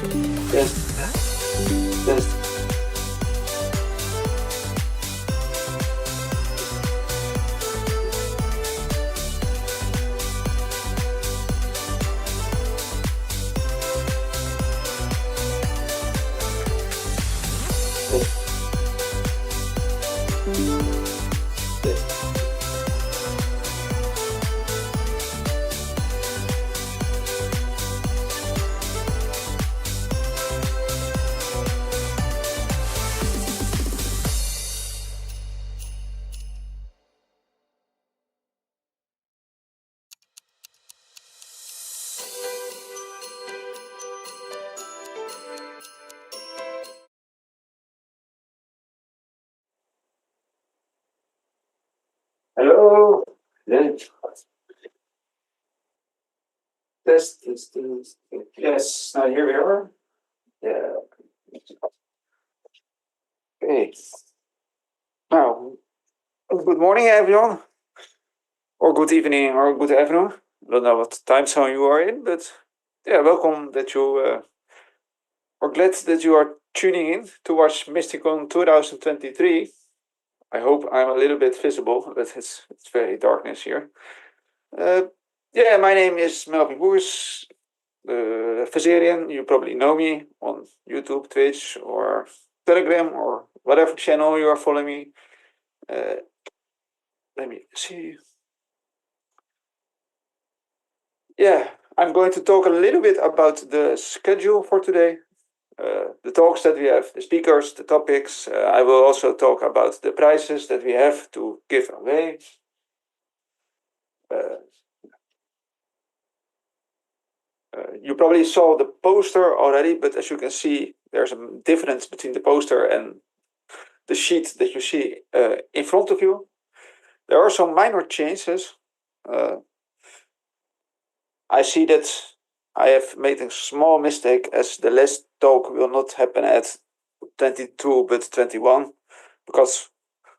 Test, test. Test, test. Hello. Test, test, test, test. Yes, now here we are. Yeah. Okay. Now, good morning, everyone, or good evening, or good afternoon. I don't know what time zone you are in, but yeah, welcome that you are glad that you are tuning in to watch Mystikcon 2023. I hope I'm a little bit visible, but it's very darkness here. Yeah, my name is Melvin Boers, Verserian. You probably know me on YouTube, Twitch, or Telegram, or whatever channel you are following me. Let me see. Yeah, I'm going to talk a little bit about the schedule for today, the talks that we have, the speakers, the topics. I will also talk about the prizes that we have to give away. You probably saw the poster already, but as you can see, there's a difference between the poster and the sheet that you see in front of you. There are some minor changes. I see that I have made a small mistake, as the last talk will not happen at 22 but 21, because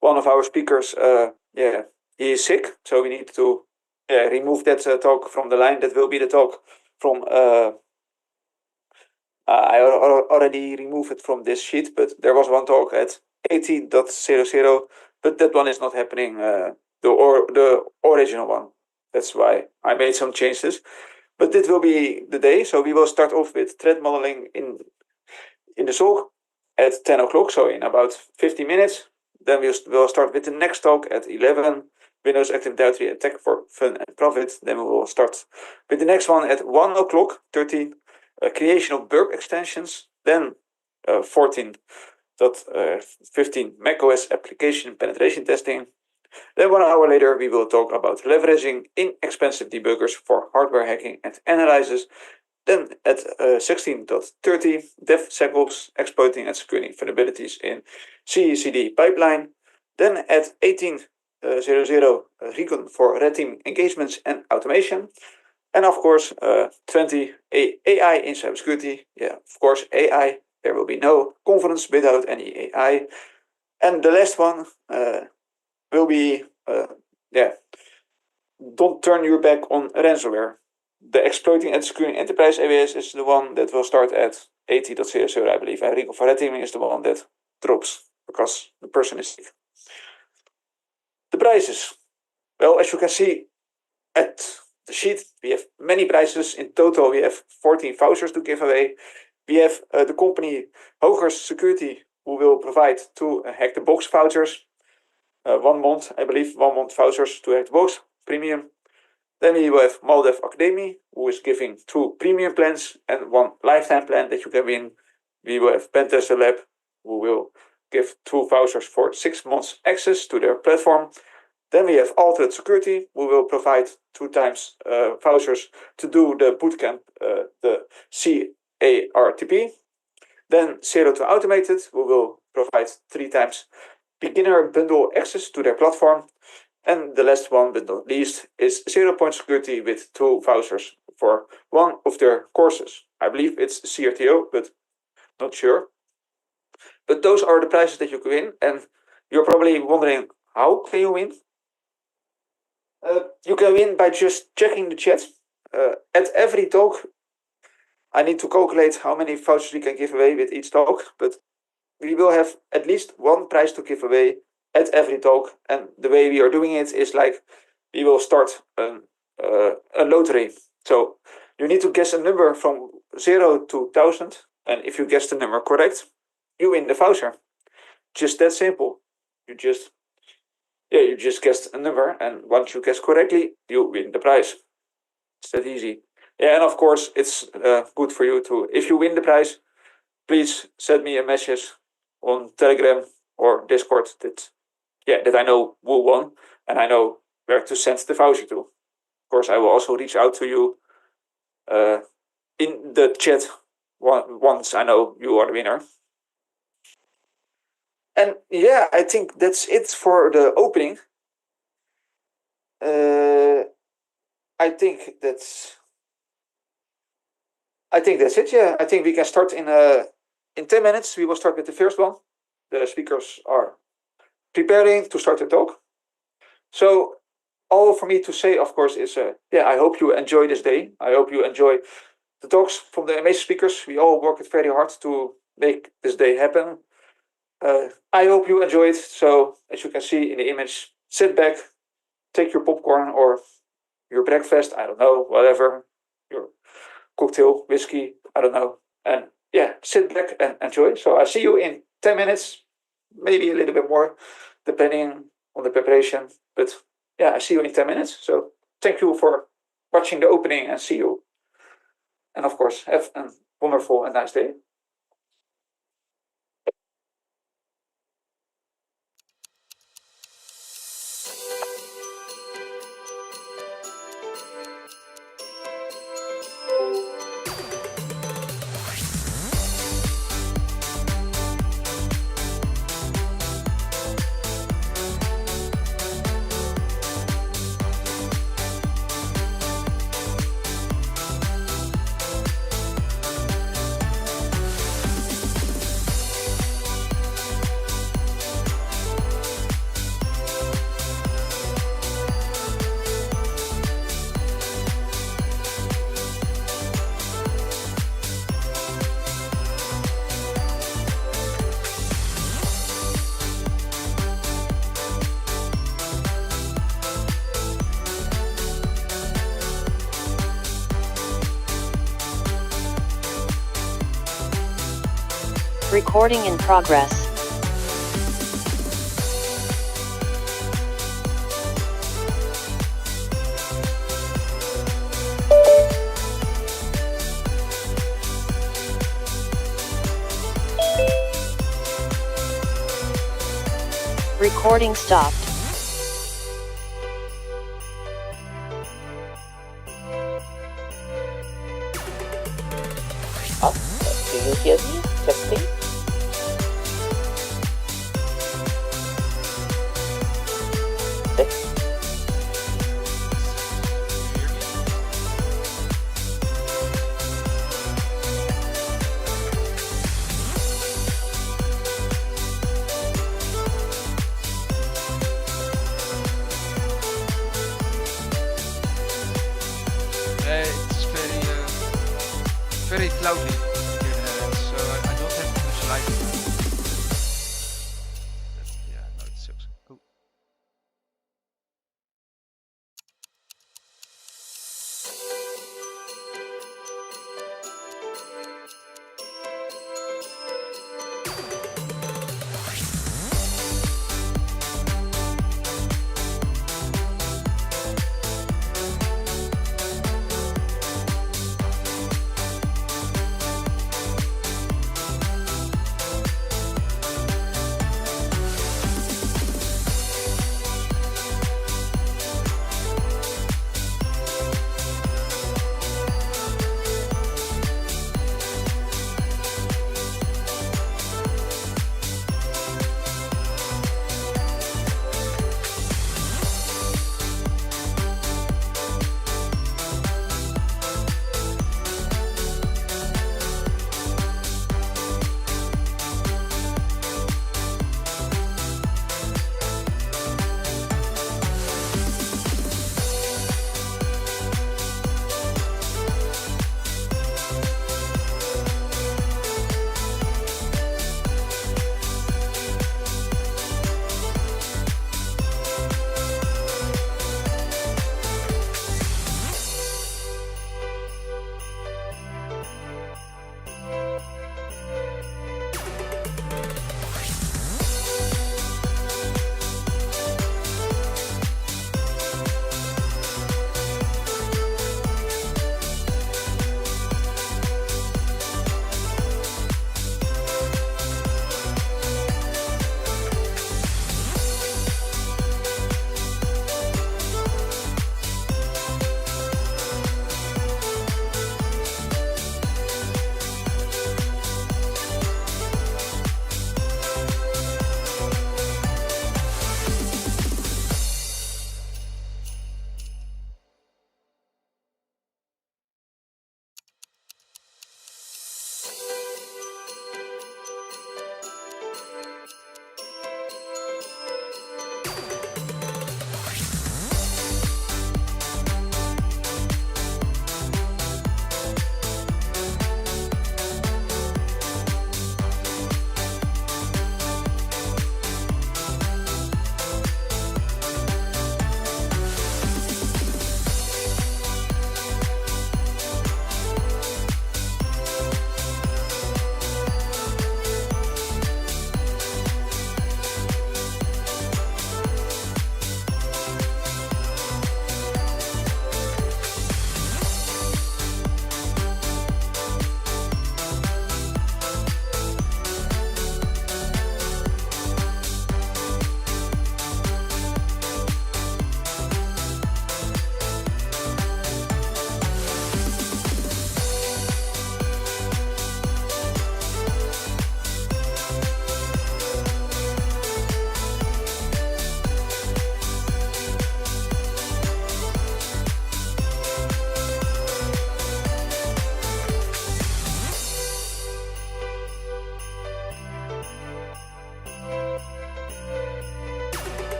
one of our speakers, he is sick, so we need to remove that talk from the line. That will be the talk from I already removed it from this sheet, but there was one talk at 18.00, but that one is not happening, the original one. That's why I made some changes. But it will be the day, so we will start off with thread modeling in the SOG at 10 o'clock, so in about 50 minutes. Then we'll start with the next talk at 11, Windows Active Directory Attack for Fun and Profit. Then we will start with the next one at 1 o'clock, 13, creation of burp extensions. Then 14.15 macOS application penetration testing. Then 1 hour later, we will talk about leveraging inexpensive debuggers for hardware hacking and analysis. Then at 16.30, DevSecOps, exploiting and securing vulnerabilities in CE/CD pipeline. Then at 18.00, Recon for red team engagements and automation. And of course, 20, AI in cybersecurity. Yeah, of course, AI. There will be no conference without any AI. And the last one will be, don't turn your back on ransomware. The exploiting and securing enterprise AWS is the one that will start at 80.00, I believe. And Recon for red teaming is the one that drops because the person is sick. The prizes. Well, as you can see at the sheet, we have many prizes. In total, we have 14 vouchers to give away. We have the company Hoger Security, who will provide 2 Hack the Box vouchers. 1 month, I believe, 1 month vouchers to Hack the Box premium. Then we will have Maldev Academy, who is giving 2 premium plans and 1 lifetime plan that you can win. We will have Pentester Lab, who will give 2 vouchers for 6 months access to their platform. Then we have Altered Security, who will provide 2 times vouchers to do the bootcamp, the CARTP. Then Zero to Automated, who will provide 3 times beginner bundle access to their platform. And the last one, but not least, is 0 Point Security with 2 vouchers for 1 of their courses. I believe it's CRTO, but not sure. But those are the prizes that you can win. And you're probably wondering, how can you win? You can win by just checking the chat. At every talk, I need to calculate how many vouchers we can give away with each talk, but we will have at least one prize to give away at every talk. And the way we are doing it is like we will start a lottery. So you need to guess a number from 0 to 1,000. And if you guess the number correct, you win the voucher. Just that simple. You just guessed a number, and once you guess correctly, you win the prize. It's that easy. Yeah, and of course, it's good for you to, if you win the prize, please send me a message on Telegram or Discord that I know who won, and I know where to send the voucher to. Of course, I will also reach out to you in the chat once I know you are the winner. And yeah, I think that's it for the opening. I think that's it. Yeah, I think we can start in 10 minutes. We will start with the first one. The speakers are preparing to start the talk. So all for me to say, of course, is I hope you enjoy this day. I hope you enjoy the talks from the amazing speakers. We all worked very hard to make this day happen. I hope you enjoy it. So as you can see in the image, sit back, take your popcorn or your breakfast, I don't know, whatever, your cocktail, whiskey, I don't know. And yeah, sit back and enjoy. So I see you in 10 minutes, maybe a little bit more, depending on the preparation. But yeah, I see you in 10 minutes. So thank you for watching the opening and see you. And of course, have a wonderful and nice day. Recording in progress. Recording stopped. Do you hear me? Testing. It's very cloudy here, so I don't have much light. But yeah, no, it sucks. Cool.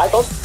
I don't know.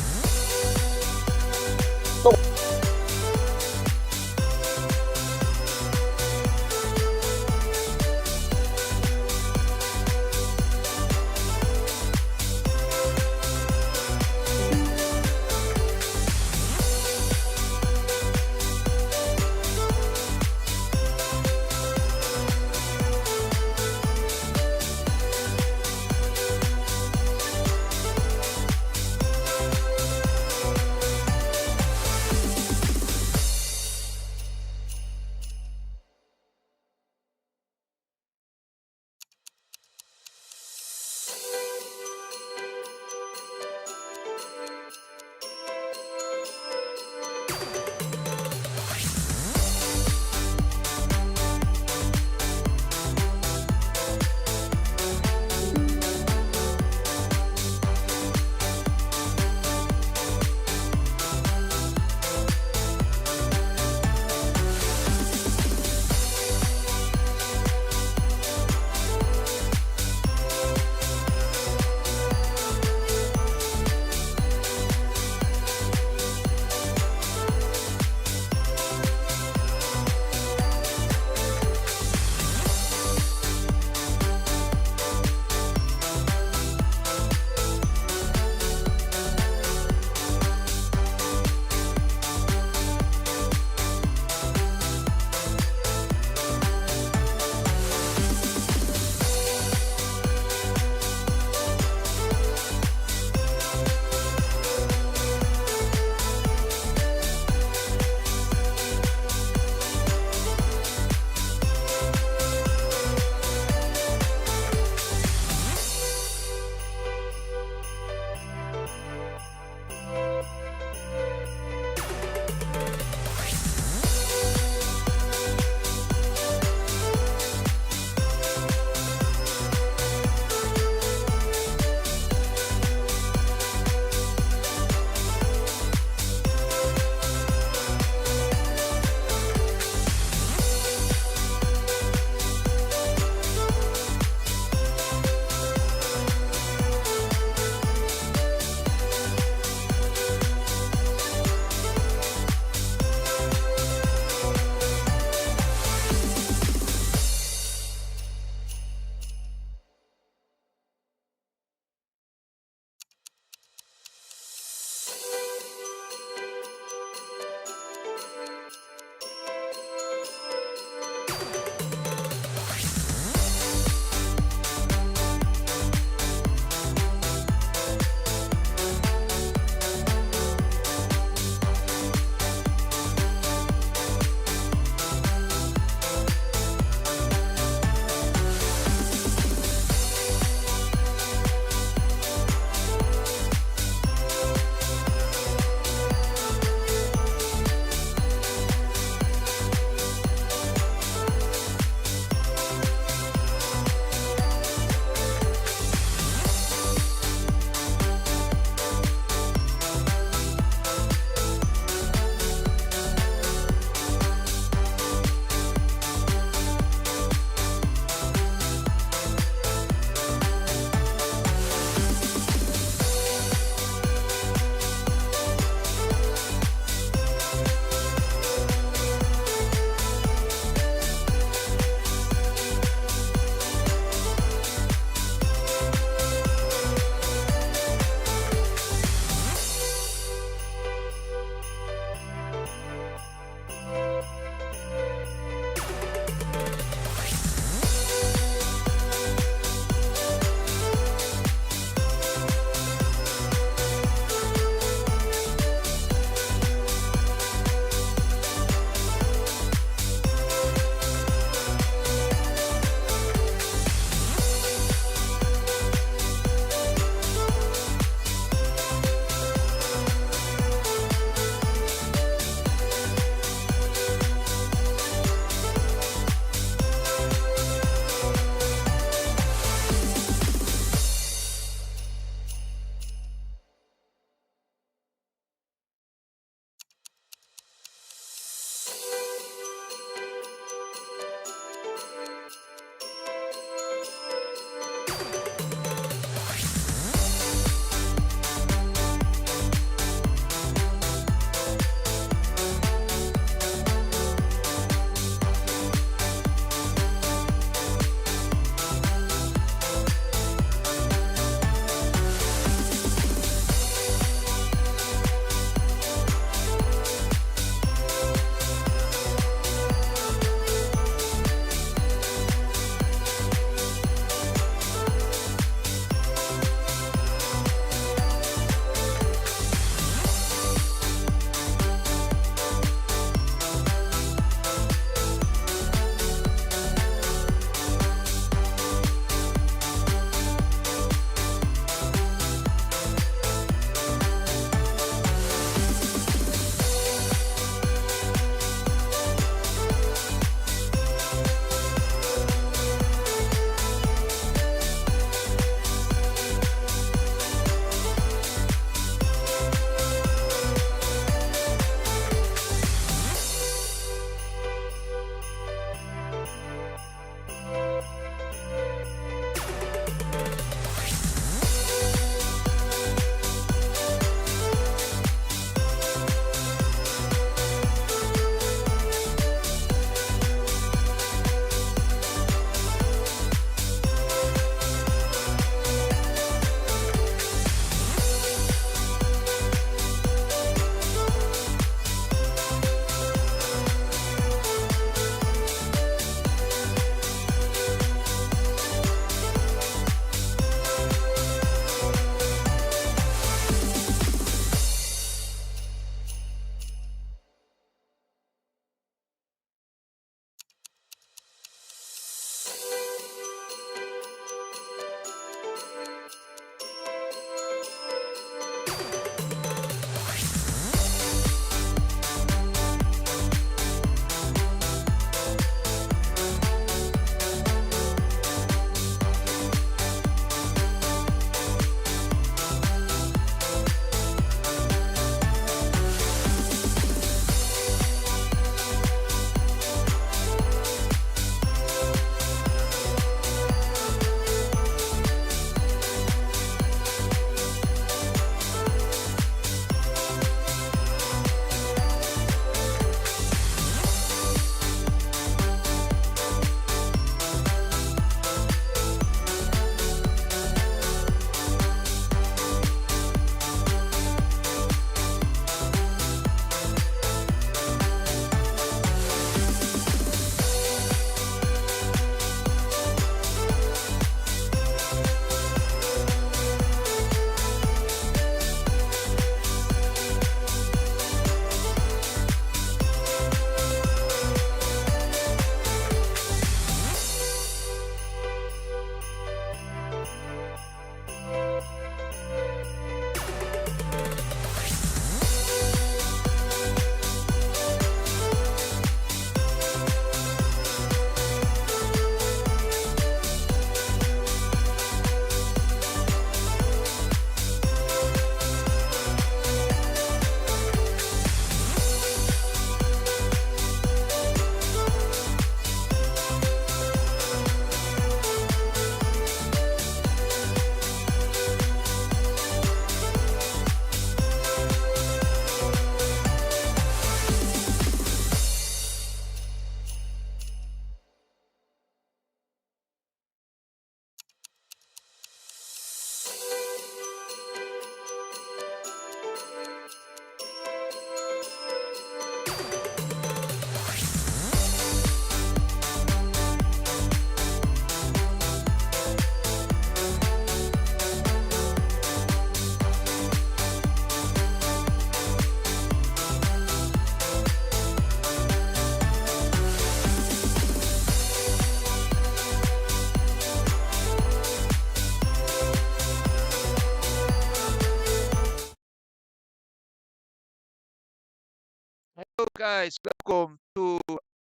Hello guys, welcome to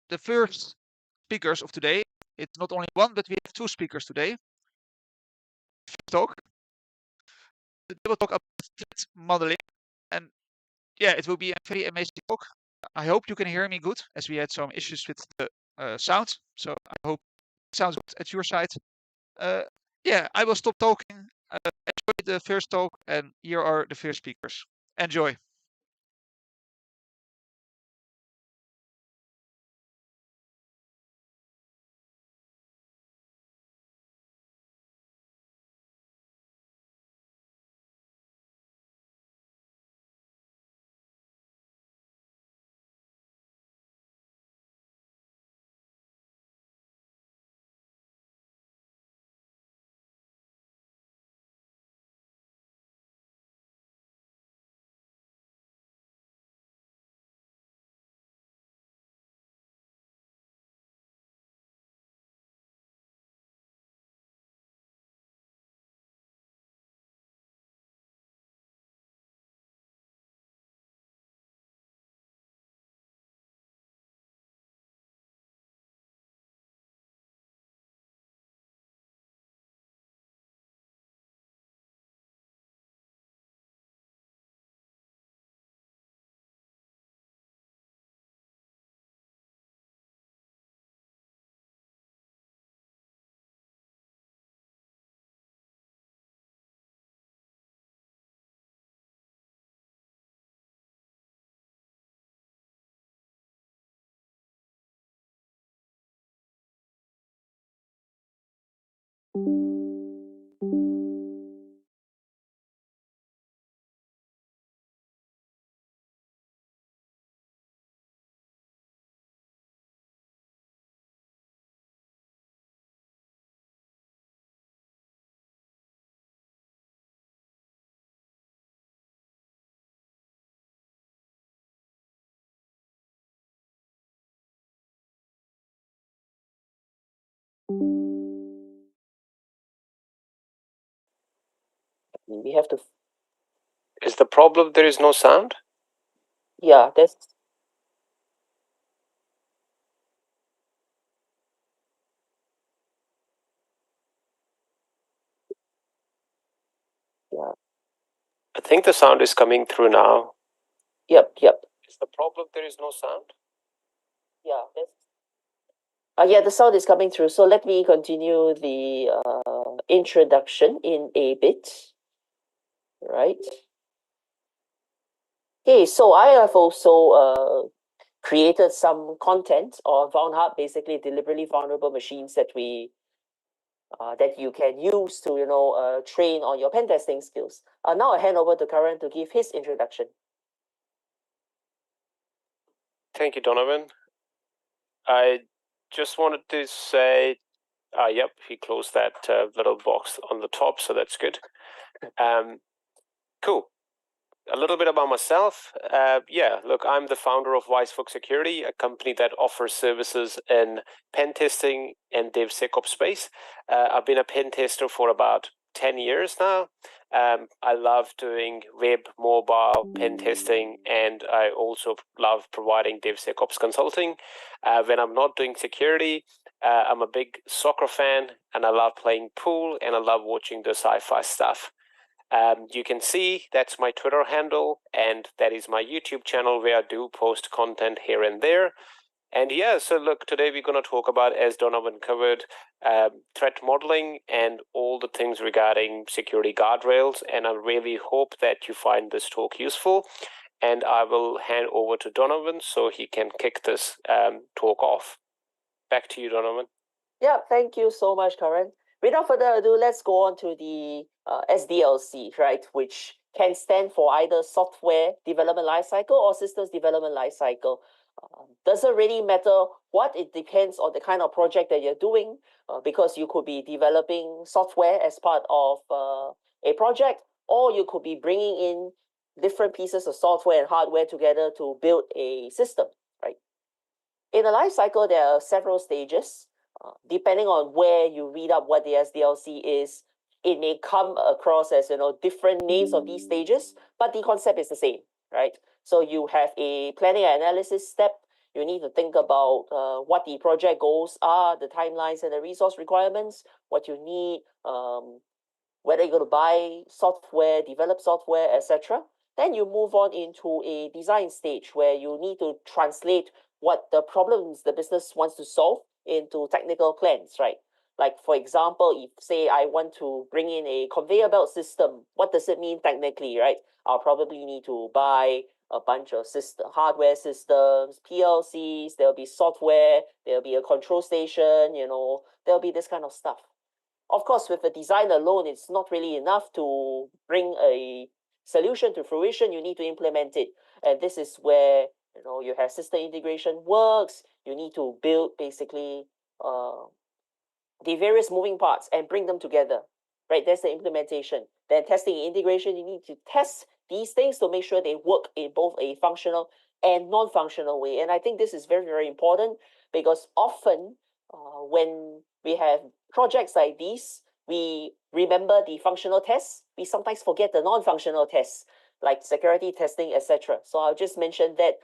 the first speakers of today. It's not only one, but we have two speakers today. First talk. They will talk about threat modeling, and yeah, it will be a very amazing talk. I hope you can hear me good, as we had some issues with the sound. So I hope it sounds good at your side. Yeah, I will stop talking. Enjoy the first talk, and here are the first speakers. Enjoy. We have to. Is the problem there is no sound? Yeah, that's. Yeah. I think the sound is coming through now. Yep. Is the problem there is no sound? Yeah, that's. Yeah, the sound is coming through. So let me continue the introduction in a bit. Right. Okay, so I have also created some content on VoundHub, basically deliberately vulnerable machines that we that you can use to train on your pen testing skills. Now I hand over to Karan to give his introduction. Thank you, Donovan. I just wanted to say, yep, he closed that little box on the top, so that's good. Cool. A little bit about myself. Yeah, look, I'm the founder of WiseFox Security, a company that offers services in pen testing and DevSecOps space. I've been a pen tester for about 10 years now. I love doing web, mobile pen testing, and I also love providing DevSecOps consulting. When I'm not doing security, I'm a big soccer fan, and I love playing pool, and I love watching the sci-fi stuff. You can see that's my Twitter handle, and that is my YouTube channel where I do post content here and there. And yeah, so look, today we're going to talk about, as Donovan covered, threat modeling and all the things regarding security guardrails. And I really hope that you find this talk useful. And I will hand over to Donovan so he can kick this talk off. Back to you, Donovan. Yeah, thank you so much, Karan. Without further ado, let's go on to the SDLC, right, which can stand for either software development lifecycle or systems development lifecycle. Doesn't really matter what, it depends on the kind of project that you're doing, because you could be developing software as part of a project, or you could be bringing in different pieces of software and hardware together to build a system, right? In a life cycle, there are several stages. Depending on where you read up what the SDLC is, it may come across as different names of these stages, but the concept is the same, right? So you have a planning and analysis step. You need to think about what the project goals are, the timelines and the resource requirements, what you need, whether you're going to buy software, develop software, etc. Then you move on into a design stage where you need to translate what the problems the business wants to solve into technical plans, right? Like, for example, if say I want to bring in a conveyor belt system, what does it mean technically, right? I'll probably need to buy a bunch of hardware systems, PLCs, there'll be software, there'll be a control station, there'll be this kind of stuff. Of course, with the design alone, it's not really enough to bring a solution to fruition. You need to implement it. And this is where you have system integration works. You need to build basically the various moving parts and bring them together, right? That's the implementation. Then testing and integration, you need to test these things to make sure they work in both a functional and non-functional way. And I think this is very, very important because often when we have projects like these, we remember the functional tests. We sometimes forget the non-functional tests, like security testing, etc. So I'll just mention that.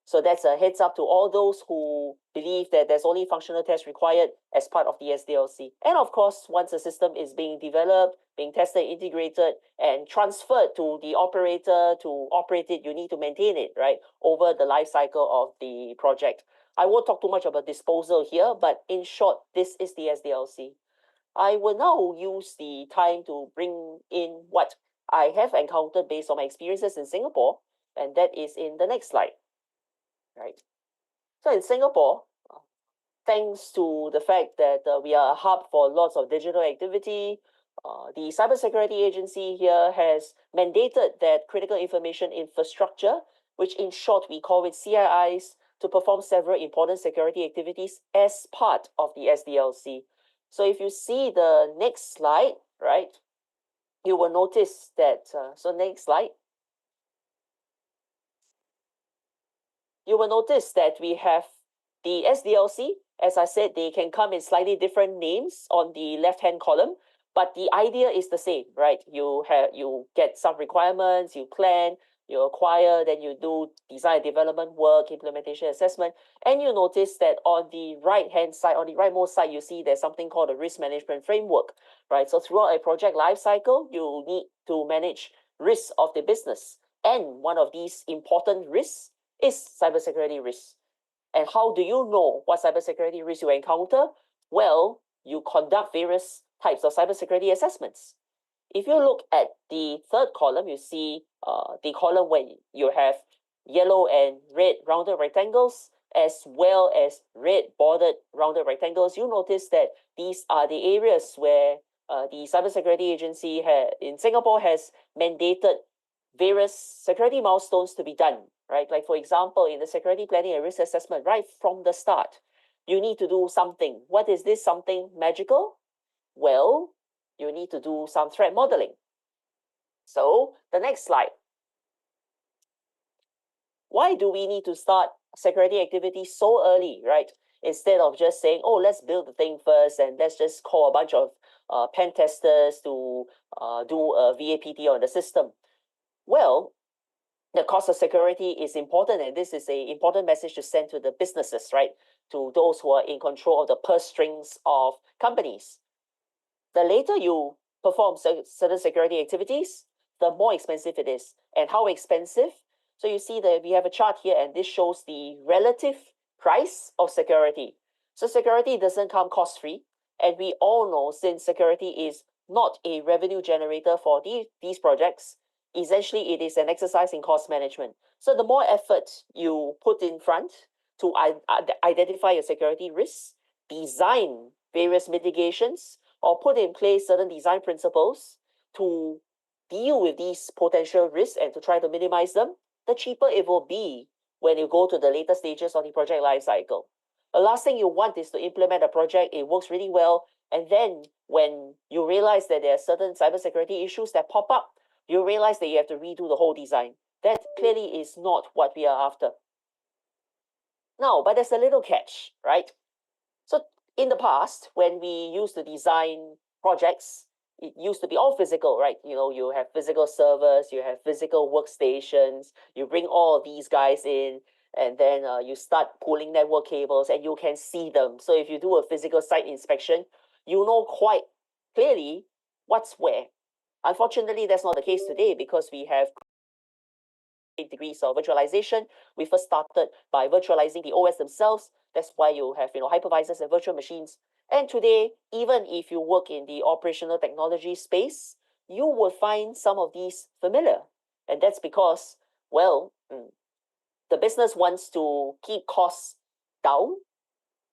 So that's a heads up to all those who believe that there's only functional tests required as part of the SDLC. And of course, once a system is being developed, being tested, integrated, and transferred to the operator to operate it, you need to maintain it, right, over the life cycle of the project. I won't talk too much about disposal here, but in short, this is the SDLC. I will now use the time to bring in what I have encountered based on my experiences in Singapore, and that is in the next slide. Right. So in Singapore, thanks to the fact that we are a hub for lots of digital activity, the Cybersecurity Agency here has mandated that critical information infrastructure, which in short we call it CIIs, to perform several important security activities as part of the SDLC. So if you see the next slide, right, you will notice that, so next slide, you will notice that we have the SDLC. As I said, they can come in slightly different names on the left-hand column, but the idea is the same, right? You get some requirements, you plan, you acquire, then you do design development work, implementation assessment, and you notice that on the right-hand side, on the rightmost side, you see there's something called a risk management framework, right? So throughout a project lifecycle, you need to manage risks of the business. And one of these important risks is cybersecurity risk. And how do you know what cybersecurity risk you encounter? Well, you conduct various types of cybersecurity assessments. If you look at the third column, you see the column where you have yellow and red rounded rectangles, as well as red bordered rounded rectangles. You notice that these are the areas where the Cybersecurity Agency in Singapore has mandated various security milestones to be done, right? Like for example, in the security planning and risk assessment, right from the start, you need to do something. What is this something magical? Well, you need to do some threat modeling. So the next slide. Why do we need to start security activity so early, right? Instead of just saying, oh, let's build the thing first and let's just call a bunch of pen testers to do a VAPT on the system. Well, the cost of security is important, and this is an important message to send to the businesses, right? To those who are in control of the purse strings of companies. The later you perform certain security activities, the more expensive it is. And how expensive? So you see that we have a chart here, and this shows the relative price of security. So security doesn't come cost-free, and we all know since security is not a revenue generator for these projects, essentially it is an exercise in cost management. So the more effort you put in front to identify your security risks, design various mitigations, or put in place certain design principles to deal with these potential risks and to try to minimize them, the cheaper it will be when you go to the later stages of the project lifecycle. The last thing you want is to implement a project, it works really well, and then when you realize that there are certain cybersecurity issues that pop up, you realize that you have to redo the whole design. That clearly is not what we are after. Now, but there's a little catch, right? So in the past, when we used to design projects, it used to be all physical, right? You know, you have physical servers, you have physical workstations, you bring all of these guys in, and then you start pulling network cables and you can see them. So if you do a physical site inspection, you know quite clearly what's where. Unfortunately, that's not the case today because we have degrees of virtualization. We first started by virtualizing the OS themselves. That's why you have hypervisors and virtual machines. And today, even if you work in the operational technology space, you will find some of these familiar. And that's because, well, the business wants to keep costs down.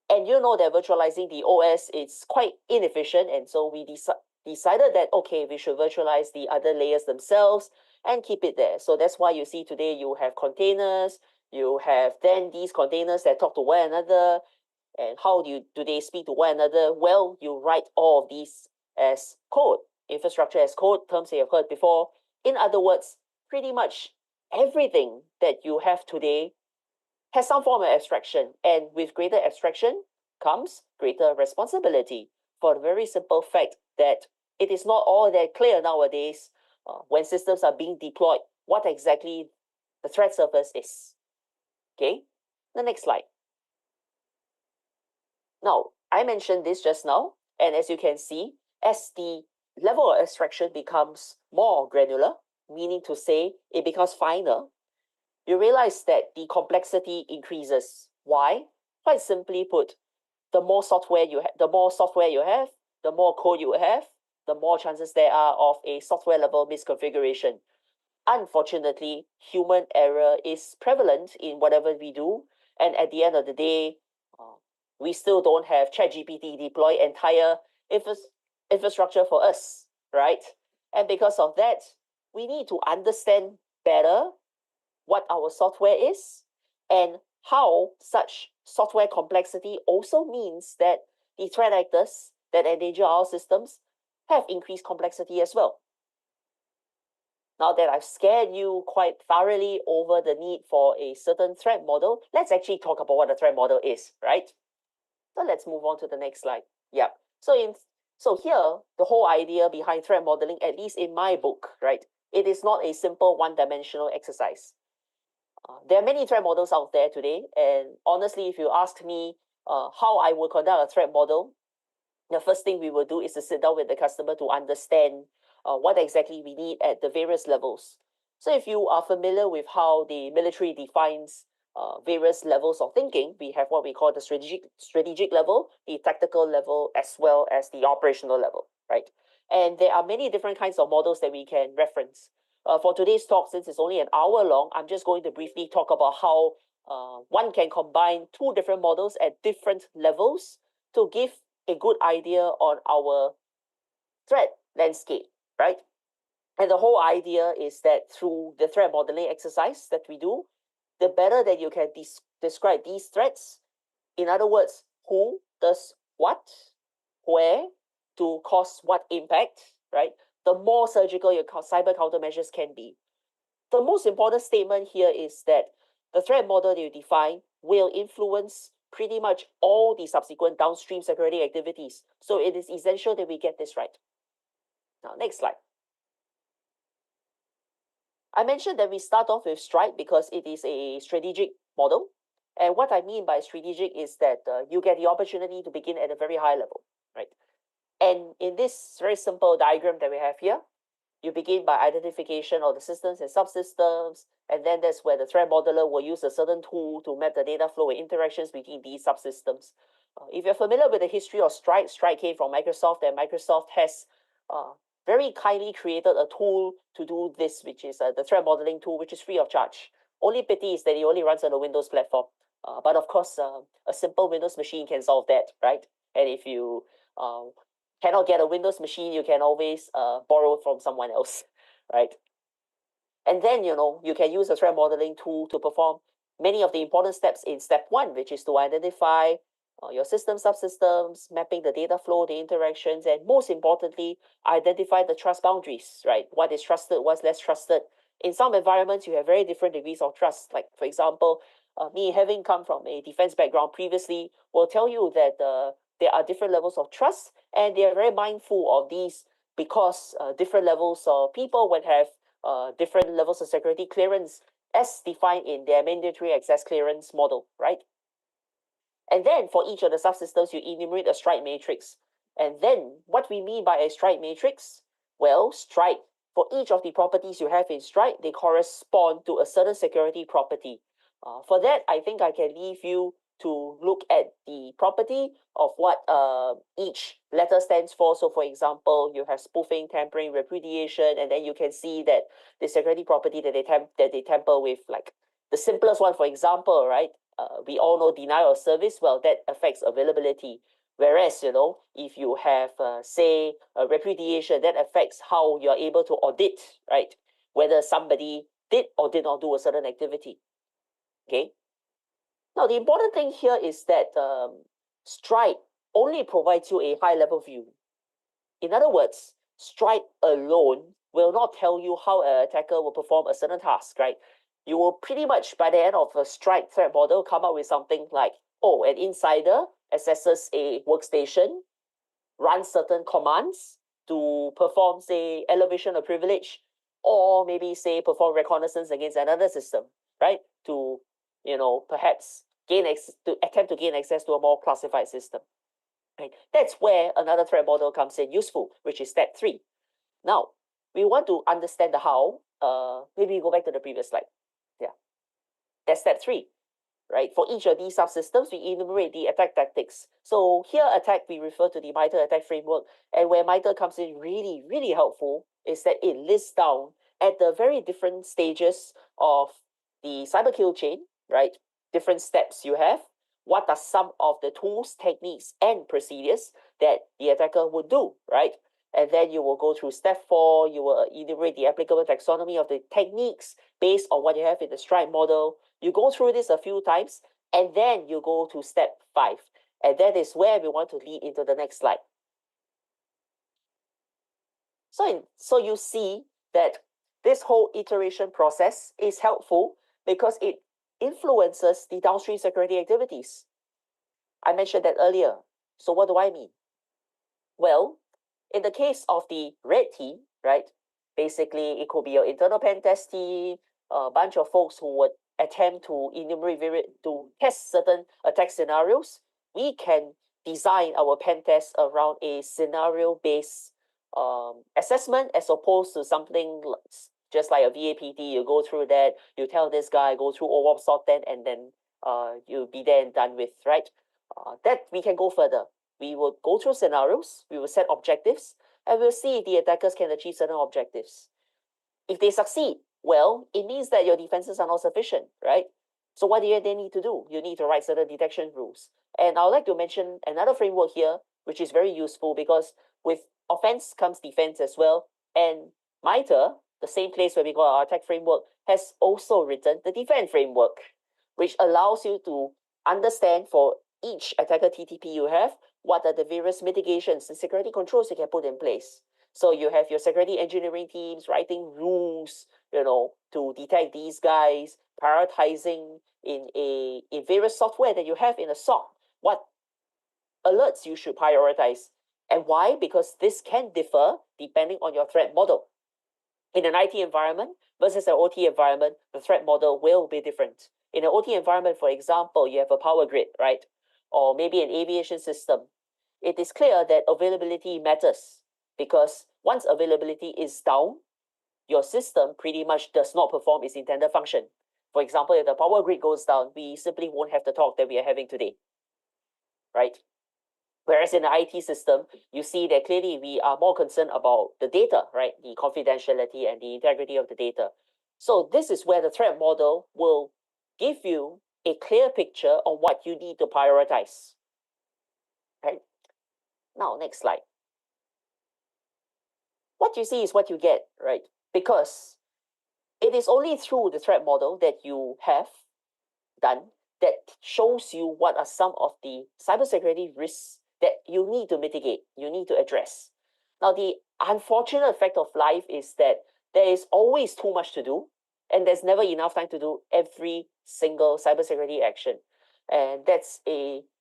And you know that virtualizing the OS is quite inefficient. And so we decided that, okay, we should virtualize the other layers themselves and keep it there. So that's why you see today you have containers, you have then these containers that talk to one another. And how do they speak to one another? Well, you write all of these as code, infrastructure as code, terms you have heard before. In other words, pretty much everything that you have today has some form of abstraction. And with greater abstraction comes greater responsibility, for the very simple fact that it is not all that clear nowadays when systems are being deployed what exactly the threat surface is. Okay, the next slide. Now, I mentioned this just now, and as you can see, as the level of abstraction becomes more granular, meaning to say it becomes finer, you realize that the complexity increases. Why? Quite simply put, the more software you have, the more code you have, the more chances there are of a software level misconfiguration. Unfortunately, human error is prevalent in whatever we do, and at the end of the day, we still don't have ChatGPT deploy entire infrastructure for us, right? And because of that, we need to understand better what our software is and how such software complexity also means that the threat actors that endanger our systems have increased complexity as well. Now that I've scared you quite thoroughly over the need for a certain threat model, let's actually talk about what a threat model is, right? So let's move on to the next slide. Yeah. So here, the whole idea behind threat modeling, at least in my book, right, it is not a simple one-dimensional exercise. There are many threat models out there today, and honestly, if you ask me how I would conduct a threat model, the first thing we will do is to sit down with the customer to understand what exactly we need at the various levels. So if you are familiar with how the military defines various levels of thinking, we have what we call the strategic level, the tactical level, as well as the operational level, right? And there are many different kinds of models that we can reference. For today's talk, since it's only an hour long, I'm just going to briefly talk about how one can combine two different models at different levels to give a good idea on our threat landscape, right? And the whole idea is that through the threat modeling exercise that we do, the better that you can describe these threats, in other words, who does what, where, to cause what impact, right? The more surgical your cyber countermeasures can be. The most important statement here is that the threat model that you define will influence pretty much all the subsequent downstream security activities. So it is essential that we get this right. Now, next slide. I mentioned that we start off with Strike because it is a strategic model. And what I mean by strategic is that you get the opportunity to begin at a very high level, right? And in this very simple diagram that we have here, you begin by identification of the systems and subsystems, and then that's where the threat modeler will use a certain tool to map the data flow and interactions between these subsystems. If you're familiar with the history of Strike, Strike came from Microsoft, and Microsoft has very kindly created a tool to do this, which is the threat modeling tool, which is free of charge. Only pity is that it only runs on the Windows platform. But of course, a simple Windows machine can solve that, right? And if you cannot get a Windows machine, you can always borrow from someone else, right? And then, you can use a threat modeling tool to perform many of the important steps in step one, which is to identify your system subsystems, mapping the data flow, the interactions, and most importantly, identify the trust boundaries, right? What is trusted, what's less trusted. In some environments, you have very different degrees of trust. Like, for example, me having come from a defense background previously will tell you that there are different levels of trust, and they are very mindful of these because different levels of people would have different levels of security clearance as defined in their mandatory access clearance model, right? And then for each of the subsystems, you enumerate a strike matrix. And then what we mean by a strike matrix? Well, strike, for each of the properties you have in strike, they correspond to a certain security property. For that, I think I can leave you to look at the property of what each letter stands for. So for example, you have spoofing, tampering, repudiation, and then you can see that the security property that they tamper with, like the simplest one, for example, right? We all know denial of service. Well, that affects availability. Whereas, if you have, say, a repudiation, that affects how you're able to audit, right? Whether somebody did or did not do a certain activity. Okay. Now, the important thing here is that Strike only provides you a high-level view. In other words, Strike alone will not tell you how an attacker will perform a certain task, right? You will pretty much, by the end of a Strike threat model, come up with something like, oh, an insider accesses a workstation, runs certain commands to perform, say, elevation of privilege, or maybe, say, perform reconnaissance against another system, right? To, perhaps attempt to gain access to a more classified system. Right? That's where another threat model comes in useful, which is step 3. Now, we want to understand the how. Maybe go back to the previous slide. Yeah, that's step 3. Right? For each of these subsystems, we enumerate the attack tactics. So here, attack, we refer to the MITRE attack framework. And where MITRE comes in really, really helpful is that it lists down at the very different stages of the cyber kill chain, right? Different steps you have, what are some of the tools, techniques, and procedures that the attacker would do, right? And then you will go through step 4, you will enumerate the applicable taxonomy of the techniques based on what you have in the strike model. You go through this a few times, and then you go to step 5. And that is where we want to lead into the next slide. So you see that this whole iteration process is helpful because it influences the downstream security activities. I mentioned that earlier. So what do I mean? Well, in the case of the red team, right, basically it could be your internal pen test team, a bunch of folks who would attempt to to test certain attack scenarios. We can design our pen test around a scenario-based assessment as opposed to something just like a VAPT. You go through that, you tell this guy, go through OWASP sort 10, and then you'll be there and done with, right? That we can go further. We will go through scenarios, we will set objectives, and we'll see if the attackers can achieve certain objectives. If they succeed, well, it means that your defenses are not sufficient, right? So what do they need to do? You need to write certain detection rules. And I'd like to mention another framework here, which is very useful because with offense comes defense as well. And MITRE, the same place where we got our attack framework, has also written the defense framework, which allows you to understand for each attacker TTP you have, what are the various mitigations and security controls you can put in place. So you have your security engineering teams writing rules, to detect these guys, prioritizing in various software that you have in a SOC, what alerts you should prioritize. And why? Because this can differ depending on your threat model. In an IT environment versus an OT environment, the threat model will be different. In an OT environment, for example, you have a power grid, right? Or maybe an aviation system. It is clear that availability matters because once availability is down, your system pretty much does not perform its intended function. For example, if the power grid goes down, we simply won't have the talk that we are having today, right? Whereas in the IT system, you see that clearly we are more concerned about the data, right? The confidentiality and the integrity of the data. So this is where the threat model will give you a clear picture on what you need to prioritize, right? Now, next slide. What you see is what you get, right? Because it is only through the threat model that you have done that shows you what are some of the cybersecurity risks that you need to mitigate, you need to address. Now, the unfortunate fact of life is that there is always too much to do, and there's never enough time to do every single cybersecurity action. And that's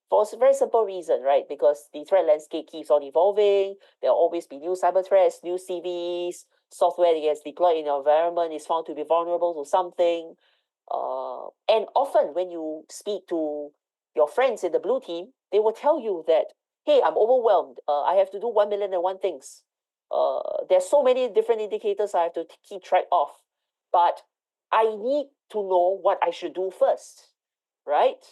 for a very simple reason, right? Because the threat landscape keeps on evolving. There'll always be new cyber threats, new CVs, software that gets deployed in your environment is found to be vulnerable to something. And often when you speak to your friends in the blue team, they will tell you that, hey, I'm overwhelmed. I have to do 1,000,001 things. There's so many different indicators I have to keep track of. But I need to know what I should do first, right?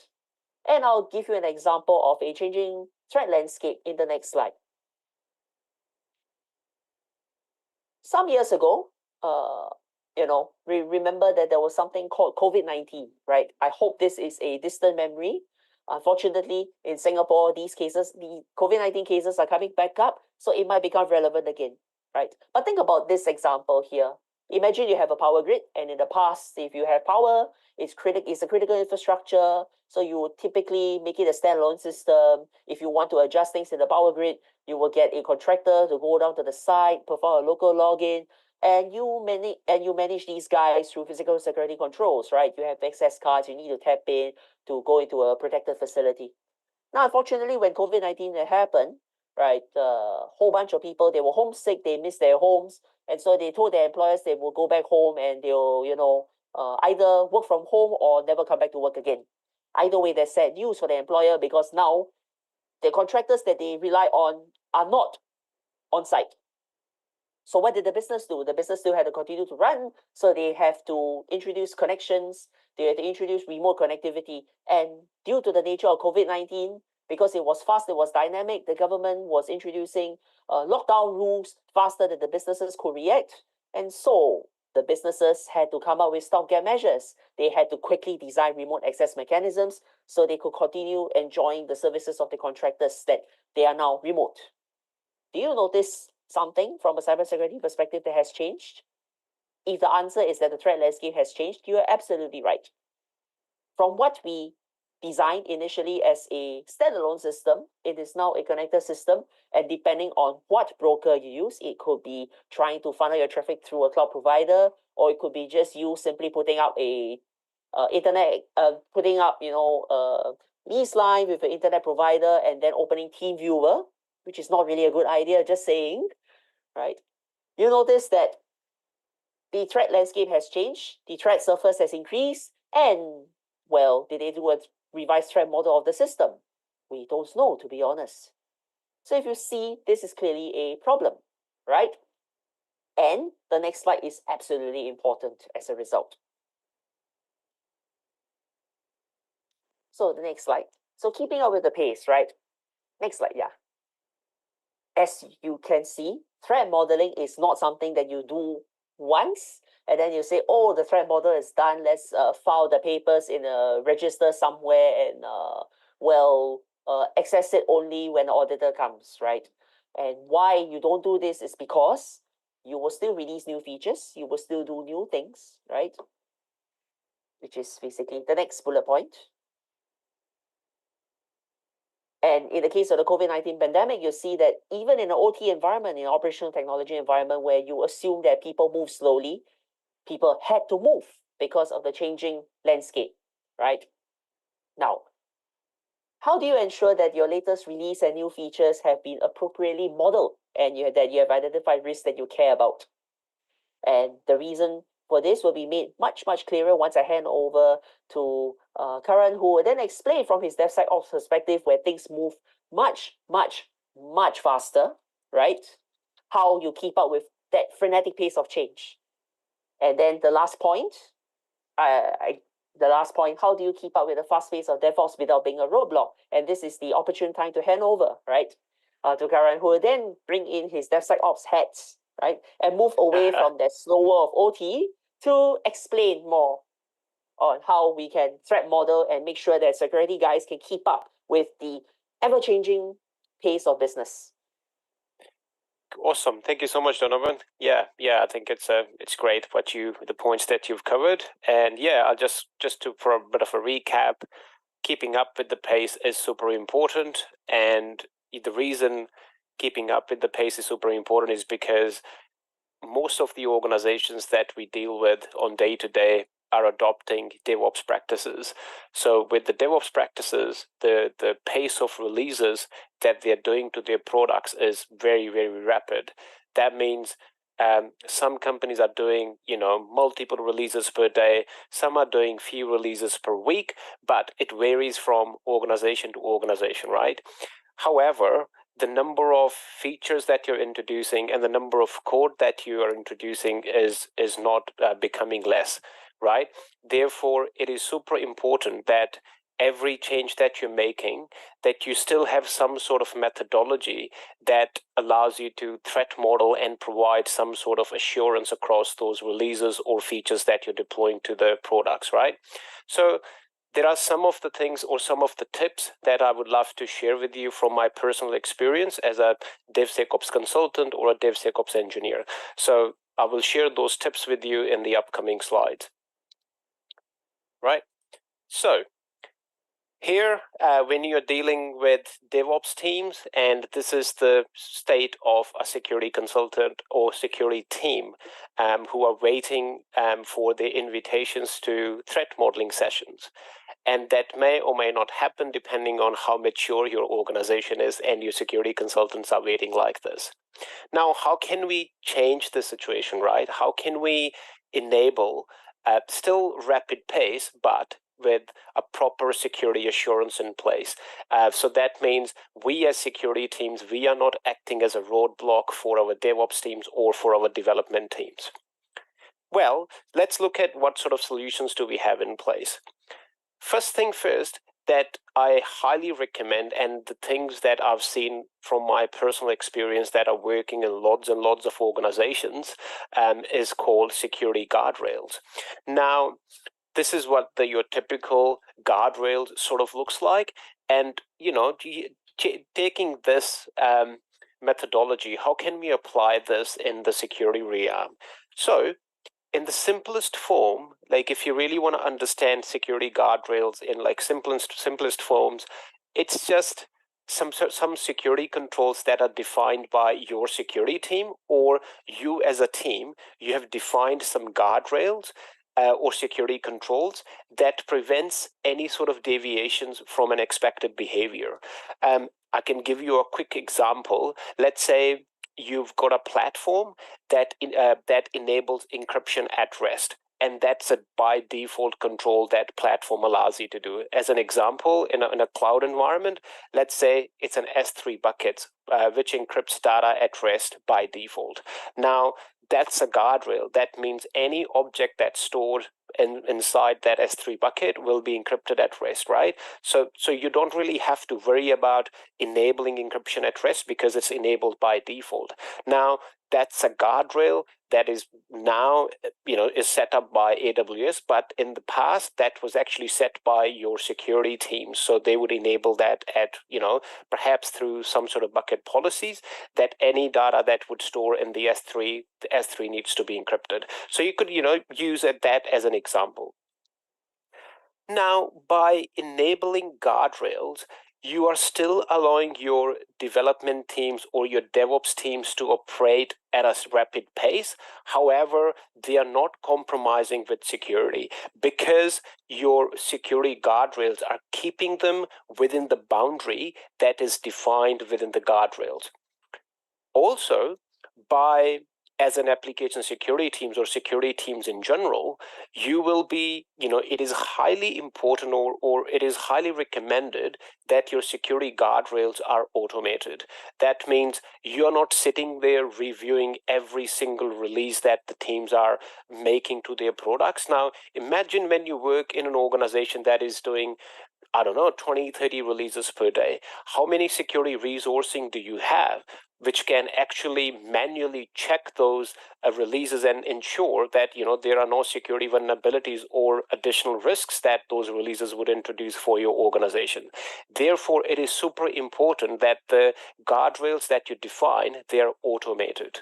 And I'll give you an example of a changing threat landscape in the next slide. Some years ago, we remember that there was something called COVID-19, right? I hope this is a distant memory. Unfortunately, in Singapore, these cases, the COVID-19 cases are coming back up, so it might become relevant again, right? But think about this example here. Imagine you have a power grid, and in the past, if you have power, it's a critical infrastructure, so you would typically make it a standalone system. If you want to adjust things in the power grid, you will get a contractor to go down to the site, perform a local login, and you manage these guys through physical security controls, right? You have access cards, you need to tap in to go into a protected facility. Now, unfortunately, when COVID-19 happened, right, a whole bunch of people, they were homesick, they missed their homes, and so they told their employers they will go back home and they'll, either work from home or never come back to work again. Either way, that's sad news for the employer because now the contractors that they rely on are not on site. So what did the business do? The business still had to continue to run, so they have to introduce connections, they had to introduce remote connectivity. And due to the nature of COVID-19, because it was fast, it was dynamic, the government was introducing lockdown rules faster than the businesses could react. And so the businesses had to come up with stopgap measures. They had to quickly design remote access mechanisms so they could continue enjoying the services of the contractors that they are now remote. Do you notice something from a cybersecurity perspective that has changed? If the answer is that the threat landscape has changed, you are absolutely right. From what we designed initially as a standalone system, it is now a connected system, and depending on what broker you use, it could be trying to funnel your traffic through a cloud provider, or it could be just you simply putting up a lease line with an internet provider and then opening TeamViewer, which is not really a good idea, just saying, right? You notice that the threat landscape has changed, the threat surface has increased, and, well, did they do a revised threat model of the system? We don't know, to be honest. So if you see, this is clearly a problem, right? And the next slide is absolutely important as a result. So the next slide. So keeping up with the pace, right? Next slide, yeah. As you can see, threat modeling is not something that you do once and then you say, oh, the threat model is done, let's file the papers in a register somewhere and access it only when the auditor comes, right? And why you don't do this is because you will still release new features, you will still do new things, right? Which is basically the next bullet point. And in the case of the COVID-19 pandemic, you see that even in an OT environment, in an operational technology environment where you assume that people move slowly, people had to move because of the changing landscape, right? Now, how do you ensure that your latest release and new features have been appropriately modeled and that you have identified risks that you care about? And the reason for this will be made much, much clearer once I hand over to Karan, who will then explain from his DevSecOps perspective where things move much, much, much faster, right? How you keep up with that frenetic pace of change. And then the last point, how do you keep up with the fast pace of DevOps without being a roadblock? And this is the opportune time to hand over, right, to Karan, who will then bring in his DevSecOps hats, right, and move away from that slow world of OT to explain more on how we can threat model and make sure that security guys can keep up with the ever-changing pace of business. Awesome. Thank you so much, Donovan. Yeah, I think it's great the points that you've covered. And yeah, I'll just for a bit of a recap, keeping up with the pace is super important. And the reason keeping up with the pace is super important is because most of the organizations that we deal with on day-to-day are adopting DevOps practices. So with the DevOps practices, the pace of releases that they're doing to their products is very, very rapid. That means some companies are doing, multiple releases per day. Some are doing few releases per week, but it varies from organization to organization, right? However, the number of features that you're introducing and the number of code that you are introducing is not becoming less, right? Therefore, it is super important that every change that you're making, that you still have some sort of methodology that allows you to threat model and provide some sort of assurance across those releases or features that you're deploying to the products, right? So there are some of the things or some of the tips that I would love to share with you from my personal experience as a DevSecOps consultant or a DevSecOps engineer. So I will share those tips with you in the upcoming slides. Right? So here, when you're dealing with DevOps teams, and this is the state of a security consultant or security team who are waiting for the invitations to threat modeling sessions. And that may or may not happen depending on how mature your organization is and your security consultants are waiting like this. Now, how can we change the situation, right? How can we enable still rapid pace, but with a proper security assurance in place? So that means we as security teams, we are not acting as a roadblock for our DevOps teams or for our development teams. Well, let's look at what sort of solutions do we have in place. First thing first, that I highly recommend, and the things that I've seen from my personal experience that are working in lots and lots of organizations, is called security guardrails. Now, this is what your typical guardrail sort of looks like. And, taking this methodology, how can we apply this in the security realm? So, in the simplest form, like if you really want to understand security guardrails in like simplest forms, it's just some security controls that are defined by your security team, or you as a team, you have defined some guardrails or security controls that prevents any sort of deviations from an expected behavior. I can give you a quick example. Let's say you've got a platform that enables encryption at rest, and that's a by default control that platform allows you to do. As an example, in a cloud environment, let's say it's an S3 bucket which encrypts data at rest by default. Now, that's a guardrail. That means any object that's stored inside that S3 bucket will be encrypted at rest, right? So you don't really have to worry about enabling encryption at rest because it's enabled by default. Now, that's a guardrail that is now, is set up by AWS, but in the past, that was actually set by your security team. So they would enable that at, perhaps through some sort of bucket policies, that any data that would store in the S3 needs to be encrypted. So you could, use that as an example. Now, by enabling guardrails, you are still allowing your development teams or your DevOps teams to operate at a rapid pace. However, they are not compromising with security because your security guardrails are keeping them within the boundary that is defined within the guardrails. Also, as an application security teams or security teams in general, you will be, it is highly important or it is highly recommended that your security guardrails are automated. That means you're not sitting there reviewing every single release that the teams are making to their products. Now, imagine when you work in an organization that is doing 20, 30 releases per day. How many security resourcing do you have which can actually manually check those releases and ensure that there are no security vulnerabilities or additional risks that those releases would introduce for your organization? Therefore, it is super important that the guardrails that you define, they are automated.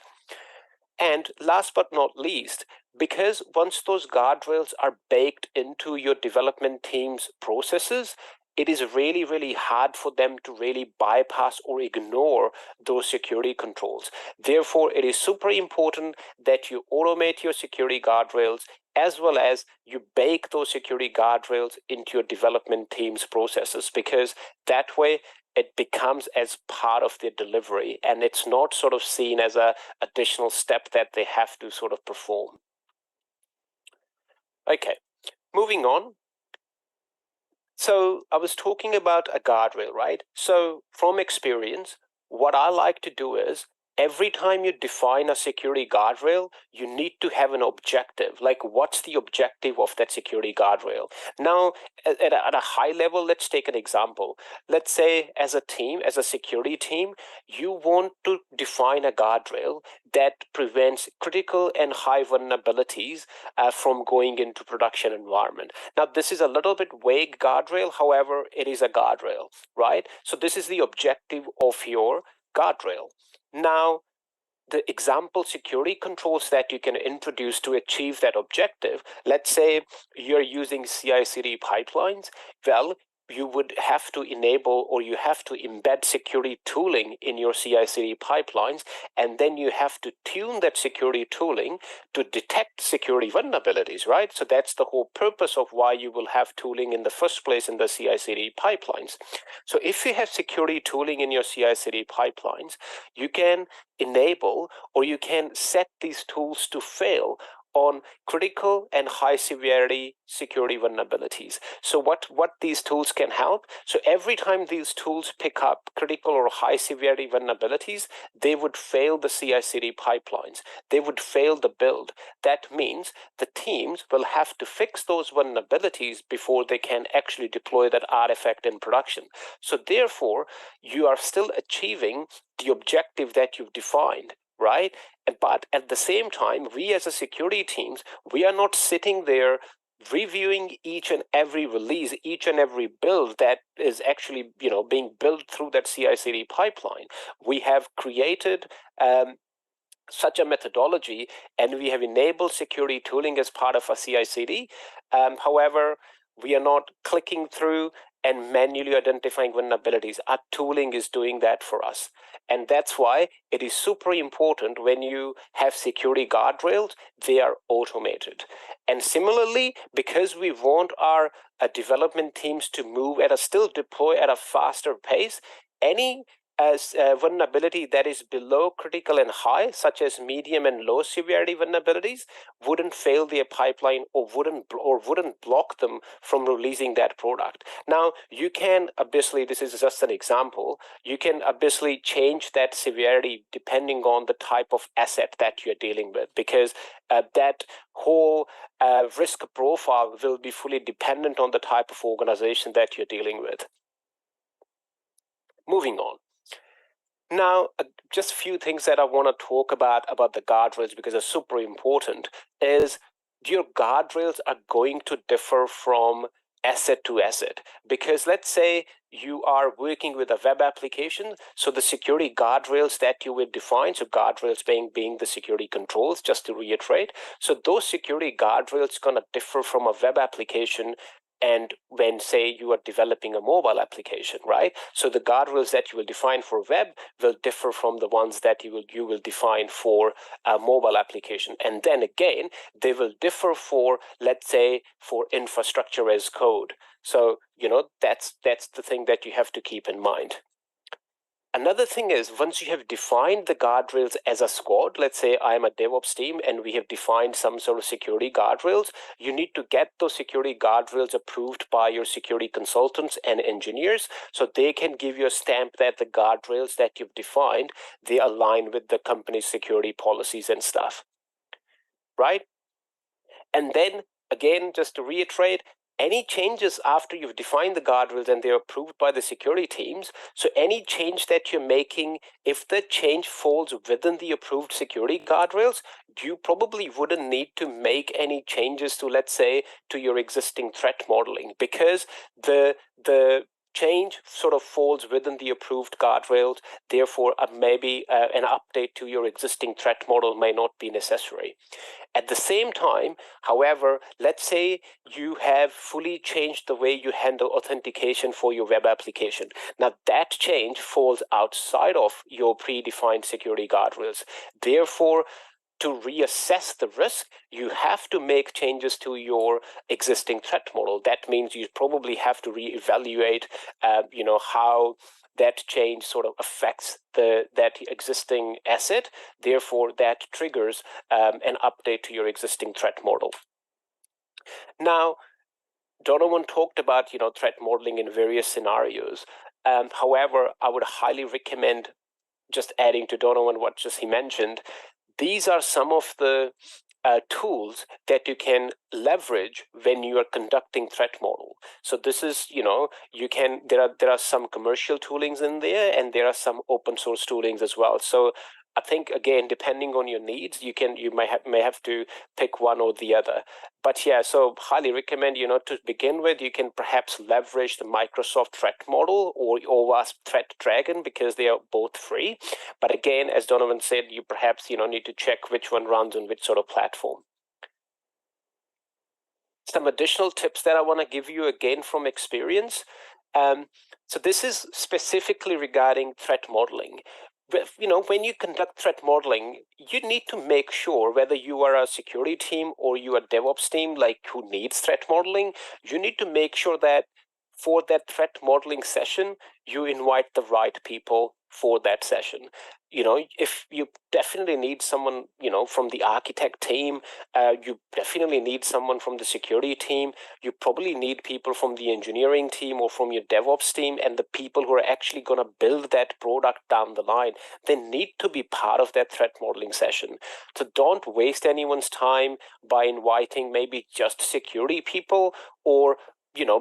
And last but not least, because once those guardrails are baked into your development team's processes, it is really, really hard for them to really bypass or ignore those security controls. Therefore, it is super important that you automate your security guardrails as well as you bake those security guardrails into your development team's processes, because that way it becomes as part of their delivery and it's not sort of seen as an additional step that they have to sort of perform. Okay, moving on. So I was talking about a guardrail, right? So from experience, what I like to do is every time you define a security guardrail, you need to have an objective. Like, what's the objective of that security guardrail? Now, at a high level, let's take an example. Let's say as a team, as a security team, you want to define a guardrail that prevents critical and high vulnerabilities from going into production environment. Now, this is a little bit vague guardrail. However, it is a guardrail, right? So this is the objective of your guardrail. Now, the example security controls that you can introduce to achieve that objective, let's say you're using CI/CD pipelines, well, you would have to enable or you have to embed security tooling in your CI/CD pipelines, and then you have to tune that security tooling to detect security vulnerabilities, right? So that's the whole purpose of why you will have tooling in the first place in the CI/CD pipelines. So if you have security tooling in your CI/CD pipelines, you can enable or you can set these tools to fail on critical and high severity security vulnerabilities. So what these tools can help, so every time these tools pick up critical or high severity vulnerabilities, they would fail the CI/CD pipelines. They would fail the build. That means the teams will have to fix those vulnerabilities before they can actually deploy that artifact in production. So therefore, you are still achieving the objective that you've defined, right? But at the same time, we as a security teams, we are not sitting there reviewing each and every release, each and every build that is actually, being built through that CI/CD pipeline. We have created such a methodology, and we have enabled security tooling as part of our CI/CD. However, we are not clicking through and manually identifying vulnerabilities. Our tooling is doing that for us. And that's why it is super important when you have security guardrails, they are automated. And similarly, because we want our development teams to move still deploy at a faster pace, any vulnerability that is below critical and high, such as medium and low severity vulnerabilities, wouldn't fail their pipeline or wouldn't block them from releasing that product. Now, you can obviously, this is just an example, you can obviously change that severity depending on the type of asset that you're dealing with, because that whole risk profile will be fully dependent on the type of organization that you're dealing with. Moving on. Now, just a few things that I want to talk about the guardrails, because they're super important, is your guardrails are going to differ from asset to asset. Because let's say you are working with a web application, so the security guardrails that you will define, so guardrails being the security controls, just to reiterate, so those security guardrails are going to differ from a web application and when, say, you are developing a mobile application, right? So the guardrails that you will define for web will differ from the ones that you will define for a mobile application. And then again, they will differ for, let's say, for infrastructure as code. So, that's the thing that you have to keep in mind. Another thing is, once you have defined the guardrails as a squad, let's say I'm a DevOps team and we have defined some sort of security guardrails, you need to get those security guardrails approved by your security consultants and engineers, so they can give you a stamp that the guardrails that you've defined, they align with the company's security policies and stuff, right? And then, again, just to reiterate, any changes after you've defined the guardrails and they're approved by the security teams, so any change that you're making, if the change falls within the approved security guardrails, you probably wouldn't need to make any changes to, let's say, to your existing threat modeling, because the change sort of falls within the approved guardrails. Therefore, maybe an update to your existing threat model may not be necessary. At the same time, however, let's say you have fully changed the way you handle authentication for your web application. Now, that change falls outside of your predefined security guardrails. Therefore, to reassess the risk, you have to make changes to your existing threat model. That means you probably have to reevaluate, how that change sort of affects that existing asset. Therefore, that triggers an update to your existing threat model. Now, Donovan talked about threat modeling in various scenarios. However, I would highly recommend just adding to Donovan what just he mentioned. These are some of the tools that you can leverage when you are conducting threat model. So this is, there are some commercial toolings in there, and there are some open source toolings as well. So I think, again, depending on your needs, you may have to pick one or the other. But yeah, so highly recommend, to begin with, you can perhaps leverage the Microsoft Threat Model or OWASP Threat Dragon, because they are both free. But again, as Donovan said, you perhaps need to check which one runs on which sort of platform. Some additional tips that I want to give you, again, from experience. So this is specifically regarding threat modeling. When you conduct threat modeling, you need to make sure, whether you are a security team or you are a DevOps team, who needs threat modeling, you need to make sure that for that threat modeling session, you invite the right people for that session. If you definitely need someone, from the architect team, you definitely need someone from the security team, you probably need people from the engineering team or from your DevOps team, and the people who are actually going to build that product down the line, they need to be part of that threat modeling session. So don't waste anyone's time by inviting maybe just security people, or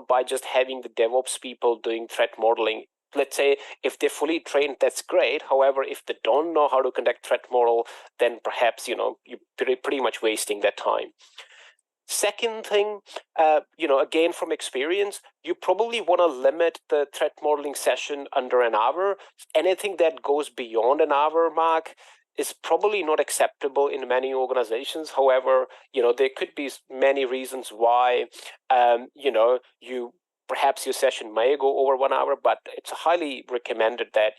by just having the DevOps people doing threat modeling. Let's say if they're fully trained, that's great. However, if they don't know how to conduct threat model, then perhaps, you're pretty much wasting their time. Second thing, again, from experience, you probably want to limit the threat modeling session under an hour. Anything that goes beyond an hour mark is probably not acceptable in many organizations. However, there could be many reasons why, perhaps your session may go over 1 hour, but it's highly recommended that,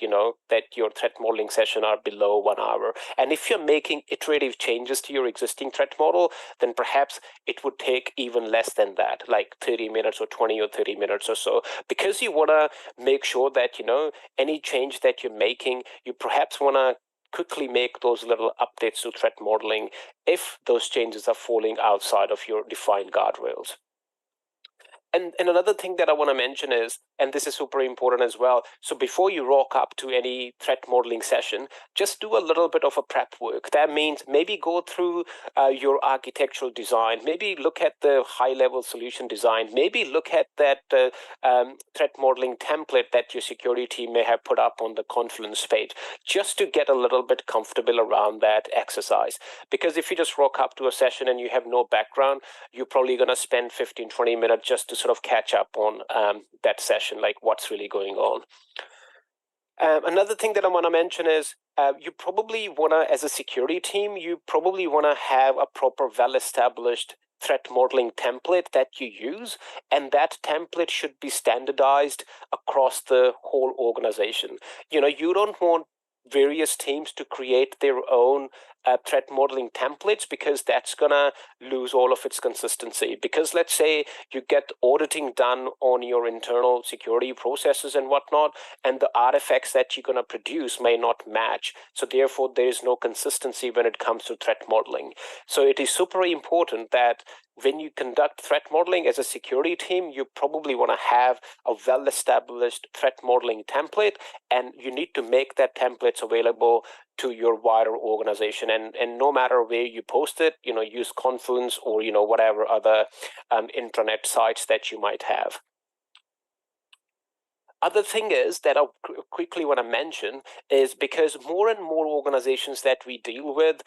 that your threat modeling session are below 1 hour. And if you're making iterative changes to your existing threat model, then perhaps it would take even less than that, like 30 minutes or 20 or 30 minutes or so, because you want to make sure that, any change that you're making, you perhaps want to quickly make those little updates to threat modeling if those changes are falling outside of your defined guardrails. And another thing that I want to mention is, and this is super important as well, so before you rock up to any threat modeling session, just do a little bit of a prep work. That means maybe go through your architectural design, maybe look at the high-level solution design, maybe look at that threat modeling template that your security team may have put up on the Confluence page, just to get a little bit comfortable around that exercise. Because if you just rock up to a session and you have no background, you're probably going to spend 15-20 minutes just to sort of catch up on that session, like what's really going on. Another thing that I want to mention is you probably want to, as a security team, you probably want to have a proper, well-established threat modeling template that you use, and that template should be standardized across the whole organization. You don't want various teams to create their own threat modeling templates, because that's gonna lose all of its consistency. Because let's say you get auditing done on your internal security processes and whatnot, and the artifacts that you're gonna produce may not match. So therefore, there is no consistency when it comes to threat modeling. So it is super important that when you conduct threat modeling as a security team, you probably want to have a well-established threat modeling template, and you need to make that templates available to your wider organization. And no matter where you post it, use Confluence or, whatever other intranet sites that you might have. Other thing is that I quickly want to mention is, because more and more organizations that we deal with,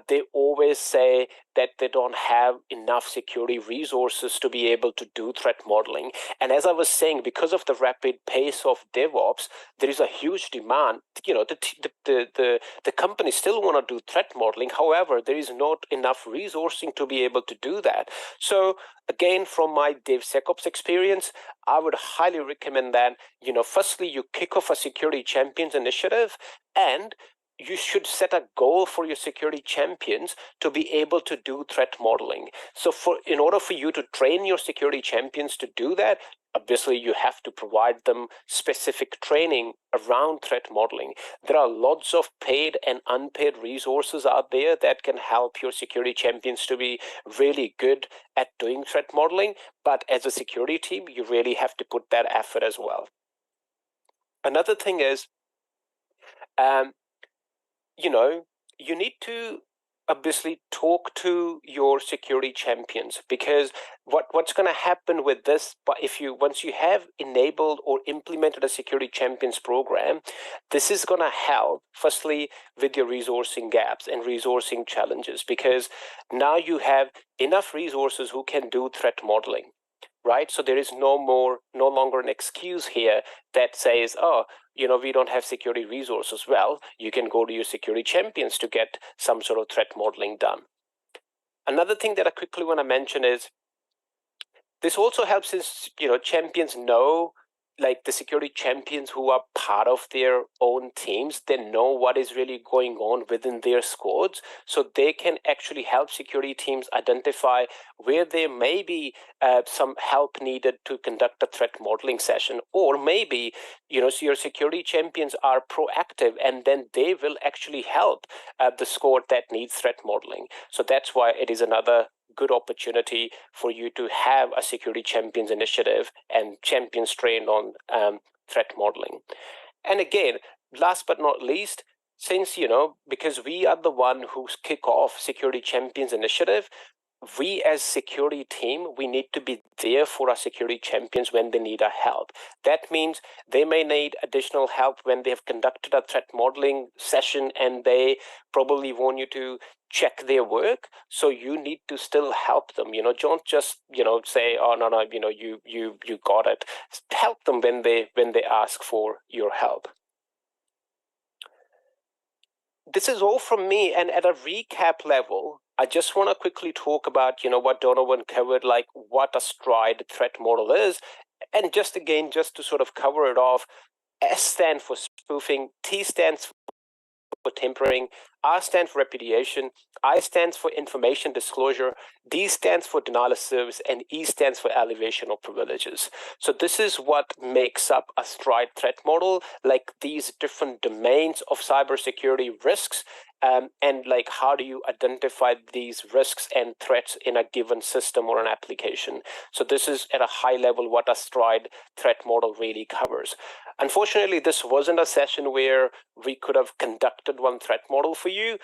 they always say that they don't have enough security resources to be able to do threat modeling. And as I was saying, because of the rapid pace of DevOps, there is a huge demand. The companies still want to do threat modeling. However, there is not enough resourcing to be able to do that. So again, from my DevSecOps experience, I would highly recommend that, firstly, you kick off a security champions initiative, and you should set a goal for your security champions to be able to do threat modeling. So in order for you to train your security champions to do that, obviously you have to provide them specific training around threat modeling. There are lots of paid and unpaid resources out there that can help your security champions to be really good at doing threat modeling. But as a security team, you really have to put that effort as well. Another thing is, you need to obviously talk to your security champions, because what's going to happen with this, but once you have enabled or implemented a security champions program, this is going to help firstly with your resourcing gaps and resourcing challenges, because now you have enough resources who can do threat modeling. Right? So there is no longer an excuse here that says, oh, we don't have security resources. Well, you can go to your security champions to get some sort of threat modeling done. Another thing that I quickly want to mention is, this also helps champions know like the security champions who are part of their own teams, they know what is really going on within their squads, so they can actually help security teams identify where there may be some help needed to conduct a threat modeling session, or maybe so your security champions are proactive and then they will actually help the squad that needs threat modeling. So that's why it is another good opportunity for you to have a security champions initiative and champions trained on threat modeling. And again, last but not least, since because we are the one who kick off security champions initiative, we as security team, we need to be there for our security champions when they need our help. That means they may need additional help when they have conducted a threat modeling session and they probably want you to check their work. So you need to still help them. Don't just say, oh no, you got it. Help them when they ask for your help. This is all from me, and at a recap level, I just want to quickly talk about, what Donovan covered, like what a stride threat model is. And just to sort of cover it off, S stands for spoofing, T stands for tempering, R stands for repudiation, I stands for information disclosure, D stands for denial of service, and E stands for elevation of privileges. So this is what makes up a stride threat model, like these different domains of cybersecurity risks, and like how do you identify these risks and threats in a given system or an application. So this is at a high level what a stride threat model really covers. Unfortunately, this wasn't a session where we could have conducted one threat model for you.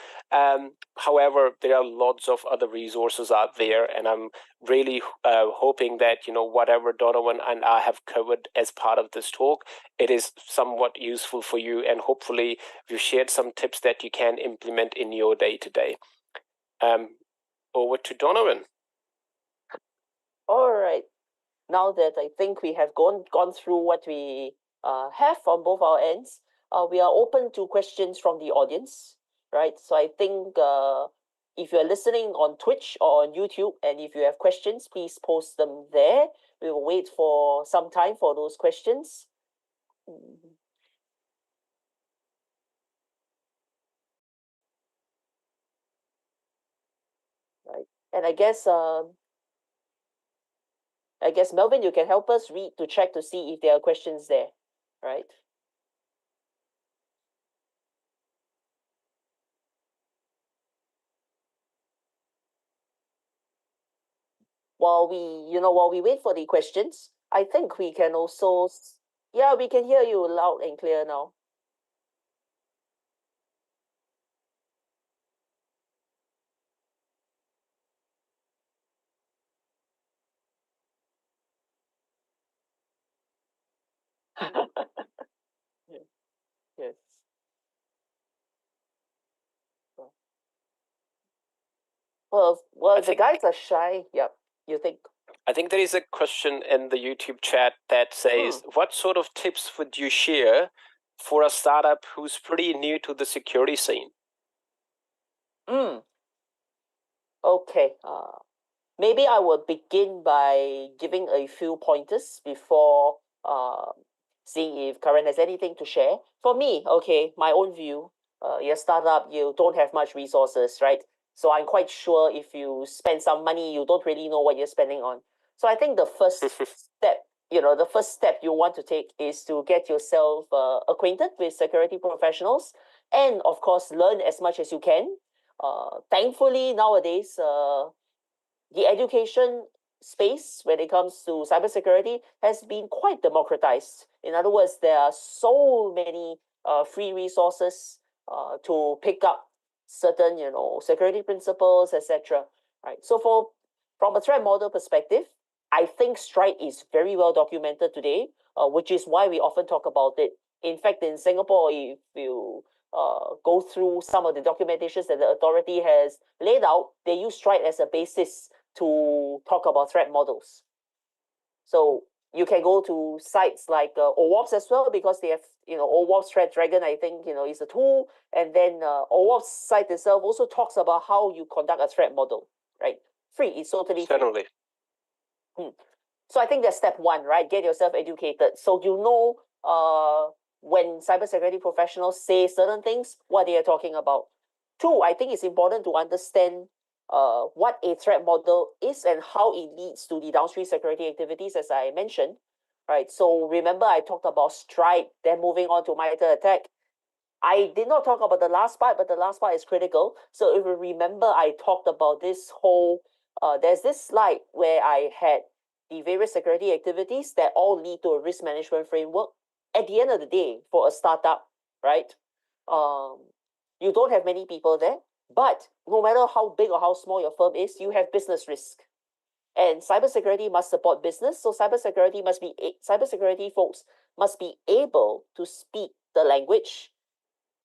However, there are lots of other resources out there, and I'm really hoping that whatever Donovan and I have covered as part of this talk, it is somewhat useful for you, and hopefully we've shared some tips that you can implement in your day-to-day. Over to Donovan. All right. Now that I think we have gone through what we have on both our ends, we are open to questions from the audience, right? So I think if you're listening on Twitch or on YouTube, and if you have questions, please post them there. We will wait for some time for those questions. Right. And I guess Melvin, you can help us read to check to see if there are questions there, right? While we wait for the questions, I think we can also, yeah, we can hear you loud and clear now. Yes. Well, the guys are shy. Yep. You think? I think there is a question in the YouTube chat that says, what sort of tips would you share for a startup who's pretty new to the security scene? Okay. Maybe I will begin by giving a few pointers before seeing if Karen has anything to share. For me, okay, my own view, you're a startup, you don't have much resources, right? So I'm quite sure if you spend some money, you don't really know what you're spending on. So I think the first step you want to take is to get yourself acquainted with security professionals, and of course learn as much as you can. Thankfully nowadays, the education space when it comes to cybersecurity has been quite democratized. In other words, there are so many free resources to pick up certain security principles, etc. Right. So from a threat model perspective, I think Stride is very well documented today, which is why we often talk about it. In fact, in Singapore, if you go through some of the documentations that the authority has laid out, they use Stride as a basis to talk about threat models. So you can go to sites like OWASP as well, because they have OWASP Threat Dragon, I think is a tool, and then OWASP site itself also talks about how you conduct a threat model, right? Free, it's totally free. Certainly. So I think that's step one, right? Get yourself educated. So you know when cybersecurity professionals say certain things, what they are talking about. Two, I think it's important to understand what a threat model is and how it leads to the downstream security activities, as I mentioned. Right. So remember I talked about strike, then moving on to MITRE ATT&CK. I did not talk about the last part, but the last part is critical. So if you remember, I talked about this whole, there's this slide where I had the various security activities that all lead to a risk management framework. At the end of the day, for a startup, right, you don't have many people there, but no matter how big or how small your firm is, you have business risk. And cybersecurity must support business. So cybersecurity folks must be able to speak the language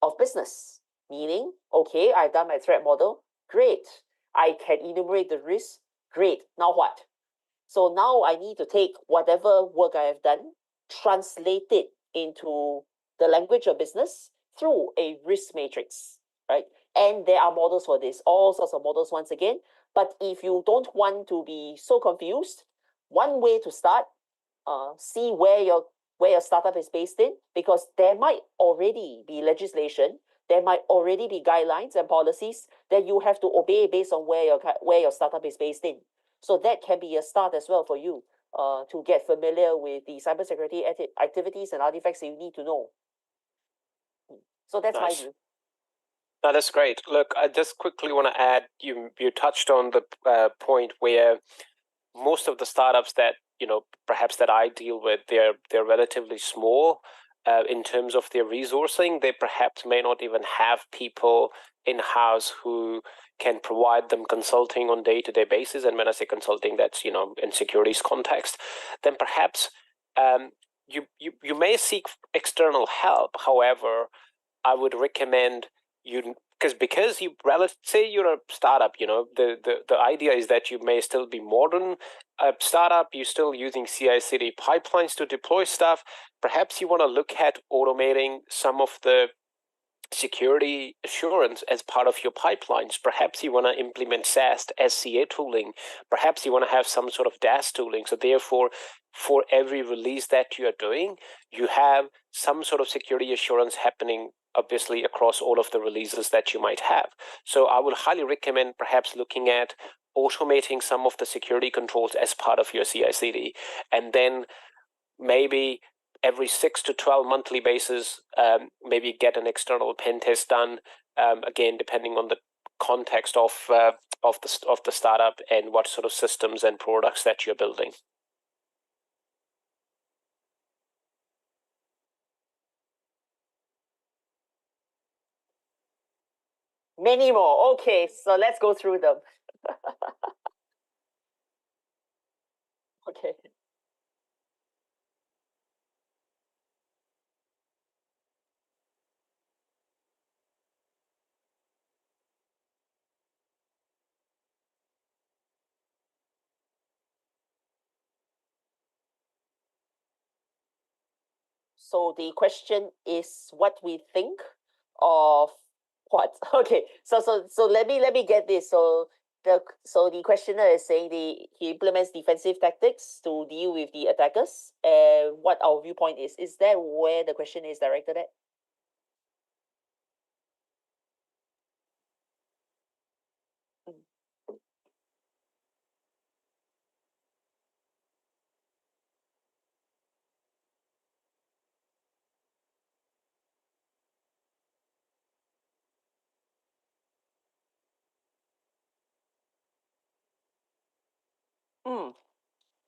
of business. Meaning, okay, I've done my threat model. Great. I can enumerate the risks. Great. Now what? So now I need to take whatever work I have done, translate it into the language of business through a risk matrix, right? And there are models for this, all sorts of models once again. But if you don't want to be so confused, one way to start, see where your startup is based in, because there might already be legislation, there might already be guidelines and policies that you have to obey based on where your startup is based in. So that can be a start as well for you to get familiar with the cybersecurity activities and artifacts that you need to know. So that's Nice. my view. No, that's great. Look, I just quickly want to add, you touched on the point where most of the startups that perhaps that I deal with, they're relatively small in terms of their resourcing. They perhaps may not even have people in-house who can provide them consulting on day-to-day basis. And when I say consulting, that's in securities context. Then perhaps you may seek external help. However, I would recommend you, because you say you're a startup, the idea is that you may still be modern. A startup, you're still using CI/CD pipelines to deploy stuff. Perhaps you want to look at automating some of the security assurance as part of your pipelines. Perhaps you want to implement SAST, SCA tooling. Perhaps you want to have some sort of DAS tooling. So therefore, for every release that you are doing, you have some sort of security assurance happening, obviously, across all of the releases that you might have. So I would highly recommend perhaps looking at automating some of the security controls as part of your CI/CD, and then maybe every 6 to 12 monthly basis, maybe get an external pen test done. Again, depending on the context of the startup and what sort of systems and products that you're building. Many more. Okay, so let's go through them. Okay. So the question is what we think of what? Okay, so let me get this. So the questioner is saying he implements defensive tactics to deal with the attackers. And what our viewpoint is. Is that where the question is directed at?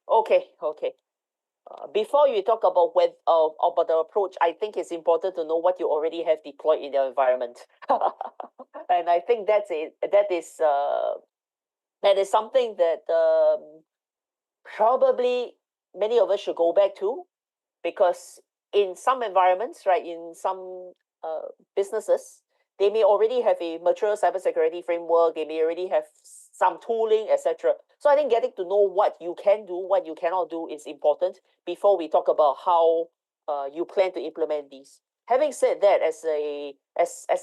Okay. Before you talk about about the approach, I think it's important to know what you already have deployed in your environment, and I think that's it. That is something that probably many of us should go back to, because in some environments, right, in some businesses, they may already have a mature cybersecurity framework. They may already have some tooling, etc. So I think getting to know what you can do, what you cannot do is important before we talk about how you plan to implement these. Having said that, as a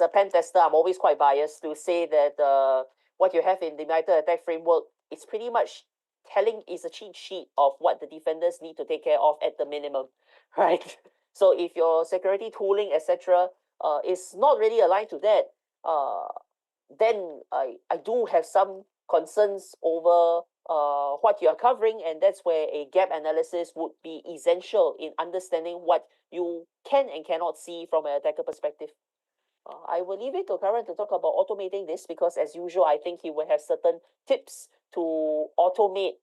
pen tester, I'm always quite biased to say that what you have in the MITRE ATT&CK framework is pretty much telling is a cheat sheet of what the defenders need to take care of at the minimum, right? So if your security tooling, etc., is not really aligned to that, then I do have some concerns over what you are covering, and that's where a gap analysis would be essential in understanding what you can and cannot see from an attacker perspective. I will leave it to Karan to talk about automating this, because as usual, I think he will have certain tips to automate,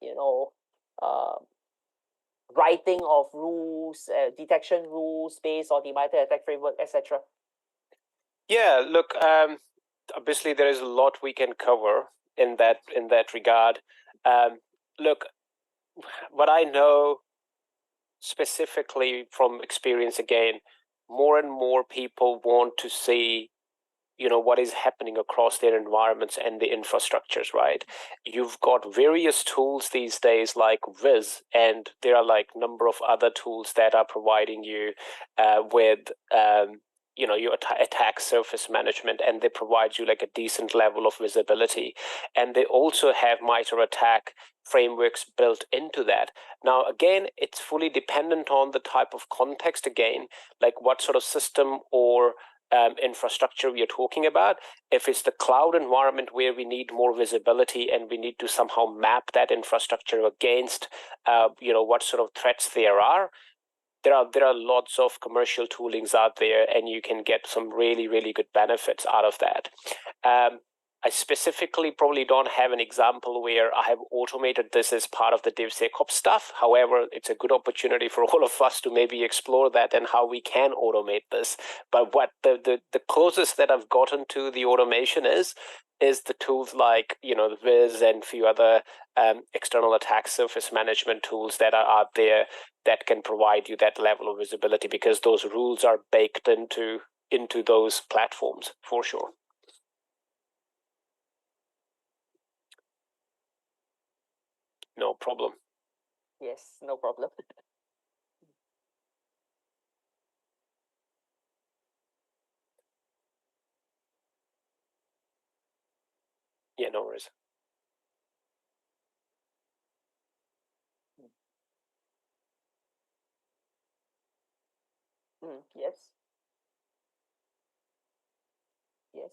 writing of rules, detection rules based on the MITRE ATT&CK framework, etc. Yeah, look, obviously there is a lot we can cover in that regard. Look, what I know specifically from experience, again, more and more people want to see what is happening across their environments and the infrastructures, right? You've got various tools these days like Viz, and there are like number of other tools that are providing you with your attack surface management, and they provide you like a decent level of visibility. And they also have MITRE ATT&CK frameworks built into that. Now, again, it's fully dependent on the type of context, again, like what sort of system or infrastructure we are talking about. If it's the cloud environment where we need more visibility and we need to somehow map that infrastructure against what sort of threats there are lots of commercial toolings out there, and you can get some really, really good benefits out of that. I specifically probably don't have an example where I have automated this as part of the DevSecOps stuff. However, it's a good opportunity for all of us to maybe explore that and how we can automate this. But what the closest that I've gotten to the automation is the tools like, the Viz and a few other external attack surface management tools that are out there that can provide you that level of visibility, because those rules are baked into those platforms for sure. No problem. Yes, no problem. Yeah, no worries. Yes. Yes.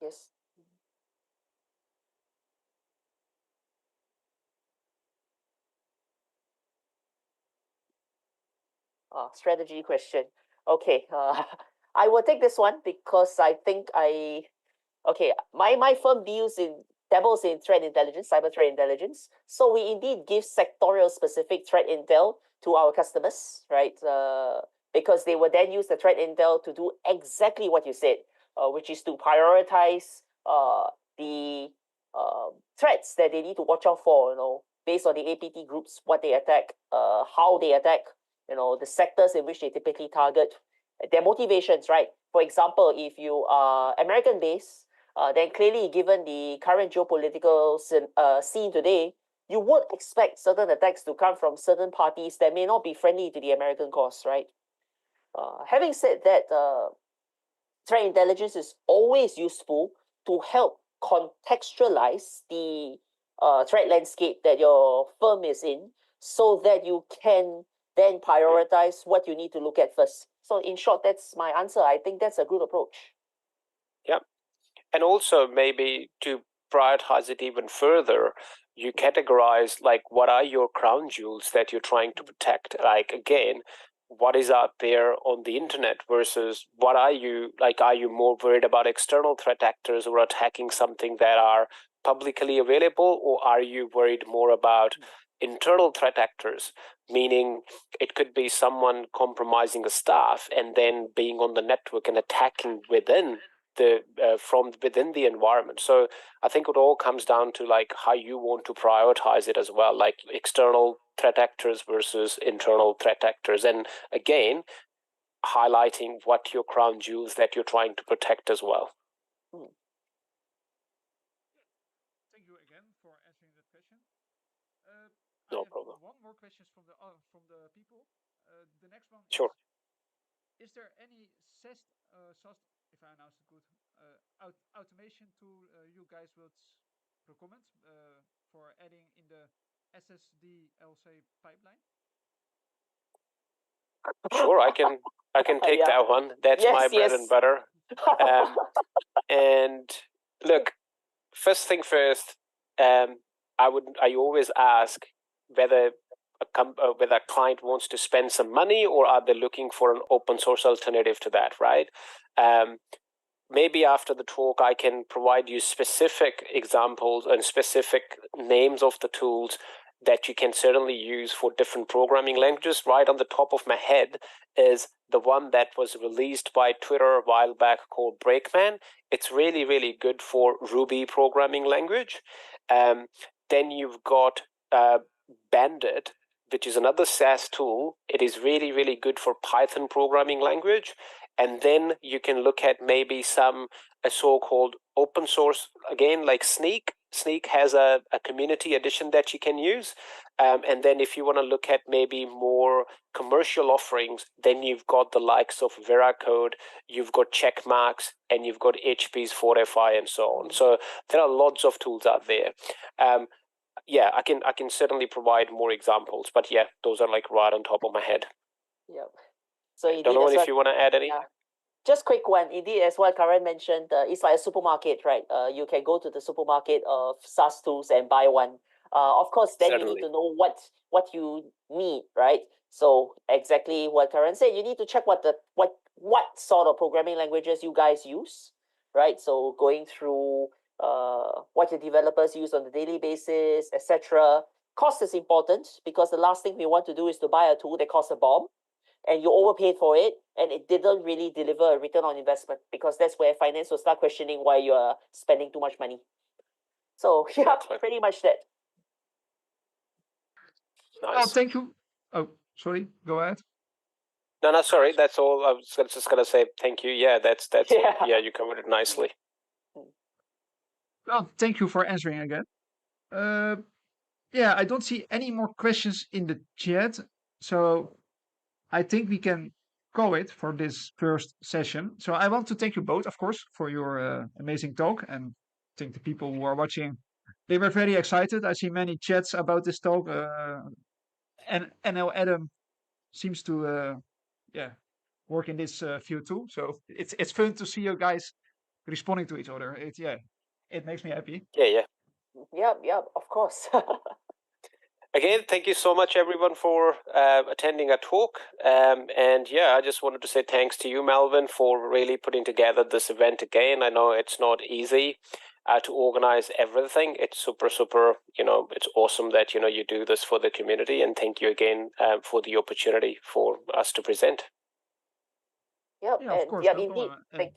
Yes. Strategy question. Okay, I will take this one because I think my firm dabbles in threat intelligence, cyber threat intelligence. So we indeed give sectorial specific threat intel to our customers, right? Because they will then use the threat intel to do exactly what you said, which is to prioritize the threats that they need to watch out for, based on the APT groups, what they attack, how they attack, the sectors in which they typically target, their motivations, right? For example, if you are American based, then clearly, given the current geopolitical scene today, you would expect certain attacks to come from certain parties that may not be friendly to the American cause, right? Having said that, threat intelligence is always useful to help contextualize the threat landscape that your firm is in, so that you can then prioritize what you need to look at first. So in short, that's my answer. I think that's a good approach. Yep. And also maybe to prioritize it even further, you categorize like what are your crown jewels that you're trying to protect. Like again, what is out there on the internet versus what are you like? Are you more worried about external threat actors who are attacking something that are publicly available, or are you worried more about internal threat actors, meaning it could be someone compromising a staff and then being on the network and attacking within from within the environment. So I think it all comes down to like how you want to prioritize it as well, like external threat actors versus internal threat actors, and again highlighting what your crown jewels that you're trying to protect as well. Thank you again for answering that question. No I have problem. one more question from the people. The next one Sure. is there any SaaS if I announce it good, automation tool you guys would recommend for adding in the SSD-LC pipeline? Sure, I can take Yeah. that one. That's my bread and butter. And look, first thing first, I always ask whether whether a client wants to spend some money or are they looking for an open source alternative to that, right? Maybe after the talk, I can provide you specific examples and specific names of the tools that you can certainly use for different programming languages. Right on the top of my head is the one that was released by Twitter a while back called Brakeman. It's really, really good for Ruby programming language. Then you've got Bandit, which is another SAS tool. It is really, really good for Python programming language. And then you can look at maybe a so-called open source, again, like Sneak. Sneak has a community edition that you can use. And then if you want to look at maybe more commercial offerings, then you've got the likes of Veracode, you've got Checkmarks, and you've got HP's 4FI and so on. So there are lots of tools out there. Yeah, I can certainly provide more examples, but yeah, those are like right on top of my head. Yep. So I don't know if you want to add any. Yeah. Just quick one. Indeed, as what Karen mentioned, it's like a supermarket, right? You can go to the supermarket of SaaS tools and buy one. Of course, then you need to know what you need, right? So exactly what Karen said, you need to check what sort of programming languages you guys use, right? So going through what your developers use on a daily basis, etc. Cost is important because the last thing we want to do is to buy a tool that costs a bomb and you overpaid for it and it didn't really deliver a return on investment, because that's where finance will start questioning why you are spending too much money. So yeah, pretty much that. Oh, Nice. thank you. Oh, sorry. Go ahead. No, sorry. That's all. I was just gonna say thank you. Yeah, that's yeah, you covered it nicely. Well, thank you for answering again. Yeah, I don't see any more questions in the chat, so I think we can call it for this first session. So I want to thank you both, of course, for your amazing talk, and I think the people who are watching, they were very excited. I see many chats about this talk, and NL Adam seems to work in this field too. So it's fun to see you guys responding to each other. It makes me happy. Yeah. Yep, of course. Again, thank you so much, everyone, for attending our talk. And yeah, I just wanted to say thanks to you, Melvin, for really putting together this event again. I know it's not easy to organize everything. It's super, it's awesome that, you do this for the community. And thank you again for the opportunity for us to present. Yep, Yeah, of course. indeed. Thank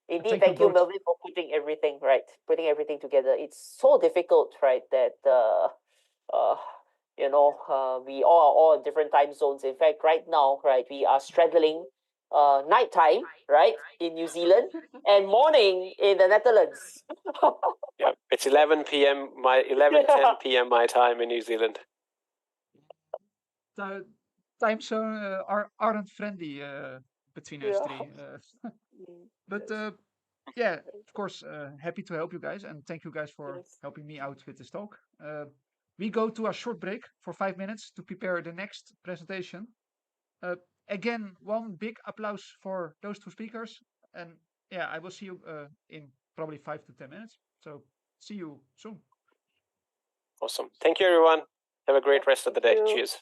Thank you you, both. Melvin, for putting everything together. It's so difficult, right? That we all are all in different time zones. In fact, right now, right, we are straddling nighttime, right, in New Zealand, and morning in the Netherlands. Yeah, it's 11 p.m. 10 p.m. my time in New Zealand. The time zone aren't friendly between us three. But yeah, of course, happy to help you guys, and thank you guys for helping me out with this talk. We go to a short break for 5 minutes to prepare the next presentation. Again, one big applause for those two speakers, and yeah, I will see you in probably 5 to 10 minutes. So see you soon. Awesome. Thank you, everyone. Have a great rest of the day. Cheers.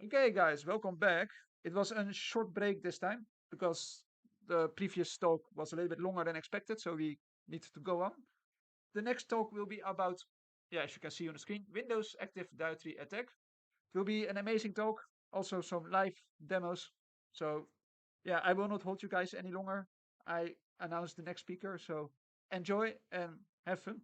Okay, guys, welcome back. It was a short break this time because the previous talk was a little bit longer than expected, so we need to go on. The next talk will be about, yeah, as you can see on the screen, Windows Active Directory Attack. It will be an amazing talk, also some live demos. So, yeah, I will not hold you guys any longer. I announce the next speaker, so enjoy and have fun.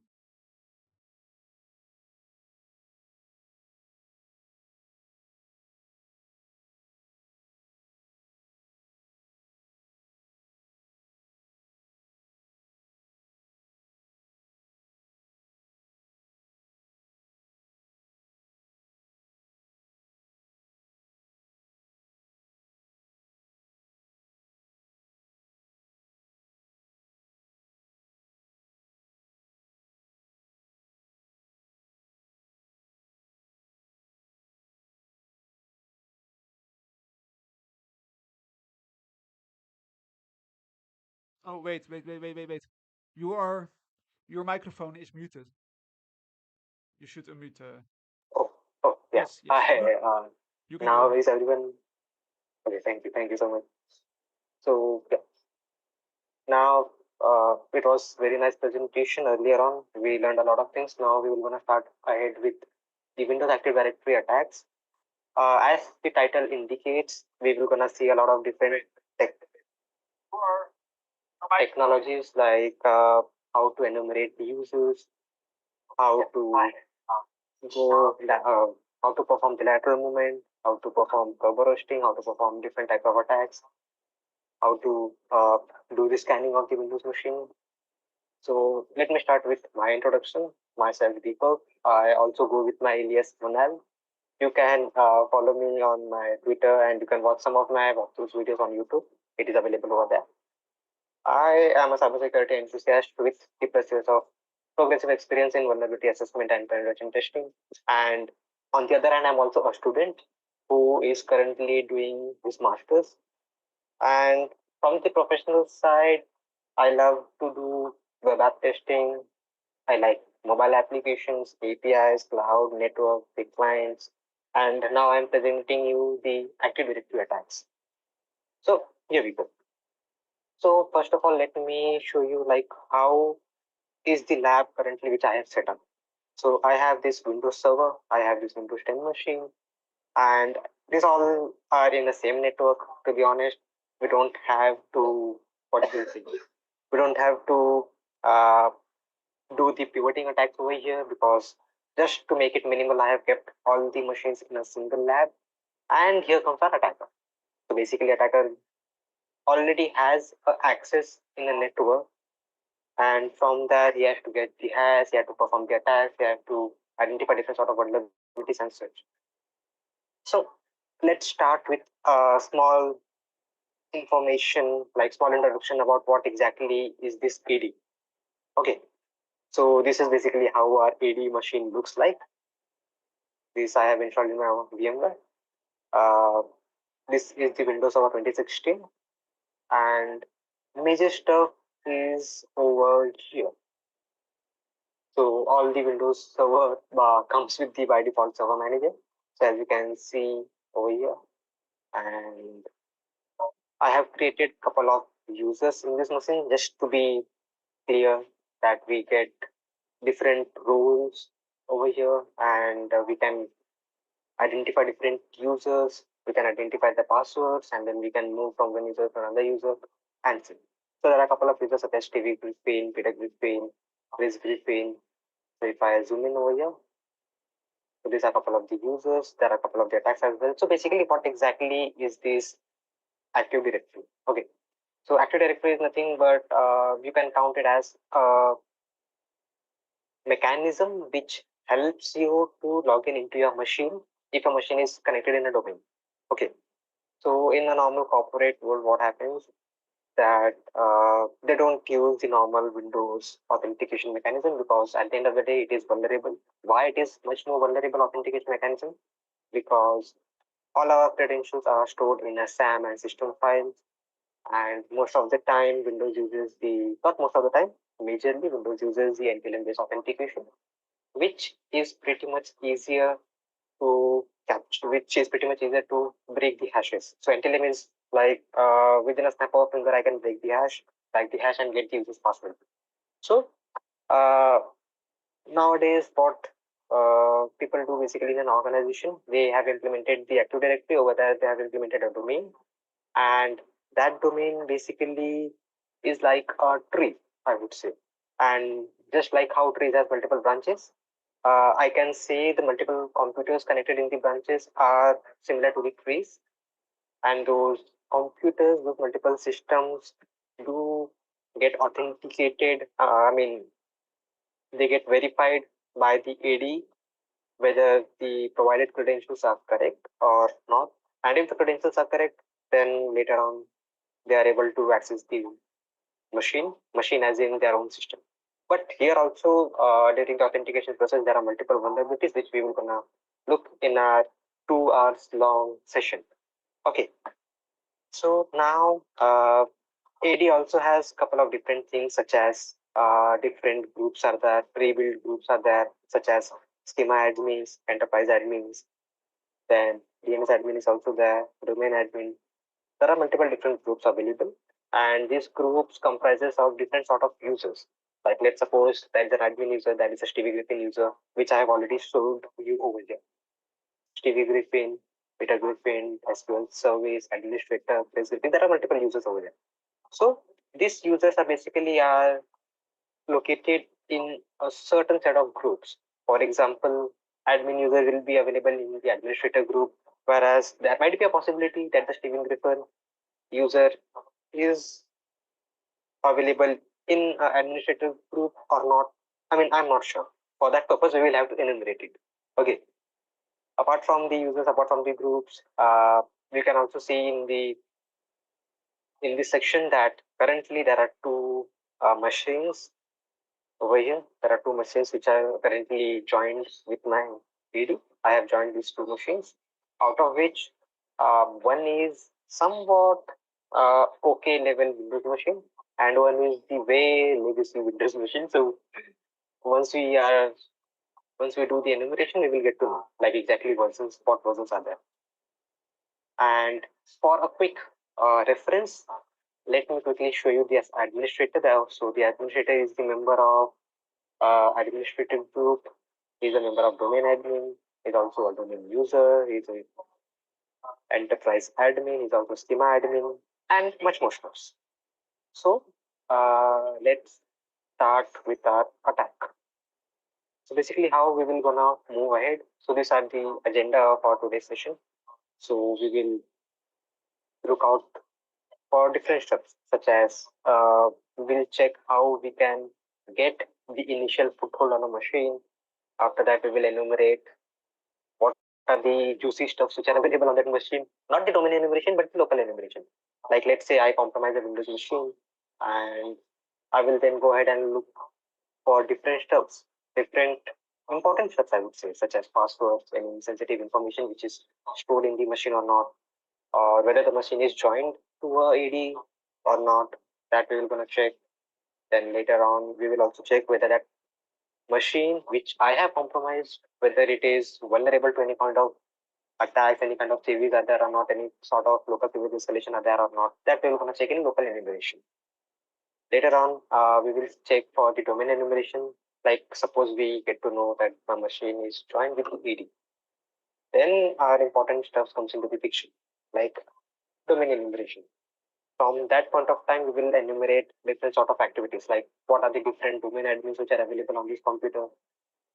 Oh, wait. Your microphone is muted. You should unmute. Oh, oh, yeah. Yes, yes. Hi, You can now go. is everyone okay? Thank you so much. So yeah, now it was very nice presentation earlier on. We learned a lot of things. Now we will gonna start ahead with the Windows Active Directory attacks. As the title indicates, we will gonna see a lot of different technologies like how to enumerate the users, how to go how to perform the lateral movement, how to perform turbo roasting, how to perform different type of attacks, how to do the scanning of the Windows machine. So let me start with my introduction. Myself, Deepak. I also go with my alias Monal. You can follow me on my Twitter and you can watch some of my walkthroughs videos on YouTube. It is available over there. I am a cybersecurity enthusiast with deep years of progressive experience in vulnerability assessment and penetration testing. And on the other hand, I'm also a student who is currently doing his master's. And from the professional side, I love to do web app testing. I like mobile applications, APIs, cloud, network, the clients. And now I'm presenting you the Active Directory attacks. So here we go. So first of all, let me show you like how is the lab currently which I have set up. So I have this Windows server, I have this Windows 10 machine, and these all are in the same network. To be honest, we don't have to what do you say? We don't have to do the pivoting attacks over here because just to make it minimal, I have kept all the machines in a single lab. And here comes our attacker. So basically, attacker already has access in a network, and from there he has to get the hash, he has to perform the attacks, he has to identify different sort of vulnerabilities and such. So let's start with a small information, like small introduction about what exactly is this AD. Okay, so this is basically how our AD machine looks like. This I have installed in my VMware. This is the Windows Server 2016, and major stuff is over here. So all the Windows Server comes with the by default server manager. So as you can see over here, and I have created a couple of users in this machine just to be clear that we get different roles over here, and we can identify different users, we can identify the passwords, and then we can move from one user to another user and so. So there are a couple of users such as TV Griffin, Peter Griffin, Chris Griffin. So if I zoom in over here, so these are a couple of the users, there are a couple of the attacks as well. So basically what exactly is this Active Directory? Okay, so Active Directory is nothing but you can count it as a mechanism which helps you to log in into your machine if a machine is connected in a domain. Okay, so in a normal corporate world, what happens that they don't use the normal Windows authentication mechanism because at the end of the day, it is vulnerable. Why it is much more vulnerable authentication mechanism? Because all our credentials are stored in a SAM and system files, and most of the time, Windows uses the not most of the time, majorly Windows uses the NPLM based authentication, which is pretty much easier to capture, which is pretty much easier to break the hashes. So NTLM is like within a snap of a finger, I can break the hash, and get the user's password. So nowadays, what people do basically in an organization, they have implemented the Active Directory. Over there, they have implemented a domain, and that domain basically is like a tree, I would say. And just like how trees have multiple branches, I can say the multiple computers connected in the branches are similar to the trees, and those computers, those multiple systems do get authenticated. They get verified by the AD whether the provided credentials are correct or not. And if the credentials are correct, then later on they are able to access the machine as in their own system. But here also, during the authentication process, there are multiple vulnerabilities which we will gonna look in our 2 hours long session. Okay. So now AD also has a couple of different things such as different groups are there, pre-built groups are there, such as schema admins, enterprise admins, then DNS admin is also there, domain admin. There are multiple different groups available, and these groups comprises of different sort of users. Like let's suppose there is an admin user, that is a Stevie Griffin user, which I have already showed you over here. Stevie Griffin, Peter Griffin, SQL service, administrator, Griffin. There are multiple users over there. So these users are basically located in a certain set of groups. For example, admin user will be available in the administrator group, whereas there might be a possibility that the Stephen Griffin user is available in an administrator group or not. I'm not sure. For that purpose, we will have to enumerate it. Okay. Apart from the users, apart from the groups, we can also see in this section that currently there are 2 machines over here. There are 2 machines which are currently joined with my PD. I have joined these 2 machines, out of which one is somewhat okay level Windows machine, and one is the way legacy Windows machine. So once we do the enumeration, we will get to know like exactly what versions are there. And for a quick reference, let me quickly show you the administrator there. So the administrator is the member of administrative group. He's a member of domain admin. He's also a domain user. He's a enterprise admin. He's also schema admin, and much more stuff. So let's start with our attack. So basically, how we will gonna move ahead. So these are the agenda for today's session. So we will look out for different steps, such as we'll check how we can get the initial foothold on a machine. After that, we will enumerate what are the juicy stuffs which are available on that machine. Not the domain enumeration, but the local enumeration. Like let's say I compromise a Windows machine, and I will then go ahead and look for different stuffs, different important stuffs, I would say, such as passwords, any sensitive information which is stored in the machine or not, or whether the machine is joined to a AD or not. That we will gonna check. Then later on, we will also check whether that machine which I have compromised, whether it is vulnerable to any kind of attacks, any kind of CVs are there or not, any sort of local privilege installation are there or not. That we will gonna check in local enumeration. Later on, we will check for the domain enumeration. Like suppose we get to know that the machine is joined with the AD. Then our important stuff comes into the picture, like domain enumeration. From that point of time, we will enumerate different sort of activities, like what are the different domain admins which are available on this computer,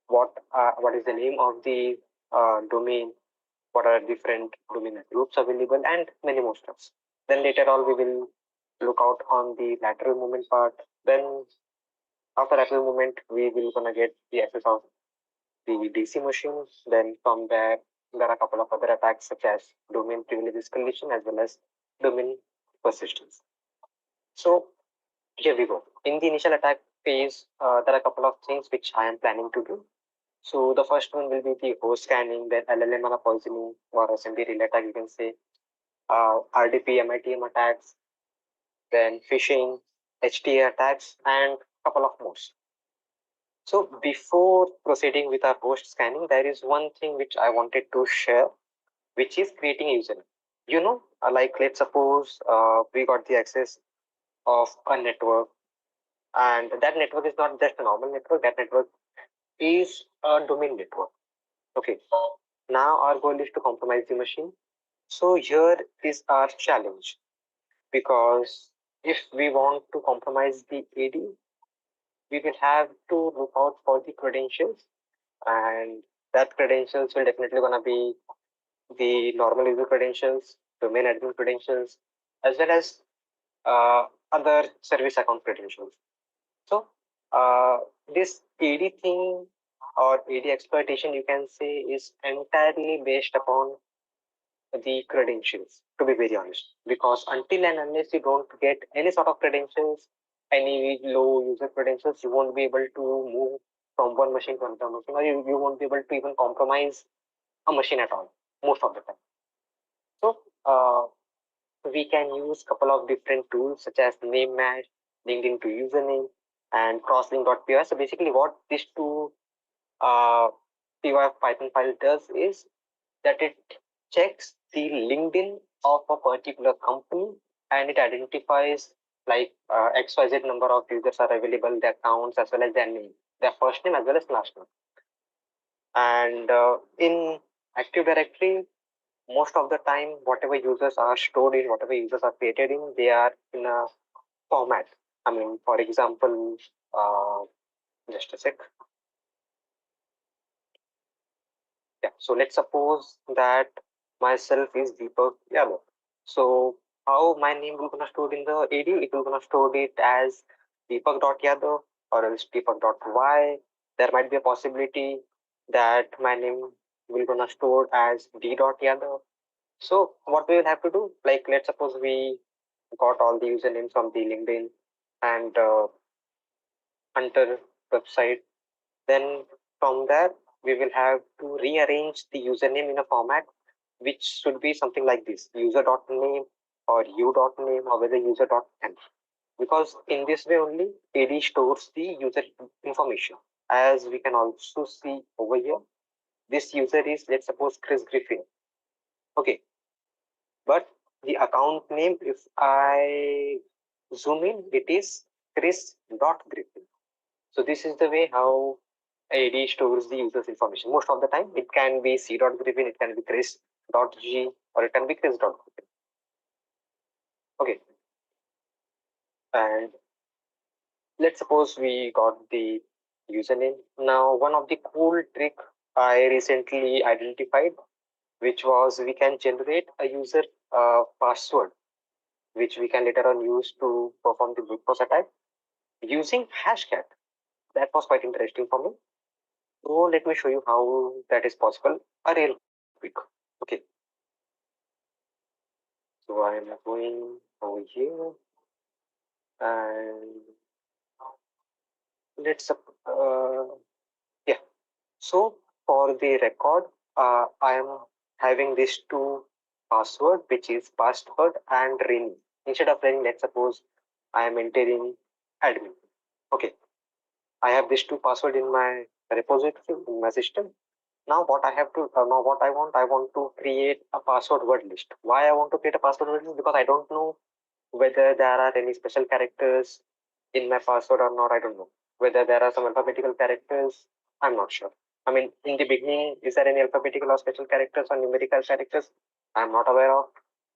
what is the name of the domain, what are different domain groups available, and many more stuff. Then later on, we will look out on the lateral movement part. Then after lateral movement, we will gonna get the access of the DC machines. Then from there are a couple of other attacks such as domain privilege escalation as well as domain persistence. So here we go. In the initial attack phase, there are a couple of things which I am planning to do. So the first one will be the host scanning, then LLM poisoning or SMB relay attack, you can say, RDP, MITM attacks, then phishing, HTA attacks, and a couple of more. So before proceeding with our host scanning, there is one thing which I wanted to share, which is creating a username. You know, like let's suppose we got the access of a network, and that network is not just a normal network. That network is a domain network. Okay. Now our goal is to compromise the machine. So here is our challenge, because if we want to compromise the AD, we will have to look out for the credentials, and that credentials will definitely gonna be the normal user credentials, domain admin credentials, as well as other service account credentials. So this AD thing or AD exploitation, you can say, is entirely based upon the credentials, to be very honest, because until and unless you don't get any sort of credentials, any low user credentials, you won't be able to move from one machine to another machine, or you won't be able to even compromise a machine at all most of the time. So we can use a couple of different tools such as name match, linking to username, and crosslink.py. So basically what these two py Python file does is that it checks the LinkedIn of a particular company, and it identifies like XYZ number of users are available, their accounts as well as their name, their first name as well as last name. And in Active Directory, most of the time, whatever users are stored in, whatever users are created in, they are in a format. I mean, for example, just a sec. Yeah, so let's suppose that myself is Deepak Yadav. So how my name will gonna stored in the AD? It will gonna store it as Deepak.Yadav or else Deepak.Y. There might be a possibility that my name will gonna stored as D.Yadav. So what we will have to do, like let's suppose we got all the usernames from the LinkedIn and Hunter website, then from there we will have to rearrange the username in a format which should be something like this: user.name or u.name or whether user.n, because in this way only AD stores the user information. As we can also see over here, this user is, let's suppose, Chris Griffin. Okay, but the account name, if I zoom in, it is Chris.Griffin. So this is the way how AD stores the user's information. Most of the time, it can be c.griffin, it can be chris.g, or it can be chris.griffin. Okay. And let's suppose we got the username. Now, one of the cool trick I recently identified, which was we can generate a user password, which we can later on use to perform the brute force attack using hashcat. That was quite interesting for me. So let me show you how that is possible. A real quick. Okay. So I am going over here and let's yeah. So for the record, I am having these two password, which is password and ring. Instead of running, let's suppose I am entering admin. Okay. I have these two password in my repository in my system. Now what I have to now what I want to create a password word list. Why I want to create a password word list? Because I don't know whether there are any special characters in my password or not. I don't know whether there are some alphabetical characters. I'm not sure. I mean, in the beginning, is there any alphabetical or special characters or numerical characters? I'm not aware of.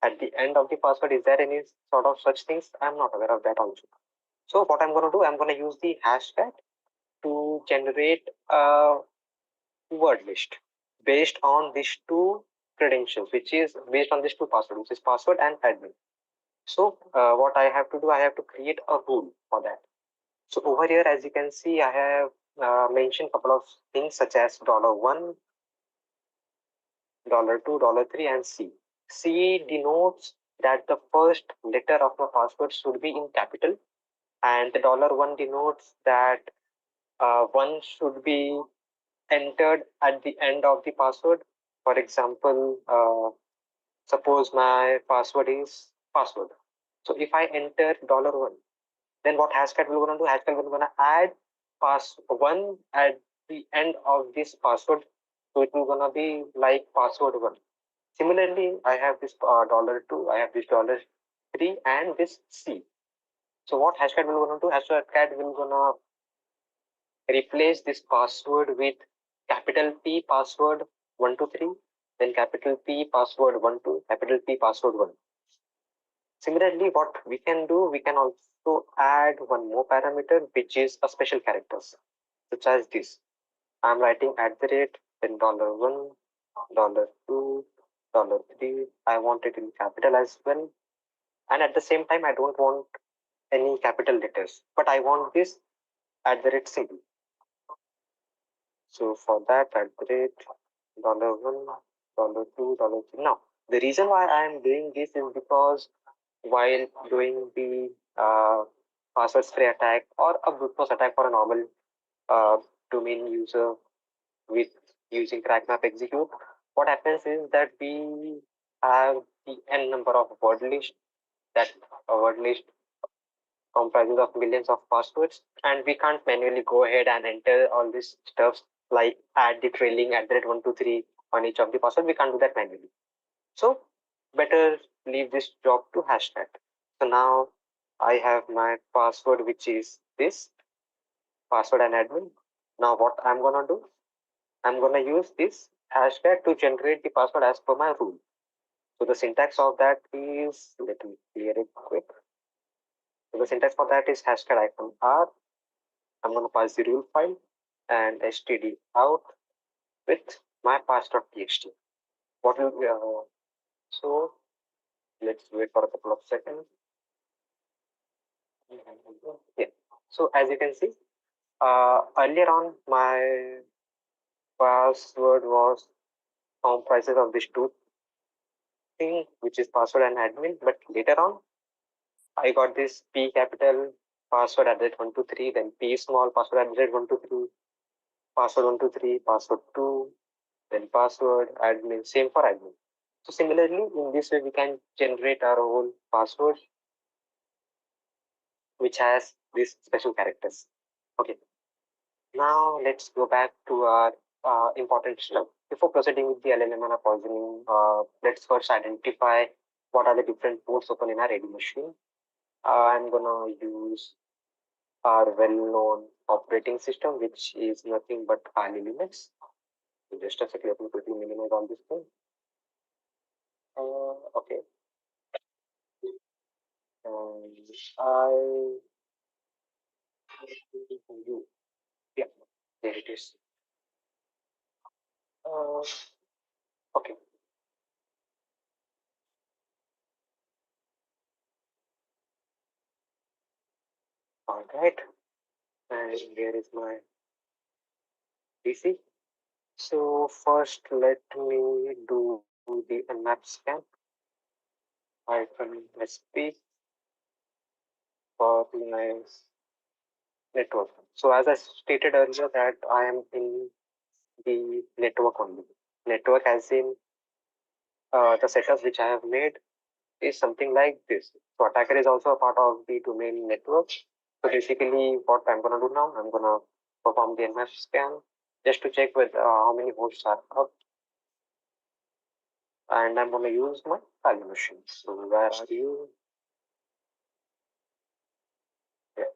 At the end of the password, is there any sort of such things? I'm not aware of that also. So what I'm going to do, I'm going to use the hashtag to generate a word list based on these two credentials, which is based on these two passwords, which is password and admin. So what I have to do, I have to create a rule for that. So over here, as you can see, I have mentioned a couple of things such as $1, $2, $3, and C. C denotes that the first letter of my password should be in capital, and the $1 denotes that one should be entered at the end of the password. For example, suppose my password is password. So if I enter $1, then what hashcat will gonna do? Hashcat will gonna add 1 at the end of this password, so it will gonna be like password 1. Similarly, I have this $2, I have this $3, and this C. So what hashcat will gonna do? Hashcat will gonna replace this password with capital P password 123, then capital P password 12, capital P password 1. Similarly, what we can do, we can also add one more parameter, which is a special characters, such as this. I'm writing at the rate, then $1, $2, $3. I want it in capital as well. And at the same time, I don't want any capital letters, but I want this at the rate symbol. So for that, at the rate $1, $2, $3. Now, the reason why I am doing this is because while doing the password spray attack or a brute force attack for a normal domain user with using crack map execute, what happens is that we have the n number of word list. That word list comprises of millions of passwords, and we can't manually go ahead and enter all this stuff like add the trailing at the rate 123 on each of the password. We can't do that manually. So better leave this job to hashcat. So now I have my password, which is this password and admin. Now what I'm gonna do, I'm gonna use this hashcat to generate the password as per my rule. So the syntax of that is, let me clear it quick. So the syntax for that is hashcat -r. I'm gonna pass the rule file and std out with my pass.txt. What will so let's wait for a couple of seconds. Yeah. So as you can see, earlier on my password was comprises of these two things, which is password and admin. But later on, I got this P capital password at rate 123, then P small password at rate 123, password 123, password 2, then password admin, same for admin. So similarly, in this way, we can generate our own password, which has these special characters. Okay. Now let's go back to our important stuff. Before proceeding with the LLM and poisoning, let's first identify what are the different ports open in our ready machine. I'm gonna use our well-known operating system, which is nothing but Kali Linux. So just a second, let me quickly minimize all this thing. Okay. And yeah, there it is. Okay. All right. And here is my PC. So first, let me do the nmap scan. -sp for my network. So as I stated earlier that I am in the network only. Network as in the setup which I have made is something like this. So attacker is also a part of the domain network. So basically what I'm gonna do now, I'm gonna perform the nmap scan just to check with how many hosts are up. And I'm gonna use my Kali machine. So where are you? Yeah.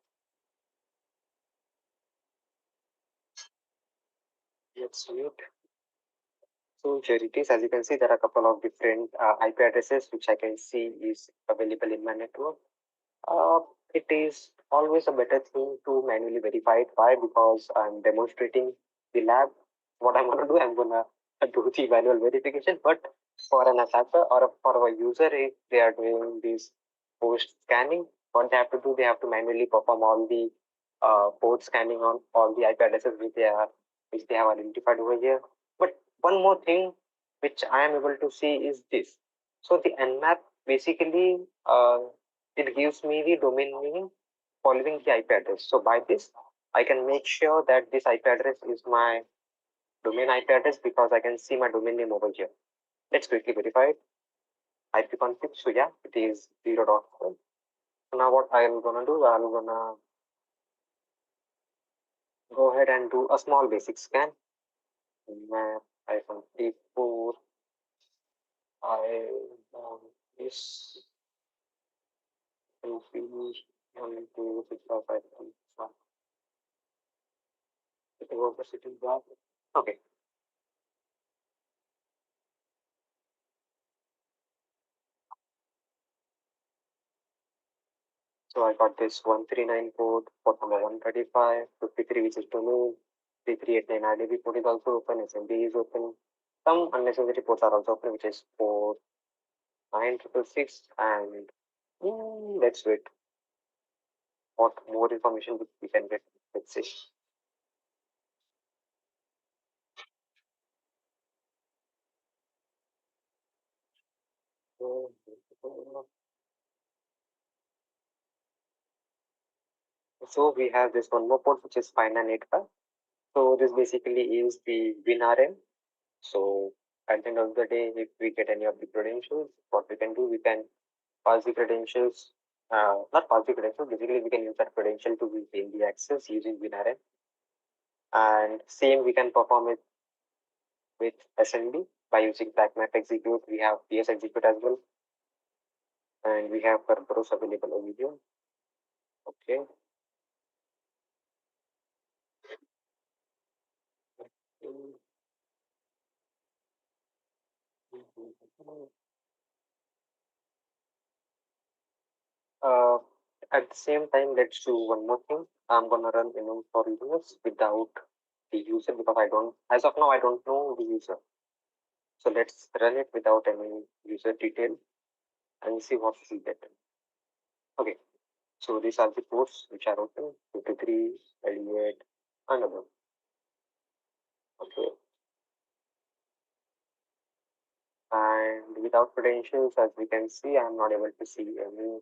Let's mute. So here it is. As you can see, there are a couple of different IP addresses which I can see is available in my network. It is always a better thing to manually verify it. Why? Because I'm demonstrating the lab. What I'm going to do, I'm going to do the manual verification. But for an attacker or for a user, if they are doing this post scanning, what they have to do, they have to manually perform all the port scanning on all the IP addresses which they have identified over here. But one more thing which I am able to see is this. So the nmap basically it gives me the domain name following the IP address. So by this, I can make sure that this IP address is my domain IP address because I can see my domain name over here. Let's quickly verify it. ipconfig. So yeah, it is 0.1. So now what I'm gonna do, I'm gonna go ahead and do a small basic scan. Map iPhone 4. I is to finish 1, 2, 3, 4, 5, 6, 7. Okay. So I got this 139 port, port number 135, 53 which is domain, 3389 RDB port is also open, SMB is open. Some unnecessary ports are also open, which is port 9666 and let's wait. What more information we can get? Let's see. So we have this one more port which is 5985. So this basically is the WinRM. So at the end of the day, if we get any of the credentials, what we can do, we can pass the credentials, not pass the credentials, basically we can use that credential to gain the access using WinRM. And same we can perform it with SMB by using backmap execute. We have PS execute as well. And we have Kerberos available over here. Okay. At the same time, let's do one more thing. I'm gonna run enum for users without the user because I don't, as of now, I don't know the user. So let's run it without any user detail and see what we get. Okay, so these are the ports which are open: 53, 88, and above. Okay. And without credentials, as we can see, I'm not able to see any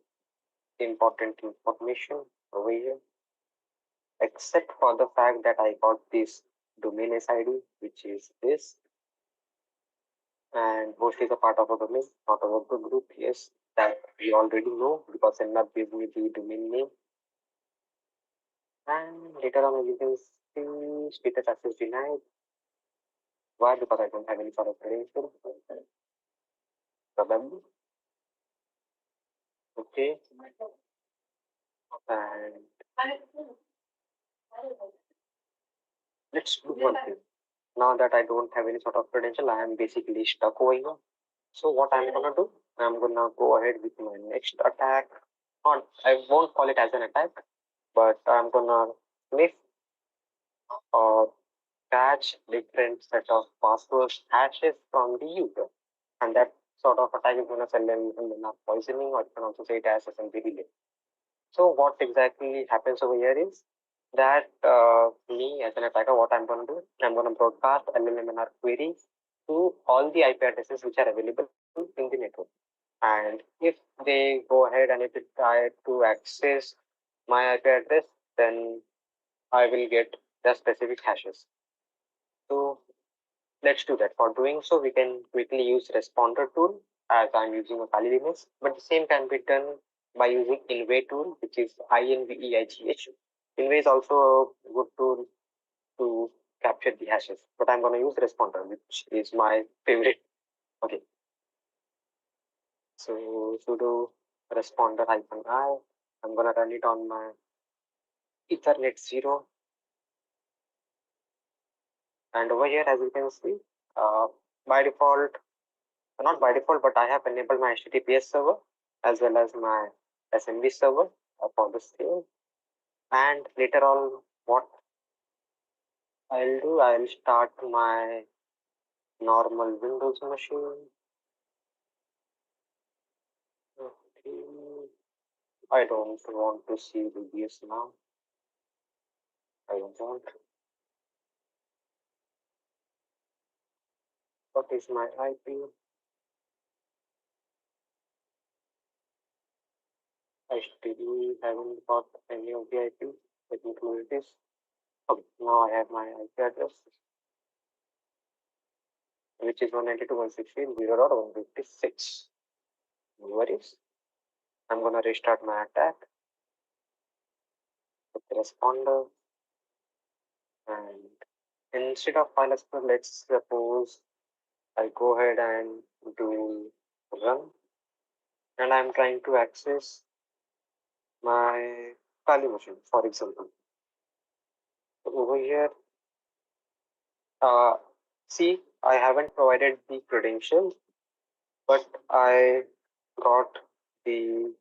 important information over here, except for the fact that I got this domain SID, which is this, and host is a part of a domain, not a workgroup group. Yes, that we already know because Nmap gave me the domain name. And later on, you can see status access denied. Why? Because I don't have any sort of credential. Probably. Okay. And let's do one thing. Now that I don't have any sort of credential, I am basically stuck over here. So what I'm gonna do, I'm gonna go ahead with my next attack. Not, I won't call it as an attack, but I'm gonna sniff or catch different set of password hashes from the user. And that sort of attack is gonna send them in the poisoning, or you can also say it as SMB relay. So what exactly happens over here is that me as an attacker, what I'm going to do, I'm going to broadcast LLMNR queries to all the IP addresses which are available in the network. And if they go ahead and if they try to access my IP address, then I will get the specific hashes. So let's do that. For doing so, we can quickly use responder tool as I'm using a Kali image, but the same can be done by using Invade tool, which is INVEIGH. Invade is also a good tool to capture the hashes, but I'm going to use responder, which is my favorite. Okay. So sudo responder -I. I'm going to run it on my Ethernet 0. And over here, as you can see, by default, not by default, but I have enabled my HTTPS server as well as my SMB server for the same. And later on, what I'll do, I'll start my normal Windows machine. Okay. I don't want to see VBS now. I don't want. What is my IP? I still haven't got any of the IP. Let me close this. Okay, now I have my IP address, which is 192.168.0.156. No worries. I'm gonna restart my attack with the responder. And instead of file explorer, let's suppose I go ahead and do run, and I'm trying to access my Kali machine, for example. So over here, see, I haven't provided the credentials, but I got the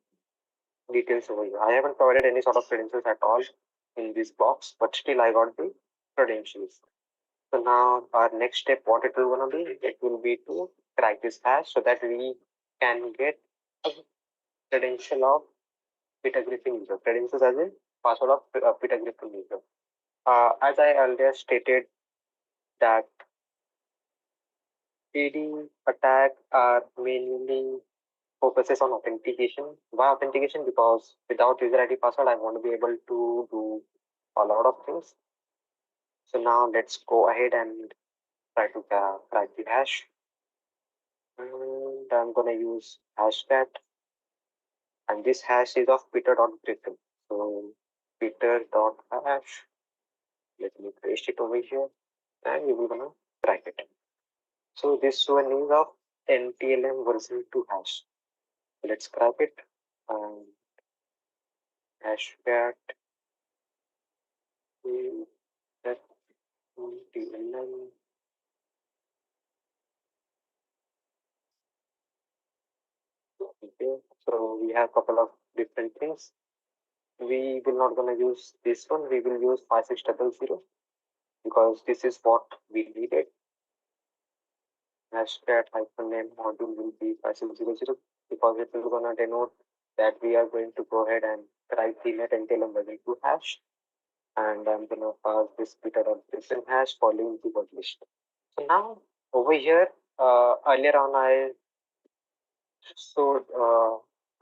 details over here. I haven't provided any sort of credentials at all in this box, but still I got the credentials. So now our next step, what it will gonna be? It will be to crack this hash so that we can get a credential of Peter Griffin user. Credentials as in password of Peter Griffin user. As I earlier stated that PD attack are mainly focuses on authentication. Why authentication? Because without user ID password, I want to be able to do a lot of things. So now let's go ahead and try to crack the hash. And I'm gonna use hashcat, and this hash is of peter.griffin. So peter.hash. Let me paste it over here, and we will gonna crack it. So this one is of NTLM version 2 hash. Let's crack it. Hashcat that NTLM. Okay, so we have a couple of different things. We will not gonna use this one. We will use 5600 because this is what we needed. Hashcat -name module will be 5600 because it is gonna denote that we are going to go ahead and write the net NTLM version 2 hash, and I'm gonna pass this peter.griffin hash following the word list. So now over here, earlier on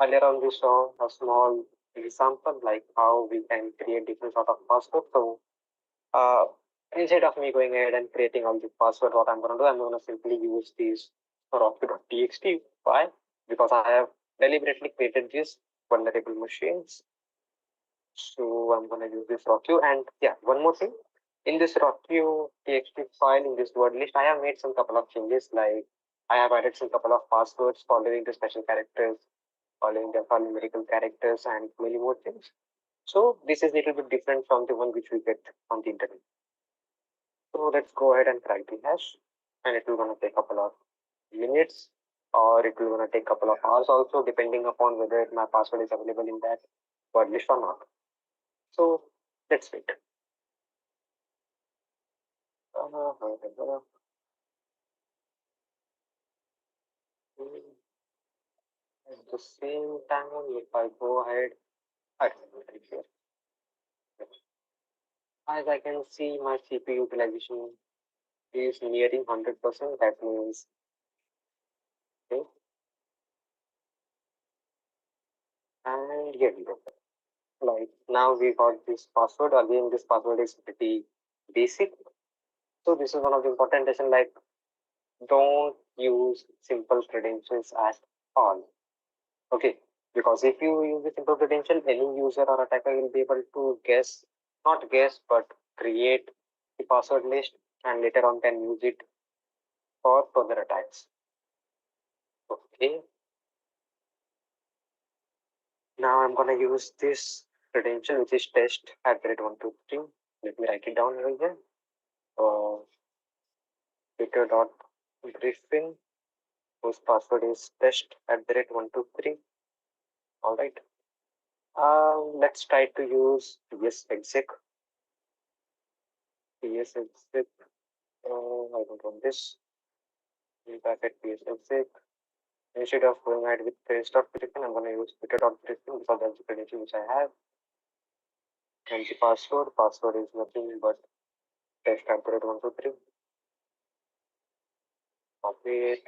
earlier on we saw a small example like how we can create different sort of password. So instead of me going ahead and creating all the password, what I'm gonna do, I'm gonna simply use these rocky.txt. Why? Because I have deliberately created these vulnerable machines. So I'm gonna use this rocky. And yeah, one more thing. In this rocky.txt file, in this word list, I have made some couple of changes, like I have added some couple of passwords following the special characters, following the numerical characters, and many more things. So this is a little bit different from the one which we get on the internet. So let's go ahead and crack the hash, and it will gonna take a couple of minutes, or it will gonna take a couple of hours also, depending upon whether my password is available in that word list or not. So let's wait. At the same time, if I go ahead, I don't know right here. As I can see, my CPU utilization is nearing 100%. That means, okay. And here we go. Like now we got this password. Again, this password is pretty basic. So this is one of the important lessons, like don't use simple credentials at all. Okay, because if you use the simple credential, any user or attacker will be able to guess, not guess, but create the password list and later on can use it for further attacks. Okay. Now I'm gonna use this credential, which is test@123. Let me write it down over here. Peter.griffin, whose password is test@123. All right. Let's try to use psexec. psexec. I don't want this. Bracket psexec. Instead of going ahead with test.griffin, I'm going to use peter.griffin because that's the credential which I have. And the password is nothing but test@123. Copy it,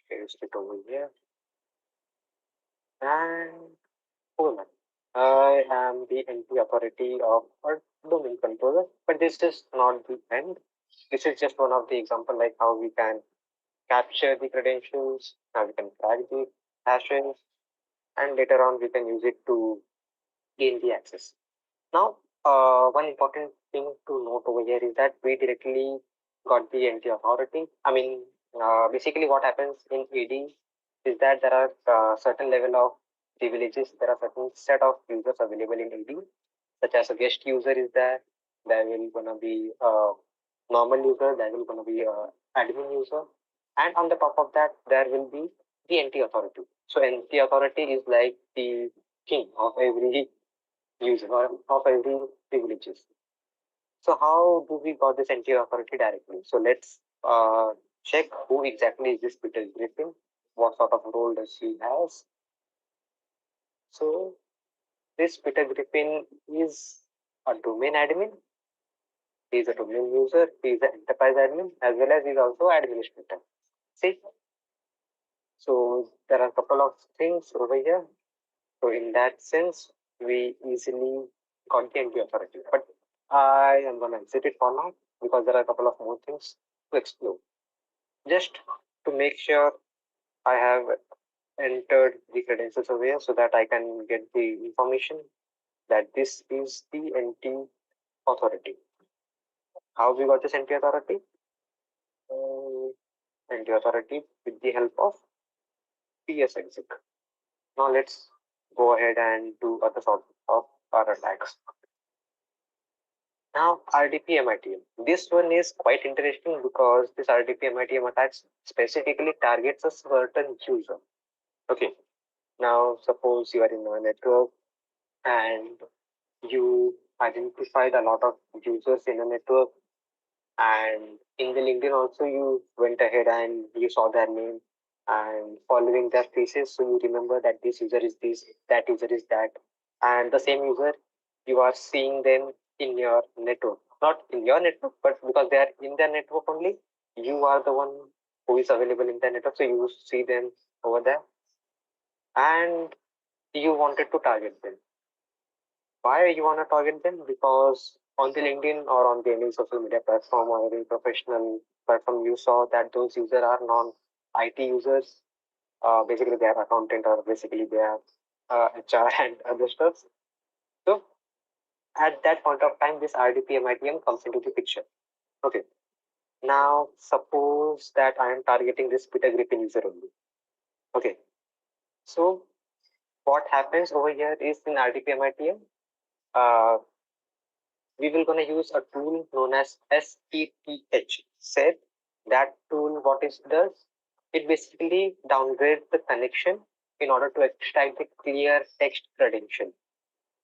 paste it over here, and boom. I am the NP authority of a domain controller, but this is not the end. This is just one of the example, like how we can capture the credentials, how we can crack the hashes, and later on we can use it to gain the access. Now, one important thing to note over here is that we directly got the NT authority. I mean, basically what happens in AD is that there are certain level of privileges. There are certain set of users available in AD, such as a guest user is there. There will gonna be a normal user. There will gonna be a admin user, and on the top of that, there will be the NT authority. So NT authority is like the king of every user or of every privileges. So how do we got this NT authority directly? So let's check who exactly is this Peter Griffin. What sort of role does he has? So this Peter Griffin is a domain admin. He is a domain user. He is an enterprise admin as well as he is also administrator. See, so there are a couple of things over here. So in that sense, we easily got the NT authority. But I am going to exit it for now because there are a couple of more things to explore. Just to make sure I have entered the credentials over here so that I can get the information that this is the NT authority. How we got this NT authority? NT authority with the help of PS exec. Now let's go ahead and do other sort of our attacks. Now RDP MITM. This one is quite interesting because this RDP MITM attacks specifically targets a certain user. Okay. Now suppose you are in a network and you identified a lot of users in a network, and in the LinkedIn also you went ahead and you saw their name and following their faces, so you remember that this user is this, that user is that, and the same user you are seeing them in your network, not in your network, but because they are in their network only, you are the one who is available in the network, so you see them over there and you wanted to target them. Why you want to target them? Because on the LinkedIn or on the any social media platform or any professional platform, you saw that those users are non-IT users. Basically, they are accountant or basically they are HR and other stuff. So at that point of time, this RDP MITM comes into the picture. Okay. Now, suppose that I am targeting this Peter Griffin user only. Okay. So what happens over here is in RDP MITM, we will gonna use a tool known as SETH. Set. That tool, what it does, it basically downgrades the connection in order to extract the clear text credential.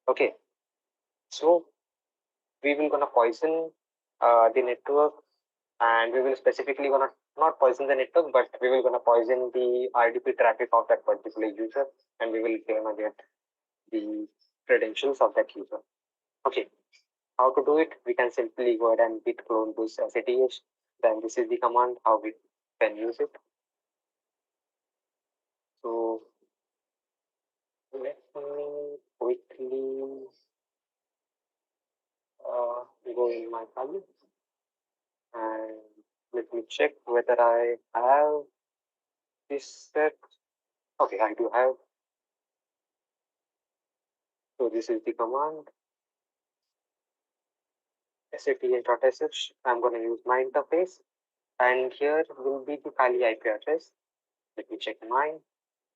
Okay. So we will gonna poison the network, and we will specifically gonna not poison the network, but we will gonna poison the RDP traffic of that particular user, and we will gonna get the credentials of that user. Okay. How to do it? We can simply go ahead and git clone this SETH. Then this is the command how we can use it. So let me quickly go in my file and let me check whether I have this set. Okay, I do have. So this is the command SETH.sh. I'm going to use my interface, and here will be the Kali IP address. Let me check mine.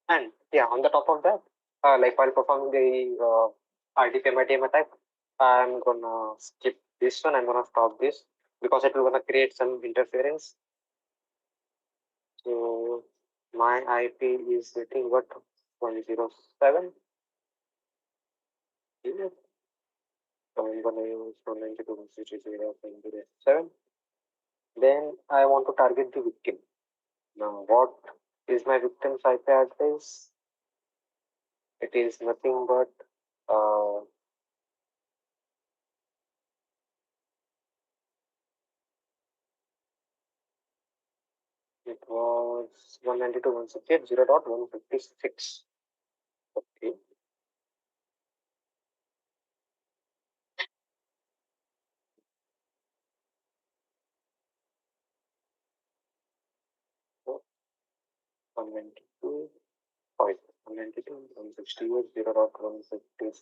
And yeah, on the top of that, like while performing the RDP MITM attack, I'm gonna skip this one. I'm gonna stop this because it will gonna create some interference. So my IP is nothing but 107. Here. So I'm gonna use 192.168.0.07. Then I want to target the victim. Now, what is my victim's IP address? It is nothing but it was 192.168.0.156. Okay. So 192. 192, 168, 0.156.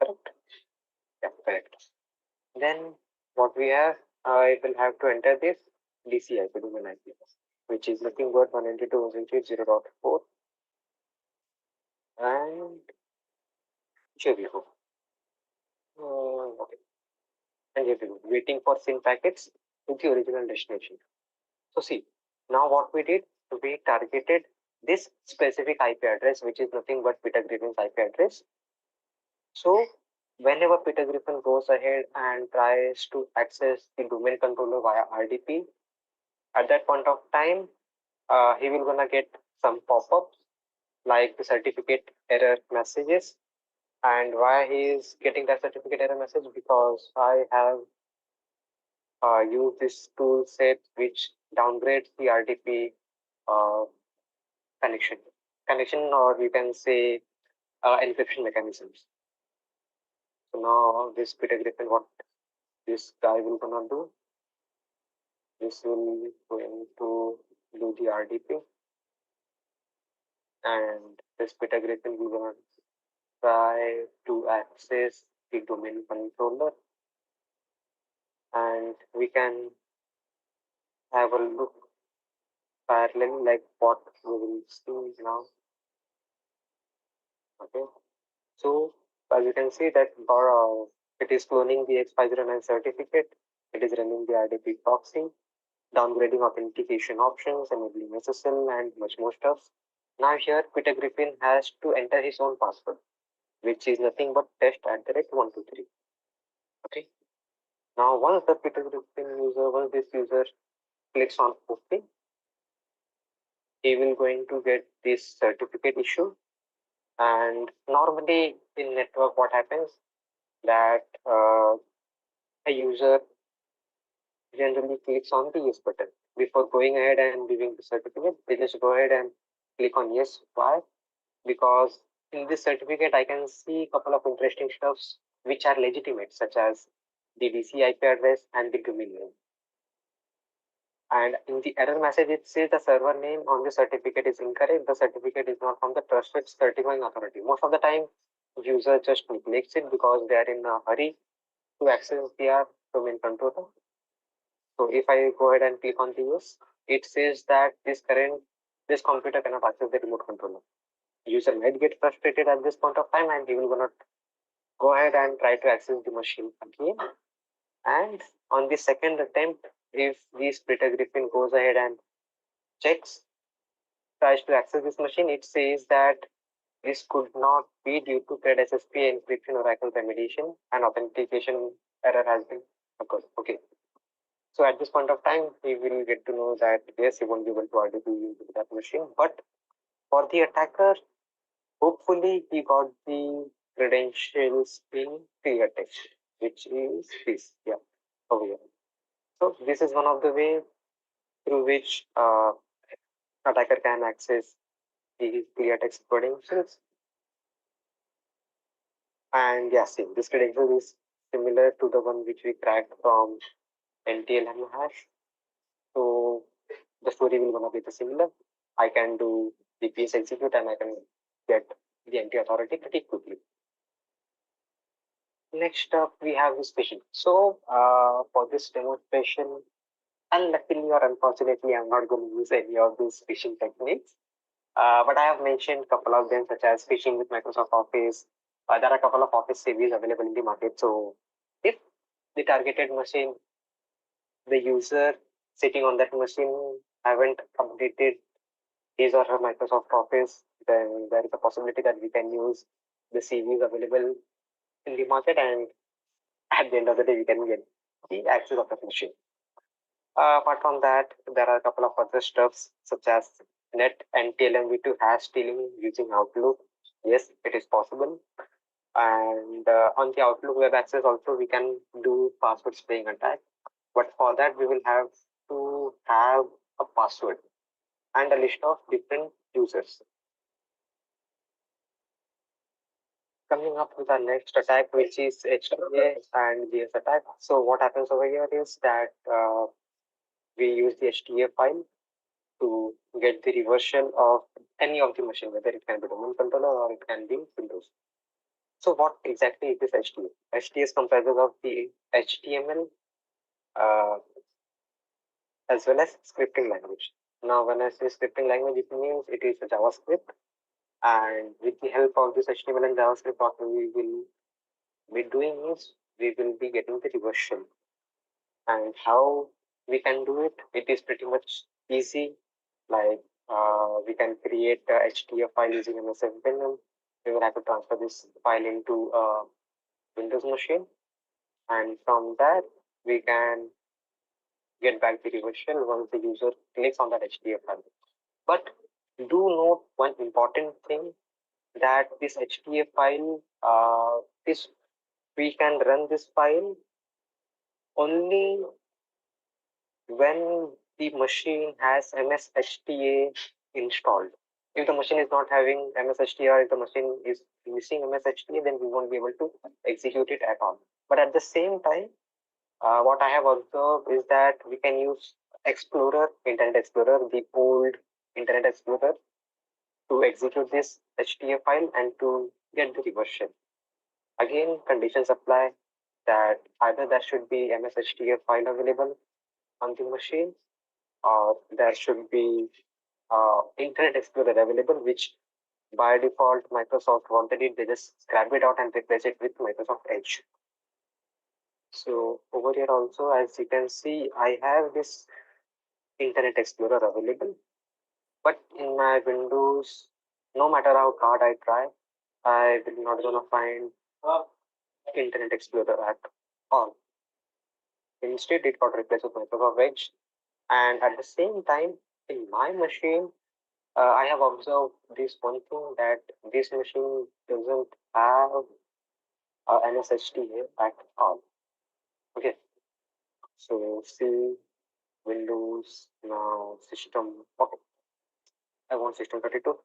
Correct. Yeah, correct. Then what we have, it will have to enter this DCI, domain IP, which is nothing but 192.168.0.4 and here we go. Okay. And here we go, waiting for SYN packets to the original destination. So see, now what we did, we targeted this specific IP address, which is nothing but Peter Griffin's IP address. So whenever Peter Griffin goes ahead and tries to access the domain controller via RDP, at that point of time, he will gonna get some pop-ups like the certificate error messages. And why he is getting that certificate error message? Because I have used this tool set which downgrades the RDP connection, or you can say encryption mechanisms. So now this Peter Griffin, what this guy will gonna do? This will going to do the RDP, and this Peter Griffin will gonna try to access the domain controller, and we can have a look parallel like what we will see now. Okay, so as you can see that it is cloning the X509 certificate, it is running the RDP proxy, downgrading authentication options, enabling SSL, and much more stuff. Now here Peter Griffin has to enter his own password, which is nothing but test@123. Okay. Now once the Peter Griffin user, once this user clicks on OK, he will going to get this certificate issue. And normally in network, what happens that a user generally clicks on the yes button before going ahead and giving the certificate. They just go ahead and click on yes. Why? Because in this certificate, I can see a couple of interesting stuffs which are legitimate, such as the DC IP address and the domain name. And in the error message, it says the server name on the certificate is incorrect. The certificate is not from the trusted certifying authority. Most of the time, user just neglects it because they are in a hurry to access their domain controller. So if I go ahead and click on the yes, it says that this computer cannot access the remote controller. User might get frustrated at this point of time, and he will gonna go ahead and try to access the machine again. And on the second attempt, if this Peter Griffin goes ahead and tries to access this machine, it says that this could not be due to thread SSP encryption oracle remediation, and authentication error has been occurred. Okay. So at this point of time, he will get to know that yes, he won't be able to RDP that machine. But for the attacker, hopefully he got the credentials in clear text, which is this, yeah, over here. So this is one of the ways through which attacker can access the clear text credentials. And yeah, see, this credential is similar to the one which we cracked from NTLM hash. So the story will gonna be the similar. I can do DPS execute and I can get the NT authority pretty quickly. Next up, we have this phishing. So for this demonstration, unluckily or unfortunately, I'm not going to use any of these phishing techniques. But I have mentioned a couple of them, such as phishing with Microsoft Office. There are a couple of Office CVs available in the market. So if the targeted machine, the user sitting on that machine haven't updated his or her Microsoft Office, then there is a possibility that we can use the CVs available in the market, and at the end of the day, we can get the access of the machine. Apart from that, there are a couple of other stuffs such as net and TLMv2 hash stealing using Outlook. Yes, it is possible. And on the Outlook web access also, we can do password spraying attack. But for that, we will have to have a password and a list of different users. Coming up with our next attack, which is HTA and GS attack. So what happens over here is that we use the HTA file to get the reversal of any of the machine, whether it can be domain controller or it can be Windows. So what exactly is this HTML? HTML comprises of the HTML as well as scripting language. Now, when I say scripting language, it means it is a JavaScript, and with the help of this HTML and JavaScript, what we will be doing is we will be getting the reverse shell. And how we can do it? It is pretty much easy. Like we can create a HTML file using MSF Venom. We will have to transfer this file into a Windows machine, and from that we can get back the reverse shell once the user clicks on that HTML file. But do note one important thing, that this HTML file, we can run this file only when the machine has MSHTA installed. If the machine is not having MSHTA, or if the machine is missing MSHTA, then we won't be able to execute it at all. But at the same time, what I have observed is that we can use Explorer, Internet Explorer, the old Internet Explorer, to execute this HTML file and to get the reverse shell. Again, conditions apply that either there should be MSHTA file available on the machine, or there should be Internet Explorer available, which by default Microsoft wanted it. They just scrap it out and replace it with Microsoft Edge. So over here also, as you can see, I have this Internet Explorer available, but in my Windows, no matter how hard I try, I will not gonna find Internet Explorer at all. Instead, it got replaced with Microsoft Edge. And at the same time, in my machine, I have observed this one thing, that this machine doesn't have NSHTA at all. Okay, so see Windows, now system. Okay, I want system 32.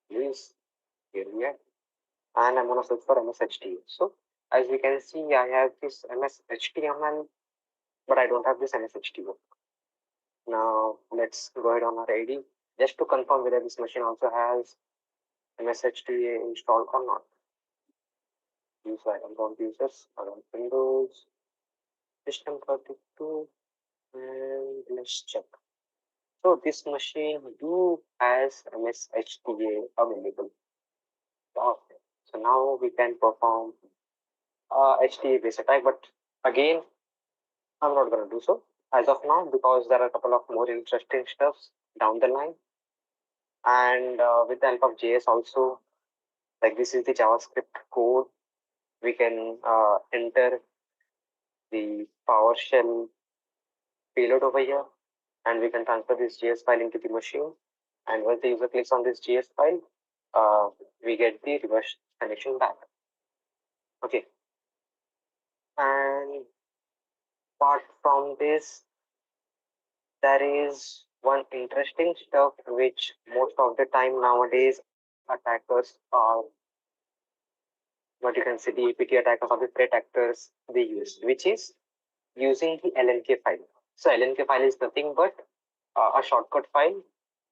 Yes, here we are, and I'm gonna search for MSHTA. So as we can see, I have this MSHTML, but I don't have this MSHTA. Now let's go ahead on our ID just to confirm whether this machine also has MSHTA installed or not. Use items on users, around Windows, system 32, and let's check. So this machine has MSHTA available. Okay. So now we can perform HTA based attack, but again, I'm not going to do so as of now, because there are a couple of more interesting stuffs down the line. And with the help of JS also, like this is the JavaScript code, we can enter the PowerShell payload over here, and we can transfer this JS file into the machine. And once the user clicks on this JS file, we get the reverse connection back. Okay. And apart from this, there is one interesting stuff which most of the time nowadays attackers are, what you can say, the APT attackers or the threat actors they use, which is using the LNK file. So LNK file is nothing but a shortcut file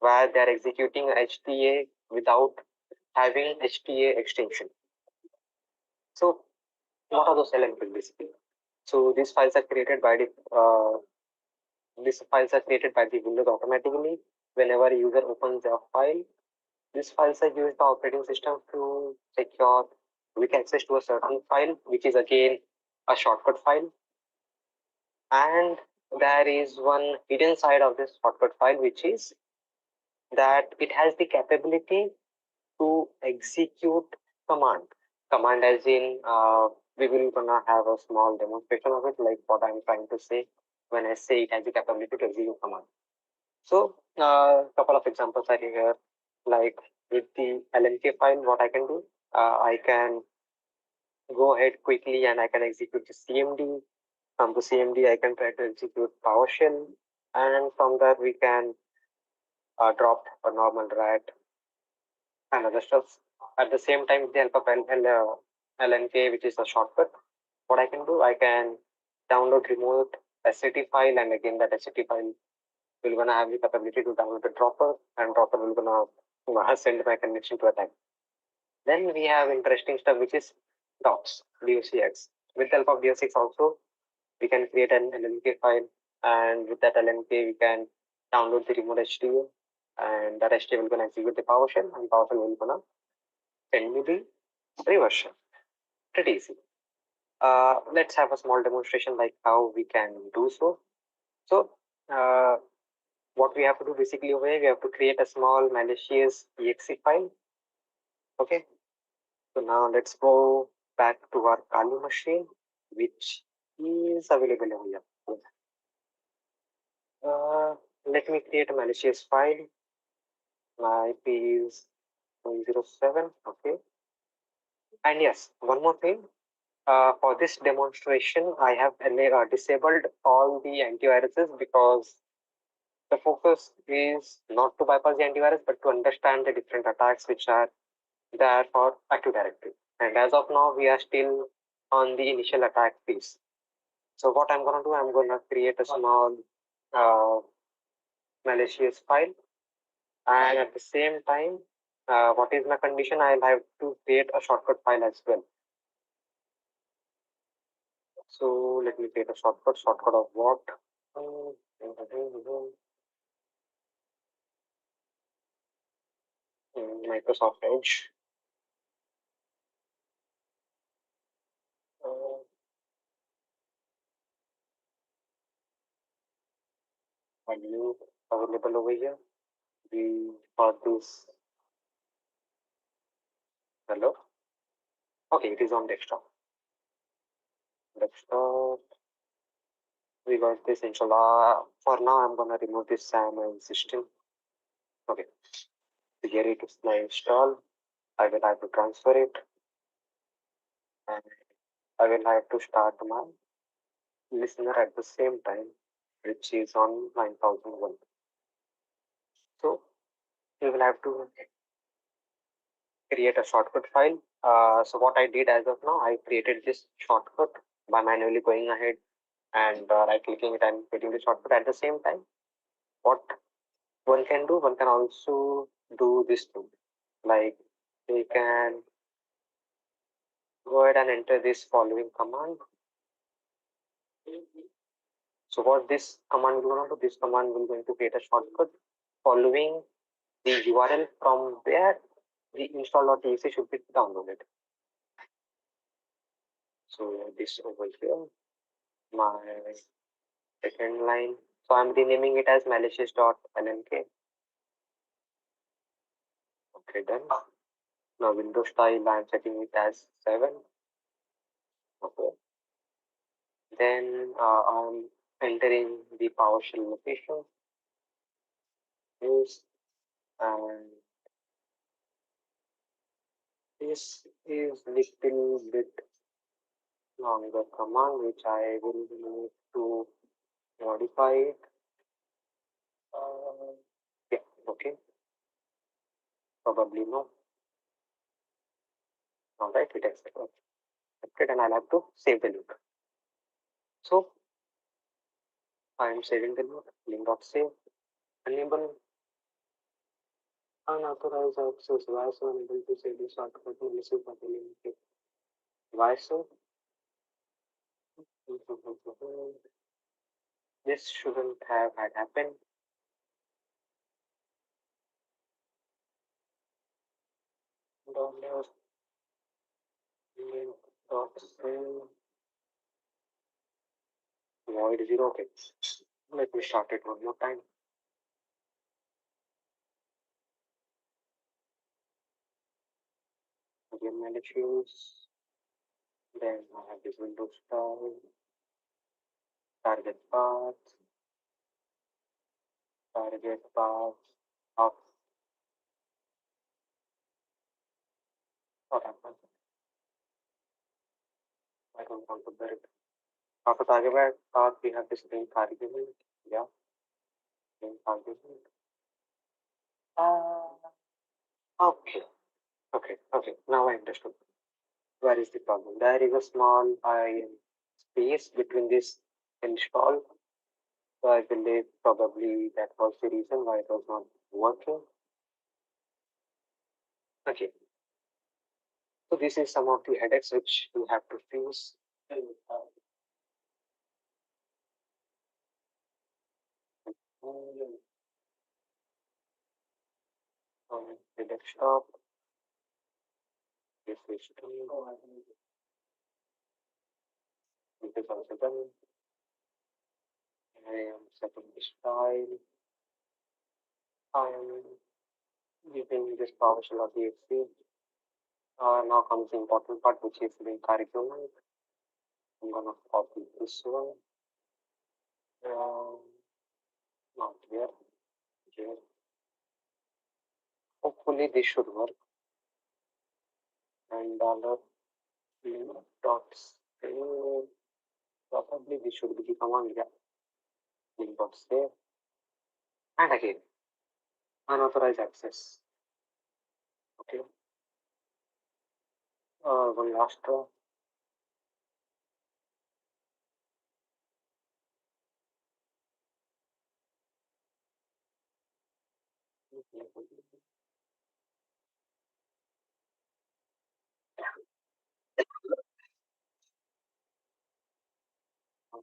where they are executing HTA without having HTA extension. So what are those LNK basically? So these files are created by the Windows automatically. Whenever a user opens a file, these files are used by operating system to secure quick access to a certain file, which is again a shortcut file. And there is one hidden side of this shortcut file, which is that it has the capability to execute command. Command as in, we will gonna have a small demonstration of it, like what I'm trying to say when I say it has the capability to execute command. So a couple of examples are here, like with the LNK file, what I can do, I can go ahead quickly and I can execute the CMD. From the CMD, I can try to execute PowerShell, and from there we can drop a normal rat and other stuff. At the same time, with the help of LNK, which is a shortcut, what I can do, I can download remote SCT file, and again that SCT file will gonna have the capability to download the dropper, and dropper will gonna send my connection to attack. Then we have interesting stuff, which is docs, docx. With the help of docx also, we can create an LNK file, and with that LNK, we can download the remote HTML, and that HTML will gonna execute the PowerShell, and PowerShell will gonna send me the reversion. Pretty easy. Let's have a small demonstration like how we can do so. So, what we have to do basically over here, we have to create a small malicious exe file. Okay. So now let's go back to our Kali machine, which is available over here. Let me create a malicious file. My IP is 107. Okay. And yes, one more thing. For this demonstration, I have disabled all the antiviruses because the focus is not to bypass the antivirus, but to understand the different attacks which are there for Active Directory. And as of now, we are still on the initial attack phase. So what I'm going to do, I'm going to create a small malicious file. And at the same time, what is my condition? I'll have to create a shortcut file as well. So let me create a shortcut of what? Microsoft Edge. Value available over here. We got this. Hello. Okay, it is on desktop. We got this inshallah. For now, I'm gonna remove this SAM system. Okay. To get it to install, I will have to transfer it, and I will have to start my listener at the same time, which is on 9001. So we will have to create a shortcut file. So what I did as of now, I created this shortcut by manually going ahead and right clicking it and creating the shortcut at the same time. What one can do, one can also do this too. Like we can go ahead and enter this following command. So what this command will do, this command will going to create a shortcut following the URL from where the install.exe should be downloaded. So this over here, my second line. So I'm renaming it as malicious.lnk. Okay, done. Now Windows style, I'm setting it as 7. Okay. Then I'm entering the PowerShell location. Use, and this is little bit longer command which I will need to modify it. Yeah, okay. Probably no. Alright, it accepted, and I'll have to save the link. So I am saving the link, link.save, enable unauthorized access. Why so unable to save the shortcut malicious of the link? Why so? This shouldn't have had happened. $link.save. Void 0. Okay. Let me start it one more time. Again, malicious. Then I have this Windows style. Target path of what happened. I don't want to bear it. After target path, we have this link argument. Yeah, link argument. Okay. Now I understood. Where is the problem? There is a small space between this install. So I believe probably that was the reason why it was not working. Okay. So this is some of the headaches which you have to face. The desktop. This is done. This is also done. I am setting this file. I am giving this PowerShell of the XC. Now comes the important part, which is the curriculum. I'm gonna copy this one. Not here. Here. Hopefully this should work. And dollar dot save. Probably this should be the command. Yeah. Link dot save. And again, unauthorized access. Okay. One last row.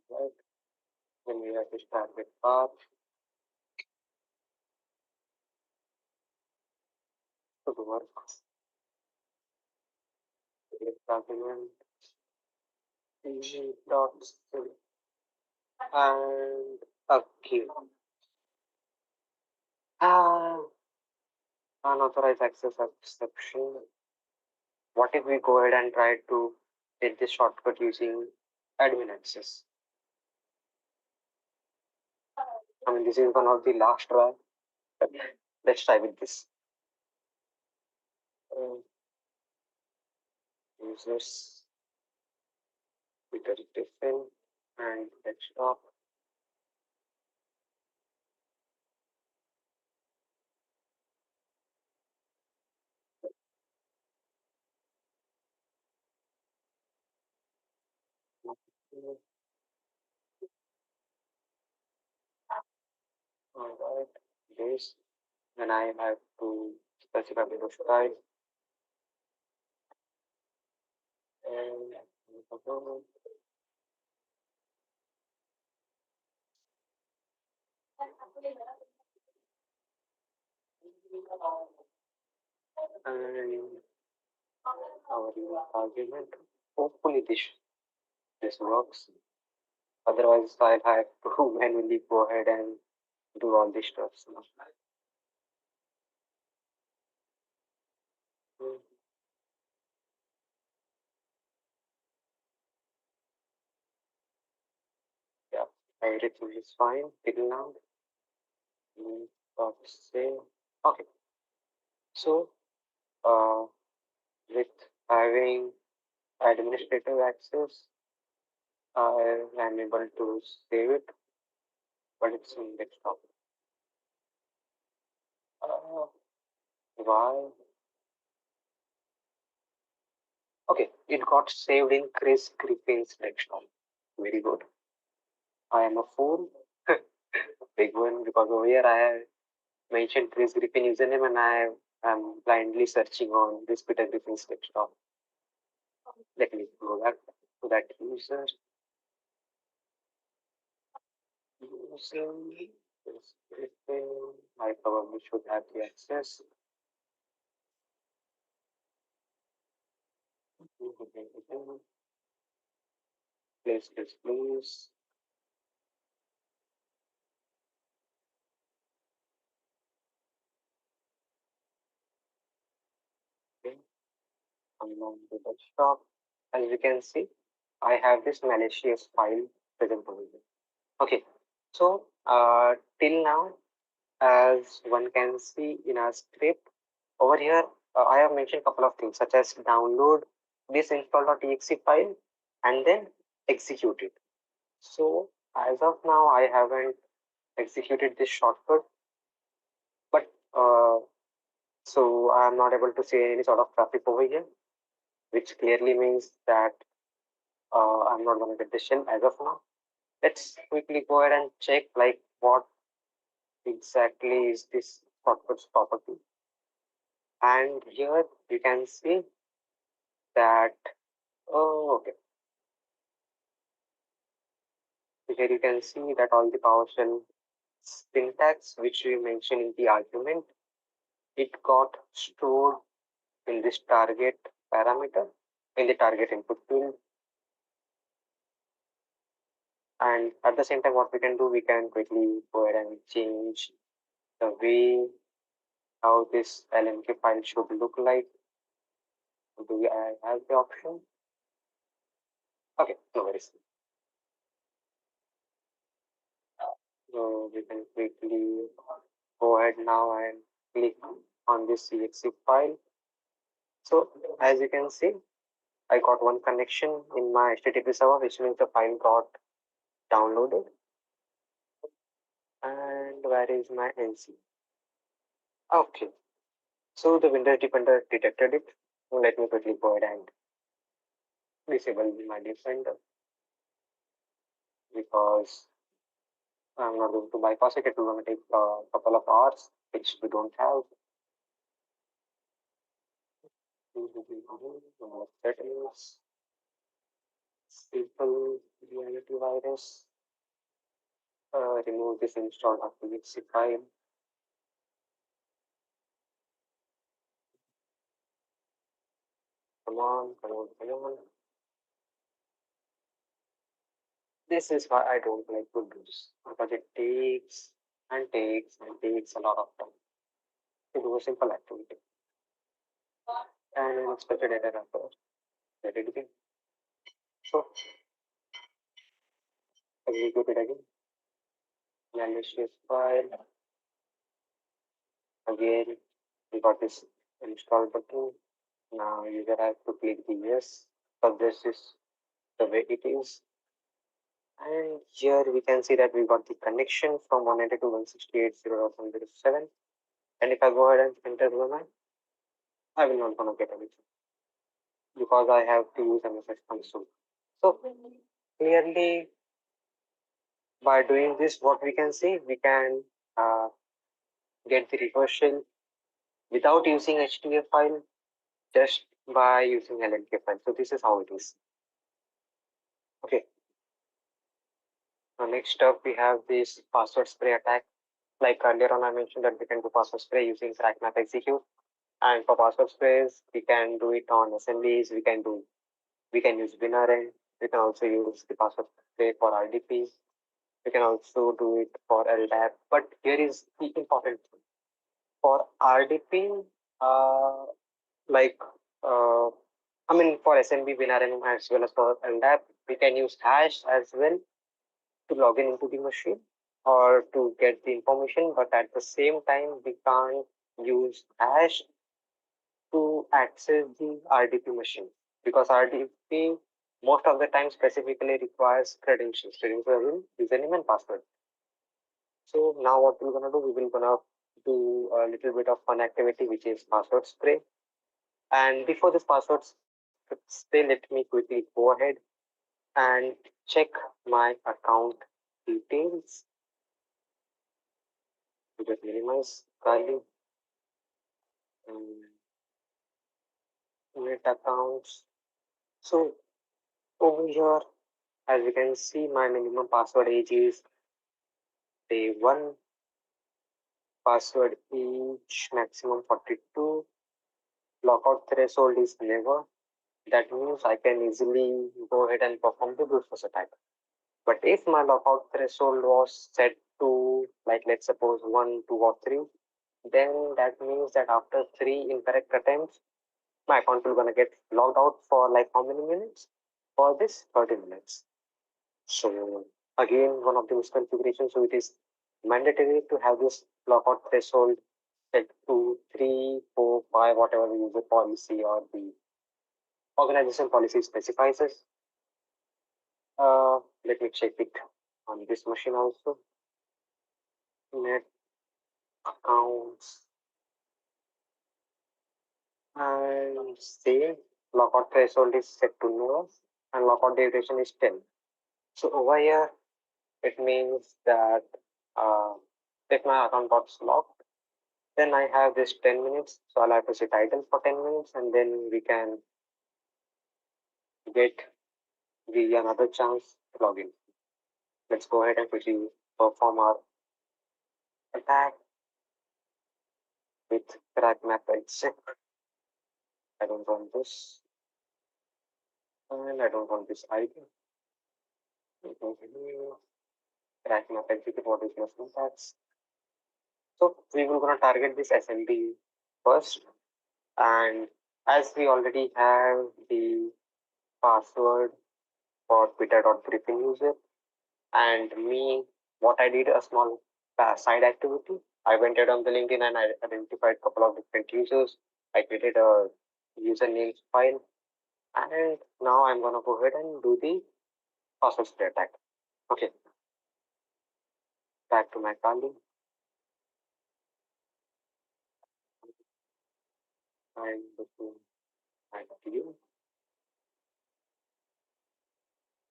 Alright. Then we have to start with path. To the work. Click document. Dot save. And okay. Unauthorized access exception. What if we go ahead and try to get this shortcut using admin access? I mean, this is one of the last try. Let's try with this. Users, Twitter different and desktop. Alright, this. Then I have to specify the style and our unique argument. Hopefully this works. Otherwise, I'll have to manually go ahead and do all this stuff. Yeah, everything is fine till now. Say okay. So, with having administrative access, I am able to save it, but it's in desktop. Why? Okay, it got saved in Chris Griffin's desktop. Very good. I am a fool. Big one, because over here I have mentioned Chris Griffin username and I am blindly searching on this Peter Griffin's desktop. Let me go back to that user. Using Chris Griffin, I probably should have the access. Place this, please. Okay. I'm on the desktop. As you can see, I have this malicious file present over here. Okay, so till now, as one can see in our script over here, I have mentioned a couple of things such as download this install.exe file and then execute it. So as of now, I haven't executed this shortcut, but so I am not able to see any sort of traffic over here, which clearly means that I'm not going to get the shell as of now. Let's quickly go ahead and check like what exactly is this shortcuts property. And here you can see that, oh, okay. So here you can see that all the PowerShell syntax which we mentioned in the argument, it got stored in this target parameter, in the target input field. And at the same time, what we can do, we can quickly go ahead and change the way how this LMK file should look like. Do we have the option? Okay, no worries. So we can quickly go ahead now and click on this exe file. So as you can see, I got one connection in my HTTP server, which means the file got downloaded. And where is my NC? Okay, so the Windows Defender detected it. Let me quickly go ahead and disable my Defender because I'm not going to bypass it. It will going to take a couple of hours, which we don't have. Settings, simple reality virus. Remove this installed exe file. Come on, come on, come on. This is why I don't like to do this because it takes and takes and takes a lot of time to do a simple activity. And unexpected error occurs. Let it be. So execute it again. Malicious file. Again, we got this install button. Now user has to click the yes. So this is the way it is. And here we can see that we got the connection from 192.168.0.107. And if I go ahead and enter the domain, I will not gonna get anything because I have to use MSS console. So clearly, by doing this, what we can see, we can get the reversal without using HTTP file, just by using LNK file. So this is how it is. Okay. Now next up, we have this password spray attack. Like earlier on, I mentioned that we can do password spray using crackmap execute. And for password sprays, we can do it on assemblies. We can use WinRN. We can also use the password spray for RDP. We can also do it for LDAP. But here is the important thing. For RDP, for SMB, WinRN, as well as for LDAP, we can use hash as well to log in into the machine or to get the information. But at the same time, we can't use hash to access the RDP machine because RDP most of the time specifically requires credentials, username and password. So now what we're gonna do, we will gonna do a little bit of fun activity, which is password spray. And before this password spray, let me quickly go ahead and check my account details. We just minimize Kali. Net accounts. So over here, as you can see, my minimum password age is day 1. Password age maximum 42. Lockout threshold is never. That means I can easily go ahead and perform the brute force attack. But if my lockout threshold was set to, like, let's suppose 1, 2, or 3, then that means that after 3 incorrect attempts, my account will gonna get logged out for like how many minutes? For this 30 minutes. So again, one of the misconfigurations. So it is mandatory to have this lockout threshold set to 3, 4, 5, whatever the user policy or the organization policy specifies us. Let me check it on this machine also. Net accounts and same lockout threshold is set to no and lockout duration is 10. So over here, it means that if my account got locked, then I have this 10 minutes. So I'll have to sit idle for 10 minutes and then we can get another chance to log in. Let's go ahead and quickly perform our attack with crack map exec. I don't want this, and I don't want this ID. Crack map execute, what is my syntax? So we will gonna target this SMB first, and as we already have the password for twitter.griffin user, and me, what I did a small side activity. I went ahead on the LinkedIn and I identified a couple of different users. I created a username file, and now I'm gonna go ahead and do the password spray attack. Okay, back to my Kali. I'm looking at you.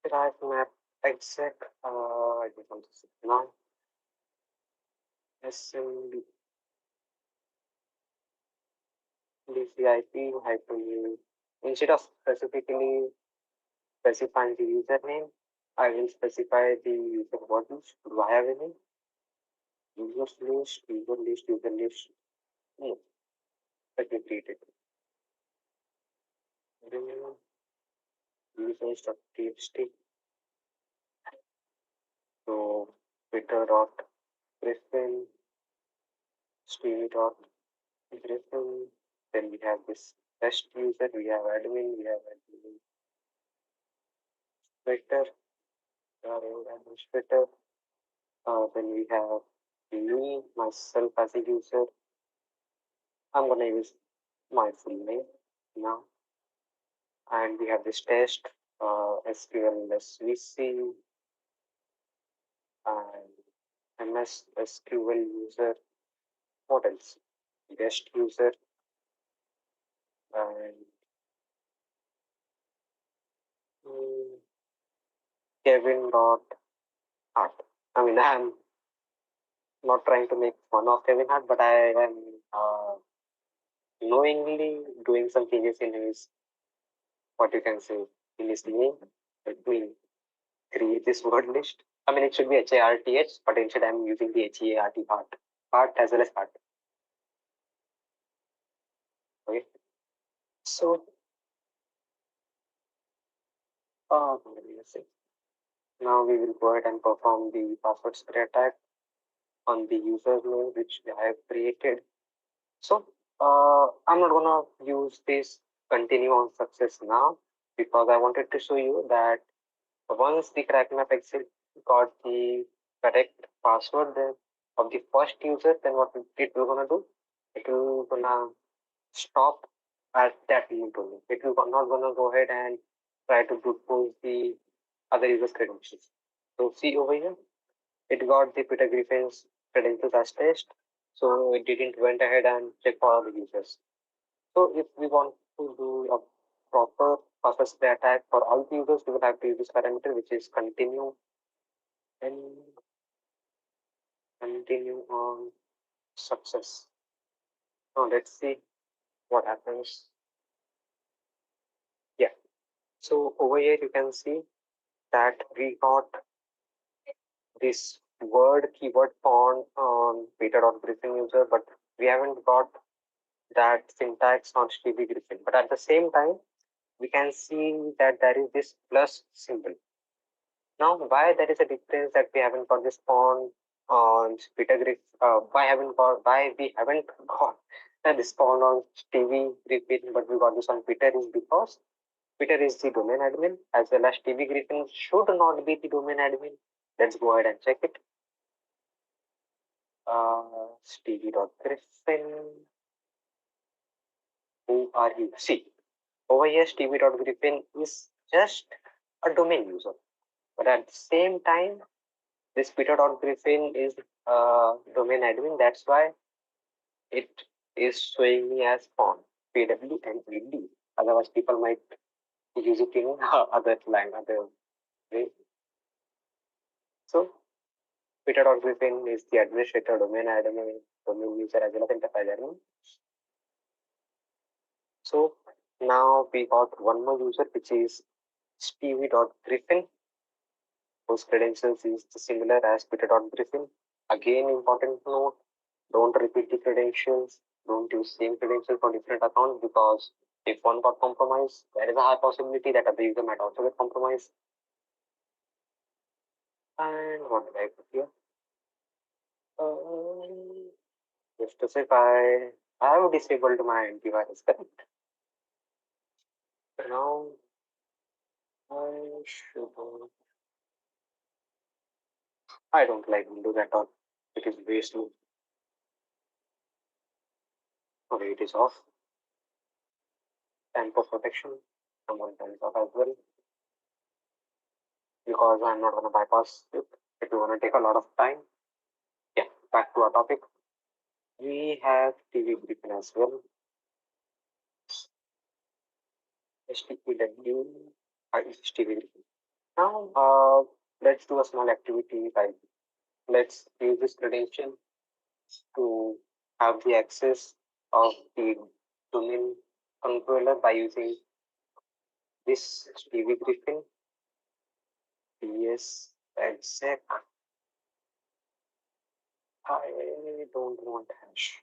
Crack map exec. I just want to see now. SMB DCIP hyphen. Instead of specifically specifying the username, I will specify the user bodies. Do I have any? Users list, user list, user list. No. Let me create it. Users.txt. So twitter.griffin, stevie.griffin. Then we have this test user, we have admin, Twitter, administrator. Then we have me, myself as a user. I'm gonna use my full name now. And we have this test, SQL SVC, and MS SQL user. What else? Guest user, and Kevin.Hart. I mean, I'm not trying to make fun of Kevin Hart, but I am knowingly doing some changes in his, what you can say, in his name. Let me create this word list. I mean, it should be HARTH, but instead I'm using the HEART Hart. Hart as well as Hart. Okay. So, let's see. Now we will go ahead and perform the password spray attack on the username which I have created. So I'm not gonna use this continue on success now because I wanted to show you that once the crack map exit got the correct password then of the first user, then what it will gonna do? It will gonna stop at that moment only. It will not gonna go ahead and try to brute force the other users' credentials. So see over here, it got the Peter Griffin's credentials as test, so it didn't went ahead and check for all the users. So if we want to do a proper password spray attack for all the users, we will have to use this parameter which is continue on success. Now let's see what happens. Yeah. So over here you can see that we got this keyword font on Peter.Griffin user, but we haven't got that syntax on Stevie Griffin. But at the same time, we can see that there is this plus symbol. Now, why there is a difference that we haven't got this font on Peter Griffin? Why we haven't got this font on Stevie Griffin, but we got this on Peter is because Peter is the domain admin as well as Stevie Griffin should not be the domain admin. Let's go ahead and check it. Stevie.Griffin. Who are you? See, over here, Stevie.Griffin is just a domain user. But at the same time, this Peter.Griffin is domain admin. That's why it is showing me as font, PWNED. Otherwise, people might use it in other way. So, Peter.Griffin is the administrator, domain admin, domain user, as well as enterprise admin. So now we got one more user, which is Stevie.Griffin, whose credentials is similar as Peter.Griffin. Again, important note, don't repeat the credentials, don't use same credentials for different accounts, because if one got compromised, there is a high possibility that other user might also get compromised. And what did I put here? Just to say, I have disabled my antivirus, correct? Now I should. I don't like Windows at all. It is way slow. Okay, it is off. And for protection, someone turns off as well. Because I'm not gonna bypass it. It will gonna take a lot of time. Yeah, back to our topic. We have TV Griffin as well. HTTW is TV Griffin. Now let's do a small activity, like let's use this credential to have the access of the domain controller by using this TV Griffin PS exec. I don't want hash.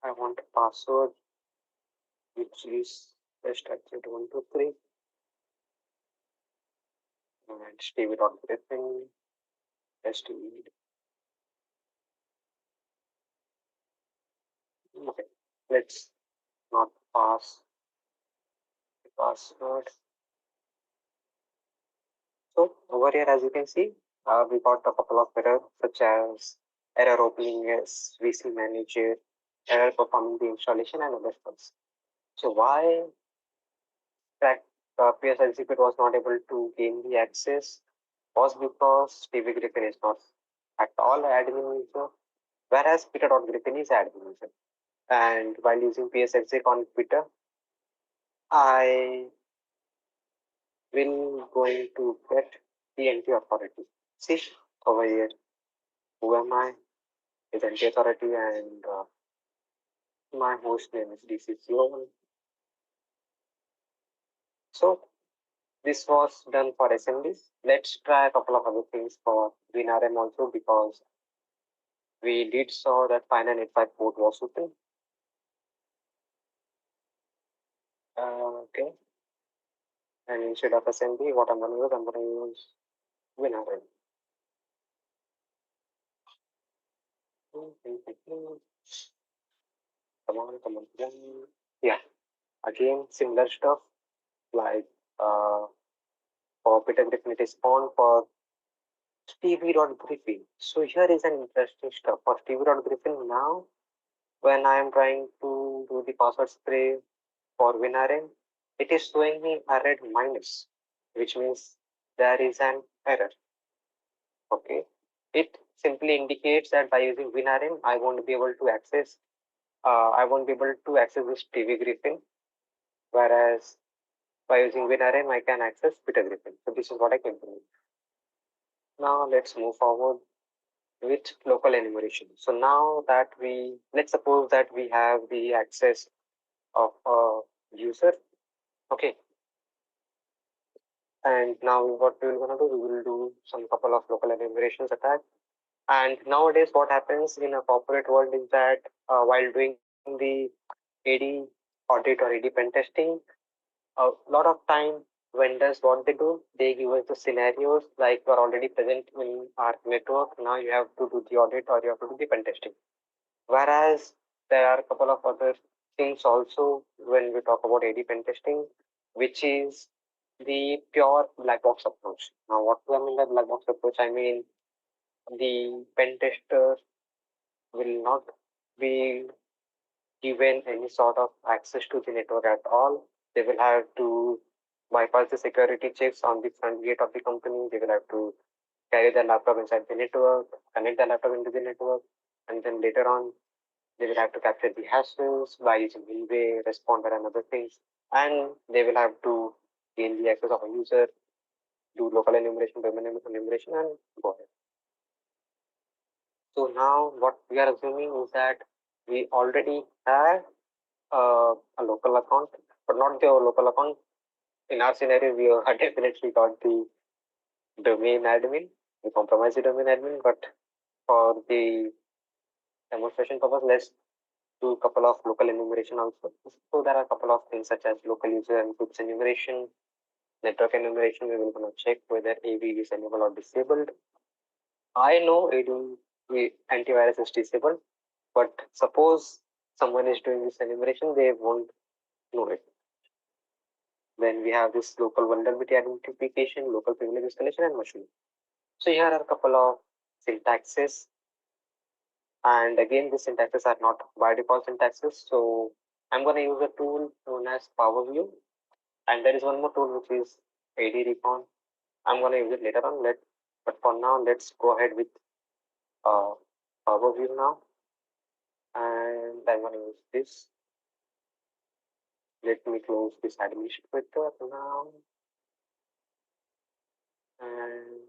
I want a password which is /123 and stevie.griffin stv. Okay, let's not pass the password. So over here, as you can see, we got a couple of errors such as error opening as VC manager, error performing the installation, and other stuff. So why that PS Execute was not able to gain the access was because Stevie Griffin is not at all admin user, whereas Peter.Griffin is admin user. And while using PS Exec on Twitter, I will going to get the NT authority. See over here, who am I? Is NT authority, and my host name is DCC01. So this was done for assemblies. Let's try a couple of other things for WinRM also, because we did saw that 5985 port was open. Okay. And instead of assembly, what I'm going to use, I'm going to use WinRM. Come on, come on. Yeah. Again, similar stuff like for Peter Griffin it is on, for Stevie.Griffin. So here is an interesting stuff for Stevie.Griffin. Now, when I am trying to do the password spray for WinRM, it is showing me a red minus, which means there is an error. Okay, it simply indicates that by using WinRM, I won't be able to access. I won't be able to access this TV Griffin, whereas by using WinRM, I can access Peter Griffin. So this is what I can do. Now let's move forward with local enumeration. So now that let's suppose that we have the access of a user. Okay. And now what we're gonna do, we will do some couple of local enumerations attack. And nowadays what happens in a corporate world is that while doing the AD audit or AD pen testing, a lot of time vendors, what they do, they give us the scenarios like you are already present in our network. Now you have to do the audit or you have to do the pen testing. Whereas there are a couple of other things also when we talk about AD pen testing, which is the pure black box approach. Now, what do I mean by black box approach? I mean the pen tester will not be given any sort of access to the network at all. They will have to bypass the security checks on the front gate of the company. They will have to carry the laptop inside the network, connect the laptop into the network, and then later on they will have to capture the hashes by using Relay, Responder, and other things. And they will have to gain the access of a user, do local enumeration, domain enumeration, and go ahead. So now what we are assuming is that we already have a local account, but not the local account. in our scenario, we are definitely got the domain admin, we compromise the domain admin, but for the demonstration purpose, let's do a couple of local enumeration also. So there are a couple of things such as local user and groups enumeration, network enumeration. We will gonna check whether AV is enabled or disabled. I know antivirus is disabled, but suppose someone is doing this enumeration, they won't know it. Then we have this local vulnerability identification, local privilege escalation, and machine. So here are a couple of syntaxes. And again, the syntaxes are not by default syntaxes. So I'm going to use a tool known as PowerView. And there is one more tool which is AD Recon. I'm going to use it later on. But for now, let's go ahead with PowerView now. And I'm going to use this. Let me close this administrator now. And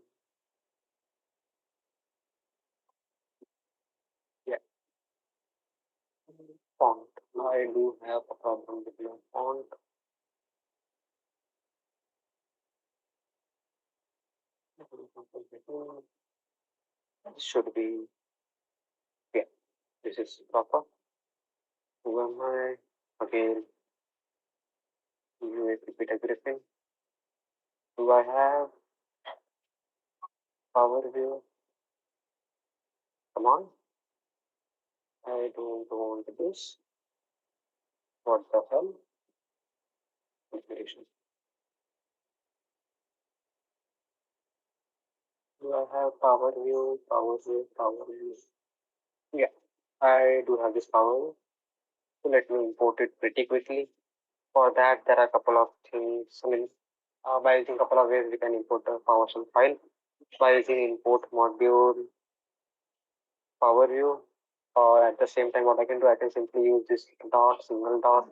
yeah, font. I do have a problem with my font. Should be, yeah, this is proper. Who am I? Again, repeat everything. Do I have power view? Come on. I don't want this. What the hell? Configuration. Do I have power view? Power view? Power view? Yeah, I do have this power view. So let me import it pretty quickly. For that, there are a couple of things. I mean, by using a couple of ways, we can import a PowerShell file. By using import module power view, or at the same time, what I can do, I can simply use this dot, single dot,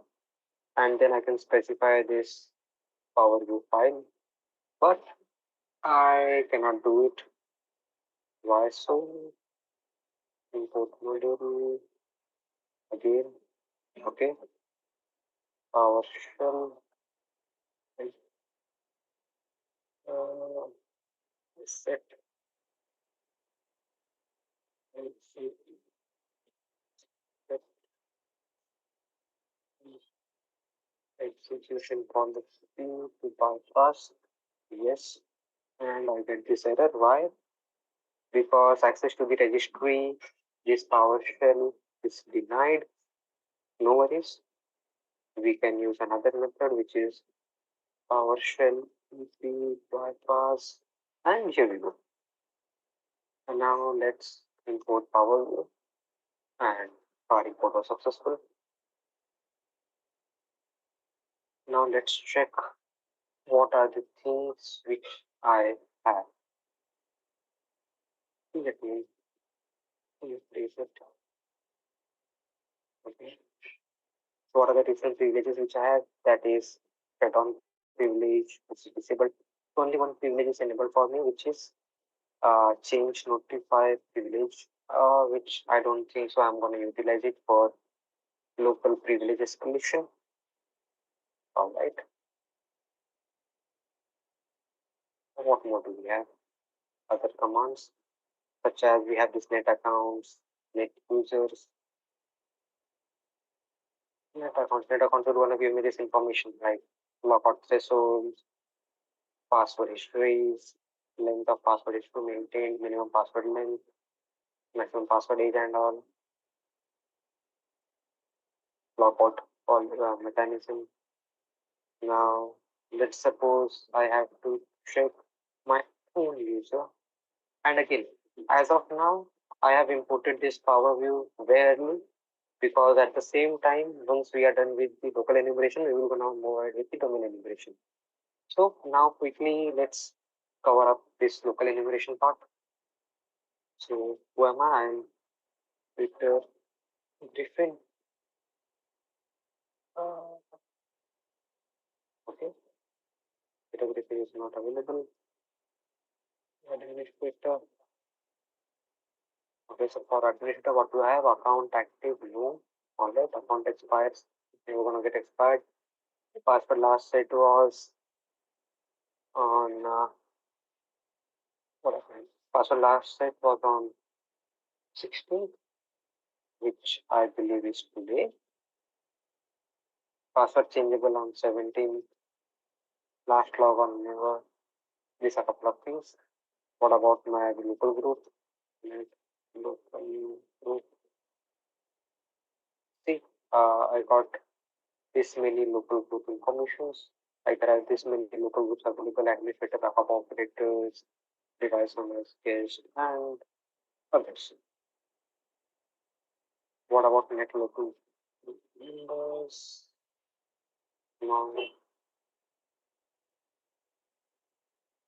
and then I can specify this power view file. But I cannot do it. Why so? Import module again. Okay. PowerShell. Set. Execution policy to bypass. Yes. And I get this error. Why? Because access to the registry, this PowerShell is denied. No worries. We can use another method which is PowerShell EP bypass. And here we go. And now let's import PowerView. And our import was successful. Now let's check what are the things which I have. Let me replace it. Okay. So what are the different privileges which I have? That is set on privilege, which is disabled. So only one privilege is enabled for me, which is change notify privilege, which I don't think so. I'm going to utilize it for local privilege escalation. All right. What more do we have? Other commands, such as we have this net accounts, net users. Net accounts would want to give me this information like logout thresholds, password histories, length of password history maintained, minimum password length, maximum password age, and all. Logout all mechanism. Now, let's suppose I have to check my own user. And again, as of now, I have imported this power view rarely because at the same time, once we are done with the local enumeration, we will gonna move ahead with the domain enumeration. So now quickly, let's cover up this local enumeration part. So who am I? I'm Victor Griffin. Okay. Victor Griffin is not available. Administrator. Okay, so for administrator, what do I have? Account active, no. Alright, account expires. We're gonna get expired. Password last set was on what happened? Password last set was on 16th, which I believe is today. Password changeable on 17th. Last log on never. These are a couple of things. What about my local group? Local group. See, I got this many local group informations. I can have this many local groups available: administrator, backup operators, device owners, guest, and others. What about net local members? Now,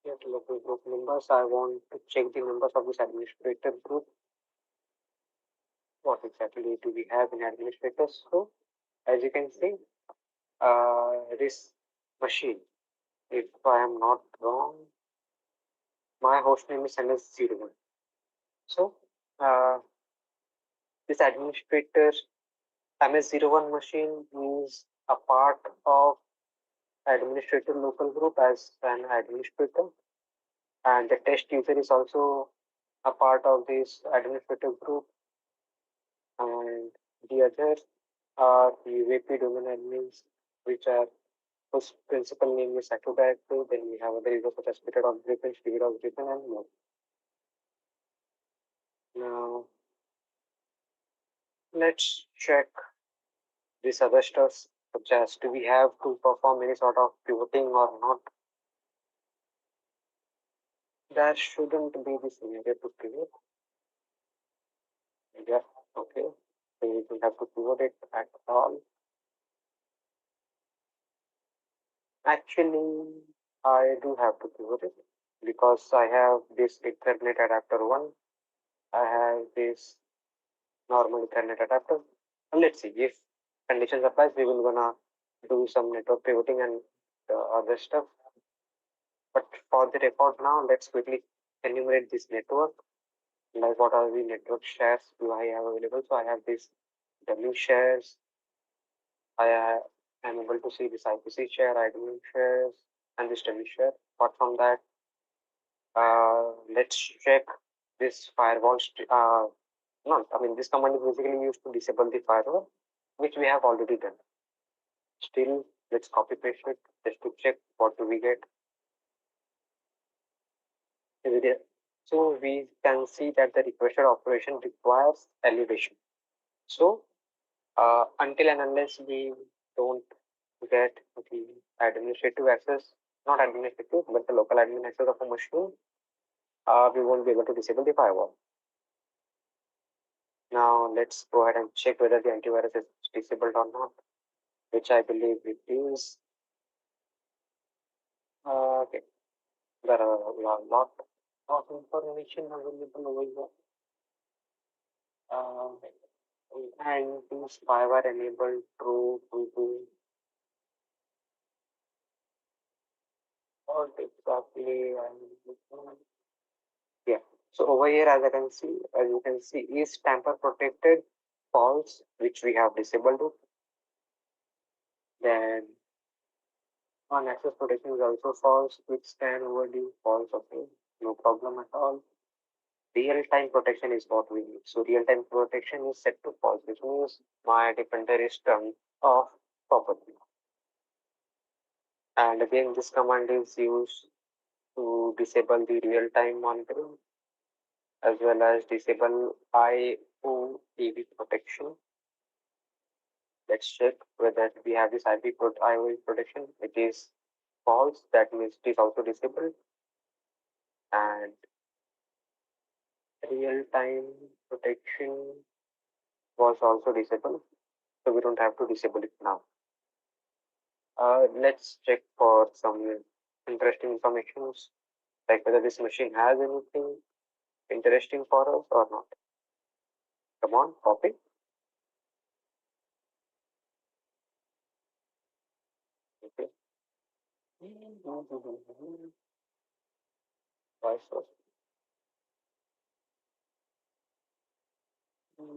net local group members. I want to check the members of this administrator group. What exactly do we have in administrators? So, as you can see, this machine, if I am not wrong, my host name is ns01. So, this administrator MS01 machine is a part of administrator local group as an administrator, and the test user is also a part of this administrator group, and the other are UAP domain admins, which are whose principal name is active directory. Then we have other users such as period of Griffin, period of Griffin, and more. Now, let's check this other stuff, such as do we have to perform any sort of pivoting or not. There shouldn't be this scenario to pivot. Yeah, okay. So we don't have to pivot it at all. Actually, I do have to pivot it because I have this Ethernet adapter 1. I have this normal Ethernet adapter. And let's see if conditions applies, we will gonna do some network pivoting and other stuff. But for the record now, let's quickly enumerate this network. Like what are the network shares do I have available? So I have this W shares. I am able to see this IPC share, IDM shares, and this W share. Apart from that, let's check this firewall. This command is basically used to disable the firewall, which we have already done. Still, let's copy paste it just to check what do we get. So we can see that the requested operation requires elevation. So until and unless we don't get the administrative access, not administrative, but the local admin access of a machine, we won't be able to disable the firewall. Now let's go ahead and check whether the antivirus is disabled or not, which I believe it is. Okay, there are a lot of information available over here. And this spyware enabled true to what exactly yeah. So over here, as you can see, is tamper protected false, which we have disabled it. Then on access protection is also false, quick scan overdue false. Okay, no problem at all. Real time protection is what we need. So real time protection is set to false, which means my defender is turned off properly. And again, this command is used to disable the real time monitoring as well as disable IOEV protection. Let's check whether we have this IOEV protection. It is false, that means it is also disabled. And real time protection was also disabled, so we don't have to disable it now. Let's check for some interesting information, like whether this machine has anything interesting for us or not. Come on, copy. Okay.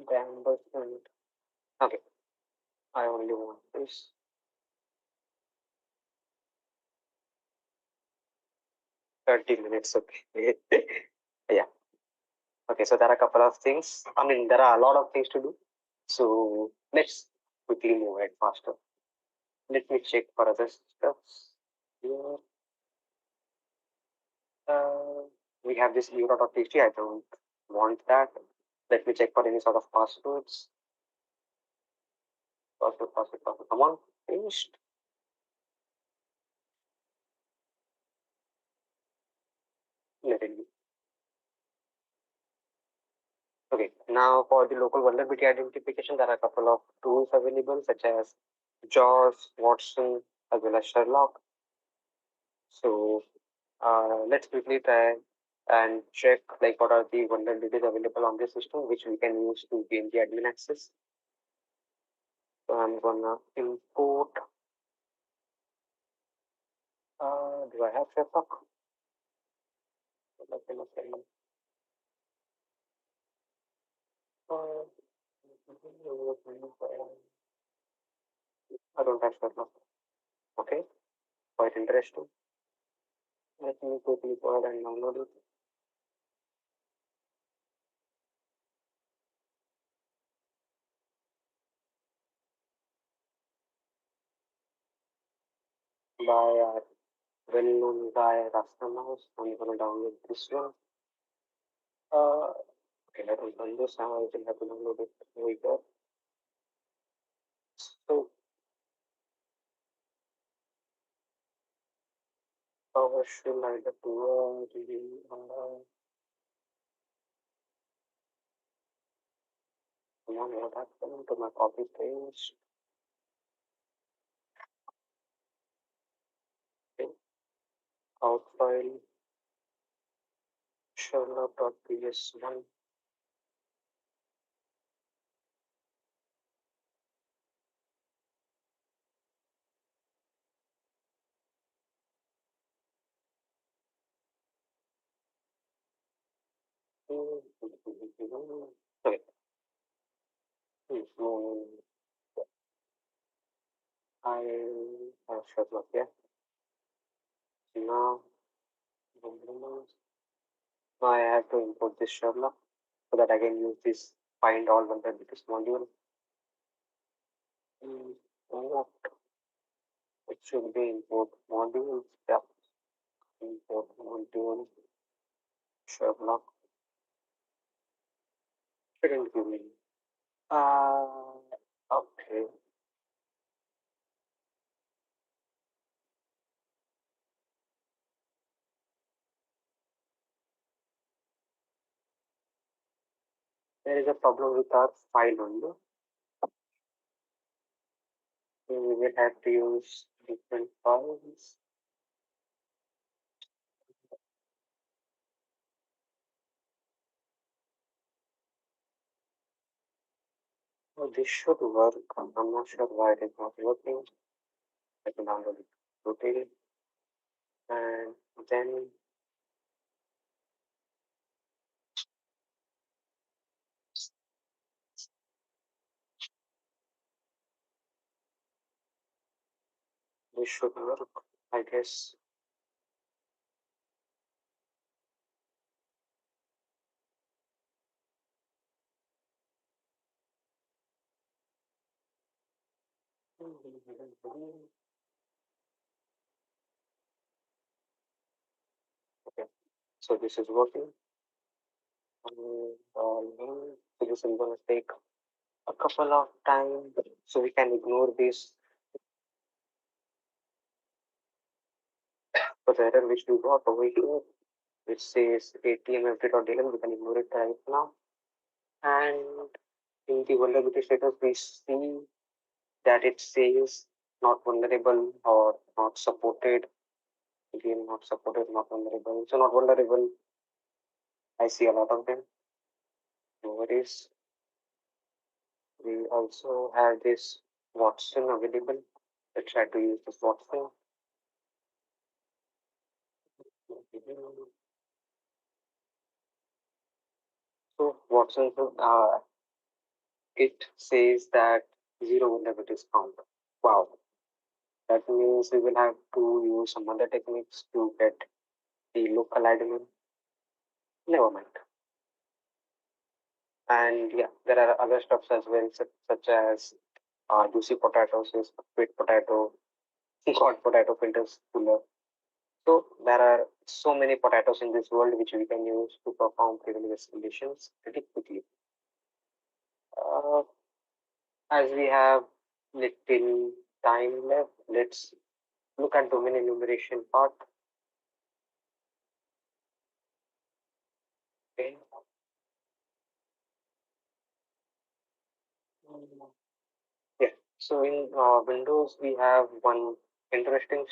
Reimbursement. Okay, I only want this. 30 minutes, okay. Yeah. Okay, so there are a couple of things. I mean, there are a lot of things to do. So let's quickly move ahead faster. Let me check for other stuffs here. We have this euro.txt. I don't want that. Let me check for any sort of passwords. Password. Come on, finished. Let it be. Okay, now for the local vulnerability identification, there are a couple of tools available, such as JAWS, Watson, as well as Sherlock. So let's quickly try and check like what are the vulnerabilities available on this system, which we can use to gain the admin access. So I'm gonna import. Do I have Sherlock? I don't have Sherlock. Okay, quite interesting. Let me quickly go ahead and download it. By our well-known guy Rastamouse. I'm gonna download this one. Okay, let me run this. Now I will have to download it. Here we go. So how should I do come on, what happened to my copy page? Okay. Out file Sherlock.ps1. Okay. So I have Sherlock here. Now I have to import this Sherlock so that I can use this find all vulnerabilities module. What it should be import modules. Yeah. Import module Sherlock. Shouldn't give me. Okay. There is a problem with our file only. So we will have to use different files. Oh, this should work. I'm not sure why it is not working. I can download it totally. And then this should work, I guess. Okay, so this is working. So this is going to take a couple of time, so we can ignore this. So the error which we got over here, which says atmfd.dlm, we can ignore it right now. And in the vulnerability status, we see that it says not vulnerable or not supported. Again, not supported, not vulnerable. So not vulnerable, I see a lot of them. No worries. We also have this Watson available. Let's try to use this Watson. So Watson, it says that 0 vulnerabilities found. Wow. That means we will have to use some other techniques to get the local admin. Never mind. And yeah, there are other stuffs as well, such as juicy potatoes, sweet potato, hot potato filters cooler. So there are so many potatoes in this world which we can use to perform privilege escalations pretty quickly. As we have little time left, let's look at domain enumeration part. Okay. Yeah. So in Windows, we have one interesting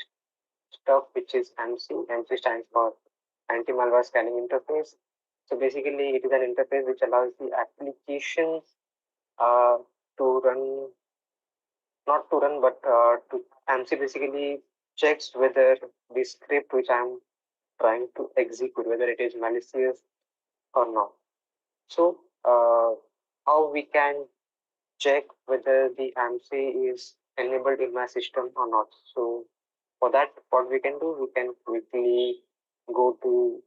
stuff which is AMSI. AMSI stands for Anti-Malware Scanning Interface. So basically, it is an interface which allows the application to run, not to run, but to AMSI basically checks whether the script which I'm trying to execute, whether it is malicious or not. So how we can check whether the AMSI is enabled in my system or not. So for that, what we can do, we can quickly go to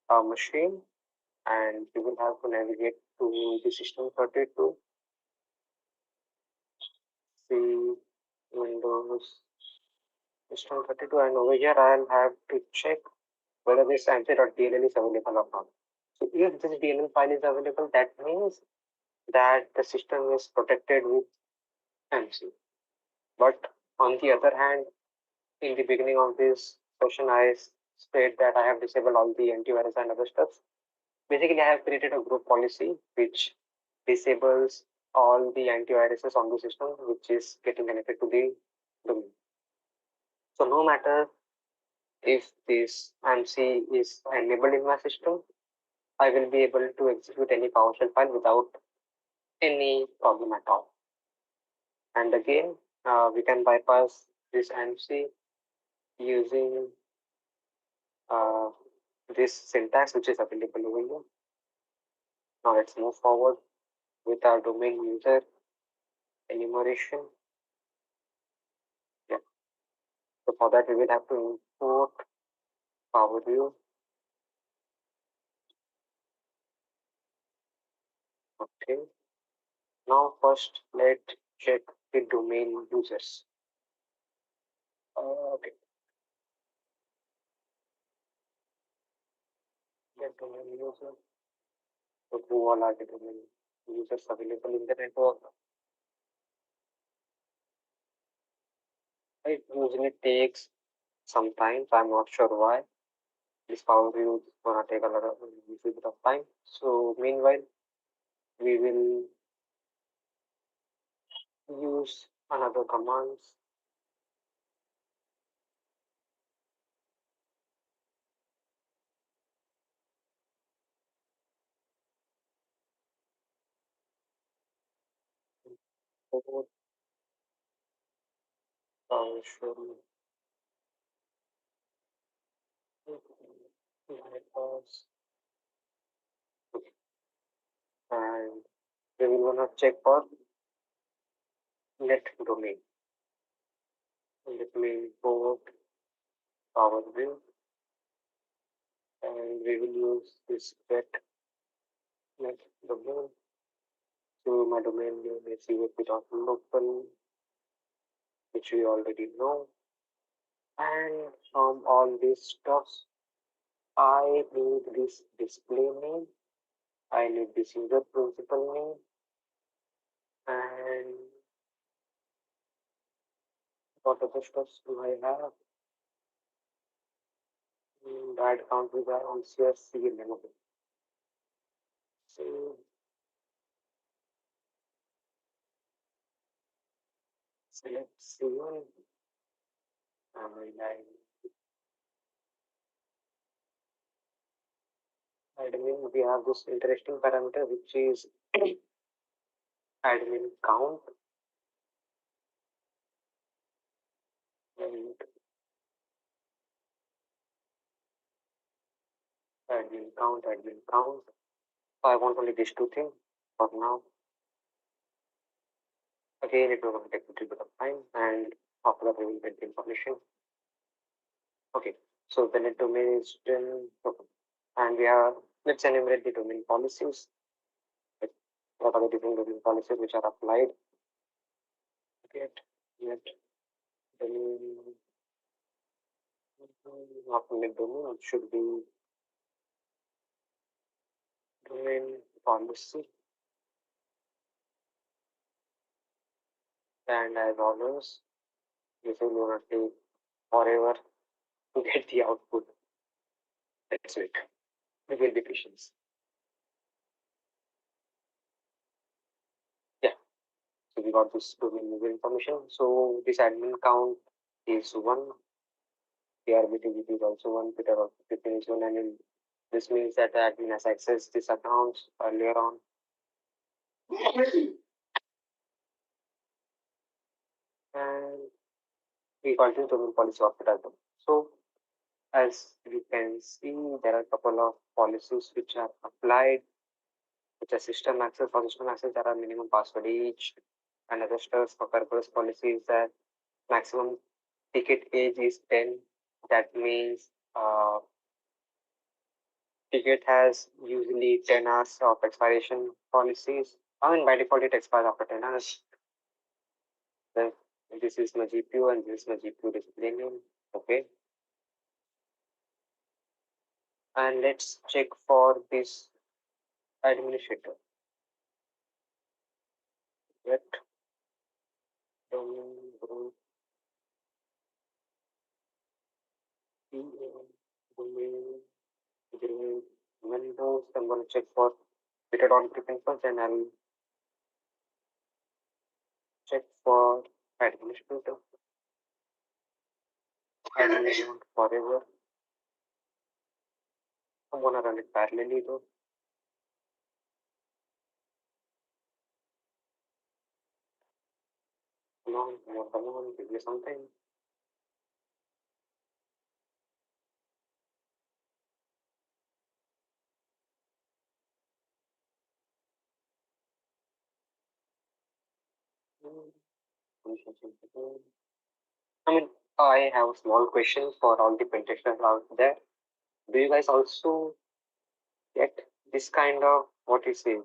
our machine and we will have to navigate to the system32, see Windows system32, and over here I'll have to check whether this AMSI.dll is available or not. So if this DLL file is available, that means that the system is protected with AMSI. But on the other hand, in the beginning of this session, I said that I have disabled all the antivirus and other stuff. Basically, I have created a group policy which disables all the antiviruses on the system, which is getting connected to the domain. So no matter if this AMSI is enabled in my system, I will be able to execute any PowerShell file without any problem at all. And again, we can bypass this AMSI using this syntax which is available over here. Now let's move forward with our domain user enumeration. Yeah. So for that we will have to import Power View. Okay. Now first let's check the domain users. Okay. Get domain user. So who all are the domain users available in the network? It usually takes some time, so I'm not sure why. This Power View is gonna take a little bit of time. So meanwhile, we will use another commands. Forward, PowerShell, bypass, and we will wanna check for net domain. Let me import Power View, and we will use this get net domain. So my domain name is local, which we already know. And from all these stuffs, I need this display name, I need this user principal name, and what other stuffs do I have? Bad count with CSC name. So select C1 and admin, we have this interesting parameter which is admin count, and admin count. So I want only these two things for now. Again, it will take a little bit of time, and after that we will get the information. Okay, So the net domain is done, and let's enumerate the domain policies. What are the different domain policies which are applied? Get net domain, not net domain, it should be domain policy. And as always, this will gonna take forever to get the output. That's it. We will be patient. Yeah. So we got this domain user information. So this admin count is 1. PRBTGP is also 1. Peter of Pippin is 1. And this means that the admin has accessed these accounts earlier on. And we got the domain policy output as well. So as you can see, there are a couple of policies which are applied, which are system access. For system access, there are minimum password each, and other stuff. For Kerberos policies, that maximum ticket age is 10. That means ticket has usually 10 hours of expiration policies. I mean, by default, it expires after 10 hours. Then this is my GPU and this is my GPU display name. Okay. And let's check for this administrator. Get domain group domain Windows. I'm going to check for fitted on preference first, and I'll check for administrator. Admin forever. I'm going to run it parallelly though. Come on, give me something. I mean, I have a small question for all the pen testers out there. Do you guys also get this kind of, what you say,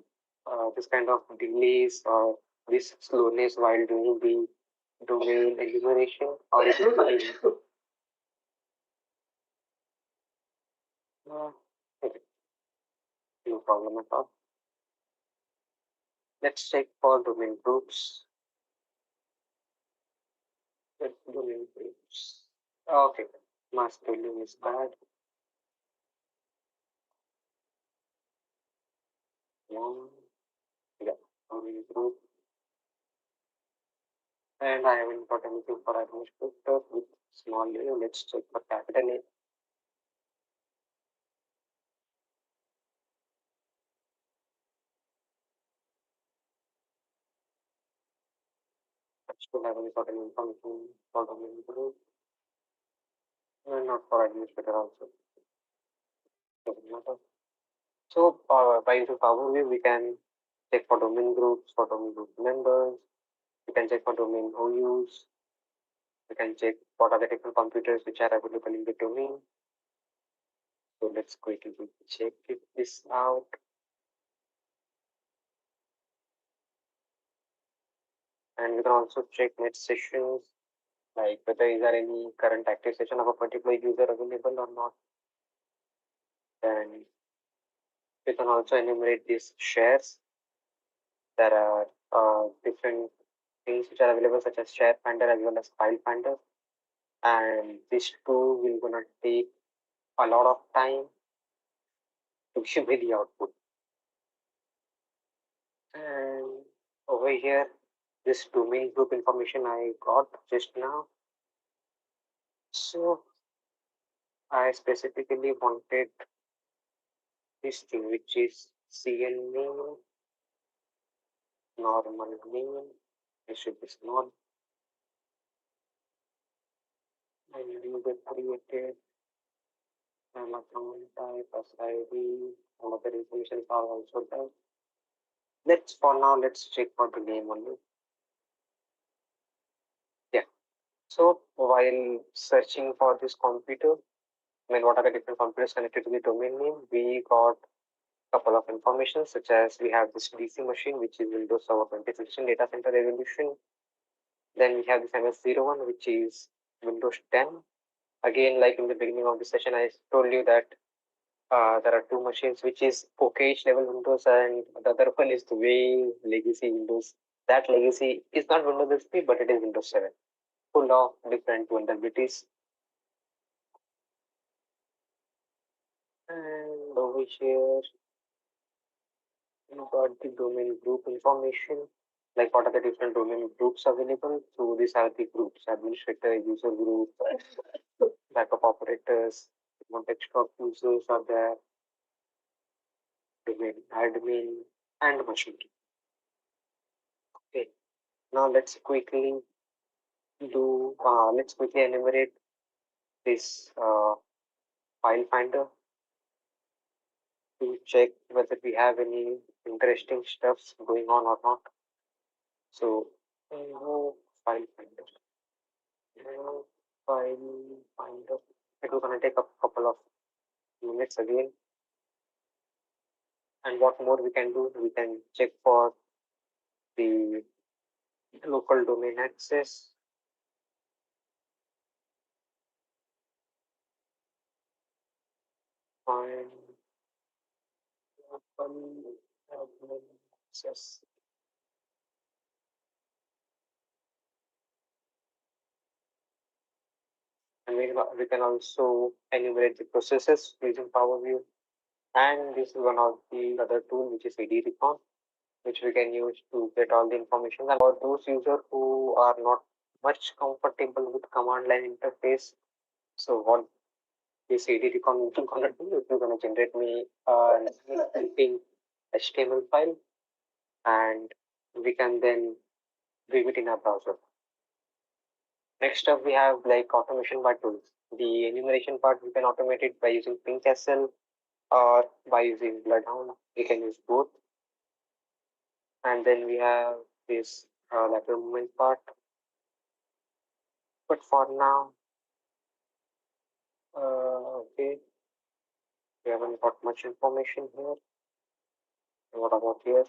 this kind of delays or this slowness while doing the domain enumeration, or is it okay, no problem at all. Let's check for domain groups. Domain groups. Okay, mass spelling is bad. Yeah, domain group. And I haven't got anything for administrator with small a. Let's check for capital A. I still haven't got any information for domain group. And not for administrator also. Doesn't matter. So by using power view, we can check for domain groups, for domain group members. We can check for domain OUs. We can check what are the different computers which are available in the domain. So let's quickly check this out. And we can also check net sessions, like whether is there any current active session of a particular user available or not. And we can also enumerate these shares. There are different things which are available, such as share finder as well as file finder. And these two will gonna take a lot of time to give me the output. And over here, this domain group information I got just now. So I specifically wanted this thing, which is CN name, normal name. It should be small. And user created, and account type, as ID, all other information are also there. For now, let's check for the name only. Yeah. So while searching for this computer, what are the different computers connected to the domain name? We got a couple of information, such as we have this DC machine, which is Windows Server 2016 Data Center Revolution. Then we have this MS01, which is Windows 10. Again, like in the beginning of the session, I told you that there are two machines, which is okay-ish level Windows, and the other one is the way legacy Windows. That legacy is not Windows XP, but it is Windows 7, full of different vulnerabilities. And over here, we got the domain group information, like what are the different domain groups available. So these are the groups: administrator, user group, backup operators, context of users are there, domain admin, and machine key. Okay, now let's quickly enumerate this file finder to check whether we have any interesting stuffs going on or not. So, no file finder. No file finder. It will gonna take a couple of minutes again. And what more we can do? We can check for the local domain access. Find local domain access. And we can also enumerate the processes using PowerView. And this is one of the other tool, which is AD-Recon, which we can use to get all the information. And for those users who are not much comfortable with command line interface, so what this AD-Recon is going to do, it's going to generate me a helping HTML file, and we can then view it in our browser. Next up, we have like automation by tools. The enumeration part, we can automate it by using Ping Castle or by using Bloodhound. We can use both. And then we have this lateral movement part. But for now, okay, we haven't got much information here. What about here?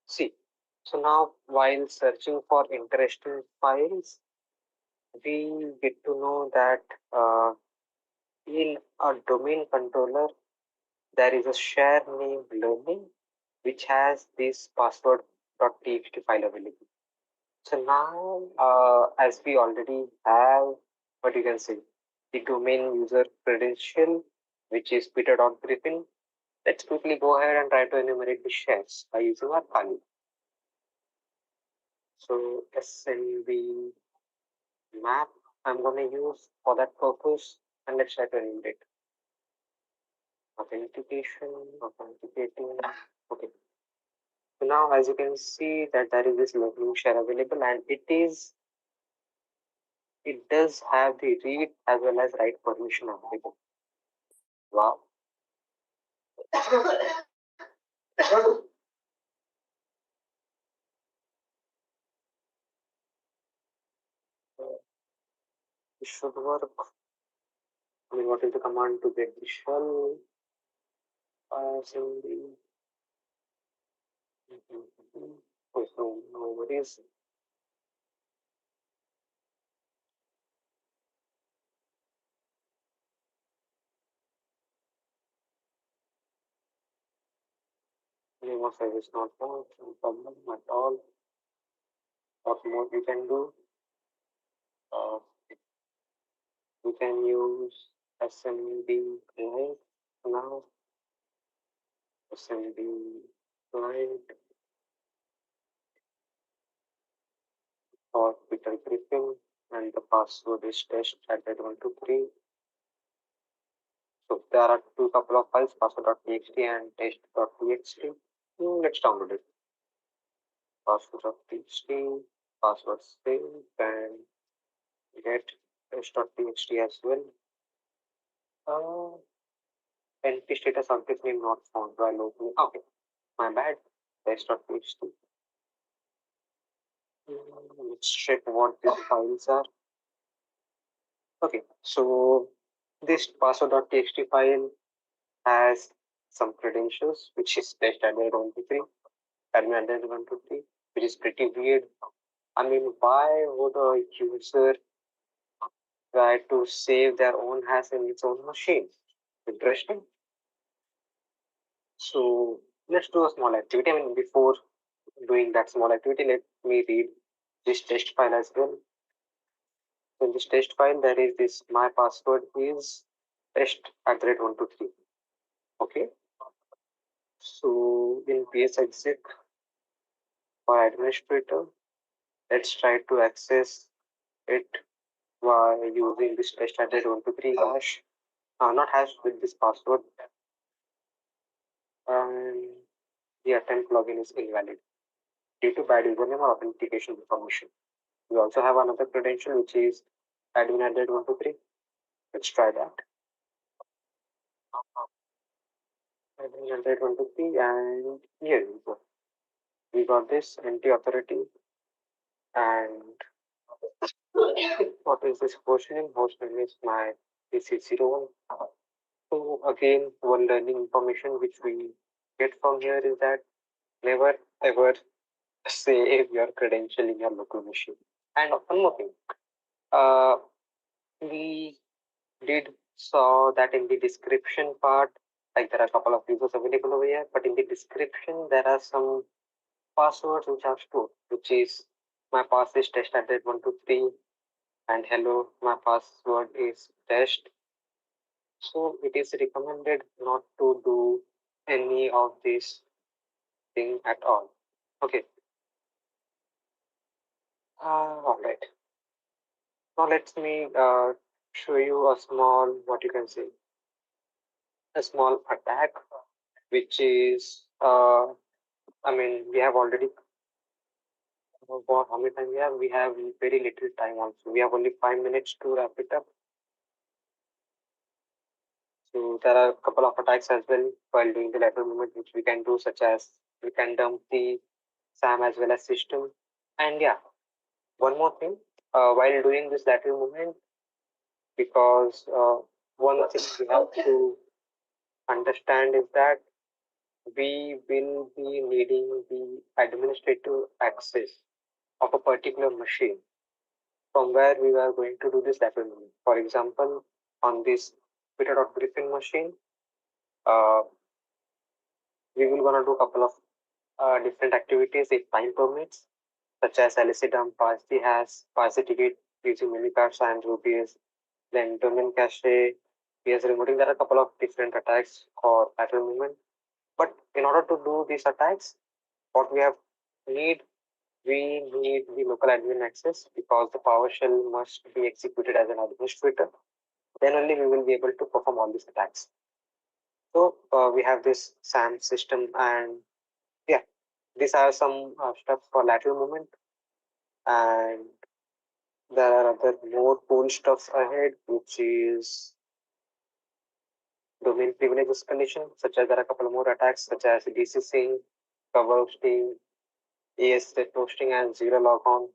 See, so now while searching for interesting files, we get to know that in a domain controller, there is a share name learning, which has this password.txt file available. So now, as we already have, what you can say, the domain user credential, which is Peter.Griffin, let's quickly go ahead and try to enumerate the shares by using our Kali. So SNB map I'm going to use for that purpose, and let's try to enumerate. Authenticating. Okay. So now, as you can see, that there is this local share available, and it does have the read as well as write permission available. Wow. This should work. I mean, what is the command to get the shell? Assembly. Oh, no worries. Name of service not found, no problem at all. What more we can do? We can use SMB client now. SMB client or Peter Griffin, and the password is test@123. So there are two couple of files, password.txt and test.txt. Let's download it. Password.txt, password saved, and get test.txt as well. Entity status object name not found while opening. Okay, my bad. Test.txt. Let's check what these files are. Okay, so This password.txt file has some credentials, which is test admin 123, admin address 123, which is pretty weird. I mean, why would a user try to save their own hash in its own machine? Interesting. So let's do a small activity. I mean, before doing that small activity, let me read this test file as well. In this test file, there is this my password is test@123. Okay. So in PS exec for administrator, let's try to access it by using this test@123 hash. Not hash with this password. And the attempt login is invalid due to bad username or authentication information. We also have another credential which is admin@123. Let's try that. Admin@123 and here we go. We got this NT authority and what is this host name? Host name is my PC01. So again, one learning information which we get from here is that never ever save your credential in your local machine. And one more thing, we did saw that in the description part, like there are a couple of users available over here, but in the description there are some passwords which are stored, which is my pass is test@123 and hello, my password is test. So it is recommended not to do any of this thing at all. Okay. All right. Now let me show you a small, what you can say, a small attack, which is, I mean, we have already, how many time we have? We have very little time also. We have only 5 minutes to wrap it up. So there are a couple of attacks as well while doing the lateral movement, which we can do, such as we can dump the SAM as well as system. And yeah, one more thing, while doing this lateral movement, because one thing we have to understand is that we will be needing the administrative access of a particular machine from where we are going to do this lateral movement. For example, on this Twitter.griffin machine, we will gonna do a couple of different activities if time permits, such as LSC dump, pass the hash, pass the ticket using minicards and rupees, then domain cache, PS remoting. There are a couple of different attacks for lateral movement. But in order to do these attacks, what we need the local admin access because the PowerShell must be executed as an administrator. Then only we will be able to perform all these attacks. So we have this SAM system, and yeah, these are some steps for lateral movement. And there are other more cool stuffs ahead, which is domain privilege escalation, such as there are a couple more attacks, such as DC sync, cover hosting, AS hosting, and zero logon.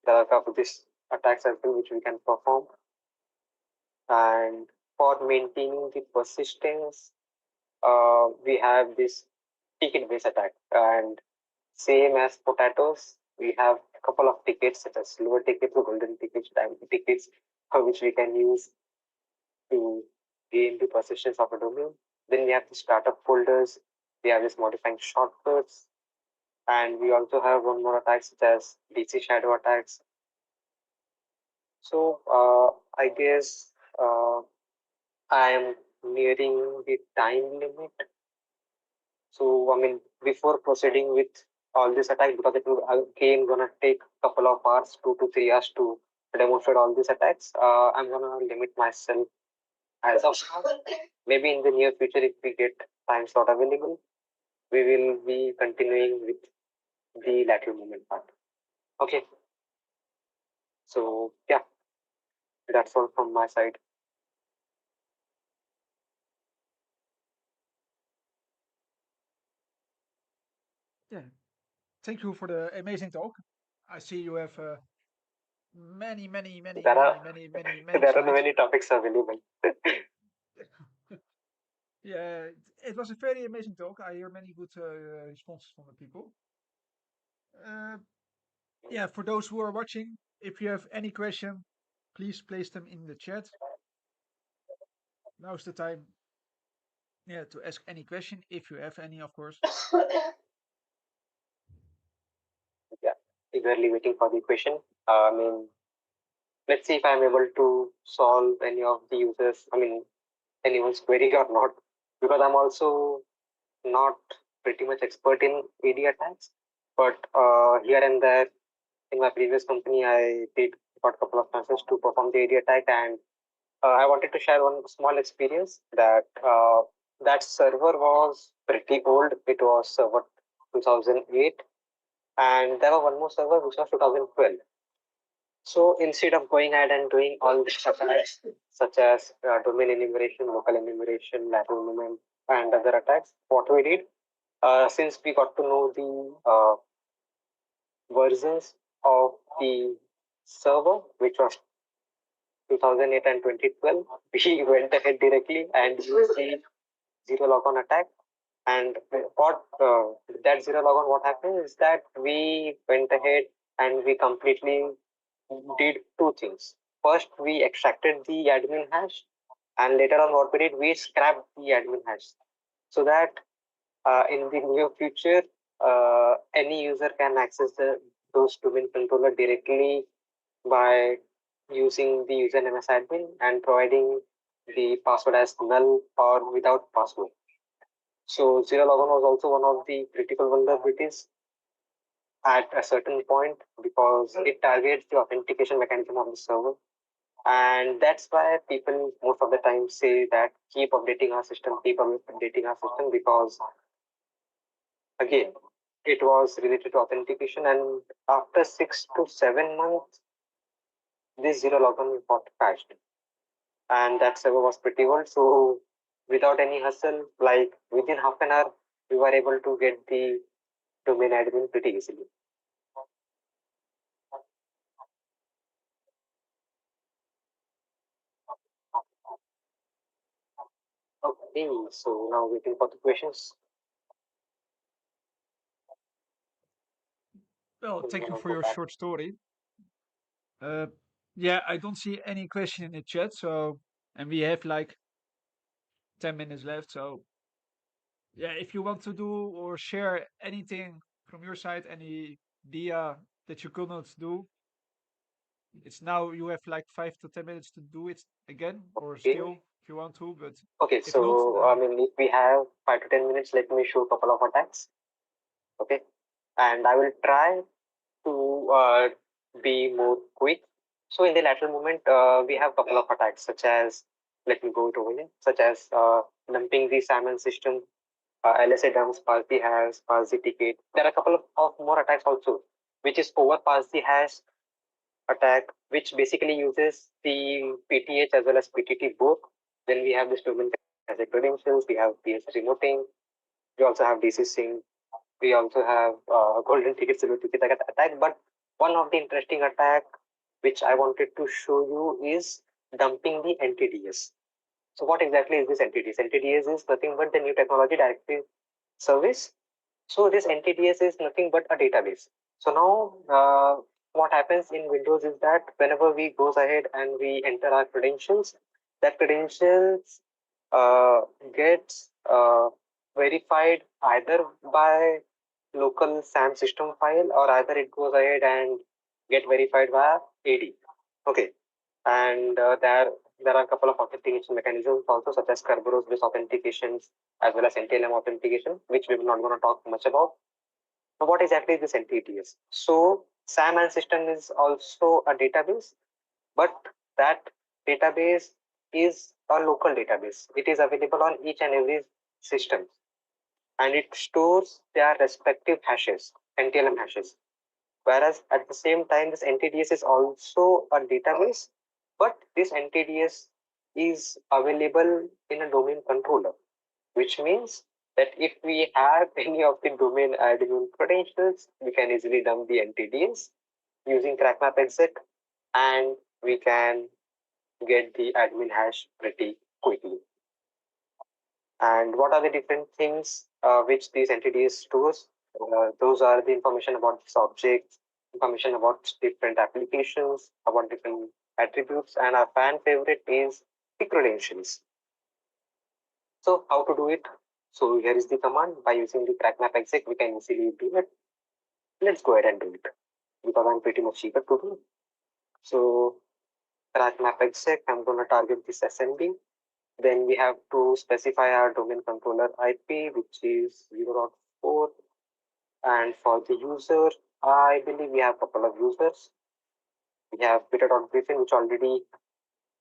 There are a couple of these attacks as well, which we can perform. And for maintaining the persistence, we have this ticket-based attack. And same as potatoes, we have a couple of tickets, such as silver tickets, golden tickets, diamond tickets, which we can use to gain the persistence of a domain. Then we have the startup folders. We have this modifying shortcuts. And we also have one more attack, such as DC shadow attacks. So I guess I am nearing the time limit. So I mean, before proceeding with all this attack, because it will again gonna take a couple of hours, 2 to 3 hours to demonstrate all these attacks, I'm gonna limit myself as of now. Maybe in the near future, if we get time slot available, we will be continuing with the lateral movement part. Okay. So yeah, that's all from my side. Yeah, thank you for the amazing talk. I see you have many There are slides. many topics available. Yeah, it was a very amazing talk. I hear many good responses from the people. Yeah, for those who are watching, if you have any question, please place them in the chat. Now's the time, yeah, to ask any question if you have any, of course. Yeah, eagerly waiting for the question. Let's see if I'm able to solve any of the users. Anyone's query or not, because I'm also not pretty much expert in AD attacks, but here and there in my previous company, I did got a couple of chances to perform the AD attack, and I wanted to share one small experience that that server was pretty old. It was server 2008, and there was one more server which was 2012. So instead of going ahead and doing all these attacks, such as domain enumeration, local enumeration, lateral movement, and other attacks, what we did, since we got to know the versions of the server, which was 2008 and 2012, we went ahead directly and used the zero logon attack. And what that zero logon, what happened is that we went ahead and we completely did two things. First, we extracted the admin hash, and later on, what we did, we scrapped the admin hash so that in the near future, any user can access those domain controller directly by using the username as admin and providing the password as null or without password. So zero logon was also one of the critical vulnerabilities at a certain point because it targets the authentication mechanism of the server. And that's why people most of the time say that keep updating our system, because again, it was related to authentication. And after 6 to 7 months, this zero logon got patched. And that server was pretty old. So without any hustle, like within half an hour, we were able to get the domain admin pretty easily. Okay, so now waiting for the questions. Well, thank you for your short story. Yeah, I don't see any question in the chat, so and we have like 10 minutes left, so yeah, if you want to do or share anything from your side, any idea that you could not do, it's now you have like 5 to 10 minutes to do it again, or Okay. still if you want to, but Okay, if so not, if we have 5 to 10 minutes, let me show a couple of attacks. Okay, and I will try to be more quick. So in the lateral movement, we have a couple of attacks, such as, let me go to it, such as dumping the salmon system, LSA dumps, pass the hash, pass the ticket. There are a couple of more attacks also, which is overpass the hash attack, which basically uses the PTH as well as PTT both. Then we have this domain as a credentials, we have PS remoting, we also have DC sync, we also have golden ticket, silver ticket attack. But one of the interesting attack which I wanted to show you is dumping the NTDS. So what exactly is this NTDS? NTDS is nothing but the new technology directory service. So this NTDS is nothing but a database. So now what happens in Windows is that whenever we goes ahead and we enter our credentials, that credentials gets verified either by local SAM system file or either it goes ahead and get verified via AD. Okay, and there are a couple of authentication mechanisms also, such as Kerberos-based authentications as well as NTLM authentication, which we're not going to talk much about. So what exactly is this NTDS? So SAM and system is also a database, but that database is a local database. It is available on each and every system, and it stores their respective hashes, NTLM hashes. Whereas at the same time, this NTDS is also a database, but this NTDS is available in a domain controller, which means that if we have any of the domain admin credentials, we can easily dump the NTDS using crackmap exec, and we can get the admin hash pretty quickly. And what are the different things which these entities stores? Those are the information about this object, information about different applications, about different attributes, and our fan favorite is the credentials. So how to do it? So here is the command. By using the track map exec, we can easily do it. Let's go ahead and do it because I'm pretty much eager to do. So track map exec, I'm going to target this SMB. Then we have to specify our domain controller IP, which is 0.4. And for the user, I believe we have a couple of users. We have beta.griffin, which already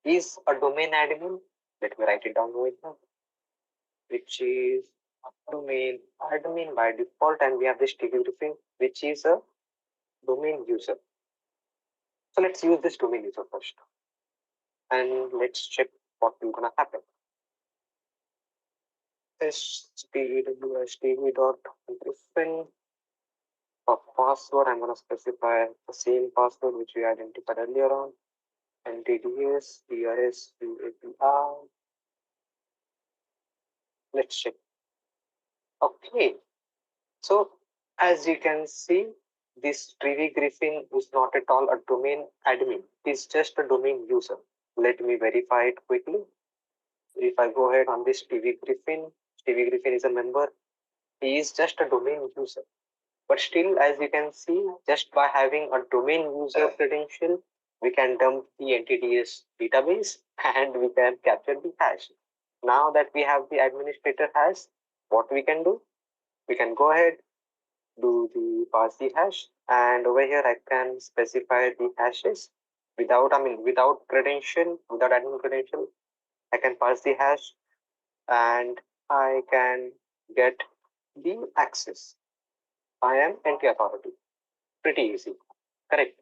is a domain admin. Let me write it down over here, which is domain admin by default. And we have this TV Griffin, which is a domain user. So let's use this domain user first. And let's check what will gonna happen. stpws.griffin. For password, I'm gonna specify the same password which we identified earlier on. NTDS, DRS, UAPR. Let's check. Okay. So as you can see, this TV Griffin is not at all a domain admin. It's just a domain user. Let me verify it quickly. If I go ahead on this TV Griffin is a member. He is just a domain user. But still, as you can see, just by having a domain user credential, we can dump the NTDS database and we can capture the hash. Now that we have the administrator hash, what we can do? We can go ahead, do the parse the hash, and over here I can specify the hashes without credential, without admin credential. I can parse the hash and I can get the access. I am NT authority. Pretty easy, correct?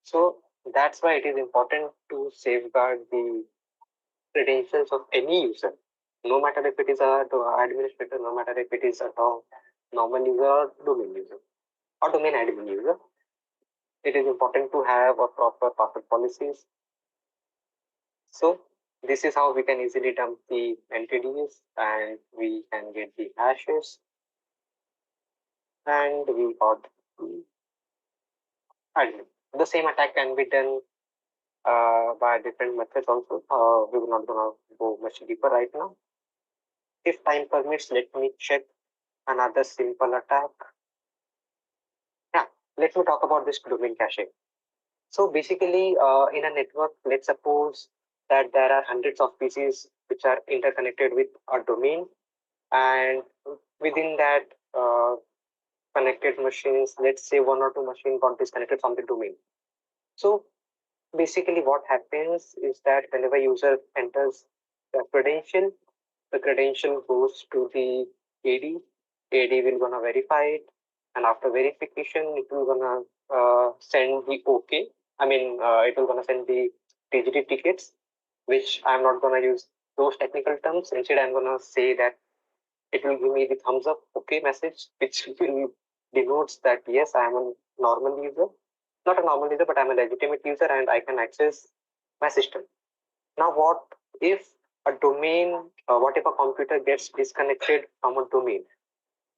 So that's why it is important to safeguard the credentials of any user, no matter if it is a administrator, no matter if it is a normal user or domain user or domain admin user. It is important to have a proper password policies. So this is how we can easily dump the NTDs and we can get the hashes. And we got the admin. The same attack can be done by different methods also. We will not gonna go much deeper right now. If time permits, let me check another simple attack. Yeah, let me talk about this domain caching. So basically, in a network, let's suppose that there are hundreds of PCs which are interconnected with a domain, and within that connected machines, let's say one or two machines got disconnected from the domain. So basically what happens is that whenever user enters the credential goes to the AD. AD will gonna verify it, and after verification, it will gonna send the OK. It will gonna send the TGD tickets, which I'm not gonna use those technical terms. Instead, I'm gonna say that it will give me the thumbs up OK message, which will denotes that yes, I am a normal user, not a normal user, but I'm a legitimate user and I can access my system. Now, what if a domain, what if a computer gets disconnected from a domain?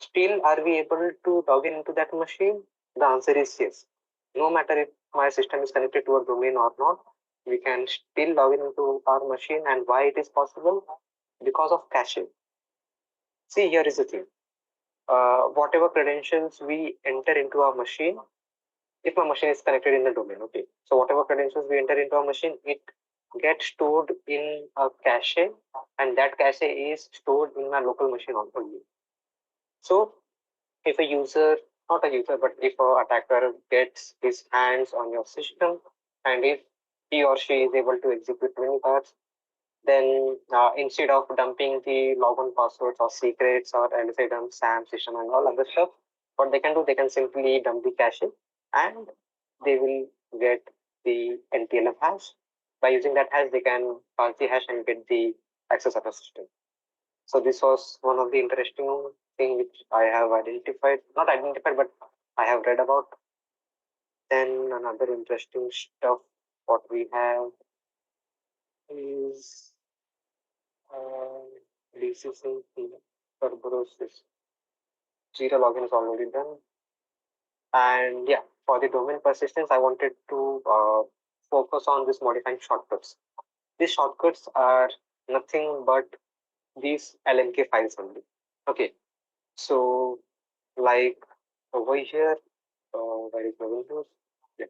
Still, are we able to log in into that machine? The answer is yes. No matter if my system is connected to a domain or not, we can still log in into our machine. And why it is possible? Because of caching. See, here is the thing. Whatever credentials we enter into our machine, if my machine is connected in the domain, okay. So whatever credentials we enter into our machine, it gets stored in a cache, and that cache is stored in my local machine only. So if a user, not a user, but if an attacker gets his hands on your system, and if he or she is able to execute many cards, then instead of dumping the logon passwords or secrets or LSA dump, SAM system and all other stuff, what they can do, they can simply dump the cache and they will get the NTLM hash. By using that hash, they can pass the hash and get the access of the system. So this was one of the interesting thing which I have identified, not identified, but I have read about. Then another interesting stuff what we have is DCC, Kerberos, Jira login is already done. And yeah, for the domain persistence, I wanted to focus on this modifying shortcuts. These shortcuts are nothing but these LNK files only. Okay, so like over here, where is my Windows? Yeah.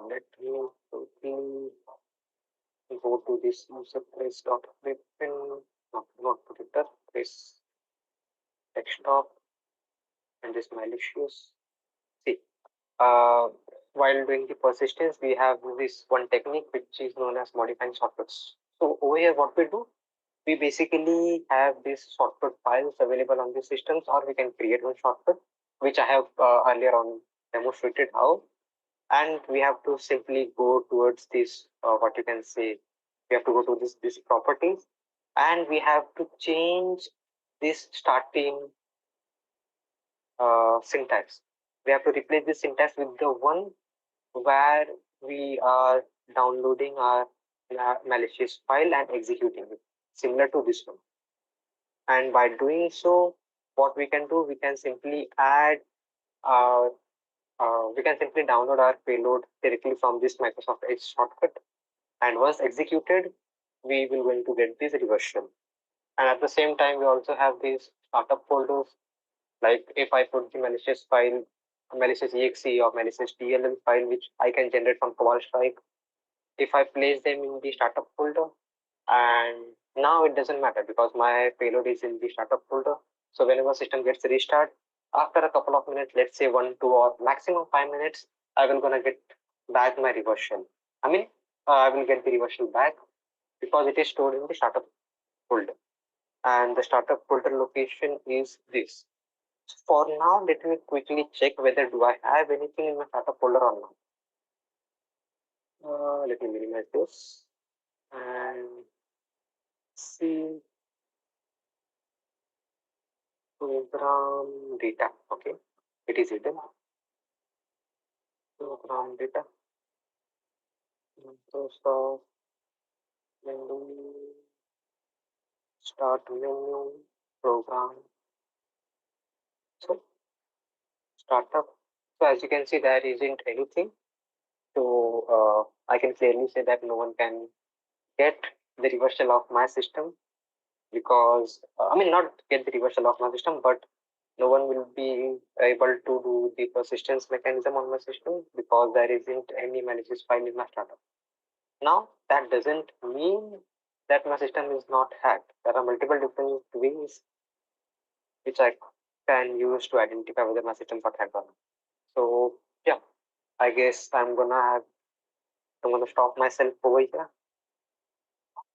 Let me quickly go to this user trace.pip, not editor, trace desktop, and this malicious. See, uh, while doing the persistence, we have this one technique which is known as modifying shortcuts. So over here, what we do, we basically have these shortcut files available on the systems, or we can create one shortcut, which I have earlier on demonstrated how. And we have to simply go towards this, what you can say, we have to go to this properties, and we have to change this starting syntax. We have to replace this syntax with the one where we are downloading our malicious file and executing it, similar to this one. And by doing so, what we can do, we can simply add our we can simply download our payload directly from this Microsoft Edge shortcut. And once executed, we will going to get this reversion. And at the same time, we also have these startup folders. Like if I put the malicious file, malicious exe or malicious DLL file, which I can generate from CovalStrike, if I place them in the startup folder, and now it doesn't matter because my payload is in the startup folder. So whenever system gets restart, after a couple of minutes, let's say 1, 2, or maximum 5 minutes, I will gonna get back my reversion. I mean, I will get the reversion back because it is stored in the startup folder. And the startup folder location is this. For now, let me quickly check whether do I have anything in my startup folder or not. Let me minimize this and see program data. Okay, it is hidden. Program data. Microsoft menu, start menu, program. So startup. So as you can see, there isn't anything. So I can clearly say that no one can get the reversal of my system because I mean not get the reversal of my system, but no one will be able to do the persistence mechanism on my system because there isn't any malicious file in my startup. Now that doesn't mean that my system is not hacked. There are multiple different ways which I can use to identify whether my system got hacked or not. So yeah, I guess I'm gonna stop myself over here.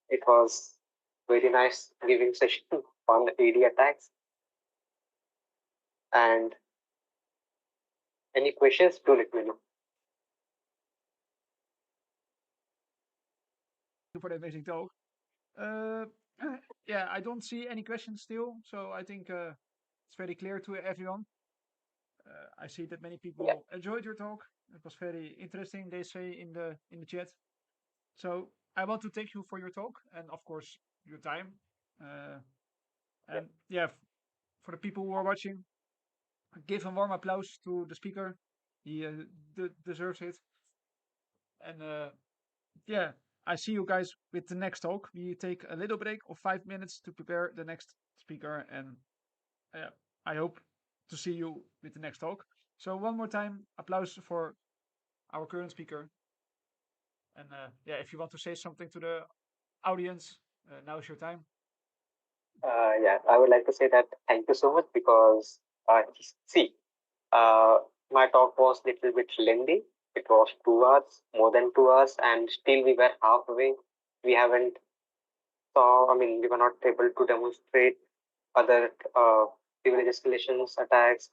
It was very nice giving session on AD attacks. And any questions, do let me know. Thank you for the amazing talk. Yeah, I don't see any questions still, so I think it's very clear to everyone. I see that many people enjoyed your talk. It was very interesting, they say in the chat. So I want to thank you for your talk and of course your time. And yeah, for the people who are watching, give a warm applause to the speaker. He deserves it. And yeah, I see you guys with the next talk. We take a little break of 5 minutes to prepare the next speaker, and I hope to see you with the next talk. So one more time, applause for our current speaker. And yeah, if you want to say something to the audience, now is your time. Yeah, I would like to say that thank you so much because see, my talk was little bit lengthy. It was 2 hours, more than 2 hours, and still we were halfway. We haven't saw. I mean, we were not able to demonstrate other privilege escalations attacks.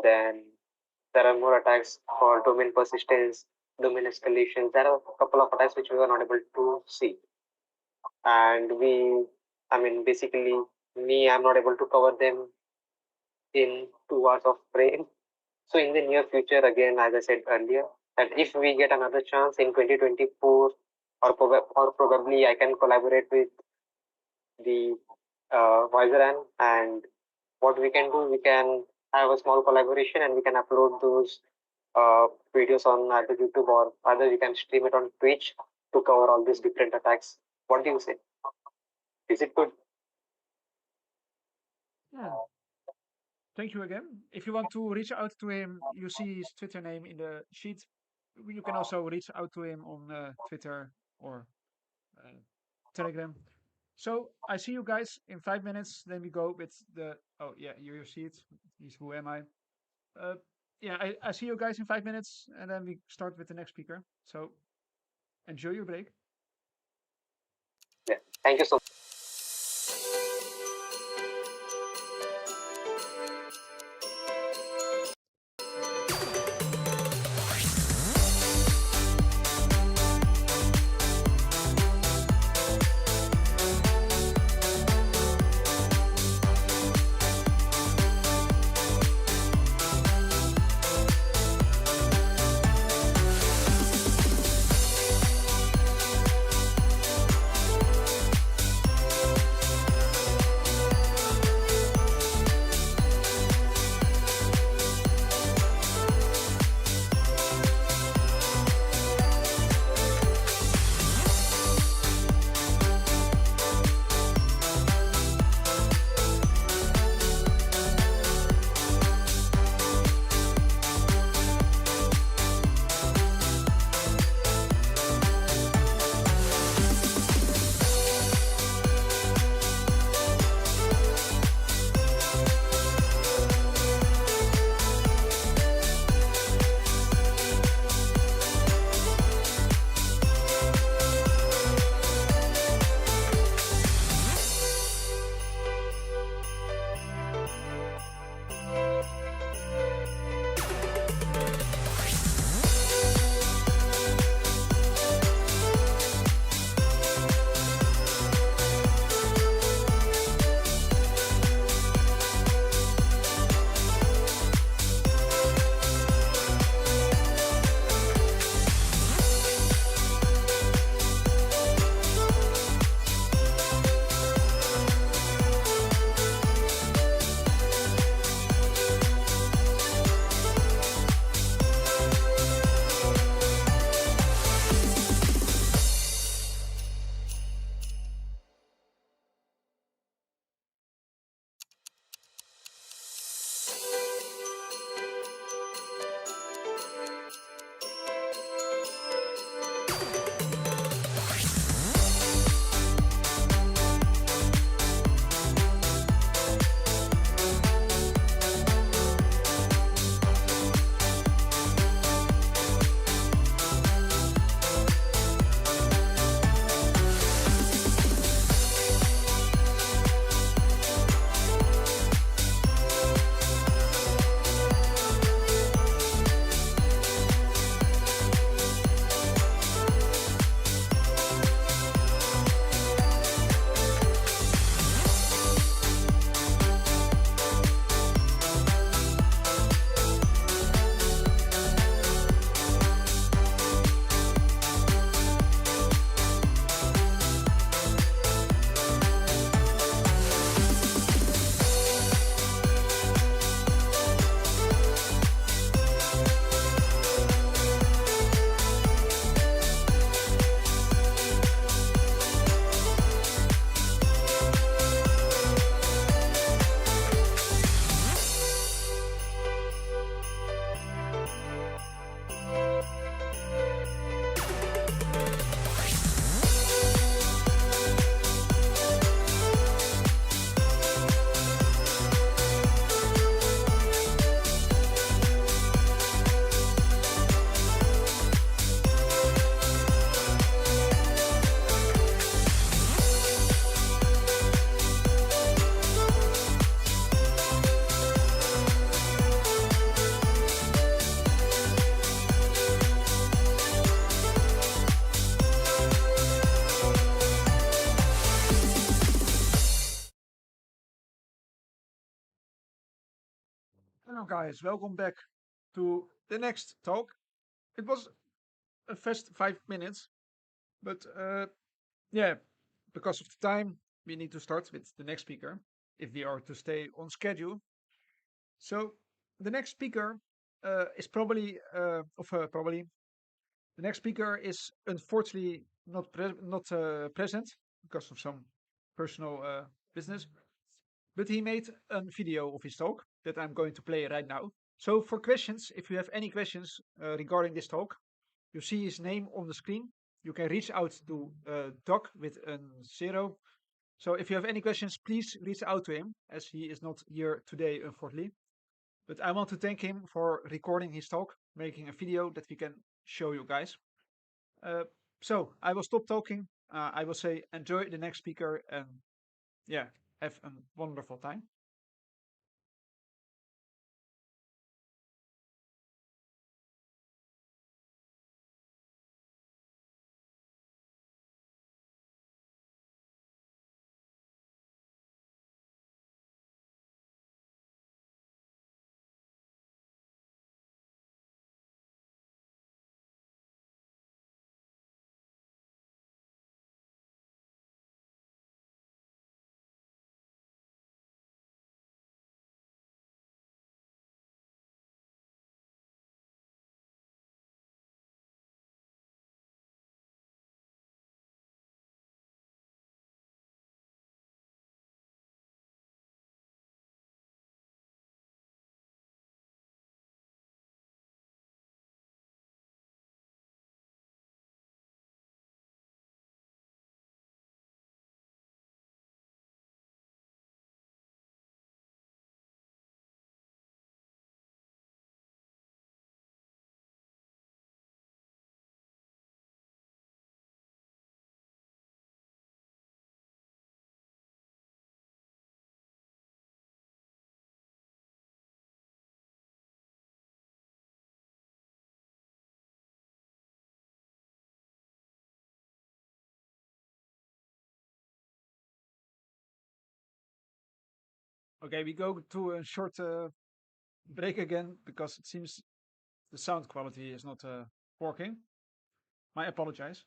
Then there are more attacks for domain persistence, domain escalations. There are a couple of attacks which we were not able to see, and I mean, basically, I'm not able to cover them in 2 hours of frame. So in the near future, again, as I said earlier, And if we get another chance in 2024, or probably I can collaborate with the Viceran, and what we can do, we can have a small collaboration and we can upload those videos on either YouTube, or either we can stream it on Twitch to cover all these different attacks. What do you say? Is it good? Yeah. Thank you again. If you want to reach out to him, you see his Twitter name in the sheet. You can also reach out to him on Twitter or Telegram. So I see you guys in 5 minutes. Then we go with the. Oh yeah, you see it. He's who am I? Yeah, I see you guys in 5 minutes, and then we start with the next speaker. So enjoy your break. Yeah. Thank you so much. Hello guys, welcome back to the next talk. it was a fast 5 minutes, but yeah, because of the time, we need to start with the next speaker if we are to stay on schedule. So the next speaker is probably the next speaker is unfortunately not present because of some personal business, but he made a video of his talk that I'm going to play right now. So for questions, if you have any questions regarding this talk, you see his name on the screen. You can reach out to Doc with a 0. So if you have any questions, please reach out to him as he is not here today, unfortunately. But I want to thank him for recording his talk, making a video that we can show you guys. So I will stop talking. I will say enjoy the next speaker and yeah, have a wonderful time. Okay, we go to a short break again because it seems the sound quality is not working. I apologize.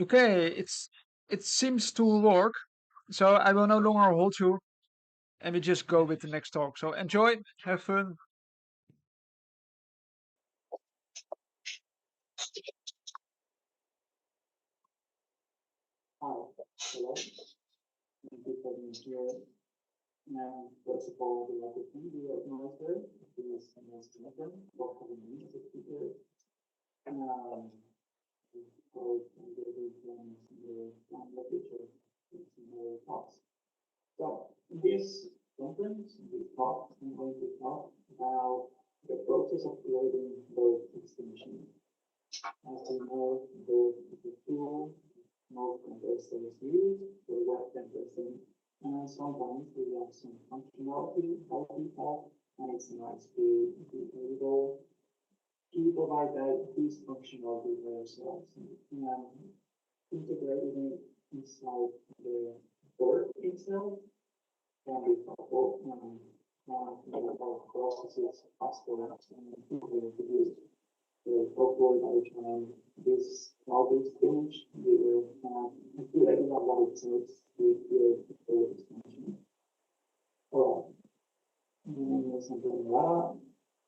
Okay, it seems to work. So I will no longer hold you, and we just go with the next talk. So enjoy, have fun. Hi, hello. Thank you for being here. First of all, we like to thank the organizer, who is Mystikcon, for having me as a speaker. For engaging in the future, in the talks. So, in this conference, in this talk, I'm going to talk about the process of creating bird extinction. As you know, bird is a tool most compressors use for web compressing, and sometimes we have some functionality by default, and it's nice to be able to provide this functionality for ourselves and integrating it inside the board itself can be helpful and our processes faster and easier to use. So hopefully by the time this project is finished, we will have a good idea of what it takes to create a full extension. Alright, my name is Antonio,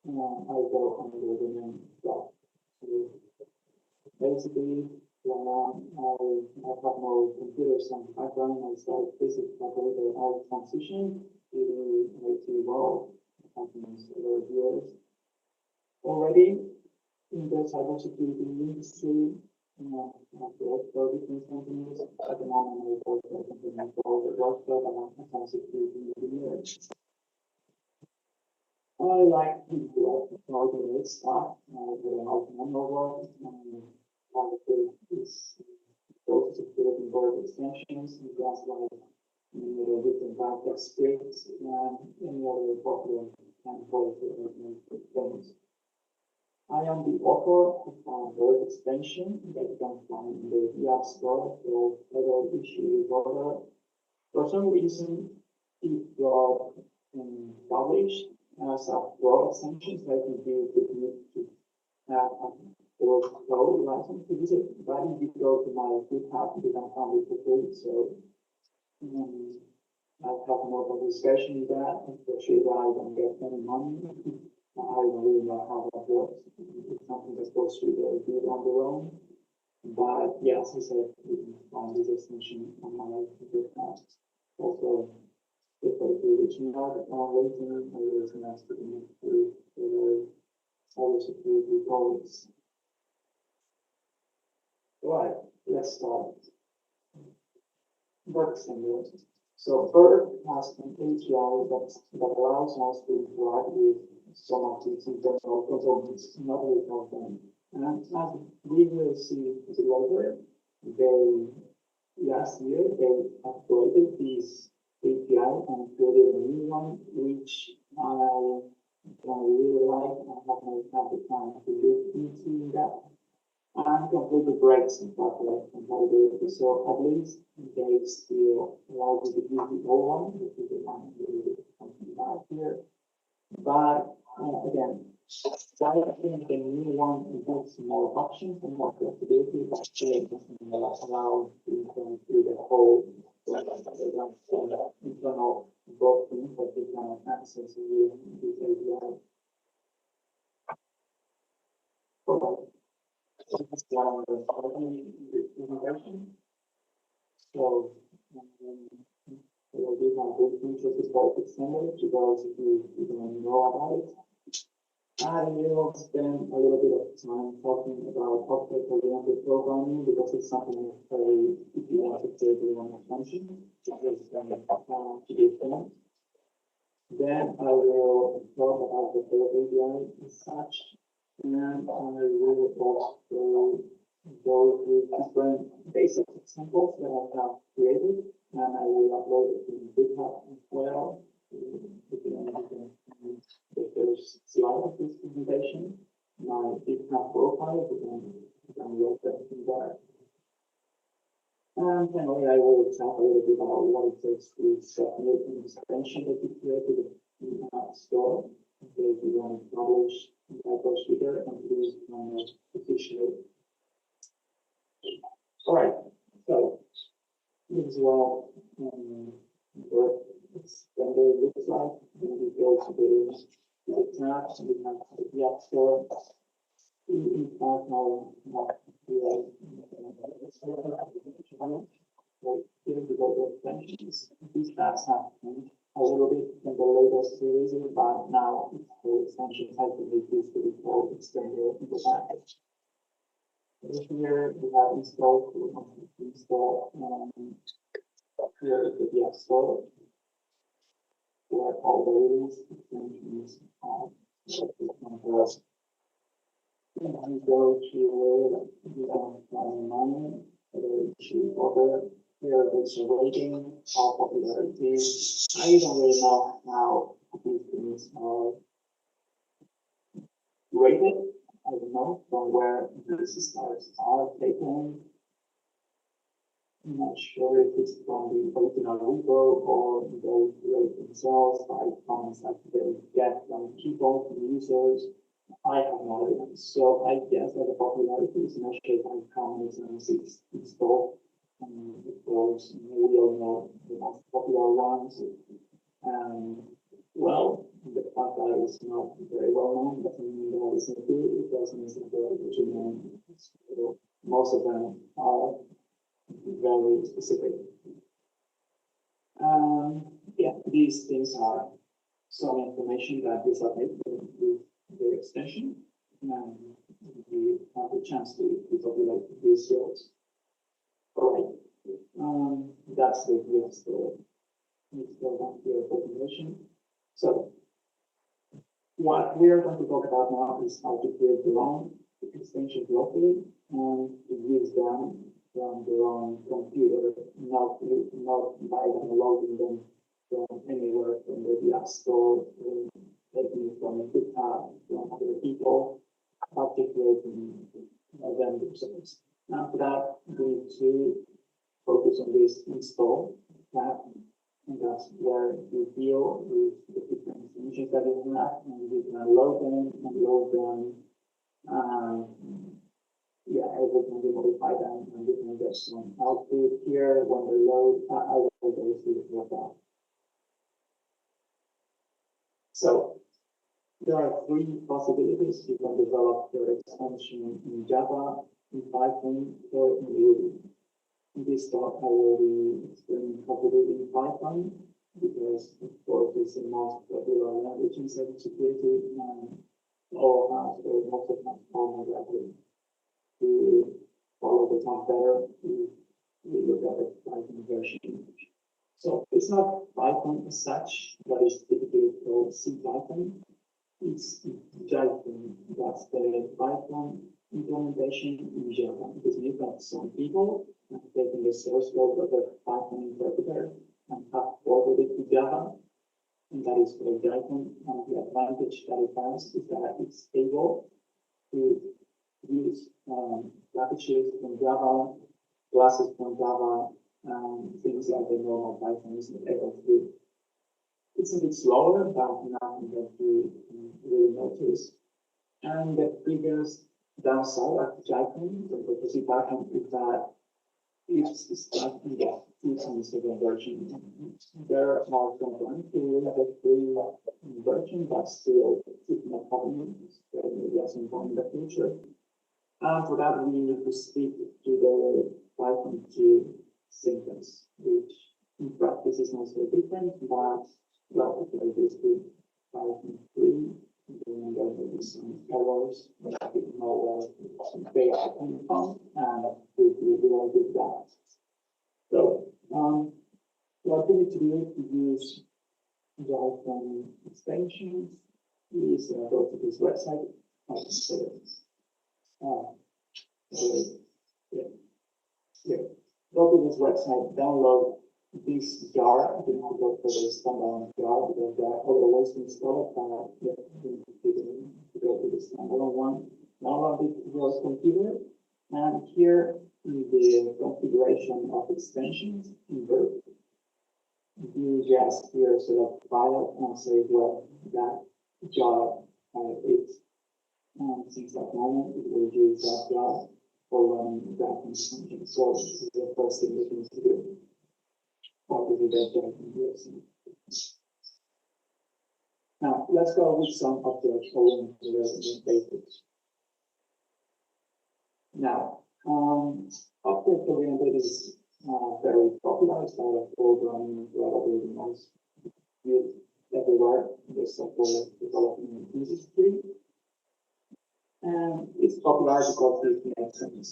and I go under the name Doc. So basically, I have no computer science background. I started physics later. I transitioned to the IT world. Happens over years already. In the cybersecurity industry, I've worked for different companies. At the moment, I work for a company called Workflow, and I'm a cybersecurity engineer. I like to automate stuff, with an autonomous work, and I think this process of building board extensions, you guys like different types of scripts, and any other popular and quality things. I am the author of a bird extension that you can find in the App Store for federal issue recorder. For some reason, it got published as a broad extension, so I think you could need to have a broad code license to use it. But if you go to my GitHub, you can find it for free. So I have more of a discussion with that, especially that I don't get any money. I don't really know how that works. It's something that's supposed to be good on their own. But yes, as I said, you can find this extension on my GitHub. Also, if I do reach out on LinkedIn, I was nice to meet with the cybersecurity colleagues. Right, let's start. Bird extender. So Bird has an API that allows us to interact with some of these internal components, not with all of them. And as we will see later, last year they upgraded this API and created a new one, which I really like. I have not had the time to look into that. And completely breaks in compatibility. So at least they still allow you to use the old one, which is the one we have here. But again, I think the new one gives more options and more flexibility, but still doesn't allow you to do the whole internal both things that you can access with this API. Okay. This one the presentation. So we'll give my big features to both extended to those who don't know about it. I will spend a little bit of time talking about object-oriented programming because it's something very, if you want to take a lot of attention, because to be fun. Then I will talk about the third API as such, and I will also go through different basic examples that I have created, and I will upload it in GitHub as well. The first slide of this presentation, my GitHub profile, you can look at it there. And finally, I will talk a little bit about what it takes to submit an extension that you created in the App Store. Okay, if you want to publish that procedure and use officially. All right, so this is what the extender looks like. When we go to the tabs, we have the App Store. In fact, now we are so here we go to extensions. These tabs have changed a little bit in the latest series, but now the extensions have been reduced to the full extender in the package. Here we have installed, we want to install here is the App Store, where all the release extensions are. And we go to over here there's a rating of popularity. I don't really know how these things are rated. I don't know from where these stars are taken. I'm not sure if it's from the original repo or they rate themselves by comments that they get from people, from users. I have no idea. So I guess that the popularity is measured by how many times it's installed. Of course, we all know the most popular ones. Well, the fact that it's not very well known doesn't mean that it's not good. It doesn't mean that it's known. Most of them are very specific. Yeah, these things are some information that we submit with the extension, and we have a chance to populate these fields. All right, that's the yes, let's go back to the population. So, what we are going to talk about now is how to create your own extensions locally and to use them from your own computer, not by downloading them from anywhere from the App Store, taking from GitHub, from other people, articulating them themselves. Now for that, we need to focus on this install tab, and that's where you deal with the different extensions that you have, and you can load them and load them. Yeah, everything will modify them, and you can get some output here when they load. I will go through that. So there are three possibilities. You can develop your extension in Java, in Python, or in Ruby. In this talk, I will be explaining how to do it in Python, because of course it's the most popular language in cybersecurity, and all of us, or most of us, are more likely to follow the talk better if we look at the Python version. So it's not Python as such, but it's typically called C Python. It's Python, that's the Python implementation in Java, because we've got some people taking the source code of the Python interpreter and have forwarded it to Java, and that is called Python. And the advantage that it has is that it's able to use packages from Java, classes from Java, things like the normal Python is not able to do. It's a bit slower, but nothing that you really notice. And the biggest downside of Python, the C Python, is that it's not in the 2.7 version. There are components to the free version, but still it's not happening. So maybe at some point in the future. And for that, we need to stick to the Python 2 syntax, which in practice is not so different, but well, if I just do Python 3, then there will be some errors, but I didn't know where they are coming from, and we will do that. So, what we need to do to use Python extensions is go to this website. Go to this website, download this jar. You have to go for the standalone jar because there are other ways to install it. You go to the standalone one, download it to your computer, and here in the configuration of extensions in Verb, you just here select file and say, well, that jar is. And since that moment, it will use that jar. for running that function. So this is the first thing we need to do. Obviously, that's now, let's go with some object-oriented basics. Now, object-oriented is very popular style of programming, building most used everywhere in the software development industry. And it's popular because it makes sense.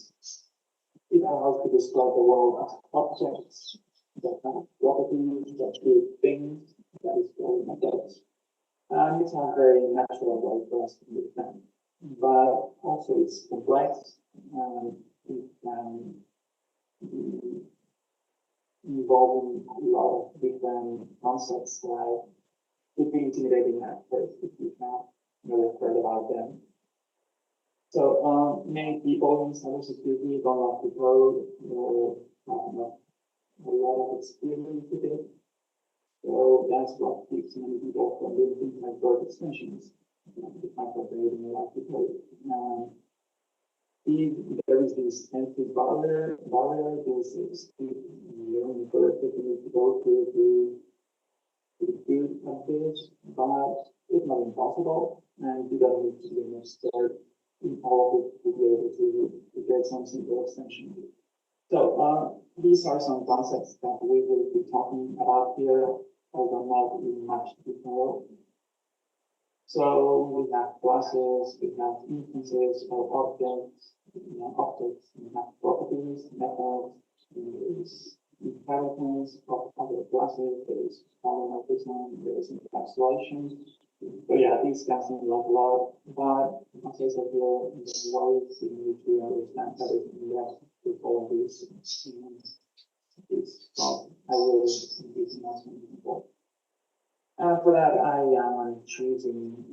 It allows to describe the world as objects that have properties, that do things, that is called methods. And it's a very natural way for us to understand. But also it's complex and it can be involving a lot of different concepts like it could be intimidating at first if you have never heard about them. So many people in cybersecurity don't like to code or have a lot of experience with it. So that's what keeps many people from doing things like word extensions. The fact that they don't like to code. There is this entry barrier, this is learning curve that you need to go through to good at this, but it's not impossible, and you don't need to be an expert in all of it to be able to get some simple extension. So these are some concepts that we will be talking about here, although not in much detail. So we have classes, we have instances of objects, objects, we have properties, methods, there is inheritance of other classes, there is polymorphism, there is encapsulation. So yeah, these can seem like a lot, but as I said here, the ways in which we understand everything that with all of these so I will give you more before. For that, I am choosing,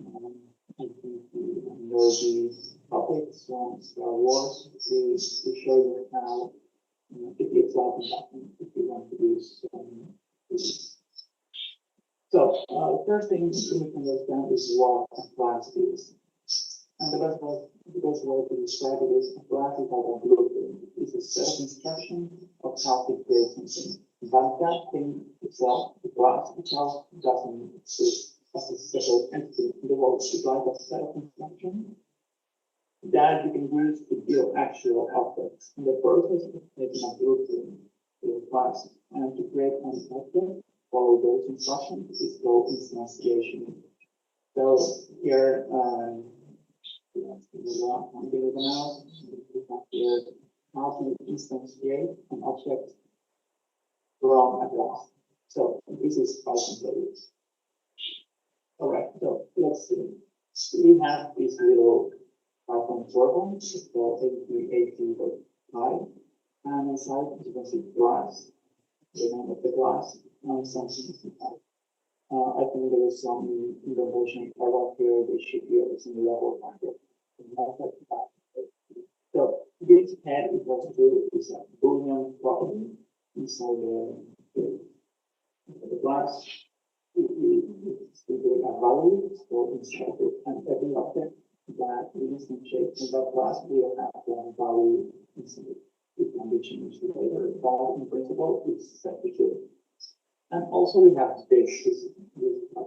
I think, the topics from Star Wars to show you how it looks like in that if you want to do some. So, the first thing you can understand is what a class is. And the best way to describe it is a class is like a blueprint. It's a set of instructions of how to create something. But that thing itself, the class itself, doesn't exist as a separate entity in the world. It's like a set of instructions that you can use to build actual objects. In the process of making a blueprint for a class and to create an object, follow those instructions is called instantiation. So here, I'm going to now we have here how to instantiate an object from a class. So this is Python code. All right, so let's see. We have this little Python program. It's called 8380.py. And inside you can see class, the name of the class, and something. I think there is some information about here. They should be able to level market. So this head equals to is a Boolean property inside the class. It's a value, so inside it, and every object that we instantiate in that class will have one value inside it. It can be changed later, but in principle, it's set to true. And also we have this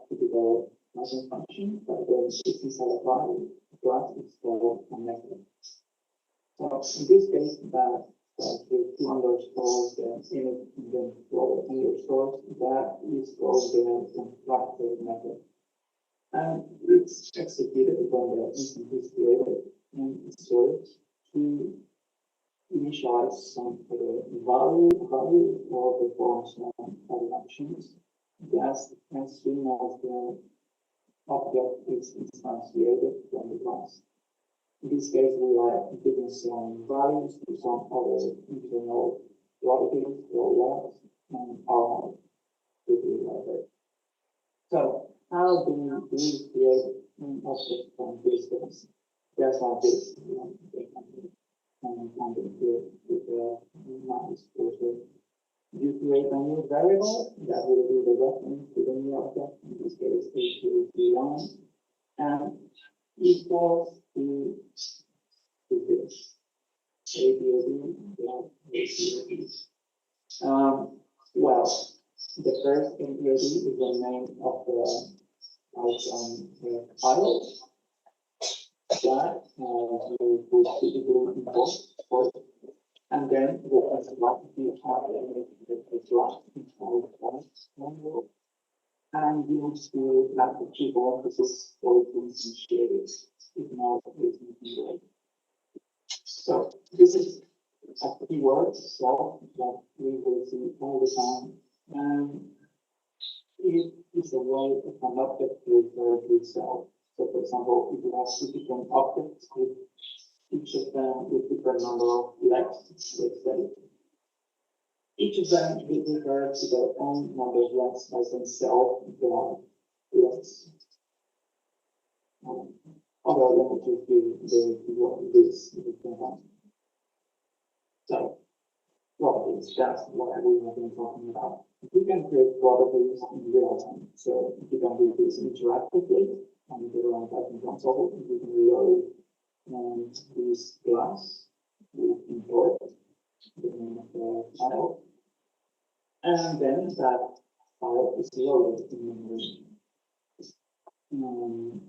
typical Python function, but when it's inside a class, it's called a method. So in this case, that with two underscores, the init, and then four underscores, that is called the constructor method. And it's executed when the instance is created and it serves to initialize some value or perform some other actions just as soon as the object is instantiated from the class. In this case, we are giving some values to some other internal properties or logs and our library. So how do we create an object from this case? Just like this, and here with the nice cursor. You create a new variable that will be the reference to the new object, in this case, h231, and equals to this. ABOD, then ACOD. Well, the first ABOD is the name of the file that you would typically import first, and then we have the class inside and use the graphic keyboard. This is all initiated. If not, it's not. So this is a keyword so that we will see all the time, and it is a way of an object to refer to itself. So for example, if you have two different objects with each of them with different number of legs, let's say, each of them will refer to their own number of legs as themselves legs. Although let me just give this so properties, that's what we have been talking about. You can create properties in real time. So you can do this interactively on the Python console. You can reload this class with import the name of the file, and then that file is loaded in memory. And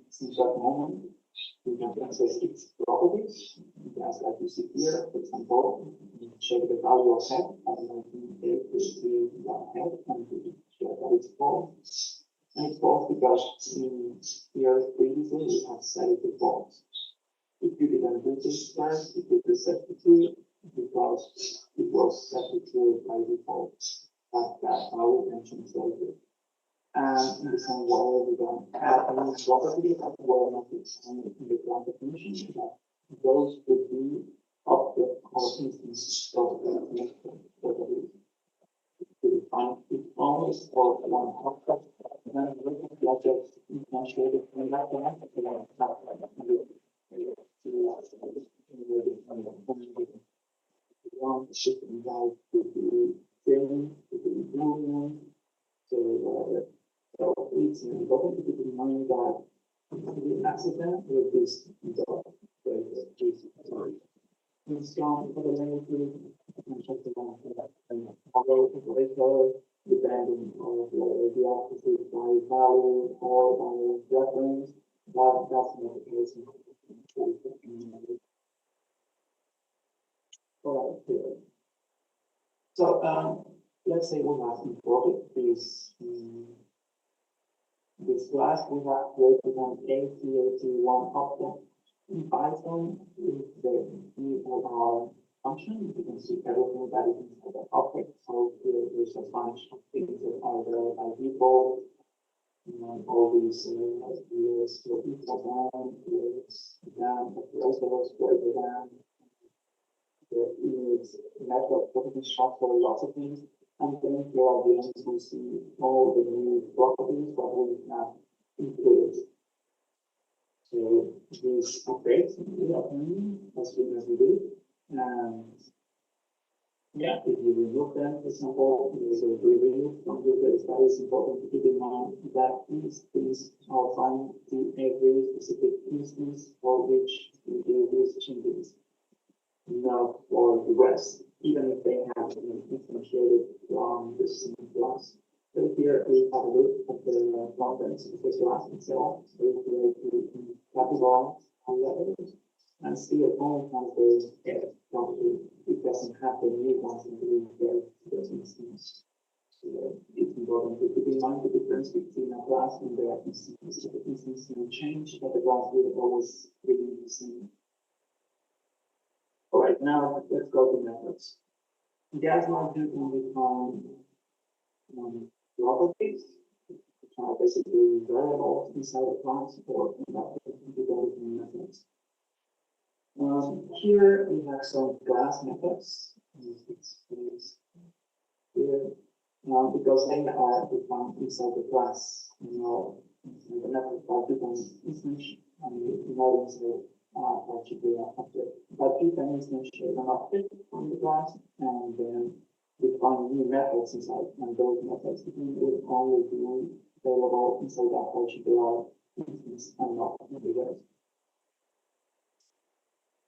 since that moment, we can access its properties. As like you see here, for example, you check the value of head, and then you see that head, and you check that it's false. And it's false because here previously we have set it to false. If you didn't do this first, it would reset to true because it was set to true by default. But that I will mention later. And in the same way, we don't add any property as well methods in the class definition that those would be object or instance properties. To define it only for one object, then the object instantiated in that one, one should invite to be training, to be moving, so it's important to keep in mind that the accident with this dot is strong for the language and check the one and although operator depending on the opposite by value or by reference, but that's not the case. All right, so let's say we have imported this class, we have created an ATAT1 object in Python with the DOR function. You can see everything that is inside the object. So here there's a bunch of things that are there by default. And all these ideas for each of them, operators, greater than, the image method, property structure, lots of things. And then here at the end, we see all the new properties that we have included. So these upgrades we are doing as soon as we do. And yeah, if you remove them, for example, there's a review from the place that is important to keep in mind that these things are fine to every specific instance for which we do these changes. Not for the rest, even if they have been instantiated from the same class. So here we have a look at the contents of the class itself. So we create the capital letters and still only has the head property. It doesn't have the new ones in the instance. So it's important to keep in mind the difference between a class and the instance. The instance can change, but the class will always remain the same. All right, now let's go to methods. Gas logic can define properties, which are basically variables inside a class or define methods. Here we have some class methods. Here, because they are defined inside the class, the method that you can instantiate inside particular object. But you can instantiate an object from the class and then define new methods inside, and those methods will only be available inside that particular instance and not anywhere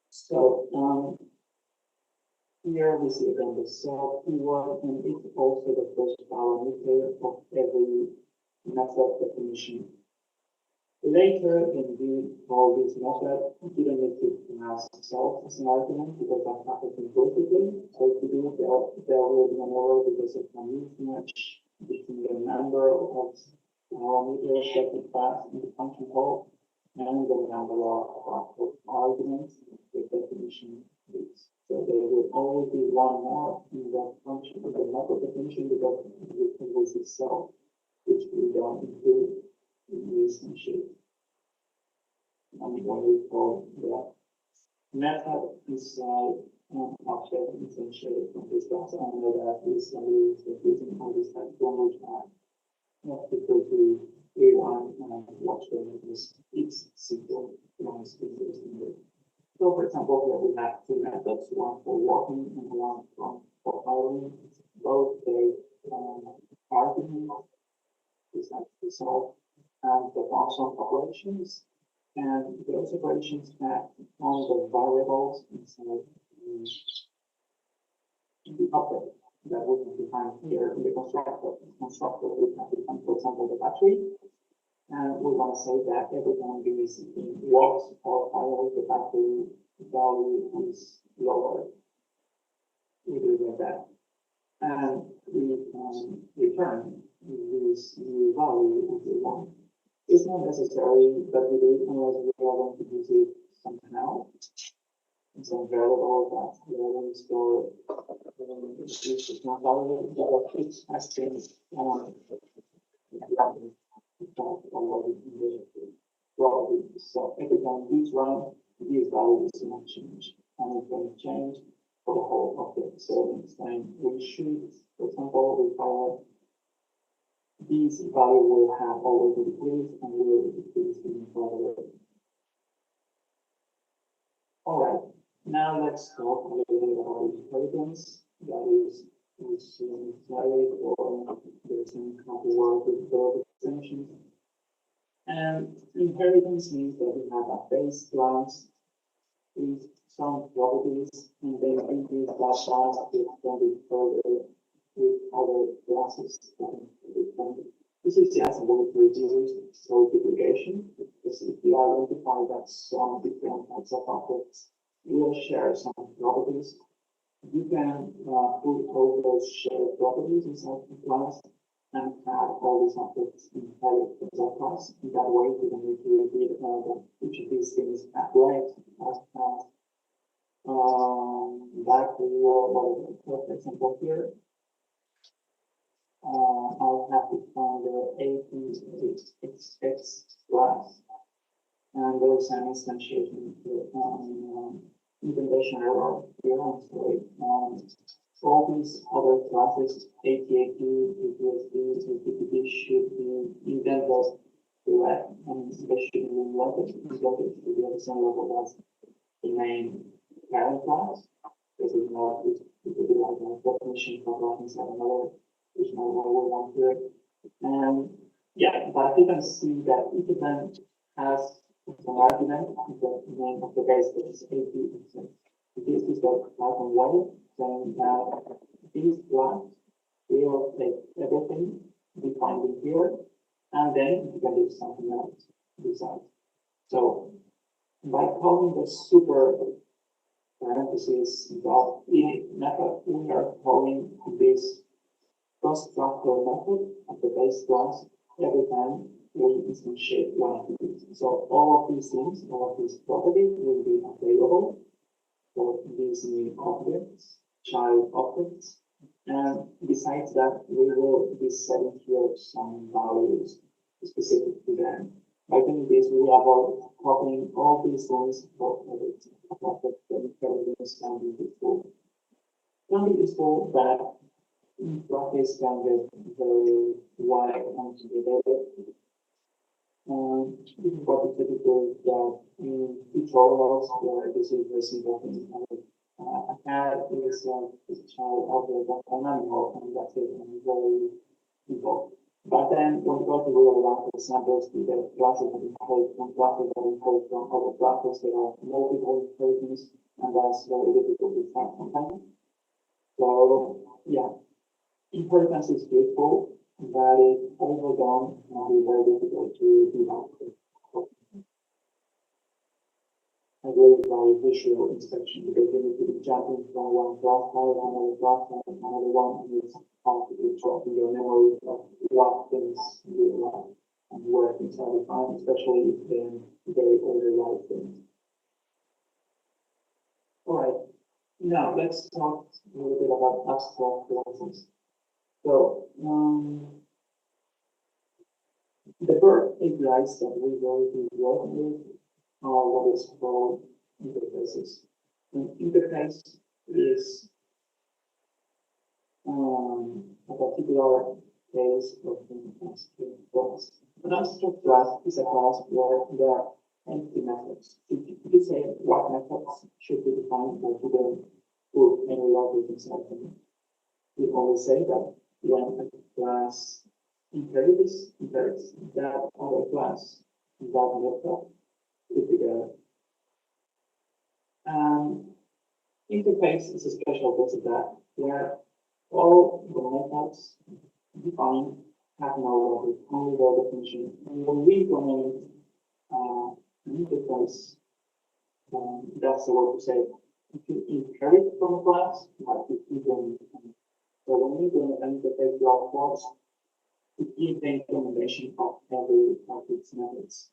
else. So here we see again the self keyword, and it's also the first parameter of every method definition. Later, when we call this method, we don't need to pass self as an argument because that happens implicitly. So to do there will be an error because of a mismatch between the number of parameters that we pass in the function call and the number of arguments the definition is. So there will always be one more in the function of the method definition because it was itself, which we don't include in this shape. And when we call the method inside an object essentially from this class, I know that this is using all this type one which I have to go to A1 and watch them because it's simple. So for example, here we have two methods, one for walking and one for hiring. Both take arguments, this has to solve, and the function operations. And those operations act on the variables inside the object that we can define here in the constructor. Constructor we can define, for example, the battery. And we want to say that every time this walks or fires, the battery value is lower. We do like that. And we can return this new value if we want. It's not necessary that we do it unless we are going to use it somehow. Some variable that we are going to store is not valuable because it has been so every time this run, this value is not changed, and it can change for the whole object. So next time we should, for example, require this value will have already decreased and will decrease in further. All right, now let's talk a little bit about inheritance. That is slide or there's some kind of work with both extensions. And inheritance means that we have a base class with some properties, and then increase that class to extend it further with other classes. This is just a way to reduce multiplication, because if you identify that some different types of objects will share some properties, you can put all those shared properties inside the class and have all these objects inherit from that class. In that way, you don't need to repeat each of these things at length as back to your, for example, here. I'll have to find the APXX class, and there's an instantiation indentation error here. I'm sorry. All these other classes, ATAP, ATSD, ATPP, should be indented left, and they should be indented to be at the same level as the main parent class. This is not, it would be like a definition for classes at another. There's no way we want here. And yeah, but you can see that each event has an argument, the name of the base is AP. This is the black and white, saying that these blocks will take everything defined in here, and then you can do something else besides. So by calling the super parentheses dot init method, we are calling this constructor method of the base class every time we instantiate one of these. So all of these things, all of these properties will be available for these new objects, child objects. And besides that, we will be setting here some values specific to them. By doing this, we avoid copying all these things for everything. Inheritance can be useful. Can be useful that in practice can get very wide and together. This is what is typical that in tutorials where this is very simple thing. A cat is a child object of an animal, and that's it, and very simple. But then when you go to real life examples, you get classes that inherit from classes that inherit from other classes. There are multiple inheritance and that's very difficult to find sometimes. So yeah, inheritance is useful, but if overdone, it can be very difficult to do that. I really like visual inspection because you need to be jumping from one class file to another class file to another one, and it's hard to keep track in your memory of what things you like and where things are defined, especially if they're very override things. All right, now let's talk a little bit about abstract classes. So the first APIs that we're going to work with are what is called interfaces. An interface is a particular case of an abstract class. An abstract class is a class where there are empty methods. If you say what methods should be defined, or you don't put any logic inside them, we always say that when a class inherits that other class, that method put together. Interface is a special case of that, where all the methods defined have no logic, only their definition. And when we implement an interface, that's the word to say. If you inherit from a class, like if you implement. So when we implement an interface like class, it gives the implementation of every of its methods.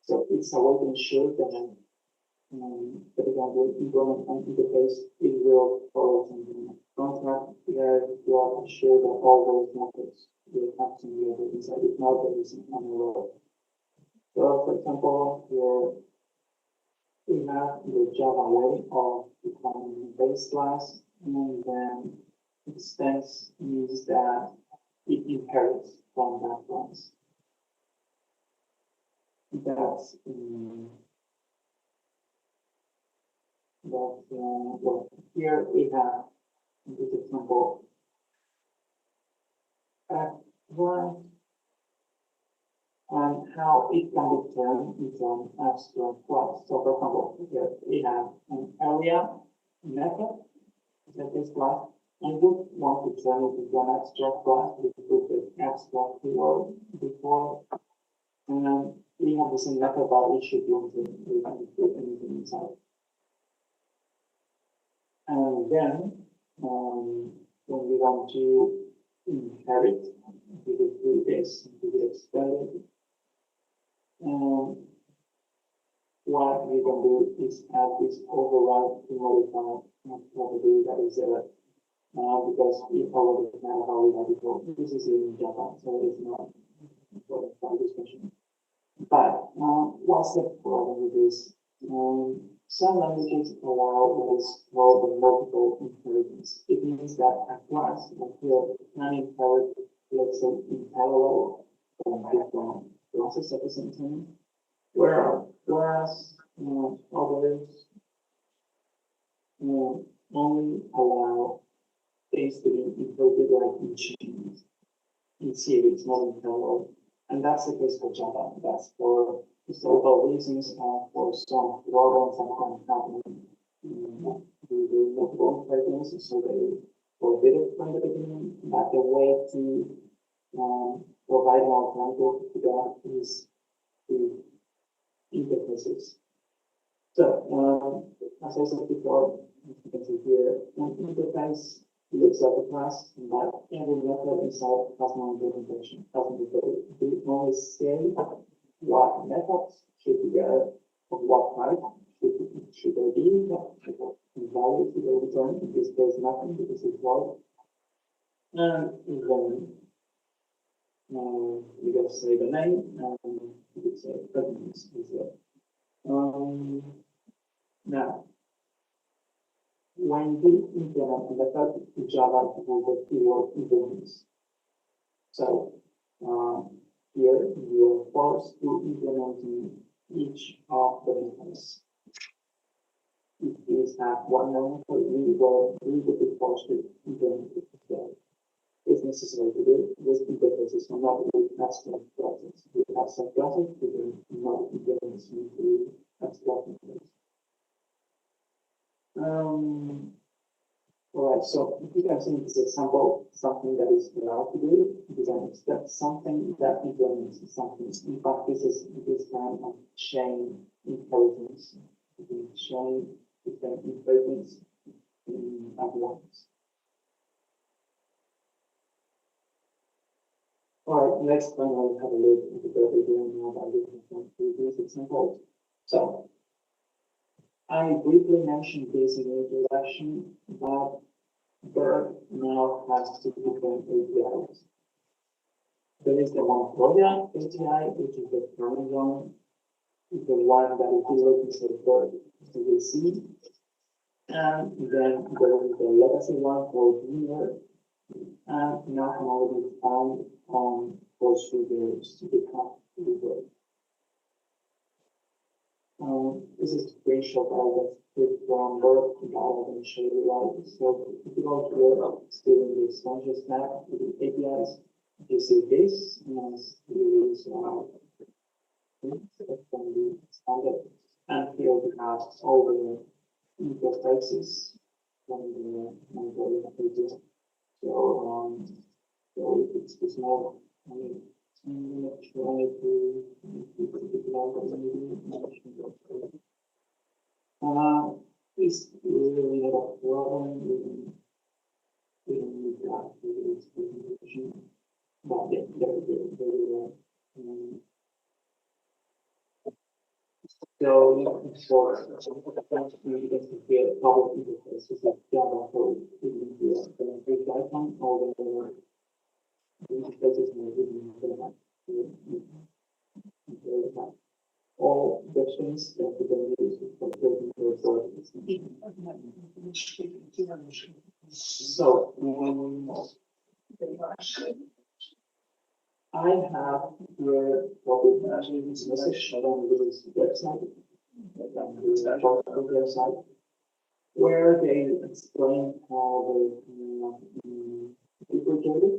So it's a way to ensure that for example, implement an interface, it will follow some contract where you are sure that all those methods will have some logic inside. If not, there is an error. So, for example, here we have the Java way of defining a base class, and then extends means that it inherits from that class. That's well, here we have this example. One and how it can be turned into an abstract class. So, for example, here we have an area method that this class, and we want to turn it into an abstract class. We put the abstract keyword before, and we have the same method, but it should be anything. We can put anything inside. And then, when we want to inherit, we will do this, we will extend it. What we can do is add this override to modify property that is there. Because we already have how we have it before. This is in Java, so it's not important for discussion. But what's the problem with this? Some languages allow what is called the multiple inheritance. It means that a class will can inherit, let's say, in parallel from different classes at the same time. Whereas others only allow things to be inverted like in chains, in series, not in parallel. And that's the case for Java. That's for historical reasons and for some problems that can happen with the multiple inheritance. So they forbid it from the beginning. But the way to provide an alternative to that is to interfaces. So, as I said before, as you can see here, an interface looks at the class, but every method inside has no implementation. We only say what methods should be there, of what type should they be, what value should they return. In this case, nothing because it's void. And then we can say the name, and we can say preference is there. Now, when we implement a method in Java, we will keyword implements. So here we are forced to implement each of the methods. If these have one element, we will be forced to implement it. So it's necessary to do with interfaces and not with abstract classes. With abstract classes, we will not implement into abstract methods. So if you can see this example, something that is allowed to do, design step, something that implements something. In fact, this is this kind of chain inheritance, chain inheritance at once. All right, next one we'll have a look at the video now by looking at these examples. So I briefly mentioned this in the introduction, but Bird now has two different APIs. There is the Mongolia API, which is the current one, the one that if you look into Bird, you will see. And then there is the legacy one called Junior, and now can be found on those figures to become Bird. This is a screenshot I was clicked from Bird that I will show you later. So if you go here, still in the extensions tab, to the APIs, you see this, and you use that can be expanded. And here we have all the interfaces from the Mongolia API. So it's the small, I mean, I'm going to try to it's really not a problem. We don't need that for this presentation, but yeah, very well. So you can compare public interfaces like Java code, even the big icon, all the interfaces and everything. All the things that we can use for building the extension. So, I have here public message on this website, website, where they explain how they duplicated,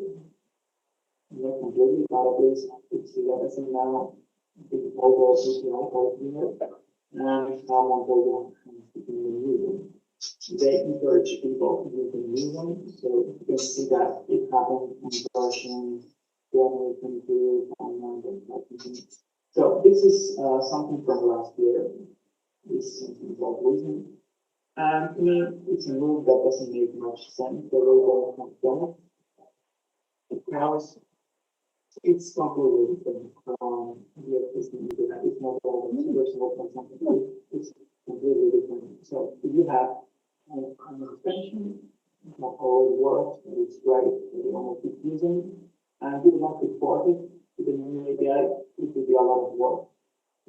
not completely, but at least it's legacy now. The overall API called Junior, and someone told them to the new one. They encourage people to use the new one, so you can see that it happened in version 2022, so this is something from last year. This is something called Wisdom. And to me, it's a move that doesn't make much sense the way they have done it. Because it's completely different from the existing internet. It's not all the personal or something. It's completely different. So if you have an extension that already works, and it's great, and you want to keep using, and you want to port it to the new API, it will be a lot of work.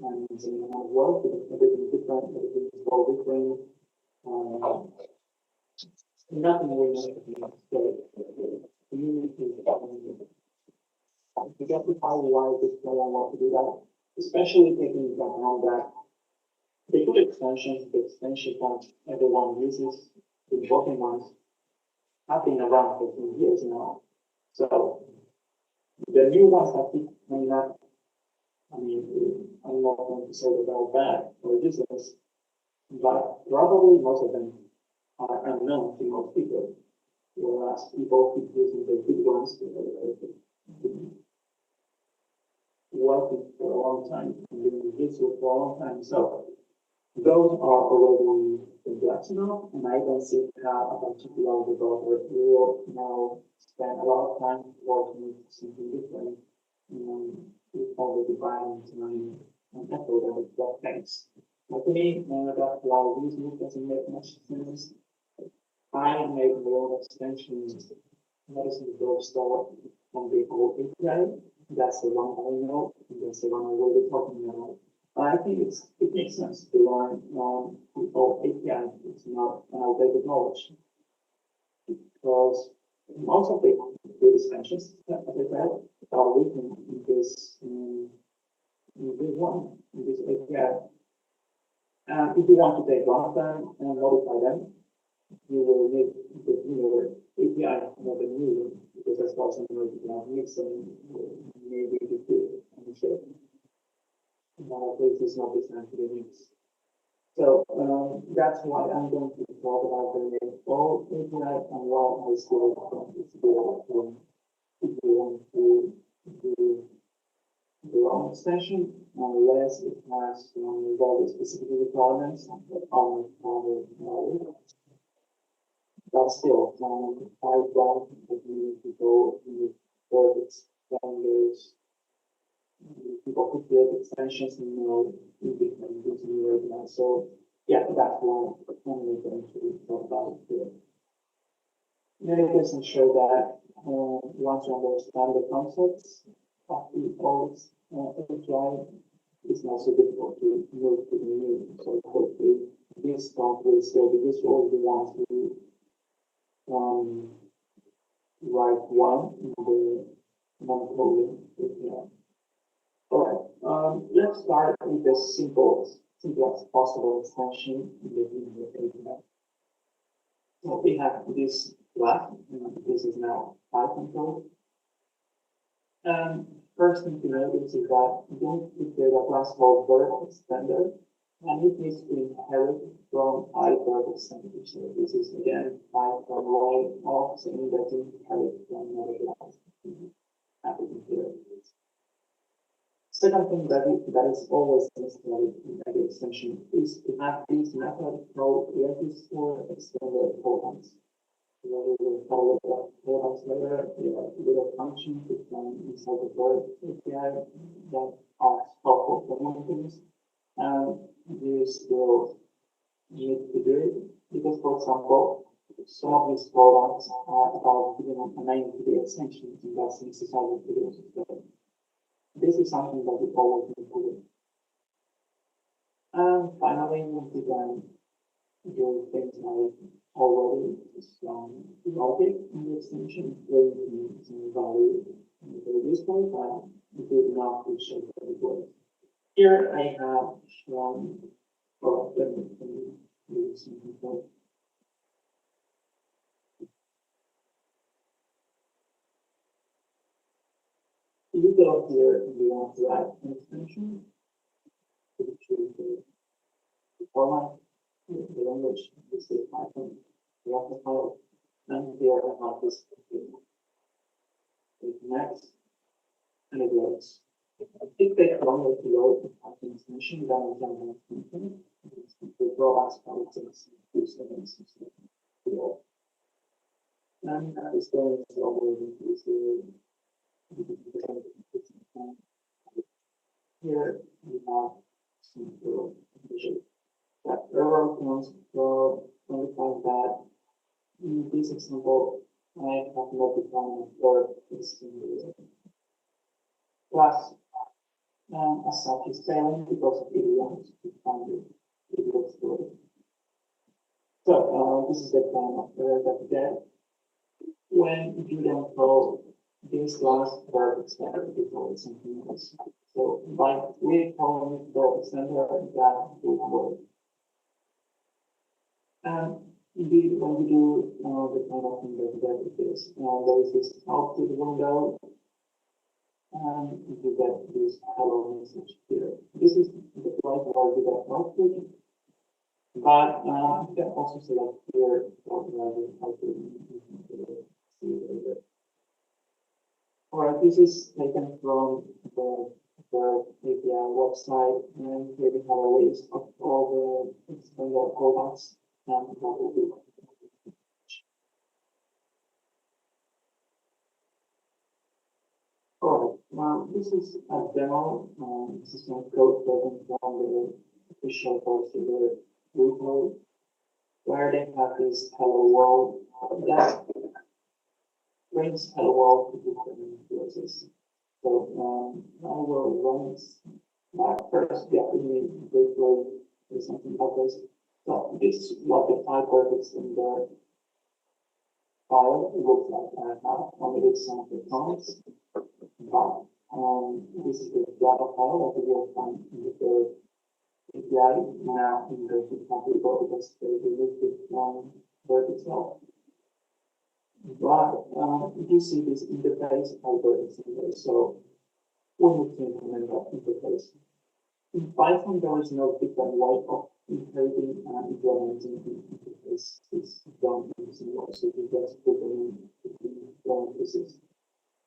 And it's a lot of work, everything different, everything is all different. Nothing really nice. So community to justify why this no one wants to do that, especially taking into account that the good extensions, the extension that everyone uses, the important ones, have been around for 2 years now. So the new ones that keep coming up, I mean, I'm not going to say that they're bad or useless, but probably most of them are unknown to most people. Whereas people keep using the good ones, working for a long time and being useful for a long time. So those are already complex enough, and I don't see how a particular developer will now spend a lot of time working with something different with all the divine time and effort that takes. But to me, that's why this move doesn't make much sense. I made my own extensions, medicine drugstore from the old API. That's the one I know, and that's the one I will be talking about. I think it makes sense to learn the old API. It's not an outdated knowledge. Because most of the extensions that I have are written in this one, in this API. And if you want to take one of them and modify them, you will need the newer API, not the new one, because that's also you can mix and maybe the two. I'm sure. But this is not designed to be mixed. So that's why I'm going to talk about the all API and why I still think it's good if you want to do your own extension, unless it has very specific requirements on knowledge. But still, I don't need to go in further standards. People who create extensions and know different using API. So yeah, that's why I'm going to talk about it here. Many cases show that once you understand the concepts of the old API, it's not so difficult to move to the new. So hopefully this talk will still be useful if you want to write one in the non-coding API. Alright, let's start with the simplest possible extension in the API. So we have this graph, and this is now Python code. First thing to notice is that you need to create a class called verb extender, and it needs to inherit from iVerb extender. So this is again Python way of saying that you inherit from another class. Happening here. Second thing that is always necessary in every extension is to have this method called register extender callbacks. We will follow that callbacks later. We have little functions that can inside the verb API that are helpful for many things. And you still need to do it because, for example, some of these callbacks are about giving a name to the extension, and that's necessary to do it. This is something that we always need to do. And finally, we can do things like already some logic in the extension, where you can some value very useful, but we did not show that it was. Here I have shown, well, let me use something else. You go here and you want to add an extension. You choose the format, the language, this is Python, the other file, and here I have this next, and it loads. It takes longer to load the Python extension than the Java extension. The drawbacks probably takes 2 seconds to load. And it's going slower than this. Here we have some visual. That error comes from the fact that in this example, I have not defined a verb extender. Plus, as such is failing because it wants to find it looks good. So this is the kind of error that we get when you don't call this last verb extender before something else. So by recalling verb extender, that will work. And indeed, when we do the kind of thing that we get with this, there is this output window, and you get this hello message here. This is the point where we get output, but you can also select here what the output. Alright, this is taken from the API website, and here we have a list of all the extender callbacks. And that will be alright. Now this is a demo. This is some code taken from the official Postgre repo, where they have this hello world that brings hello world to different places. So I will run this. First, yeah, we need briefly do something about this. So this is what the type in the file looks like. I have omitted some of the comments, but this is the Java file that we will find in the third API now in the GitHub repo because they removed it from Verb itself. But you see this interface over extender, so we need to implement that interface. In Python, there is no different way of inheriting and implementing the interface. It's done in the same way, so you just put them in parentheses.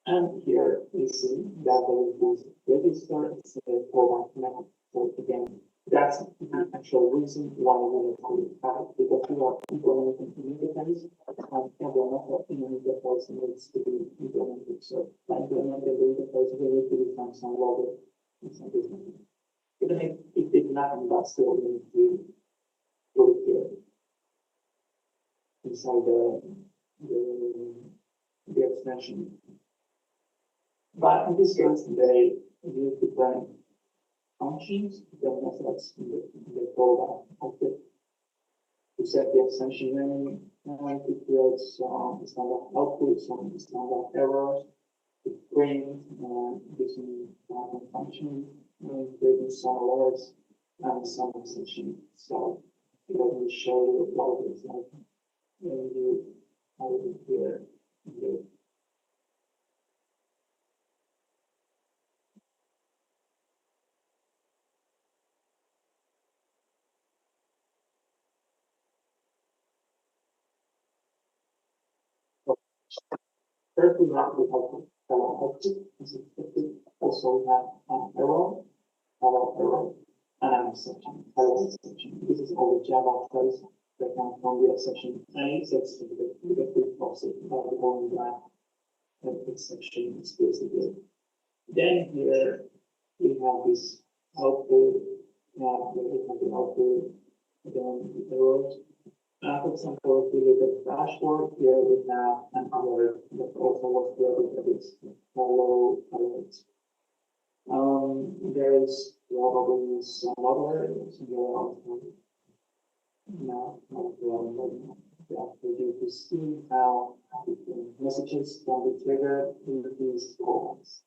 And here we see that there is this register, it's a callback method. So again, that's the actual reason why we have it, because we are implementing an interface, and every method in an interface needs to be implemented. So by implementing the interface, we need to define some logic in some business. Even if it did nothing, but still we need to put it here inside the extension. But in this case, they use different functions, different methods in the callback object to set the extension name and to create some standard output, some standard errors, to print using Python function, and creating some alerts and some extension. So let me show you what it's like when you have it here. First, we have the output hello object as expected. Also, we have an error, hello error, and an exception, hello exception. This is all the Java code that comes from the exception A sets to the proof offset of the going back and exception explicitly. Then here we have this output, we have the output, then the errors. For example, if we look at the dashboard, here we have an alert that also was created that is hello alert. There is probably some other now for you to see how messages can be triggered in these calls.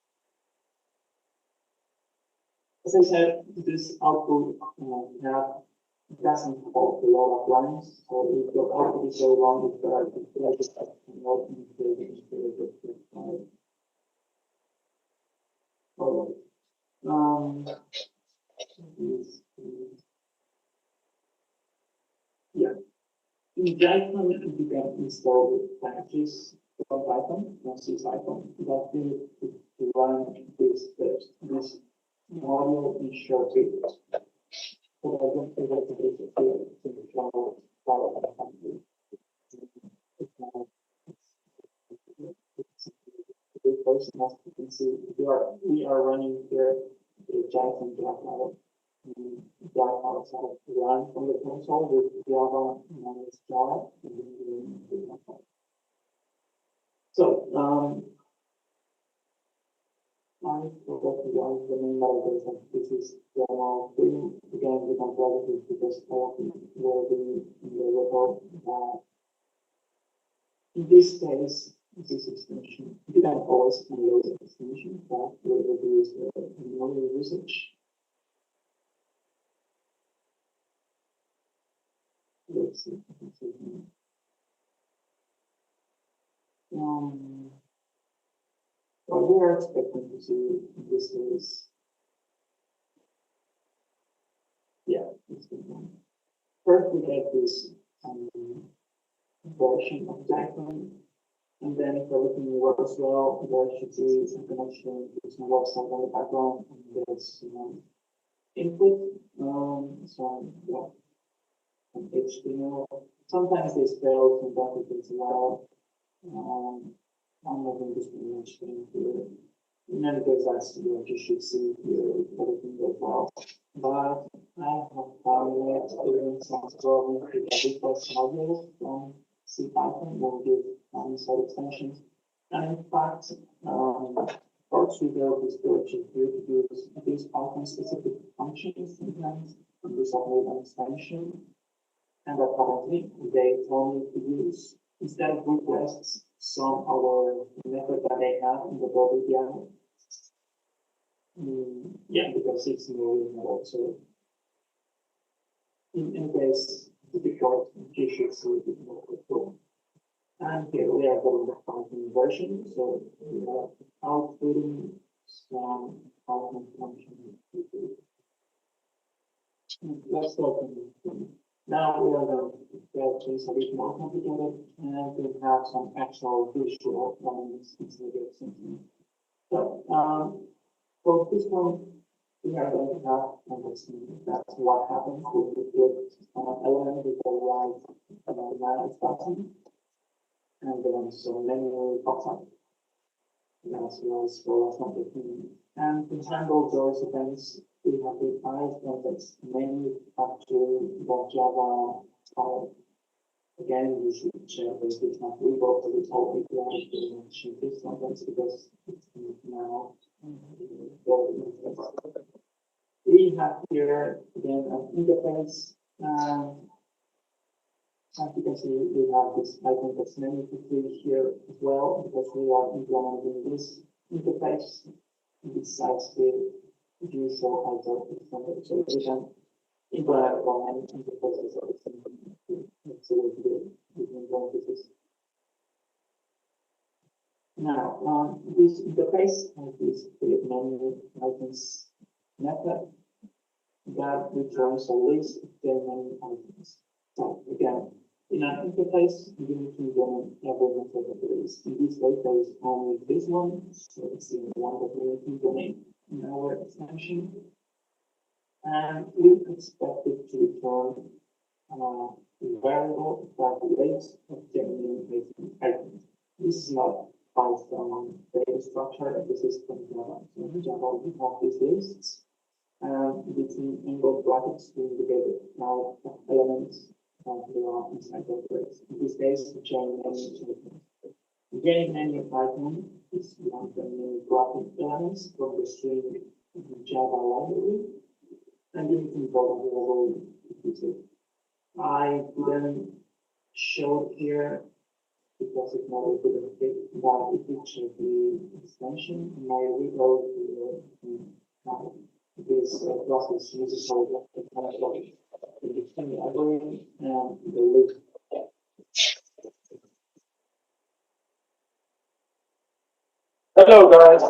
As I said, this output doesn't hold a lot of lines, so if your output is so long, it's just not integrated. All right. Yeah. In Python, you can install packages from Python, from Python, that need to run this module in short periods. So I don't think that it is here to the cloud power of the company. First, as you can see, we are running here the Python Java. Java side run from the console with Java minus Java. So, I forgot to run the main validation. This is demo 3. Again, we can plug it because all will be in the report. In this case, this extension, you can always unload the extension, but will reduce the memory usage. Let's see. What we are expecting to see in this case, yeah, it's been done. First, we get this version of Python, and then if we're looking at work as well, there should be some connection to some website on the background, and there's input, some HTML. Sometimes they spell, sometimes it's allowed. I'm not going to spend much time here. In any case, that's what you should see here, everything goes well. But I have found experience on solving the request modules from Python will give inside extensions. And in fact, first we build this virtual here to use these Python specific functions sometimes, and this have made an extension. And apparently they told me to use instead of requests some other method that they have in the body diagram. Yeah, because it's more remote. So in case difficult, you should see it more control. And here we are going the Python version. So we are outputting some Python function. Let's go. Now we are going to get things a bit more complicated and we have some actual visual elements instead of something. So for this one, we are going to have that's what happens when we get an element with a right minus button and then some menu pops up. That's for something. And to handle those events, we have defined context menu factory.java file. Again, you should check this with my repo for the whole API to mention this context because it's now we have here again an interface. As you can see, we have this icon text menu here as well because we are implementing this interface besides the usual auto extender. So we can implement one interfaces of the now, this interface has this create menu items method that returns a list of their menu items. So again, in an interface, you need to implement every method that there is. In this case, there is only this one, so it's the one that we need to implement in our extension. And we expect it to return variable that relates of genuine items. This is not Python data structure. This is from Java. So in Java, we have these lists between angle brackets to indicate now elements that they are inside the arrays. In this case, the chain menu item. Again, menu item is one of the main graphic elements from the string Java library. And you can vote available if you see. I didn't show it here because it's not a good fit, but if you check the extension, my repo here, this process uses all the technology. The extended library and the link. Hello, guys.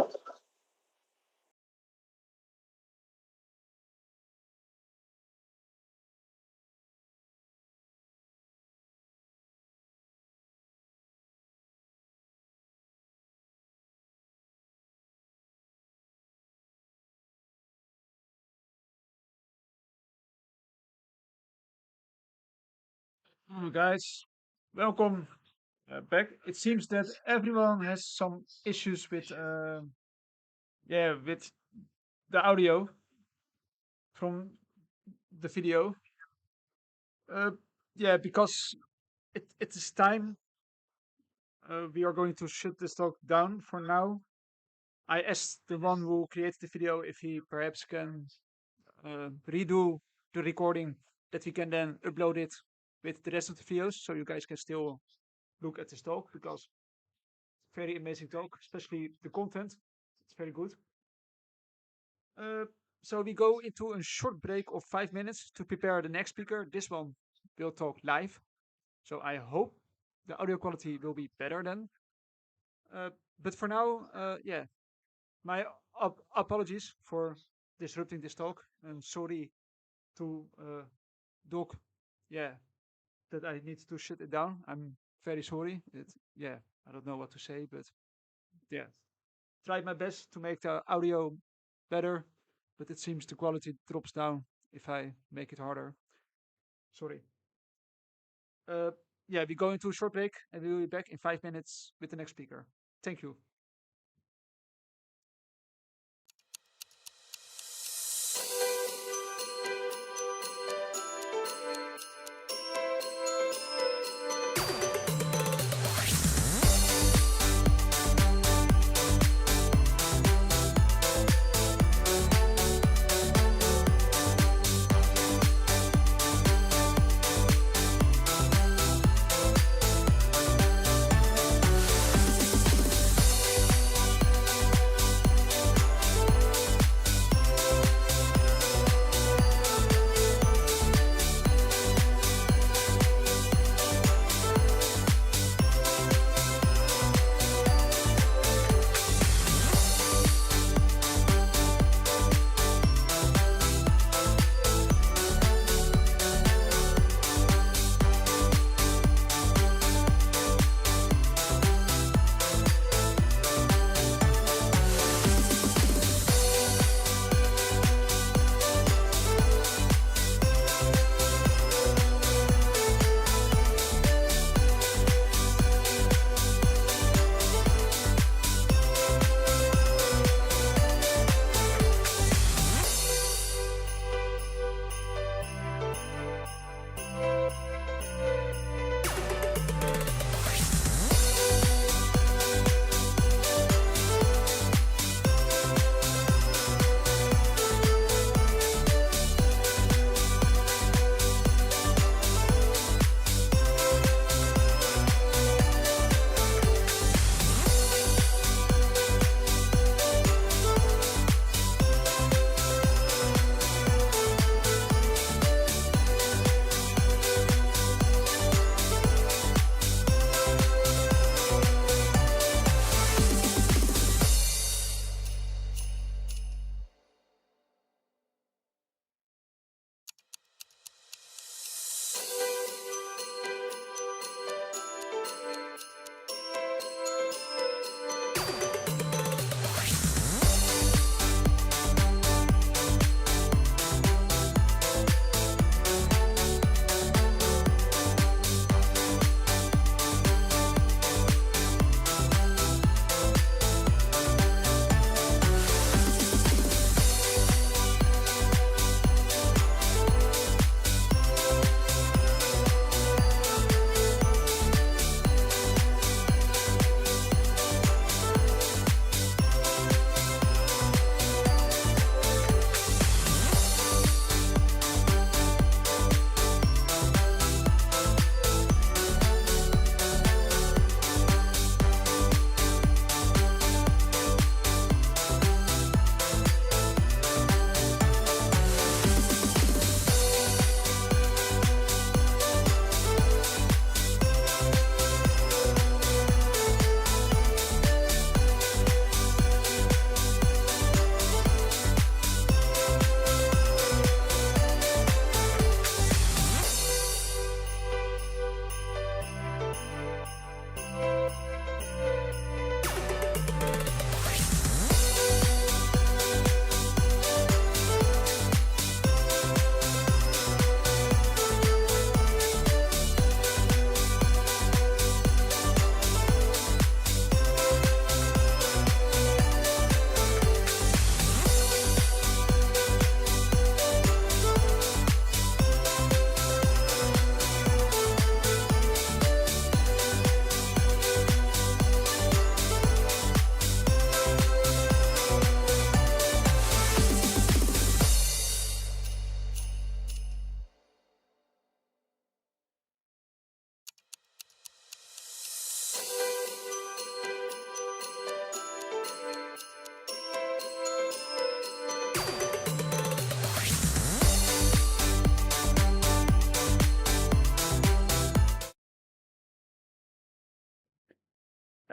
Guys, welcome back. It seems that everyone has some issues with with the audio from the video. Because it is time. We are going to shut this talk down for now. I asked the one who created the video if he perhaps can redo the recording that we can then upload it with the rest of the videos so you guys can still look at this talk because very amazing talk, especially the content. It's very good. So we go into a short break of 5 minutes to prepare the next speaker. This one will talk live. So I hope the audio quality will be better then. But for now, my apologies for disrupting this talk. And sorry to Doc, that I need to shut it down. I'm very sorry. I don't know what to say, but tried my best to make the audio better, but it seems the quality drops down if I make it harder. Sorry. We go into a short break and we will be back in 5 minutes with the next speaker. Thank you.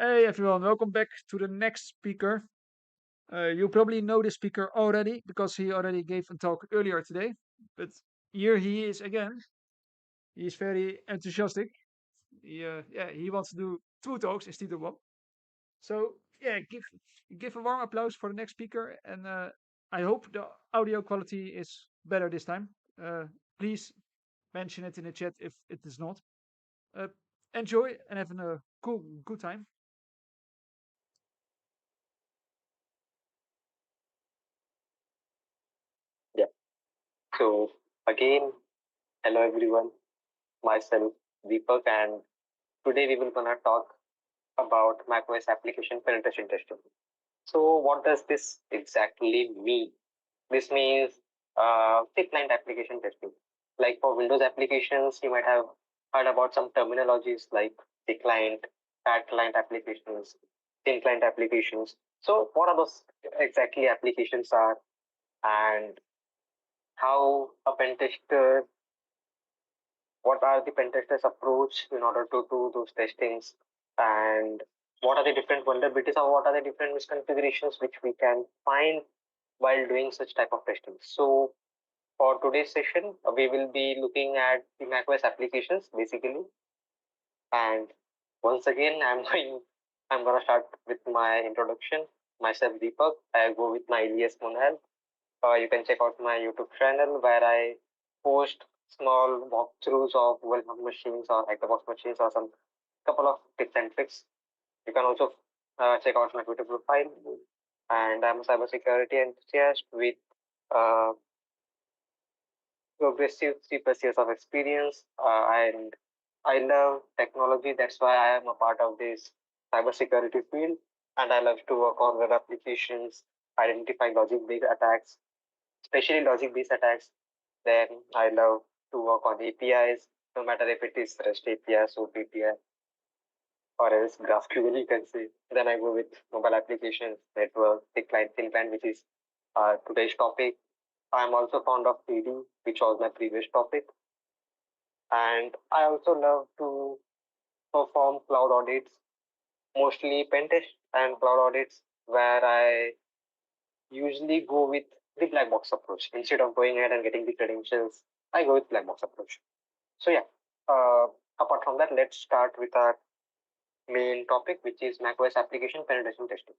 Hey everyone, welcome back to the next speaker. You probably know the speaker already because he already gave a talk earlier today. But here he is again. He is very enthusiastic. He wants to do 2 talks instead of 1. So yeah, give a warm applause for the next speaker, and I hope the audio quality is better this time. Please mention it in the chat if it is not. Enjoy and have a good time. So again, hello everyone. Myself Deepak, and today we will gonna talk about macOS application penetration testing. So what does this exactly mean? This means thick client application testing. Like for Windows applications, you might have heard about some terminologies like thick client, fat client applications, thin client applications. So what are those exactly applications are, and how a pen tester, what are the pen testers approach in order to do those testings, and what are the different vulnerabilities or what are the different misconfigurations which we can find while doing such type of testing. So for today's session, we will be looking at the macOS applications basically. And once again, I'm gonna start with my introduction. Myself Deepak. I go with my alias Munhal. You can check out my YouTube channel where I post small walkthroughs of well-known machines or out-the-box machines or some couple of tips and tricks. You can also check out my Twitter profile. And I'm a cybersecurity enthusiast with uh, progressive 3+ years of experience. And I love technology. That's why I am a part of this cybersecurity field. And I love to work on web applications, identify logic-based attacks, especially logic-based attacks. Then I love to work on APIs, no matter if it is REST API, SOAP API, or else GraphQL, you can say. Then I go with mobile applications, network, thin client, which is today's topic. I'm also fond of PD, which was my previous topic. And I also love to perform cloud audits, mostly pen test and cloud audits, where I usually go with the black box approach. Instead of going ahead and getting the credentials, I go with black box approach. So yeah, apart from that, let's start with our main topic, which is macOS application penetration testing.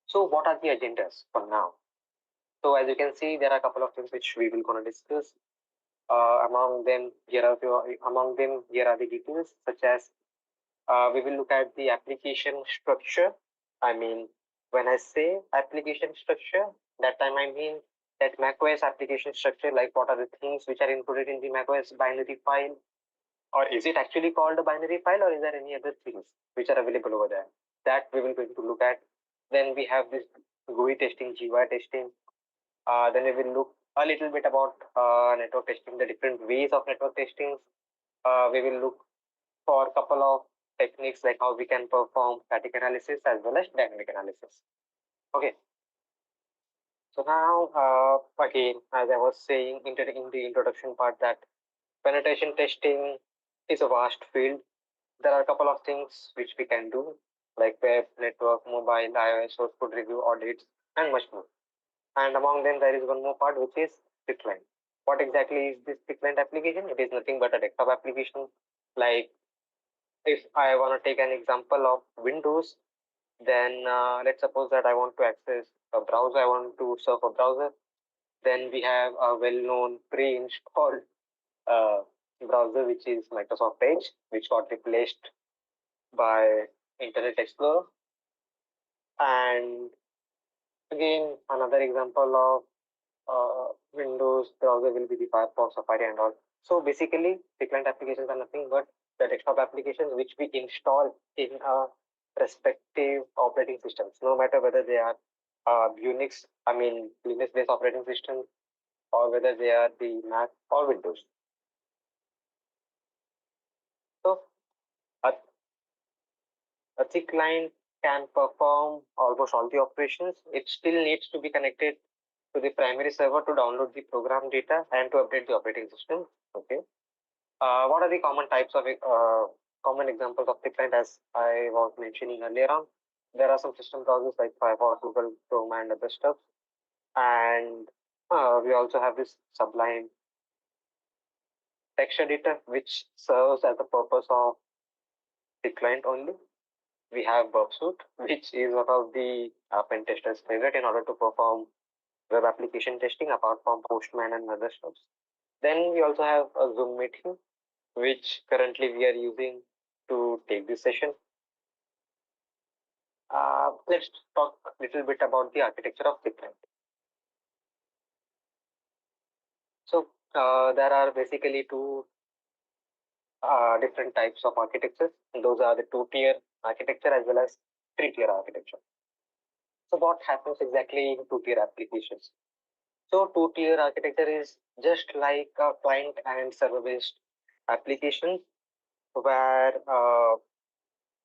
So what are the agendas for now? So as you can see, there are a couple of things which we will gonna discuss. Among them, here are the details, such as we will look at the application structure. I mean, when I say application structure, that time I mean that macOS application structure, like what are the things which are included in the macOS binary file, or is it actually called a binary file, or is there any other things which are available over there? That we will going to look at. Then we have this GUI testing, GUI testing. Then we will look a little bit about network testing, the different ways of network testing. We will look for a couple of techniques like how we can perform static analysis as well as dynamic analysis. Okay. So now, again, as I was saying in the introduction part, that penetration testing is a vast field. There are a couple of things which we can do, like web, network, mobile, iOS, source code review, audits, and much more. And among them, there is one more part, which is thick client. What exactly is this thick client application? It is nothing but a desktop application. Like if I want to take an example of Windows, then let's suppose that I want to access a browser, I want to surf a browser. Then we have a well-known pre-installed browser, which is Microsoft Edge, which got replaced by Internet Explorer. And again, another example of Windows browser will be the Firefox, Safari, and all. So basically, the client applications are nothing but the desktop applications which we install in a respective operating systems, no matter whether they are Unix, I mean Linux-based operating systems, or whether they are the Mac or Windows. So a thick client can perform almost all the operations. It still needs to be connected to the primary server to download the program data and to update the operating system. Okay. What are the common types of common examples of thick client, as I was mentioning earlier on, there are some system browsers like Firefox, Google Chrome, and other stuff. And we also have this Sublime text editor, which serves as the purpose of the client only. We have Burpsuit, which is one of the pen testers' favorite in order to perform web application testing apart from Postman and other stuff. Then we also have a Zoom meeting, which currently we are using to take this session. Let's talk a little bit about the architecture of thick client. So there are basically two different types of architectures. Those are the two-tier architecture as well as three-tier architecture. So what happens exactly in two-tier applications? So two-tier architecture is just like a client and server-based application where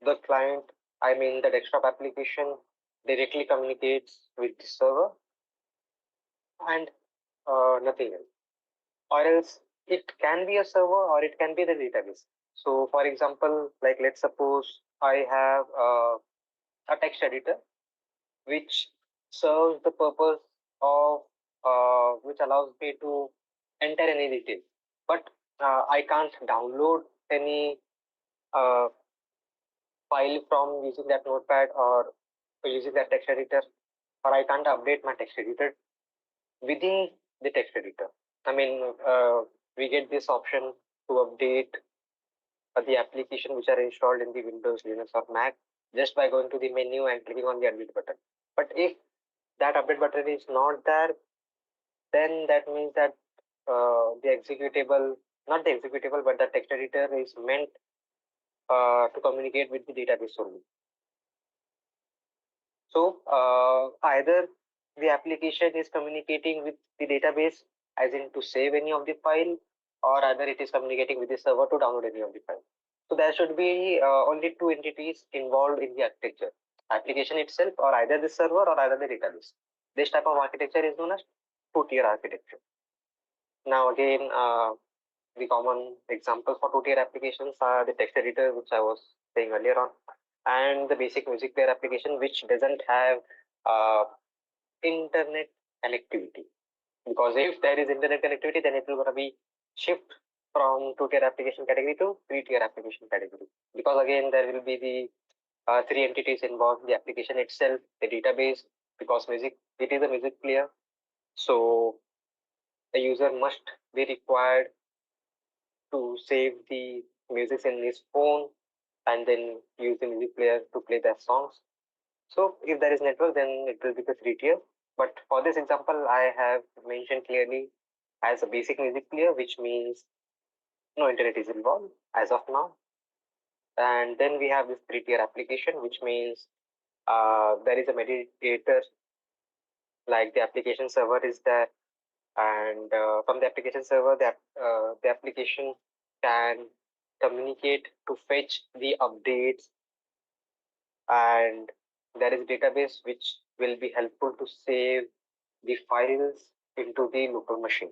the client, I mean the desktop application, directly communicates with the server and nothing else. Or else it can be a server or it can be the database. So for example, like let's suppose I have a text editor which serves the purpose of which allows me to enter any detail, but I can't download any file from using that notepad or using that text editor, or I can't update my text editor within the text editor. I mean, we get this option to update the application which are installed in the Windows, Linux, or Mac just by going to the menu and clicking on the update button. But if that update button is not there, then that means that the executable, not the executable, but the text editor is meant to communicate with the database only. So either the application is communicating with the database as in to save any of the file, or either it is communicating with the server to download any of the file. So there should be only two entities involved in the architecture, application itself or either the server or either the database. This type of architecture is known as two-tier architecture. Now again, the common examples for two-tier applications are the text editor, which I was saying earlier on, and the basic music player application, which doesn't have internet connectivity. Because if there is internet connectivity, then it will gonna be shift from two-tier application category to three-tier application category. Because again, there will be the three entities involved: the application itself, the database. Because it is a music player, so the user must be required to save the music in his phone and then use the music player to play their songs. So if there is network, then it will be the three-tier. But for this example, I have mentioned clearly as a basic music player, which means no internet is involved as of now. And then we have this three-tier application, which means there is a mediator, like the application server is there, and from the application server, the application can communicate to fetch the updates, and there is a database which will be helpful to save the files into the local machine.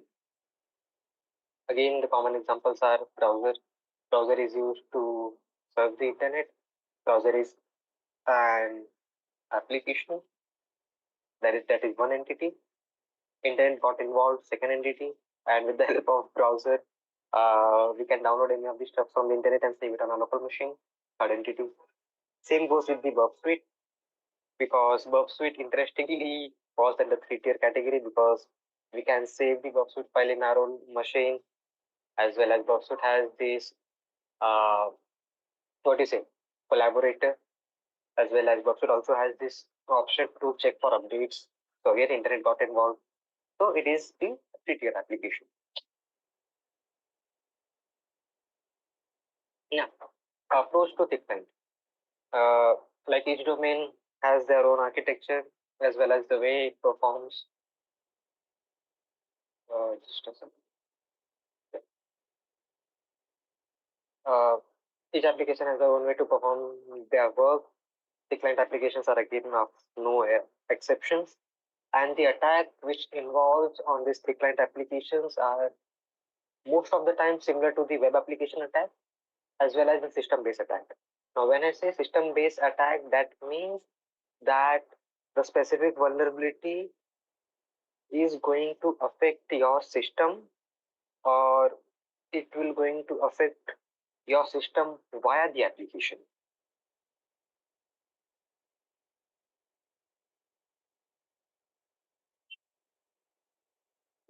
Again, the common examples are browser. Browser is used to serve the internet. Browser is an application. That is one entity. Internet got involved, second entity, and with the help of browser, we can download any of the stuff from the internet and save it on a local machine, third entity. Same goes with the Burp Suite, because Burp Suite interestingly falls in the three-tier category because we can save the Burp Suite file in our own machine, as well as Burp Suite has this collaborator, as well as Burp Suite also has this option to check for updates. So here internet got involved. So it is the three-tier application. Yeah, approach to thick client. Like each domain has their own architecture as well as the way it performs. Just a second. Each application has their own way to perform their work. The client applications are again of no exceptions, and the attack which involves on these thick client applications are most of the time similar to the web application attack, as well as the system-based attack. Now, when I say system-based attack, that means that the specific vulnerability is going to affect your system, or it will going to affect your system via the application.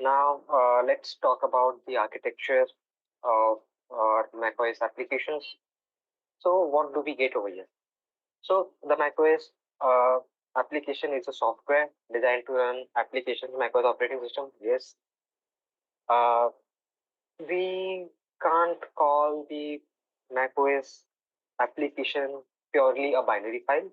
Now, let's talk about the architecture of macOS applications. So, what do we get over here? So, the macOS application is a software designed to run applications, macOS operating system. Yes. We can't call the macOS application purely a binary file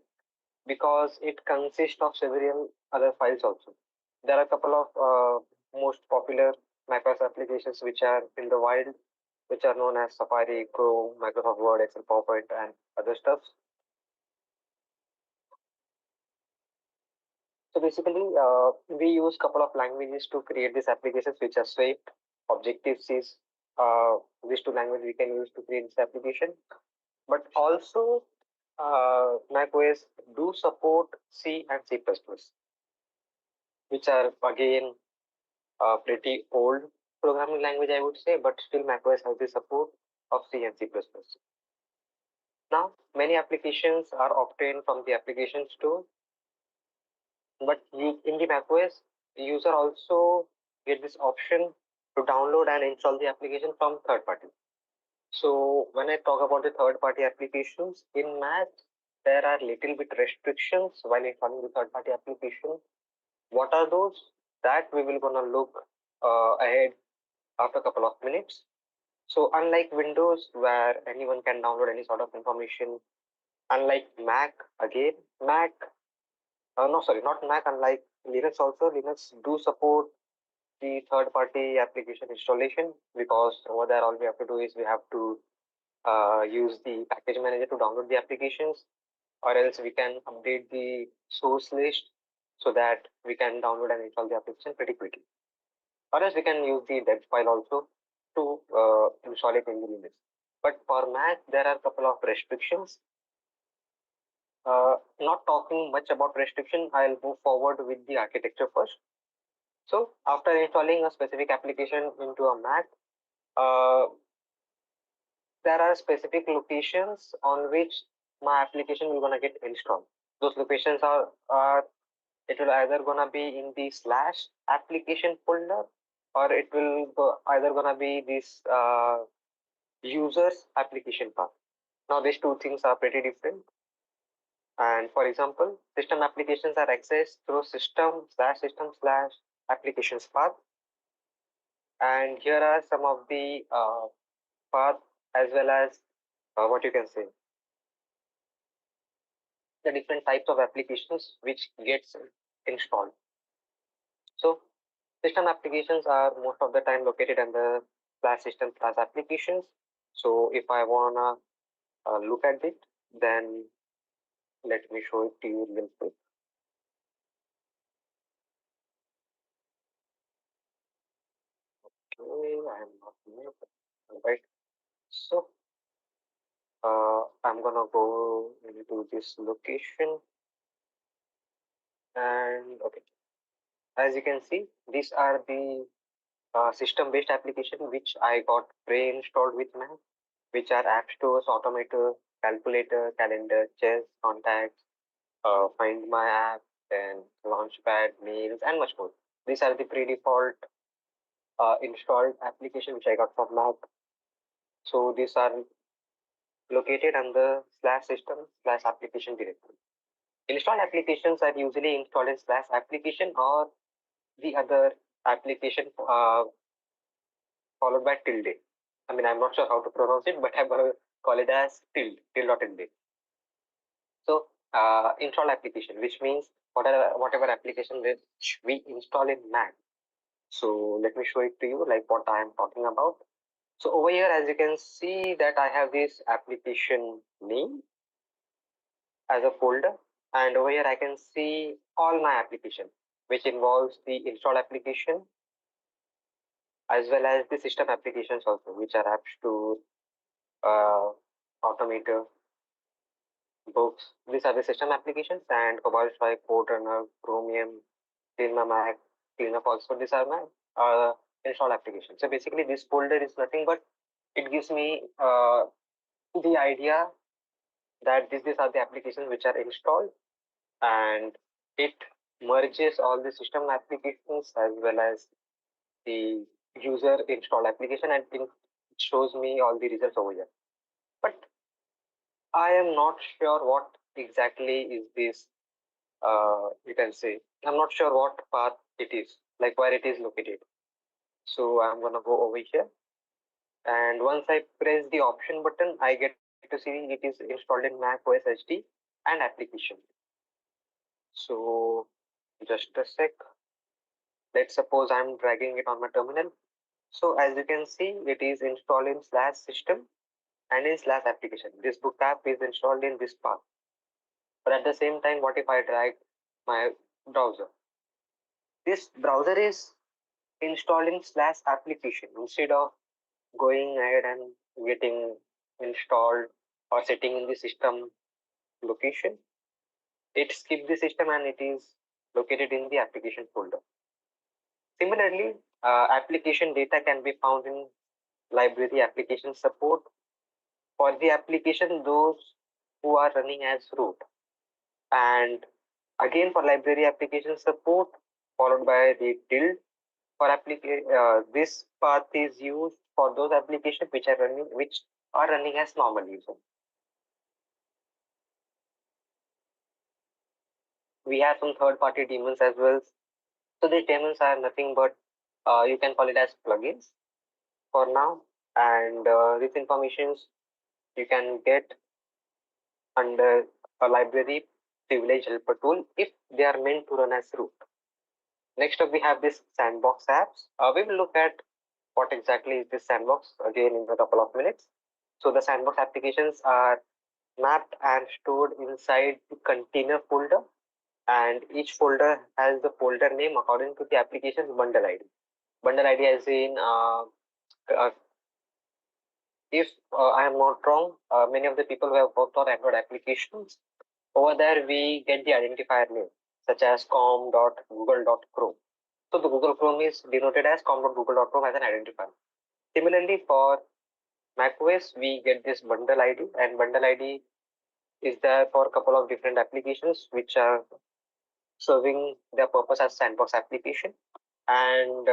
because it consists of several other files also. There are a couple of most popular macOS applications which are in the wild, which are known as Safari, Chrome, Microsoft Word, Excel, PowerPoint, and other stuff. So basically, we use a couple of languages to create these applications, which are Swift, Objective-C. These two languages we can use to create this application. But also, macOS do support C and C++, which are again pretty old programming language, I would say, but still macOS has the support of C and C++. Now, many applications are obtained from the application store, but in the macOS, the user also get this option to download and install the application from third party. So when I talk about the third party applications in Mac, there are little bit restrictions while installing the third party application. What are those? That we will gonna look ahead after a couple of minutes. So unlike Windows, where anyone can download any sort of information, unlike Mac, again, Mac, no, sorry, not Mac, unlike Linux also, Linux do support the third party application installation, because over there all we have to do is we have to use the package manager to download the applications, or else we can update the source list so that we can download and install the application pretty quickly. Or else we can use the deb file also to install it in the Linux. But for Mac, there are a couple of restrictions. Not talking much about restriction, I'll move forward with the architecture first. So after installing a specific application into a Mac, there are specific locations on which my application will gonna get installed. Those locations are it will either gonna be in the / application folder, or it will either gonna be this users application path. Now these two things are pretty different. And for example, system applications are accessed through system/applications path. And here are some of the path, as well as what you can say, the different types of applications which gets installed. So system applications are most of the time located under /system/applications. So if I wanna look at it, then let me show it to you real quick. Okay, I'm not here. Right. So I'm gonna go into this location, and okay, as you can see, these are the system-based application which I got pre-installed with Mac, which are app stores, automator, calculator, calendar, chess, contacts, find my app, then launchpad, mails, and much more. These are the pre-default installed application which I got from Mac. So these are located under /system/application directory. Installed applications are usually installed in /application or the other application followed by tilde. I mean, I'm not sure how to pronounce it, but I'm going to call it as tilde. So install application, which means whatever application which we install in Mac. So let me show it to you, like what I am talking about. So over here, as you can see that I have this application name as a folder, and over here I can see all my application, which involves the install application as well as the system applications also, which are app store, Automator, books. These are the system applications, and Cobalt Strike, Code Runner, Chromium, Clean My Mac, Cleanup also. These are my install applications. So basically, this folder is nothing but it gives me the idea that these are the applications which are installed, and it merges all the system applications as well as the user install application, and it shows me all the results over here. But I am not sure what exactly is this. You can say I'm not sure what path it is, like where it is located. So I'm gonna go over here, and once I press the option button, I get to see it is installed in Mac OS HD and application. So just a sec. Let's suppose I'm dragging it on my terminal. So as you can see, it is installed in /system and in /application. This book app is installed in this path. But at the same time, what if I drag my browser? This browser is installed in /application instead of going ahead and getting installed or setting in the system location. It skipped the system and it is located in the application folder. Similarly, application data can be found in library application support. For the application, those who are running as root. And again, for library application support, followed by the tilde. For this path is used for those applications which are running as normal user. We have some third-party daemons as well. So these daemons are nothing but you can call it as plugins for now, and these informations you can get under a library privilege helper tool if they are meant to run as root. Next up, we have this sandbox apps. We will look at what exactly is this sandbox again in a couple of minutes. So the sandbox applications are mapped and stored inside the container folder, and each folder has the folder name according to the application's bundle ID. Bundle ID as in if I am not wrong, many of the people who have worked on Android applications, over there we get the identifier name such as com.google.chrome. So the Google Chrome is denoted as com.google.chrome as an identifier. Similarly, for macOS, we get this bundle ID, and bundle ID is there for a couple of different applications which are serving their purpose as sandbox application. And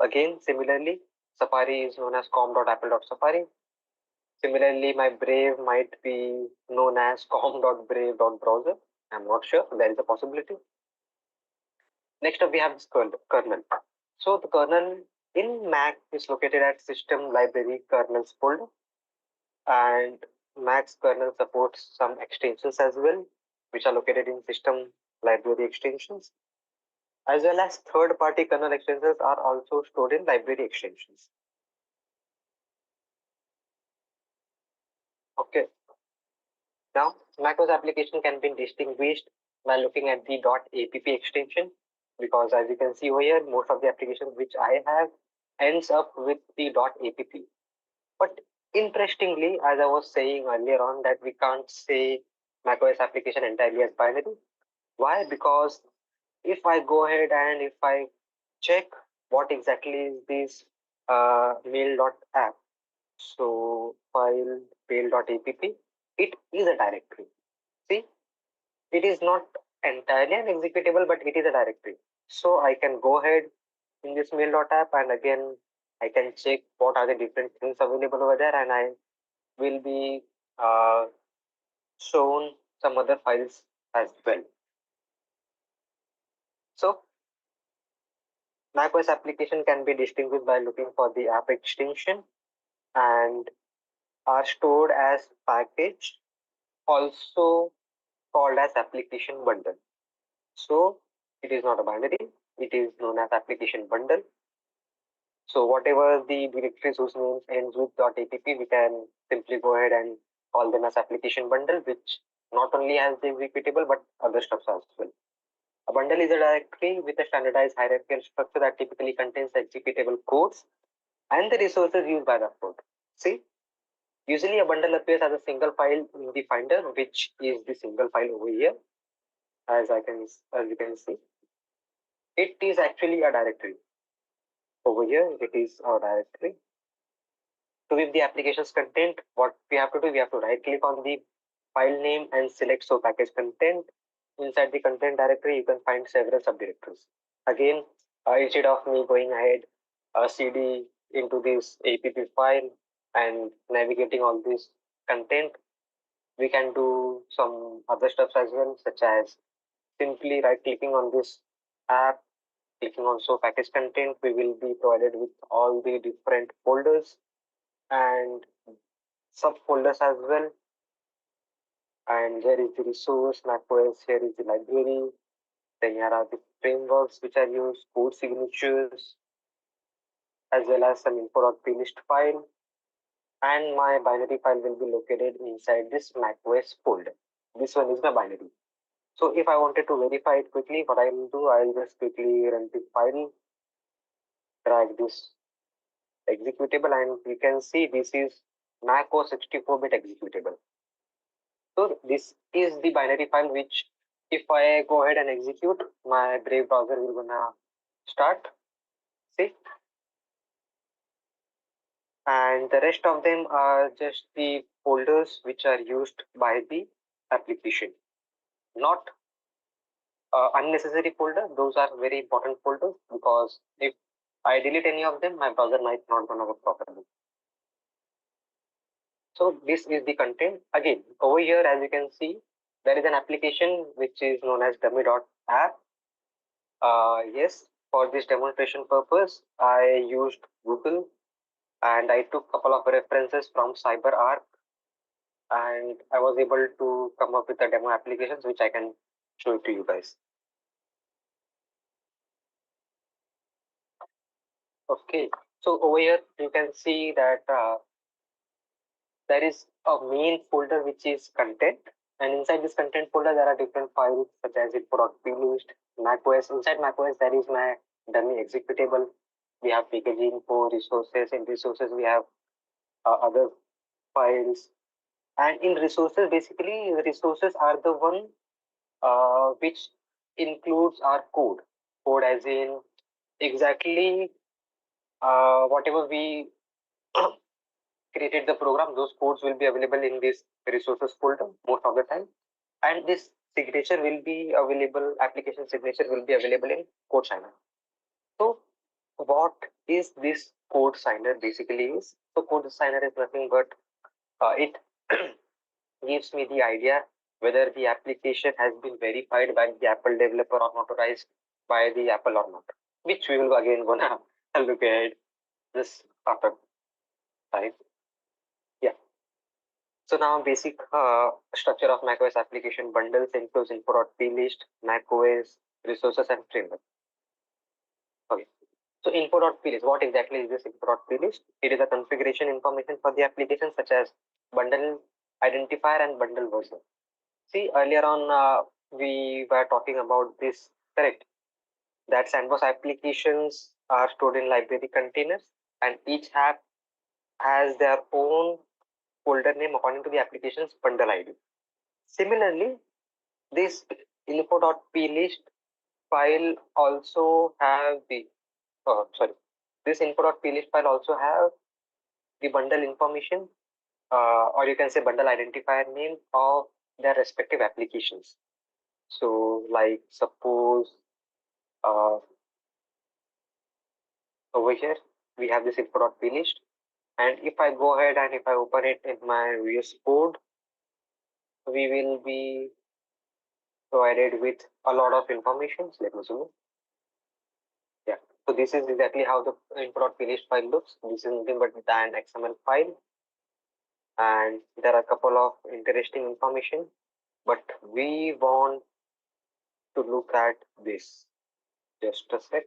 again, similarly, Safari is known as com.apple.safari. Similarly, my Brave might be known as com.brave.browser. I'm not sure. There is a possibility. Next up, we have this kernel. So the kernel in Mac is located at System Library Kernels folder, and Mac's kernel supports some extensions as well, which are located in System Library Extensions, as well as third-party kernel extensions are also stored in library extensions. Okay. Now, macOS application can be distinguished by looking at the .app extension, because as you can see over here, most of the applications which I have ends up with the .app. But interestingly, as I was saying earlier on, that we can't say macOS application entirely as binary. Why? Because if I go ahead and if I check what exactly is this mail.app, so file mail.app, it is a directory. See, it is not entirely an executable, but it is a directory. So I can go ahead in this mail.app, and again I can check what are the different things available over there, and I will be shown some other files as well. So macOS application can be distinguished by looking for the app extension and are stored as package, also called as application bundle. So it is not a binary, it is known as application bundle. So whatever the directories whose names ends with .app, we can simply go ahead and call them as application bundle, which not only has the executable but other stuff as well. A bundle is a directory with a standardized hierarchical structure that typically contains the executable codes and the resources used by the code. See, Usually a bundle appears as a single file in the finder, which is the single file over here, as you can see. It is actually a directory. Over here, it is our directory. To view the application's content, what we have to do, we have to right click on the file name and select show package content. Inside the content directory, you can find several subdirectories. Again, instead of me going ahead, cd into this app file and navigating all this content, we can do some other steps as well, such as simply right clicking on this app, clicking on show package content. We will be provided with all the different folders and subfolders as well. And here is the resource, macOS, here is the library. Then here are the frameworks which are used, code signatures, as well as some info.plist file. And my binary file will be located inside this macOS folder. This one is my binary. So if I wanted to verify it quickly, what I will do, I will just quickly run the file, drag this executable, and you can see this is macOS 64-bit executable. So this is the binary file which, if I go ahead and execute, my Brave browser will gonna start. See, and the rest of them are just the folders which are used by the application, not unnecessary folder. Those are very important folders, because if I delete any of them, my browser might not gonna work properly. So this is the content. Again, over here, as you can see, there is an application which is known as dummy.app. Yes, for this demonstration purpose, I used Google and I took a couple of references from CyberArk, and I was able to come up with the demo applications which I can show it to you guys. Okay, so over here you can see that there is a main folder which is content, and inside this content folder there are different files such as info.plist, macOS. Inside macOS there is my dummy executable. We have package info, resources. In resources we have other files, and in resources, basically resources are the one which includes our code as in exactly whatever we created the program, those codes will be available in this resources folder most of the time, and this signature will be available, application signature will be available in code signer. So what is this code signer basically is? So code signer is nothing but it gives me the idea whether the application has been verified by the Apple developer or authorized by the Apple or not, which we will again gonna look at this after time. Yeah. So now basic structure of macOS application bundles includes info.plist, macOS, resources, and framework. Okay. So info.plist, what exactly is this info.plist? It is a configuration information for the application such as bundle identifier and bundle version. See, earlier on we were talking about this, correct? That sandbox applications are stored in library containers, and each app has their own folder name according to the application's bundle ID. Similarly, this info.plist file also have the this info.plist file also have the bundle information, or you can say bundle identifier name of their respective applications. So, like suppose over here we have this info.plist, and if I go ahead and if I open it in my VS Code, we will be provided with a lot of information. Let me zoom in. Yeah, so this is exactly how the info.plist file looks. This is nothing but an XML file, and there are a couple of interesting information, but we want to look at this. Just a sec.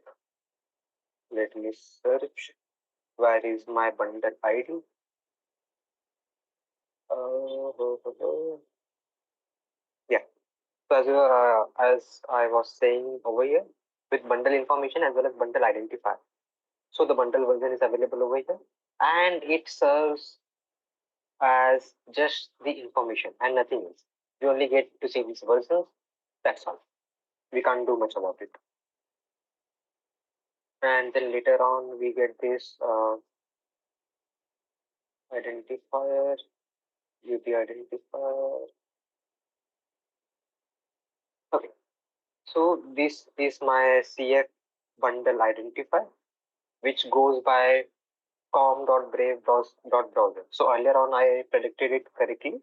Let me search. Where is my bundle ID? Yeah. So as I was saying over here, with bundle information as well as bundle identifier. So the bundle version is available over here, and it serves as just the information and nothing else. We only get to see these versions. That's all. We can't do much about it. And then later on, we get this identifier, UP identifier. Okay, so this is my CF bundle identifier, which goes by com.brave.browser. So earlier on, I predicted it correctly.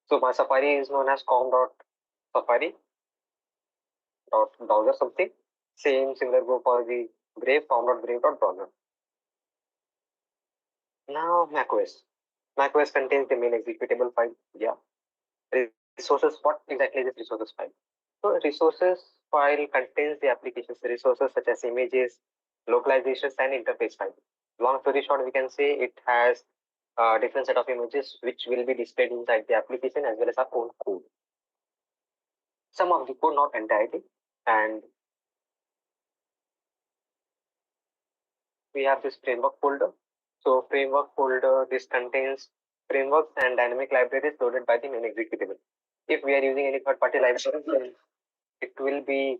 So my Safari is known as com.safari.browser something. Same similar go for the Brave, com.brave.browser. Now macOS. macOS contains the main executable file. Yeah. Resources. What exactly is this resources file? So resources file contains the applications resources such as images, localizations, and interface file. Long story short, we can say it has a different set of images which will be displayed inside the application as well as our own code. Some of the code, not entirely, and we have this framework folder. So framework folder, this contains frameworks and dynamic libraries loaded by the main executable. If we are using any third-party library, then it will be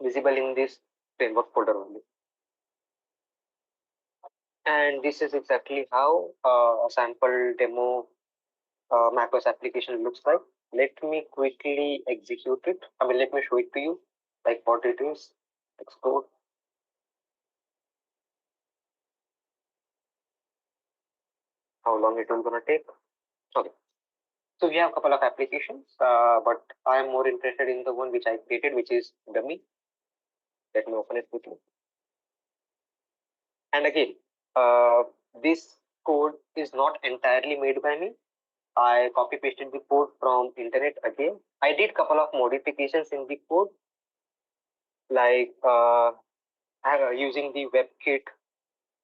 visible in this framework folder only. And this is exactly how a sample demo macOS application looks like. Let me quickly execute it. Let me show it to you, like what it is. Export. How long it will gonna take? Okay. So we have a couple of applications, but I am more interested in the one which I created, which is Dummy. Let me open it quickly. And again, this code is not entirely made by me. I copy pasted the code from internet again. I did couple of modifications in the code, like using the WebKit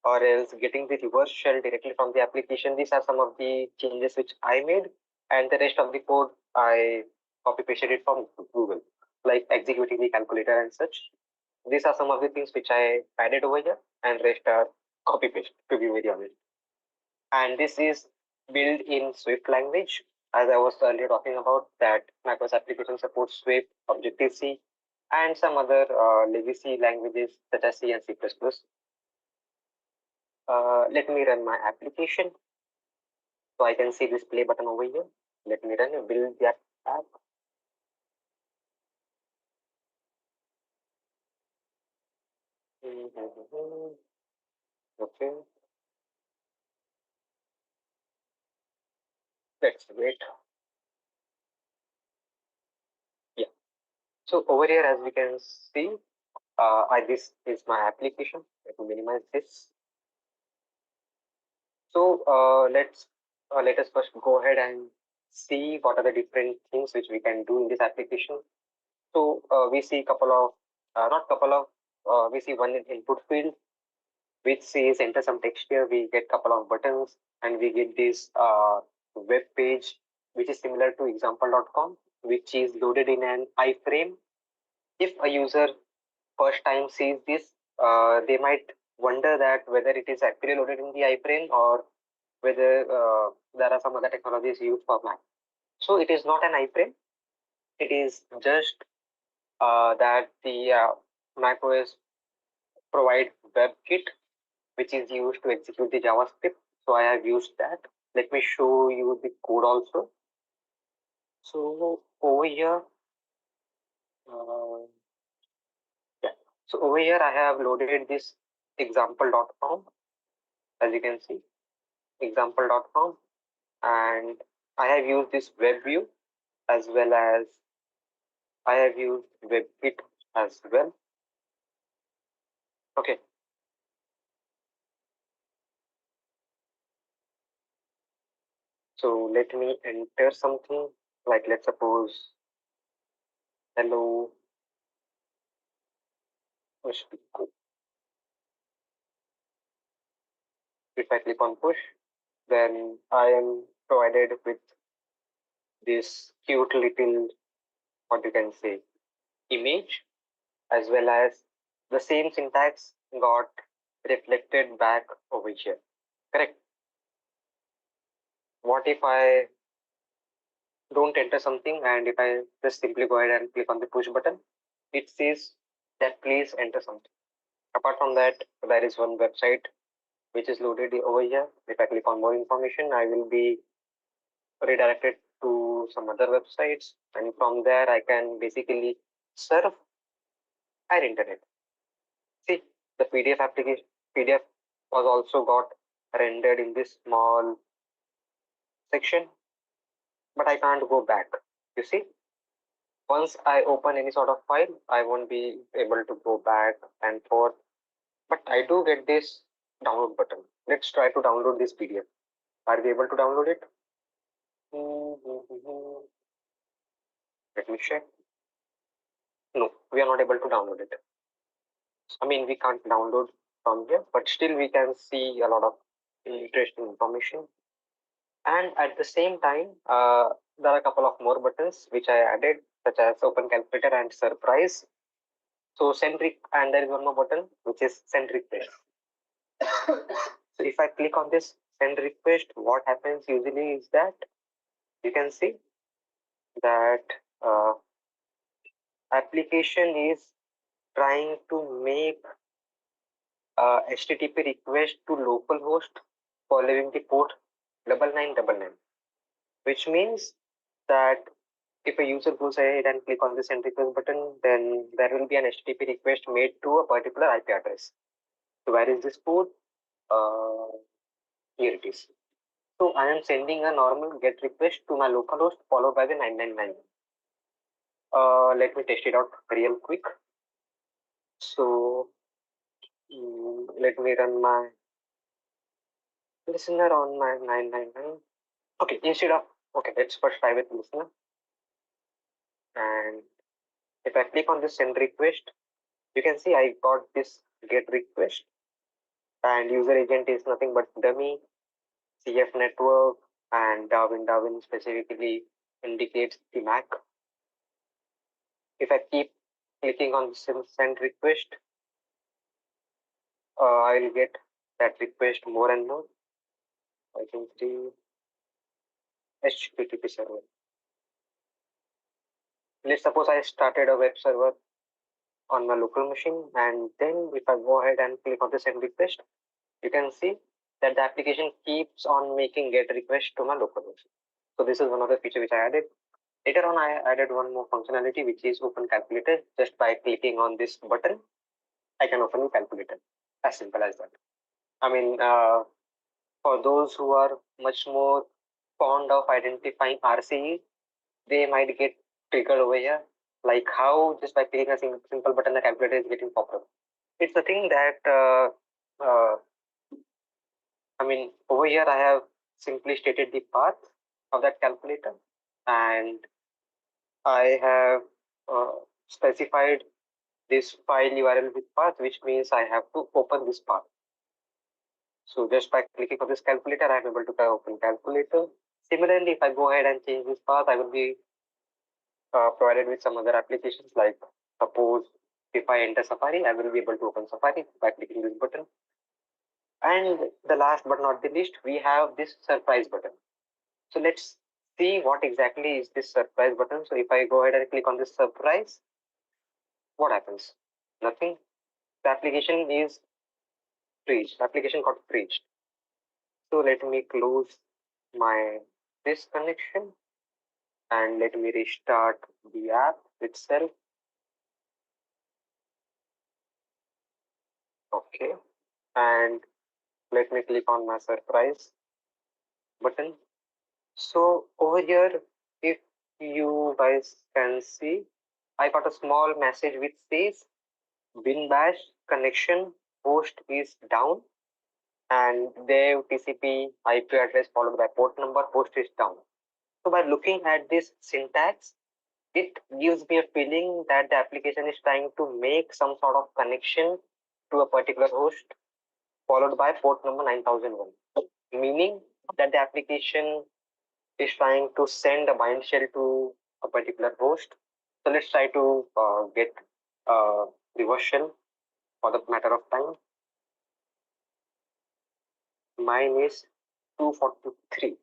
or else getting the reverse shell directly from the application. These are some of the changes which I made, and the rest of the code I copy pasted it from Google, like executing the calculator and such. These are some of the things which I added over here, and rest are copy paste, to be very honest. And this is built in Swift language, as I was earlier talking about that macOS application supports Swift, Objective-C, and some other legacy languages such as C and C++. Let me run my application. So I can see this play button over here. Let me run and build that app. Okay. Let's wait. Yeah. So over here, as we can see, this is my application. Let me minimize this. So let us first go ahead and see what are the different things which we can do in this application. So we see we see one input field which says enter some text here. We get couple of buttons and we get this web page which is similar to example.com, which is loaded in an iframe. If a user first time sees this, they might wonder that whether it is actually loaded in the iframe or whether there are some other technologies used for Mac. So it is not an iframe. It is just that the macOS provide WebKit, which is used to execute the JavaScript. So I have used that. Let me show you the code also. So over here, yeah. So over here, I have loaded this example.com, as you can see, example.com, and I have used this web view as well as I have used WebKit as well. Okay. So let me enter something like, let's suppose, hello Mystikcon. If I click on push, then I am provided with this cute little, what you can say, image, as well as the same syntax got reflected back over here. Correct. what if I don't enter something, and if I just simply go ahead and click on the push button, it says that please enter something. Apart from that, there is one website which is loaded over here. If I click on more information, I will be redirected to some other websites, and from there I can basically surf and internet. See, the PDF application PDF was also got rendered in this small section, but I can't go back. You see, once I open any sort of file, I won't be able to go back and forth. But I do get this download button. Let's try to download this PDF. Are we able to download it? Let me check. No, we are not able to download it. I mean, we can't download from here, but still we can see a lot of interesting information. And at the same time, there are a couple of more buttons which I added, such as Open Calculator and Surprise. So and there is one more button which is Send Request. So if I click on this Send Request, what happens usually is that you can see that application is trying to make HTTP request to localhost following the port 9999, which means that if a user goes ahead and click on the send request button, then there will be an HTTP request made to a particular IP address. So where is this port? Here it is. So I am sending a normal GET request to my localhost followed by the 999. Let me test it out real quick. So let me run my listener on my 999. Okay, let's first try with listener. And if I click on this send request, you can see I got this GET request, and user agent is nothing but dummy, CF network, and Darwin specifically indicates the MAC. If I keep clicking on send request, I will get that request more and more. I can see HTTP server. Let's suppose I started a web server on my local machine, and then if I go ahead and click on the send request, you can see that the application keeps on making GET request to my local machine. So this is one of the feature which I added. Later on, I added one more functionality, which is Open Calculator. Just by clicking on this button, I can open the calculator. As simple as that. I mean, for those who are much more fond of identifying RCE, they might get triggered over here. Like how just by clicking a simple button, the calculator is getting popped up. It's the thing that, I mean, over here I have simply stated the path of that calculator, and I have specified this file URL with path, which means I have to open this path. So just by clicking on this calculator, I am able to open calculator. Similarly, if I go ahead and change this path, I will be provided with some other applications, like suppose if I enter Safari, I will be able to open Safari by clicking this button. And the last but not the least, we have this surprise button. So let's see what exactly is this surprise button. So if I go ahead and click on this surprise, what happens? Nothing. The application is freezed. Application got freezed. So let me close this connection and let me restart the app itself. Okay, and let me click on my surprise button. So over here, if you guys can see, I got a small message which says bin bash connection host is down, and dev TCP IP address followed by port number, host is down. So by looking at this syntax, it gives me a feeling that the application is trying to make some sort of connection to a particular host followed by port number 9001, meaning that the application is trying to send a bind shell to a particular host. So let's try to get reverse shell for the matter of time. Mine is 243.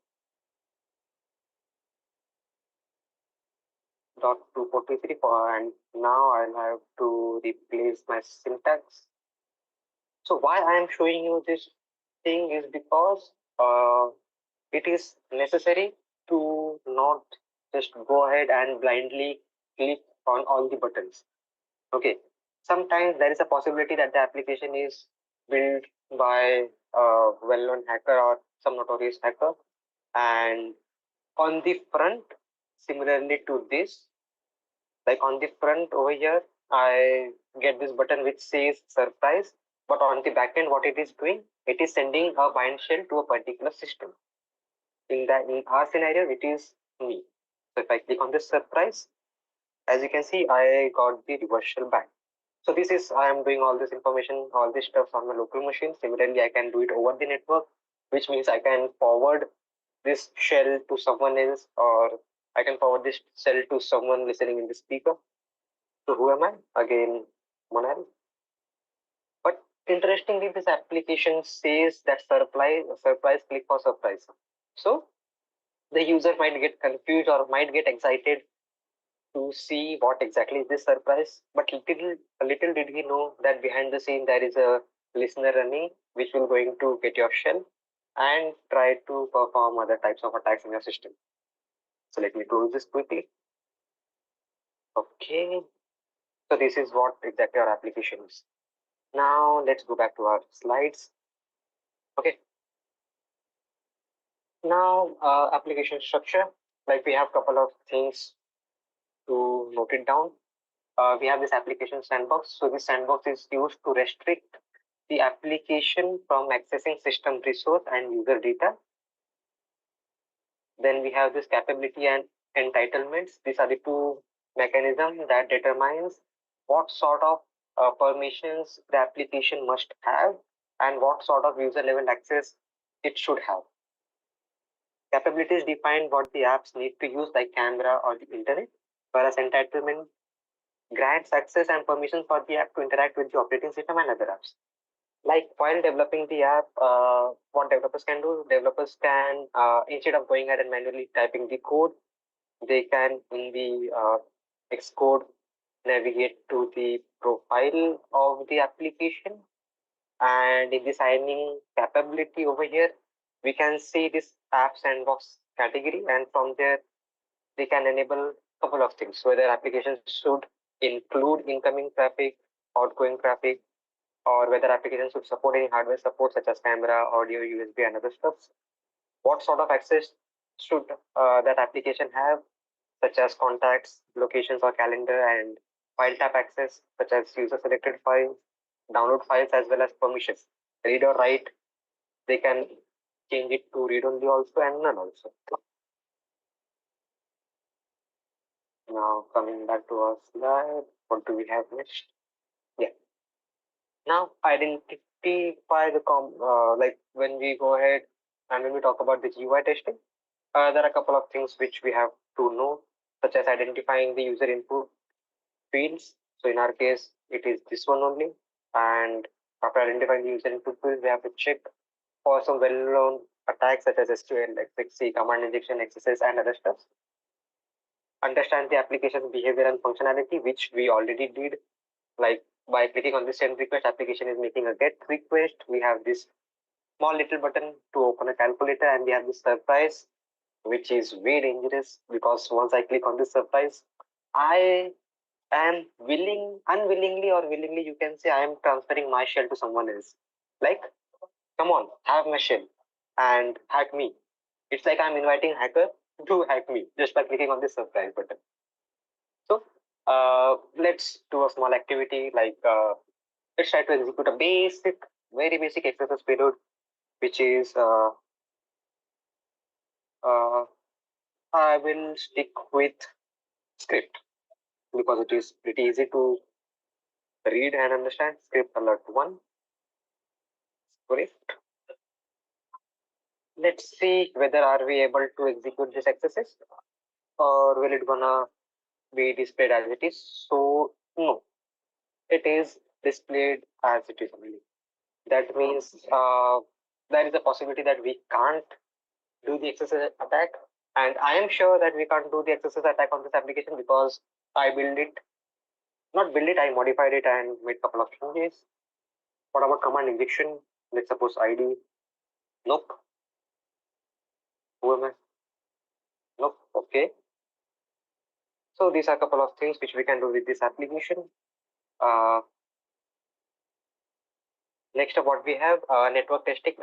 .243 and now I'll have to replace my syntax. So why I am showing you this thing is because it is necessary to not just go ahead and blindly click on all the buttons. Okay, sometimes there is a possibility that the application is built by a well-known hacker or some notorious hacker, and on the front, similarly to this, like on the front over here, I get this button which says surprise, but on the back end, what it is doing, it is sending a bind shell to a particular system. In our scenario, it is me. So if I click on this surprise, as you can see, I got the reverse shell back. So this is, I am doing all this information, all this stuff on my local machine. Similarly, I can do it over the network, which means I can forward this shell to someone else, or I can forward this shell to someone listening in the speaker. So who am I? Again, Monari. But interestingly, this application says that surprise click for surprise. So the user might get confused or might get excited to see what exactly is this surprise. But little did he know that behind the scene there is a listener running which will going to get your shell and try to perform other types of attacks in your system. So let me close this quickly. Okay. So this is what exactly our application is. Now let's go back to our slides. Okay. Now application structure, like we have a couple of things to note it down. We have this application sandbox. So this sandbox is used to restrict the application from accessing system resource and user data. Then we have this capability and entitlements. These are the two mechanisms that determines what sort of permissions the application must have and what sort of user level access it should have. Capabilities define what the apps need to use, like camera or the internet, whereas entitlement grants access and permissions for the app to interact with the operating system and other apps. Like while developing the app, what developers can do, developers can, instead of going ahead and manually typing the code, they can in the Xcode navigate to the profile of the application, and in the signing capability over here, we can see this app sandbox category, and from there they can enable a couple of things, whether applications should include incoming traffic, outgoing traffic, or whether applications should support any hardware support such as camera, audio, USB, and other stuff. What sort of access should that application have, such as contacts, locations, or calendar, and file tap access, such as user selected files, download files, as well as permissions. Read or write, they can change it to read only also and none also. Now coming back to our slide, what do we have next? Yeah. Now identify the like when we go ahead and when we talk about the GUI testing, there are a couple of things which we have to know, such as identifying the user input fields. So in our case, it is this one only. And after identifying the user input fields, we have to check for some well-known attacks such as SQL, XC, command injection, XSS, and other stuff. Understand the application behavior and functionality, which we already did. Like by clicking on this send request, application is making a get request. We have this small little button to open a calculator, and we have this surprise, which is way dangerous because once I click on this surprise, I am unwillingly or willingly, you can say, I am transferring my shell to someone else. Like, come on, have my shell and hack me. It's like I'm inviting hacker to hack me just by clicking on this surprise button. So let's do a small activity, like let's try to execute a very basic XSS payload, which is I will stick with script because it is pretty easy to read and understand. Script alert 1. Script. Let's see whether are we able to execute this XSS or will it gonna be displayed as it is. So no, it is displayed as it is only. That means there is a possibility that we can't do the XSS attack, And I am sure that we can't do the XSS attack on this application because I modified it and made a couple of changes. What about command injection? Let's suppose ID. Nope. Who am I? Nope. Okay. So these are a couple of things which we can do with this application. Next up, what we have, network testing,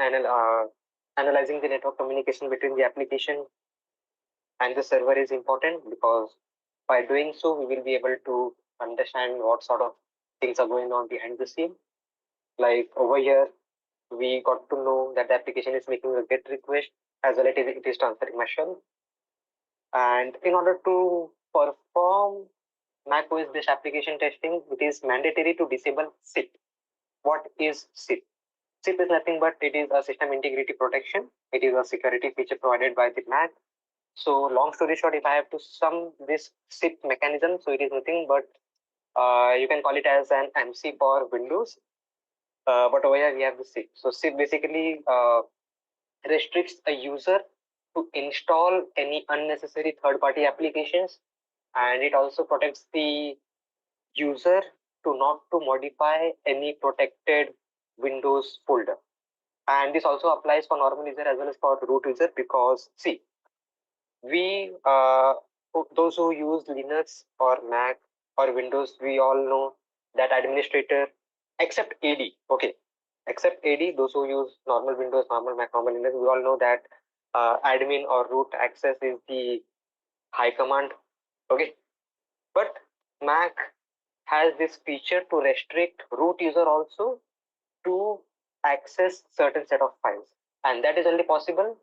analyzing the network communication between the application and the server is important, because by doing so, we will be able to understand what sort of things are going on behind the scene. Like over here, we got to know that the application is making a GET request as well as it is transferring my shell. And in order to perform macOS based application testing, it is mandatory to disable SIP. What is SIP? SIP is nothing but it is a system integrity protection. It is a security feature provided by the Mac. So long story short, if I have to sum this SIP mechanism, so it is nothing but you can call it as an MC for Windows. But over here we have the SIP. So SIP basically restricts a user to install any unnecessary third-party applications, and it also protects the user not to modify any protected Windows folder. And this also applies for normal user as well as for root user, because see, we those who use Linux or Mac or Windows, we all know that administrator, except AD, okay, except AD, those who use normal Windows, normal Mac, normal Linux, we all know that admin or root access is the high command, okay. But Mac has this feature to restrict root user also to access certain set of files, and that is only possible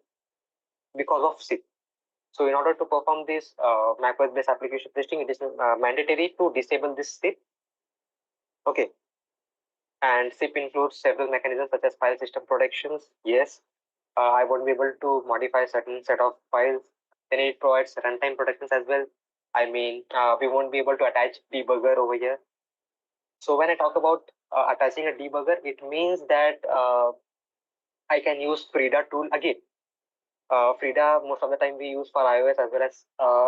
because of SIP. So in order to perform this macOS based application testing, it is mandatory to disable this SIP. Okay. And SIP includes several mechanisms such as file system protections. Yes, I won't be able to modify certain set of files. Then it provides runtime protections as well. I mean, we won't be able to attach debugger over here. So when I talk about attaching a debugger, it means that I can use Frida tool again. Frida, most of the time we use for iOS as well as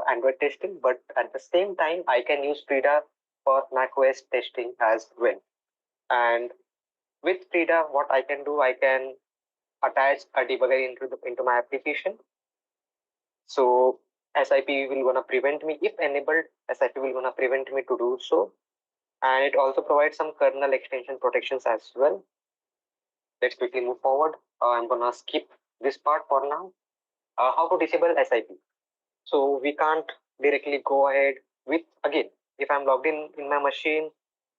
Android testing, but at the same time, I can use Frida for macOS testing as well. And with Frida, what I can do, I can attach a debugger into my application. So SIP will gonna prevent me, if enabled, SIP will gonna prevent me to do so. And it also provides some kernel extension protections as well. Let's quickly move forward. I'm gonna skip this part for now. How to disable SIP? So we can't directly go ahead with, again, if I'm logged in my machine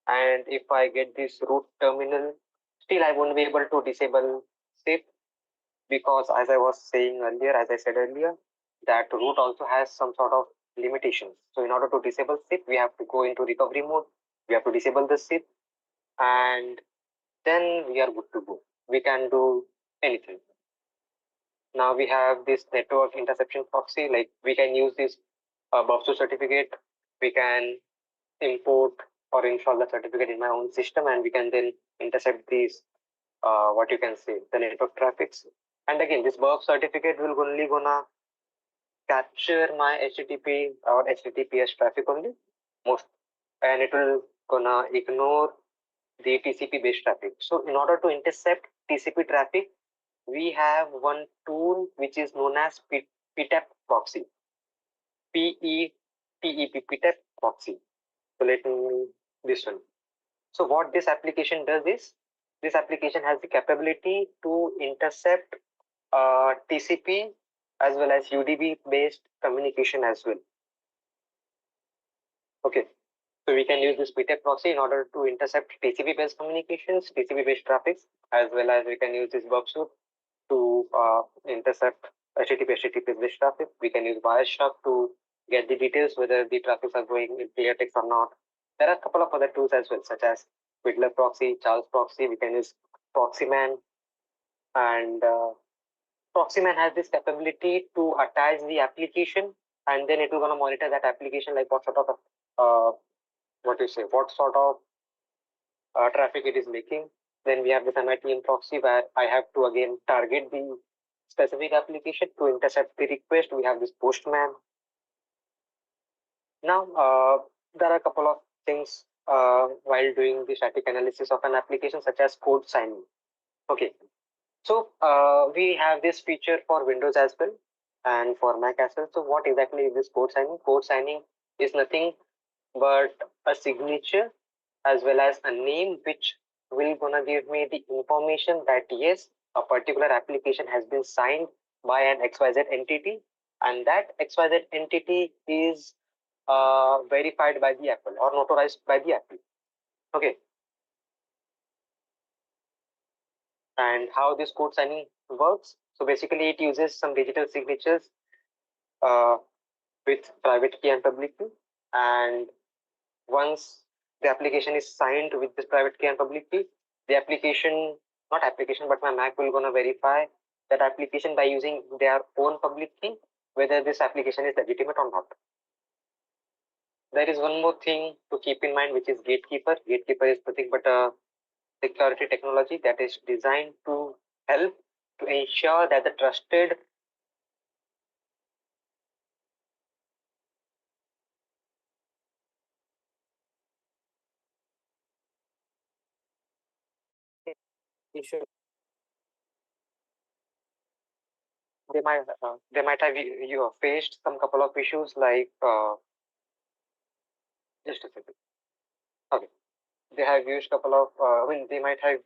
and if I get this root terminal, still I won't be able to disable SIP, because as I said earlier, that root also has some sort of limitations. So in order to disable SIP, we have to go into recovery mode. We have to disable the SIP, and then we are good to go. We can do anything. Now we have this network interception proxy, like we can use this Bubsu certificate. We can import or install the certificate in my own system, and we can then intercept these, what you can say, the network traffics. And again, this Bubsu certificate will only gonna capture my HTTP or HTTPS traffic only, and it will gonna ignore the TCP based traffic. So in order to intercept TCP traffic, we have one tool which is known as PTAP proxy. PTEP proxy. So let me this one. So what this application does is, this application has the capability to intercept TCP as well as UDP based communication as well. Okay. So we can use this PTAP proxy in order to intercept TCP based communications, TCP based traffics, as well as we can use this Bubsu to intercept HTTP based traffic. We can use Wireshark to get the details whether the traffics are going in clear text or not. There are a couple of other tools as well, such as Fiddler proxy, Charles proxy. We can use Proxyman, and Proxyman has this capability to attach the application, and then it will gonna monitor that application, like what sort of traffic it is making. Then we have this MITM proxy, where I have to again target the specific application. To intercept the request, we have this postman. Now, there are a couple of things while doing the static analysis of an application, such as code signing. Okay, so we have this feature for Windows as well and for Mac as well. So what exactly is this code signing? Code signing is nothing but a signature as well as a name which will gonna give me the information that yes, a particular application has been signed by an XYZ entity, and that XYZ entity is verified by the Apple or notarized by the Apple. Okay. And how this code signing works? So basically, it uses some digital signatures with private key and public key. And once the application is signed with this private key and public key, the application, not application, but my Mac will gonna verify that application by using their own public key, whether this application is legitimate or not. There is one more thing to keep in mind, which is gatekeeper. Gatekeeper is nothing but a security technology that is designed to help to ensure that the trusted issue they might have you faced some couple of issues like just a second. Okay, they have used couple of they might have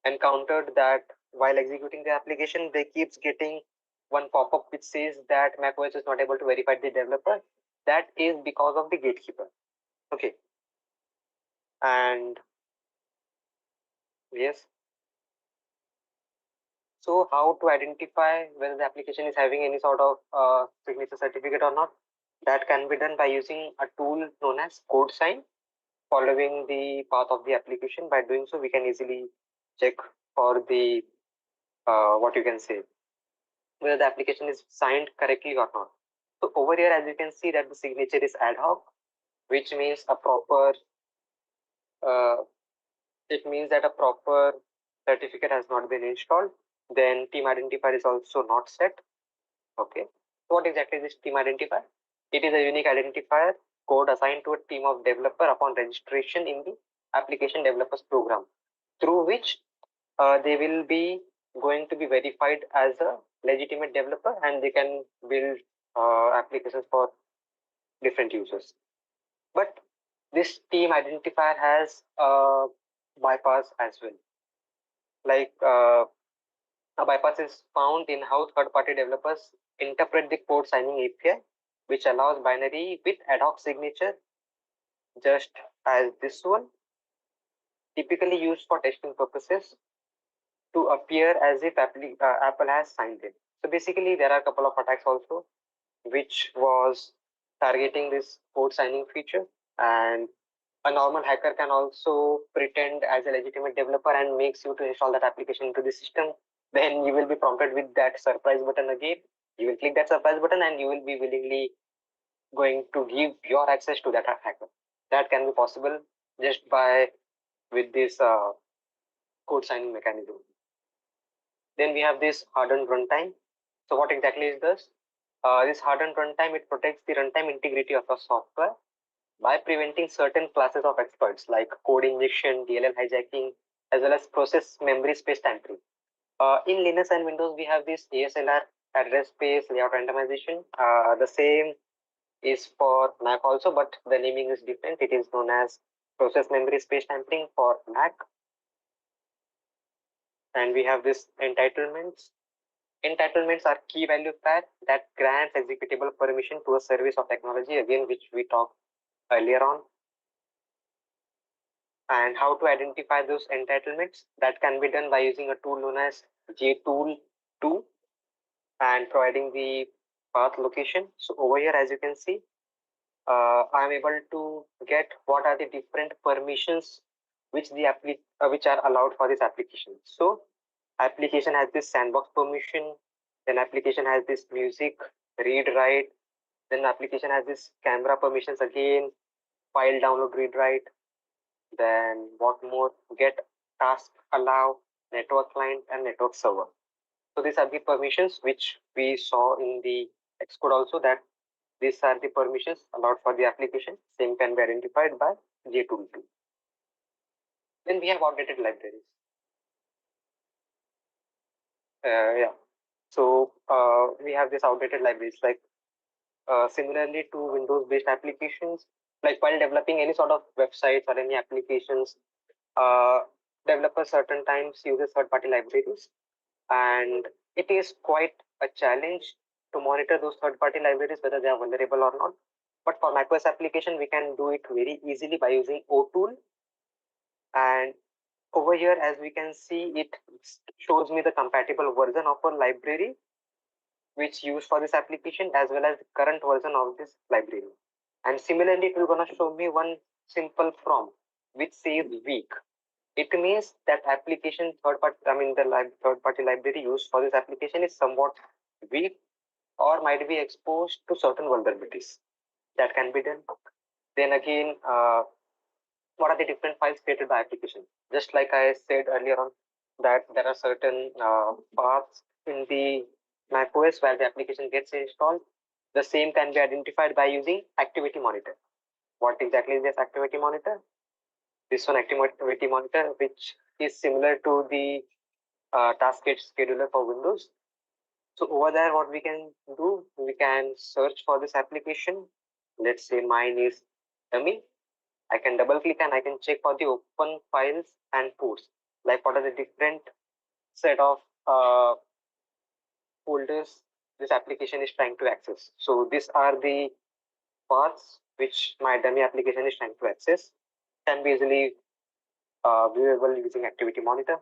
encountered that while executing the application, they keeps getting one pop-up which says that macOS is not able to verify the developer. That is because of the gatekeeper. Okay, and yes. So how to identify whether the application is having any sort of signature certificate or not? That can be done by using a tool known as code sign, following the path of the application. By doing so, we can easily check for the what you can say, whether the application is signed correctly or not. So over here, as you can see, that the signature is ad hoc, which means a proper it means that a proper certificate has not been installed. Then team identifier is also not set. Okay, so what exactly is this team identifier? It is a unique identifier code assigned to a team of developer upon registration in the application developers program, through which they will be going to be verified as a legitimate developer, and they can build applications for different users. But this team identifier has bypass as well. Like a bypass is found in how third-party developers interpret the code signing API, which allows binary with ad hoc signature, just as this one, typically used for testing purposes, to appear as if Apple has signed it. So basically, there are a couple of attacks also, which was targeting this code signing feature, and a normal hacker can also pretend as a legitimate developer and makes you to install that application into the system. Then you will be prompted with that surprise button again. You will click that surprise button and you will be willingly going to give your access to that hacker. That can be possible just by with this code signing mechanism. Then we have this hardened runtime. So what exactly is this? This hardened runtime, it protects the runtime integrity of a software by preventing certain classes of exploits like code injection, DLL hijacking, as well as process memory space tampering. In Linux and Windows, we have this ASLR, address space layout randomization. The same is for Mac also, but the naming is different. It is known as process memory space tampering for Mac. And we have this entitlements. Entitlements are key value pair that grants executable permission to a service of technology, again, which we talked earlier on. And how to identify those entitlements? That can be done by using a tool known as JTool2 and providing the path location. So over here, as you can see, I'm able to get what are the different permissions which which are allowed for this application. So application has this sandbox permission, then application has this music, read, write, then application has this camera permissions again, file download, read, write, then what more, get, task, allow, network client, and network server. So these are the permissions which we saw in the Xcode also, that these are the permissions allowed for the application. Same can be identified by JTool. Then we have outdated libraries. Yeah. So we have this outdated libraries, like similarly to Windows-based applications, like while developing any sort of websites or any applications, developers certain times uses third-party libraries, and it is quite a challenge to monitor those third-party libraries whether they are vulnerable or not. But for macOS application, we can do it very easily by using OTool. And over here, as we can see, it shows me the compatible version of a library which used for this application, as well as the current version of this library. And similarly, it will gonna show me one simple prompt which says weak. It means that application third party, the third party library used for this application is somewhat weak or might be exposed to certain vulnerabilities. That can be done. Then again, what are the different files created by application? Just like I said earlier on, that there are certain paths in the macOS where the application gets installed. The same can be identified by using activity monitor. What exactly is this activity monitor? This one, activity monitor, which is similar to the task scheduler for Windows. So over there, what we can do, we can search for this application. Let's say mine is dummy. I can double click and I can check for the open files and ports, like what are the different set of folders this application is trying to access. So these are the paths which my dummy application is trying to access. Can be easily viewable using activity monitor.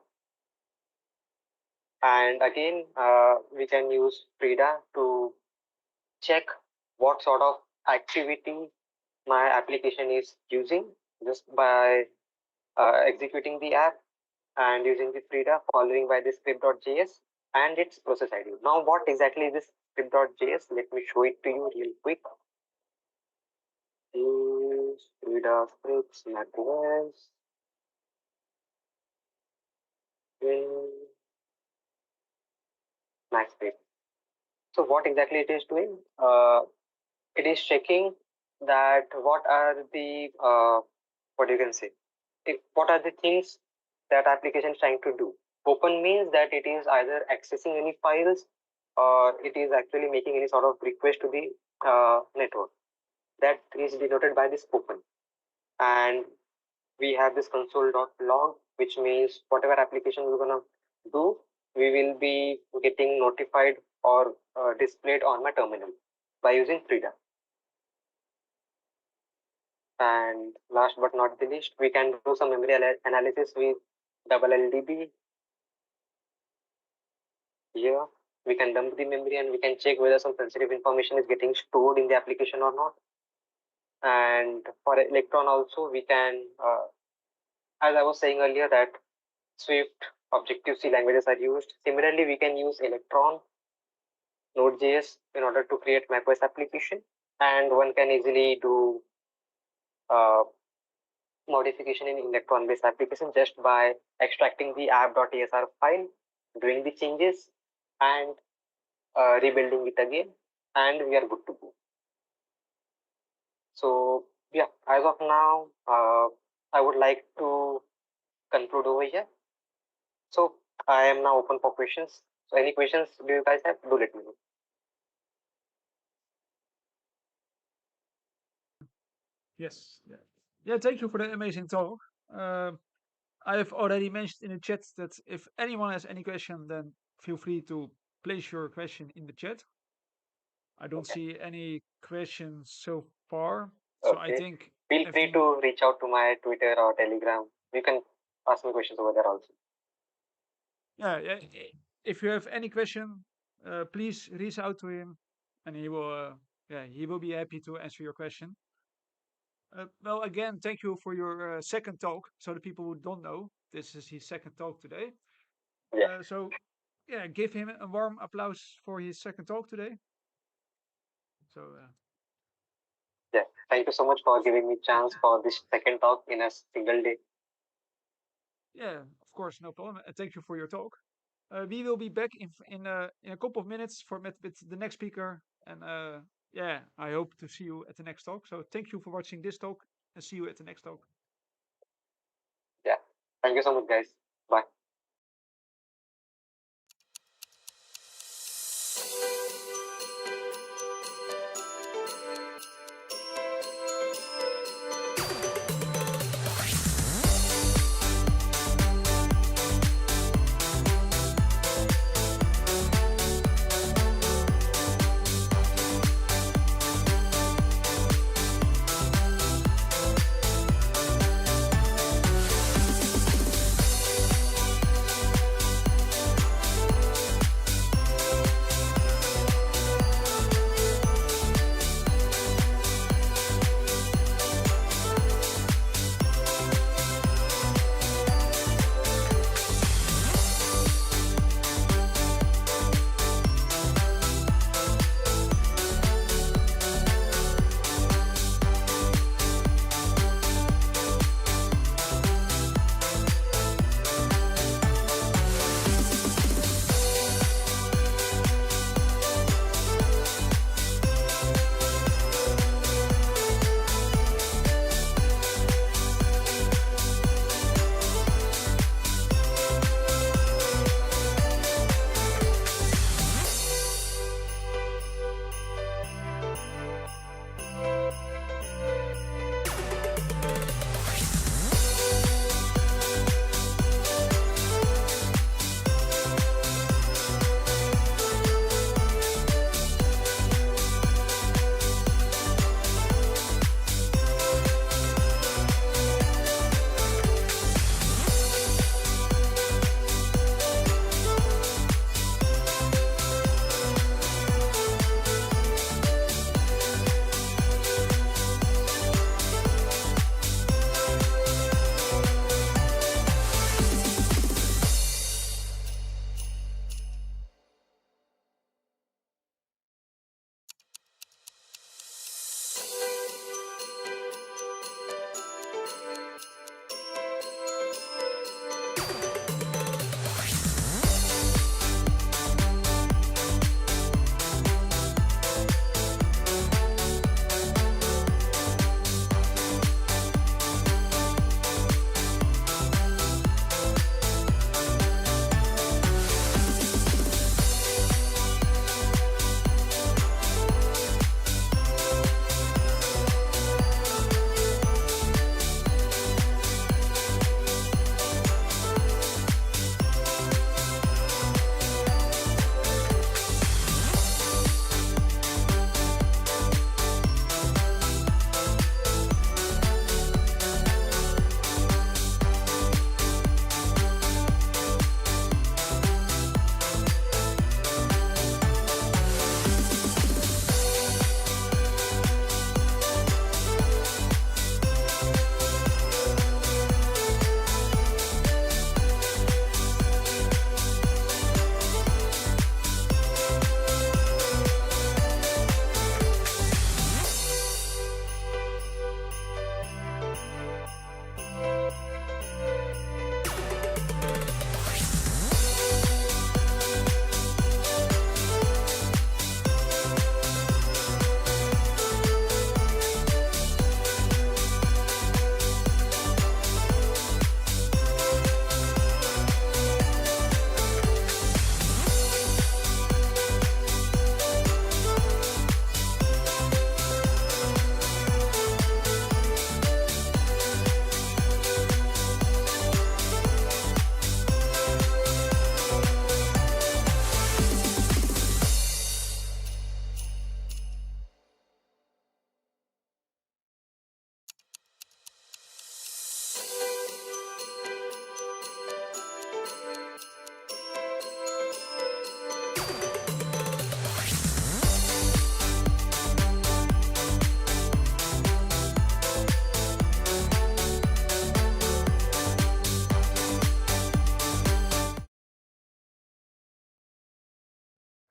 And again, we can use Frida to check what sort of activity my application is using just by executing the app and using the Frida, following by the script.js and its process ID. Now, what exactly is this script.js? Let me show it to you real quick. Is Frida scripts macOS. Max script. So what exactly it is doing? It is checking that what are the what you can say, what are the things that application is trying to do. Open means that it is either accessing any files or it is actually making any sort of request to the network. That is denoted by this open. And we have this console.log, which means whatever application we're gonna do, we will be getting notified or displayed on my terminal by using Frida. And last but not the least, we can do some memory analysis with LLDB. Here, we can dump the memory and we can check whether some sensitive information is getting stored in the application or not. And for Electron also, we can, as I was saying earlier, that Swift, Objective-C languages are used. Similarly, we can use Electron, Node.js in order to create macOS application. And one can easily do modification in Electron-based application just by extracting the app.asr file, doing the changes, and rebuilding it again, and we are good to go. So yeah, as of now, I would like to conclude over here. So I am now open for questions. So any questions do you guys have? Do let me know. Yes. Yeah. Thank you for the amazing talk. I have already mentioned in the chat that if anyone has any question, then feel free to place your question in the chat. I don't see any questions so far, so I Okay. think Feel free everything. to reach out to my Twitter or Telegram. You can ask me questions over there also. Yeah. If you have any question, please reach out to him, and he will. He will be happy to answer your question. Well, again, thank you for your second talk. So the people who don't know, this is his second talk today. Yeah. So, give him a warm applause for his second talk today. So, Yeah. Thank you so much for giving me chance for this second talk in a single day. yeah, of course, no problem. And thank you for your talk. We will be back in a couple of minutes with the next speaker. And yeah, I hope to see you at the next talk. So thank you for watching this talk and see you at the next talk. Yeah. Thank you so much, guys. Bye.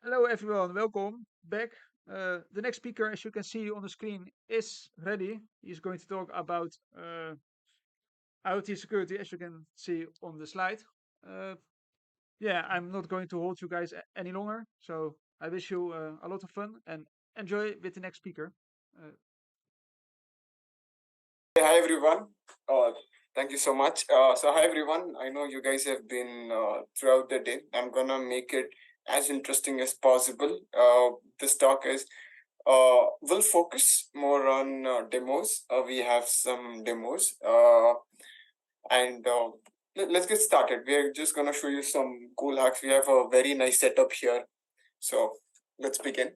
Hello everyone, welcome back. The next speaker, as you can see on the screen, is ready. He's going to talk about IoT security, as you can see on the slide. yeah, I'm not going to hold you guys any longer. So I wish you a lot of fun and enjoy with the next speaker. Hi everyone. Thank you so much. So hi everyone. I know you guys have been throughout the day. I'm gonna make it as interesting as possible. This talk is we'll focus more on demos. We have some demos, and let's get started. We're just gonna show you some cool hacks. We have a very nice setup here. So let's begin.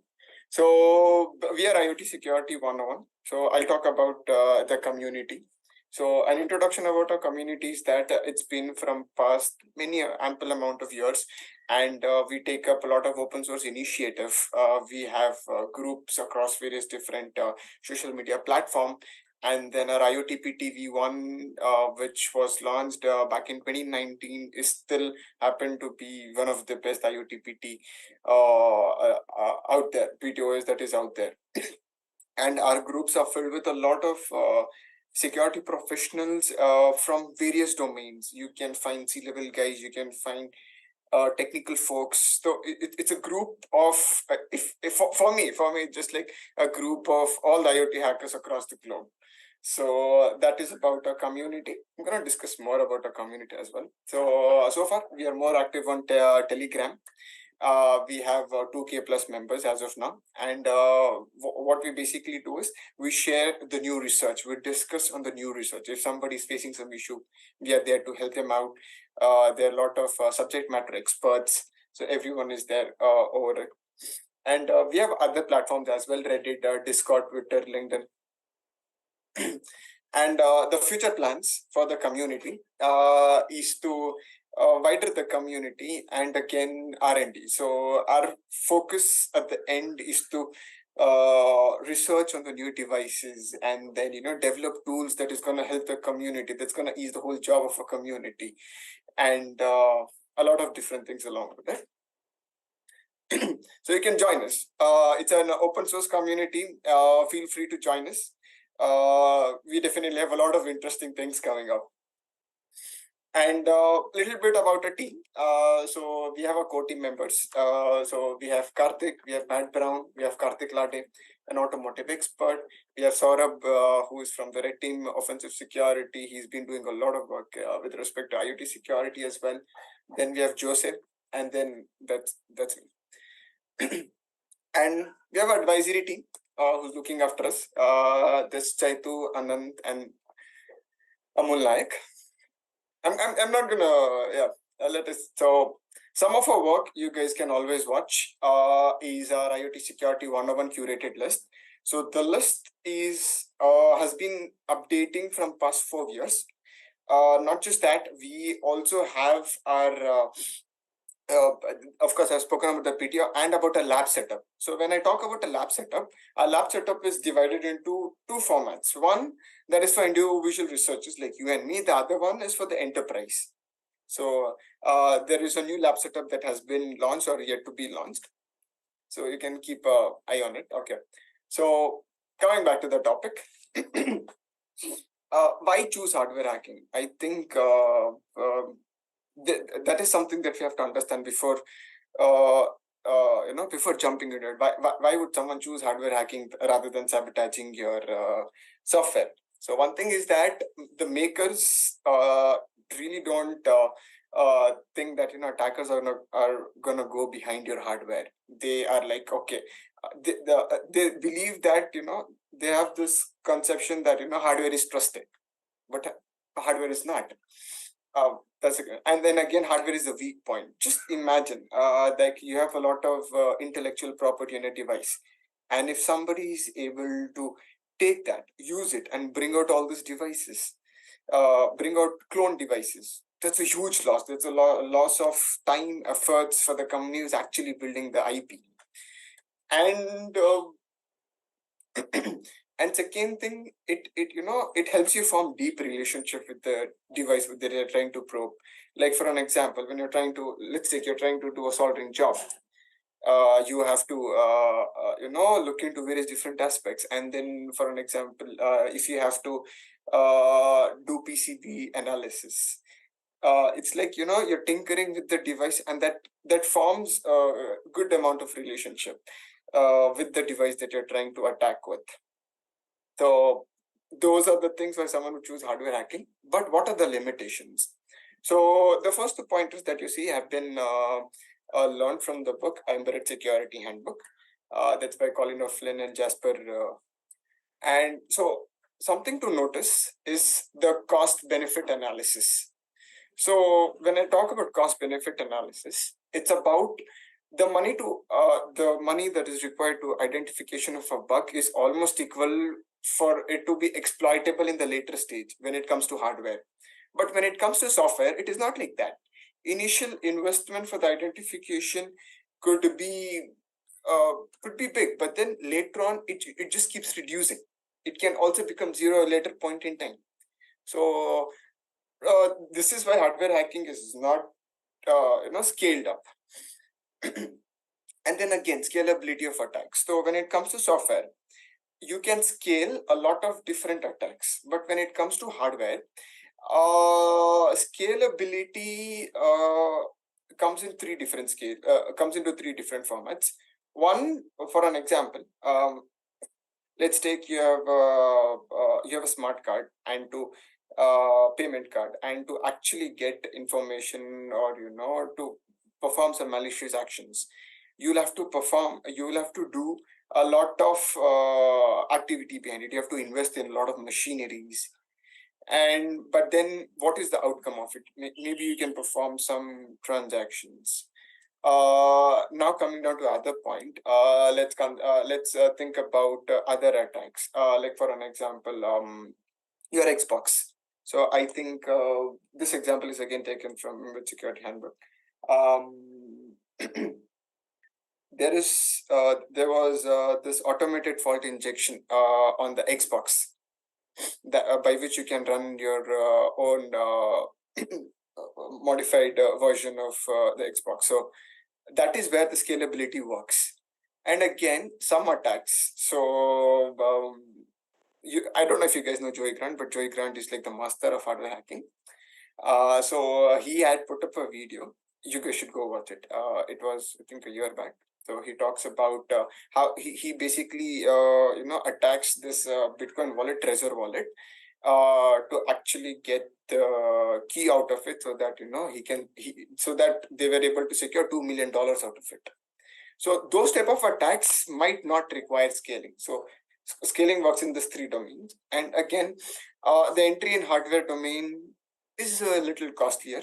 So we are IoT Security 101. So I'll talk about the community. So an introduction about our community is that it's been from past many ample amount of years, and we take up a lot of open source initiative. We have groups across various different social media platform, and then our IoTP TV1, which was launched back in 2019, is still happened to be one of the best IoTPT out there, PTOS that is out there. And our groups are filled with a lot of security professionals from various domains. You can find C-level guys, you can find technical folks. So it's a group of, if for me, just like a group of all the IoT hackers across the globe. So that is about our community. I'm going to discuss more about our community as well. So far we are more active on Telegram. We have 2K plus members as of now, and what we basically do is we share the new research. We discuss on the new research. If somebody is facing some issue, we are there to help them out. There are a lot of subject matter experts, so everyone is there over it. And we have other platforms as well: Reddit, Discord, Twitter, LinkedIn. And the future plans for the community is to widen the community and again R&D. So our focus at the end is to research on the new devices, and then develop tools that is going to help the community, that's going to ease the whole job of a community, and a lot of different things along with it. So you can join us. It's an open source community. Feel free to join us. We definitely have a lot of interesting things coming up. And a little bit about a team. So we have our core team members. So we have Karthik, we have Matt Brown, we have Karthik Lade, an automotive expert. We have Saurabh, who is from the Red Team Offensive Security. He's been doing a lot of work with respect to IoT security as well. Then we have Joseph, and then that's me. And we have an advisory team who's looking after us. This Chaitu, Anand, and Amul Naik. I'm not gonna let us. So some of our work you guys can always watch is our IoT Security 101 curated list. So the list is has been updating from past 4 years. Not just that, we also have our of course, I've spoken about the PTO and about a lab setup. So when I talk about a lab setup, our lab setup is divided into two formats. One that is for individual researchers like you and me. The other one is for the enterprise. So there is a new lab setup that has been launched or yet to be launched. So you can keep an eye on it. Okay. So coming back to the topic. Why choose hardware hacking? I think that is something that we have to understand before before jumping into it. Why would someone choose hardware hacking rather than sabotaging your software? So one thing is that the makers really don't think that attackers are gonna go behind your hardware. They are like, okay, they believe that they have this conception that hardware is trusted, but hardware is not. And then again, hardware is a weak point. Just imagine that you have a lot of intellectual property in a device, and if somebody is able to take that, use it, and bring out all these devices, bring out clone devices, that's a huge loss. That's a loss of time, efforts for the company who's actually building the IP. And and second thing, it helps you form deep relationship with the device that you're trying to probe. Like for an example, when you're trying to, let's say you're trying to do a soldering job, you have to look into various different aspects. And then for an example, if you have to do PCB analysis, It's like, you're tinkering with the device, and that forms a good amount of relationship with the device that you're trying to attack with. So those are the things why someone would choose hardware hacking. But what are the limitations? So the first two pointers that you see have been learned from the book Embedded Security Handbook. That's by Colin O'Flynn and Jasper. And so something to notice is the cost benefit analysis. So when I talk about cost benefit analysis, it's about the money that is required to identification of a bug is almost equal for it to be exploitable in the later stage when it comes to hardware. But when it comes to software, it is not like that. Initial investment for the identification could be big, but then later on it just keeps reducing. It can also become zero at a later point in time. So this is why hardware hacking is not scaled up. And then again, scalability of attacks. So when it comes to software, you can scale a lot of different attacks, but when it comes to hardware, scalability comes in comes into three different formats. One, for an example, let's take you have a smart card and to payment card, and to actually get information or to perform some malicious actions, you'll have to do a lot of activity behind it. You have to invest in a lot of machineries, but then what is the outcome of it? Maybe you can perform some transactions. Now coming down to the other point, let's think about other attacks. Like for an example, your Xbox. So I think this example is again taken from Security Handbook. There was this automated fault injection on the Xbox by which you can run your own modified version of the Xbox. So that is where the scalability works. And again, some attacks. So I don't know if you guys know Joey Grant, but Joey Grant is like the master of hardware hacking. So he had put up a video. You guys should go watch it. It was, I think, a year back. So he talks about how he basically attacks this Bitcoin wallet, Trezor wallet, to actually get the key out of it, so that so that they were able to secure $2 million out of it. So those type of attacks might not require scaling. So scaling works in these three domains. And again, the entry in hardware domain is a little costlier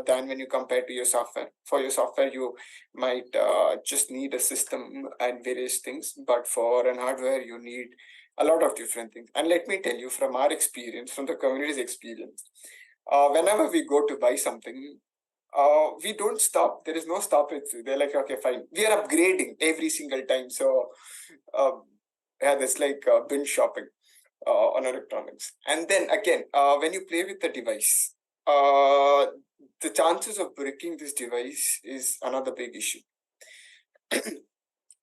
than when you compare to your software. For your software, you might just need a system and various things, but for an hardware, you need a lot of different things. And let me tell you, from our experience, from the community's experience, whenever we go to buy something, we don't stop. There is no stoppage. They're like, okay, fine. We are upgrading every single time. So yeah, that's like binge shopping on electronics. And then again, when you play with the device, the chances of breaking this device is another big issue.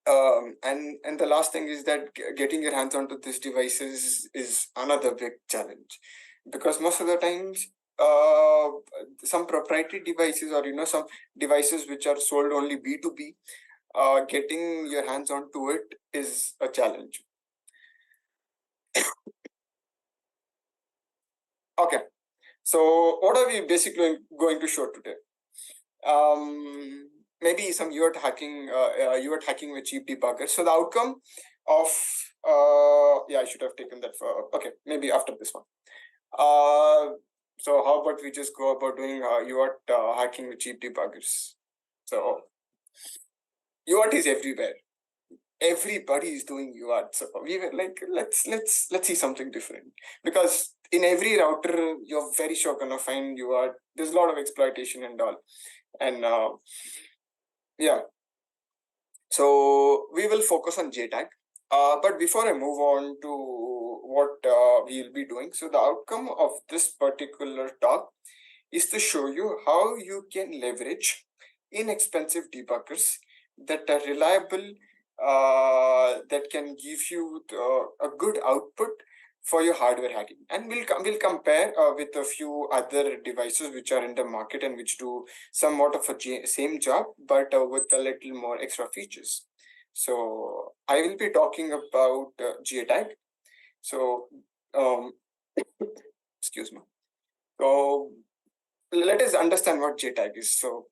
And the last thing is that getting your hands onto these devices is another big challenge, because most of the times some proprietary devices, or some devices which are sold only B2B, getting your hands onto it is a challenge. Okay, so what are we basically going to show today? Maybe some UART hacking with cheap debuggers. So the outcome of yeah, I should have taken that for, okay, maybe after this one. So how about we just go about doing UART hacking with cheap debuggers? So UART is everywhere. Everybody is doing UART. So we were like, let's see something different, because in every router you're very sure gonna find UART. There's a lot of exploitation and all, and yeah. So we will focus on JTAG. But before I move on to what we'll be doing, so the outcome of this particular talk is to show you how you can leverage inexpensive debuggers that are reliable, that can give you a good output for your hardware hacking. And we'll compare with a few other devices which are in the market and which do somewhat of a same job, but with a little more extra features. So I will be talking about JTAG. So excuse me. So let us understand what JTAG is. So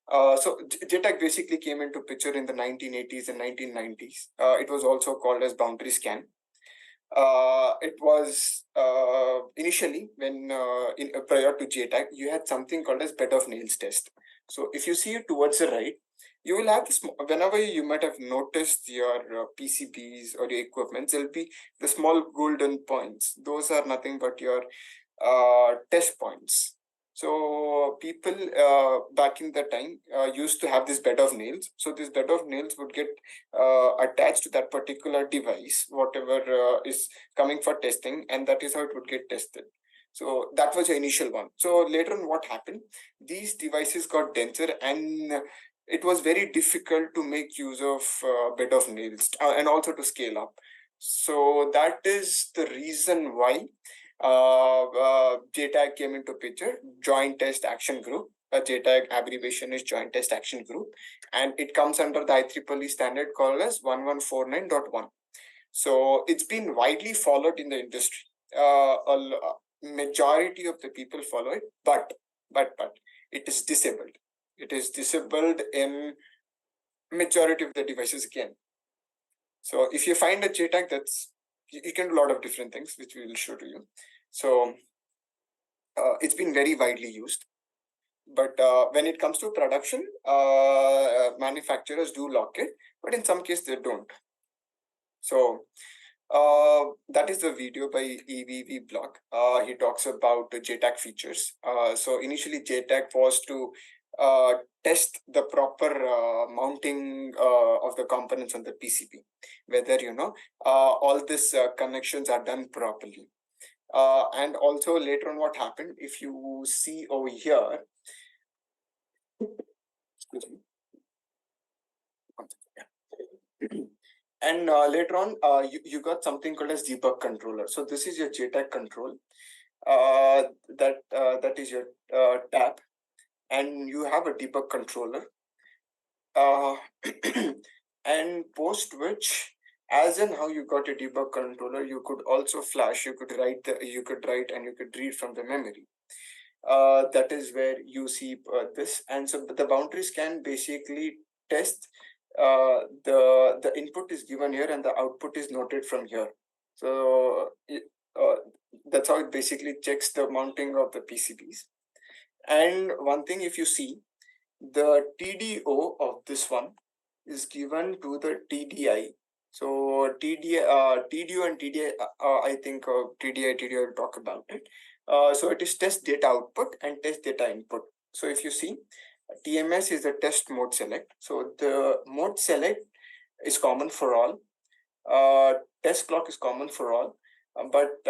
JTAG basically came into picture in the 1980s and 1990s. It was also called as boundary scan. It was initially when prior to JTAG, you had something called as bed of nails test. So if you see it towards the right, you will have this. Whenever you might have noticed your PCBs or your equipment, there'll be the small golden points. Those are nothing but your test points. So people back in the time used to have this bed of nails. So this bed of nails would get attached to that particular device, whatever is coming for testing, and that is how it would get tested. So that was the initial one. So later on, what happened? These devices got denser, and it was very difficult to make use of bed of nails and also to scale up. So that is the reason why JTAG came into picture, Joint Test Action Group. JTAG abbreviation is Joint Test Action Group, and it comes under the IEEE standard called as 1149.1. So it's been widely followed in the industry. A majority of the people follow it, but it is disabled. It is disabled in majority of the devices again. So if you find a JTAG, that's you can do a lot of different things, which we will show to you. So it's been very widely used, but when it comes to production, manufacturers do lock it, but in some cases they don't. So that is the video by EVV Block. He talks about the JTAG features. So initially JTAG was to test the proper mounting of the components on the PCB, whether all these connections are done properly. And also later on, what happened, if you see over here, excuse me. And later on, you got something called as debug controller. So this is your JTAG control. That is your tab, and you have a debug controller. And post which, as in how you got a debug controller, you could also flash. You could write and you could read from the memory. That is where you see this, and so the boundary scan basically test the input is given here and the output is noted from here. So that's how it basically checks the mounting of the PCBs. And one thing, if you see, the TDO of this one is given to the TDI. So TDO and TDI, I think TDI will talk about it. So it is test data output and test data input. So if you see, TMS is the test mode select. So the mode select is common for all. Test clock is common for all. But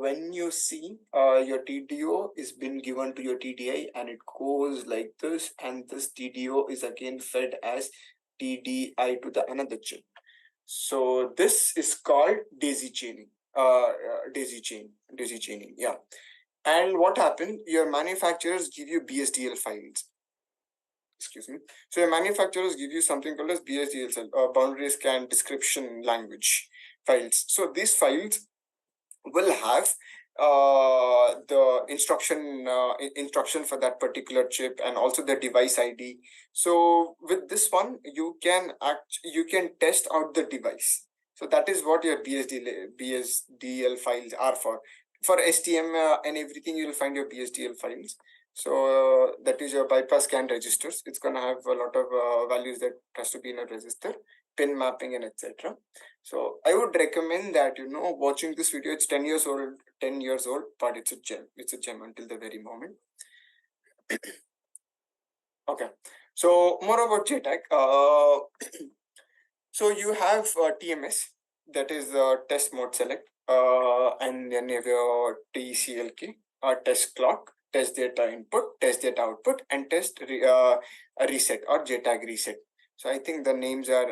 when you see your TDO is been given to your TDI and it goes like this, and this TDO is again fed as TDI to the another chip. So this is called daisy chaining. Daisy chaining, yeah. And what happened? Your manufacturers give you BSDL files. Excuse me. So your manufacturers give you something called as BSDL, boundary scan description language files. So these files will have the instruction for that particular chip and also the device ID. So with this one, you can test out the device. So that is what your BSDL files are for. For STM and everything, you will find your BSDL files. So that is your bypass scan registers. It's gonna have a lot of values that has to be in a register, pin mapping, and etc. So I would recommend that watching this video. It's 10 years old, but it's a gem. It's a gem until the very moment. Okay. So more about JTAG. So you have TMS, that is the test mode select, and then you have your TCLK, test clock, test data input, test data output, and test reset or JTAG reset. So I think the names are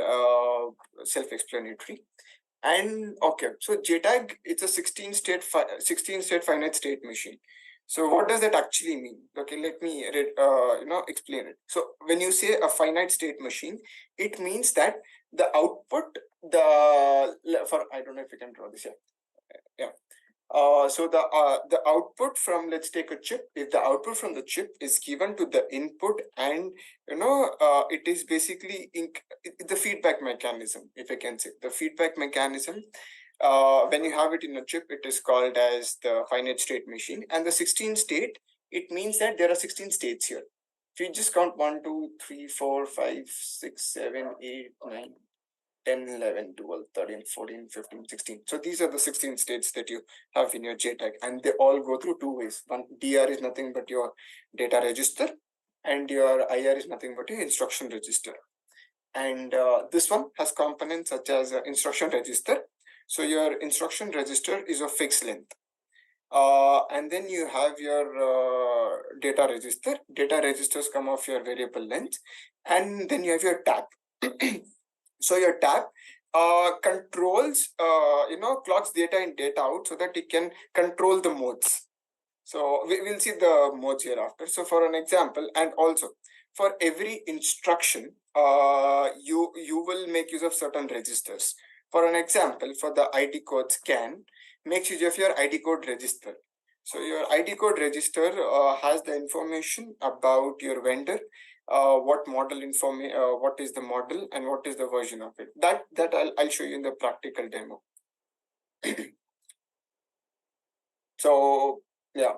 self-explanatory. And okay, so JTAG, it's a 16 state finite state machine. So what does that actually mean? Okay, let me explain it. So when you say a finite state machine, it means that the output, I don't know if you can draw this here. Yeah. So the output from, let's take a chip. If the output from the chip is given to the input, and it is basically the feedback mechanism, if I can say the feedback mechanism. When you have it in a chip, it is called as the finite state machine. And the 16 state, it means that there are 16 states here. If you just count 1, 2, 3, 4, 5, 6, 7, 8, 9. 10, 11, 12, 13, 14, 15, 16. So these are the 16 states that you have in your JTAG, and they all go through two ways. One, DR is nothing but your data register, and your IR is nothing but your instruction register. And this one has components such as instruction register. So your instruction register is of fixed length. And then you have your data register. Data registers come off your variable length, and then you have your tab. So your tab controls, clocks data in, data out, so that it can control the modes. So we'll see the modes hereafter. So for an example, and also for every instruction, you will make use of certain registers. For an example, for the ID code scan, make use of your ID code register. So your ID code register has the information about your vendor, what model what is the model and what is the version of it. That I'll show you in the practical demo. So yeah,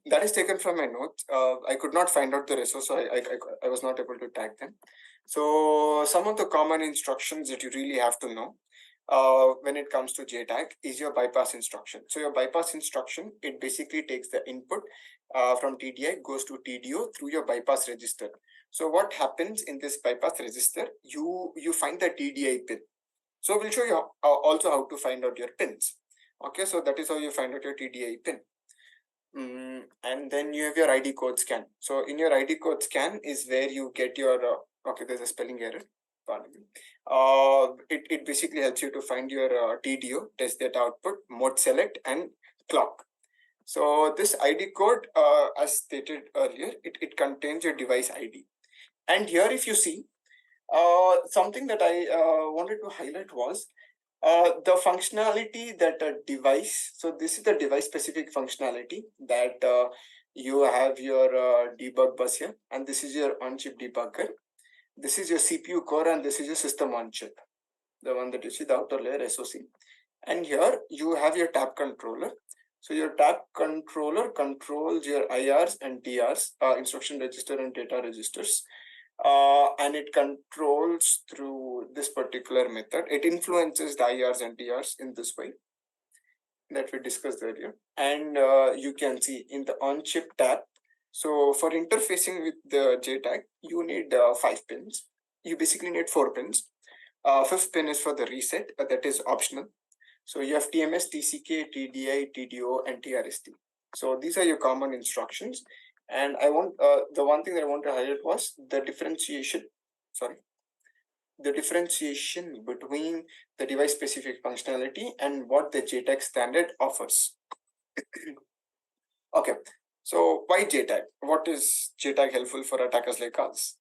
that is taken from my notes. I could not find out the resource, so I was not able to tag them. So some of the common instructions that you really have to know when it comes to JTAG is your bypass instruction. So your bypass instruction, it basically takes the input from TDI, goes to TDO through your bypass register. So what happens in this bypass register, you find the TDI pin. So we'll show you also how to find out your pins. Okay, so that is how you find out your TDI pin. And then you have your ID code scan. So in your ID code scan is where you get your, okay, there's a spelling error. Pardon me. It basically helps you to find your TDO, test data output, mode select, and clock. So this ID code, as stated earlier, it contains your device ID. And here, if you see, something that I wanted to highlight was the functionality that a device, so this is the device specific functionality that you have your debug bus here, and this is your on-chip debugger. This is your CPU core, and this is your system on chip, the one that you see, the outer layer SoC. And here you have your tab controller. So your tab controller controls your IRs and DRs, instruction register and data registers. And it controls through this particular method. It influences the IRs and DRs in this way that we discussed earlier. And you can see in the on-chip tab, so for interfacing with the JTAG, you need 5 pins. You basically need 4 pins. 5th pin is for the reset, that is optional. So you have TMS, TCK, TDI, TDO, and TRST. So these are your common instructions. And I want the one thing that I want to highlight was the differentiation. The differentiation between the device specific functionality and what the JTAG standard offers. Okay, so why JTAG? What is JTAG helpful for attackers like us?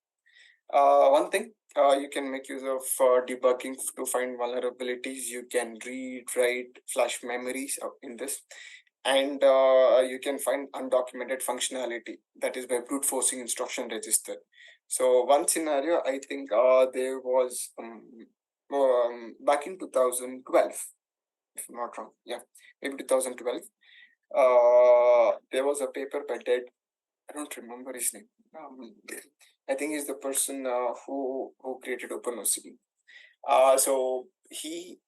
One thing, you can make use of debugging to find vulnerabilities. You can read, write, flash memories in this. And you can find undocumented functionality, that is by brute forcing instruction register. So one scenario, I think there was back in 2012, if I'm not wrong, yeah, maybe 2012. There was a paper by Dead, I don't remember his name. I think he's the person who created OpenOCD. So he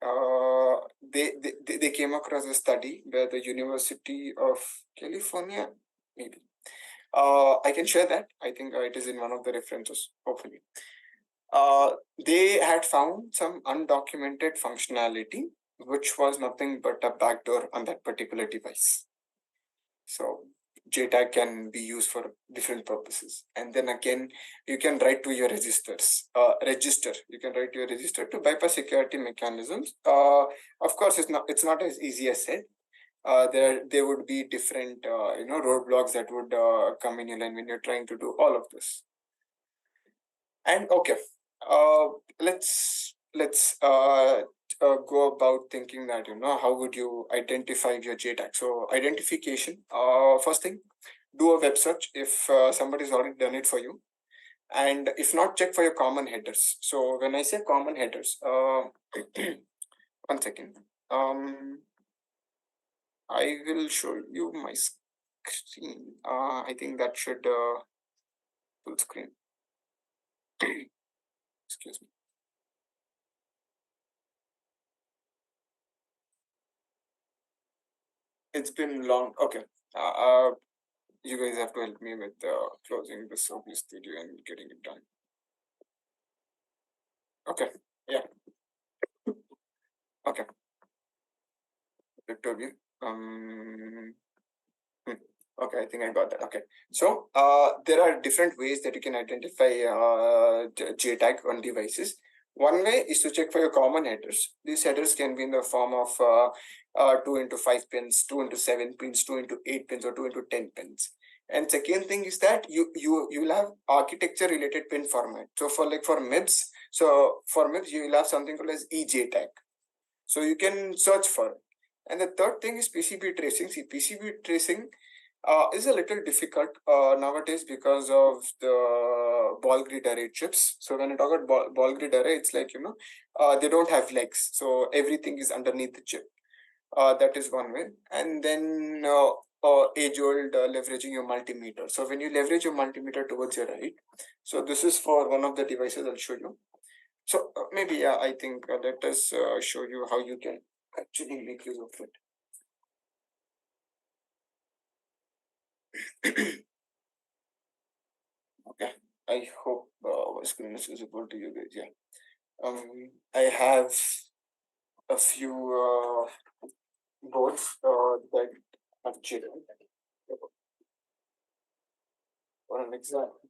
they came across a study where the University of California, maybe. I can share that. I think it is in one of the references, hopefully. They had found some undocumented functionality, which was nothing but a backdoor on that particular device. So JTAG can be used for different purposes. And then again, you can write to your register. You can write to your register to bypass security mechanisms. Of course, it's not as easy as said. There would be different roadblocks that would come in your line when you're trying to do all of this. And okay, let's go about thinking that how would you identify your JTAG. So identification, first thing, do a web search if somebody's already done it for you, and if not, check for your common headers. So when I say common headers, 1 second, I will show you my screen. I think that should full screen. Excuse me. It's been long. Okay. You guys have to help me with closing this OBS studio and getting it done. Okay. Yeah. Okay. Victoria. Okay, I think I got that. Okay. So there are different ways that you can identify JTAG on devices. One way is to check for your common headers. These headers can be in the form of 2 into 5 pins, 2 into 7 pins, 2 into 8 pins, or 2 into 10 pins. And second thing is that you will have architecture related pin format. So for MIPS, you will have something called as eJTAG. So you can search for it. And the third thing is PCB tracing. See, PCB tracing is a little difficult nowadays because of the ball grid array chips. So when I talk about ball grid array, it's like they don't have legs, so everything is underneath the chip. That is one way. And then age-old leveraging your multimeter. So when you leverage your multimeter towards your right, so this is for one of the devices I'll show you. So maybe I think let us show you how you can actually make use of it. Okay, I hope my screen is visible to you guys. Yeah, I have a few boards that have children. For an example,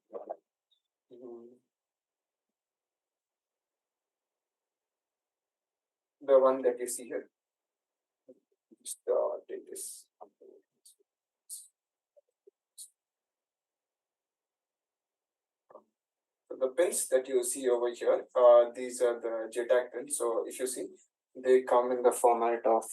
the one that you see here. Just take this. So the pins that you see over here, these are the JTAG pins. So if you see, they come in the format of.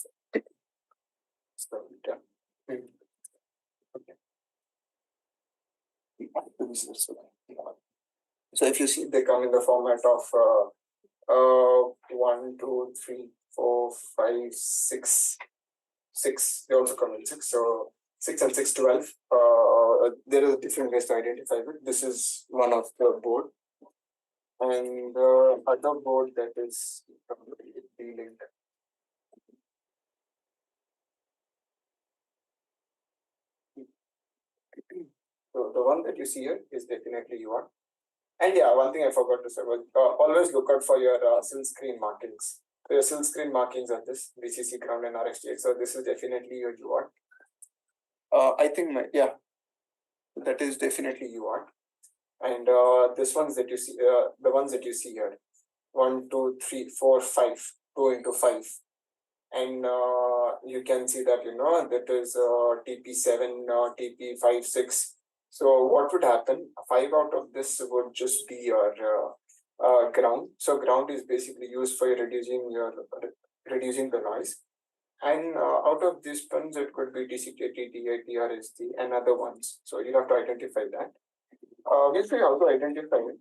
So if you see, they come in the format of 1, 2, 3, 4, 5, 6. They also come in 6. So 6 and 6, 12. There are different ways to identify it. This is one of the board, and the other board that is D-Link. So the one that you see here is definitely UART. And yeah, one thing I forgot to say was always look out for your sill screen markings. So your sill screen markings are this VCC, ground, and RxTX. So this is definitely your UART. I think that is definitely UART. And this ones that you see, the ones that you see here, 1, 2, 3, 4, 5, 2 into 5. And you can see that, that is TP7, TP5, 6. So what would happen? 5 out of this would just be your ground. So ground is basically used for reducing the noise. And out of these pins, it could be TCKT, TIT, RST, and other ones. So you have to identify that. We'll show you how to identify it.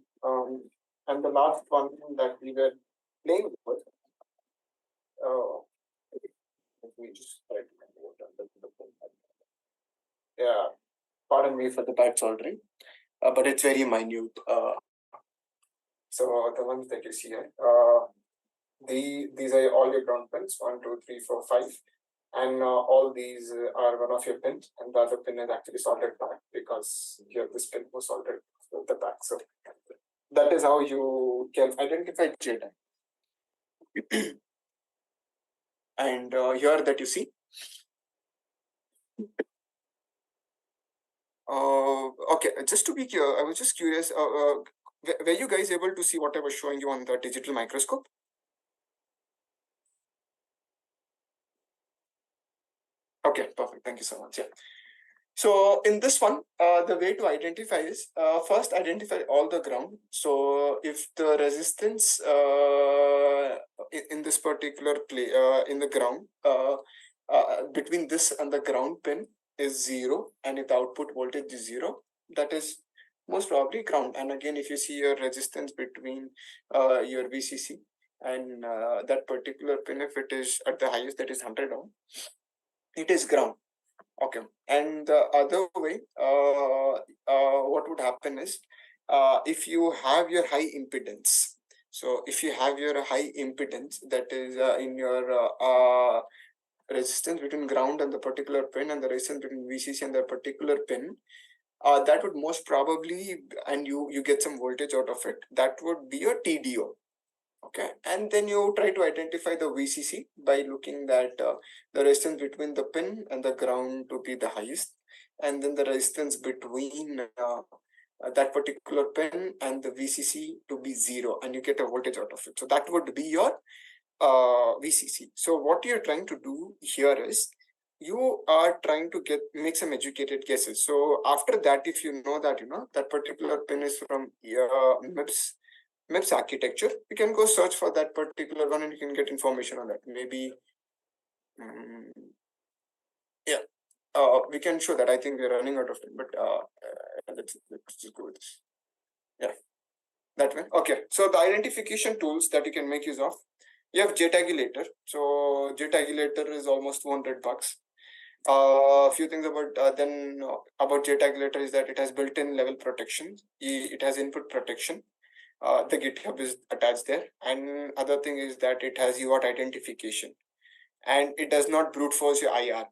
And the last one that we were playing with. Let me just try to yeah, pardon me for the bad soldering, but it's very minute. So the ones that you see here, these are all your ground pins, 1, 2, 3, 4, 5, and all these are one of your pins, and the other pin is actually soldered back because here this pin was soldered at the back. So that is how you can identify JTAG. And here that you see, Okay, just to be clear, I was just curious, were you guys able to see what I was showing you on the digital microscope? Okay, perfect. Thank you so much. Yeah. So in this one, the way to identify is first identify all the ground. So if the resistance in this particular play in the ground between this and the ground pin is 0, and if the output voltage is 0, that is most probably ground. And again, if you see your resistance between your VCC and that particular pin, if it is at the highest, that is 100 ohm, it is ground. Okay, and the other way, what would happen is, if you have your high impedance, so if you have your high impedance, that is in your resistance between ground and the particular pin, and the resistance between VCC and the particular pin, that would most probably, and you get some voltage out of it, that would be a TDO. Okay, and then you try to identify the VCC by looking at the resistance between the pin and the ground to be the highest, and then the resistance between that particular pin and the VCC to be 0, and you get a voltage out of it. So that would be your VCC. So what you're trying to do here is you are trying to make some educated guesses. So after that, if you know that that particular pin is from MIPS architecture, you can go search for that particular one and you can get information on that. Maybe, yeah, we can show that. I think we're running out of time, but let's just go with this. Yeah, that way. Okay, so the identification tools that you can make use of, you have JTagulator. So JTagulator is almost $200. A few things about about JTagulator is that it has built-in level protection. It has input protection. The GitHub is attached there, and other thing is that it has UART identification, and it does not brute force your IR.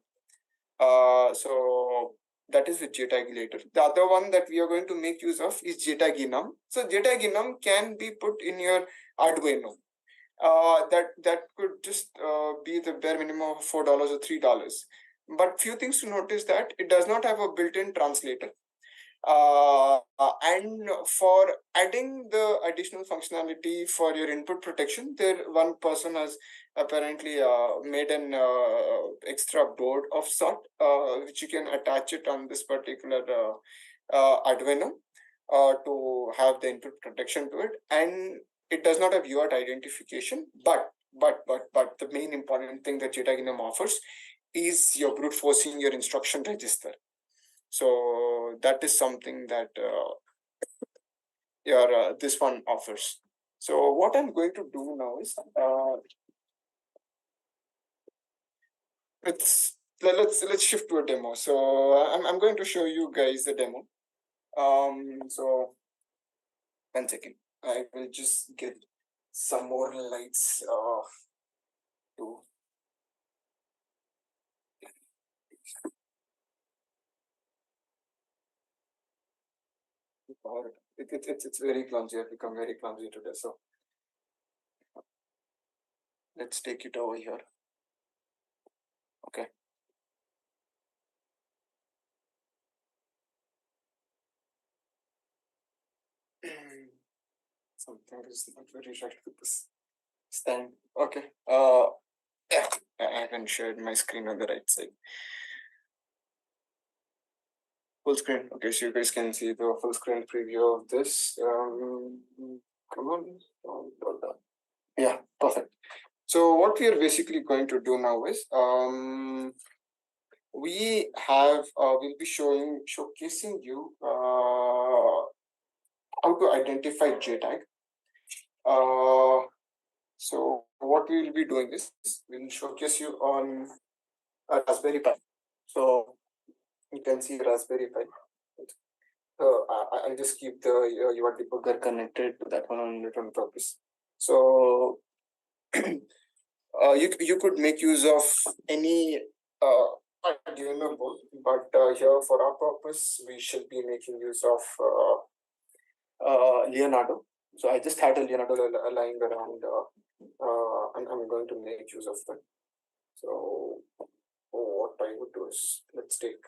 So that is with JTagulator. The other one that we are going to make use of is JTagenum. So JTagenum can be put in your Arduino. That could just be the bare minimum of $4 or $3. But few things to notice that it does not have a built-in translator. And for adding the additional functionality for your input protection, one person has apparently made an extra board of sort, which you can attach it on this particular Arduino to have the input protection to it, and it does not have UART identification. But the main important thing that JTagenum offers is your brute forcing your instruction register. So that is something that your this one offers. So what I'm going to do now is let's shift to a demo. So I'm going to show you guys the demo. So 1 second, I will just get some more lights to. It's very clumsy. I've become very clumsy today. So let's take it over here. Okay. Something is not very right with this stand. Okay. Yeah, I can share my screen on the right side. Full screen. Okay, so you guys can see the full screen preview of this. Come on. Yeah, perfect. So what we are basically going to do now is we have we'll be showcasing you how to identify JTag. So what we will be doing is we'll showcase you on a Raspberry Pi. So you can see Raspberry Pi. I'll just keep the UART debugger connected to that one on purpose. So you could make use of any Arduino board, but here for our purpose we shall be making use of Leonardo. So I just had a Leonardo lying around. I'm going to make use of that. So what I would do is let's take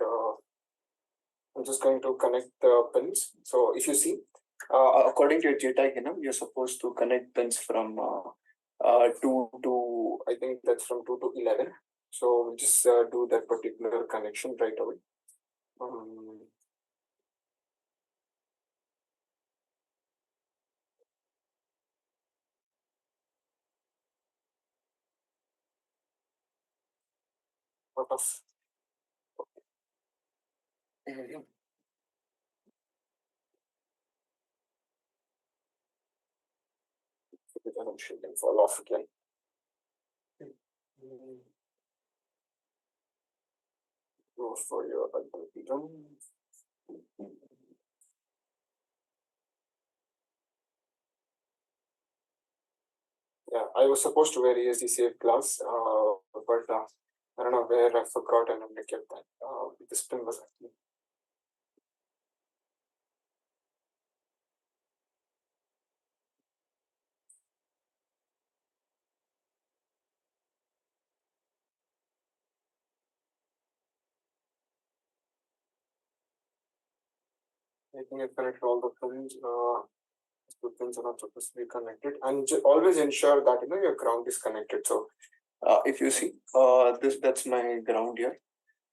I'm just going to connect the pins. So if you see, according to your JTAG, you're supposed to connect pins from 2 to, I think that's from 2 to 11. So we'll just do that particular connection right away. What of? I'm sure they fall off again. Go for your algorithm. Yeah, I was supposed to wear ESD gloves, but I don't know where I forgot and I kept that. This pin was actually. I think I've connected all the pins. The pins are not supposed to be connected, and always ensure that your ground is connected. So, if you see, that's my ground here.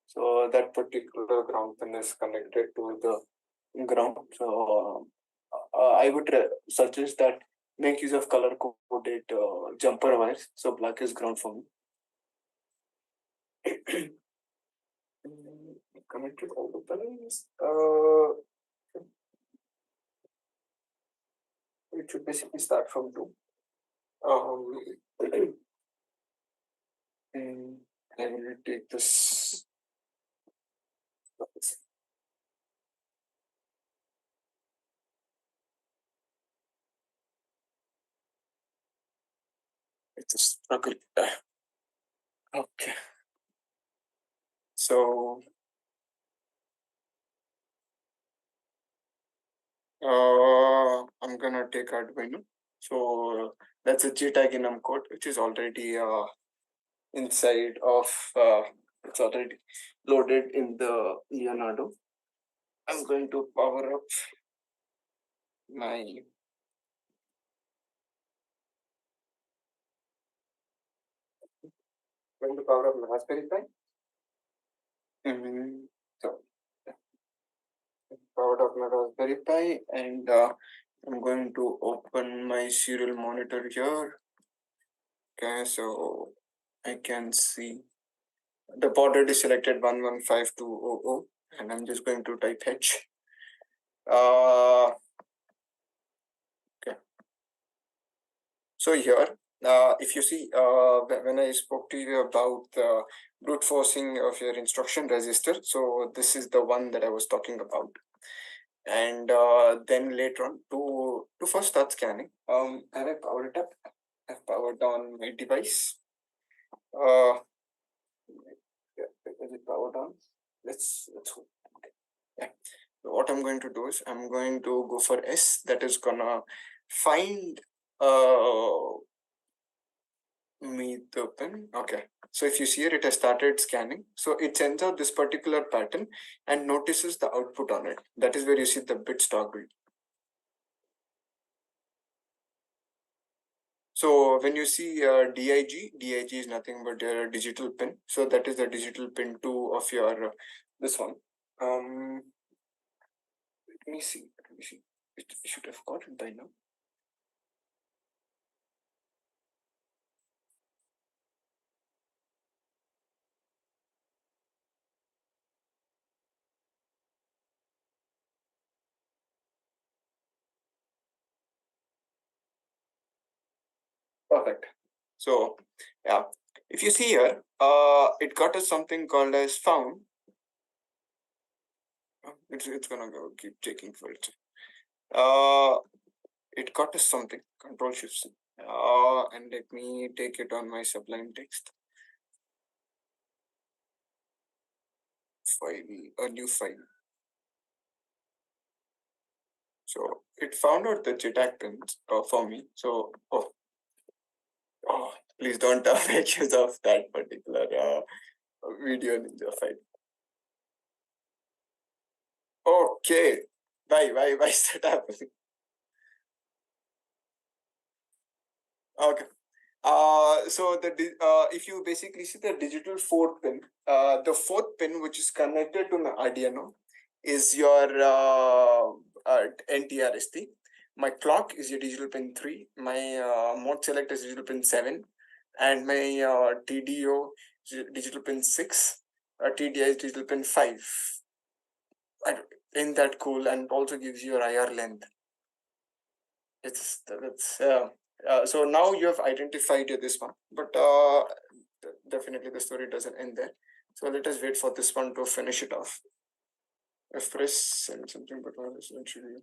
So that particular ground pin is connected to the ground. So I would suggest that make use of color coded jumper wires. So black is ground for me. Connected all the pins. It should basically start from 2. And I will take this. It's a struggle. Okay. So I'm gonna take Arduino. So that's a JTAG enum code, which is already inside of it's already loaded in the Leonardo. I'm going to power up my Raspberry Pi. So powered up my Raspberry Pi, and I'm going to open my serial monitor here. Okay, so I can see the port rate is selected 115200, and I'm just going to type H. Okay. So here, if you see, when I spoke to you about the brute forcing of your instruction register, so this is the one that I was talking about. And then later on, to first start scanning, have I powered it up? I've powered on my device. Is it powered on? Let's hope. Yeah. So what I'm going to do is I'm going to go for S, that is gonna find me the pin. Okay. So if you see here, it has started scanning. So it sends out this particular pattern and notices the output on it. That is where you see the bits toggled. So when you see DIG is nothing but a digital pin. So that is the digital pin 2 of your this one. Let me see. It should have got it by now. Perfect. So yeah, if you see here, it got us something called as found. It's gonna go keep checking for it. It got us something. Control Shift C. And let me take it on my Sublime Text file, a new file. So it found out the JTAG pins for me. So please don't make use of that particular video ninja file. Okay. Why is that happening? Okay. So if you basically see the digital fourth pin, the fourth pin which is connected to the Arduino is your NTRST. My clock is your digital pin 3. My mode select is digital pin 7, and my TDO is digital pin 6. TDI is digital pin 5. Ain't that cool? And also gives you your IR length. It's so now you have identified this one, but definitely the story doesn't end there. So let us wait for this one to finish it off. If press and something, but essentially.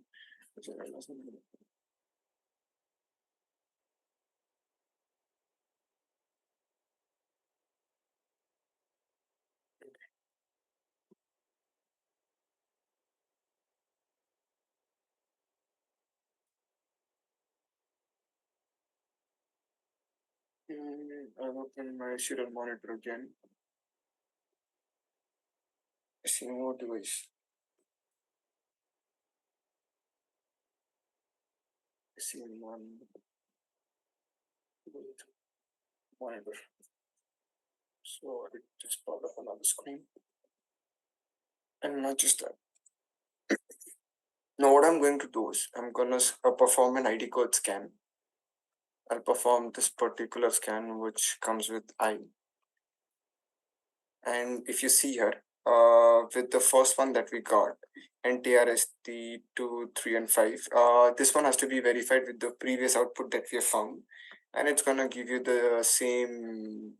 I'll open my serial monitor again. See more device. See one monitor. So it just popped up another screen. And not just that. Now what I'm going to do is I'm gonna perform an ID code scan. I'll perform this particular scan which comes with I. And if you see here, with the first one that we got, NTRST 2, 3, and 5, this one has to be verified with the previous output that we have found, and it's gonna give you the same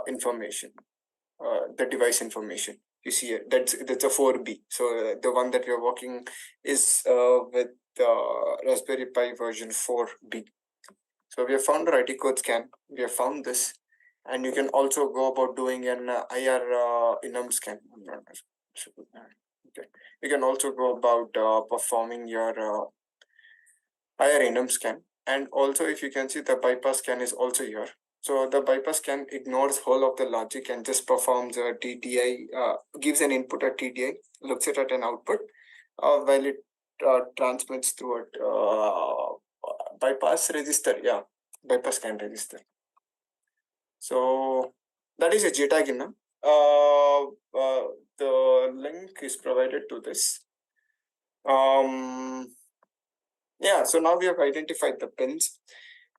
information, the device information. You see here, that's a 4B. So the one that we are working is with Raspberry Pi version 4B. So we have found the ID code scan. We have found this, and you can also go about doing an IR enum scan. Okay. You can also go about performing your IR enum scan, and also if you can see the bypass scan is also here. So the bypass scan ignores whole of the logic and just performs a TTI, gives an input at TTI, looks at an output, while it transmits through a bypass register. Yeah, bypass scan register. So that is a JTAG enum. The link is provided to this. Yeah, so now we have identified the pins,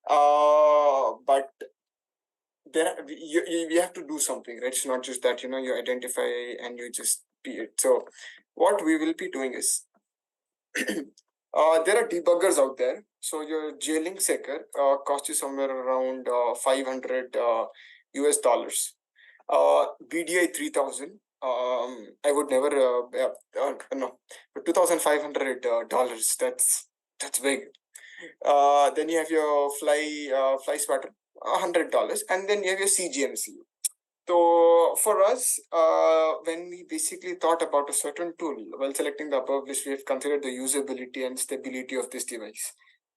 but there you have to do something, right? It's not just that you identify and you just be it. So what we will be doing is there are debuggers out there. So your J-Link Seeker costs you somewhere around 500 US dollars. BDI 3000. I would never no, but $2,500. That's big. Then you have your fly swatter, $100, and then you have your CGMCU. So for us, when we basically thought about a certain tool while selecting the above list, we have considered the usability and stability of this device.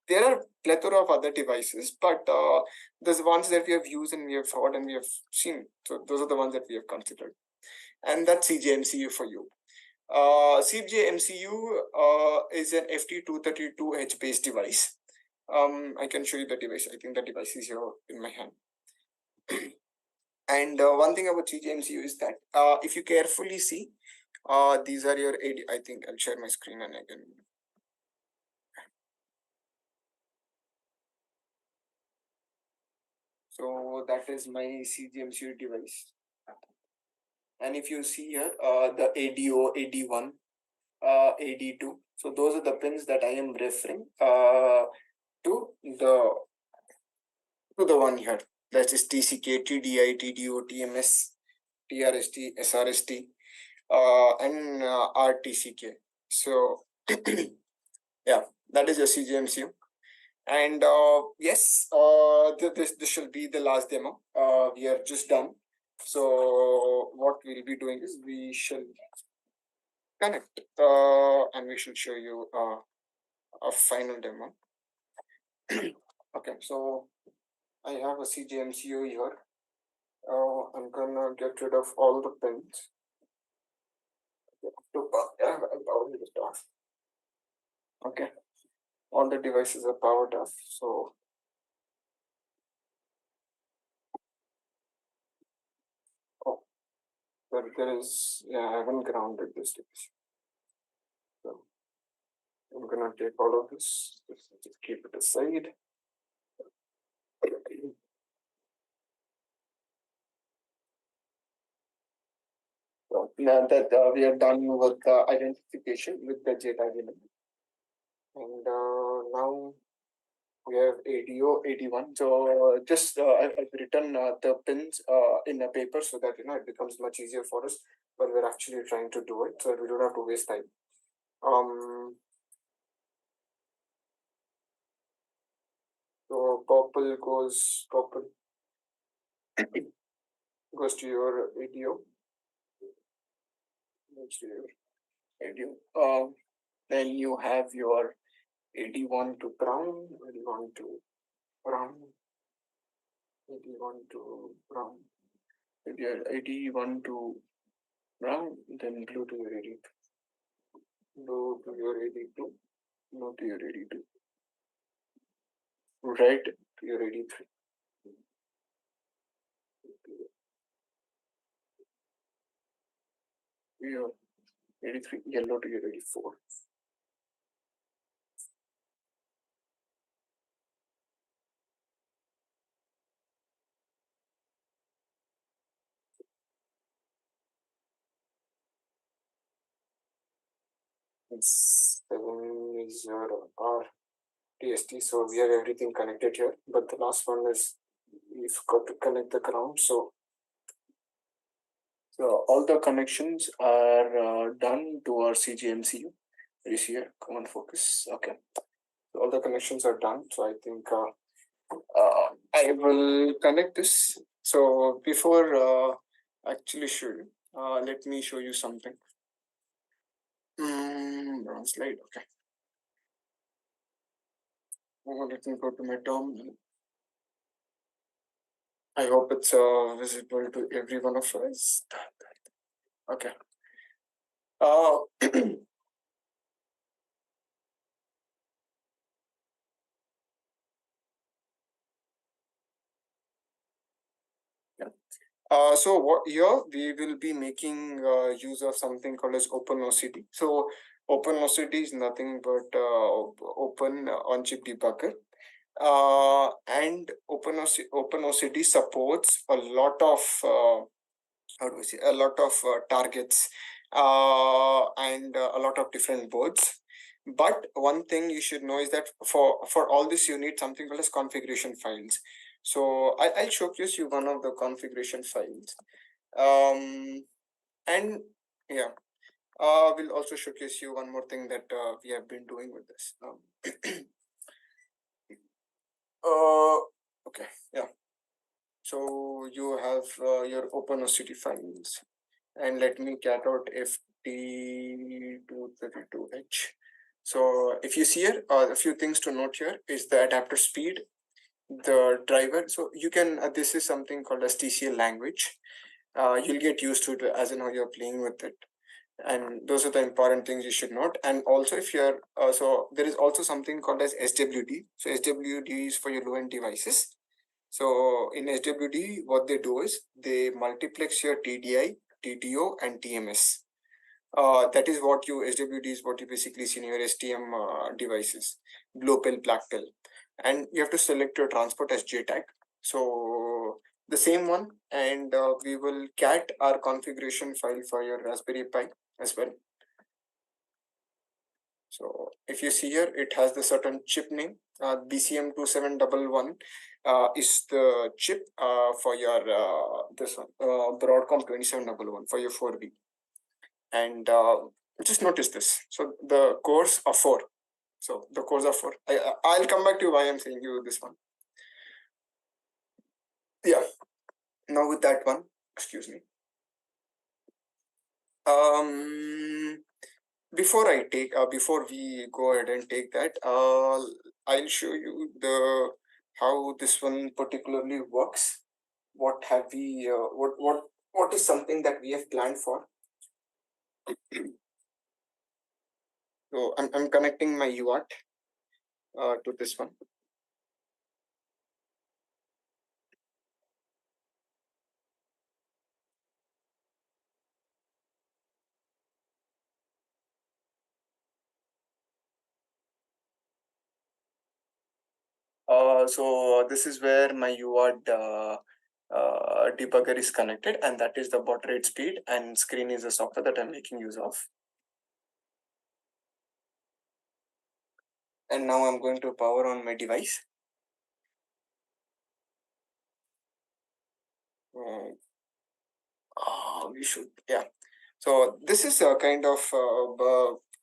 There are plethora of other devices, but the ones that we have used and we have heard and we have seen, so those are the ones that we have considered. And that's CJMCU for you. CJMCU is an FT232H based device. I can show you the device. I think the device is here in my hand. And one thing about CJMCU is that if you carefully see, these are your AD. I think I'll share my screen and I can. So that is my CJMCU device. And if you see here, the ADO, AD1, AD2. So those are the pins that I am referring to the one here. That is TCK, TDI, TDO, TMS, TRST, SRST, and RTCK. So yeah, that is your CJMCU. And yes, this shall be the last demo. We are just done. So what we'll be doing is we shall connect and we shall show you a final demo. Okay, so I have a CJMCU here. I'm gonna get rid of all the pins. Okay, all the devices are powered off, so there is, yeah, I haven't grounded this device. So I'm gonna take all of this, just keep it aside. So now that we are done with the identification with the JTAG element, and now we have ADO 81. So just I've written the pins in a paper so that it becomes much easier for us when we're actually trying to do it, so we don't have to waste time. So purple goes goes to your ADO. Goes to your ADO. Then you have your 81 to brown, 81 to brown, 81 to brown, 81 to brown, then blue to your 82, blue to your 82, blue to your 82, red to your 83. Your 83, yellow to your 84. It's 7 TST, so we have everything connected here, but the last one is we've got to connect the ground. So all the connections are done to our CGMCU. You see here, come on, focus. Okay, so all the connections are done. So I think I will connect this. So before actually show you, let me show you something. Wrong slide. Okay. Let me go to my terminal. I hope it's visible to every one of us. Okay. So what here we will be making use of something called as OpenOCD. So OpenOCD is nothing but open on-chip debugger. And OpenOCD supports a lot of how do we say, a lot of targets and a lot of different boards. But one thing you should know is that for all this you need something called as configuration files. So I'll showcase you one of the configuration files. And yeah, we'll also showcase you one more thing that we have been doing with this. Okay, yeah. So you have your OpenOCD files, and let me cat out FT232H. So if you see here, a few things to note here is the adapter speed, the driver. So you can, this is something called as TCL language. You'll get used to it as in how you're playing with it. And those are the important things you should note. And also if you're, so there is also something called as SWD. So SWD is for your low-end devices. So in SWD, what they do is they multiplex your TDI, TTO, and TMS. That is what you, SWD is what you basically see in your STM devices, blue pill, black pill. And you have to select your transport as JTAG. So the same one, and we will cat our configuration file for your Raspberry Pi as well. So if you see here, it has the certain chip name, BCM2711 is the chip for your this one, Broadcom 2711 for your 4B. And just notice this. So the cores are 4. So the cores are 4. I'll come back to why I'm saying you this one. Yeah. Now with that one, excuse me. Before I take, before we go ahead and take that, I'll show you the how this one particularly works. What have we? What is something that we have planned for? So I'm connecting my UART to this one. So this is where my UART debugger is connected, and that is the baud rate speed, and screen is the software that I'm making use of. And now I'm going to power on my device. We should, yeah. So this is a kind of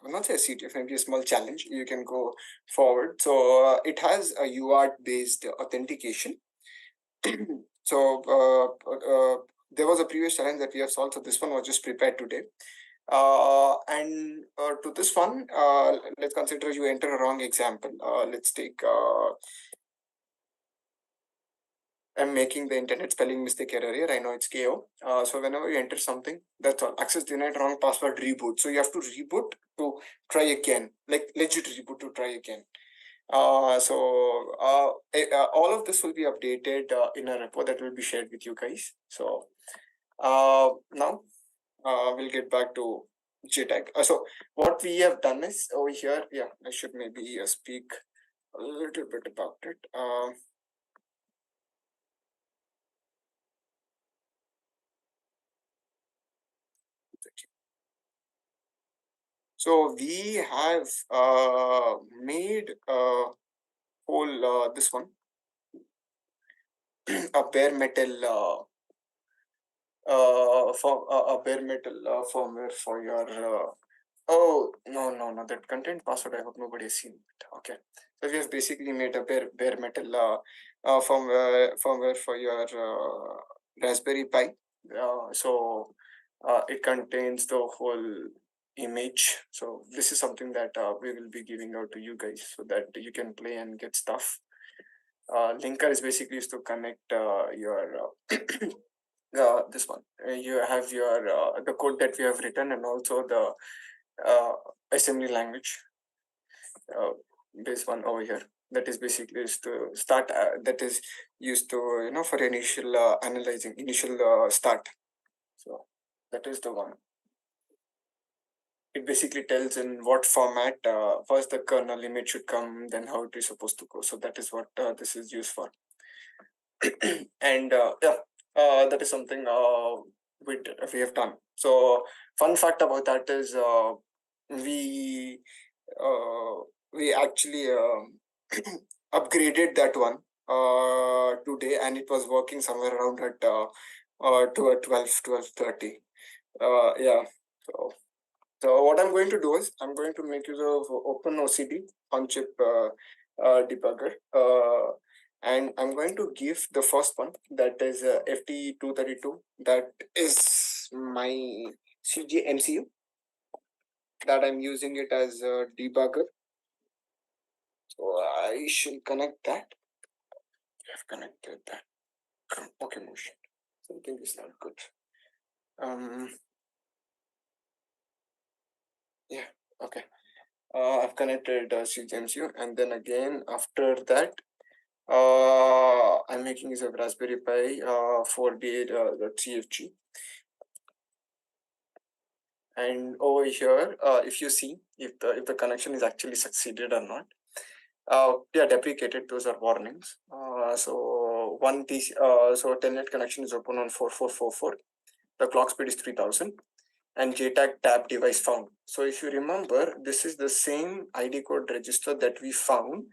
not say a CTF, maybe a small challenge. You can go forward. So it has a UART based authentication. So there was a previous challenge that we have solved. So this one was just prepared today. And to this one, let's consider you enter a wrong example. Let's take I'm making the internet spelling mistake error here. I know it's KO. So whenever you enter something, that's all. Access denied, wrong password, reboot. So you have to reboot to try again, like legit reboot to try again. All of this will be updated in a report that will be shared with you guys. So now we'll get back to JTAG. So what we have done is over here, yeah, I should maybe speak a little bit about it. So we have made whole this one a bare metal for a bare metal firmware for your oh no, that content password, I hope nobody has seen it. Okay, so we have basically made a bare metal firmware for your Raspberry Pi. So it contains the whole image. So this is something that we will be giving out to you guys so that you can play and get stuff. Linker is basically used to connect your this one. You have your the code that we have written, and also the assembly language. This one over here, that is basically used to start. That is used to for initial analyzing, initial start. So that is the one. It basically tells in what format first the kernel image should come, then how it is supposed to go. So that is what this is used for. And that is something we have done. So fun fact about that is we actually upgraded that one today, and it was working somewhere around at 12:30. Yeah. So what I'm going to do is I'm going to make use of OpenOCD on chip debugger. And I'm going to give the first one, that is FT232. That is my CG MCU that I'm using it as a debugger. So I shall connect that. I've connected that. Okay, motion. Something is not good. Yeah, okay. I've connected CG MCU, and then again after that I'm making use of Raspberry Pi 4D.CFG. And over here, if you see if the connection is actually succeeded or not, yeah, deprecated. Those are warnings. So so telnet connection is open on 4444. The clock speed is 3000, and JTAG tab device found. So if you remember, this is the same ID code register that we found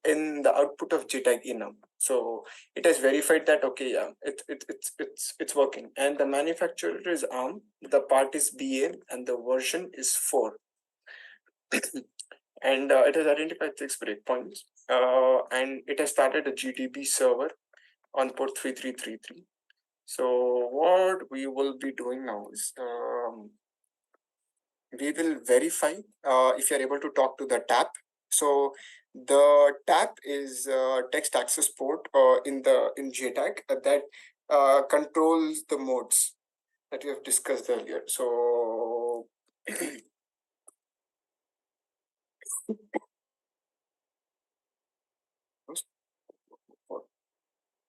in the output of JTAG enum. So it has verified that okay, yeah, it's working, and the manufacturer is ARM, the part is BA, and the version is 4. And it has identified 6 breakpoints, and it has started a GDB server on port 3333. So what we will be doing now is we will verify if you are able to talk to the tap. So the tap is text access port in JTAG that controls the modes. that we have discussed earlier. So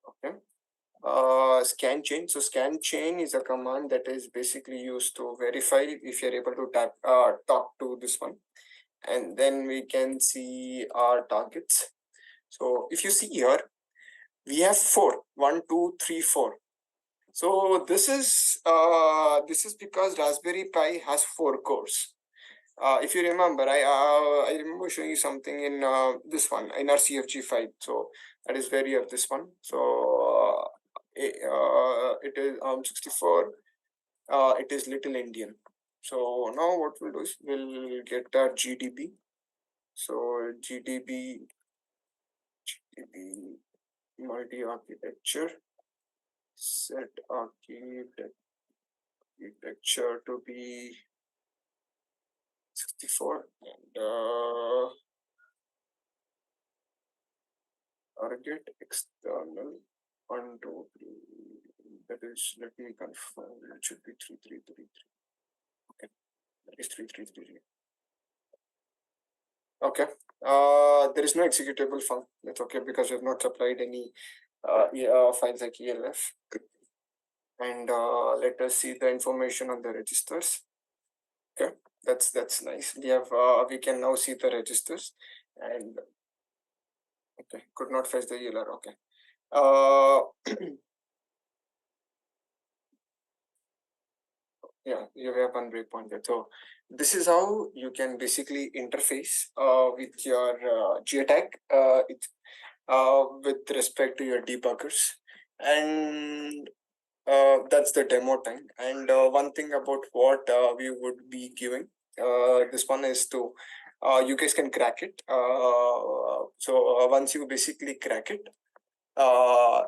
okay. Scan chain. So scan chain is a command that is basically used to verify if you're able to talk to this one, and then we can see our targets. So if you see here, we have 4. 1, 2, 3, 4. So this is because Raspberry Pi has 4 cores. If you remember, I remember showing you something in this one in our CFG file. So that is where you have this one. So it is 64. It is Little Indian. So now what we'll do is we'll get our GDB. So GDB multi-architecture, set architecture to be 64, and target external 1, 2, 3. That is, let me confirm. It should be 3333. Okay, that is 3333. Okay. There is no executable function. That's okay because we have not supplied any files like ELF. And let us see the information on the registers. Okay, that's nice. We have we can now see the registers, and okay, could not fetch the ELR. Okay. Yeah, you have one breakpoint there. So this is how you can basically interface with your geotag with respect to your debuggers, and that's the demo time. And one thing about what we would be giving, this one is to you guys can crack it. So once you basically crack it,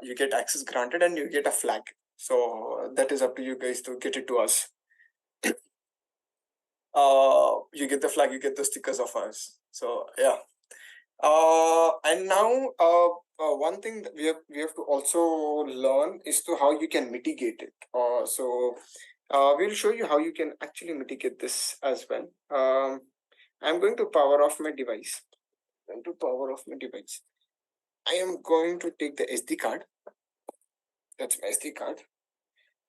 you get access granted and you get a flag. So that is up to you guys to get it to us. You get the flag, you get the stickers of us. So yeah. And now one thing that we have to also learn is to how you can mitigate it. So we'll show you how you can actually mitigate this as well. I'm going to power off my device. I am going to take the SD card. That's my SD card.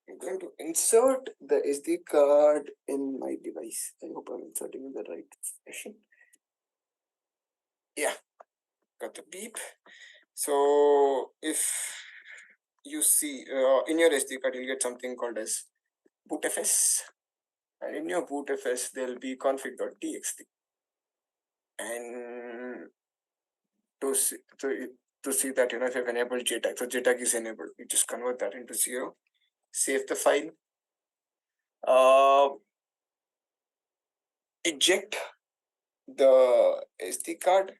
I'm going to insert the SD card in my device. I hope I'm inserting in the right fashion. Yeah, got the beep. So if you see in your SD card, you'll get something called as bootfs, and in your bootfs there'll be config.txt, and to see that if you've enabled JTAG, so JTAG is enabled, you just convert that into 0, save the file, eject the SD card,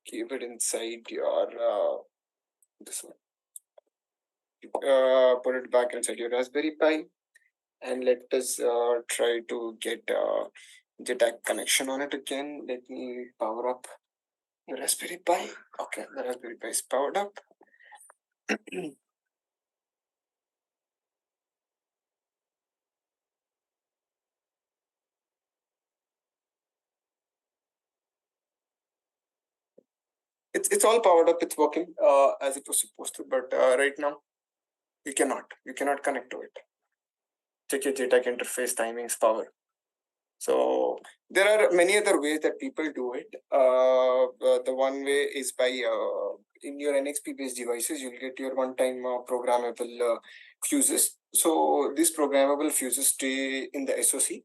keep it inside your this one, put it back inside your Raspberry Pi, and let us try to get JTAG connection on it again. Let me power up the Raspberry Pi. Okay, the Raspberry Pi is powered up. It's all powered up. It's working as it was supposed to, but right now you cannot connect to it. Check your JTAG interface, timings, power. So there are many other ways that people do it. The one way is by in your NXP based devices, you'll get your one-time programmable fuses. So these programmable fuses stay in the SoC.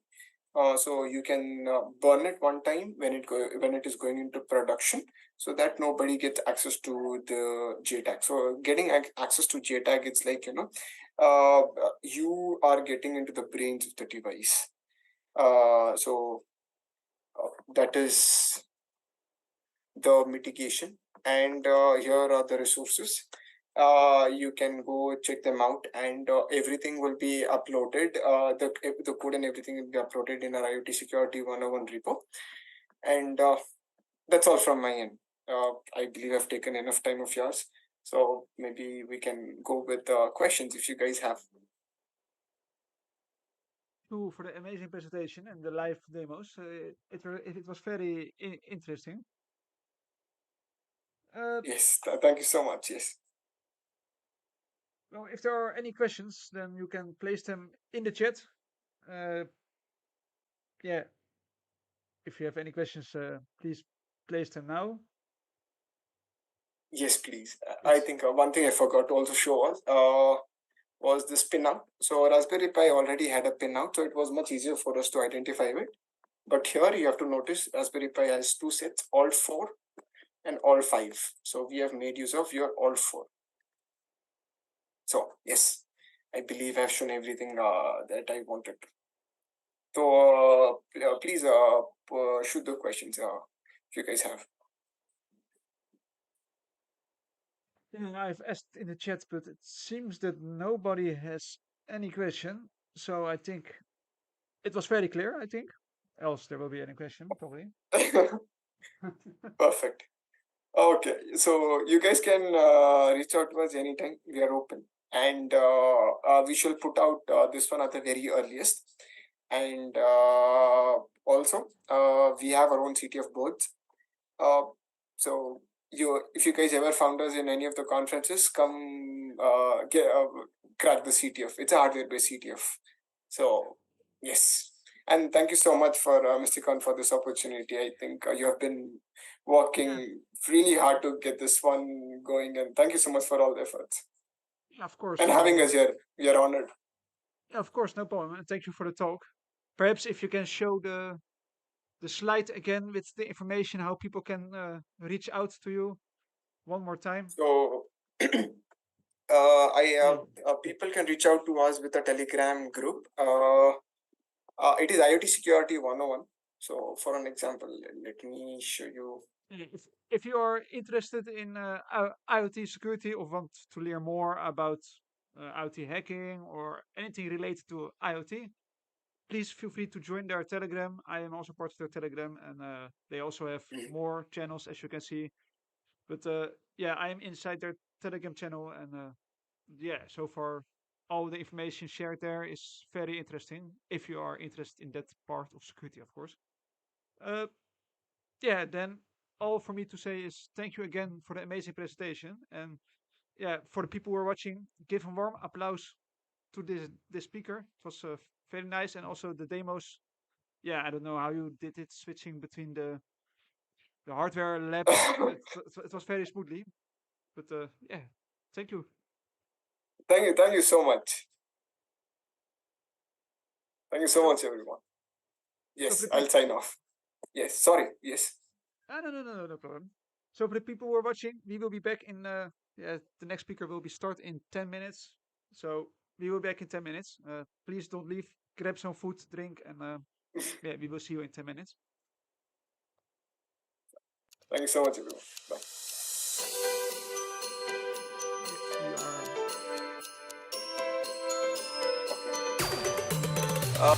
So you can burn it one time when it is going into production, so that nobody gets access to the JTAG. So getting access to JTAG, it's like you are getting into the brains of the device. So that is the mitigation, and here are the resources. You can go check them out, and everything will be uploaded. The code and everything will be uploaded in our IoT Security 101 repo. And that's all from my end. I believe I've taken enough time of yours. So maybe we can go with questions if you guys have. You for the amazing presentation and the live demos. It was very interesting. Yes, thank you so much. Yes. Well, if there are any questions, then you can place them in the chat. Yeah, if you have any questions, please place them now. Yes, please. I think one thing I forgot to also show us was this pinout. So Raspberry Pi already had a pinout, so it was much easier for us to identify it. But here you have to notice Raspberry Pi has two sets, all 4 and all 5. So we have made use of your all 4. So yes, I believe I've shown everything that I wanted. So please shoot the questions if you guys have. Yeah, I've asked in the chat, but it seems that nobody has any question. So I think it was very clear, I think. Else there will be any question, probably. Perfect. Okay, so you guys can reach out to us anytime. We are open, and we shall put out this one at the very earliest. And also, we have our own city of boards. So if you guys ever found us in any of the conferences, come crack the CTF. It's a hardware-based CTF. So yes. And thank you so much for Mystikcon for this opportunity. I think you have been working really hard to get this one going, and thank you so much for all the efforts. Yeah, of course. And having us here, we are honored. Yeah, of course, no problem. And thank you for the talk. Perhaps if you can show the slide again with the information how people can reach out to you one more time. So people can reach out to us with a Telegram group. It is IoT Security 101. So for an example, let me show you. If you are interested in IoT security or want to learn more about IoT hacking or anything related to IoT, please feel free to join their Telegram. I am also part of their Telegram, and they also have more channels, as you can see. But yeah, I am inside their Telegram channel, and yeah, so far all the information shared there is very interesting. If you are interested in that part of security, of course. Yeah, then all for me to say is thank you again for the amazing presentation, and yeah, for the people who are watching, give a warm applause to this speaker. It was very nice, and also the demos. Yeah, I don't know how you did it, switching between the hardware labs. It was very smoothly, but yeah, thank you. Thank you so much. Thank you so much, everyone. Yes, I'll sign off. Yes, sorry. Yes. No problem. So for the people who are watching, we will be back in. Yeah, the next speaker will be start in 10 minutes. So we will be back in 10 minutes. Please don't leave. Grab some food, drink, and yeah, we will see you in 10 minutes. Thank you so much, everyone. Bye. Yes, we are.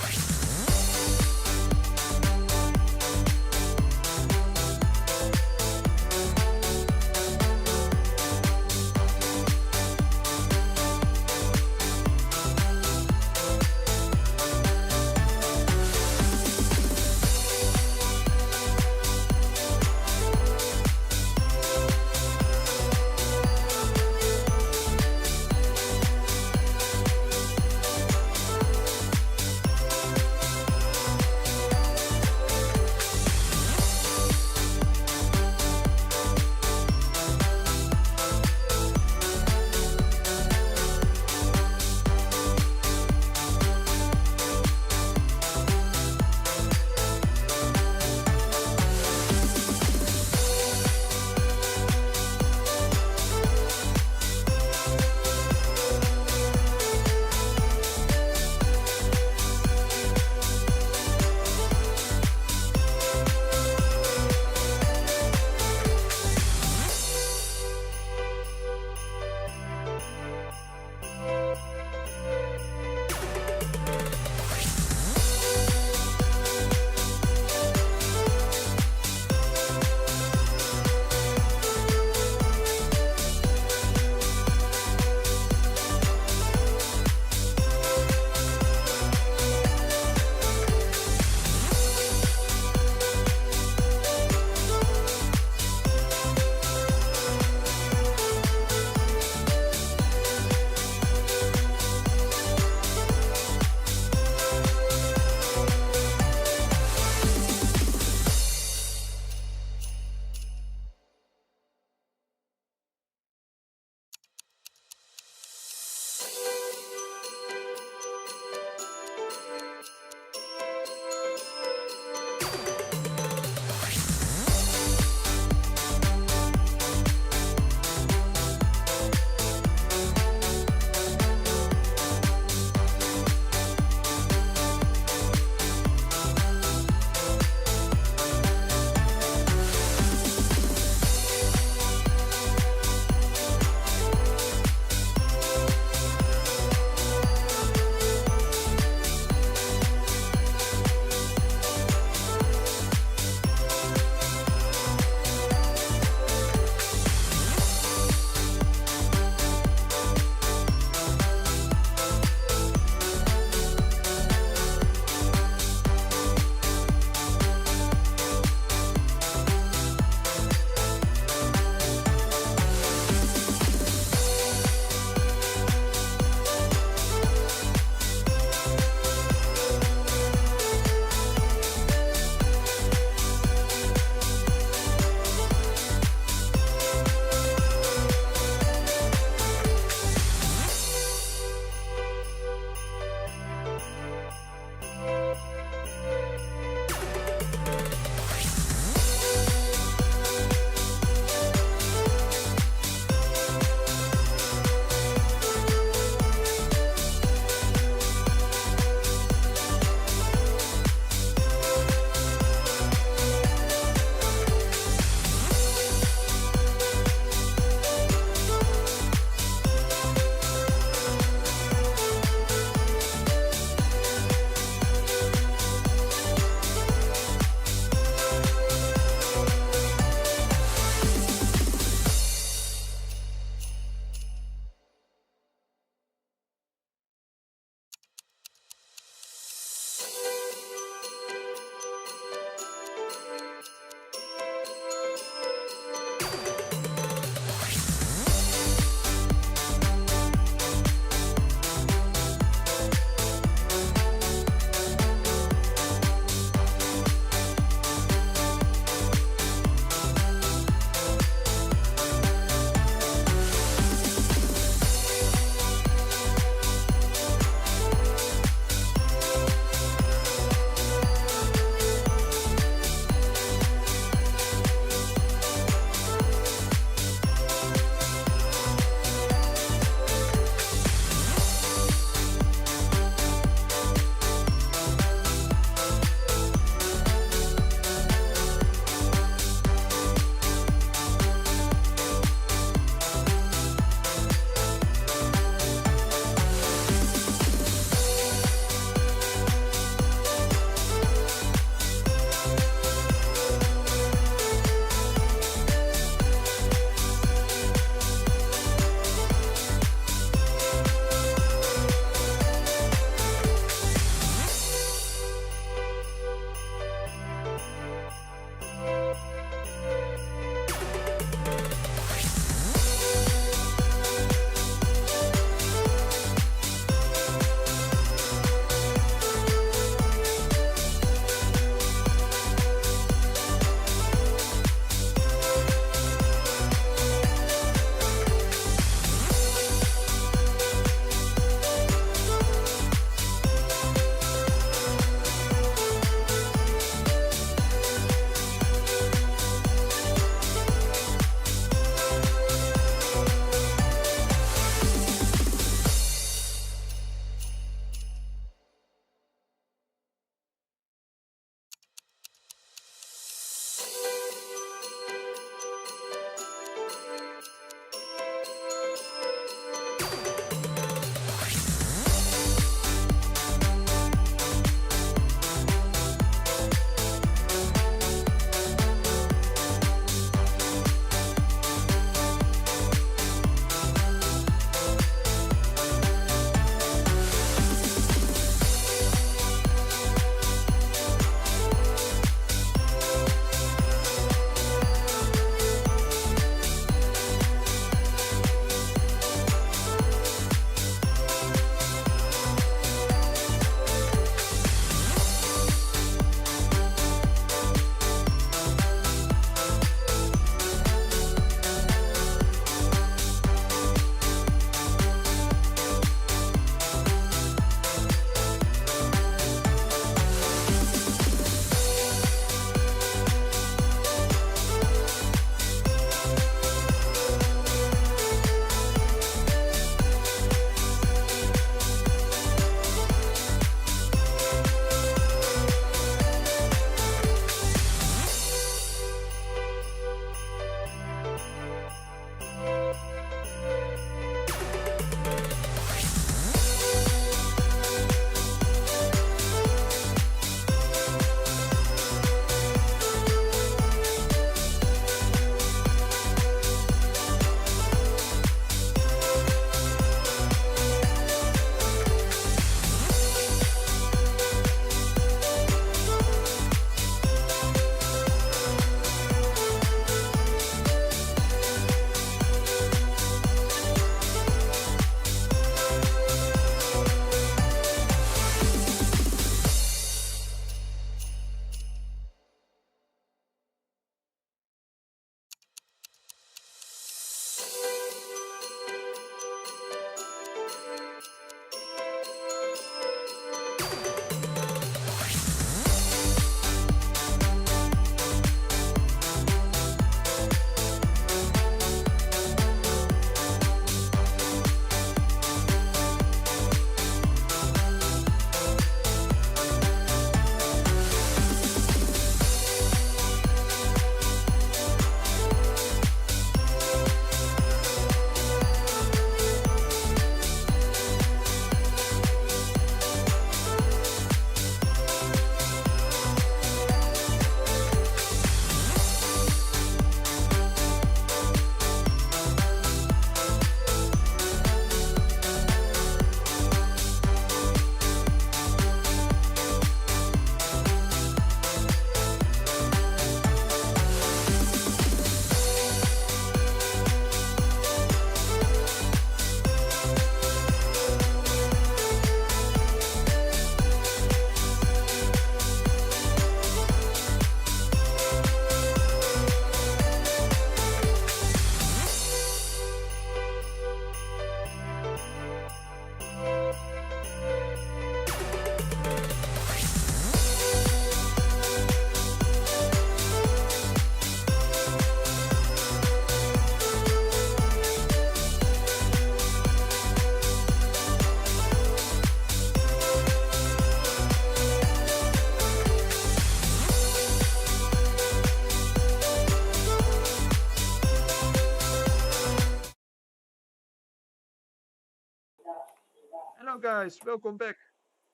Hello guys, welcome back.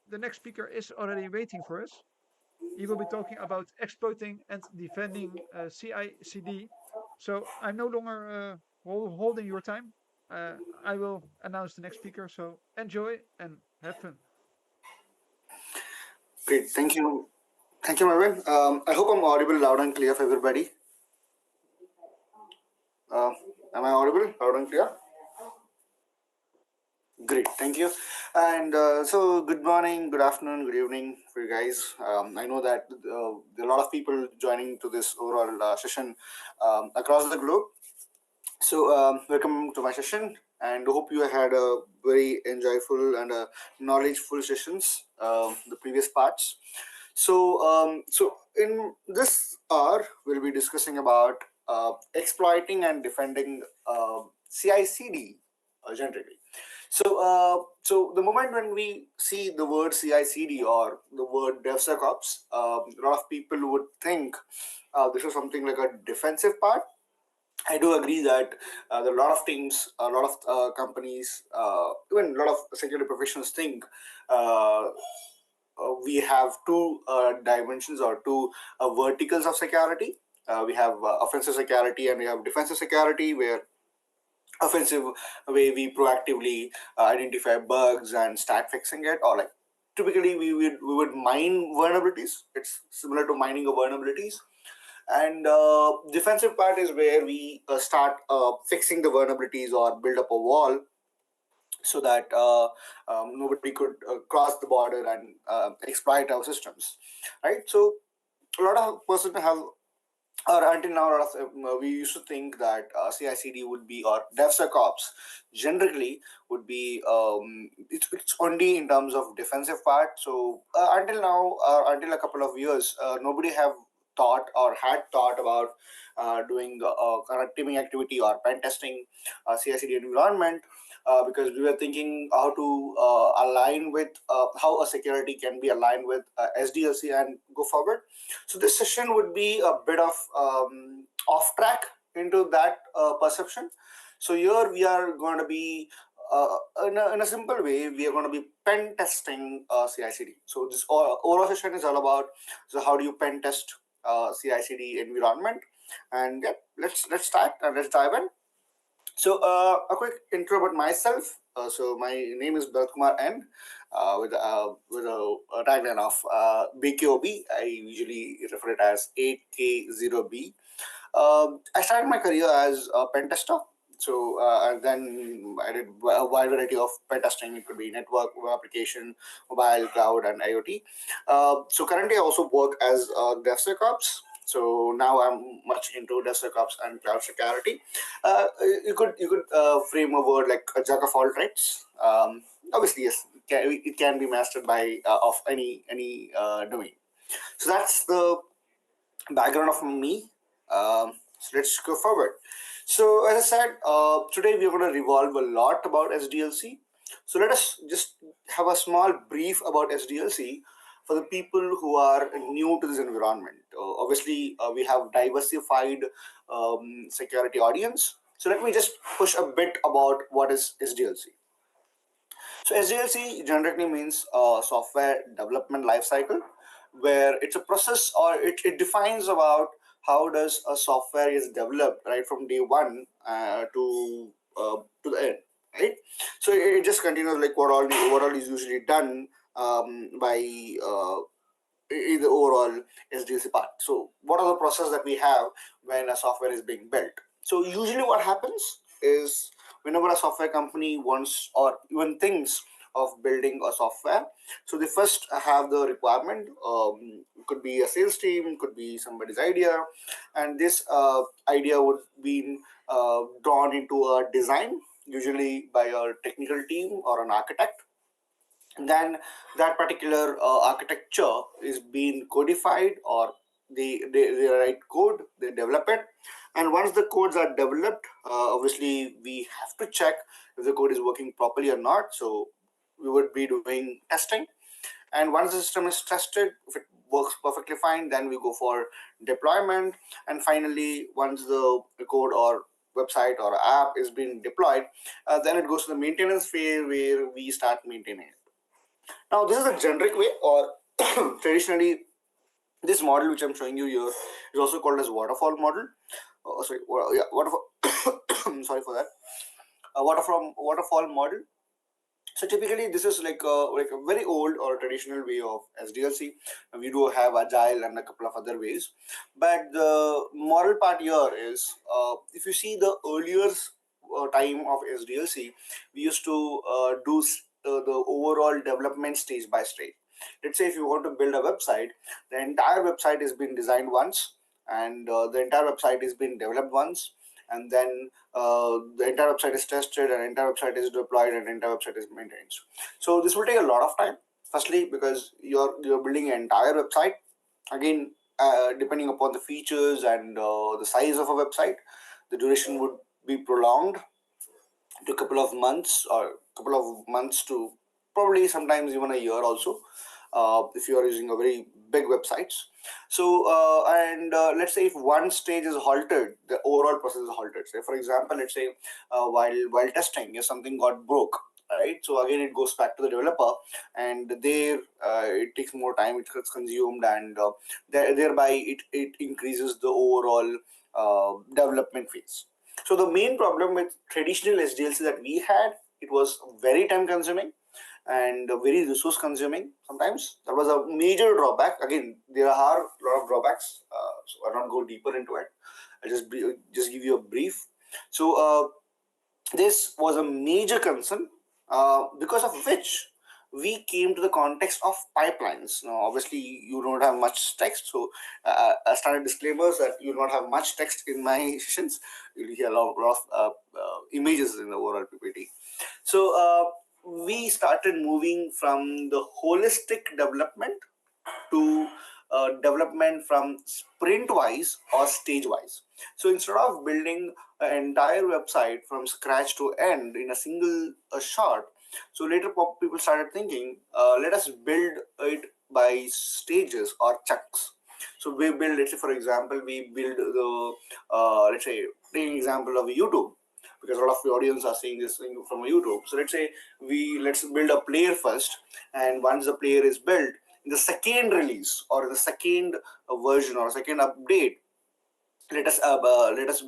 The next speaker is already waiting for us. He will be talking about exploiting and defending CI/CD. So I'm no longer holding your time. I will announce the next speaker. So enjoy and have fun. Great, thank you, Marvin. I hope I'm audible, loud and clear for everybody. Am I audible, loud and clear? Great, thank you. And so, good morning, good afternoon, good evening for you guys. I know that there are a lot of people joining to this overall session across the globe. So, welcome to my session, and hope you had a very enjoyable and knowledgeful sessions. The previous parts. So in this hour, we'll be discussing about exploiting and defending CI/CD generally. So the moment when we see the word CI/CD or the word DevSecOps, a lot of people would think this is something like a defensive part. I do agree that there are a lot of teams, a lot of companies, even a lot of security professionals think we have two dimensions or two verticals of security. We have offensive security and we have defensive security, where offensive way we proactively identify bugs and start fixing it, or like typically we would mine vulnerabilities. It's similar to mining of vulnerabilities. And defensive part is where we start fixing the vulnerabilities or build up a wall so that nobody could cross the border and exploit our systems, right? So a lot of person have, or until now, a lot of, we used to think that CI/CD would be, or DevSecOps generally would be, it's only in terms of defensive part. So until now, until a couple of years, nobody have thought or had thought about doing teaming activity or pen testing CI/CD environment, because we were thinking how to align with how a security can be aligned with SDLC and go forward. So this session would be a bit of off track into that perception. So here we are going to be in a simple way, we are going to be pen testing CI/CD. So this overall session is all about, so how do you pen test CI/CD environment? And yeah, let's start and let's dive in. So a quick intro about myself. So my name is Bharat Kumar N, with a tagline of BKOB. I usually refer it as 8K0B. I started my career as a pen tester. So and then I did a wide variety of pen testing. It could be network, web application, mobile, cloud, and IoT. So currently I also work as DevSecOps. So now I'm much into DevSecOps and cloud security. You could frame a word like a jack of all trades. Obviously, yes, it can be mastered by of any domain. So that's the background of me. So let's go forward. So as I said, today we are going to revolve a lot about SDLC. So let us just have a small brief about SDLC for the people who are new to this environment. Obviously, we have diversified security audience. So let me just push a bit about what is SDLC. So SDLC generally means software development lifecycle, where it's a process, or it defines about how does a software is developed right from day one to the end, right? So it just continues like what all is usually done by in the overall SDLC part. So what are the process that we have when a software is being built? So usually what happens is whenever a software company wants or even thinks of building a software, so they first have the requirement. Could be a sales team, could be somebody's idea, and this idea would be drawn into a design, usually by a technical team or an architect. Then that particular architecture is being codified, or they write code, they develop it. And once the codes are developed, obviously we have to check if the code is working properly or not. So we would be doing testing, and once the system is tested, if it works perfectly fine, then we go for deployment. And finally, once the code or website or app is being deployed, then it goes to the maintenance phase where we start maintaining it. Now, this is a generic way, or traditionally, this model which I'm showing you here is also called as waterfall model. Waterfall. Sorry for that. Waterfall model. So typically, this is like a very old or traditional way of SDLC. We do have agile and a couple of other ways, but the moral part here is, if you see the earlier time of SDLC, we used to do the overall development stage by stage. Let's say if you want to build a website, the entire website has been designed once, and the entire website has been developed once, and then the entire website is tested, and entire website is deployed, and entire website is maintained. So this will take a lot of time. Firstly, because you're building an entire website. Again, depending upon the features and the size of a website, the duration would be prolonged to a couple of months, or couple of months to probably sometimes even a year also, if you are using a very big websites. So let's say if one stage is halted, the overall process is halted. Say for example, let's say while testing, if something got broke, right? So again, it goes back to the developer, and there it takes more time, it gets consumed, and thereby it increases the overall development phase. So the main problem with traditional SDLC that we had, it was very time consuming and very resource consuming. Sometimes that was a major drawback. Again, there are a lot of drawbacks, so I'll not go deeper into it. I'll just give you a brief. So this was a major concern, because of which we came to the context of pipelines. Now, obviously, you don't have much text, so I started disclaimers that you don't have much text in my sessions. You'll hear a lot of images in the overall PPT. So we started moving from the holistic development to development from sprint wise or stage wise. So instead of building an entire website from scratch to end in a single shot, so later people started thinking, let us build it by stages or chunks. So we build, let's say for example, we build the let's say taking example of YouTube, because a lot of the audience are seeing this thing from YouTube. So let's build a player first, and once the player is built, in the second release or the second version or second update, let us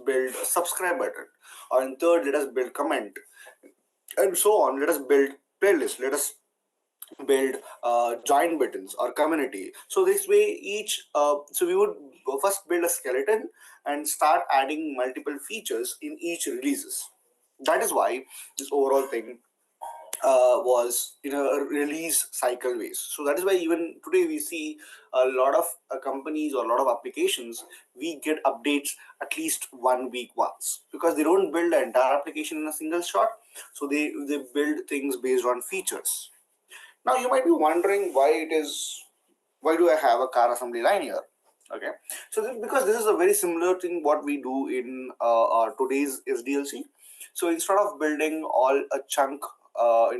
build a subscribe button, or in third, let us build comment, and so on. Let us build playlist. Let us build join buttons or community. So this way, so we would first build a skeleton and start adding multiple features in each releases. That is why this overall thing was in a release cycle ways. So that is why even today we see a lot of companies or a lot of applications, we get updates at least 1 week once, because they don't build the entire application in a single shot. So they build things based on features. Now you might be wondering why do I have a car assembly line here? Okay, so because this is a very similar thing what we do in our today's SDLC. So instead of building all a chunk, all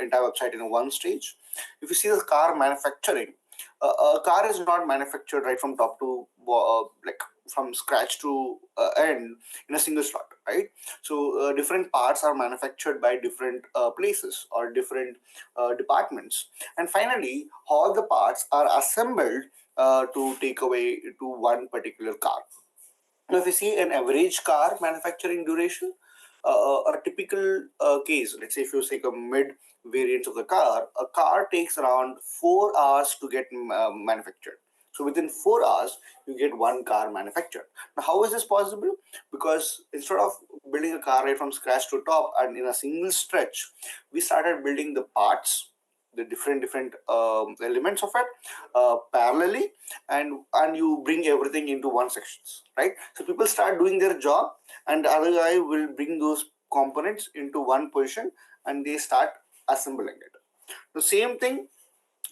entire website in one stage, if you see the car manufacturing, a car is not manufactured right from top to like from scratch to end in a single slot, right? So different parts are manufactured by different places or different departments, and finally all the parts are assembled to take away to one particular car. Now if you see an average car manufacturing duration, a typical case, let's say if you take a mid variant of the car, a car takes around 4 hours to get manufactured. So within 4 hours, you get one car manufactured. Now, how is this possible? Because instead of building a car right from scratch to top and in a single stretch, we started building the parts, the different elements of it parallelly, and you bring everything into one sections, right? So people start doing their job, and the other guy will bring those components into one position, and they start assembling it. The same thing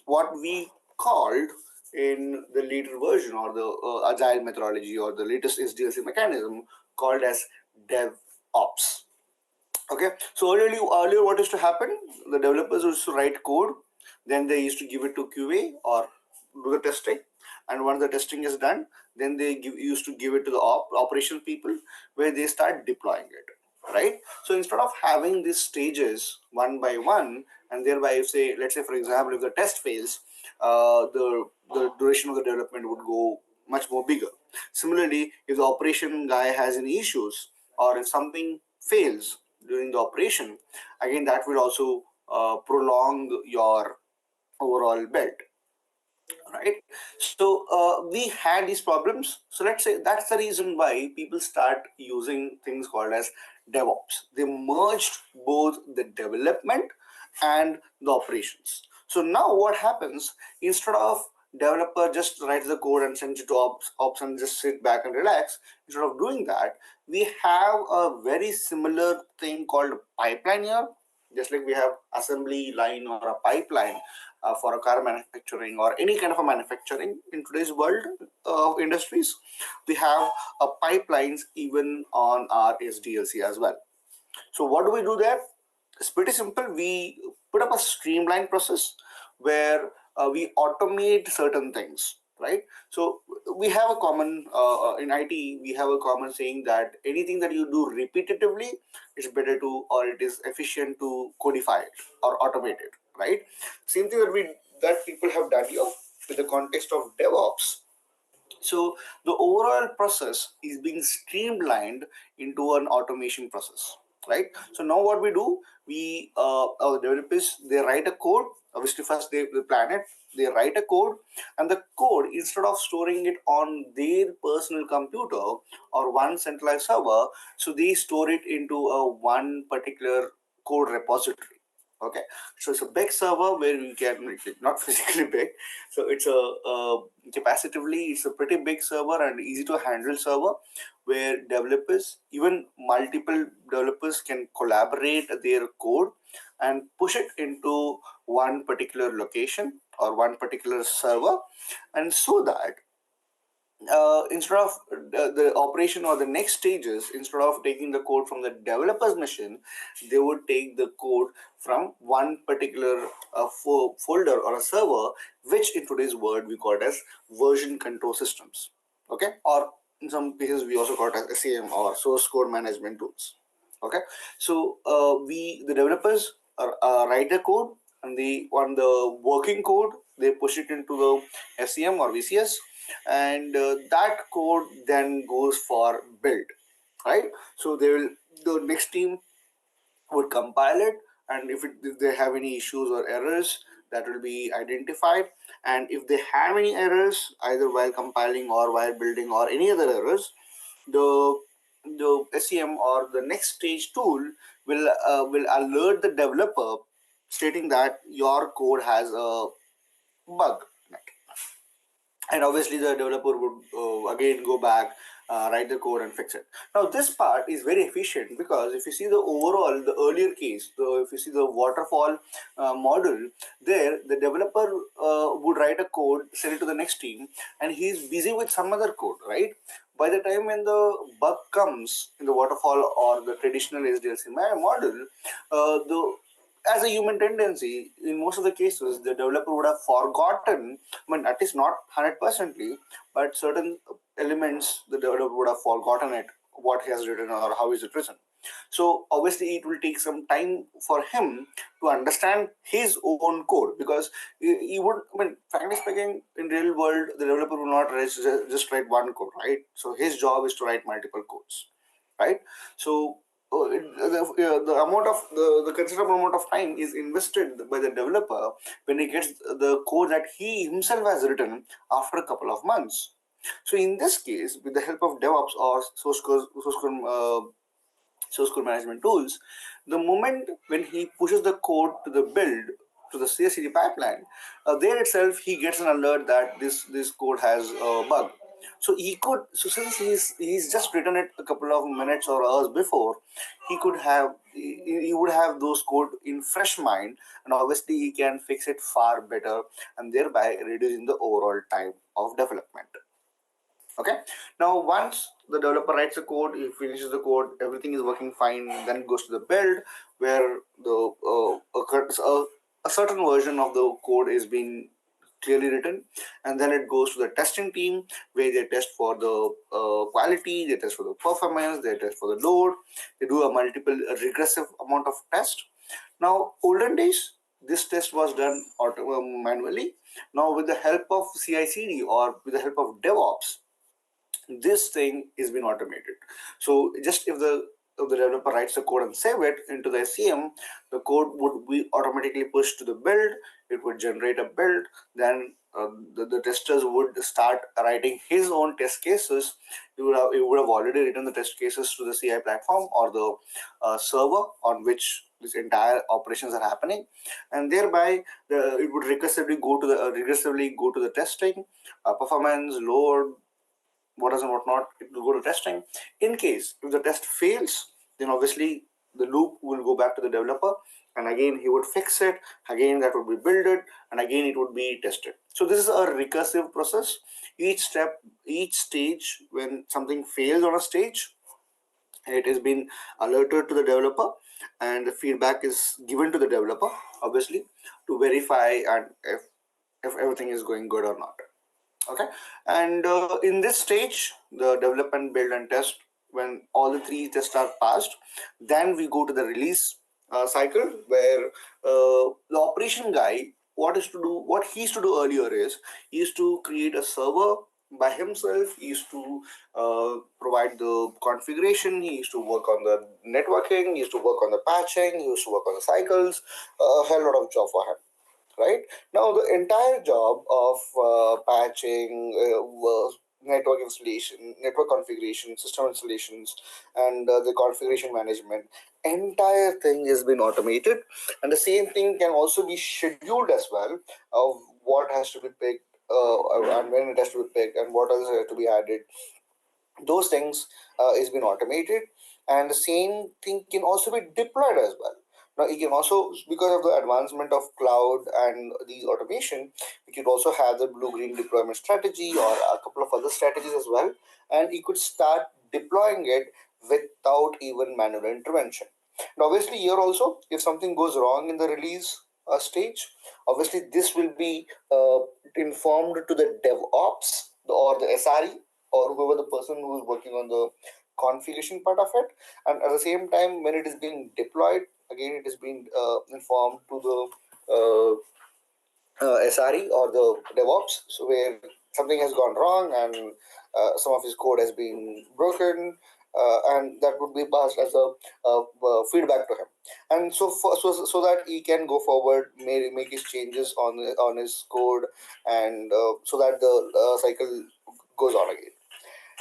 what we called in the later version or the agile methodology or the latest SDLC mechanism called as DevOps. Okay, so earlier what used to happen, the developers used to write code, then they used to give it to QA or do the testing, and once the testing is done, then they used to give it to the operational people, where they start deploying it, right? So instead of having these stages one by one, and thereby, if say, let's say for example, if the test fails, the duration of the development would go much more bigger. Similarly, if the operation guy has any issues, or if something fails during the operation, again that will also prolong your overall build, right? So we had these problems. So let's say that's the reason why people start using things called as DevOps. They merged both the development and the operations. So now what happens, instead of developer just writes the code and sends it to ops and just sit back and relax, instead of doing that, we have a very similar thing called pipeline here. Just like we have assembly line or a pipeline for a car manufacturing or any kind of a manufacturing in today's world of industries, we have pipelines even on our SDLC as well. So what do we do there? It's pretty simple. We put up a streamlined process where we automate certain things, right? So we have a common in IT, we have a common saying that anything that you do repetitively, it's better to, or it is efficient to codify it or automate it, right? Same thing that people have done here with the context of DevOps. So the overall process is being streamlined into an automation process, right? So now what we do, we our developers, they write a code. Obviously first they plan it, they write a code, and the code, instead of storing it on their personal computer or one centralized server, so they store it into a one particular code repository. Okay, so it's a big server where we can, not physically big, so it's a capacitively, it's a pretty big server and easy to handle server, where developers, even multiple developers, can collaborate their code and push it into one particular location or one particular server, and so that instead of the operation or the next stages, instead of taking the code from the developer's machine, they would take the code from one particular folder or a server, which in today's world we call it as version control systems. Okay, or in some cases we also call it as SAM or source code management tools. Okay, so the developers write the code, and on the working code they push it into the SCM or VCS, and that code then goes for build, right? So the next team would compile it, and if they have any issues or errors, that will be identified, and if they have any errors either while compiling or while building or any other errors, the SEM or the next stage tool will alert the developer, stating that your code has a bug, and obviously the developer would again go back, write the code and fix it. Now this part is very efficient, because if you see the overall, the earlier case, if you see the waterfall model, there the developer would write a code, send it to the next team, and he's busy with some other code, right? By the time when the bug comes in the waterfall or the traditional SDLC model, the as a human tendency, in most of the cases, the developer would have forgotten, I mean, at least not 100%, but certain elements the developer would have forgotten it, what he has written or how is it written. So obviously it will take some time for him to understand his own code, because he would, I mean, frankly speaking, in real world, the developer will not just write one code, right? So his job is to write multiple codes, right? So the amount of the considerable amount of time is invested by the developer when he gets the code that he himself has written after a couple of months. So in this case, with the help of DevOps or source code management tools, the moment when he pushes the code to the build, to the CI/CD pipeline, there itself he gets an alert that this code has a bug. So since he's just written it a couple of minutes or hours before, he would have those code in fresh mind, and obviously he can fix it far better, and thereby reducing the overall time of development. Okay, now once the developer writes the code, he finishes the code, everything is working fine, then it goes to the build, where a certain version of the code is being clearly written, and then it goes to the testing team where they test for the quality, they test for the performance, they test for the load, they do a multiple regressive amount of test. Now, olden days, this test was done manually. Now, with the help of CI/CD or with the help of DevOps, this thing is being automated. So just if the developer writes the code and save it into the SCM, the code would be automatically pushed to the build. It would generate a build. Then the testers would start writing his own test cases. He would have already written the test cases to the CI platform or the server on which this entire operations are happening, and thereby it would recursively go to the testing, performance, load, what is and what not. It will go to testing. In case if the test fails, then obviously the loop will go back to the developer, and again he would fix it, again that would be builded, and again it would be tested. So this is a recursive process. Each step, each stage, when something fails on a stage, it has been alerted to the developer, and the feedback is given to the developer, obviously, to verify and if everything is going good or not. Okay, and in this stage, the development, build, and test, when all the three tests are passed, then we go to the release cycle, where the operation guy, what he used to do earlier is he used to create a server by himself. He used to provide the configuration, he used to work on the networking, he used to work on the patching, he used to work on the cycles, a hell lot of job for him. Right now, the entire job of patching, network installation, network configuration, system installations, and the configuration management, entire thing has been automated, and the same thing can also be scheduled as well, of what has to be picked, and when it has to be picked, and what else has to be added. Those things is been automated, and the same thing can also be deployed as well. Now it can also, because of the advancement of cloud and the automation, we could also have the blue-green deployment strategy or a couple of other strategies as well, and you could start deploying it without even manual intervention. Now obviously here also, if something goes wrong in the release stage, obviously this will be informed to the DevOps or the SRE or whoever the person who is working on the configuration part of it, and at the same time when it is being deployed, again it is being informed to the SRE or the DevOps, so where something has gone wrong and some of his code has been broken, and that would be passed as a feedback to him, and so that he can go forward, make his changes on his code, and so that the cycle goes on again.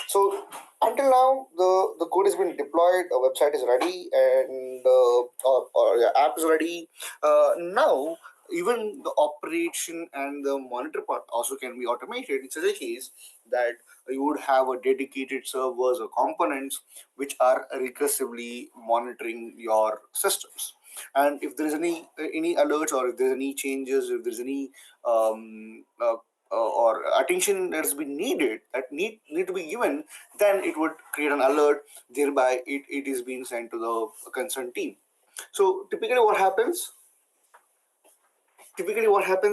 So until now, the code has been deployed, a website is ready, and or the app is ready. Now, even the operation and the monitor part also can be automated in such a case that you would have a dedicated servers or components which are recursively monitoring your systems. And if there is any alerts, or if there's any changes, if there's any or attention that has been needed, that need to be given, then it would create an alert, thereby it is being sent to the concerned team. So typically what happens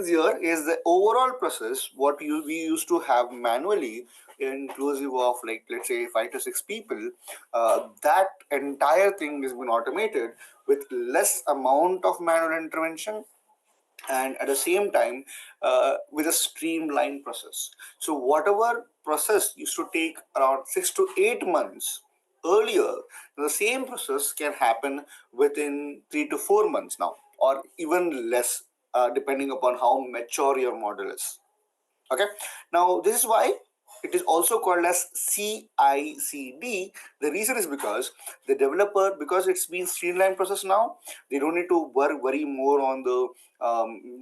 here is the overall process, what we used to have manually, inclusive of, like, let's say 5 to 6 people, that entire thing has been automated with less amount of manual intervention, and at the same time with a streamlined process. So whatever process used to take around 6 to 8 months earlier, the same process can happen within 3 to 4 months now, or even less, depending upon how mature your model is. Okay, now this is why it is also called as CI/CD. The reason is because the developer, because it's been streamlined process now, they don't need to worry more on the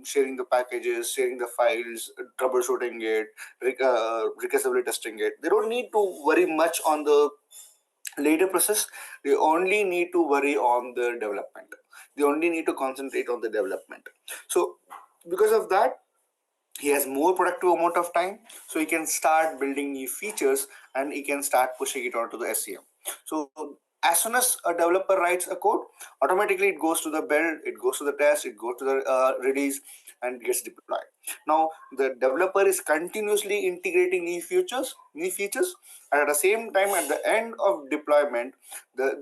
sharing the packages, sharing the files, troubleshooting it, recursively testing it. They don't need to worry much on the later process. They only need to worry on the development. They only need to concentrate on the development. So because of that, he has more productive amount of time, so he can start building new features and he can start pushing it onto the SCM. So as soon as a developer writes a code, automatically it goes to the build, it goes to the test, it goes to the release, and gets deployed. Now the developer is continuously integrating new features, and at the same time, at the end of deployment,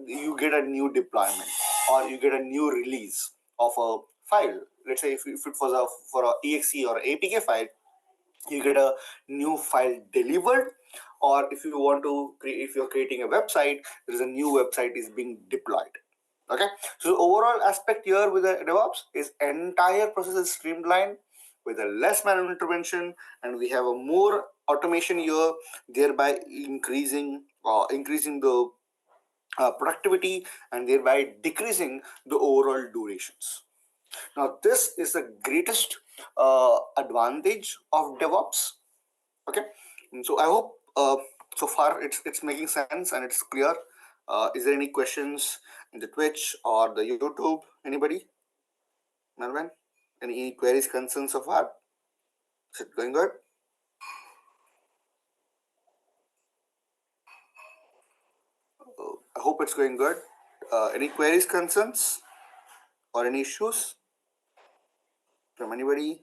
you get a new deployment or you get a new release of a file. Let's say if it was for a exe or APK file, you get a new file delivered, or if you want to create, if you're creating a website, there is a new website is being deployed. Okay, so the overall aspect here with the DevOps is entire process is streamlined with a less manual intervention, and we have a more automation here, thereby increasing the productivity and thereby decreasing the overall durations. Now this is the greatest advantage of DevOps. Okay, so I hope so far it's making sense and it's clear. Is there any questions in the Twitch or the YouTube? Anybody? Melvin? Any queries, concerns so far? Is it going good? I hope it's going good. Any queries, concerns, or any issues from anybody?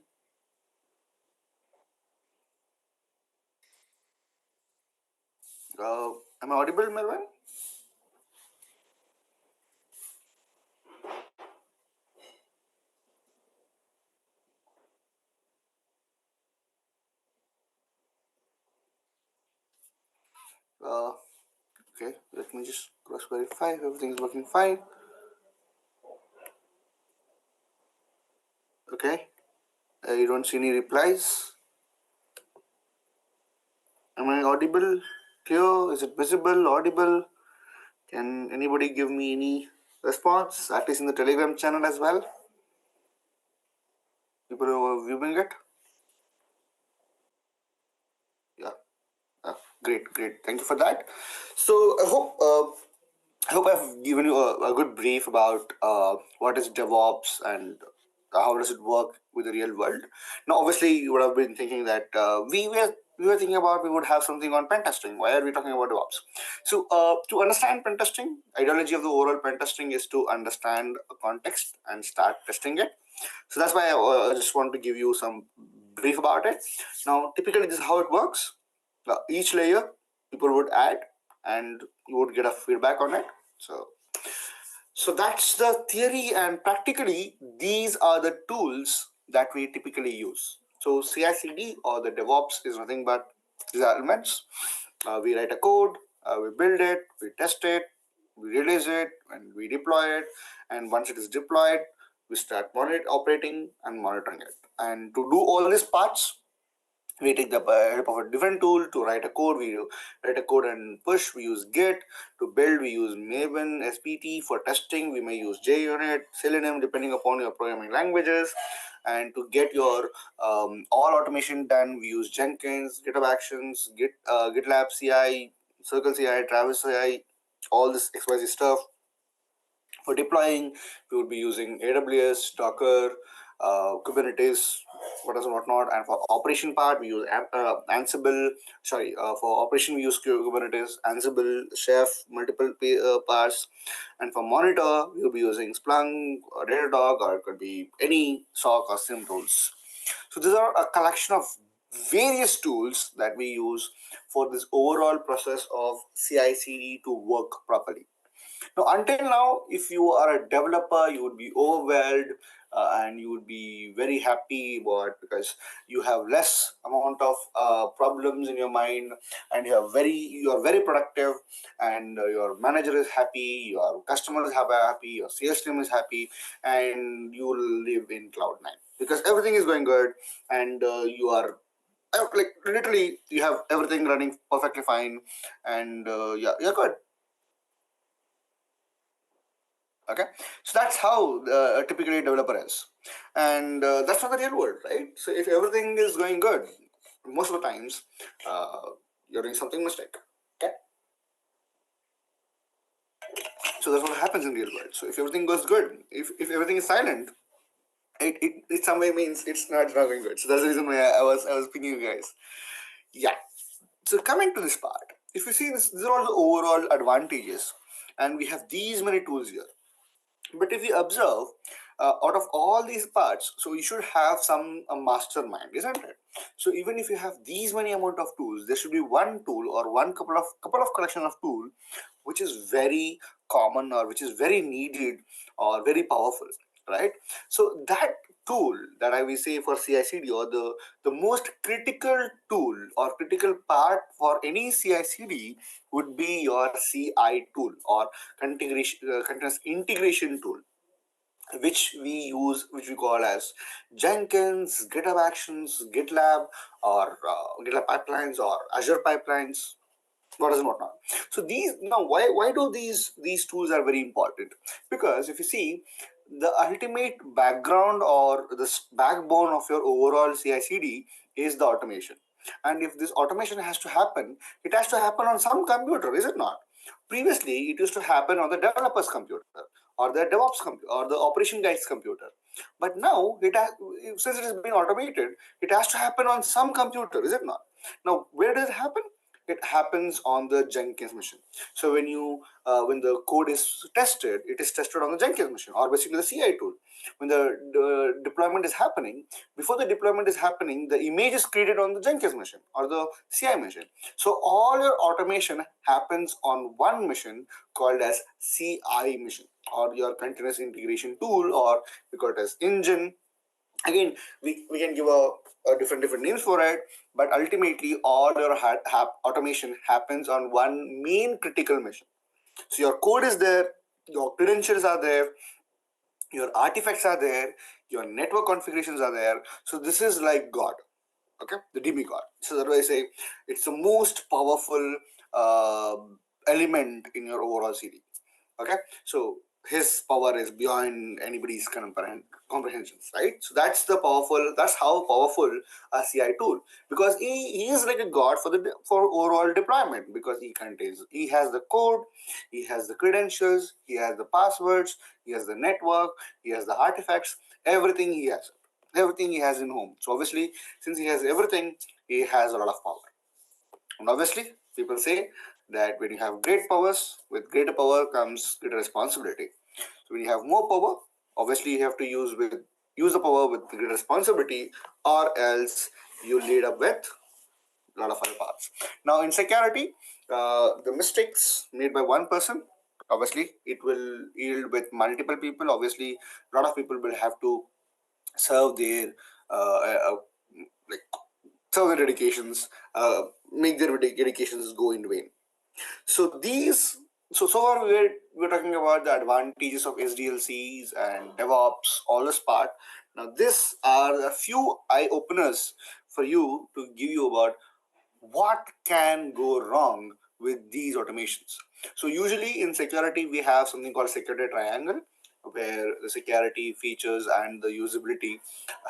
Am I audible, Melvin? Okay, let me just cross verify if everything is working fine. Okay, you don't see any replies. Am I audible? Clear? Is it visible? Audible? Can anybody give me any response? At least in the Telegram channel as well. People who are viewing it. Yeah. Great. Thank you for that. So I hope I've given you a good brief about what is DevOps and how does it work with the real world. Now, obviously, you would have been thinking that we were thinking about we would have something on pen testing. Why are we talking about DevOps? So, to understand pen testing, ideology of the overall pen testing is to understand a context and start testing it. So that's why I just want to give you some brief about it. Now, typically, this is how it works. Each layer people would add, and you would get a feedback on it. So that's the theory, and practically these are the tools that we typically use. So CI/CD or the DevOps is nothing but these are elements. We write a code, we build it, we test it, we release it, and we deploy it. And once it is deployed, we start operating and monitoring it. And to do all these parts, we take the help of a different tool to write a code. We write a code and push. We use Git. To build, we use Maven, SPT. For testing, we may use JUnit, Selenium, depending upon your programming languages. And to get your all automation done, we use Jenkins, GitHub Actions, GitLab CI, Circle CI, Travis CI, all this XYZ stuff. For deploying, we would be using AWS, Docker, Kubernetes, whatnot. And for operation part, we use Ansible. For operation, we use Kubernetes, Ansible, Chef, multiple parts. And for monitor, we will be using Splunk or Datadog, or it could be any SOC or SIEM tools. So these are a collection of various tools that we use for this overall process of CI/CD to work properly. Now, until now, if you are a developer, you would be overwhelmed and you would be very happy because you have less amount of problems in your mind, and you are very productive, and your manager is happy, your customer is happy, your sales team is happy, and you will live in cloud nine because everything is going good, and you are like literally you have everything running perfectly fine, and you're good. Okay, so that's how typically a developer is, and that's not the real world, right? So if everything is going good, most of the times you're doing something mistake. Okay, so that's what happens in real world. So if everything goes good, if everything is silent, it some way means it's not going good. So that's the reason why I was picking you guys. Yeah. So coming to this part, if you see this, these are all the overall advantages and we have these many tools here. But if you observe, out of all these parts, so you should have some mastermind, isn't it? So even if you have these many amount of tools, there should be one tool or one couple of collection of tool which is very common or which is very needed or very powerful, right? So that tool that I will say for CI/CD, or the most critical tool or critical part for any CI/CD would be your CI tool or continuous integration tool, which we call as Jenkins, GitHub Actions, GitLab, or GitLab pipelines or Azure pipelines, what is not. So these, now why do these tools are very important? Because if you see, the ultimate background or the backbone of your overall CI/CD is the automation. And if this automation has to happen, it has to happen on some computer, is it not? Previously, it used to happen on the developer's computer or the DevOps computer or the operation guy's computer. But now, since it has been automated, it has to happen on some computer, is it not? Now, where does it happen? It happens on the Jenkins machine. So when the code is tested, it is tested on the Jenkins machine, or basically the CI tool. When the deployment is happening, before the deployment is happening, the image is created on the Jenkins machine or the CI machine. So all your automation happens on one machine called as CI machine, or your continuous integration tool, or we call it as engine. Again, we can give a different names for it, but ultimately all your automation happens on one main critical machine. So your code is there, your credentials are there, your artifacts are there, your network configurations are there. So this is like God, okay, the demigod. So that's why I say it's the most powerful element in your overall CD. Okay, so his power is beyond anybody's comprehensions, right? So that's how powerful a CI tool, because he is like a god for overall deployment, because he has the code, he has the credentials, he has the passwords, he has the network, he has the artifacts, everything he has in home. So obviously, since he has everything, he has a lot of power. And obviously, people say that when you have great powers, with greater power comes greater responsibility. So when you have more power, obviously you have to use the power with greater responsibility, or else you lead up with a lot of other parts. Now in security, the mistakes made by one person, obviously it will yield with multiple people. Obviously, a lot of people will have to serve their like serve their dedications, make their dedications go in vain. So so far we're talking about the advantages of SDLCs and DevOps, all this part. Now these are a few eye openers for you to give you about what can go wrong with these automations. So usually in security, we have something called security triangle, where the security features and the usability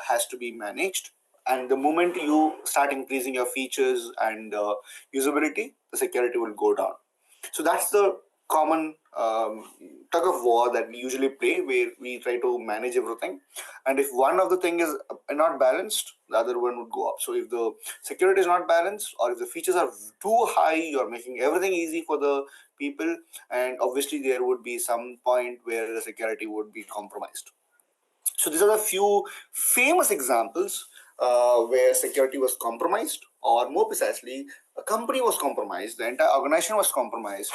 has to be managed. And the moment you start increasing your features and usability, the security will go down. So that's the common tug of war that we usually play, where we try to manage everything. And if one of the thing is not balanced, the other one would go up. So if the security is not balanced, or if the features are too high, you're making everything easy for the people, and obviously there would be some point where the security would be compromised. So these are the few famous examples where security was compromised, or more precisely, a company was compromised, the entire organization was compromised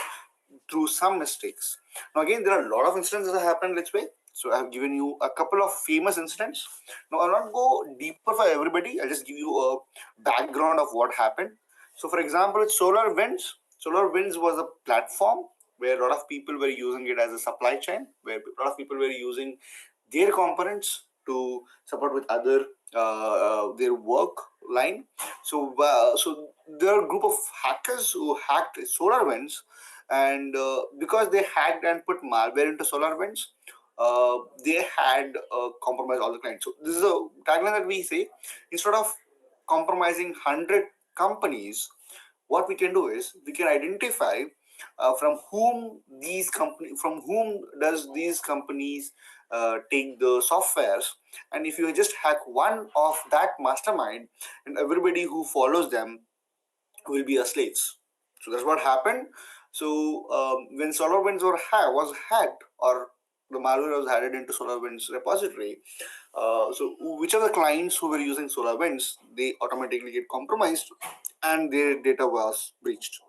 through some mistakes. Now again, there are a lot of incidents that happened this way. So I have given you a couple of famous incidents. Now I'll not go deeper for everybody. I'll just give you a background of what happened. So for example, with SolarWinds. SolarWinds was a platform where a lot of people were using it as a supply chain, where a lot of people were using their components to support with other their work line. So there are a group of hackers who hacked SolarWinds, and because they hacked and put malware into SolarWinds, they had compromised all the clients. So this is a tagline that we say: instead of compromising 100 companies, what we can do is we can identify from whom does these companies take the softwares, and if you just hack one of that mastermind, and everybody who follows them will be a slaves. So that's what happened. So when SolarWinds was hacked, or the malware was added into SolarWinds repository, so whichever clients who were using SolarWinds, they automatically get compromised and their data was breached.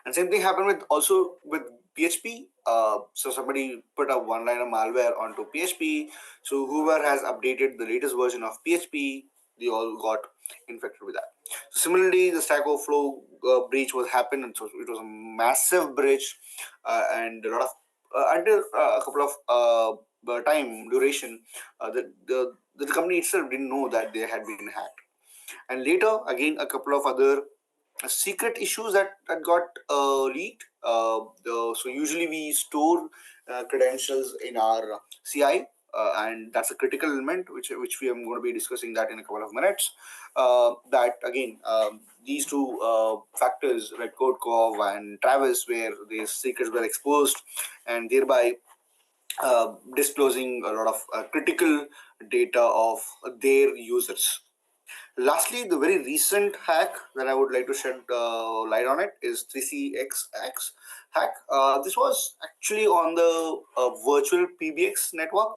And same thing happened with PHP. So somebody put a one-liner malware onto PHP. So whoever has updated the latest version of PHP, they all got infected with that. So similarly, the Stack Overflow breach was happened, and so it was a massive breach, and a lot of until a couple of time duration, the company itself didn't know that they had been hacked. And later, again, a couple of other secret issues that got leaked. So usually we store credentials in our CI, and that's a critical element which we are going to be discussing that in a couple of minutes. That again, these two factors like CodeCov and Travis, where these secrets were exposed, and thereby disclosing a lot of critical data of their users. Lastly, the very recent hack that I would like to shed light on it is 3CX hack. This was actually on the virtual PBX network,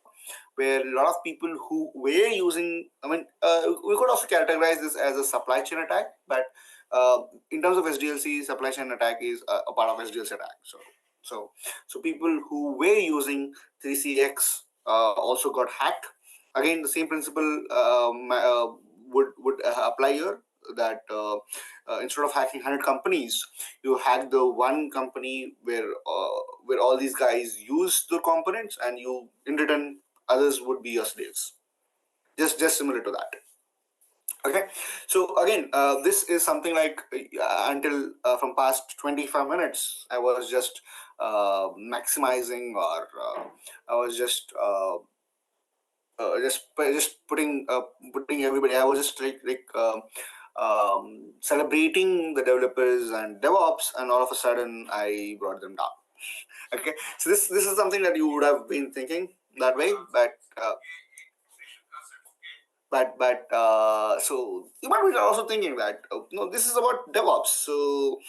where a lot of people who were using, we could also categorize this as a supply chain attack, but in terms of SDLC, supply chain attack is a part of SDLC attack. So people who were using 3CX also got hacked. Again, the same principle would apply here, that instead of hacking 100 companies, you hack the one company where all these guys use the components, and you in return others would be your slaves. Just similar to that. Okay, so again, this is something like until from past 25 minutes, I was just maximizing, or I was just putting everybody. I was just celebrating the developers and DevOps, and all of a sudden I brought them down. Okay, so this is something that you would have been thinking that way, but so you might be also thinking that no, this is about DevOps. So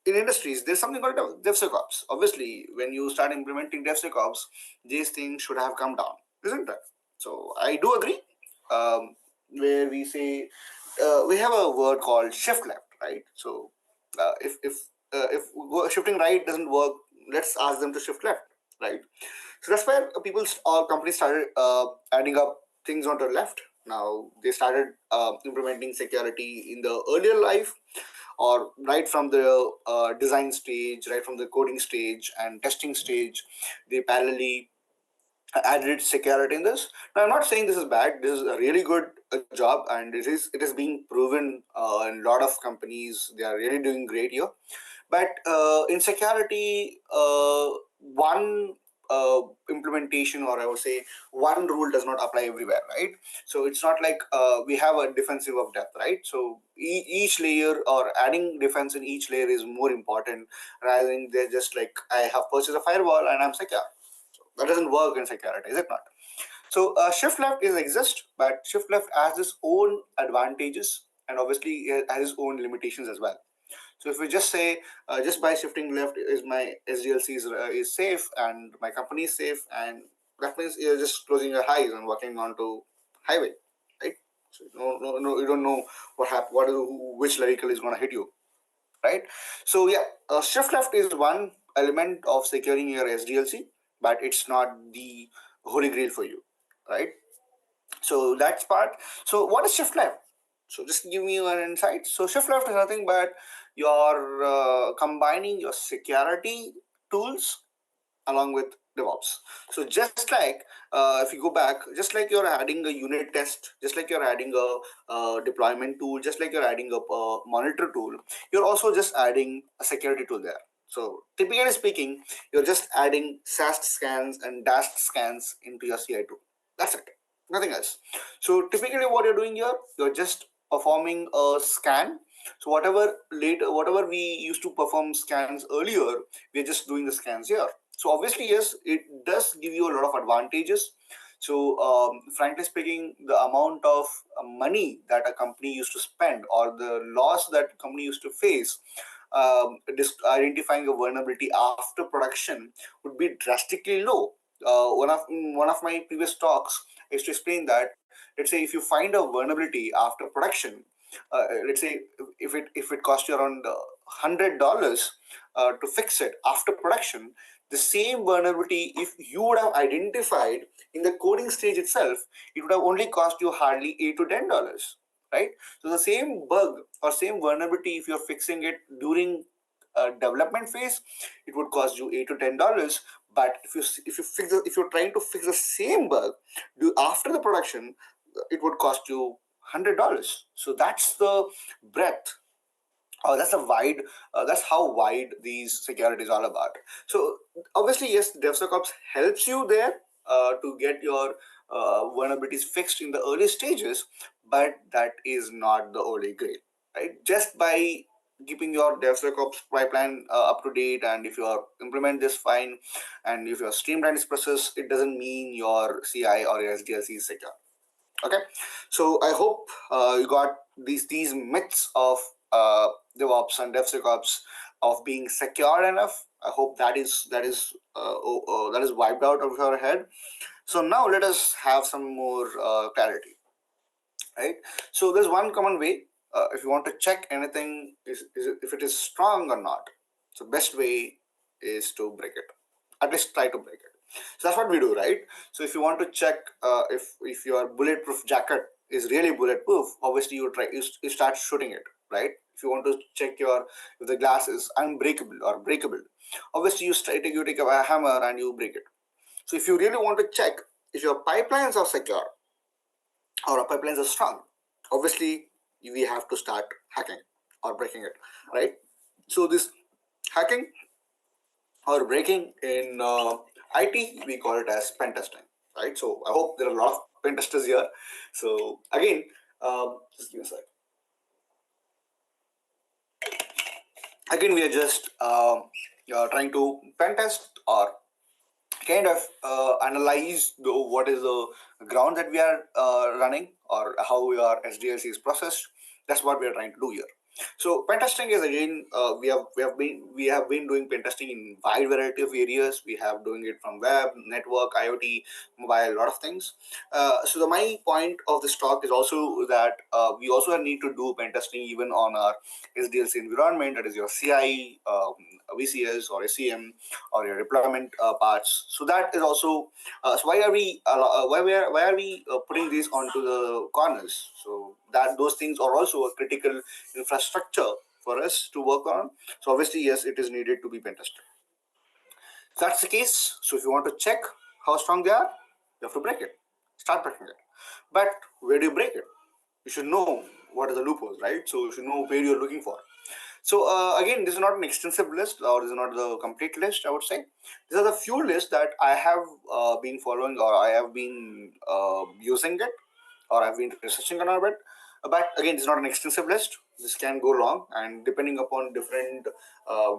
in industries, there's something called DevSecOps. Obviously, when you start implementing DevSecOps, these things should have come down, isn't it? So I do agree. Where we say we have a word called shift left, right? So if shifting right doesn't work, let's ask them to shift left, right? So that's where people or companies started adding up things onto left. Now they started implementing security in the earlier life, or right from the design stage, right from the coding stage and testing stage. They parallelly added security in this. Now I'm not saying this is bad. This is a really good job, and it is being proven in a lot of companies. They are really doing great here. But in security, one implementation, or I would say one rule, does not apply everywhere, right? So it's not like we have a defensive of depth, right? So each layer, or adding defense in each layer, is more important, rather than they're just like, I have purchased a firewall and I'm secure. So that doesn't work in security, is it not? So shift left is exist, but shift left has its own advantages, and obviously it has its own limitations as well. So if we just say, just by shifting left, is my SDLC is safe and my company is safe, and that means you're just closing your eyes and walking onto highway, right? So no, you don't know which vehicle is going to hit you, right? So yeah, shift left is one element of securing your SDLC, but it's not the holy grail for you, right? So that's part. So what is shift left? So just give me an insight. So shift left is nothing but you're combining your security tools along with DevOps. So just like if you go back, just like you're adding a unit test, just like you're adding a deployment tool, just like you're adding a monitor tool, you're also just adding a security tool there. So typically speaking, you're just adding SAST scans and DAST scans into your CI tool. That's it, nothing else. So typically what you're doing here, you're just performing a scan. So whatever we used to perform scans earlier, we're just doing the scans here. So obviously, yes, it does give you a lot of advantages. So frankly speaking, the amount of money that a company used to spend, or the loss that company used to face identifying a vulnerability after production would be drastically low. One of my previous talks is to explain that, let's say if you find a vulnerability after production, let's say if it costs you around $100 to fix it after production, the same vulnerability, if you would have identified in the coding stage itself, it would have only cost you hardly $8 to $10, right? So the same bug or same vulnerability, if you're fixing it during development phase, it would cost you $8 to $10. But if you're trying to fix the same bug after the production, it would cost you $100. So that's the breadth. That's how wide these securities are about. So obviously, yes, DevSecOps helps you there to get your vulnerabilities fixed in the early stages, but that is not the holy grail, right? Just by keeping your DevSecOps pipeline up to date, and if you are implement this fine, and if you are streamlined this process, it doesn't mean your CI or your SDLC is secure. Okay, so I hope you got these myths of DevOps and DevSecOps of being secure enough. I hope that is wiped out of your head. So now let us have some more clarity, right? So there's one common way if you want to check anything if it is strong or not. So best way is to break it. At least try to break it. So that's what we do, right? So if you want to check if your bulletproof jacket is really bulletproof, obviously you start shooting it, right? If you want to check if the glass is unbreakable or breakable, obviously you take a hammer and you break it. So if you really want to check if your pipelines are secure or our pipelines are strong, obviously we have to start hacking or breaking it, right? So this hacking or breaking in IT, we call it as pen testing, right? So I hope there are a lot of pen testers here. So again, just give me a sec. Again, we are just trying to pen test or kind of analyze what is the ground that we are running or how our SDLC is processed. That's what we are trying to do here. So pen testing is again we have been doing pen testing in wide variety of areas. We have doing it from web, network, IoT, mobile, a lot of things. So my point of this talk is also that we also need to do pen testing even on our SDLC environment, that is your CI, VCS or SCM or your deployment parts. So that is also so why are we putting these onto the corners? So that those things are also a critical infrastructure for us to work on. So obviously, yes, it is needed to be pen tested. If that's the case, so if you want to check how strong they are, you have to break it. Start breaking it. But where do you break it? You should know what are the loopholes, right? So you should know where you're looking for. So again, this is not an extensive list, or this is not the complete list, I would say. These are the few lists that I have been following, or I have been using it, or I've been researching on it. But again, it's not an extensive list. This can go long, and depending upon different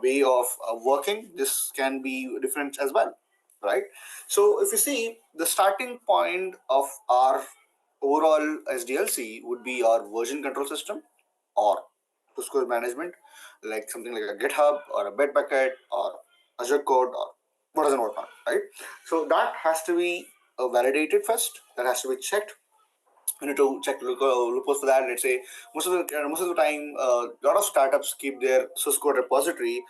way of working, this can be different as well, right? So if you see, the starting point of our overall SDLC would be our version control system or push code management, like something like a GitHub or a Bitbucket or Azure Code or what doesn't work on, right? So that has to be validated first. That has to be checked. You need to check loopholes for that. Let's say most of the time, a lot of startups keep their source code repository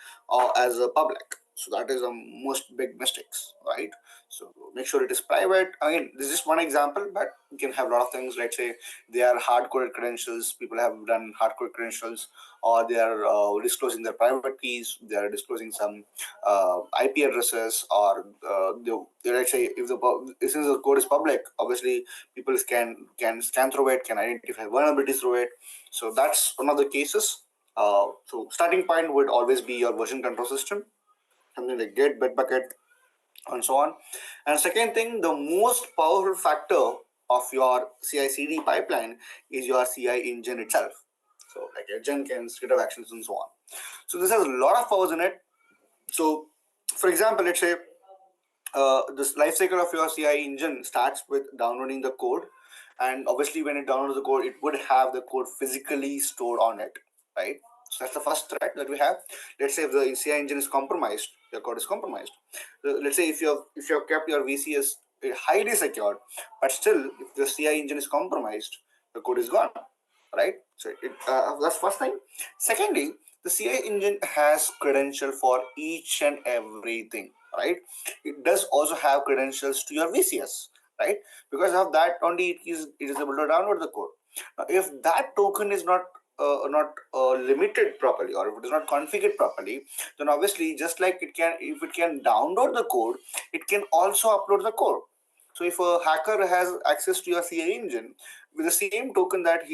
as a public. So that is the most big mistakes, right? So make sure it is private. Again, this is just one example, but you can have a lot of things. Let's say they are hard-coded credentials. People have done hard-coded credentials, or they are disclosing their private keys. They are disclosing some IP addresses, or let's say if since the code is public, obviously people can scan through it, can identify vulnerabilities through it. So that's one of the cases. So starting point would always be your version control system, something like Git, Bitbucket, and so on. And second thing, the most powerful factor of your CI/CD pipeline is your CI engine itself. So like your Jenkins, GitHub Actions, and so on. So this has a lot of powers in it. So for example, let's say this life cycle of your CI engine starts with downloading the code, and obviously when it downloads the code, it would have the code physically stored on it, right? So that's the first threat that we have. Let's say if the CI engine is compromised, your code is compromised. So let's say if you have kept your VCS highly secured, but still if the CI engine is compromised, the code is gone, right? So that's first thing. Secondly, the CI engine has credential for each and everything, right? It does also have credentials to your VCS, right? Because of that only it is able to download the code. Now, if that token is not limited properly, or if it is not configured properly, then obviously just like if it can download the code, it can also upload the code. So if a hacker has access to your CI engine with the same token that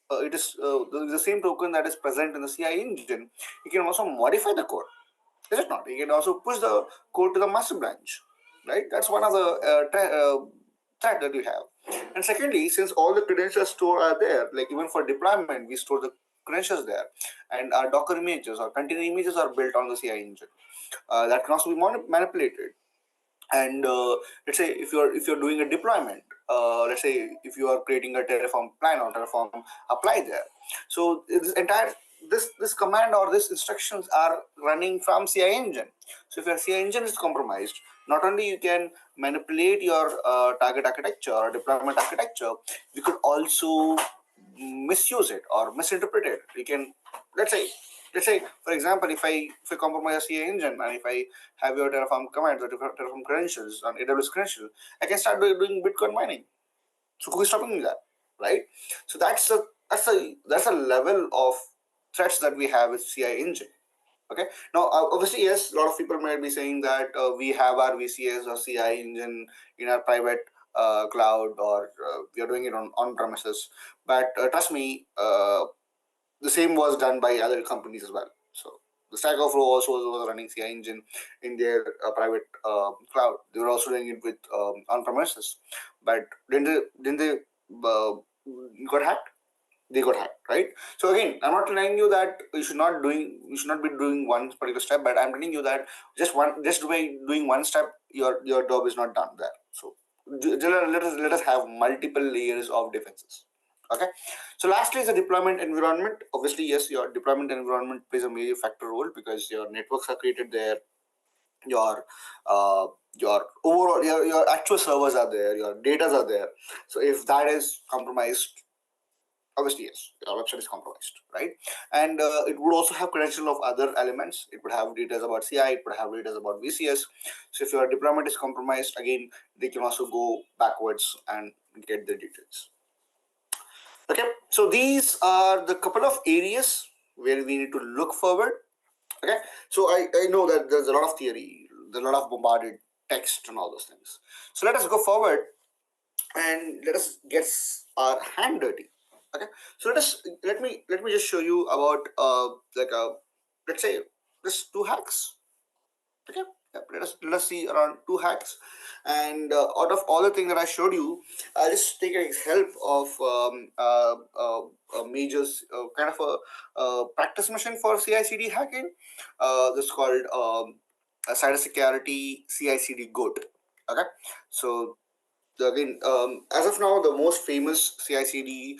the same token that is present in the CI engine, he can also modify the code. Is it not? He can also push the code to the master branch, right? That's one of the threat that you have. And secondly, since all the credentials stored are there, like even for deployment, we store the credentials there, and our Docker images or container images are built on the CI engine. That can also be manipulated. And let's say if you're doing a deployment, let's say if you are creating a Terraform plan or Terraform apply there, so this command or this instructions are running from CI engine. So if your CI engine is compromised, not only you can manipulate your target architecture or deployment architecture, you could also misuse it or misinterpret it. You can, let's say for example, if I compromise a CI engine, and if I have your Terraform commands or Terraform credentials on AWS credential, I can start doing Bitcoin mining. So who is stopping me that, right? So that's a level of threats that we have with CI engine. Okay. Now, obviously, yes, a lot of people might be saying that we have our VCS or CI engine in our private cloud, or we are doing it on premises. But trust me, the same was done by other companies as well. So the Stack Overflow also was running CI engine in their private cloud. They were also doing it with on premises. But didn't they got hacked? They got hacked, right? So again, I'm not telling you that you should not be doing one particular step, but I'm telling you that just by doing one step, your job is not done there. So let us have multiple layers of defenses. Okay. So lastly is the deployment environment. Obviously, yes, your deployment environment plays a major factor role because your networks are created there, your overall your actual servers are there, your data are there. So if that is compromised, obviously yes, your website is compromised, right? And it would also have credential of other elements. It would have details about CI, it would have details about VCS. So if your deployment is compromised, again, they can also go backwards and get the details. Okay, so these are the couple of areas where we need to look forward. Okay, so I know that there's a lot of theory, there's a lot of bombarded text and all those things. So let us go forward and let us get our hand dirty. Okay, so let me just show you about let's say just 2 hacks. Okay, let us see around 2 hacks, and out of all the things that I showed you, I'll just take an help of a major kind of a practice mission for CI/CD hacking. This is called cybersecurity CI/CD Goat. Okay, so again, as of now, the most famous CI/CD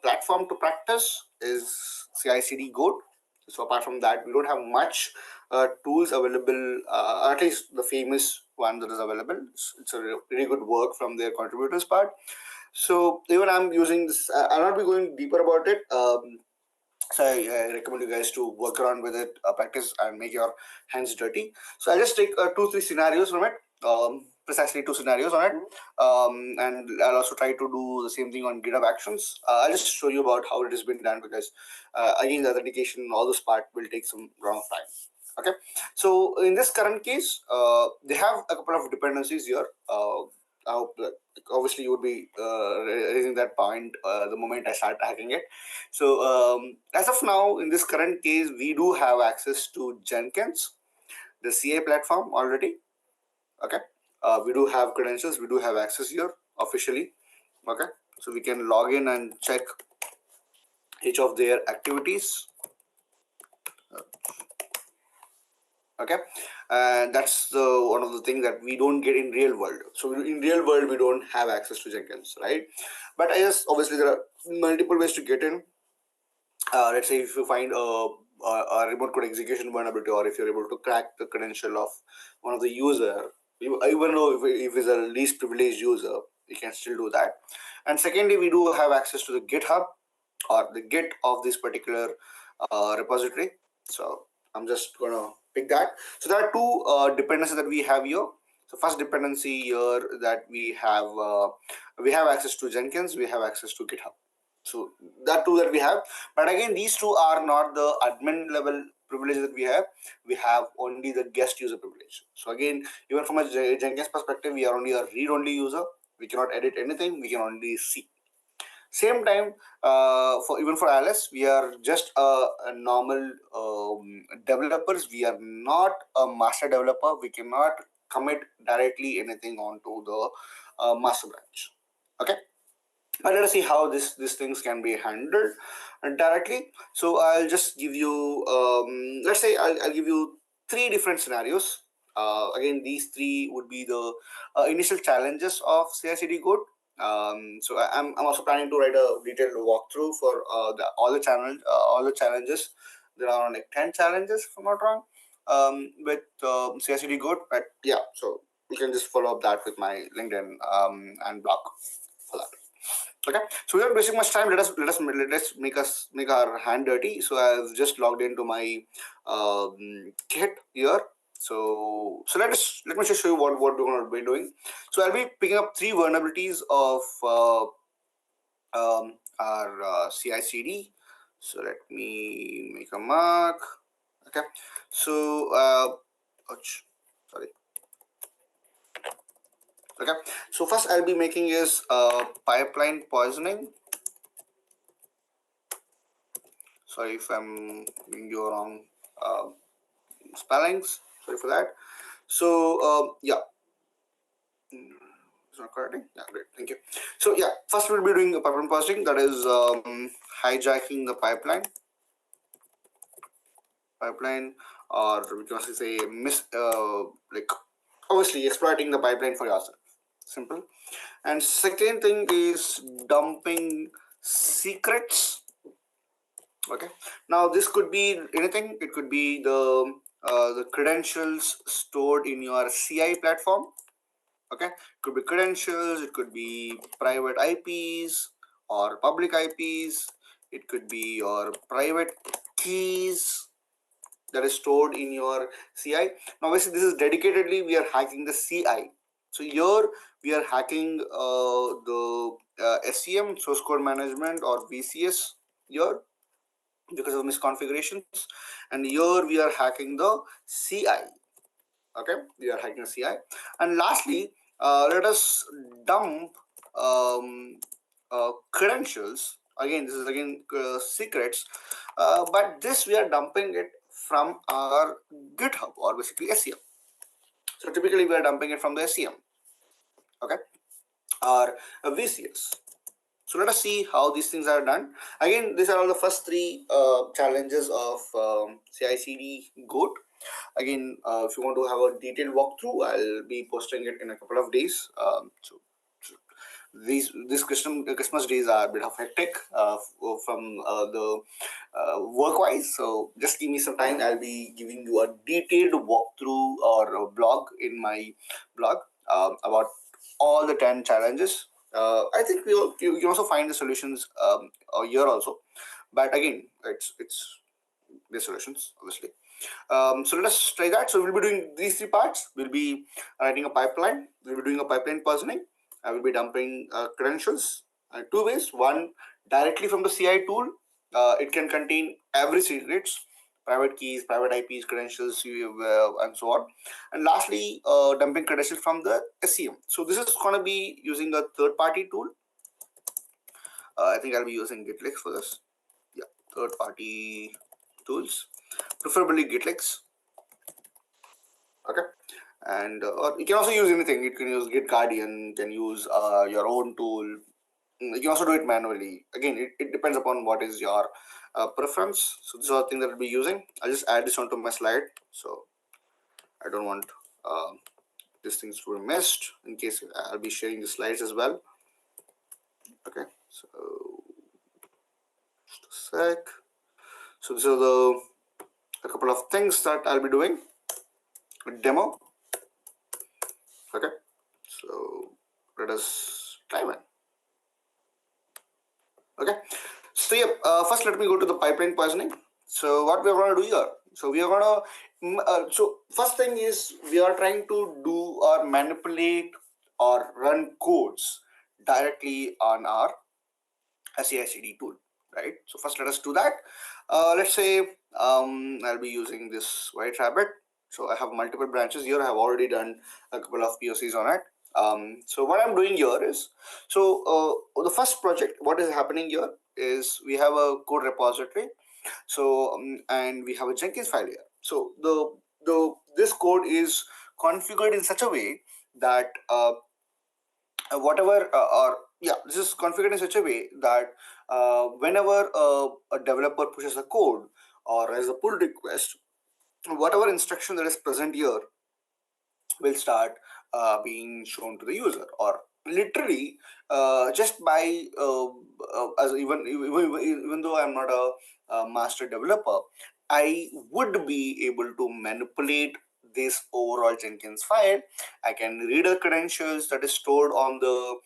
platform to practice is CI/CD Goat. So apart from that, we don't have much tools available. At least the famous one that is available. It's a really good work from their contributors part. So even I'm using this. I'll not be going deeper about it. So I recommend you guys to work around with it, practice, and make your hands dirty. So I'll just take 2-3 scenarios from it. Precisely 2 scenarios on it, and I'll also try to do the same thing on GitHub Actions. I'll just show you about how it has been done, because again, the authentication, all this part will take some long time. Okay, so in this current case, they have a couple of dependencies here. I hope that obviously you would be raising that point the moment I start hacking it. So as of now, in this current case, we do have access to Jenkins, the CA platform already. Okay, we do have credentials, we do have access here officially. Okay, so we can log in and check each of their activities. Okay, and that's the one of the things that we don't get in real world. So in real world, we don't have access to Jenkins, right? But I guess obviously there are multiple ways to get in. let's say if you find a remote code execution vulnerability, or if you're able to crack the credential of one of the user, even though if it's a least privileged user, you can still do that. And secondly, we do have access to the GitHub or the Git of this particular repository. So I'm just gonna pick that. So there are two dependencies that we have here. So first dependency here that we have access to Jenkins, we have access to GitHub. So that two that we have, but again, these two are not the admin level privileges that we have. We have only the guest user privilege. So again, even from a Jenkins perspective, we are only a read-only user. We cannot edit anything. We can only see. Same time, for Alice, we are just a normal developers. We are not a master developer. We cannot commit directly anything onto the master branch. Okay. But let us see how these things can be handled directly. So I'll just give you, let's say I'll give you three different scenarios. Again, these three would be the initial challenges of CI/CD code. So I'm also planning to write a detailed walkthrough for all the challenges. There are like 10 challenges, if I'm not wrong, with CI/CD code. But yeah, so you can just follow up that with my LinkedIn and blog for that. Okay, so without wasting much time, let's make our hand dirty. So I've just logged into my kit here. So let me just show you what we're going to be doing. So I'll be picking up three vulnerabilities of our CI/CD. So let me make a mark. Okay, so sorry. Okay, so first I'll be making is pipeline poisoning. Sorry if I'm giving you wrong spellings. Sorry for that. So yeah, it's not correcting. Yeah, great. Thank you. So yeah, first we'll be doing a pipeline poisoning, that is hijacking the pipeline, or we can also say like obviously exploiting the pipeline for yourself. Simple. And second thing is dumping secrets. Okay, now this could be anything. It could be the credentials stored in your CI platform. Okay, it could be credentials, it could be private IPs or public IPs, it could be your private keys that is stored in your CI. Now obviously this is dedicatedly we are hacking the CI. So here we are hacking the SCM, source code management, or VCS here because of misconfigurations, and here we are hacking the CI. Okay, we are hacking the CI. And lastly, let us dump credentials. Again, this is again secrets, but this we are dumping it from our GitHub, or basically SCM. So typically we are dumping it from the SCM. Okay, or VCS. So let us see how these things are done. Again, these are all the first three challenges of CI/CD GOAT. Again, if you want to have a detailed walkthrough, I'll be posting it in a couple of days. So these Christmas days are a bit of hectic from the work-wise. So just give me some time. I'll be giving you a detailed walkthrough or a blog in my blog about all the 10 challenges. I think you can also find the solutions here also, but again, it's the solutions obviously. So let us try that. So we'll be doing these three parts. We'll be writing a pipeline. We'll be doing a pipeline poisoning. I will be dumping credentials two ways. One, directly from the CI tool. It can contain every secrets, private keys, private IPs, credentials, and so on. And lastly, dumping credentials from the SCM. So this is going to be using a third-party tool. I think I'll be using GitLex for this. Yeah, third-party tools, preferably GitLex. Okay, and or you can also use anything. You can use Git Guardian, you can use your own tool. You can also do it manually. Again, it depends upon what is your preference. So this is the thing that I'll be using. I'll just add this onto my slide. So I don't want these things to be missed. In case I'll be sharing the slides as well. Okay, so just a sec. So these are a couple of things that I'll be doing. Demo. Okay, so let us dive in. Okay, so yeah, first let me go to the pipeline poisoning. So what we are going to do here, so we are going to so first thing is we are trying to do or manipulate or run codes directly on our CI/CD tool, right? So first let us do that. Let's say I'll be using this white rabbit. So I have multiple branches here. I have already done a couple of POCs on it. So what I'm doing here is, so the first project, what is happening here is we have a code repository. So and we have a Jenkins file here. So this code is configured in such a way that whatever or yeah, this is configured in such a way that whenever a developer pushes a code or as a pull request, whatever instruction that is present here will start being shown to the user, or literally just by as even though I'm not a master developer, I would be able to manipulate this overall Jenkins file. I can read the credentials that is stored on the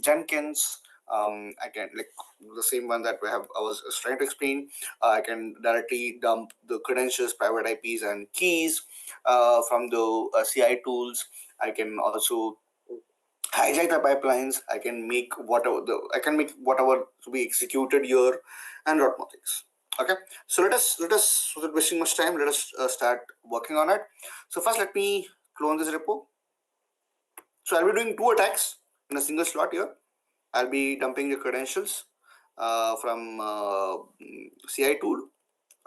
Jenkins. I can, like the same one that I was trying to explain. I can directly dump the credentials, private IPs, and keys from the CI tools. I can also hijack the pipelines. I can make whatever to be executed here, and lot more things. Okay, so let us without wasting much time, let us start working on it. So first, let me clone this repo. So I'll be doing 2 attacks in a single slot here. I'll be dumping the credentials from CI tool.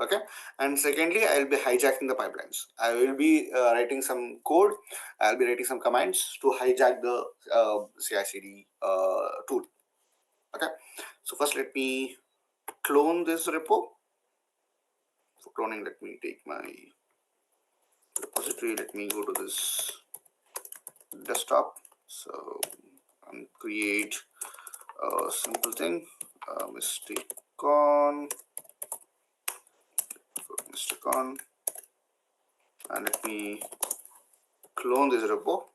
Okay, and secondly, I'll be hijacking the pipelines. I will be writing some code. I'll be writing some commands to hijack the CI/CD tool. Okay, so first let me clone this repo. For cloning, let me take my repository. Let me go to this desktop. So create a simple thing, Mystikcon, and let me clone this repo.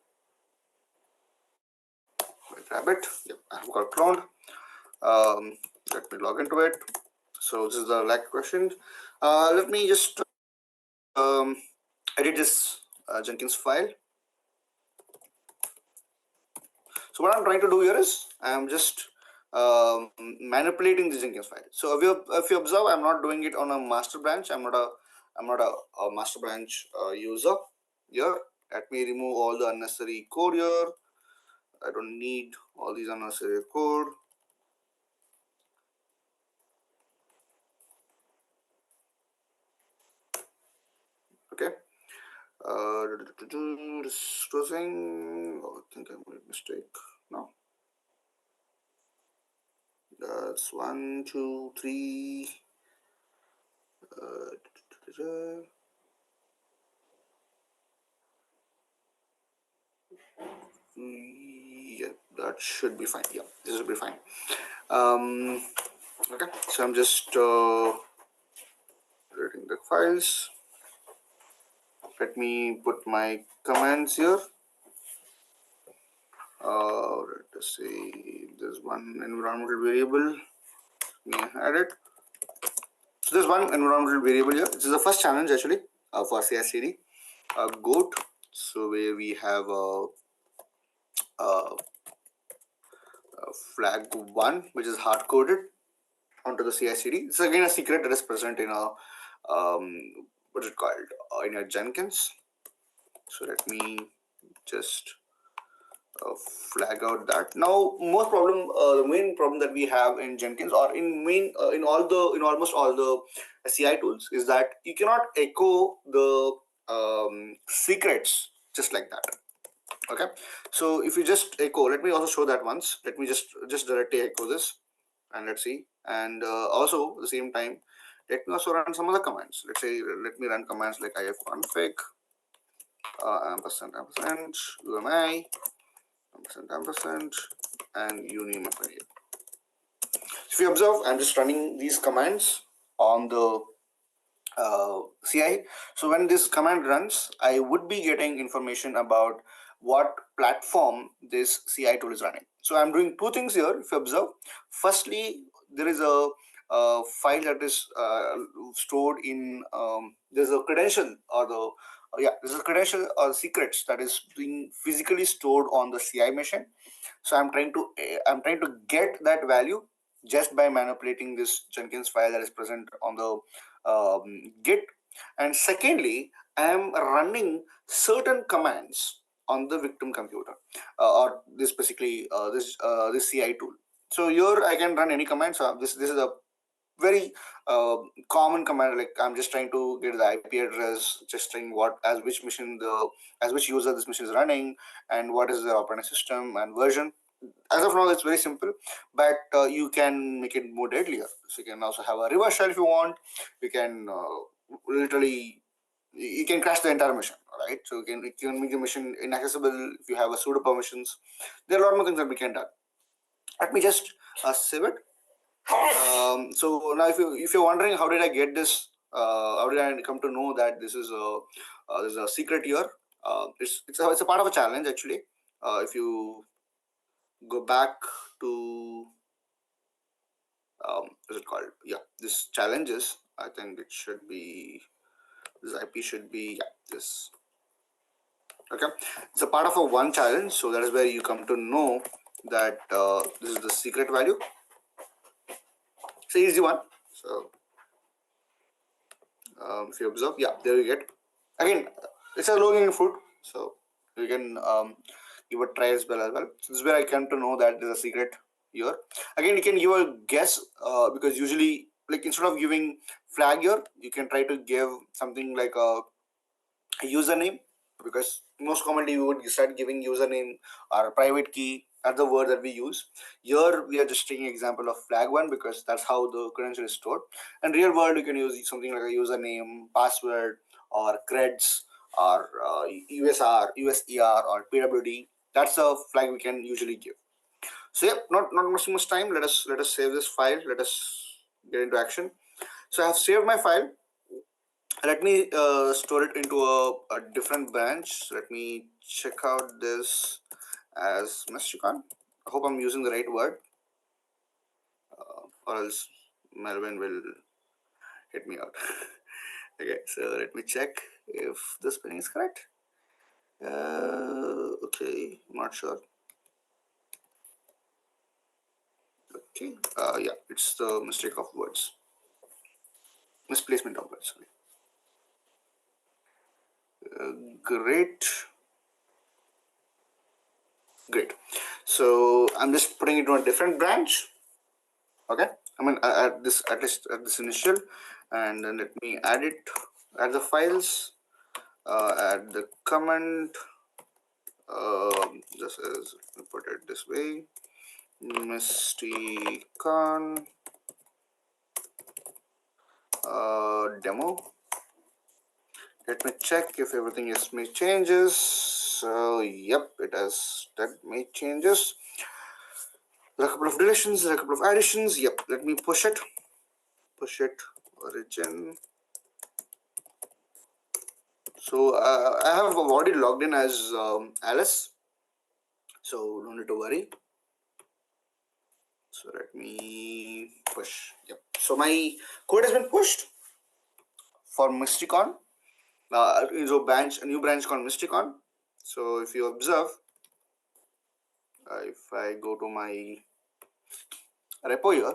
Rabbit. Yep, I've got cloned. Let me log into it. So this is the like question. Let me just edit this Jenkins file. So what I'm trying to do here is I'm just manipulating the Jenkins file. So if you observe, I'm not doing it on a master branch. I'm not a master branch user here. Let me remove all the unnecessary code here. I don't need all these unnecessary code. Okay. Closing. Oh, I think I made a mistake. No. That's 1, 2, 3. Yeah, that should be fine. Yeah, this will be fine. Okay, so I'm just editing the files. Let me put my commands here. Let us say there's one environmental variable. Let me add it. So there's one environmental variable here. This is the first challenge actually for CI/CD. Goat. So where we have flag 1, which is hard coded onto the CI/CD. It's again a secret that is present in a what is it called in a Jenkins. So let me just flag out that. Now the main problem that we have in Jenkins, or in almost all the CI tools, is that you cannot echo the secrets just like that. Okay, so if you just echo, let me also show that once. Let me just directly echo this, and let's see. And also at the same time, let me also run some other commands. Let's say let me run commands like ifconfig ampersand UMI ampersand and uname. So if you observe, I'm just running these commands on the CI. So when this command runs, I would be getting information about what platform this CI tool is running. So I'm doing two things here. If you observe, firstly, there is a file that is stored in there's a credential or the there's a credential or secrets that is being physically stored on the CI machine. So I'm trying to get that value just by manipulating this Jenkins file that is present on the Git. And secondly, I am running certain commands on the victim computer or this basically this CI tool. So here I can run any command. So this is a very common command. Like I'm just trying to get the IP address, just trying which user this machine is running, and what is the operating system and version. As of now, it's very simple, but you can make it more deadlier. So you can also have a reverse shell if you want. You can literally you can crash the entire machine, right? So you can make the machine inaccessible if you have a pseudo permissions. There are a lot more things that we can do. Let me just save it. So now, if you're wondering how did I get this, how did I come to know that this is a secret here? It's a part of a challenge actually. If you go back to is it called? Yeah, this challenges. I think it should be this IP should be this. Okay, it's a part of a one challenge, so that is where you come to know that this is the secret value. It's an easy one. So if you observe, there you get. Again, it's a low-hanging fruit, so you can give a try as well. So this is where I come to know that there's a secret here. Again, you can give a guess because usually, like instead of giving flag here, you can try to give something like a username, because most commonly we would start giving username or private key at the word that we use. Here we are just taking example of flag one because that's how the credential is stored. And real world you can use something like a username, password, or creds, or USR, USER, or PWD. That's a flag we can usually give. So not much time. Let us save this file. Let us get into action. So I have saved my file. Let me store it into a different branch. Let me check out this as Mystikcon. I hope I'm using the right word, or else Melvin will hit me out. Okay, so let me check if the spelling is correct. Okay, I'm not sure. Okay, it's the mistake of words, misplacement of words. Sorry. Great. So I'm just putting it to a different branch. Okay, I mean at least at this initial, and then let me add the files, add the comment. Just as put it this way, Mystikcon demo. Let me check if everything has made changes. So yep, it has made changes. There are a couple of deletions, there are a couple of additions. Yep, let me push it origin. So I have already logged in as Alice, so no need to worry. So let me push. Yep. So my code has been pushed for Mystikcon. Is a new branch called Mystikcon. So if you observe, if I go to my repo here,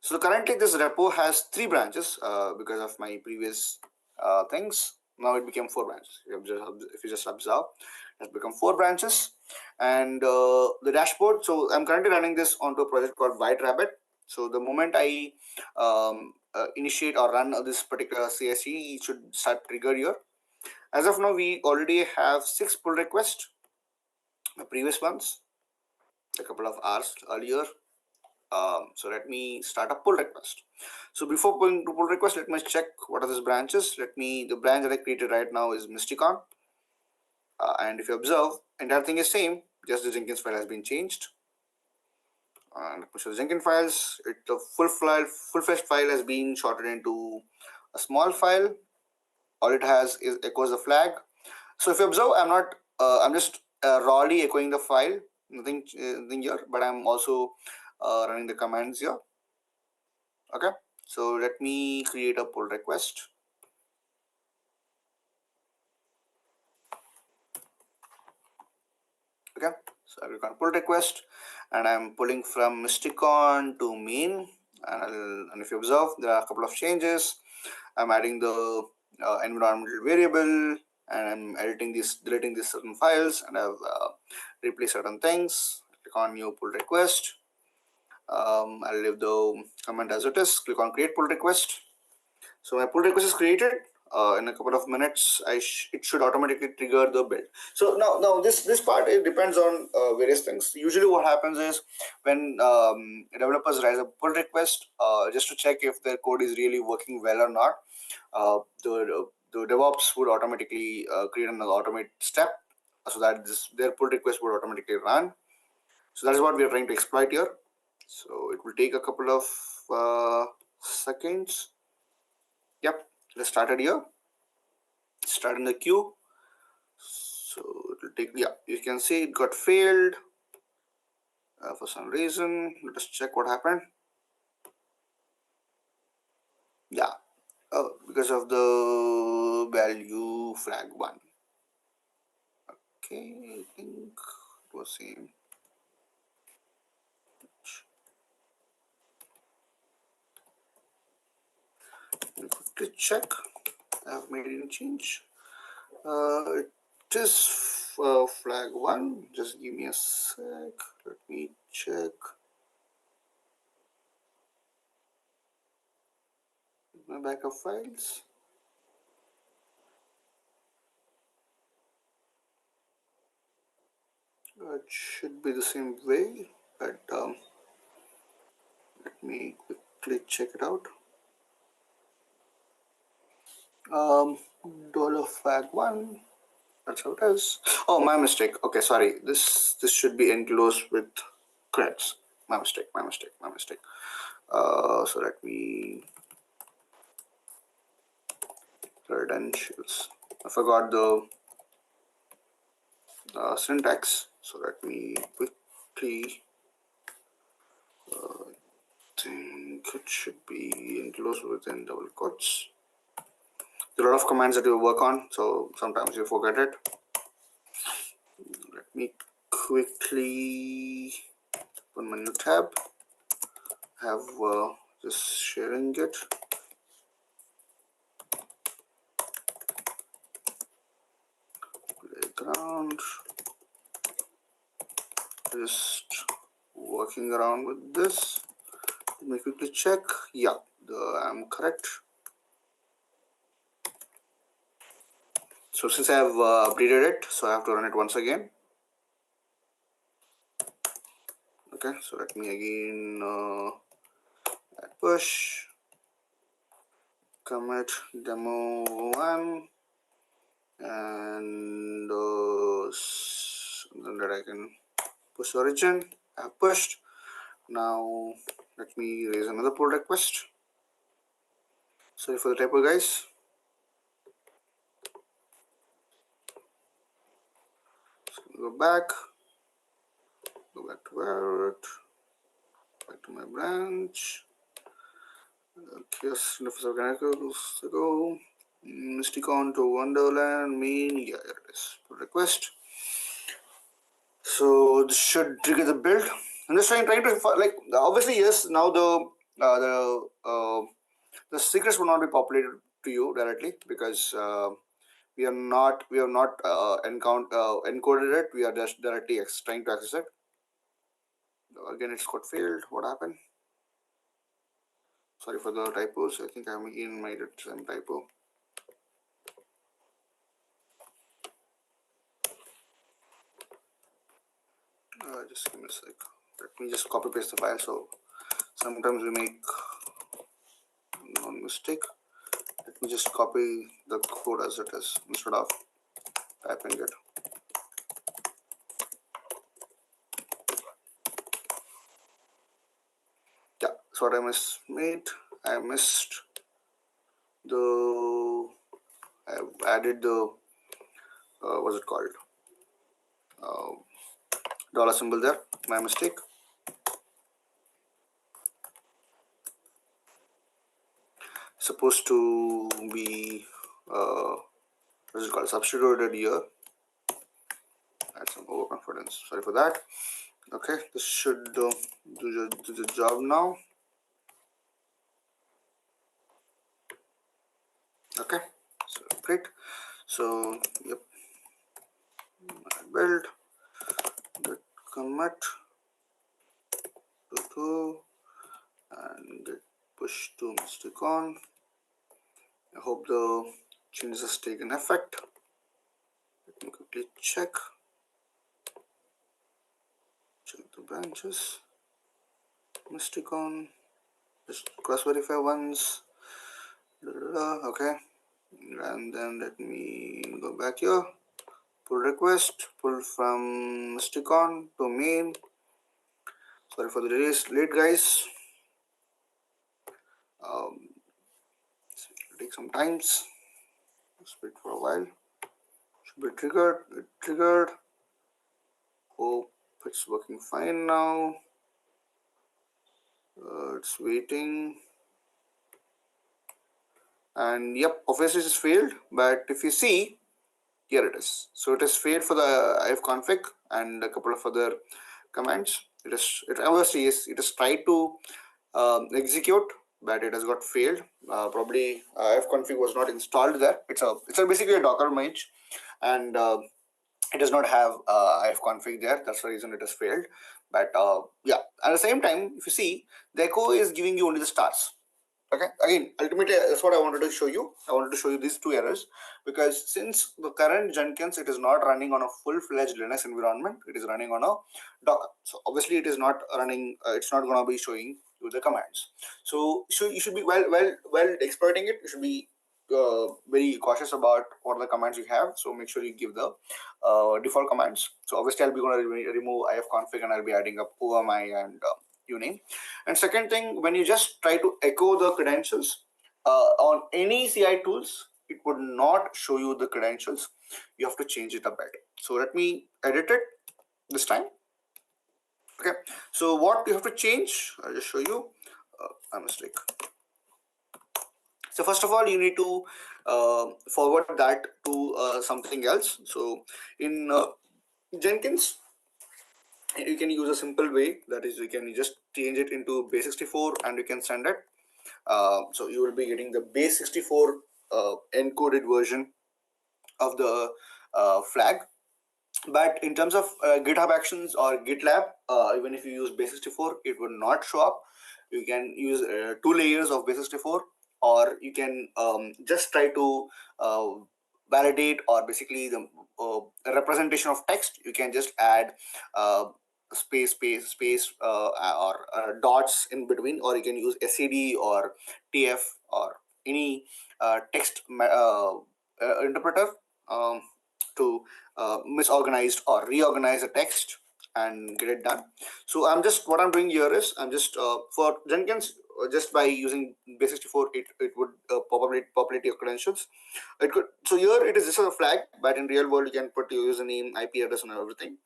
so currently this repo has 3 branches because of my previous things. Now it became 4 branches. If you just observe, it has become 4 branches. And the dashboard, so I'm currently running this onto a project called White Rabbit. So the moment I initiate or run this particular CSE, it should start trigger here. As of now, we already have 6 pull requests. The previous ones, a couple of hours earlier. So let me start a pull request. So before going to pull request, let me check what are these branches. The branch that I created right now is Mystikcon. And if you observe, entire thing is same, just the Jenkins file has been changed. and push the Jenkins files. The full-fledged file has been shorted into a small file. All it has is echoes the flag. So if you observe, I'm just rawly echoing the file, nothing here, but I'm also running the commands here. Okay, so let me create a pull request. Okay, so I click on pull request, and I'm pulling from Mystikcon to main. And if you observe, there are a couple of changes. I'm adding the environmental variable, and I'm editing this, deleting these certain files, and I've replaced certain things. Click on new pull request. I'll leave the command as it is. Click on create pull request. So my pull request is created. In a couple of minutes, it should automatically trigger the build. So now this part, it depends on various things. Usually, what happens is when developers raise a pull request, just to check if their code is really working well or not, the DevOps would automatically create an automate step so that their pull request would automatically run. So that is what we are trying to exploit here. So it will take a couple of seconds. Yep, let's start it here. Start in the queue. So it will take, yeah, you can see it got failed for some reason. Let us check what happened. Yeah, because of the value flag 1. Okay, I think it was same. Let me quickly check. I have made any change. It is flag 1. Just give me a sec. Let me check my backup files. It should be the same way, but let me quickly check it out. $flag1. That's how it is. Oh, my mistake. Okay, sorry. This should be enclosed with creds. My mistake. So let me credentials. I forgot the syntax. So let me quickly. Think it should be enclosed within double quotes. There are a lot of commands that you work on, so sometimes you forget it. Let me quickly open my new tab. Have just sharing it. Playground. Just working around with this. Let me quickly check. Yeah, I'm correct. So since I have updated it, so I have to run it once again. Okay, so let me again add push, commit demo 1, and then that I can push origin. I have pushed. Now let me raise another pull request. Sorry for the typo, guys. Go back to where it, back to my branch. Okay, Mystikcon to go. Mystikcon to Wonderland, main, yeah, there it is. Pull request. So this should trigger the build. I'm just trying to like, obviously yes. Now the secrets will not be populated to you directly because we have not encoded it. We are just directly trying to access it. Again, it's got failed. What happened? Sorry for the typos. I think I again made it some typo. Just give me a sec. Let me just copy paste the file. So sometimes we make one mistake. Let me just copy the code as it is instead of typing it. what I made. I missed the. I've added the what's it called? Dollar symbol there. My mistake. Supposed to be what's it called? Substituted here. Add some overconfidence. Sorry for that. Okay, this should do the job now. Okay, so great. So yep, build get commit to and get push to Mystikcon. I hope the changes has taken effect. Let me quickly check the branches. Mystikcon, just cross verify once. Okay, and then let me go back here. Pull request, pull from Mystikcon to main. Sorry for the late guys. It'll take some times. Just wait for a while. Should be triggered. It triggered. Hope it's working fine now. It's waiting. And yep, obviously it's failed. But if you see, here it is. So it has failed for the ifconfig and a couple of other commands. It obviously is. It has tried to execute, but it has got failed. Probably ifconfig was not installed there. It's basically a Docker image, and it does not have ifconfig there. That's the reason it has failed. But yeah, at the same time, if you see, the echo is giving you only the stars. Okay, again, ultimately that's what I wanted to show you. I wanted to show you these two errors because since the current Jenkins, it is not running on a full-fledged Linux environment. It is running on a Docker. So obviously it is not running. It's not going to be showing you the commands. So you should be while exploiting it. You should be very cautious about what are the commands you have. So make sure you give the default commands. So obviously I'll be going to remove ifconfig and I'll be adding up OMI and uname. And second thing, when you just try to echo the credentials on any CI tools, it would not show you the credentials. You have to change it a bit. So let me edit it this time. Okay, so what you have to change, I'll just show you a mistake. So first of all, you need to forward that to something else. So in Jenkins, you can use a simple way, that is you can just change it into base64 and you can send it. So you will be getting the base64 encoded version of the flag. But in terms of GitHub Actions or GitLab, even if you use base64, it would not show up. You can use 2 layers of base64, or you can just try to validate, or basically the representation of text. You can just add space or dots in between, or you can use SCD or TF or any text interpreter to misorganized or reorganize the text and get it done. So what I'm doing here is I'm just for Jenkins, just by using base64, it would populate your credentials. It could, so here it is just a flag, but in real world you can put your username, IP address and everything.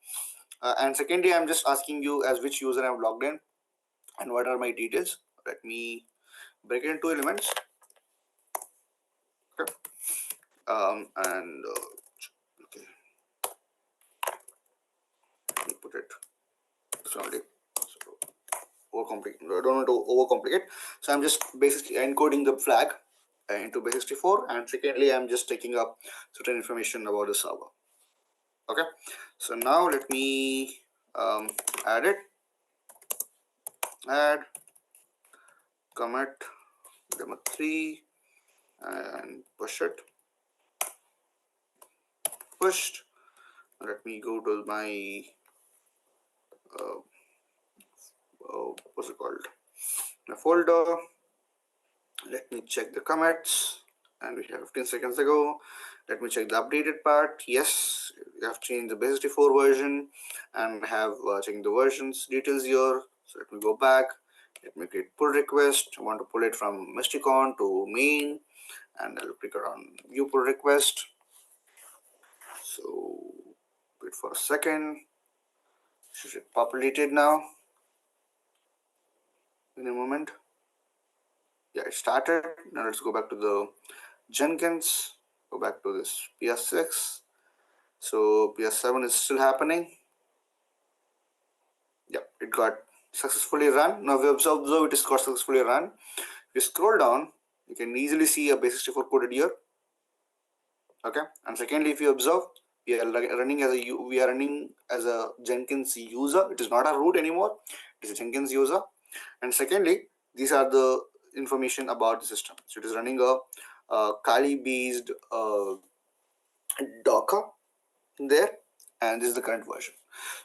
And secondly, I'm just asking you as which user I'm logged in and what are my details. Let me break it into elements. Okay. And okay, let me put it slowly. So overcomplicate. I don't want to overcomplicate. So I'm just basically encoding the flag into base64, and secondly, I'm just taking up certain information about the server. Okay. So now let me add it. Add commit demo 3 and push it. Pushed. Let me go to my what's it called? My folder. Let me check the commits, and we have 15 seconds ago. Let me check the updated part. Yes, we have changed the base64 version and have checking the versions details here. So let me go back, Let me create pull request. I want to pull it from Mystikcon to main, and I'll click on view pull request. So wait for a second. Should it populated now? In a moment. Yeah, it started. Now let's go back to the Jenkins. Go back to this PS6. So PS7 is still happening. Yep, it got successfully run. Now we observe it is got successfully run. If you scroll down, you can easily see a base64 coded here. Okay, and secondly, if you observe, we are running as a Jenkins user. It is not a root anymore. It is a Jenkins user. And secondly, these are the information about the system. So it is running a Kali based Docker there, and this is the current version.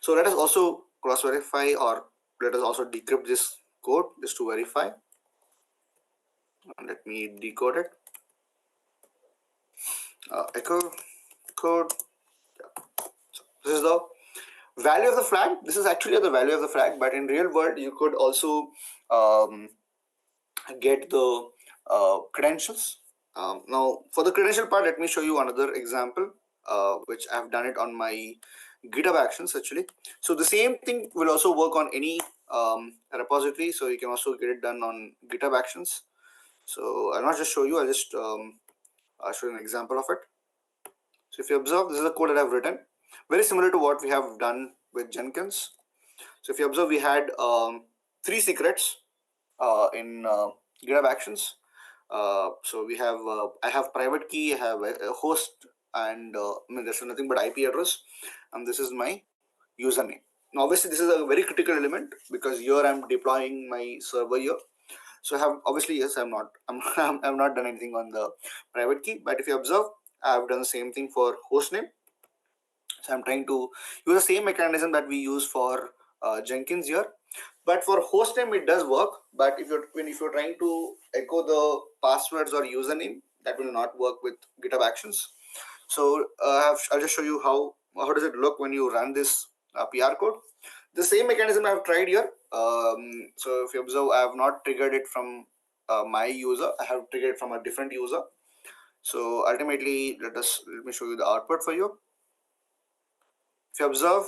So let us also cross verify, or let us also decrypt this code just to verify. And let me decode it. Echo code. Yeah. So this is the value of the flag. This is actually the value of the flag, but in real world you could also get the credentials. Now for the credential part, let me show you another example which I've done it on my GitHub Actions actually. So the same thing will also work on any repository, so you can also get it done on GitHub Actions. So I'll not just show you, I'll just show you an example of it. So if you observe, this is the code that I've written, very similar to what we have done with Jenkins. So if you observe, we had 3 secrets in GitHub Actions. So we have I have private key, I have a host, and I mean, there's nothing but IP address, and this is my username. Now obviously this is a very critical element because here I'm deploying my server here. So I have obviously, yes, I'm not done anything on the private key, but if you observe, I've done the same thing for hostname. So I'm trying to use the same mechanism that we use for Jenkins here. But for hostname, it does work. But if you're trying to echo the passwords or username, that will not work with GitHub Actions. So I'll just show you how does it look when you run this PR code. The same mechanism I've tried here. So if you observe, I have not triggered it from my user. I have triggered it from a different user. So ultimately, let me show you the output for you. If you observe,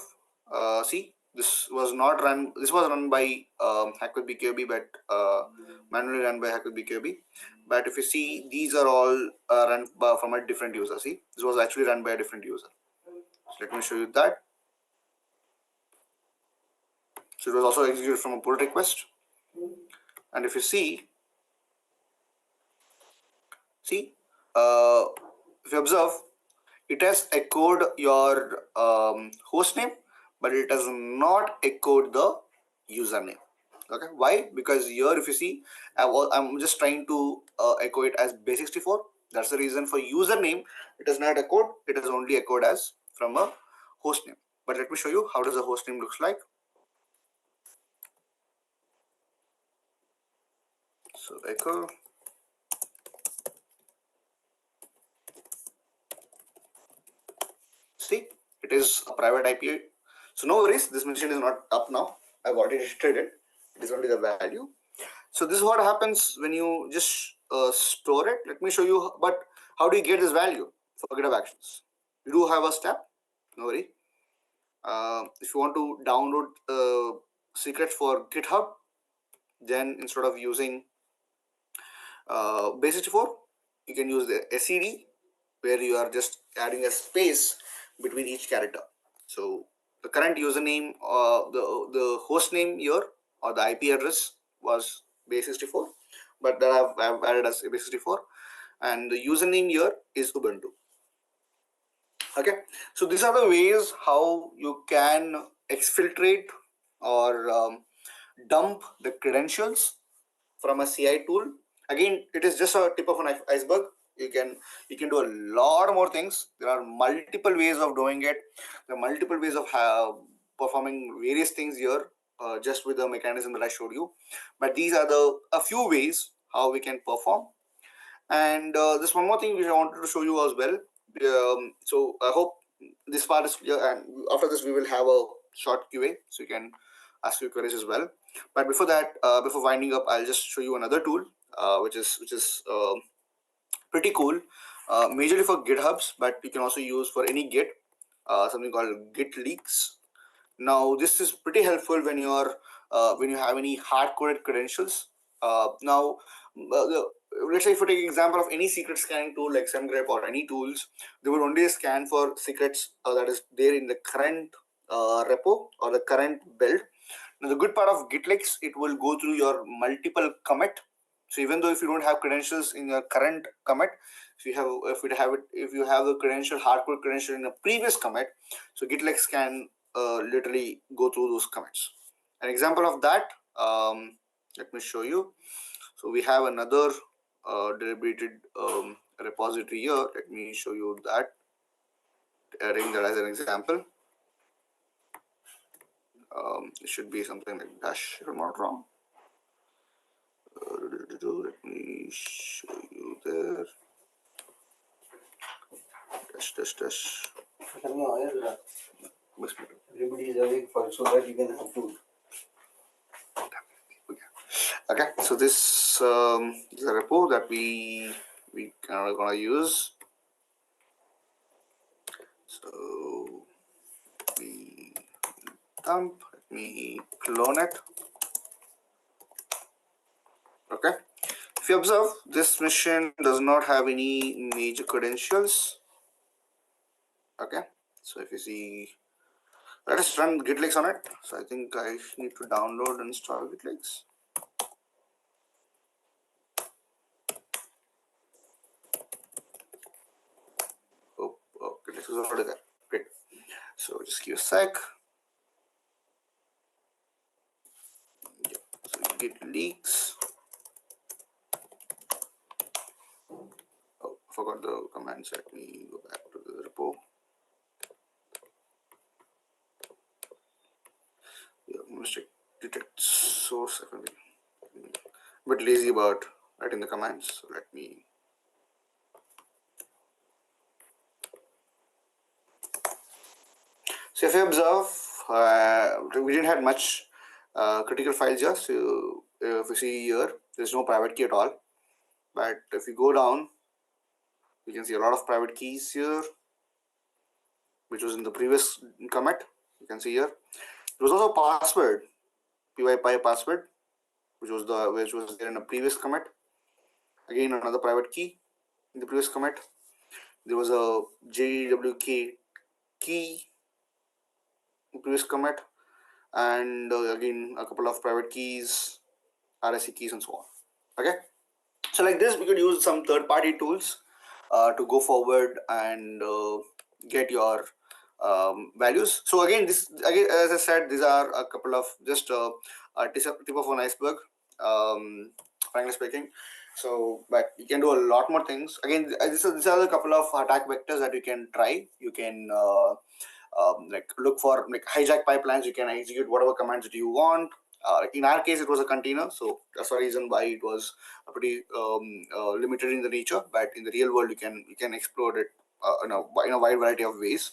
see, this was not run. This was run by Hack with BKB, but manually run by Hack with BKB. But if you see, these are all run from a different user. See, this was actually run by a different user. So let me show you that. So it was also executed from a pull request. And if you see, if you observe, it has echoed your host name, but it has not echoed the username. Okay, why? Because here, if you see, I'm just trying to echo it as base64. That's the reason for username. It is not echoed. It is only echoed as from a host name. But let me show you how does the host name looks like. So echo. See, it is a private IP. So no worries, this machine is not up now. I've already registered it. It is only the value. So this is what happens when you just store it. Let me show you. But how do you get this value for GitHub Actions? You do have a step. No worry. If you want to download secrets for GitHub, then instead of using base64, you can use the SED, where you are just adding a space between each character. So the current username, the host name here or the IP address was base64, but that I've added as base64, and the username here is Ubuntu. Okay, so these are the ways how you can exfiltrate or dump the credentials from a CI tool. Again, it is just a tip of an iceberg. You can do a lot more things. There are multiple ways of doing it. There are multiple ways of performing various things here, just with the mechanism that I showed you. But these are a few ways how we can perform. And there's one more thing which I wanted to show you as well. So I hope this part is clear, and after this we will have a short QA, so you can ask your queries as well. But before that, before winding up, I'll just show you another tool, which is pretty cool, majorly for GitHubs, but you can also use for any Git, something called Git leaks. Now this is pretty helpful when you have any hard-coded credentials. Let's say if you take an example of any secret scanning tool like SemGrep or any tools, they will only scan for secrets that is there in the current repo or the current build. Now the good part of GitLeaks, it will go through your multiple commit. So even though if you don't have credentials in your current commit, if you have the credential, hardcore credential in a previous commit, so GitLeaks can literally go through those commits. An example of that, let me show you. So we have another deliberated repository here. Let me show you that, adding that as an example. It should be something like dash, if I'm not wrong. Let me show you there. Dash. Everybody is awake for so that you can have food. Okay, so this is a repo that we are gonna use. So we dump. Let me clone it. Okay. If you observe, this machine does not have any major credentials. Okay. So if you see, let us run GitLeaks on it. So I think I need to download and install GitLeaks. Oh, GitLeaks is already there. Great. So just give a sec. Yeah. So git leaks. Oh, I forgot the commands. Let me go back to the repo. Yeah, mystic detect source. I'm a bit lazy about writing the commands. So let me. So if you observe, we didn't have much critical files here. So if you see here, there's no private key at all. But if you go down, you can see a lot of private keys here, which was in the previous commit. You can see here. There was also a password, PyPy password, which was there in a previous commit. Again, another private key in the previous commit. There was a JWK key in previous commit, and again a couple of private keys, RSA keys, and so on. Okay, so like this, we could use some third-party tools to go forward and get your values. So again, as I said, these are a couple of just a tip of an iceberg, frankly speaking. So, but you can do a lot more things. Again, these are a couple of attack vectors that you can try. You can like look for like hijack pipelines. You can execute whatever commands that you want. In our case, it was a container, so that's the reason why it was pretty limited in the nature. But in the real world, you can explore it in a wide variety of ways.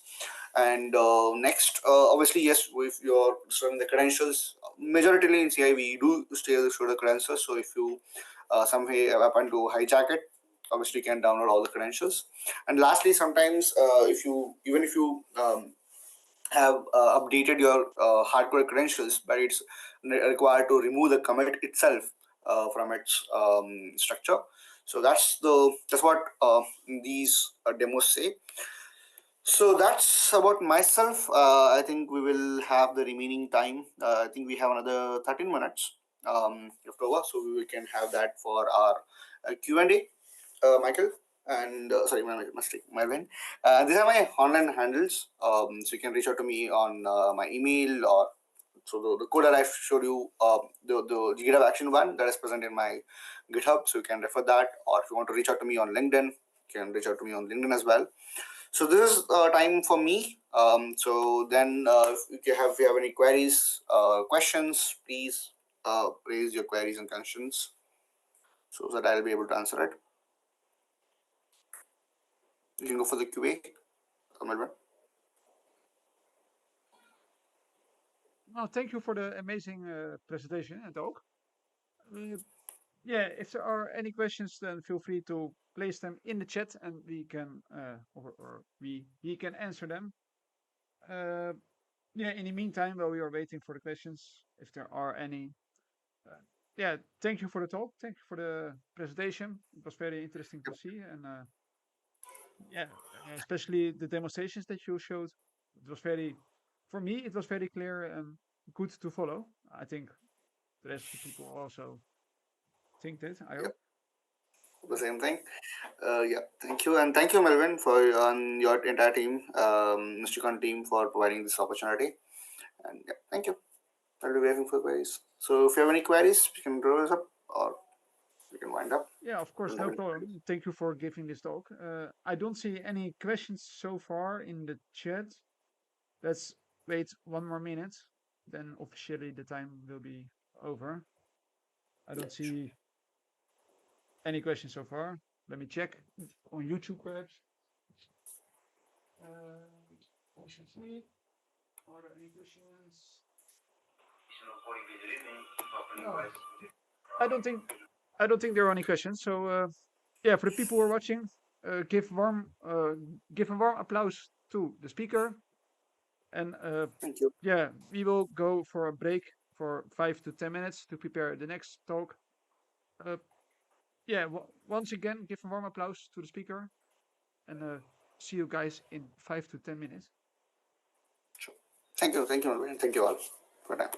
And next, obviously, yes, if you're showing the credentials, majoritarily in CI we do show the credentials. So if you somehow happen to hijack it, obviously you can download all the credentials. And lastly, sometimes if you have updated your hardcore credentials, but it's required to remove the commit itself from its structure. So that's what these demos say. So that's about myself. I think we will have the remaining time. I think we have another 13 minutes left over, so we can have that for our Q&A. Michael and sorry, my mistake, Melvin. These are my online handles. So you can reach out to me on my email, or so the code that I showed you, the GitHub action one that is present in my GitHub. So you can refer that, or if you want to reach out to me on LinkedIn, you can reach out to me on LinkedIn as well. So this is time for me. So then, if you have any queries, questions, please raise your queries and questions so that I'll be able to answer it. You can go for the QA, Melvin. Well, thank you for the amazing presentation and talk. Yeah, if there are any questions, then feel free to place them in the chat, and we can or we can answer them. Yeah, in the meantime, while we are waiting for the questions, if there are any. Yeah, thank you for the talk. Thank you for the presentation. It was very interesting to see, and yeah, especially the demonstrations that you showed. It was very, for me, it was very clear and good to follow. I think the rest of the people also think that. I hope. The same thing. Yeah, thank you, and thank you, Melvin, for your entire team, Mystikcon team, for providing this opportunity. And yeah, thank you. I'll be waiting for queries. So if you have any queries, you can draw us up, or we can wind up. Yeah, of course, no problem. Thank you for giving this talk. I don't see any questions so far in the chat. Let's wait 1 more minute, then officially the time will be over. I don't see any questions so far. Let me check on YouTube perhaps. Questions me. Are there any questions? No. I don't think there are any questions. So yeah, for the people who are watching, give a warm applause to the speaker. And thank you. yeah, we will go for a break for 5 to 10 minutes to prepare the next talk. Yeah, once again, give a warm applause to the speaker, and see you guys in 5 to 10 minutes. Sure. Thank you, Melvin. Thank you all for that.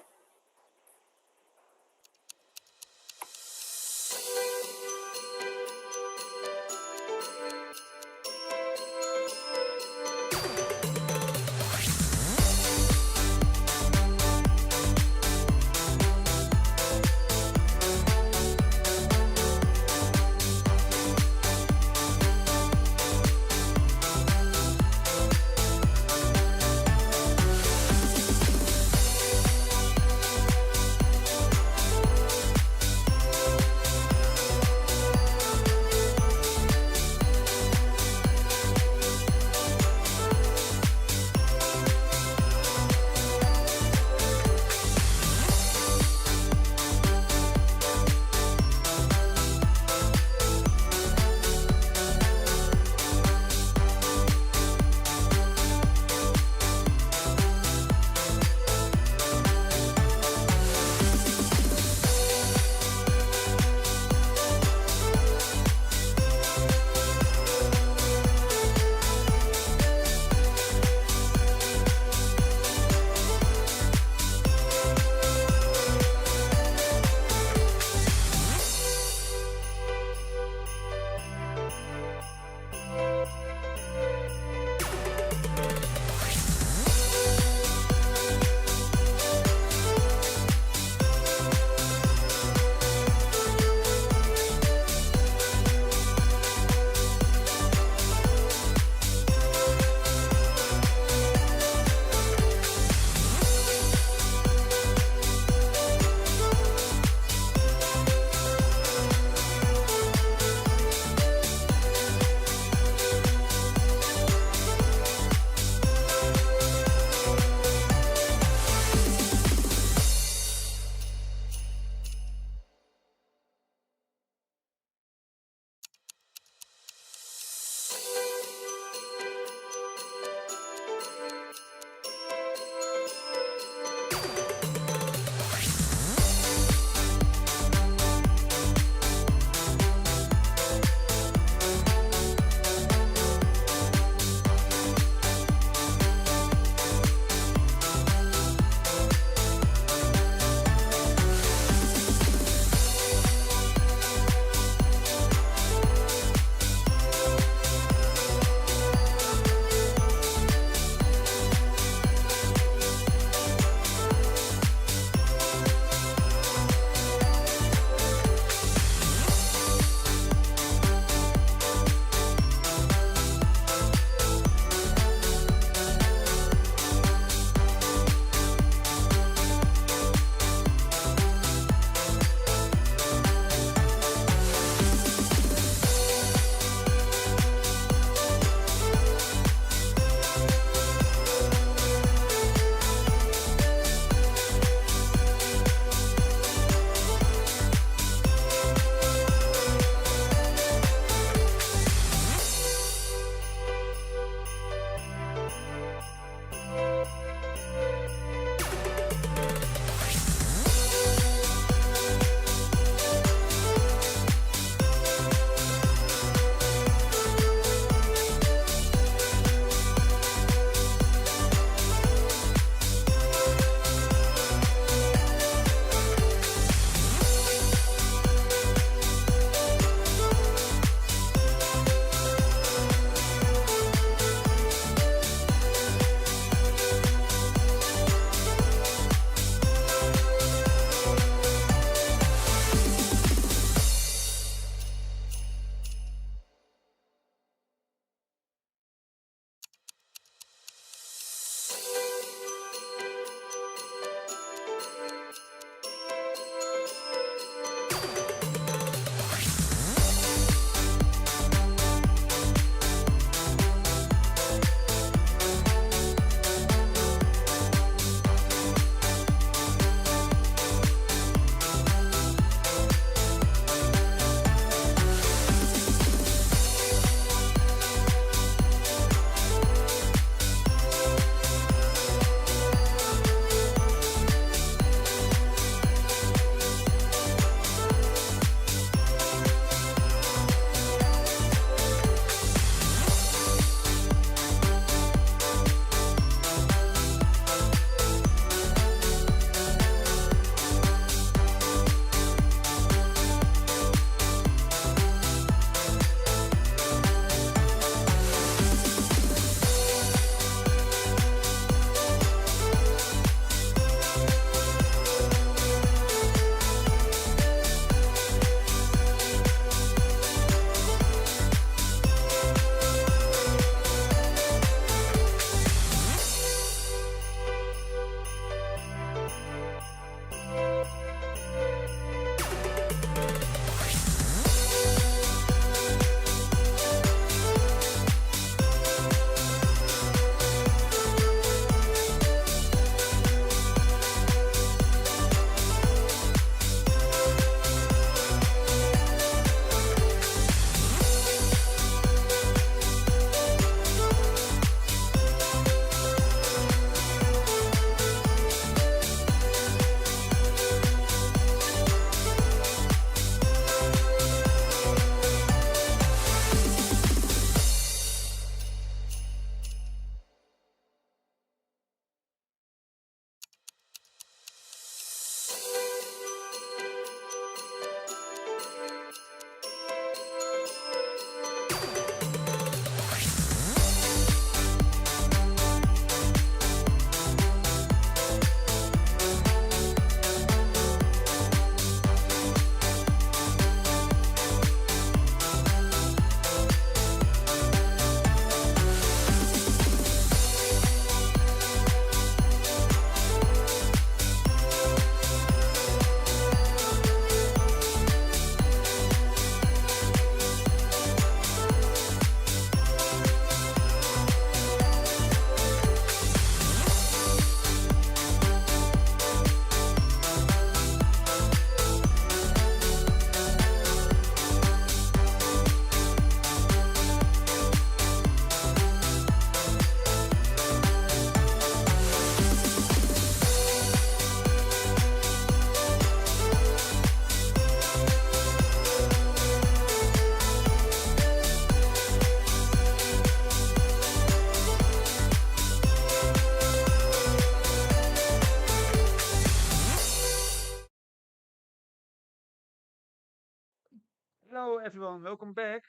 Hello everyone, welcome back.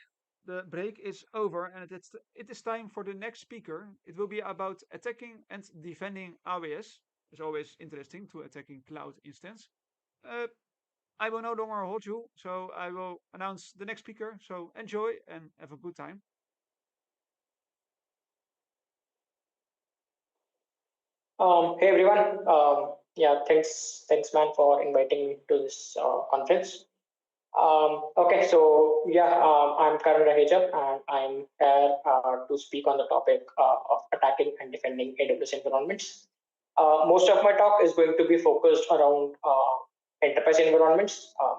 The break is over and it is time for the next speaker. It will be about attacking and defending AWS. It's always interesting to attacking cloud instance. Uh, I will no longer hold you, so I will announce the next speaker. So enjoy and have a good time. Hey everyone. Yeah, thanks man for inviting me to this conference. Okay, so yeah, I'm Karan Raheja and I'm here to speak on the topic of attacking and defending AWS environments. Most of my talk is going to be focused around enterprise environments. A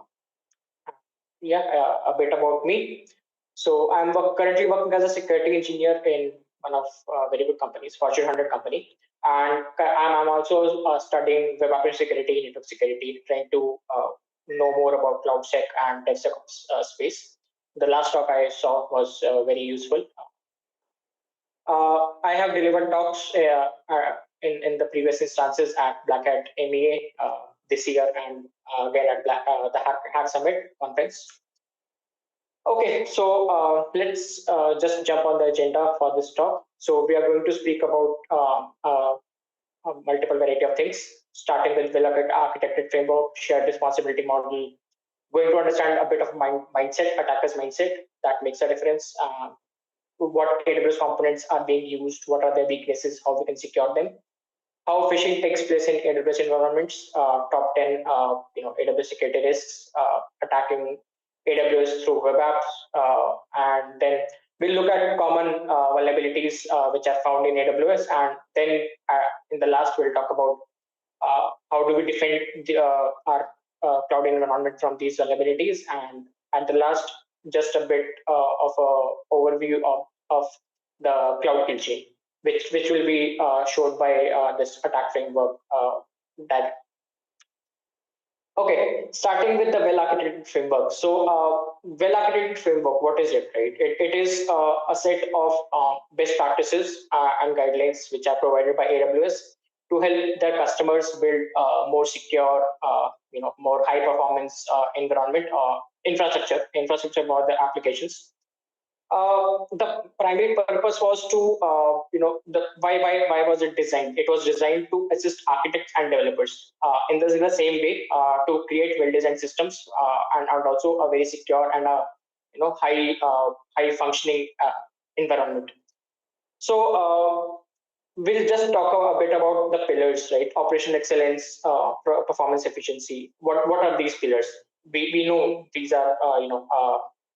bit about me. So I'm currently working as a security engineer in one of very good companies, Fortune 100 company, and I'm also studying web application security, network security, trying to know more about CloudSec and DevSecOps space. The last talk I saw was very useful. I have delivered talks in the previous instances at Black Hat MEA this year and again at the Hack Summit conference. Okay, so let's just jump on the agenda for this talk. So we are going to speak about a multiple variety of things, starting with well-architected framework, shared responsibility model, going to understand a bit of mindset, attacker's mindset that makes a difference, what AWS components are being used, what are their weaknesses, how we can secure them, how phishing takes place in AWS environments, top 10 AWS security risks, attacking AWS through web apps, and then we'll look at common vulnerabilities which are found in AWS, and then in the last we'll talk about how do we defend our cloud environment from these vulnerabilities, and at the last just a bit of a overview of the cloud kill chain, which will be showed by this attack framework that. Okay, starting with the well-architected framework. So, well-architected framework, what is it, right? It is a set of best practices and guidelines which are provided by AWS to help their customers build more secure, more high-performance environment infrastructure for their applications. The primary purpose was to, why was it designed? It was designed to assist architects and developers in the same way to create well-designed systems and also a very secure and a high functioning environment. So we'll just talk a bit about the pillars, right? Operational excellence, performance efficiency. What are these pillars? We know these are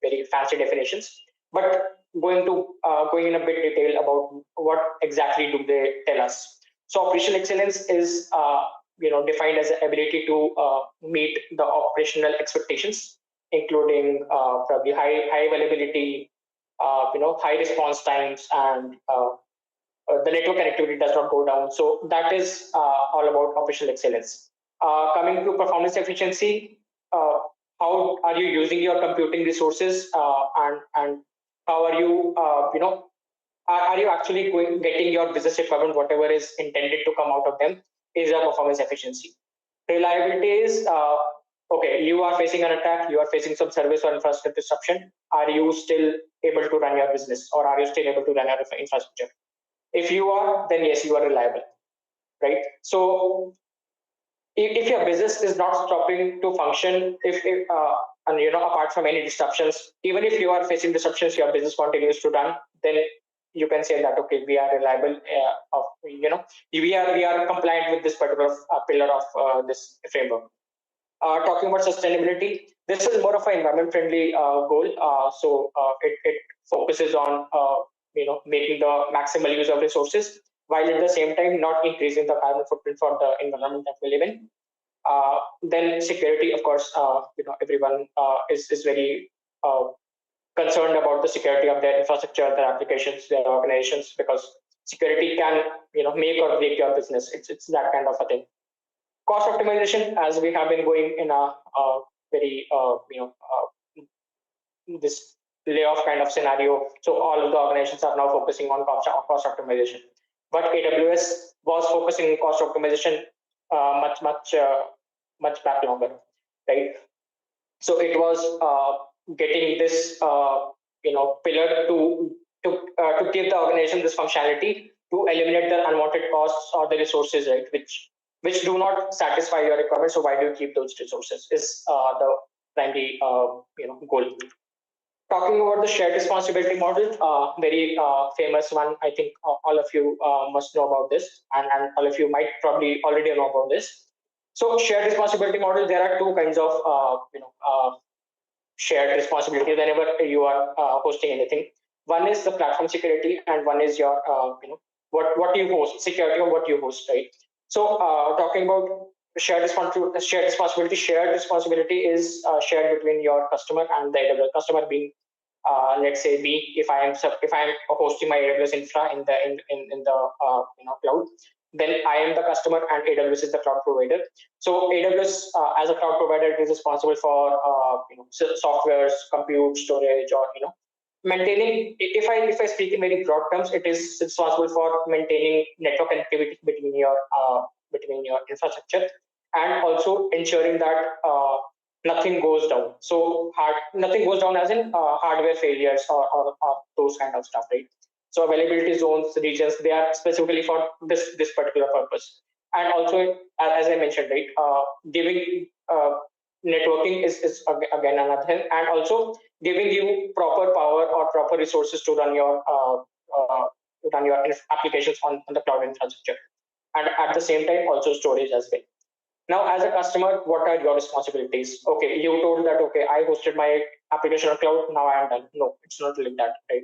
very fancy definitions, but going in a bit detail about what exactly do they tell us. So operational excellence is defined as the ability to meet the operational expectations, including probably high availability, high response times, and the network connectivity does not go down. So that is all about operational excellence. Coming to performance efficiency, how are you using your computing resources, and how are you, are you actually getting your business requirement, whatever is intended to come out of them, is your performance efficiency. Reliability is, okay, you are facing an attack, you are facing some service or infrastructure disruption. Are you still able to run your business, or are you still able to run your infrastructure? If you are, then yes, you are reliable, right? So if your business is not stopping to function, and apart from any disruptions, even if you are facing disruptions, your business continues to run, then you can say that okay, we are reliable. We are compliant with this particular pillar of this framework. Talking about sustainability, this is more of an environment friendly goal. So it focuses on making the maximal use of resources, while at the same time not increasing the carbon footprint for the environment that we live in. Then security, of course, everyone is very concerned about the security of their infrastructure, their applications, their organizations, because security can make or break your business. It's that kind of a thing. Cost optimization, as we have been going in a very this layoff kind of scenario, so all of the organizations are now focusing on cost optimization. But AWS was focusing on cost optimization much back longer, right? So it was getting this pillar to give the organization this functionality to eliminate the unwanted costs or the resources, right, which do not satisfy your requirements. So why do you keep those resources is the primary goal. Talking about the shared responsibility model, very famous one. I think all of you must know about this, and all of you might probably already know about this. So shared responsibility model, there are two kinds of shared responsibility whenever you are hosting anything. One is the platform security, and one is your what you host, security of what you host, right? So talking about shared responsibility is shared between your customer and the AWS customer being let's say me. If I am hosting my AWS infra in the cloud, then I am the customer and AWS is the cloud provider. So AWS as a cloud provider is responsible for softwares, compute, storage, or maintaining. If I speak in very broad terms, it is responsible for maintaining network connectivity between your infrastructure, and also ensuring that nothing goes down. So nothing goes down as in hardware failures or those kind of stuff, right? So availability zones, regions, they are specifically for this particular purpose. And also, as I mentioned, right, giving networking is again another thing, and also giving you proper power or proper resources to run your applications on the cloud infrastructure, and at the same time also storage as well. Now, as a customer, what are your responsibilities? Okay, you told that, okay, I hosted my application on cloud, now I am done. No, it's not like that, right?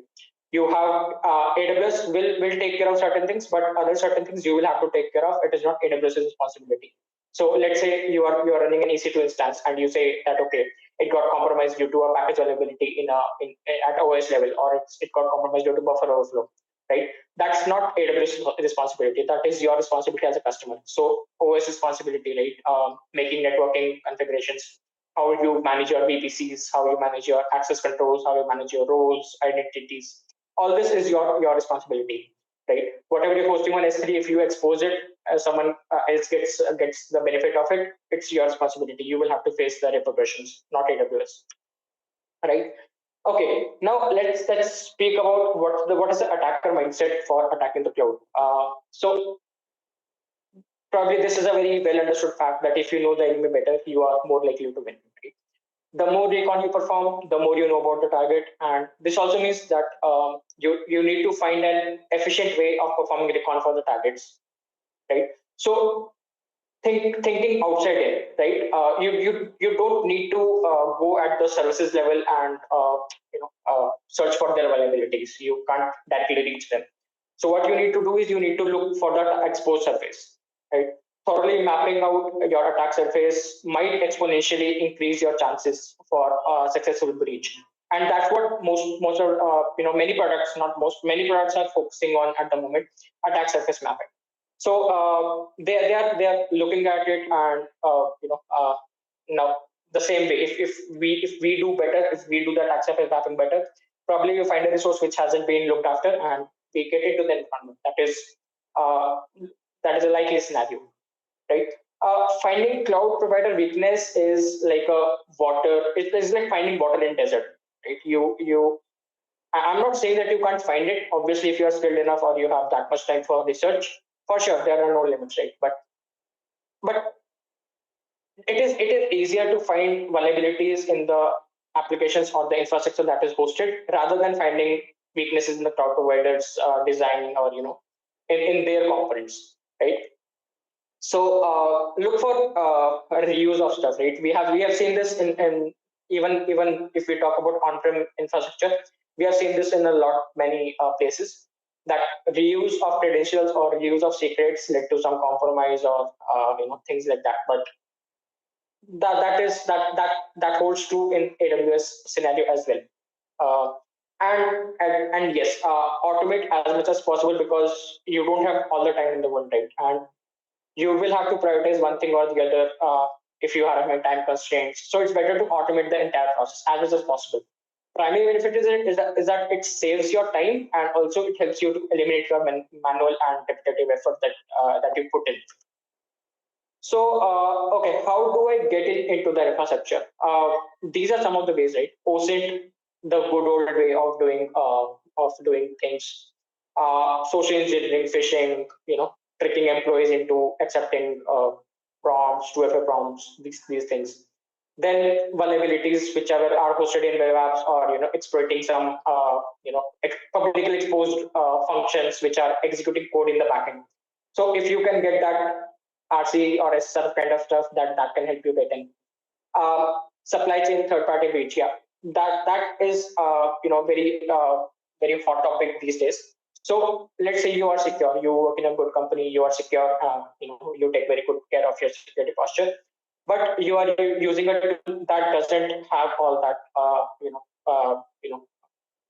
You have AWS will take care of certain things, but other certain things you will have to take care of. It is not AWS's responsibility. So let's say you are running an EC2 instance, and you say that, okay, it got compromised due to a package availability at OS level, or it got compromised due to buffer overflow, right? That's not AWS responsibility. That is your responsibility as a customer. So OS responsibility, right? Making networking configurations, how you manage your VPCs, how you manage your access controls, how you manage your roles, identities. All this is your responsibility, right? Whatever you're hosting on S3, if you expose it, someone else gets the benefit of it, it's your responsibility. You will have to face the repercussions, not AWS, right? Okay, now let's speak about what is the attacker mindset for attacking the cloud. So probably this is a very well understood fact that if you know the enemy better, you are more likely to win. Right? The more recon you perform, the more you know about the target, and this also means that you need to find an efficient way of performing recon for the targets, right? So thinking outside in, right? You don't need to go at the services level and search for their vulnerabilities. You can't directly reach them. So what you need to do is you need to look for that exposed surface, right? Thoroughly mapping out your attack surface might exponentially increase your chances for successful breach, and that's what most of many products, not most, many products are focusing on at the moment: attack surface mapping. So they are looking at it, and now the same way. If we do better, if we do the attack surface mapping better, probably you find a resource which hasn't been looked after, and we get into the environment. That is a likely scenario, right? Finding cloud provider weakness is like a water. It is like finding water in desert, right? I'm not saying that you can't find it. Obviously, if you are skilled enough or you have that much time for research, for sure there are no limits, right? But it is easier to find vulnerabilities in the applications or the infrastructure that is hosted rather than finding weaknesses in the cloud providers design, or in their components, right? So look for reuse of stuff, right? We have seen this in even if we talk about on-prem infrastructure, we have seen this in many places, that reuse of credentials or reuse of secrets led to some compromise or things like that. But that holds true in AWS scenario as well. And yes, automate as much as possible, because you don't have all the time in the world, right? And you will have to prioritize one thing or the other if you have time constraints. So it's better to automate the entire process as much as possible. Primary benefit is that it saves your time, and also it helps you to eliminate your manual and repetitive effort that you put in. So, okay, how do I get into the infrastructure? These are some of the ways, right? OSINT, the good old way of doing things. Social engineering, phishing, tricking employees into accepting prompts, 2FA prompts, these things. Then vulnerabilities, whichever are hosted in web apps, or exploiting some publicly exposed functions which are executing code in the backend. So if you can get that RC or SSR kind of stuff, that can help you get in. Supply chain third party breach, yeah, that is very hot topic these days. So let's say you are secure, you work in a good company, you are secure, you take very good care of your security posture, but you are using a tool that doesn't have all that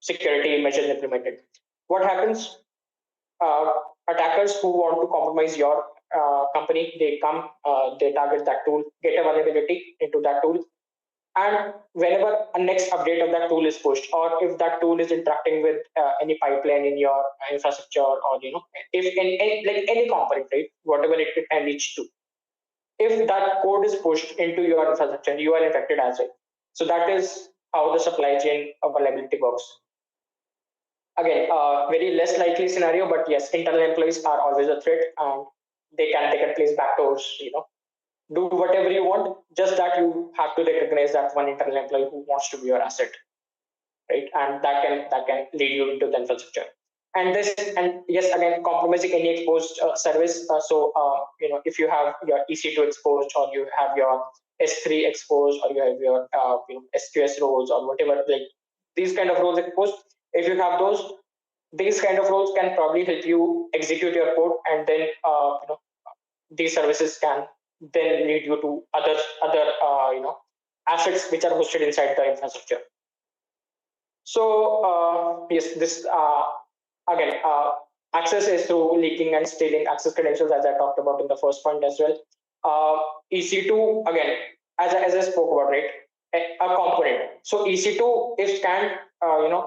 security measures implemented. What happens? Attackers who want to compromise your company, they come, they target that tool, get a vulnerability into that tool, and whenever a next update of that tool is pushed, or if that tool is interacting with any pipeline in your infrastructure, or if like any component, right, whatever it can reach to, if that code is pushed into your infrastructure, you are infected as well. So that is how the supply chain of vulnerability works. Again, very less likely scenario, but yes, internal employees are always a threat, and they can place backdoors, do whatever you want, just that you have to recognize that one internal employee who wants to be your asset, right? And that can lead you into the infrastructure. And yes, again, compromising any exposed service. If you have your EC2 exposed, or you have your S3 exposed, or you have your SQS roles, or whatever, like these kind of roles exposed, if you have those, these kind of roles can probably help you execute your code, and then these services can then lead you to other assets which are hosted inside the infrastructure. So yes, this again, access is through leaking and stealing access credentials, as I talked about in the first point as well. EC2, again, as I spoke about, right, a component. So EC2, if scanned,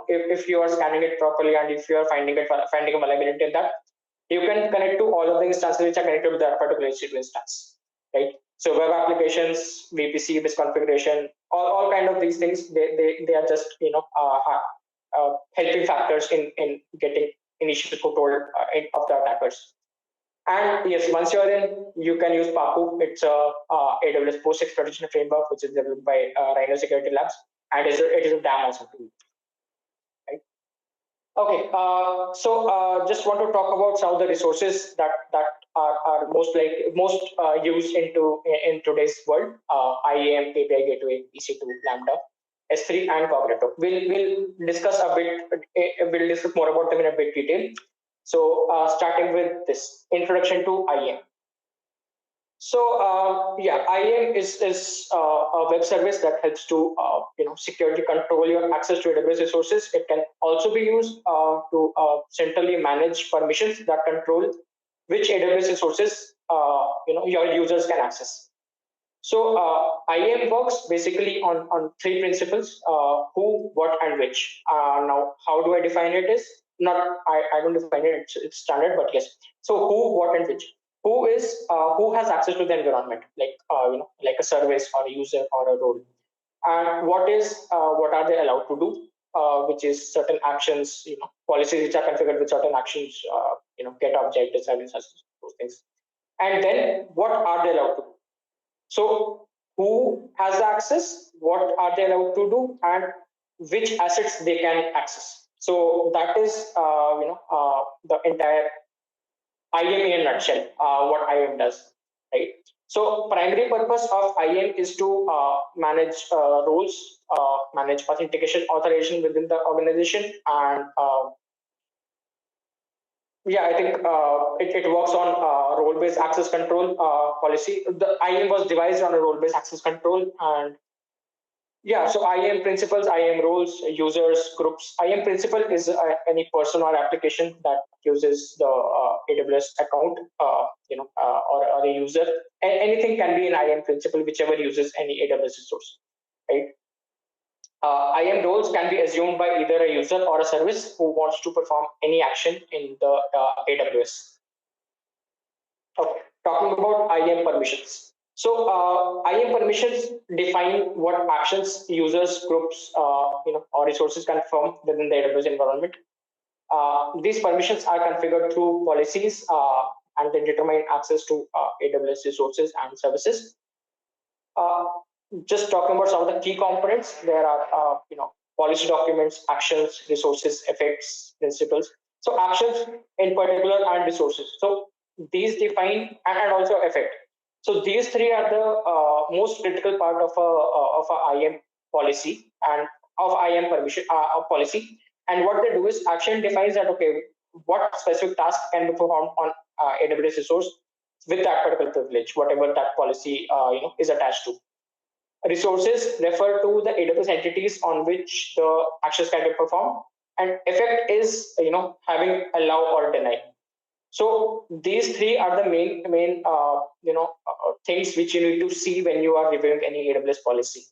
if you are scanning it properly, and if you are finding a vulnerability in that, you can connect to all of the instances which are connected to that particular EC2 instance, right? So web applications, VPC misconfiguration, all kind of these things, they are just helping factors in getting initial foothold of the attackers. And yes, once you're in, you can use Papu. It's a AWS post exploitation framework, which is developed by Rhino Security Labs, and it is a damn awesome tool. Right? Okay, so just want to talk about some of the resources that are most used in today's world. IAM, API Gateway, EC2, Lambda, S3, and Cognito. We'll discuss a bit. We'll discuss more about them in a bit detail. So starting with this introduction to IAM. So IAM is a web service that helps to securely control your access to AWS resources. It can also be used to centrally manage permissions that control which AWS resources your users can access. So IAM works basically on three principles: who, what, and which. Now, how do I define it? Is not I don't define it. It's standard, but yes. So who, what, and which. Who is who has access to the environment, like like a service or a user or a role, and what are they allowed to do? Which is certain actions, policies which are configured with certain actions, get object, disable, such those things. And then what are they allowed to do? So who has the access, what are they allowed to do, and which assets they can access. So that is the entire IAM in a nutshell, what IAM does, right? So primary purpose of IAM is to manage roles, manage authentication authorization within the organization, and I think it works on role-based access control policy. The IAM was devised on a role-based access control, and so IAM principles, IAM roles, users, groups. IAM principle is any person or application that uses the AWS account, or a user. Anything can be an IAM principle, whichever uses any AWS resource, right? IAM roles can be assumed by either a user or a service who wants to perform any action in the AWS. Okay, talking about IAM permissions. So IAM permissions define what actions users, groups, or resources can perform within the AWS environment. These permissions are configured through policies and they determine access to AWS resources and services. Just talking about some of the key components, there are policy documents, actions, resources, effects, principles. So actions in particular and resources. So these define and also effect. So these three are the most critical part of a IAM policy and of IAM permission policy. And what they do is action defines that okay, what specific task can be performed on AWS resource with that particular privilege, whatever that policy is attached to. Resources refer to the AWS entities on which the actions can be performed, and effect is having allow or deny. So these three are the main things which you need to see when you are reviewing any AWS policy.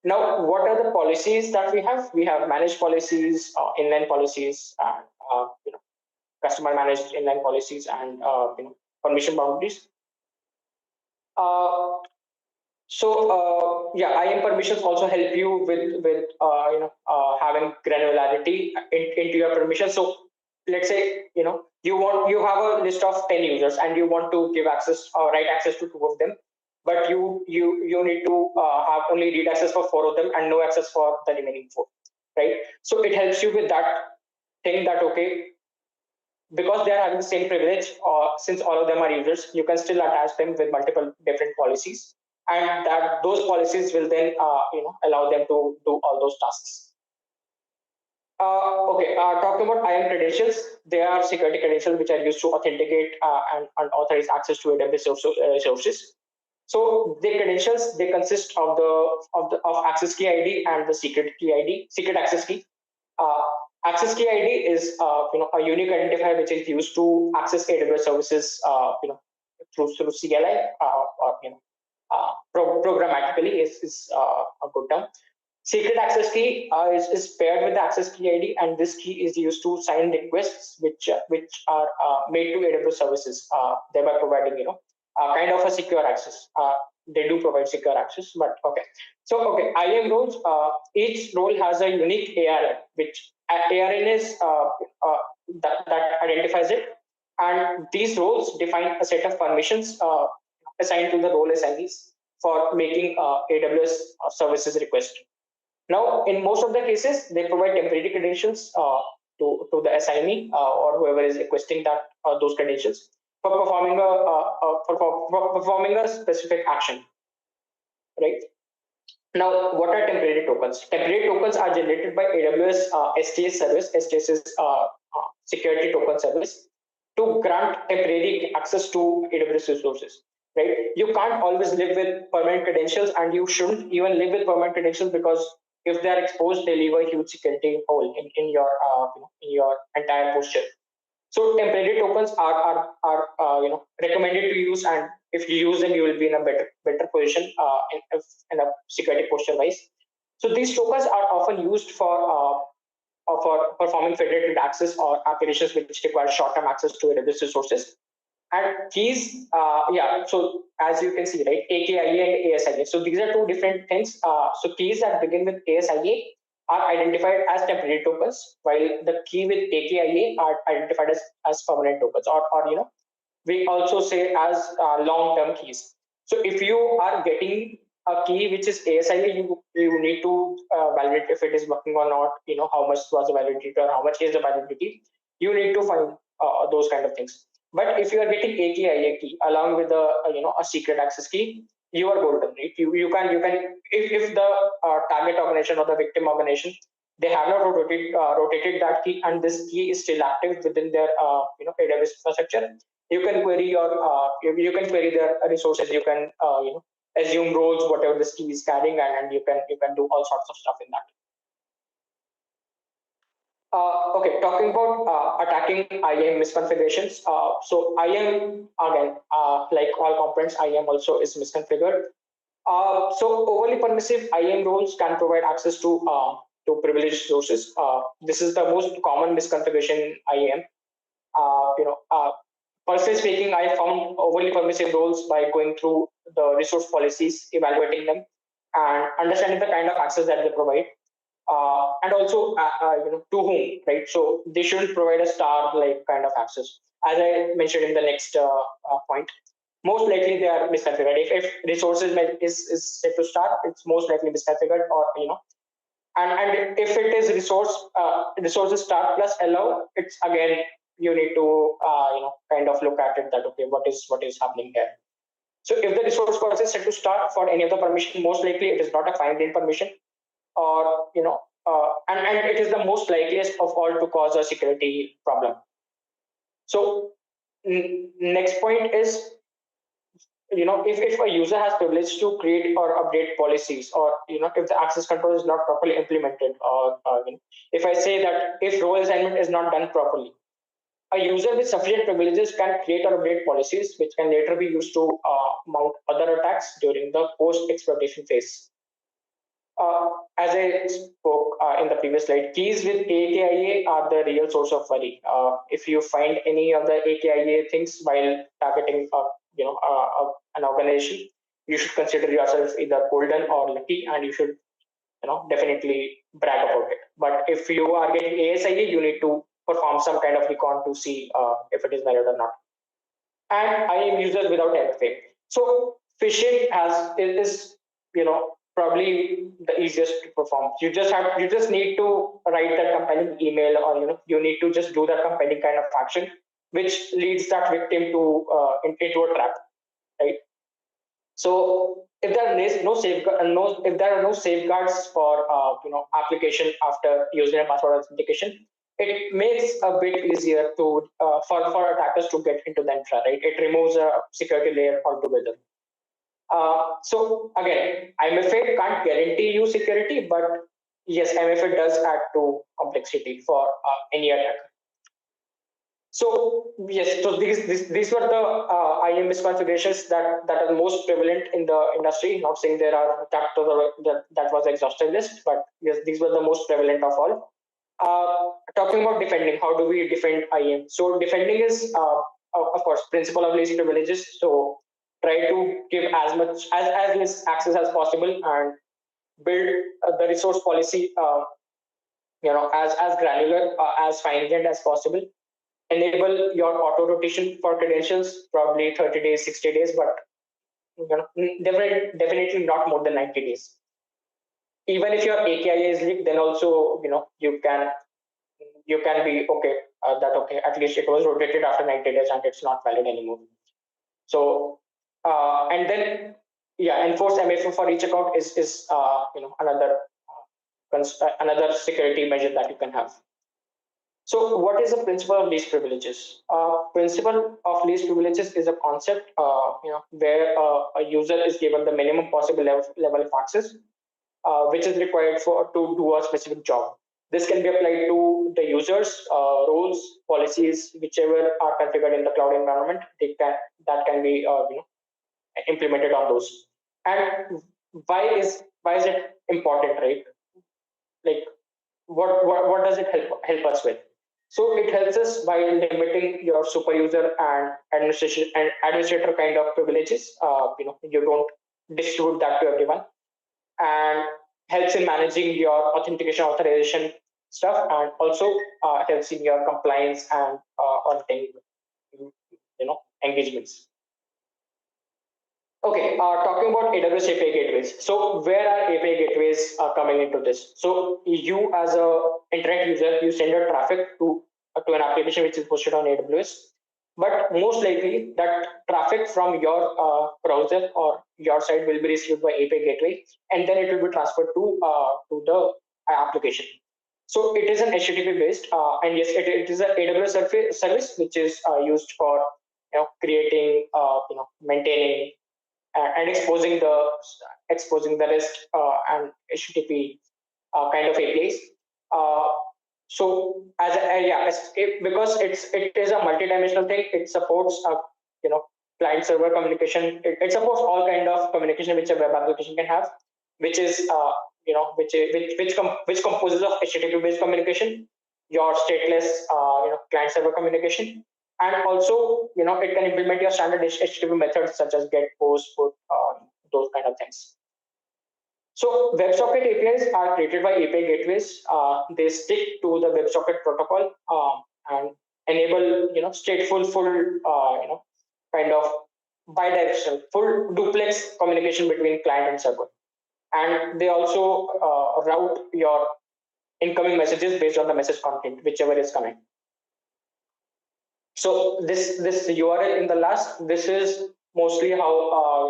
Now, what are the policies that we have? We have managed policies, inline policies, and customer managed inline policies, and permission boundaries. IAM permissions also help you with having granularity into your permission. So let's say you have a list of 10 users and you want to give access or write access to 2 of them, but you need to have only read access for 4 of them and no access for the remaining 4, right? So it helps you with that thing that okay, because they are having the same privilege, since all of them are users, you can still attach them with multiple different policies, and that those policies will then allow them to do all those tasks. Talking about IAM credentials, they are security credentials which are used to authenticate and authorize access to AWS resources. So the credentials, they consist of access key ID and the secret key ID, secret access key. Access key ID is a unique identifier which is used to access AWS services through CLI or programmatically is a good term. Secret access key is paired with the access key ID, and this key is used to sign requests which are made to AWS services, thereby providing kind of a secure access. They do provide secure access, but okay. So okay, IAM roles. Each role has a unique ARN, which ARN is that identifies it, and these roles define a set of permissions assigned to the role assignees for making AWS services request. Now, in most of the cases, they provide temporary credentials to the assignee or whoever is requesting that those credentials for performing a specific action, right? Now, what are temporary tokens? Temporary tokens are generated by AWS STS service. STS is security token service to grant temporary access to AWS resources, right? You can't always live with permanent credentials, and you shouldn't even live with permanent credentials, because if they are exposed, they leave a huge security hole in your entire posture. So temporary tokens are recommended to use, and if you use them, you will be in a better position in a security posture wise. So these tokens are often used for performing federated access or applications which require short-term access to AWS resources. And keys, so as you can see, right, AKIA and ASIA. So these are two different things. So keys that begin with ASIA are identified as temporary tokens, while the key with AKIA are identified as permanent tokens, or we also say as long-term keys. So if you are getting a key which is ASIA, you need to validate if it is working or not. How much was the validity or how much is the validity. You need to find those kind of things. But if you are getting AKIA key along with a secret access key, you are golden. Right? You can if the target organization or the victim organization, they have not rotated that key, and this key is still active within their AWS infrastructure, you can query their resources. You can assume roles, whatever this key is carrying, and you can do all sorts of stuff in that. Talking about attacking IAM misconfigurations. So IAM, again, like all components, IAM also is misconfigured. So overly permissive IAM roles can provide access to privileged resources. This is the most common misconfiguration in IAM. Personally speaking, I found overly permissive roles by going through the resource policies, evaluating them, and understanding the kind of access that they provide, and also to whom, right? So they shouldn't provide a star-like kind of access. As I mentioned in the next point, most likely they are misconfigured. If resources is set to star, it's most likely misconfigured, or and if it is resources star plus allow, it's again you need to kind of look at it that okay, what is happening here. So if the resource policy is set to start for any of the permission, most likely it is not a fine-grained permission, or and it is the most likeliest of all to cause a security problem. So next point is, if a user has privilege to create or update policies, or if the access control is not properly implemented, or if I say that if role assignment is not done properly, a user with sufficient privileges can create or update policies which can later be used to mount other attacks during the post-exploitation phase. As I spoke in the previous slide, keys with AKIA are the real source of worry. If you find any of the AKIA things while targeting an organization, you should consider yourself either golden or lucky, and you should definitely brag about it. But if you are getting ASIA, you need to perform some kind of recon to see if it is valid or not. And IAM users without MFA. So phishing is probably the easiest to perform. You just need to write that compelling email, or you need to just do that compelling kind of action, which leads that victim to into a trap, right? So if there are no safeguards for application after user and password authentication, it makes a bit easier to for attackers to get into the infra, right? It removes a security layer altogether. So again, MFA can't guarantee you security, but yes, MFA does add to complexity for any attacker. So yes, so these were the IAM misconfigurations that are most prevalent in the industry. Not saying there are that was exhaustive list, but yes, these were the most prevalent of all. Talking about defending, how do we defend IAM? So defending is, of course, principle of least privileges. So try to give as much as less access as possible, and build the resource policy, as granular, as fine-grained as possible. Enable your auto rotation for credentials, probably 30 days, 60 days, but definitely not more than 90 days. Even if your AKI is leaked, then also you can be okay, at least it was rotated after 90 days and it's not valid anymore. So and then enforce MFA for each account is another security measure that you can have. So what is the principle of least privileges? Principle of least privileges is a concept where a user is given the minimum possible level of access, which is required to do a specific job. This can be applied to the users, roles, policies, whichever are configured in the cloud environment. That can be implemented on those. And why is it important, right? Like what does it help us with? So it helps us by limiting your super user and administrator kind of privileges. You don't distribute that to everyone, and helps in managing your authentication authorization stuff, and also helps in your compliance and auditing engagements. Okay, talking about AWS API gateways. So where are API gateways coming into this? So you as a internet user, you send your traffic to an application which is hosted on AWS, but most likely that traffic from your browser or your site will be received by API gateway, and then it will be transferred to the application. So it is an HTTP based, and yes, it is an AWS service which is used for creating, maintaining, and exposing the REST and HTTP kind of APIs. So because it is a multidimensional thing, it supports client server communication. It supports all kind of communication which a web application can have, which is which composes of HTTP based communication, your stateless client server communication, And also, it can implement your standard HTTP methods such as get, post, put, those kind of things. So WebSocket APIs are created by API gateways. They stick to the WebSocket protocol and enable, stateful, full, kind of bidirectional, full duplex communication between client and server. And they also route your incoming messages based on the message content, whichever is coming. So this URL in the last, this is mostly how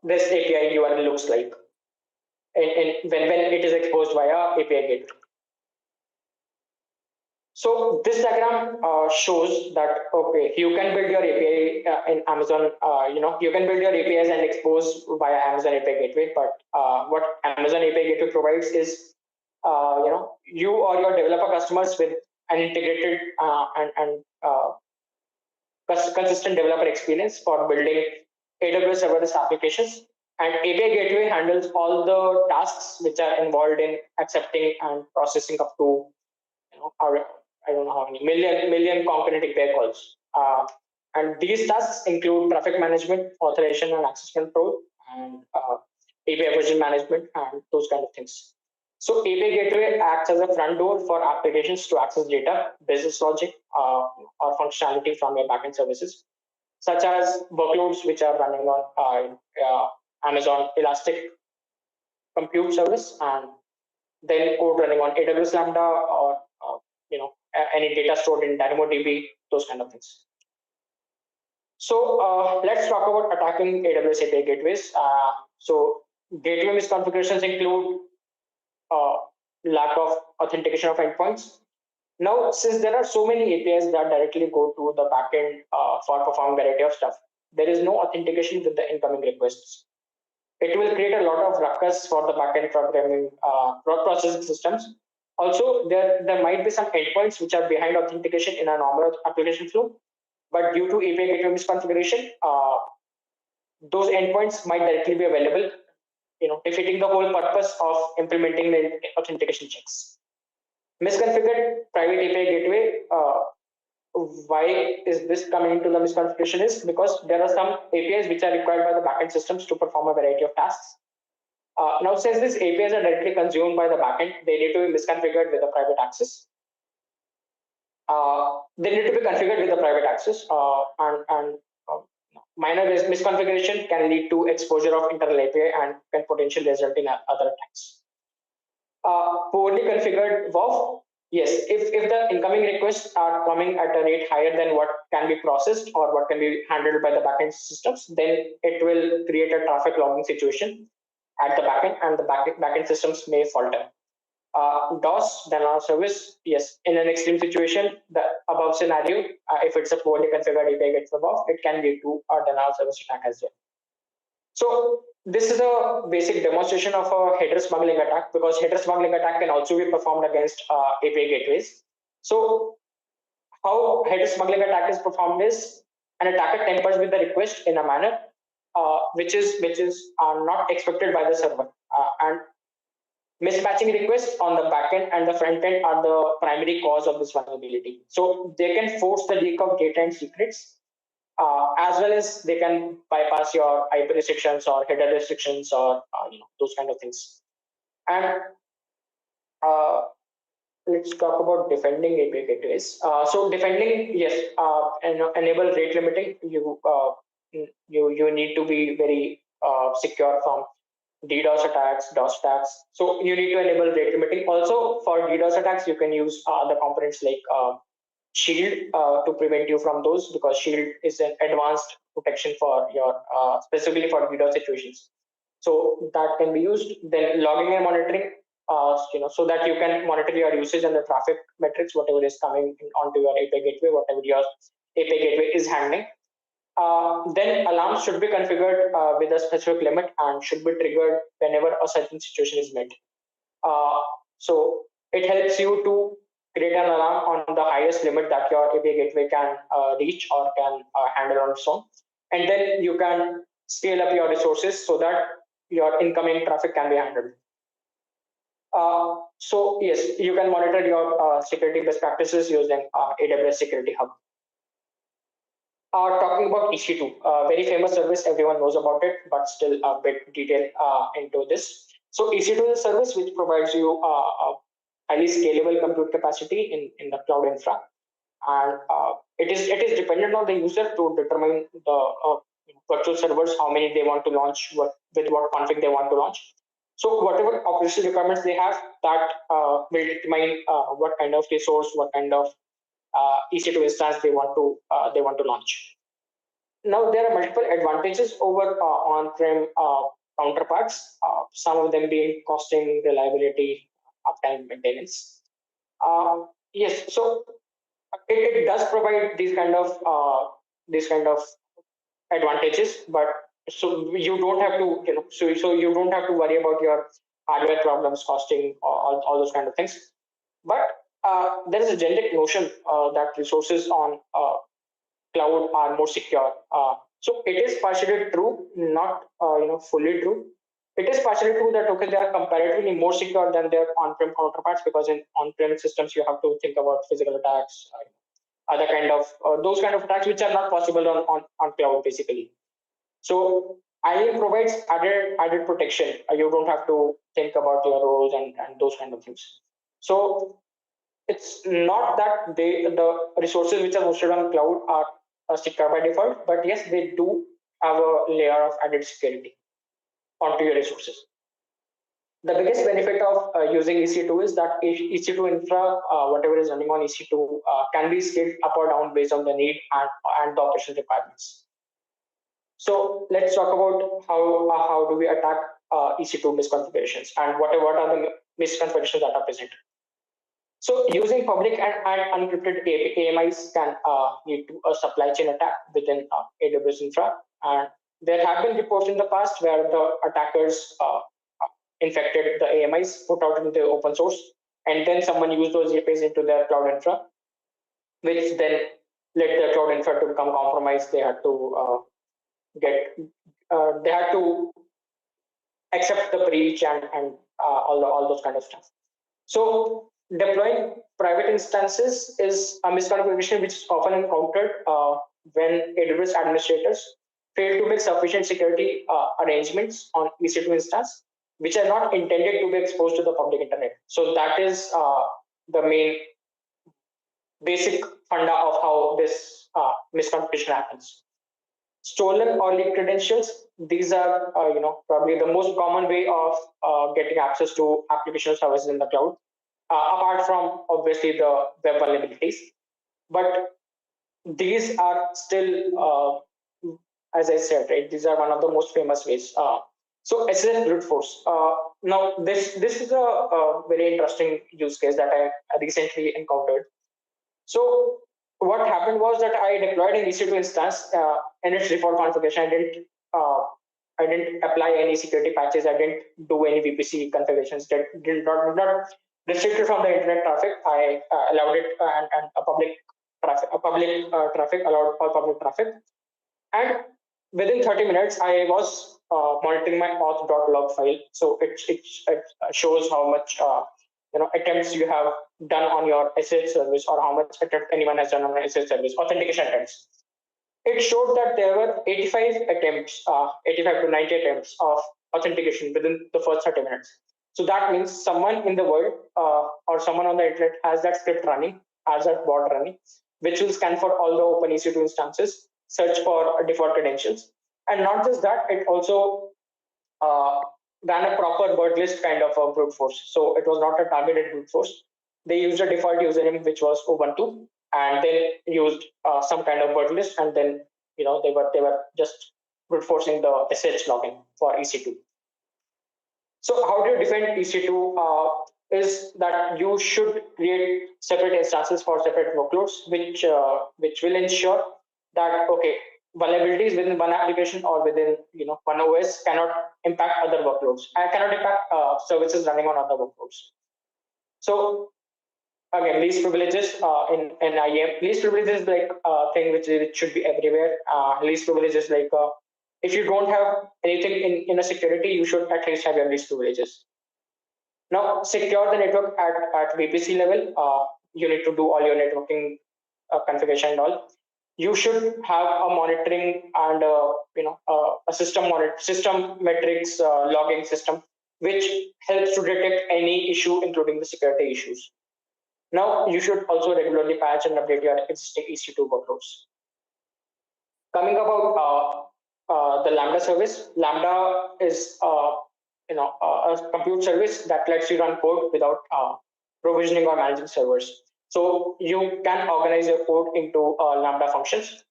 this API URL looks like when it is exposed via API gateway. So this diagram shows that, okay, you can build your API in Amazon, you can build your APIs and expose via Amazon API gateway, but what Amazon API gateway provides is, you or your developer customers with an integrated and consistent developer experience for building AWS serverless applications. And API gateway handles all the tasks which are involved in accepting and processing up to, I don't know how many million concurrent API calls. And these tasks include traffic management, authorization and access control, and API version management, and those kind of things. So API gateway acts as a front door for applications to access data, business logic, or functionality from your backend services, such as workloads which are running on Amazon Elastic Compute Service, and then code running on AWS Lambda, or any data stored in DynamoDB, those kind of things. So let's talk about attacking AWS API gateways. So gateway misconfigurations include lack of authentication of endpoints. Now, since there are so many APIs that directly go to the backend for performing variety of stuff, there is no authentication with the incoming requests. It will create a lot of ruckus for the backend programming processing systems. Also, there might be some endpoints which are behind authentication in a normal application flow, but due to API gateway misconfiguration, those endpoints might directly be available, defeating the whole purpose of implementing the authentication checks. Misconfigured private API gateway. Why is this coming into the misconfiguration is because there are some APIs which are required by the backend systems to perform a variety of tasks. Now, since these APIs are directly consumed by the backend, they need to be misconfigured with a private access. They need to be configured with a private access, and minor misconfiguration can lead to exposure of internal API and can potentially result in other attacks. Poorly configured WAF. Yes, if the incoming requests are coming at a rate higher than what can be processed or what can be handled by the backend systems, then it will create a traffic logging situation at the backend, and the backend systems may falter. DOS, denial of service. Yes, in an extreme situation, the above scenario, if it's a poorly configured API gets above, it can lead to a denial of service attack as well. So this is a basic demonstration of a header smuggling attack, because header smuggling attack can also be performed against API gateways. So how header smuggling attack is performed is an attacker tampers with the request in a manner which is not expected by the server, and mismatching requests on the backend and the front end are the primary cause of this vulnerability. So they can force the leak of data and secrets, as well as they can bypass your IP restrictions or header restrictions, or those kind of things. And let's talk about defending API gateways. So defending, yes, enable rate limiting. You need to be very secure from DDoS attacks, DOS attacks. So you need to enable rate limiting. Also, for DDoS attacks, you can use other components like Shield to prevent you from those, because Shield is an advanced protection for your specifically for DDoS situations. So that can be used. Then logging and monitoring, so that you can monitor your usage and the traffic metrics, whatever is coming onto your API gateway, whatever your API gateway is handling. Then alarms should be configured with a specific limit and should be triggered whenever a certain situation is met. So it helps you to create an alarm on the highest limit that your API gateway can reach or can handle on its own. And then you can scale up your resources so that your incoming traffic can be handled. So yes, you can monitor your security best practices using AWS Security Hub. Talking about EC2, very famous service, everyone knows about it, but still a bit detail into this. So EC2 is a service which provides you a highly scalable compute capacity in the cloud infra, and it is dependent on the user to determine the virtual servers, how many they want to launch, with what config they want to launch. So whatever operational requirements they have, that will determine what kind of resource, what kind of EC2 instance they want to launch. Now there are multiple advantages over on-prem counterparts. Some of them being costing, reliability, uptime, maintenance. Yes, so it does provide these kind of advantages, but so you don't have to so you don't have to worry about your hardware problems, costing, all those kind of things. But there is a generic notion that resources on cloud are more secure. So it is partially true, not fully true. It is partially true that okay, they are comparatively more secure than their on-prem counterparts, because in on-prem systems you have to think about physical attacks, other kind of those kind of attacks which are not possible on cloud basically. So IAM provides added protection. You don't have to think about your roles and those kind of things. So it's not that the resources which are hosted on cloud are secure by default, but yes, they do have a layer of added security onto your resources. The biggest benefit of using EC2 is that EC2 infra, whatever is running on EC2, can be scaled up or down based on the need and the operation requirements. So let's talk about how do we attack EC2 misconfigurations, and what are the misconfigurations that are present. So using public and unencrypted AMIs can lead to a supply chain attack within AWS infra. And there have been reports in the past where the attackers infected the AMIs, put out into the open source, and then someone used those APIs into their cloud infra, which then led the cloud infra to become compromised. They had to accept the breach and all those kind of stuff. So deploying private instances is a misconfiguration which is often encountered when AWS administrators fail to make sufficient security arrangements on EC2 instance, which are not intended to be exposed to the public internet. So that is the main basic funda of how this misconfiguration happens. Stolen or leaked credentials, these are probably the most common way of getting access to application services in the cloud, apart from obviously the web vulnerabilities. But these are still, as I said, right, these are one of the most famous ways. So SSL brute force. Now this is a very interesting use case that I recently encountered. So what happened was that I deployed an EC2 instance in its default configuration. I didn't apply any security patches. I didn't do any VPC configurations. That did not restricted from the internet traffic. I allowed it and a public traffic allowed all public traffic. And within 30 minutes, I was monitoring my auth.log file. So it shows how much attempts you have done on your SSH service, or how much attempt anyone has done on an SSH service, authentication attempts. It showed that there were 85 attempts, 85 to 90 attempts of authentication within the first 30 minutes. So that means someone in the world or someone on the internet has that script running, has that bot running, which will scan for all the open EC2 instances, search for default credentials. And not just that, it also ran a proper word list kind of a brute force. So it was not a targeted brute force. They used a default username, which was Ubuntu, and then used some kind of word list, and then they were just brute forcing the SSH login for EC2. So how do you defend EC2? Is that you should create separate instances for separate workloads, which will ensure that vulnerabilities within one application or within one OS cannot impact other workloads and cannot impact services running on other workloads. So again, least privileges in IAM. Least privileges is like a thing which should be everywhere. Least privileges like if you don't have anything in a security, you should at least have your least privileges. Now, secure the network at VPC level. You need to do all your networking configuration and all. You should have a monitoring and a system metrics logging system, which helps to detect any issue, including the security issues. Now, you should also regularly patch and update your existing EC2 workloads. Coming about the Lambda service, Lambda is a compute service that lets you run code without provisioning or managing servers. So you can organize your code into Lambda functions.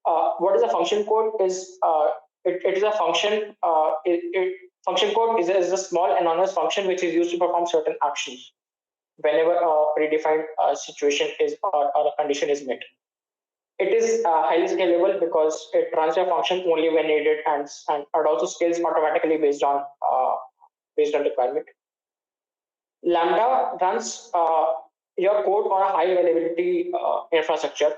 What is a function code? It is a function. Function code is a small anonymous function which is used to perform certain actions whenever a predefined situation is or a condition is met. It is highly scalable because it runs your function only when needed, and it also scales automatically based on requirement. Lambda runs your code on a high availability infrastructure.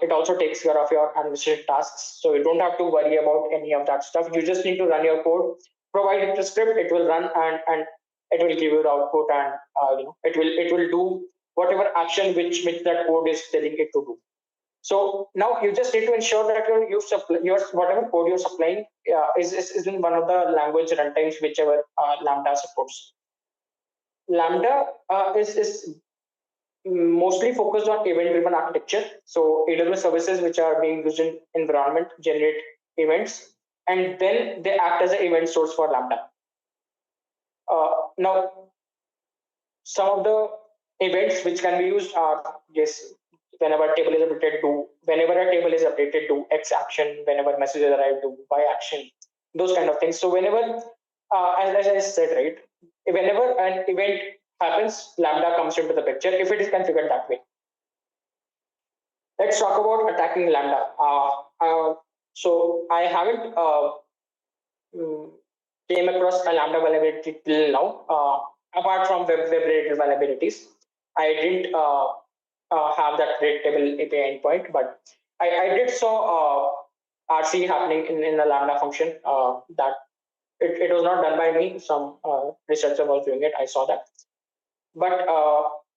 It also takes care of your administrative tasks, so you don't have to worry about any of that stuff. You just need to run your code, provide it a script, it will run, and it will give you the output, and it will do whatever action which that code is telling it to do. So now you just need to ensure that your whatever code you're supplying is in one of the language runtimes whichever Lambda supports. Lambda is mostly focused on event-driven architecture. So AWS services which are being used in environment generate events, and then they act as an event source for Lambda. Now, some of the events which can be used are whenever a table is updated, do X action. Whenever messages arrive, do Y action. Those kind of things. So whenever, as I said, right, whenever an event happens, Lambda comes into the picture if it is configured that way. Let's talk about attacking Lambda. So I haven't came across a Lambda vulnerability till now. Apart from web-related vulnerabilities, I didn't have that readable API endpoint, but I did saw RC happening in a Lambda function. That it was not done by me. Some researcher was doing it. I saw that. But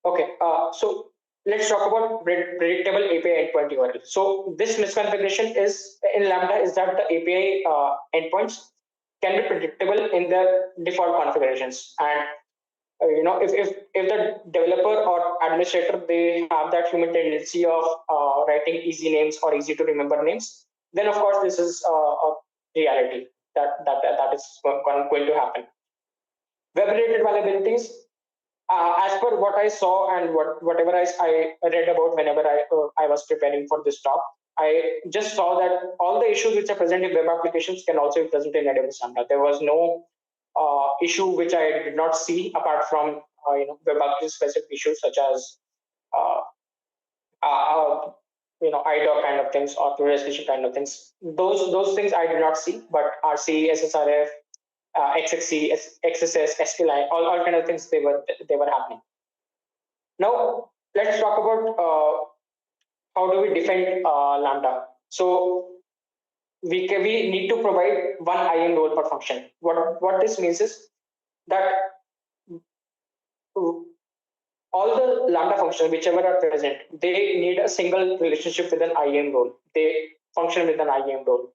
okay, so let's talk about predictable API endpoint URL. So this misconfiguration is in Lambda is that the API endpoints can be predictable in their default configurations, and if the developer or administrator they have that human tendency of writing easy names or easy to remember names, then of course this is a reality that is going to happen. Web-related vulnerabilities, as per what I saw and whatever I read about whenever I was preparing for this talk, I just saw that all the issues which are present in web applications can also be present in AWS Lambda. There was no issue which I did not see apart from web application specific issues such as IDOC kind of things or resolution kind of things. Those things I did not see, but RC, SSRF, XXC, XSS, SQLi, all kind of things they were happening. Now let's talk about how do we defend Lambda. So we need to provide one IAM role per function. What this means is that all the Lambda functions, whichever are present, they need a single relationship with an IAM role. They function with an IAM role.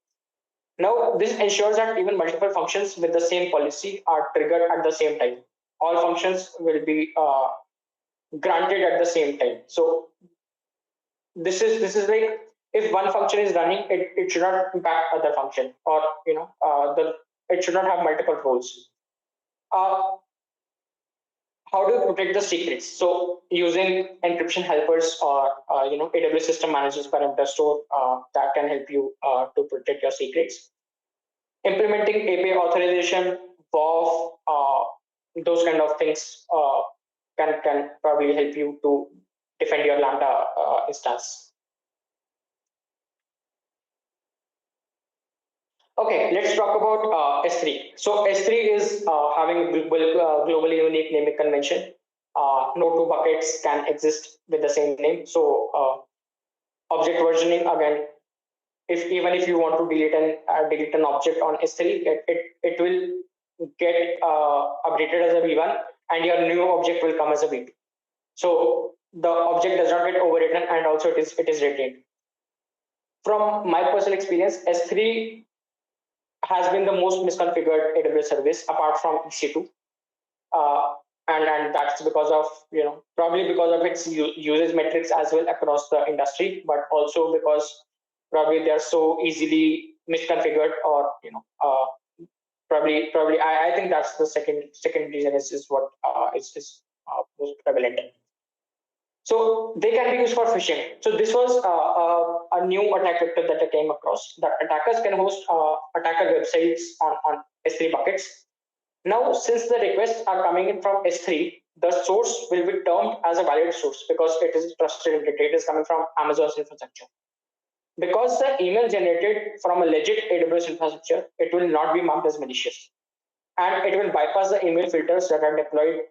Now, this ensures that even multiple functions with the same policy are triggered at the same time. All functions will be granted at the same time. So this is like if one function is running, it should not impact other function, or it should not have multiple roles. How do you protect the secrets? So using encryption helpers or AWS system managers parameter store that can help you to protect your secrets. Implementing API authorization, WAF, those kind of things can probably help you to defend your Lambda instance. Okay, let's talk about S3. So S3 is having a globally unique naming convention. No two buckets can exist with the same name. So object versioning, again, even if you want to delete an object on S3, it will get updated as a V1, and your new object will come as a V2. So the object does not get overwritten, and also it is retained. From my personal experience, S3 has been the most misconfigured AWS service apart from EC2. And that's because of, probably because of its usage metrics as well across the industry, but also because probably they're so easily misconfigured, or probably I think that's the second reason is what is most prevalent. So they can be used for phishing. So this was a new attack vector that I came across. That attackers can host attacker websites on S3 buckets. Now, since the requests are coming in from S3, the source will be termed as a valid source because it is trusted entity. It is coming from Amazon's infrastructure. Because the email generated from a legit AWS infrastructure, it will not be marked as malicious, and it will bypass the email filters that are deployed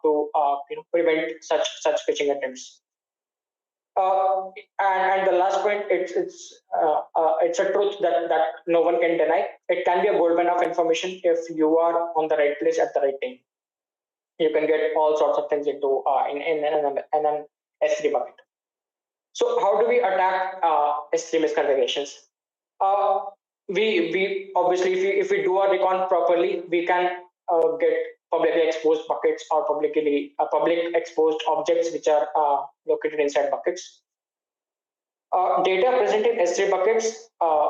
to prevent such phishing attempts. And the last point, it's a truth that no one can deny. It can be a gold mine of information if you are on the right place at the right time. You can get all sorts of things into in an S3 bucket. So how do we attack S3 misconfigurations? We obviously, if we do our recon properly, we can get publicly exposed buckets or public exposed objects which are located inside buckets. Data present in S3 buckets,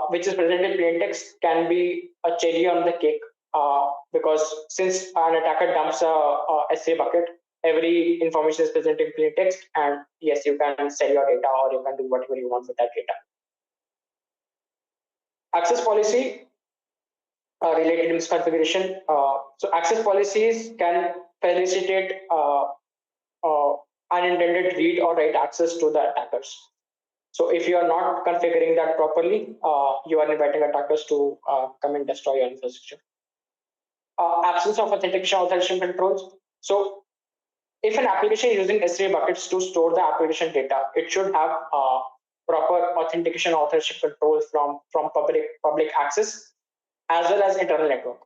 which is present in plain text, can be a cherry on the cake because since an attacker dumps a S3 bucket, every information is present in plain text, and yes, you can sell your data or you can do whatever you want with that data. Access policy related misconfiguration. So access policies can facilitate unintended read or write access to the attackers. So if you are not configuring that properly, you are inviting attackers to come and destroy your infrastructure. Absence of authentication authorization controls. So if an application is using S3 buckets to store the application data, it should have proper authentication authorization controls from public access as well as internal network.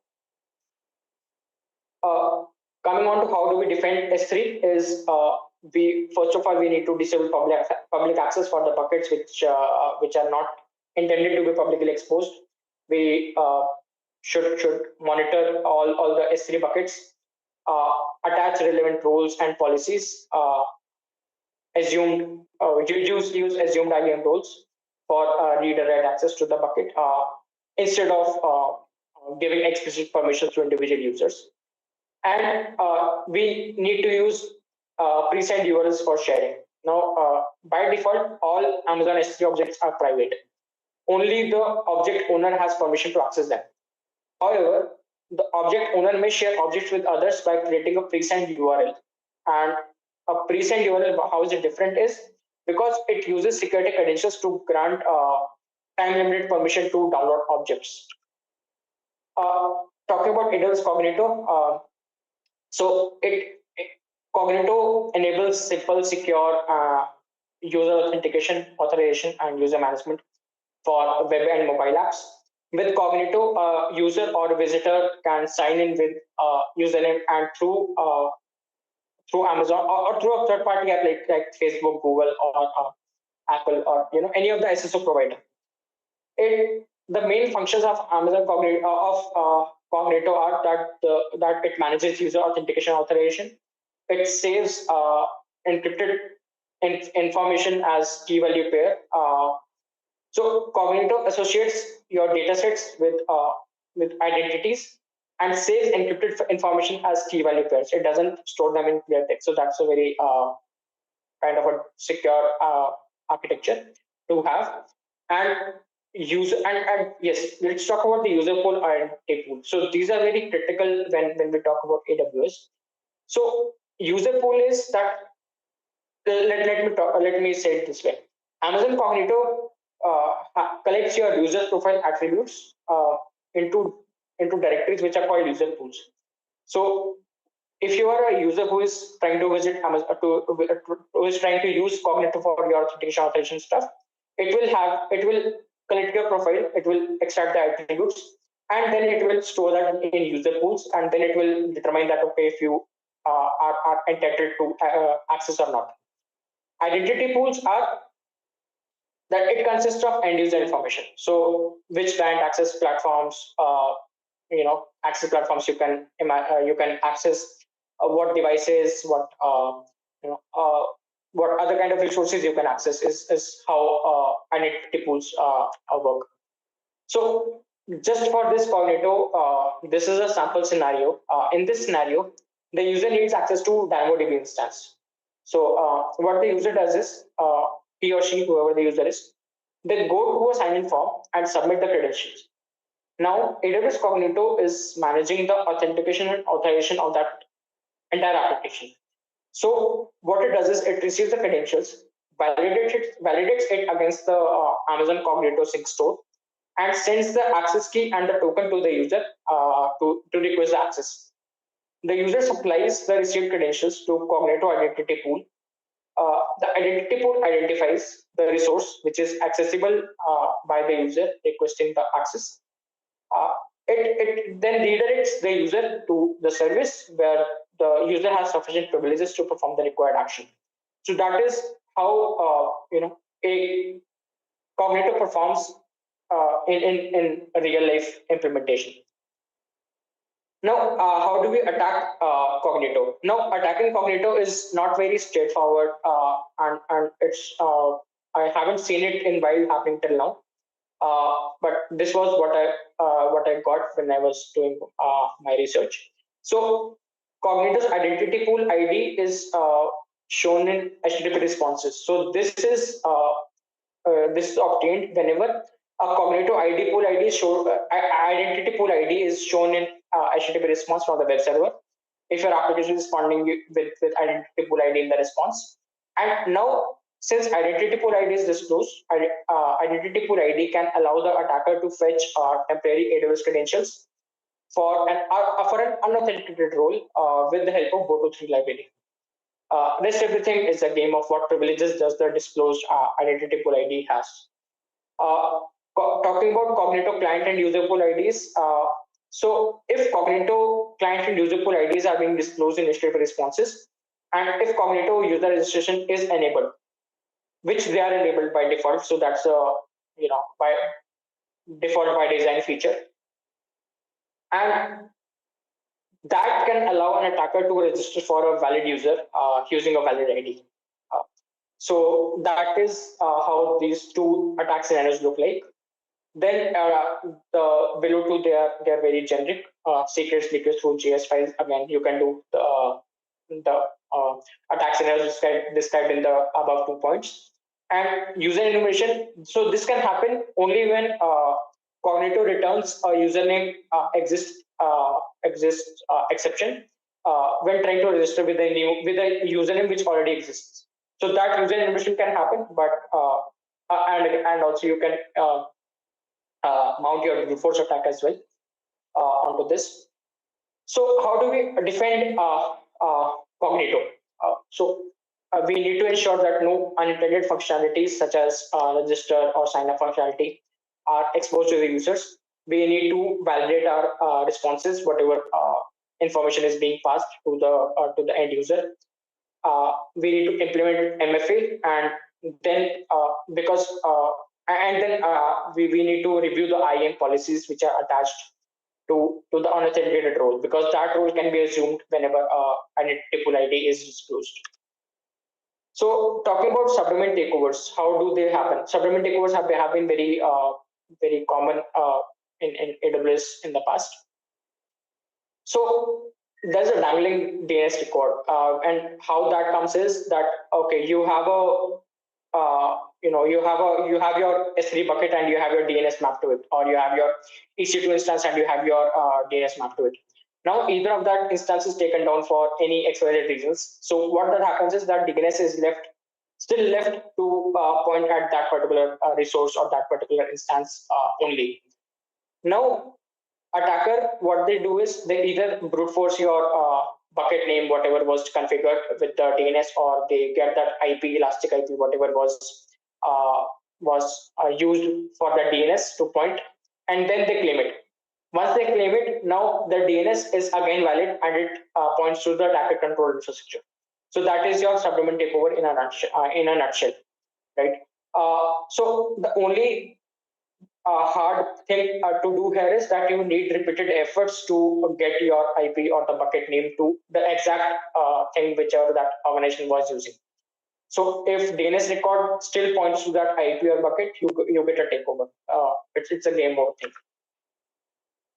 Coming on to how do we defend S3 is we first of all we need to disable public access for the buckets which are not intended to be publicly exposed. We should monitor all the S3 buckets, attach relevant rules and policies, use assumed IAM roles for read and write access to the bucket instead of giving explicit permissions to individual users. And we need to use pre-signed URLs for sharing. Now, by default, all Amazon S3 objects are private. Only the object owner has permission to access them. However, the object owner may share objects with others by creating a pre-signed URL. And a pre-signed URL, how is it different is because it uses security credentials to grant time-limited permission to download objects. Talking about AWS Cognito, so Cognito enables simple, secure user authentication, authorization, and user management for web and mobile apps. With Cognito, a user or a visitor can sign in with username and through Amazon or through a third party app like Facebook, Google, or Apple, or any of the SSO provider. The main functions of Amazon Cognito are that it manages user authentication authorization. It saves encrypted information as key value pair. So Cognito associates your datasets with identities and saves encrypted information as key value pairs. It doesn't store them in clear text. So that's a very kind of a secure architecture to have. And yes, let's talk about the user pool identity pool. So these are very critical when we talk about AWS. So user pool is that let me say it this way. Amazon Cognito collects your user profile attributes into directories which are called user pools. So if you are a user who is trying to visit Amazon, who is trying to use Cognito for your authorization stuff, it will collect your profile, it will extract the attributes, and then it will store that in user pools, and then it will determine that, okay, if you are entitled to access or not. Identity pools are that it consists of end user information. So which client access platforms, access platforms you can access, what devices, what other kind of resources you can access is how identity pools work. So just for this Cognito, this is a sample scenario. In this scenario, the user needs access to DynamoDB instance. So what the user does is, he or she, whoever the user is, they go to a sign-in form and submit the credentials. Now, AWS Cognito is managing the authentication and authorization of that entire application. So what it does is it receives the credentials, validates it against the Amazon Cognito Sync store, and sends the access key and the token to the user to request the access. The user supplies the received credentials to Cognito identity pool. The identity pool identifies the resource which is accessible by the user requesting the access. It then redirects the user to the service where the user has sufficient privileges to perform the required action. So that is how a Cognito performs in a real life implementation. Now, how do we attack Cognito? Now, attacking Cognito is not very straightforward, and it's I haven't seen it in wild happening till now. But this was what I got when I was doing my research. So Cognito's identity pool ID is shown in HTTP responses. So this is obtained whenever a Cognito ID pool ID is shown. Identity pool ID is shown in HTTP response from the web server. If your application is responding with identity pool ID in the response, and now since identity pool ID is disclosed, identity pool ID can allow the attacker to fetch temporary AWS credentials for an unauthenticated role with the help of Boto3 library. Rest everything is a game of what privileges does the disclosed identity pool ID has. Talking about Cognito client and user pool IDs, so if Cognito client and user pool IDs are being disclosed in HTTP responses, and if Cognito user registration is enabled, which they are enabled by default, so that's a by default by design feature, and that can allow an attacker to register for a valid user using a valid ID. So that is how these two attack scenarios look like. Then the below two, they are very generic. Secrets leakage through JS files. Again, you can do the attack scenarios described in the above 2 points. And user enumeration. So this can happen only when Cognito returns a username exists exception when trying to register with a username which already exists. So that user enumeration can happen, but and also you can mount your brute force attack as well onto this. So how do we defend Cognito? So we need to ensure that no unintended functionalities such as register or sign up functionality are exposed to the users. We need to validate our responses, whatever information is being passed to the end user. We need to implement MFA, and then we need to review the IAM policies which are attached to the unauthenticated role, because that role can be assumed whenever identity pool ID is disclosed. So talking about subdomain takeovers, how do they happen? Subdomain takeovers have been very common in AWS in the past. So there's a dangling DNS record, and how that comes is that, okay, you have you have your S3 bucket and you have your DNS mapped to it, or you have your EC2 instance and you have your DNS mapped to it. Now either of that instance is taken down for any XYZ reasons. So what that happens is that DNS is still left to point at that particular resource or that particular instance only. Now attacker, what they do is they either brute force your bucket name, whatever was configured with the DNS, or they get that IP, elastic IP, whatever was used for the DNS to point, and then they claim it. Once they claim it, now the DNS is again valid and it points to the attacker controlled infrastructure. So that is your subdomain takeover in a nutshell, right? So the only hard thing to do here is that you need repeated efforts to get your IP or the bucket name to the exact thing whichever that organization was using. So if DNS record still points to that IP or bucket, you get a takeover. It's a game over thing.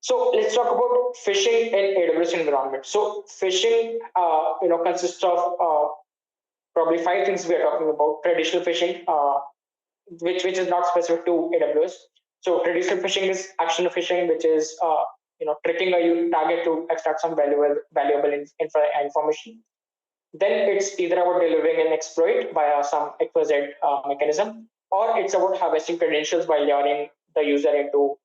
So let's talk about phishing in AWS environment. So phishing, consists of probably 5 things we are talking about. Traditional phishing, which is not specific to AWS. So traditional phishing is action phishing, which is tricking a target to extract some valuable information. Then it's either about delivering an exploit via some XYZ mechanism, or it's about harvesting credentials by luring the user into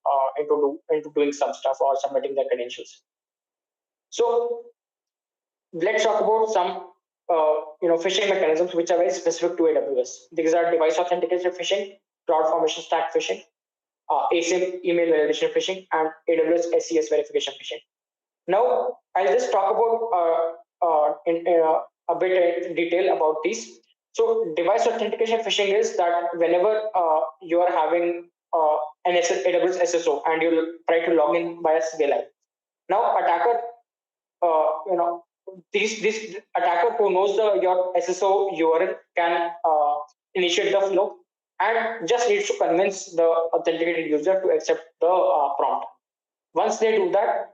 doing some stuff or submitting their credentials. So let's talk about some phishing mechanisms which are very specific to AWS. These are device authentication phishing, cloud formation stack phishing, ASIM email validation phishing, and AWS SES verification phishing. Now I'll just talk about in a bit in detail about these. So device authentication phishing is that whenever you are having an AWS SSO and you try to log in via CLI. Now attacker, this attacker who knows your SSO URL can initiate the flow and just needs to convince the authenticated user to accept the prompt. Once they do that,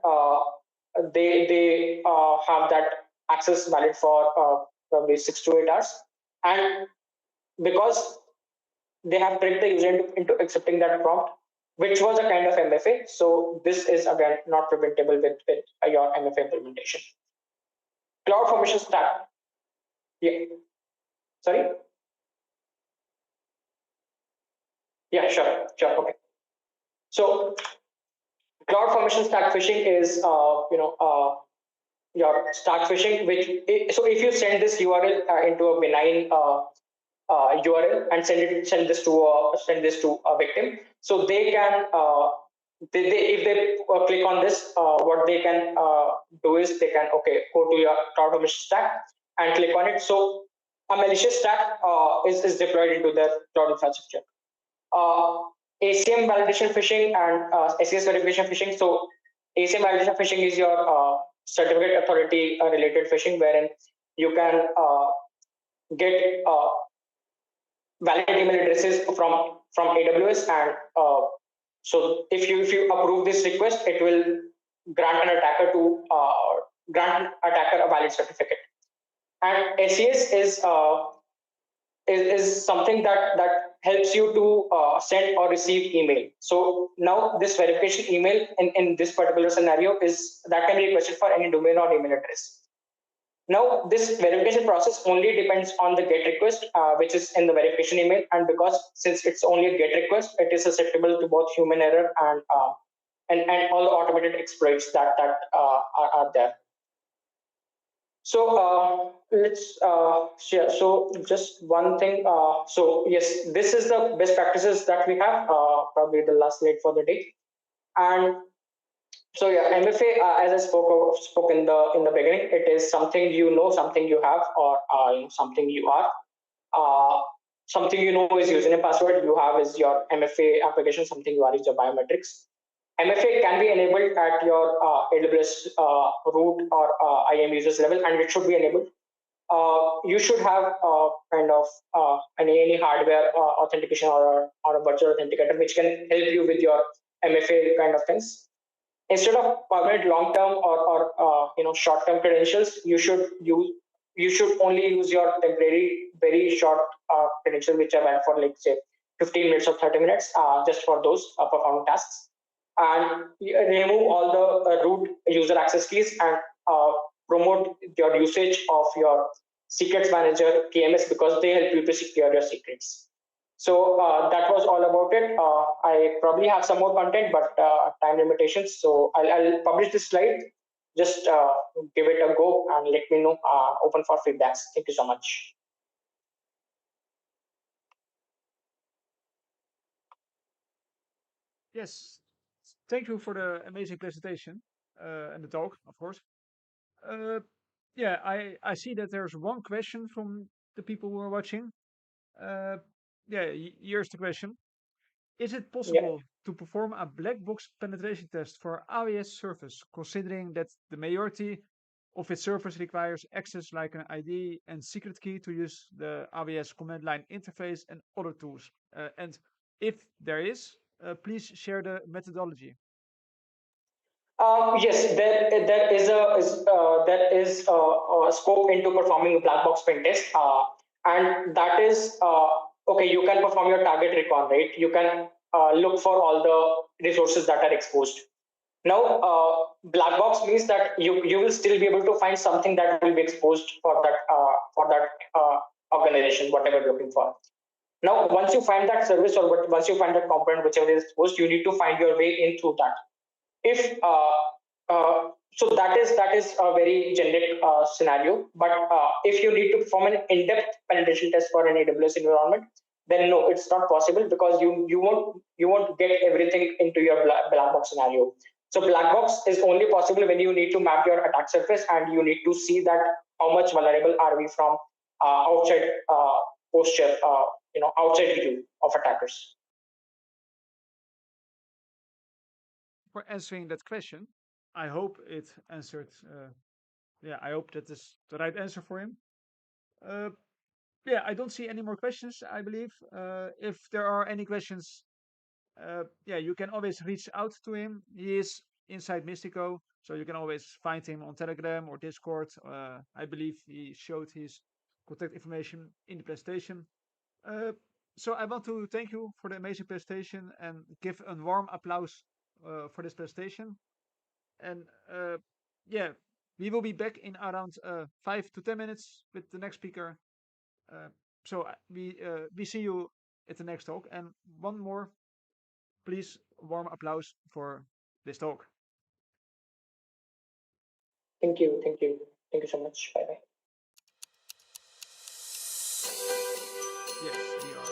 they have that access valid for probably 6 to 8 hours, and because they have tricked the user into accepting that prompt, which was a kind of MFA. So this is again not preventable with your MFA implementation. Cloud formation stack. Yeah. Sorry. Yeah. Sure. Okay. So cloud formation stack phishing is your stack phishing, so if you send this URL into a benign URL and send this to a victim, so they can if they click on this, what they can do is they can go to your cloud formation stack and click on it. So a malicious stack is deployed into their cloud infrastructure. ACM validation phishing and SES verification phishing. So ACM validation phishing is your certificate authority related phishing, wherein you can get valid email addresses from AWS, and so if you approve this request, it will grant an attacker a valid certificate. And SES is something that helps you to send or receive email. So now this verification email in this particular scenario is that can be requested for any domain or email address. Now this verification process only depends on the GET request, which is in the verification email, and since it's only a GET request, it is susceptible to both human error and all the automated exploits that are there. So let's share. So just one thing. So yes, this is the best practices that we have. Probably the last slide for the day. And so yeah, MFA, as I spoke in the beginning, it is something you know, something you have, or something you are. Something you know is username password. You have is your MFA application. Something you are is your biometrics. MFA can be enabled at your AWS root or IAM users level, and it should be enabled. You should have kind of any hardware authentication or a virtual authenticator which can help you with your MFA kind of things. Instead of permanent long-term or short-term credentials, you should only use your temporary, very short credentials which are valid for, like, say, 15 minutes or 30 minutes, just for those performing tasks. And remove all the root user access keys and promote your usage of your secrets manager KMS, because they help you to secure your secrets. So that was all about it. I probably have some more content, but time limitations. So I'll publish this slide. Just give it a go and let me know. Open for feedbacks. Thank you so much. Yes, thank you for the amazing presentation and the talk, of course. Yeah, I see that there's one question from the people who are watching. Yeah, here's the question. Is it possible to perform a black box penetration test for AWS service, considering that the majority of its service requires access like an ID and secret key to use the AWS command line interface and other tools? And if there is, please share the methodology. Yes, there is a scope into performing a black box pen test, and that is okay. You can perform your target recon, right? You can look for all the resources that are exposed. Now, black box means that you will still be able to find something that will be exposed for that organization, whatever you're looking for. Now, once you find that service or once you find that component, whichever is exposed, you need to find your way in through that. If so that is a very generic scenario, but if you need to perform an in-depth penetration test for an AWS environment, then no, it's not possible, because you won't get everything into your black box scenario. So black box is only possible when you need to map your attack surface and you need to see that how much vulnerable are we from outside posture, outside view of attackers. For answering that question, I hope it answered. Yeah, I hope that is the right answer for him. Yeah, I don't see any more questions, I believe. If there are any questions, yeah, you can always reach out to him. He is inside Mystico, so you can always find him on Telegram or Discord. I believe he showed his contact information in the presentation. So I want to thank you for the amazing presentation and give a warm applause for this presentation. And yeah, we will be back in around 5 to 10 minutes with the next speaker. So we see you at the next talk. And one more, please, warm applause for this talk. Thank you so much. Bye bye. Yes, we are.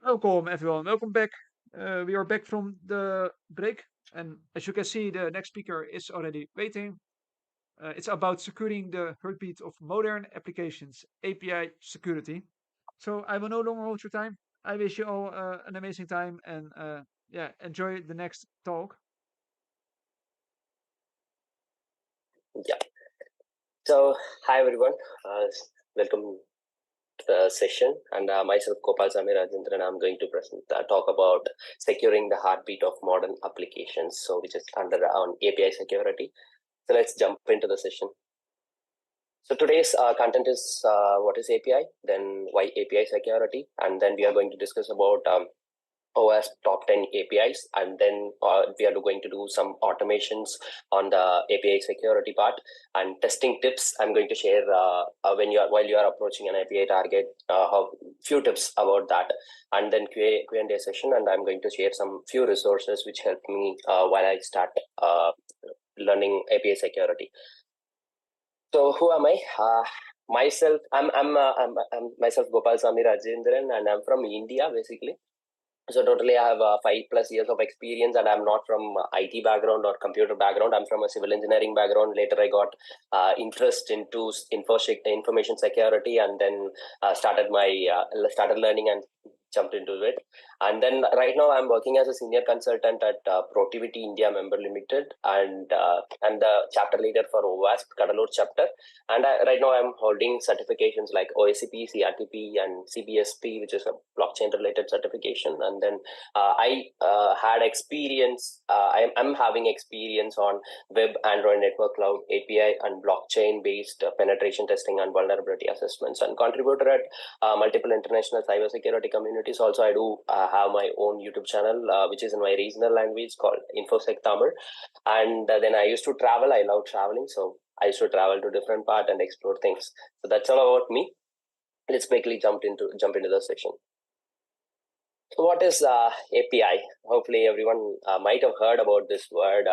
Welcome everyone, welcome back. We are back from the break, and as you can see, the next speaker is already waiting. It's about securing the heartbeat of modern applications, API security. So I will no longer hold your time. I wish you all an amazing time, and yeah, enjoy the next talk. Yeah. So hi everyone, welcome to the session, and myself Gopal Samir Rajendran. I'm going to talk about securing the heartbeat of modern applications, so which is under on API security. So let's jump into the session. So today's content is what is API, then why API security, and then we are going to discuss about OWASP top 10 APIs, and then we are going to do some automations on the API security part and testing tips. I'm going to share while you are approaching an API target, few tips about that, and then Q&A session, and I'm going to share some few resources which help me while I start learning API security. So who am I? Myself, I'm myself Gopal Samir Rajendran, and I'm from India basically. So totally I have 5+ years of experience, and I'm not from IT background or computer background. I'm from a civil engineering background. Later I got interest into information security, and then started learning and jumped into it. And then right now I'm working as a senior consultant at Protivity India Member Limited, and I'm the chapter leader for OWASP Kadalur chapter. And right now I'm holding certifications like OSCP, CRTP, and CBSP, which is a blockchain related certification. And then I had experience, I'm having experience on web, Android network cloud, API, and blockchain based penetration testing and vulnerability assessments, and contributor at multiple international cybersecurity communities. Also, I do have my own YouTube channel, which is in my regional language called InfoSec Tamil. And then I used to travel. I love traveling, so I used to travel to different part and explore things. So that's all about me. Let's quickly jump into the section. So what is API? Hopefully everyone might have heard about this word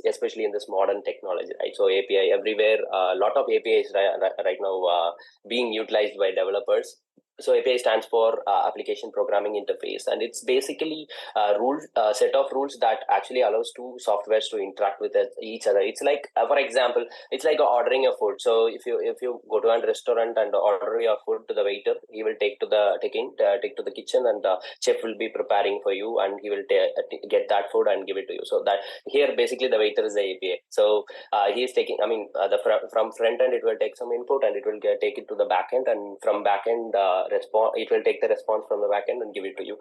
especially in this modern technology, right? So API everywhere, a lot of APIs right now being utilized by developers. So API stands for Application Programming Interface, and it's basically a set of rules that actually allows two softwares to interact with each other. It's like, for example, it's like ordering a food. So if you go to a restaurant and order your food to the waiter, he will take to the kitchen, and chef will be preparing for you, and he will get that food and give it to you. So that here basically the waiter is the API. So he is taking, from front end it will take some input, and it will take it to the back end, and from back end it will take the response from the back end and give it to you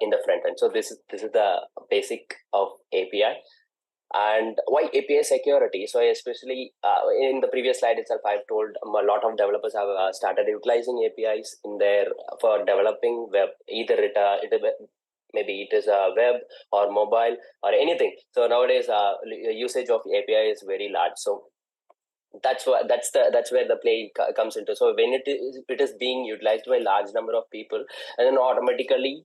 in the front end. So this is the basic of API. And why API security? So especially in the previous slide itself, I've told a lot of developers have started utilizing APIs for developing web, either maybe it is a web or mobile or anything. So nowadays usage of API is very large. So that's where the play comes into. So when it is being utilized by a large number of people, and then automatically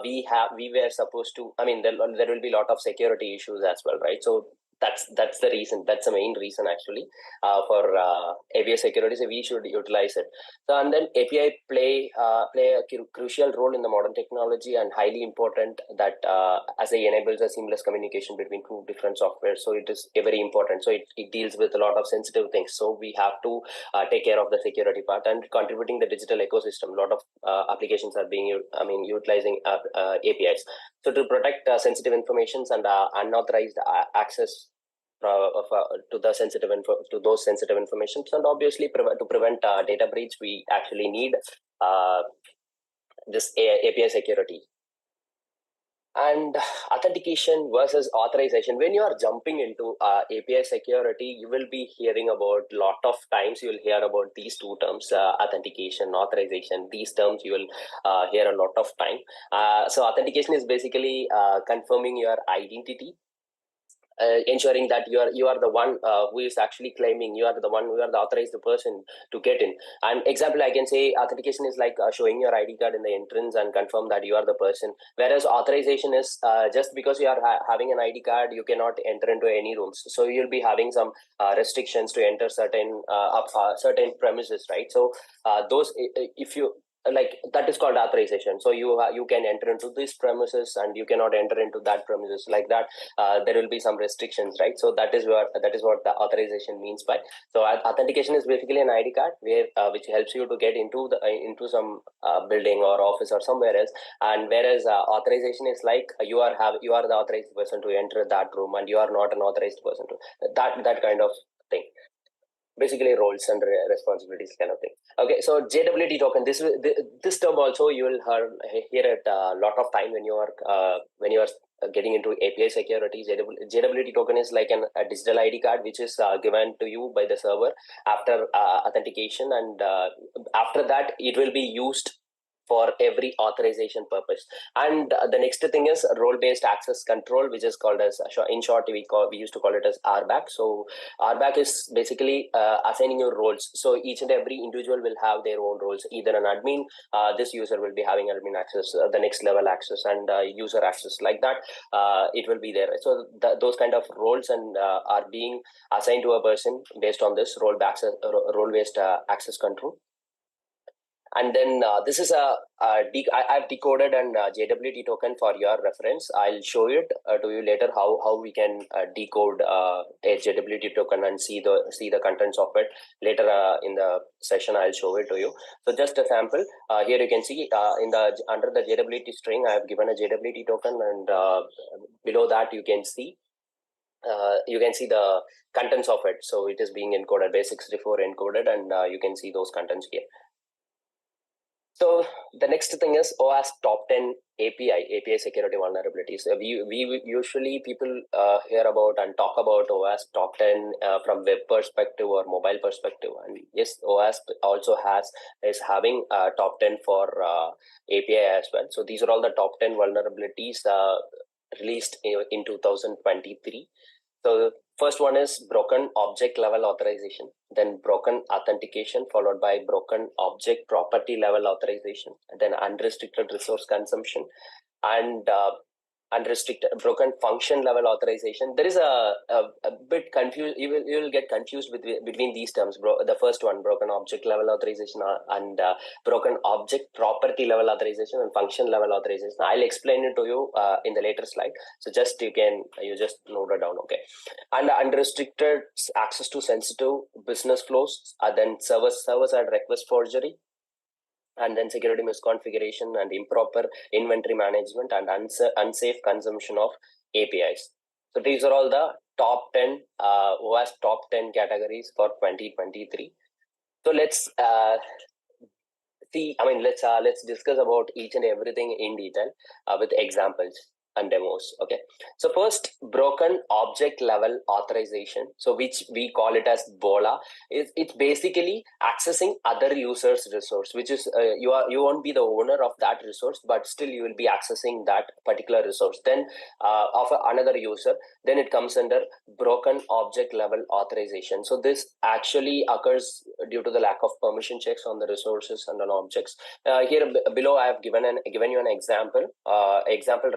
we were supposed to, there will be a lot of security issues as well, right? So that's the reason. That's the main reason actually for API security. So we should utilize it. So and then API play a crucial role in the modern technology, and highly important that as it enables a seamless communication between two different software. So it is very important. So it deals with a lot of sensitive things. So we have to take care of the security part, and contributing the digital ecosystem. A lot of applications are being utilizing APIs. So to protect sensitive informations and unauthorized access to those sensitive information, and obviously to prevent data breach, we actually need this API security. And authentication versus authorization. When you are jumping into API security, you will be hearing about lot of times. You will hear about these two terms, authentication, authorization. These terms you will hear a lot of time. So authentication is basically confirming your identity. Ensuring that you are the one who is actually claiming, you are the authorized person to get in. And example, I can say authentication is like showing your ID card in the entrance and confirm that you are the person. Whereas authorization is just because you are having an ID card, you cannot enter into any rooms. So you'll be having some restrictions to enter certain premises, right? So those, if you like that is called authorization. So you can enter into these premises and you cannot enter into that premises, like that. There will be some restrictions, right? So that is what the authorization means by. So authentication is basically an ID card where which helps you to get into the into some building or office or somewhere else. And whereas authorization is like you are the authorized person to enter that room, and you are not an authorized person to that kind of thing. Basically roles and responsibilities kind of thing. Okay, so JWT token, this term also you will hear it a lot of time when you are getting into API security. JWT token is like a digital ID card which is given to you by the server after authentication, and after that it will be used for every authorization purpose. And the next thing is role-based access control, which is called as, in short, we used to call it as RBAC. So RBAC is basically assigning your roles. So each and every individual will have their own roles, either an admin, this user will be having admin access, the next level access, and user access, like that. It will be there. So those kind of roles and are being assigned to a person based on this role-based access control. And then this is I've decoded an JWT token for your reference. I'll show it to you later how we can decode a JWT token and see the contents of it. Later in the session, I'll show it to you. So just a sample. Here you can see under the JWT string, I have given a JWT token, and below that you can see the contents of it. So it is being encoded, base64 encoded, and you can see those contents here. So the next thing is OWASP top 10 API security vulnerabilities. We usually people hear about and talk about OWASP top 10 from web perspective or mobile perspective. And yes, OWASP also is having top 10 for API as well. So these are all the top 10 vulnerabilities released in 2023. So first one is broken object level authorization, then broken authentication, followed by broken object property level authorization, and then unrestricted resource consumption, and broken function level authorization. There is a bit confused. You will get confused between these terms. The first one, broken object level authorization, and broken object property level authorization, and function level authorization. I'll explain it to you in the later slide. So you just note it down. Okay. And unrestricted access to sensitive business flows, then server-side request forgery, and then security misconfiguration and improper inventory management and unsafe consumption of APIs. So these are all the top 10 OWASP top 10 categories for 2023. So let's let's discuss about each and everything in detail with examples and demos. Okay, so first, broken object level authorization, so which we call it as BOLA. It's basically accessing other users' resource, which is you won't be the owner of that resource, but still you will be accessing that particular resource then of another user. Then it comes under broken object level authorization. So this actually occurs due to the lack of permission checks on the resources and on objects. Here below I have given you an example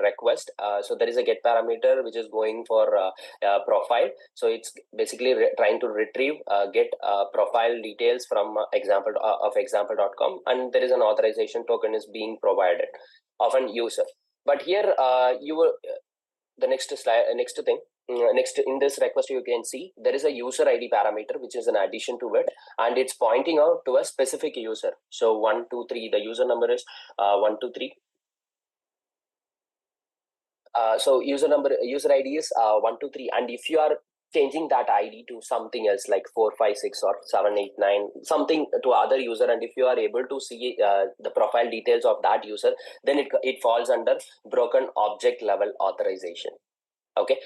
request. So there is a get parameter which is going for profile. So it's basically trying to retrieve get profile details from example.com, and there is an authorization token is being provided of an user. But here the next thing. Next, in this request, you can see there is a user ID parameter which is an addition to it, and it's pointing out to a specific user. So 123, the user number is 123. So user ID is 123, and if you are changing that ID to something else like 456 or 789, something to other user, and if you are able to see the profile details of that user, then it falls under broken object level authorization. Okay,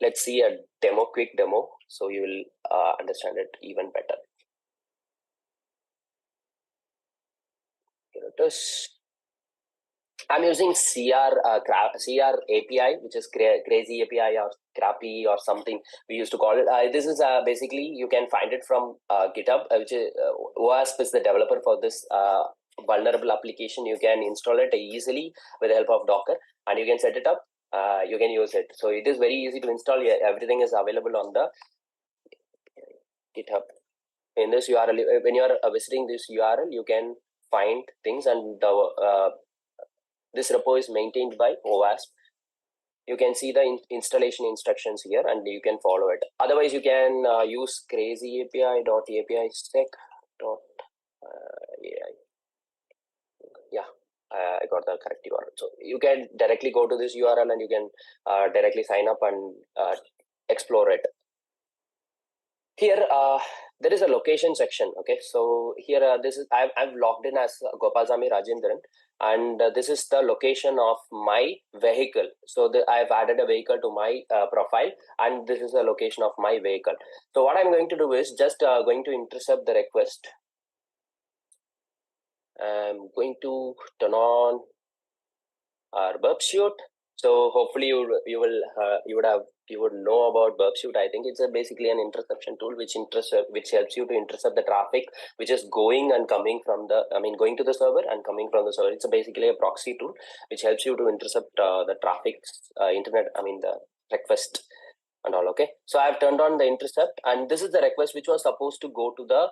let's see a quick demo, so you will understand it even better. Here it is. I'm using CR API, which is Crazy API or Crappy or something we used to call it. This is basically, you can find it from GitHub, which is OWASP is the developer for this vulnerable application. You can install it easily with the help of Docker, and you can set it up. You can use it. So it is very easy to install. Everything is available on the GitHub. In this URL, when you are visiting this URL, you can find things, and this repo is maintained by OWASP. You can see the installation instructions here, and you can follow it. Otherwise, you can use crazy API.api sec. Yeah, I got the correct URL. So you can directly go to this URL and you can directly sign up and explore it. Here, there is a location section. Okay, so here this is I've logged in as Gopalsamy Rajendran, and this is the location of my vehicle. So I've added a vehicle to my profile, and this is the location of my vehicle. So what I'm going to do is just going to intercept the request. I'm going to turn on our burp suite. So hopefully you would know about burp suite. I think it's basically an interception tool which helps you to intercept the traffic which is going and coming from going to the server and coming from the server. It's basically a proxy tool which helps you to intercept the traffic, the request and all. Okay, so I've turned on the intercept, and this is the request which was supposed to go to the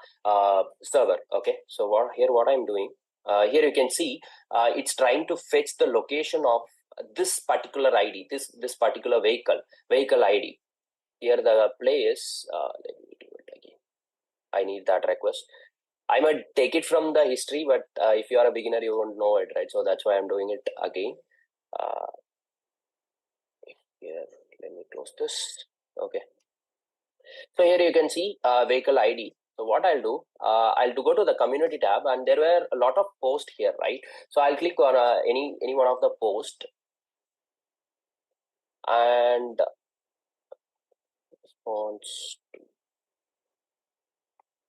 server. Okay, so what I'm doing here, you can see it's trying to fetch the location of this particular ID, this particular vehicle ID. Here the play is let me do it again. I need that request. I might take it from the history, but if you are a beginner, you won't know it, right? So that's why I'm doing it again. Here, let me close this. Okay. So here you can see vehicle ID. So what I'll do, I'll go to the community tab, and there were a lot of posts here, right? So I'll click on any one of the posts, and response.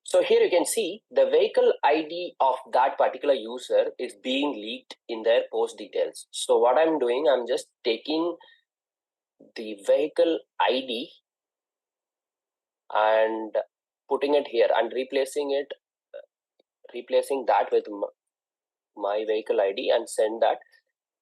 So here you can see the vehicle ID of that particular user is being leaked in their post details. So what I'm doing, I'm just taking the vehicle ID and putting it here and replacing that with my vehicle ID, and send that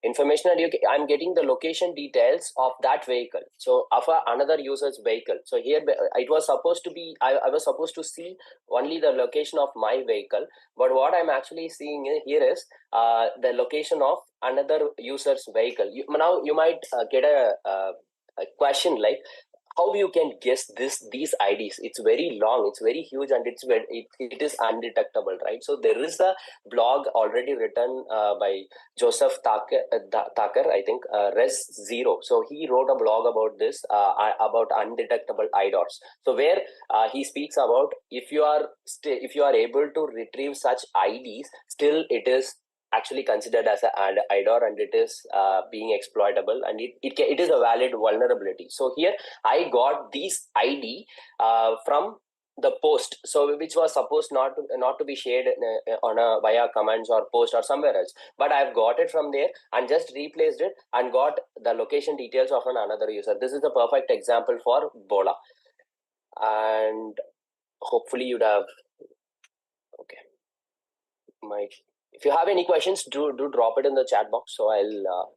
information, and I'm getting the location details of that vehicle, so of another user's vehicle. So here it was supposed to be, I was supposed to see only the location of my vehicle, but what I'm actually seeing here is the location of another user's vehicle. Now you might get a question like, how you can guess these IDs? It's very long, it's very huge, and it is undetectable, right? So there is a blog already written by Joseph Thacker, I think, Res Zero. So he wrote a blog about this, about undetectable IDORs. So where he speaks about if you are able to retrieve such IDs, still it is actually considered as an IDOR, and it is being exploitable, and it is a valid vulnerability. So here I got these ID from the post, so which was supposed not to be shared via comments or post or somewhere else, but I've got it from there and just replaced it and got the location details of another user. This is a perfect example for Bola, and hopefully you'd have if you have any questions, do drop it in the chat box, so I'll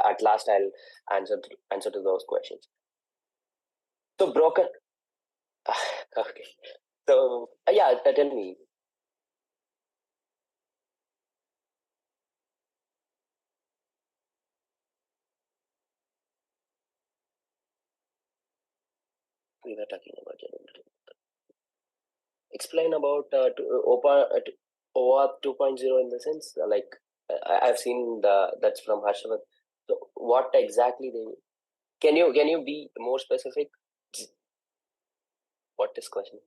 at last I'll answer to those questions. So broken. Okay. So yeah, tell me. We were talking about explain about OAuth 2.0 in the sense like I've seen that's from Harshavad. So what exactly can you be more specific? What is question?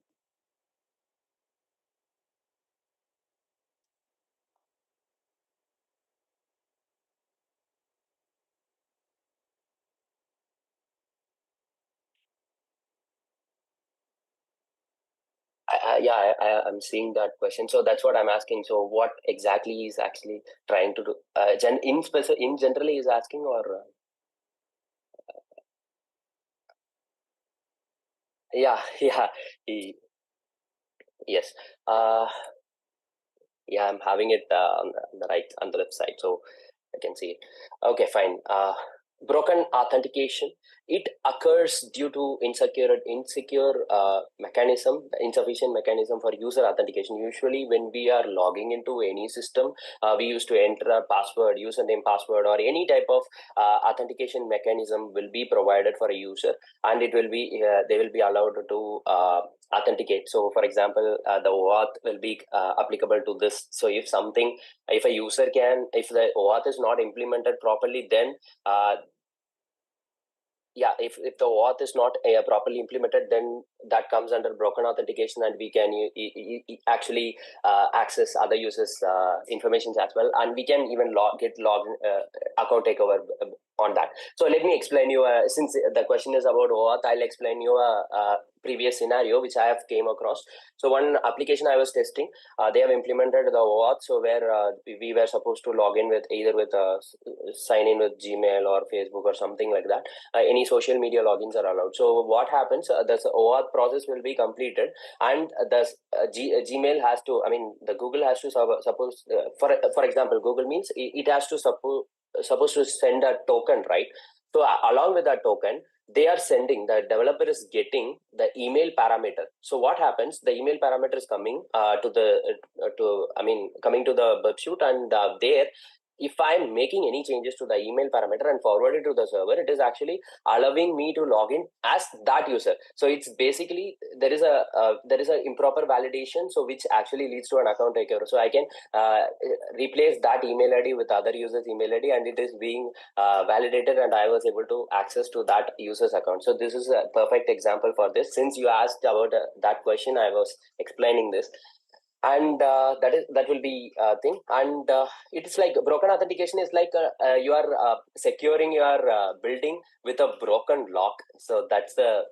I'm seeing that question. So that's what I'm asking. So what exactly is actually trying to do? In generally is asking, or yes. Yeah, I'm having it on the left side, so I can see it. Okay, fine. broken authentication. It occurs due to insecure mechanism, insufficient mechanism for user authentication. Usually when we are logging into any system, we used to enter a password, username, password, or any type of authentication mechanism will be provided for a user, and it will be they will be allowed to authenticate. So for example, the OAuth will be applicable to this. So if a user if the OAuth is not implemented properly, then if the OAuth is not properly implemented, then that comes under broken authentication, and we can actually access other users' informations as well, and we can even get logged account takeover on that. So let me explain you, since the question is about OAuth, I'll explain you a previous scenario which I have came across. So one application I was testing, they have implemented the OAuth, so where we were supposed to log in with either with sign in with Gmail or Facebook or something like that. Any social media logins are allowed. So what happens, the OAuth process will be completed, and the Gmail has to, the Google has to suppose, for example, Google means it has to supposed to send a token, right? So along with that token, they are sending, the developer is getting the email parameter. So what happens, the email parameter is coming coming to the web shoot, and there, if I'm making any changes to the email parameter and forward it to the server, it is actually allowing me to log in as that user. So it's basically, there is a improper validation, so which actually leads to an account takeover. So I can replace that email ID with other users' email ID, and it is being validated, and I was able to access to that user's account. So this is a perfect example for this. Since you asked about that question, I was explaining this. And that will be a thing. And it is like broken authentication is like you are securing your building with a broken lock. So that's the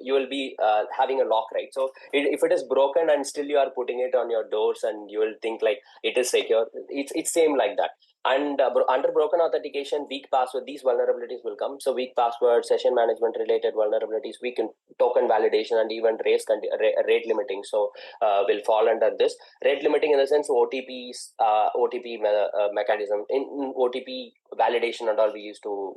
you will be having a lock, right? So if it is broken and still you are putting it on your doors, and you will think like it is secure, it's same like that. And under broken authentication, weak password, these vulnerabilities will come. So weak password, session management related vulnerabilities, weak token validation, and even rate limiting. So will fall under this. Rate limiting in the sense OTPs, OTP mechanism. In OTP validation and all, we used to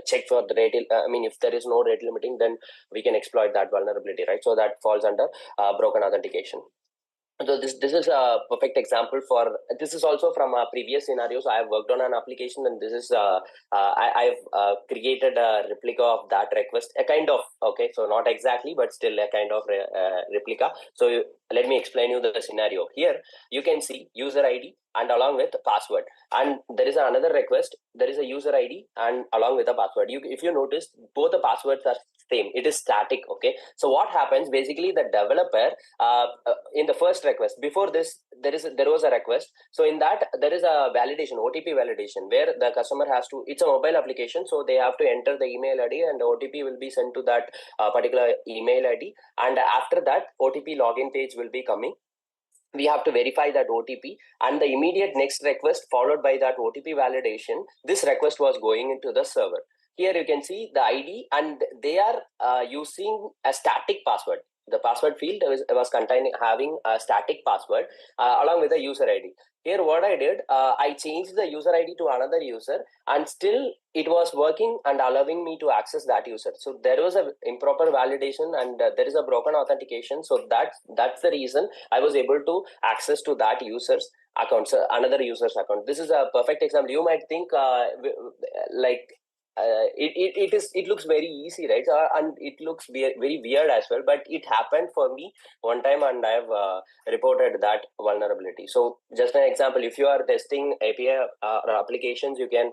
check for the rate. If there is no rate limiting, then we can exploit that vulnerability, right? So that falls under broken authentication. So this is a perfect example for, this is also from a previous scenario. So I have worked on an application, and this is I've created a replica of that request, a kind of, okay, so not exactly, but still a kind of replica. So let me explain you the scenario. Here you can see user ID and along with password, and there is another request, there is a user ID and along with a password. If you notice, both the passwords are same, it is static. Okay, so what happens, basically the developer in the first request, before this there was a request, so in that there is a validation, OTP validation, where the customer has to, it's a mobile application, so they have to enter the email ID, and the OTP will be sent to that particular email ID, and after that OTP login page will be coming. We have to verify that OTP, and the immediate next request followed by that OTP validation, this request was going into the server. Here you can see the ID, and they are using a static password. The password field was having a static password along with a user ID. Here what I did, I changed the user ID to another user, and still it was working and allowing me to access that user. So there was a improper validation, and there is a broken authentication. So that's the reason I was able to access to that user's account, so another user's account. This is a perfect example. You might think it looks very easy, right? And it looks very weird as well, but it happened for me one time, and I have reported that vulnerability. So just an example, if you are testing API or applications, you can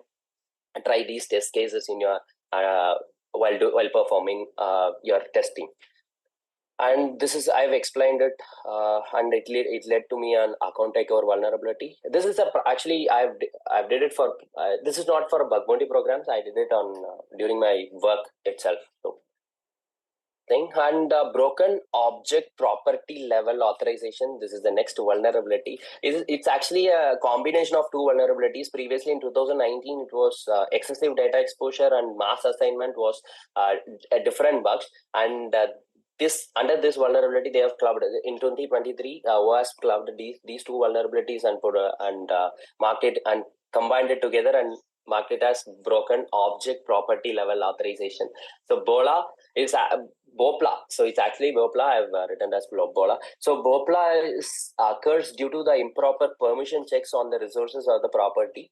try these test cases in your while performing your testing. And this is, I've explained it, and it led to me an account takeover vulnerability. This is actually I've did it for this is not for bug bounty programs. I did it on during my work itself. So thing. And broken object property level authorization, this is the next vulnerability. It's actually a combination of two vulnerabilities. Previously in 2019 it was excessive data exposure, and mass assignment was different bugs, and under this vulnerability they have clubbed in 2023. OWASP clubbed these two vulnerabilities and put marked it and combined it together, and marked it as broken object property level authorization. So BOLA is BOPLA. So it's actually BOPLA. I've written as BOLA. So BOPLA occurs due to the improper permission checks on the resources or the property.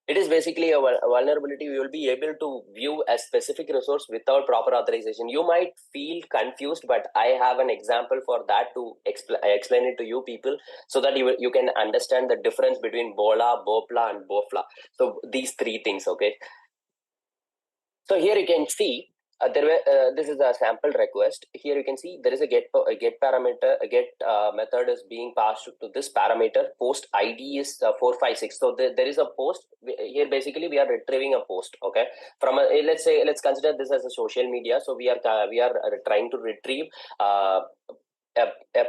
It is basically a vulnerability. You will be able to view a specific resource without proper authorization. You might feel confused, but I have an example for that to explain it to you people, so that you can understand the difference between BOLA, BOPLA, and BOFLA. So these three things, okay? So here you can see this is a sample request. Here you can see there is a get parameter, a get method is being passed to this parameter. Post ID is 456. So there is a post here. Basically, we are retrieving a post. Okay, from let's consider this as a social media. So we are trying to retrieve a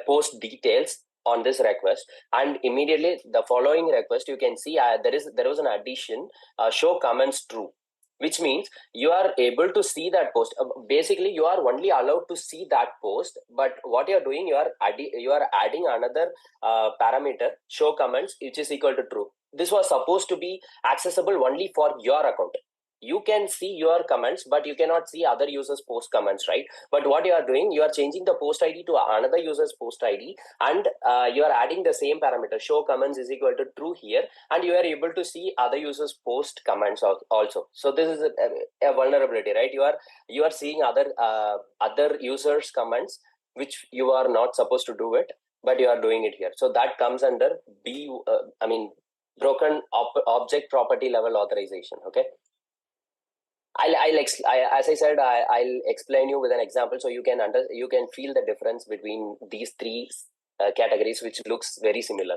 post details on this request, and immediately the following request you can see there was an addition, show comments true, which means you are able to see that post. Basically, you are only allowed to see that post, but what you are doing, you are adding another parameter, show comments, which is equal to true. This was supposed to be accessible only for your account. You can see your comments, but you cannot see other users' post comments, right? But what you are doing, you are changing the post ID to another user's post ID, and you are adding the same parameter, show comments is equal to true here, and you are able to see other users' post comments also. So this is a vulnerability, right? You are seeing other users' comments, which you are not supposed to do it, but you are doing it here. So that comes under broken object property level authorization. Okay. As I said, I'll explain you with an example, so you can feel the difference between these three categories, which looks very similar.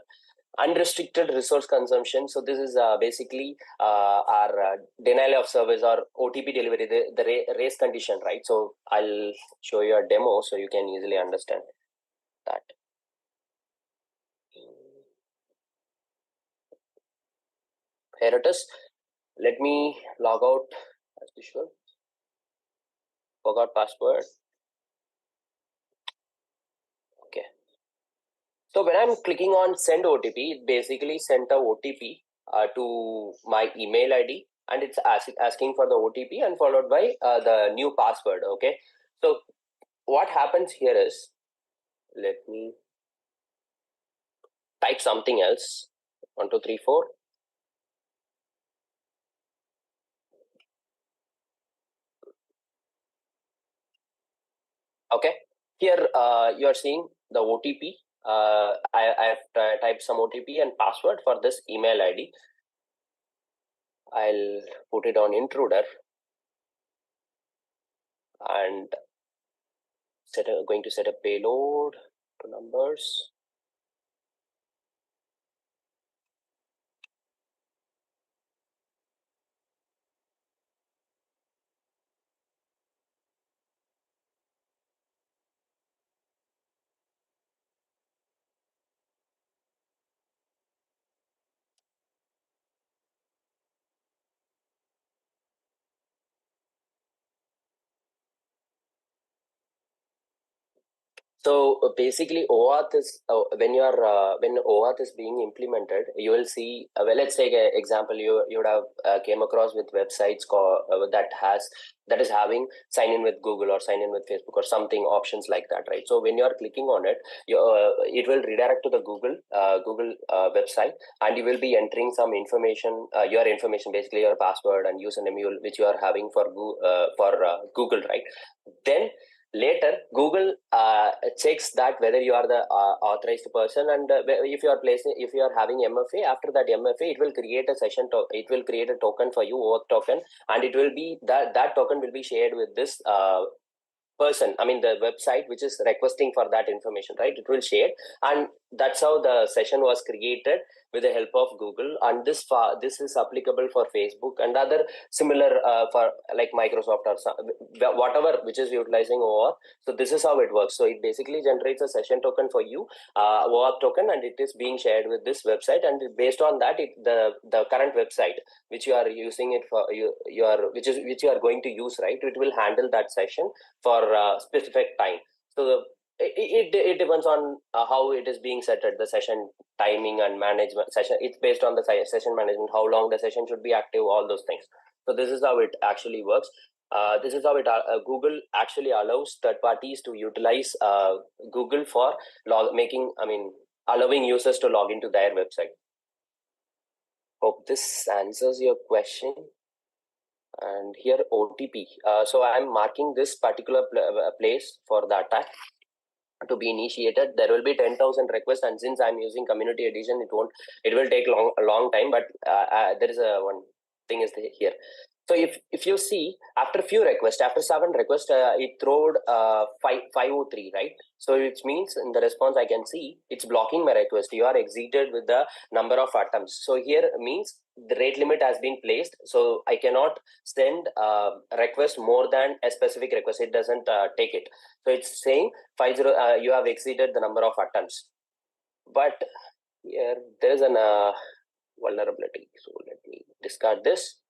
Unrestricted resource consumption. So this is basically our denial of service or OTP delivery, the race condition, right? So I'll show you a demo so you can easily understand that. Here it is. Let me log out as usual. Forgot password. Okay. So when I'm clicking on send OTP, it basically sent a OTP to my email ID, and it's asking for the OTP and followed by the new password. Okay. So what happens here is, let me type something else. 1, 2, 3, 4. Okay. Here you are seeing the OTP. I have typed some OTP and password for this email ID. I'll put it on intruder and going to set a payload to numbers. So basically, OAuth is when OAuth is being implemented, you will see. Let's take an example. You would have came across with websites that is having sign in with Google or sign in with Facebook or something, options like that, right? So when you are clicking on it, it will redirect to the Google website, and you will be entering some information, your information, basically your password and username which you are having for Google, right? Then later, Google checks that whether you are the authorized person, and if you are having MFA, after that MFA, it will create a session. It will create a token for you, OAuth token, and it will be that token will be shared with this person. I mean, the website which is requesting for that information, right? It will share, and that's how the session was created with the help of Google. And this is applicable for Facebook and other similar for like Microsoft or whatever which is utilizing OAuth. So this is how it works. So it basically generates a session token for you, OAuth token, and it is being shared with this website. And based on that, the current website which you are using it for, which you are going to use, right? It will handle that session for a specific time. So it depends on how it is being set at the session timing and management session. It's based on the session management, how long the session should be active, all those things. So this is how it actually works. This is how it Google actually allows third parties to utilize Google for allowing users to log into their website. Hope this answers your question. And here OTP. So I'm marking this particular place for the attack to be initiated. There will be 10,000 requests, and since I'm using community edition, it will take a long time. But there is one thing is here. So if you see, after few requests, after 7 requests, it throwed 503, right? So which means in the response I can see it's blocking my request. You are exceeded with the number of attempts. So here means the rate limit has been placed. So I cannot send request more than a specific request. It doesn't take it. So it's saying 50. You have exceeded the number of attempts. But here there is an vulnerability. So let me discard this.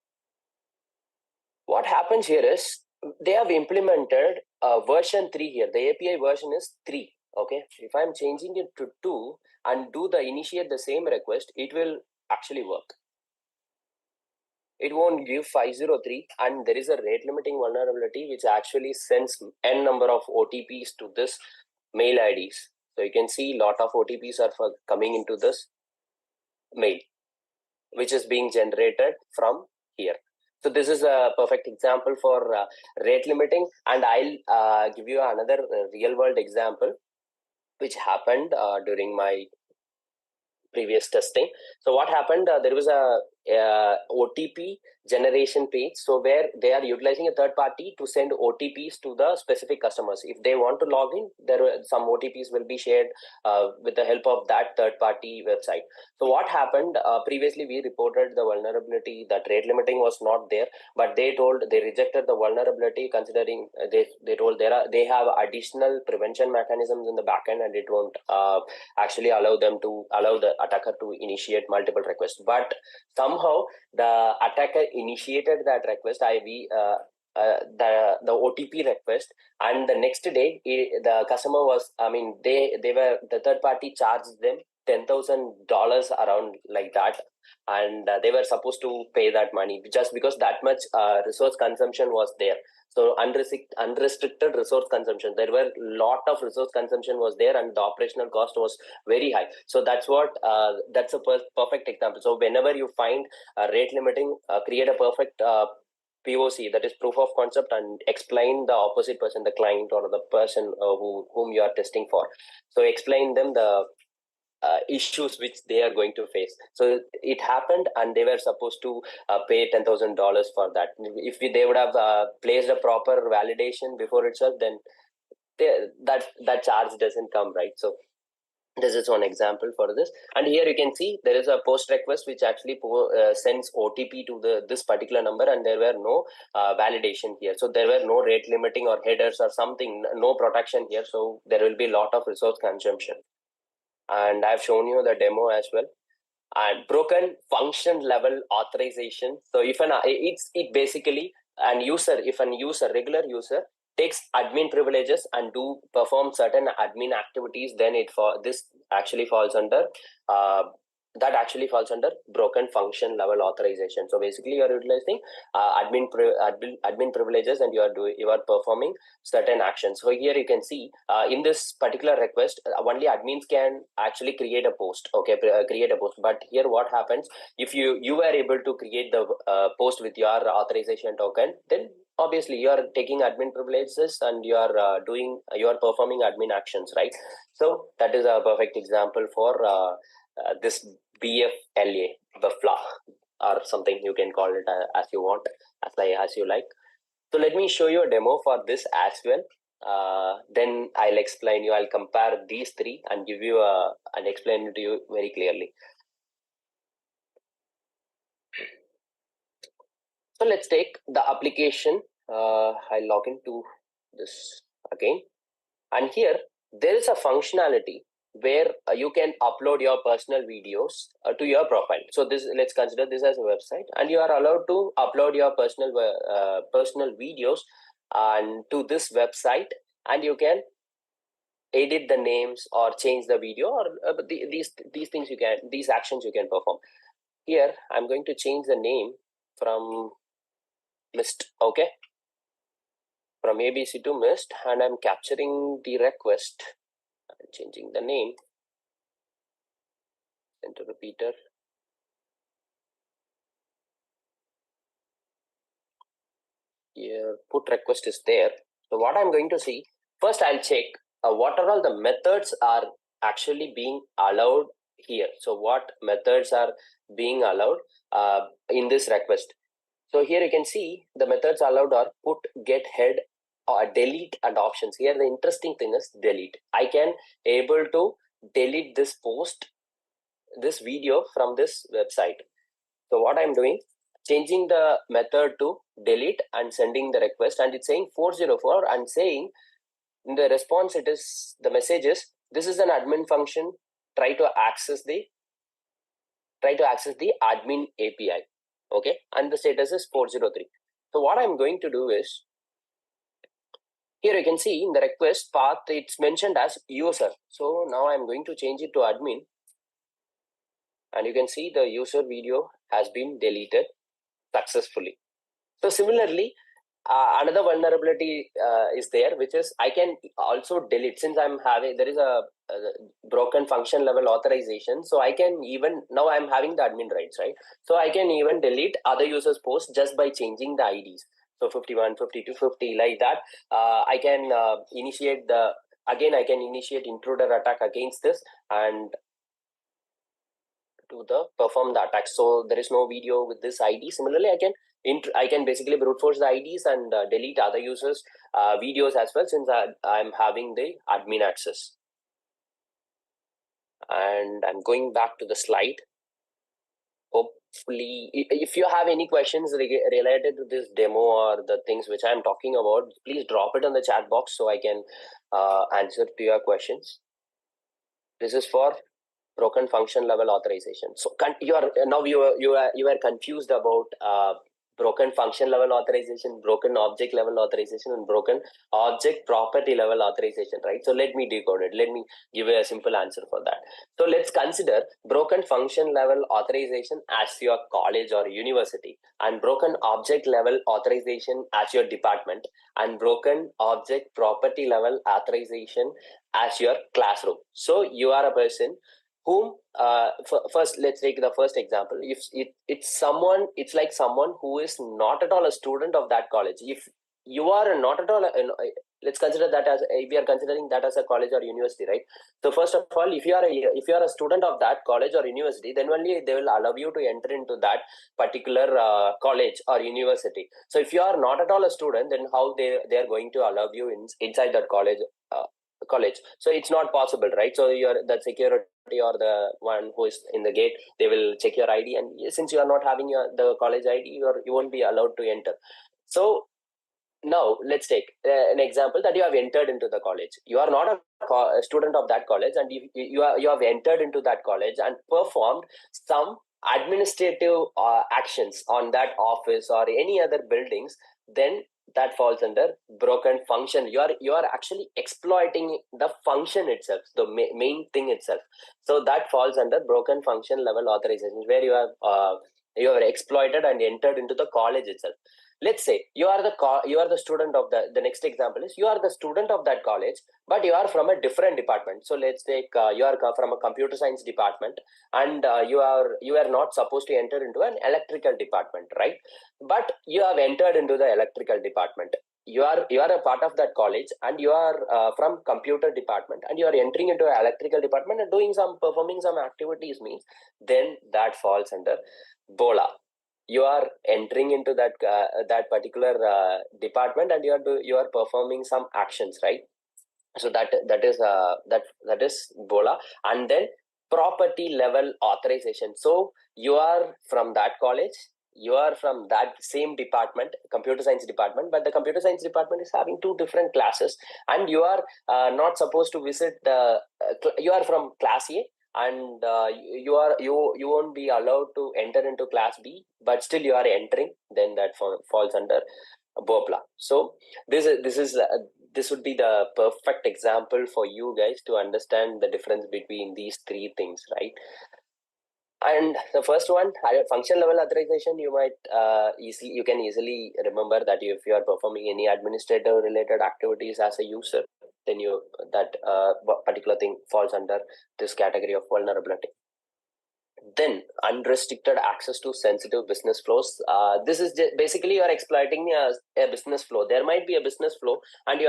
What happens here is they have implemented version 3 here. The API version is 3. Okay. If I'm changing it to 2 and do the initiate the same request, it will actually work. It won't give 503, and there is a rate limiting vulnerability which actually sends n number of OTPs to this mail IDs. So you can see a lot of OTPs are coming into this mail, which is being generated from here. So this is a perfect example for rate limiting, and I'll give you another real world example which happened during my previous testing. So what happened, there was a OTP generation page, so where they are utilizing a third party to send OTPs to the specific customers. If they want to log in, some OTPs will be shared with the help of that third party website. So what happened, previously we reported the vulnerability that rate limiting was not there, but they rejected the vulnerability considering they told they have additional prevention mechanisms in the backend, and it won't actually allow the attacker to initiate multiple requests. But somehow the attacker initiated that request, the OTP request, and the next day the customer was, the third party charged them $10,000 around like that, and they were supposed to pay that money just because that much resource consumption was there. So unrestricted resource consumption, there were a lot of resource consumption was there, and the operational cost was very high. So that's a perfect example. So whenever you find rate limiting, create a perfect POC, that is proof of concept, and explain the opposite person, the client or the person whom you are testing for. So explain them the issues which they are going to face. So it happened, and they were supposed to pay $10,000 for that. If they would have placed a proper validation before itself, then that charge doesn't come, right? So this is one example for this. And here you can see there is a post request which actually sends OTP to this particular number, and there were no validation here. So there were no rate limiting or headers or something, no protection here. So there will be a lot of resource consumption. And I've shown you the demo as well. And broken function level authorization. So if it basically if a regular user takes admin privileges and perform certain admin activities, then this actually falls under broken function level authorization. So basically you are utilizing admin privileges, and you are performing certain actions. So here you can see in this particular request, only admins can actually create a post. Okay, create a post. But here what happens, if you were able to create the post with your authorization token, then obviously you are taking admin privileges and you are performing admin actions, right? So that is a perfect example for this BFLA, BFLA, or something you can call it as you want, as you like. So let me show you a demo for this as well. Then I'll compare these three and give you and explain it to you very clearly. So let's take the application. I'll log into this again, and here there is a functionality where you can upload your personal videos to your profile. So let's consider this as a website, and you are allowed to upload your personal videos and to this website, and you can edit the names or change the video, or these things you can, these actions you can perform. Here I'm going to change the name from mist, okay, from ABC to mist, and I'm capturing the request and changing the name into repeater. Here put request is there. So what I'm going to see, first I'll check what are all the methods are actually being allowed here. So what methods are being allowed in this request. So here you can see the methods allowed are put, get, head, delete, and options. Here the interesting thing is delete. I can able to delete this post, this video from this website. So what I'm doing, changing the method to delete and sending the request, and it's saying 404 and saying in the response, it is, the message is, this is an admin function, try to access the admin API, okay, and the status is 403. So what I'm going to do is, here you can see in the request path it's mentioned as user. So now I'm going to change it to admin, and you can see the user video has been deleted successfully. So similarly, another vulnerability is there, which is I can also delete, since I'm having, there is a broken function level authorization. So I can even, now I'm having the admin rights, right? So I can even delete other users' posts just by changing the IDs. So 51, 52, 50, like that. I can initiate the, again, I can initiate intruder attack against this and to the perform the attack. So there is no video with this ID. Similarly, I can basically brute force the IDs and delete other users' videos as well, since I'm having the admin access. And I'm going back to the slide. Hopefully, if you have any questions related to this demo or the things which I'm talking about, please drop it on the chat box so I can answer to your questions. This is for broken function level authorization. So you are confused about broken function level authorization, broken object level authorization, and broken object property level authorization, right? So let me decode it. Let me give you a simple answer for that. So let's consider broken function level authorization as your college or university, and broken object level authorization as your department, and broken object property level authorization as your classroom. So you are a person whom first, let's take the first example. If it's like someone who is not at all a student of that college. If you are not at all let's consider that as we are considering that as a college or university, right? So first of all, if you are a student of that college or university, then only they will allow you to enter into that particular college or university. So if you are not at all a student, then how they are going to allow you inside that college? So it's not possible, right? So you're the security or the one who is in the gate, they will check your ID, and since you are not having the college ID, you won't be allowed to enter. So now let's take an example that you have entered into the college. You are not a student of that college, and you have entered into that college and performed some administrative actions on that office or any other buildings. Then that falls under broken function. You are actually exploiting the function itself, the main thing itself. So that falls under broken function level authorizations, where you have exploited and entered into the college itself. Let's say you are the student of the next example is you are the student of that college, but you are from a different department. So let's take you are from a computer science department, and you are not supposed to enter into an electrical department, right? But you have entered into the electrical department. You are a part of that college, and you are from computer department, and you are entering into an electrical department and performing some activities, means then that falls under BOLA. You are entering into that particular department, and you are performing some actions, right? So that is BOLA. And then property level authorization. So you are from that college, you are from that same department, computer science department, but the computer science department is having two different classes, and you are not supposed to visit you are from class A, and you won't be allowed to enter into class B, but still you are entering, then that falls under BOPLA. So this is this would be the perfect example for you guys to understand the difference between these three things, right? And the first one, function level authorization, you might you can easily remember that if you are performing any administrative related activities as a user, then that particular thing falls under this category of vulnerability. Then unrestricted access to sensitive business flows. This is basically you are exploiting a business flow. There might be a business flow, and you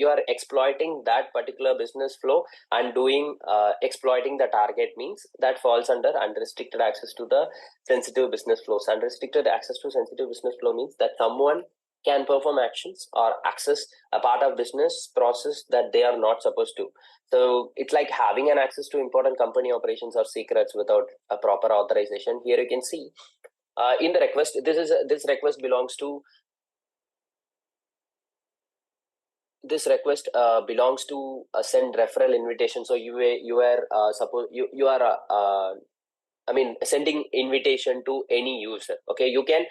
are exploiting that particular business flow and exploiting the target means that falls under unrestricted access to the sensitive business flows. Unrestricted access to sensitive business flow means that someone can perform actions or access a part of business process that they are not supposed to. So it's like having an access to important company operations or secrets without a proper authorization. Here you can see in the request, this request belongs to a send referral invitation. So you are sending invitation to any user. Okay, you can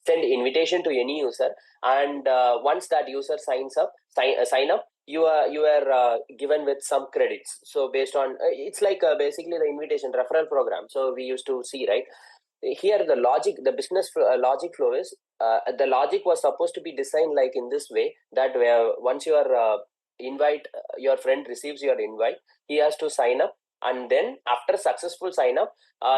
send invitation to any user, and once that user sign up, you are given with some credits. So based on it's like basically the invitation referral program. So we used to see, right? Here the business logic flow is the logic was supposed to be designed like in this way, that once your your friend receives your invite, he has to sign up, and then after successful sign up,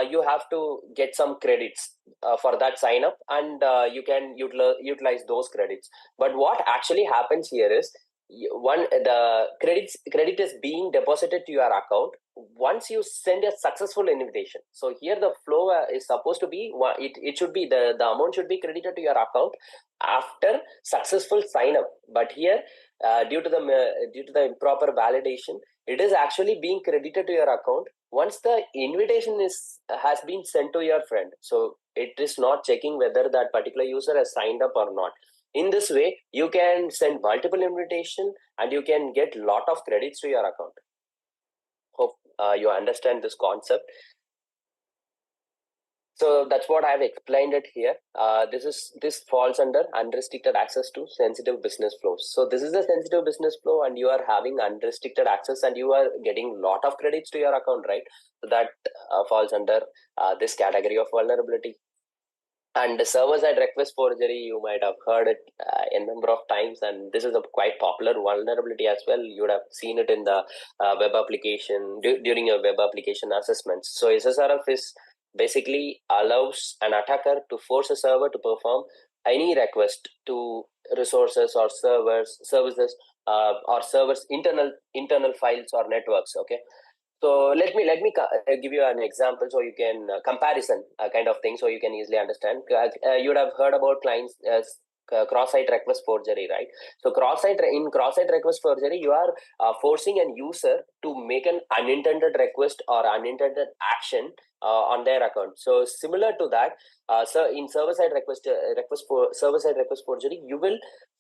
you have to get some credits for that sign up, and you can utilize those credits. But what actually happens here is the credit is being deposited to your account once you send a successful invitation. So here the flow is supposed to be it should be the amount should be credited to your account after successful sign up. But here due to the improper validation, it is actually being credited to your account once the invitation has been sent to your friend. So it is not checking whether that particular user has signed up or not. In this way, you can send multiple invitation and you can get lot of credits to your account. Hope you understand this concept. So that's what I've explained it here. This falls under unrestricted access to sensitive business flows. So this is a sensitive business flow, and you are having unrestricted access, and you are getting lot of credits to your account, right? So that falls under this category of vulnerability. And the server-side request forgery, you might have heard it a number of times, and this is a quite popular vulnerability as well. You would have seen it in the web application during your web application assessments. So SSRF is basically allows an attacker to force a server to perform any request to resources or services or servers internal files or networks. Okay. So let me give you an example, so you can comparison kind of thing, so you can easily understand. You would have heard about clients cross-site request forgery, right? So cross-site request forgery, you are forcing an user to make an unintended request or unintended action on their account. So similar to that, so in server-side request forgery, you will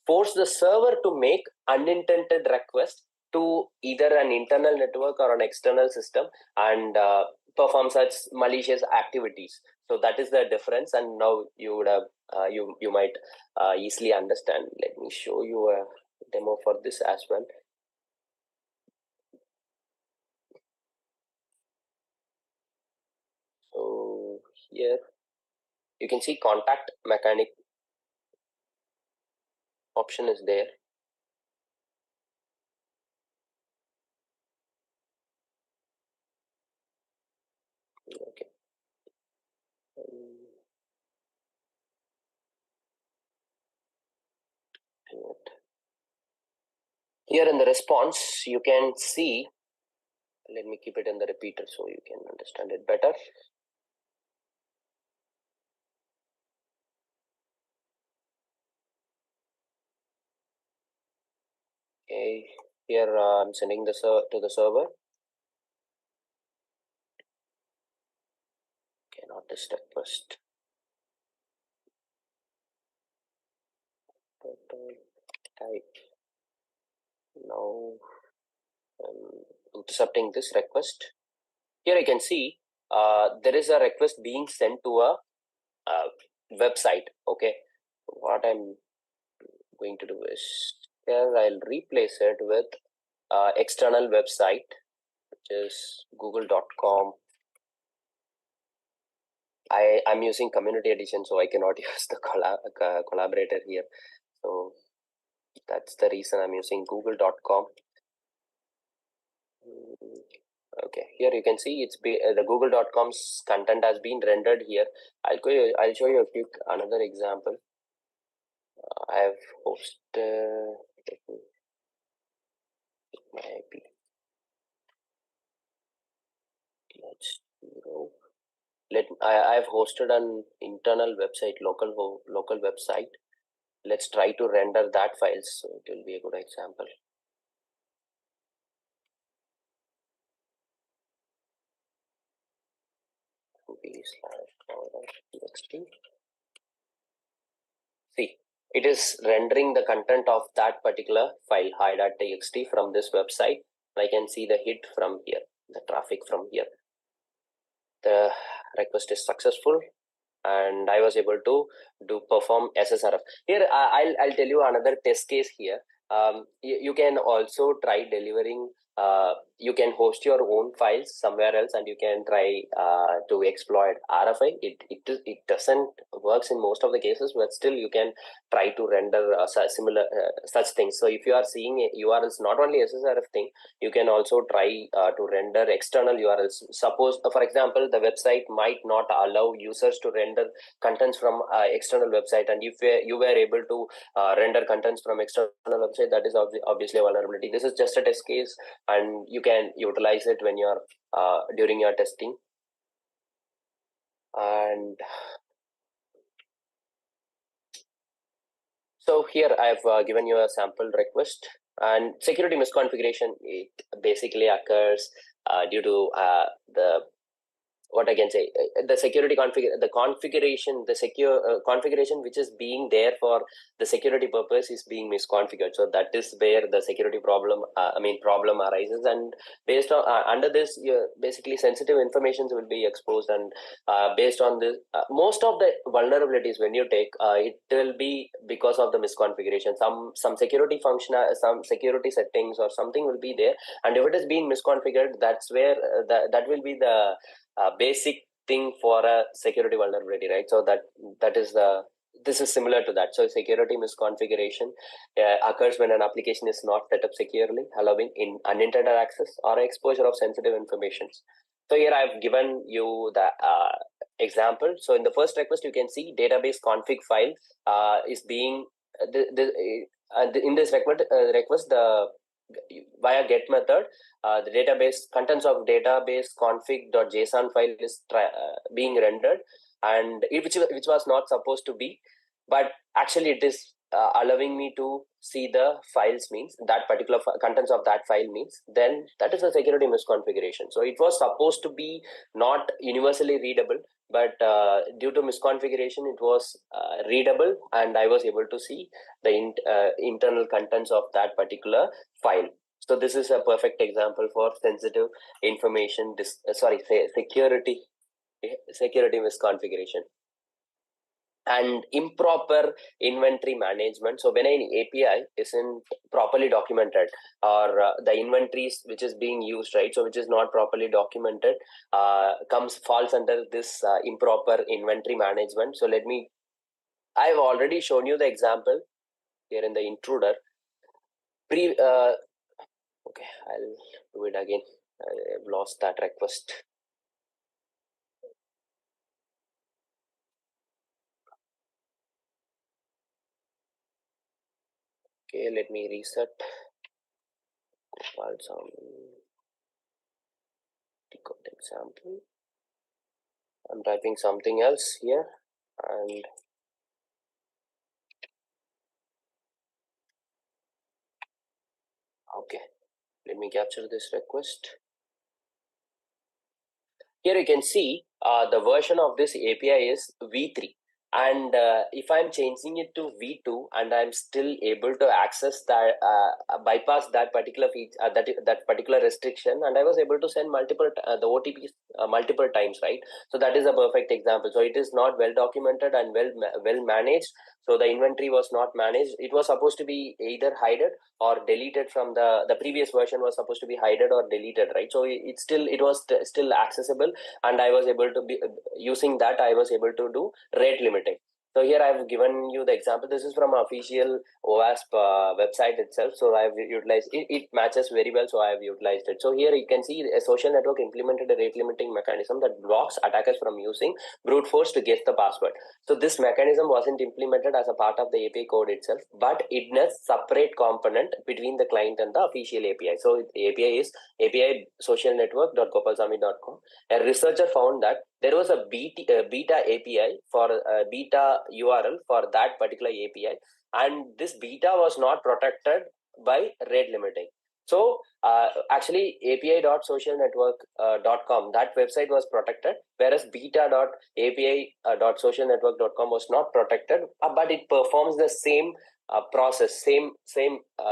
force the server to make unintended request to either an internal network or an external system and perform such malicious activities. So that is the difference, and now you would have you might easily understand. Let me show you a demo for this as well. So here you can see contact mechanic option is there. Okay. Here in the response, you can see, let me keep it in the repeater so you can understand it better. Okay, here I'm sending this to the server. Cannot this request. Type. Now I'm intercepting this request. Here you can see there is a request being sent to a website. Okay, what I'm going to do is Here I'll replace it with external website, which is google.com. I'm using community edition, so I cannot use the collaborator here. So that's the reason I'm using google.com. Okay, here you can see it's the google.com's content has been rendered here. I'll show you a quick another example. I have hosted my IP. Let's go. I've hosted an internal website, local website. Let's try to render that file, so it will be a good example. See, it is rendering the content of that particular file, hi.txt, from this website. I can see the hit from here, the traffic from here. The request is successful, and I was able to perform SSRF. Here, I'll tell you another test case here. You can also try delivering. You can host your own files somewhere else, and you can try to exploit RFI. It doesn't works in most of the cases, but still you can try to render similar such things. So if you are seeing URLs, not only SSRF thing, you can also try to render external URLs. Suppose, for example, the website might not allow users to render contents from external website, and if you were able to render contents from external website, that is obviously a vulnerability. This is just a test case, and you can utilize it when you're during your testing. And so here I've given you a sample request, and security misconfiguration, it basically occurs due to what I can say, the security configuration, the secure configuration which is being there for the security purpose is being misconfigured. So that is where the security problem arises, and based on under this, basically sensitive informations will be exposed, and based on this, most of the vulnerabilities when you take, it will be because of the misconfiguration. Some security function, some security settings or something will be there, and if it is being misconfigured, that's where that will be the basic thing for a security vulnerability, right? So this is similar to that. So security misconfiguration occurs when an application is not set up securely, allowing unintended access or exposure of sensitive information. So here I've given you the example. So in the first request, you can see database config file is being in this request via get method, the database contents of database config.json file is being rendered, and which was not supposed to be, but actually it is allowing me to see the files, means that particular contents of that file, means then that is a security misconfiguration. So it was supposed to be not universally readable, but due to misconfiguration it was readable, and I was able to see the internal contents of that particular file. So this is a perfect example for sensitive information security misconfiguration. And improper inventory management. So when an API isn't properly documented, or the inventories which is being used, right, so which is not properly documented, falls under this improper inventory management. So I've already shown you the example here in the intruder. Okay, I'll do it again. I've lost that request. Okay, let me reset. Decode example. I'm typing something else here, and okay, let me capture this request. Here you can see the version of this API is v3. And if I'm changing it to V2 and I'm still able to access that, bypass that particular that particular restriction, and I was able to send multiple the OTPs multiple times, right? So that is a perfect example. So it is not well documented and well managed. So the inventory was not managed. It was supposed to be either hidden or deleted from the previous version was supposed to be hidden or deleted, right? So it was still accessible, and I was able to be using that. I was able to do rate limiting. So here I've given you the example. This is from official OWASP website itself. So I've utilized it. It matches very well. So I've utilized it. So here you can see a social network implemented a rate limiting mechanism that blocks attackers from using brute force to guess the password. So this mechanism wasn't implemented as a part of the API code itself, but in a separate component between the client and the official API. So the API is API social network.gopalswamy.com. A researcher found that there was a beta API for beta URL for that particular API, and this beta was not protected by rate limiting. So actually api.socialnetwork.com, that website was protected, whereas beta.api.socialnetwork.com was not protected, but it performs the same process, same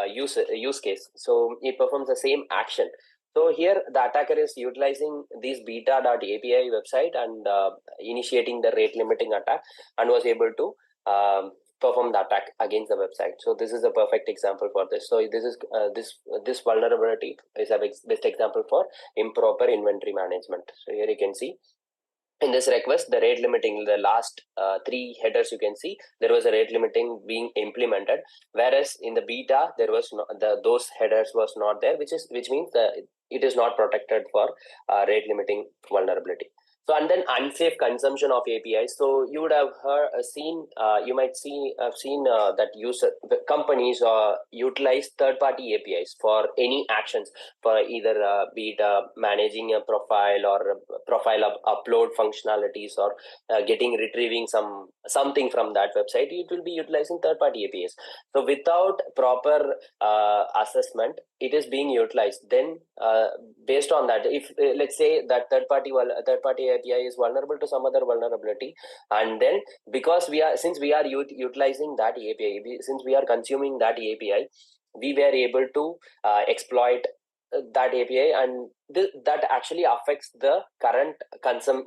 use case. So it performs the same action. So here the attacker is utilizing this beta.api website and initiating the rate limiting attack, and was able to perform the attack against the website. So this is a perfect example for this. So this is this vulnerability is a best example for improper inventory management. So here you can see in this request, the rate limiting, the last three headers, you can see there was a rate limiting being implemented, whereas in the beta there was those headers was not there, which means that it is not protected for rate limiting vulnerability. So, and then unsafe consumption of APIs. So you would have seen that companies utilize third-party APIs for any actions, for either be it managing a profile or profile upload functionalities, or retrieving something from that website. It will be utilizing third-party APIs. So without proper assessment, it is being utilized. Then based on that, if let's say that third-party API is vulnerable to some other vulnerability, and then because since we are utilizing that API, since we are consuming that API, we were able to exploit that API, and that actually affects the current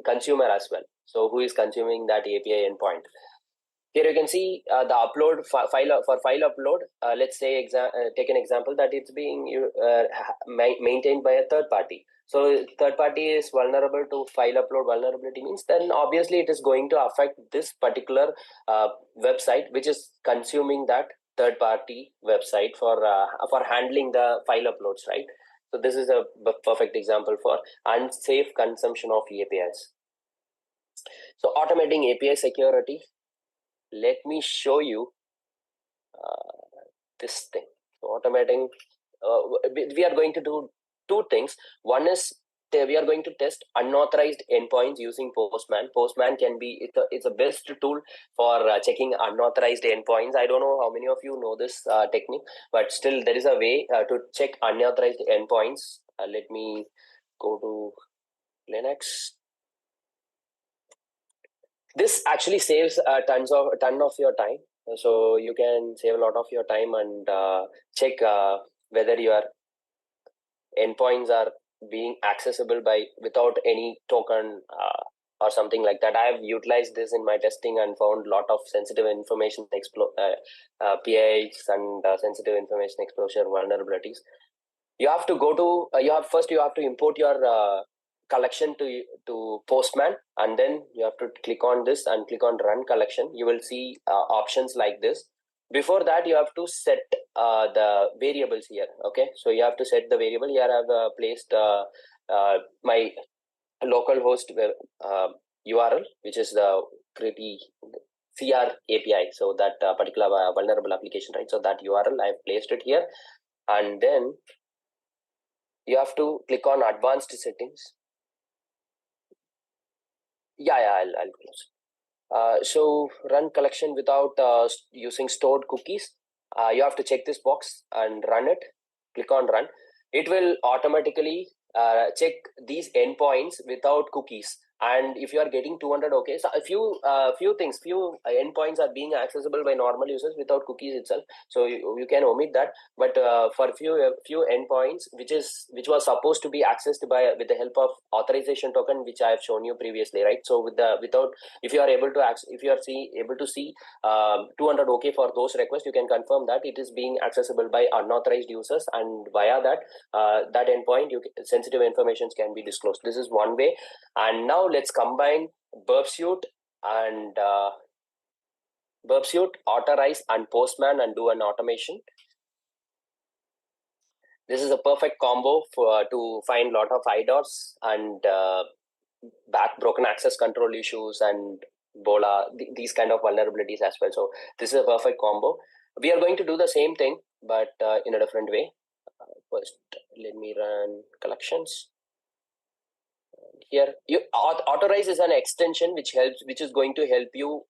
consumer as well. So who is consuming that API endpoint? Here you can see the upload file upload. Let's say take an example that it's being maintained by a third party. So third party is vulnerable to file upload vulnerability, means then obviously it is going to affect this particular website which is consuming that third party website for handling the file uploads, right? So this is a perfect example for unsafe consumption of APIs. So automating API security. Let me show you this thing. So automating, we are going to do two things. One is we are going to test unauthorized endpoints using Postman. Postman can be, it's a best tool for checking unauthorized endpoints. I don't know how many of you know this technique, but still there is a way to check unauthorized endpoints. Let me go to Linux. This actually saves a ton of your time. So you can save a lot of your time and check whether your endpoints are being accessible without any token or something like that. I have utilized this in my testing and found a lot of sensitive information PIs and sensitive information exposure vulnerabilities. You have to go to you have to import your collection to Postman, and then you have to click on this and click on run collection. You will see options like this. Before that, you have to set the variables here. Okay, so you have to set the variable. Here I have placed my local host URL, which is the creepy CR API. So that particular vulnerable application, right? So that URL I have placed it here, and then you have to click on advanced settings. I'll close. So run collection without using stored cookies. You have to check this box and run it. Click on run. It will automatically check these endpoints without cookies. And if you are getting 200 okay, so a few endpoints are being accessible by normal users without cookies itself, so you can omit that. But for few endpoints which was supposed to be accessed by with the help of authorization token, which I have shown you previously, right? So without, if you are able to able to see 200 okay for those requests, you can confirm that it is being accessible by unauthorized users, and via that that endpoint sensitive informations can be disclosed. This is one way. And now let's combine burp suite and authorize and postman and do an automation. This is a perfect combo for to find lot of IDORs and broken access control issues and BOLA, these kind of vulnerabilities as well. So this is a perfect combo. We are going to do the same thing, but in a different way. First, let me run collections. Here, authorize is an extension which is going to help you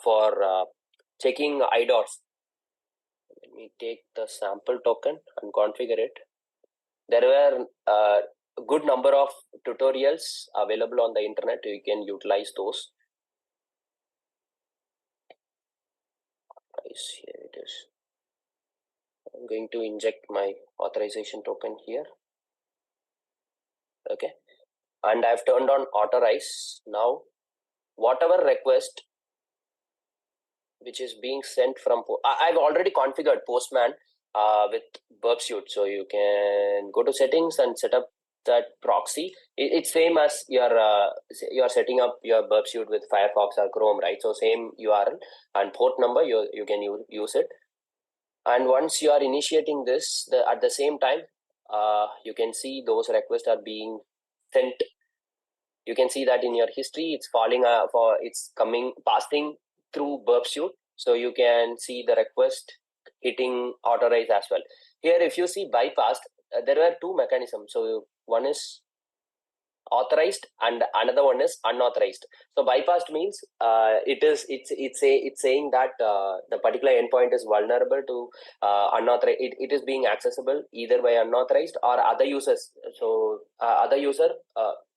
for checking IDORs. Let me take the sample token and configure it. There were a good number of tutorials available on the internet. You can utilize those. Here it is. I'm going to inject my authorization token here. Okay, and I've turned on authorize. Now, whatever request which is being sent from, I've already configured Postman with burp suite, so you can go to settings and set up that proxy. It's same as you're setting up your burp suite with Firefox or Chrome, right? So same URL and port number, you can use it. And once you are initiating this, at the same time, you can see those requests are being sent. You can see that in your history, it's passing through burp suite. So you can see the request hitting authorize as well. Here, if you see bypassed, there were two mechanisms. So one is authorized and another one is unauthorized. So bypassed means it's saying that the particular endpoint is vulnerable to unauthorized. It is being accessible either by unauthorized or other users. So other user,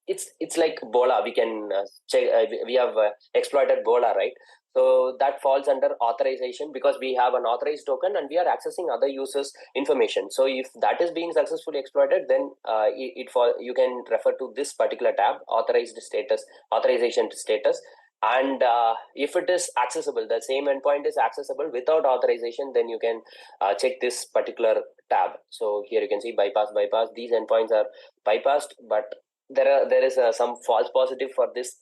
it's like BOLA. We can check. We have exploited BOLA, right? So that falls under authorization because we have an authorized token and we are accessing other users' information. So if that is being successfully exploited, then you can refer to this particular tab, authorized status, authorization status. And if it is accessible, the same endpoint is accessible without authorization, then you can check this particular tab. So here you can see bypass. These endpoints are bypassed, but there is some false positive for this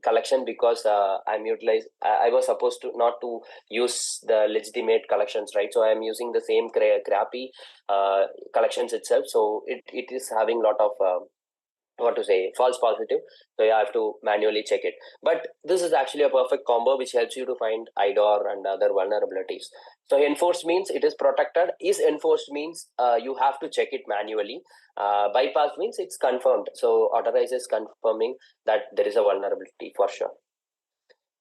collection because I was supposed to not to use the legitimate collections, right? So I'm using the same crappy collections itself. So it is having a lot of false positive. So you have to manually check it. But this is actually a perfect combo which helps you to find IDOR and other vulnerabilities. So enforced means it is protected. Is enforced means you have to check it manually. Bypass means it's confirmed. So authorize is confirming that there is a vulnerability for sure.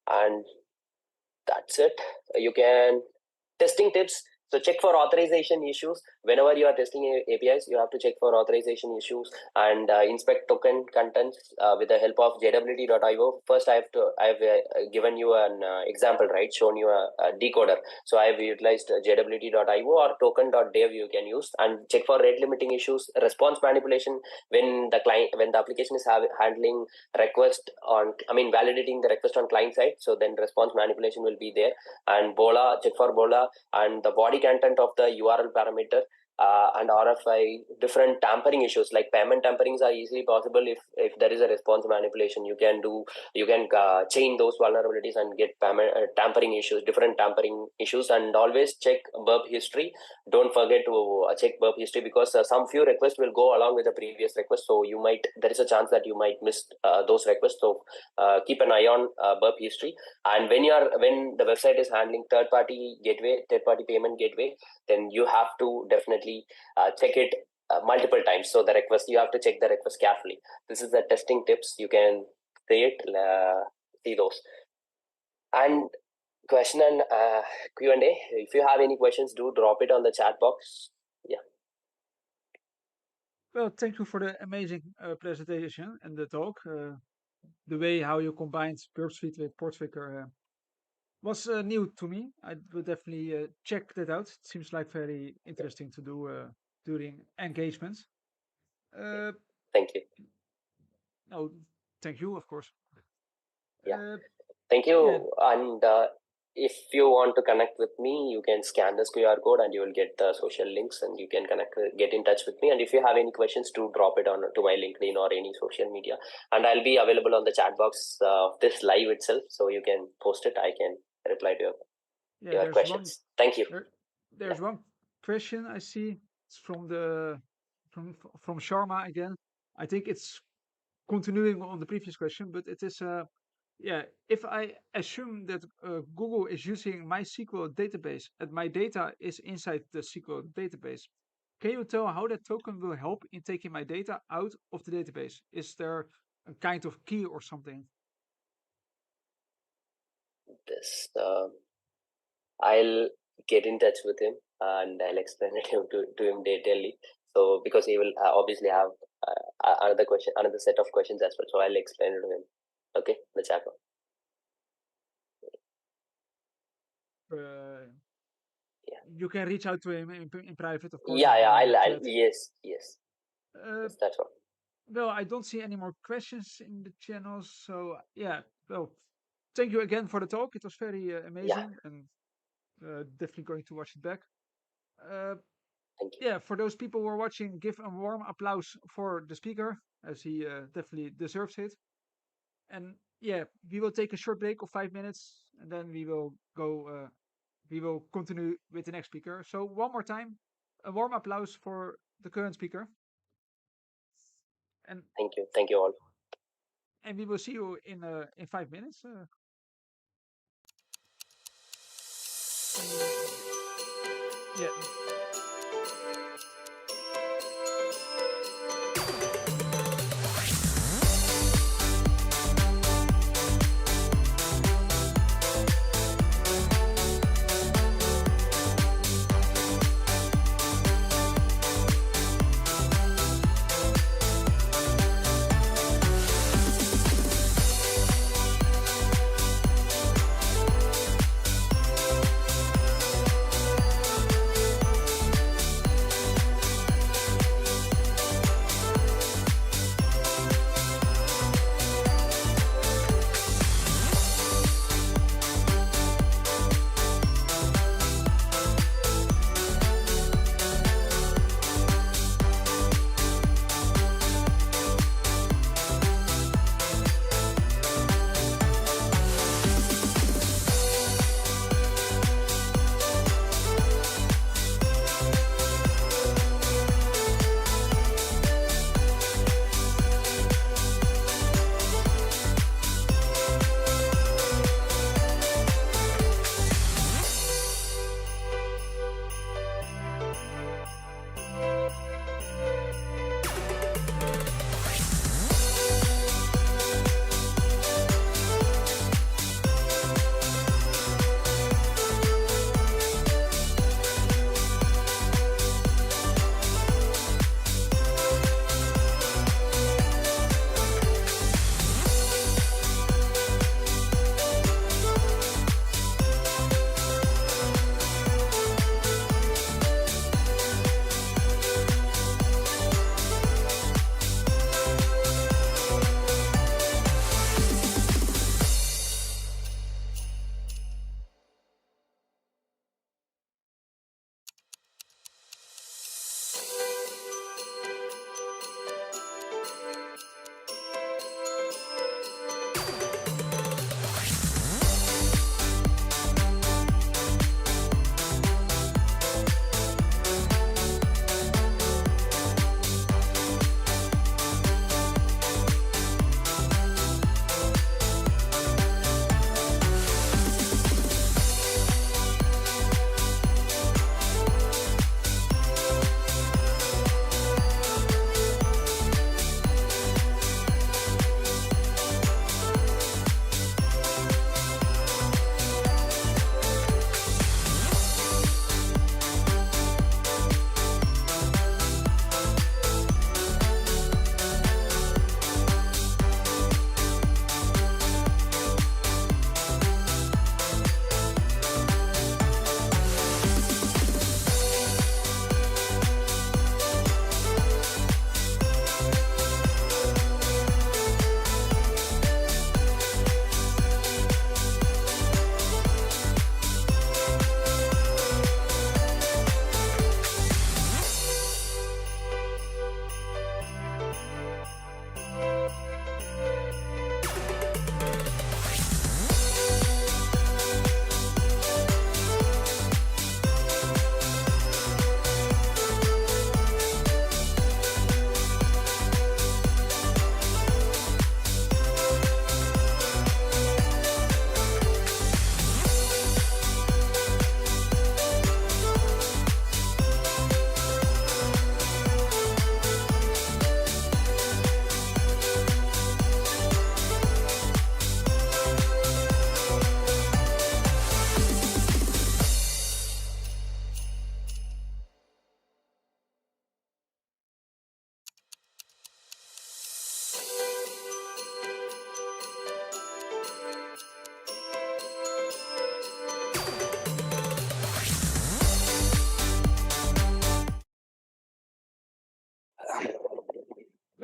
And that's it. You can testing tips. So check for authorization issues. Whenever you are testing APIs, you have to check for authorization issues and inspect token contents with the help of jwt.io. First, I've given you an example, right? Shown you a decoder. So I've utilized jwt.io or token.dev you can use, and check for rate limiting issues, response manipulation when the application is handling request on, validating the request on client side. So then response manipulation will be there. And BOLA, check for BOLA and the body content of the URL parameter and RFI. Different tampering issues like payment tamperings are easily possible if there is a response manipulation. You can chain those vulnerabilities and get payment tampering issues, different tampering issues. And always check burp history. Don't forget to check burp history because some few requests will go along with the previous request. So there is a chance that you might miss those requests. So keep an eye on burp history. And when the website is handling third-party payment gateway, then you have to definitely check it multiple times. So you have to check the request carefully. This is the testing tips. You can see those. And question and Q&A. If you have any questions, do drop it on the chat box. Yeah. Well, thank you for the amazing presentation and the talk. the way how you combined Burp Suite with Portvicker was new to me. I will definitely check that out. It seems like very interesting to do during engagements. Thank you. No, thank you, of course. Yeah. Thank you. Yeah. And if you want to connect with me, you can scan this QR code and you will get the social links and you can get in touch with me. And if you have any questions, do drop it on to my LinkedIn or any social media. And I'll be available on the chat box of this live itself. So you can post it. I can reply to your questions. Thank you. There's one question I see. It's from Sharma again. I think it's continuing on the previous question, but it is yeah, if I assume that Google is using MySQL database and my data is inside the SQL database, can you tell how that token will help in taking my data out of the database? Is there a kind of key or something? This I'll get in touch with him and I'll explain it to him detailedly. So because he will obviously have another set of questions as well. So I'll explain it to him. Okay, the chat box. You can reach out to him in private, of course. Yeah, yes. That's all. Well, I don't see any more questions in the channel, so yeah. Well, thank you again for the talk. It was very amazing, and definitely going to watch it back. Thank you. Yeah, for those people who are watching, give a warm applause for the speaker, as he definitely deserves it. And yeah, we will take a short break of 5 minutes, and then we will go. We will continue with the next speaker. So one more time, a warm applause for the current speaker. And thank you all. And we will see you in 5 minutes. Yeah.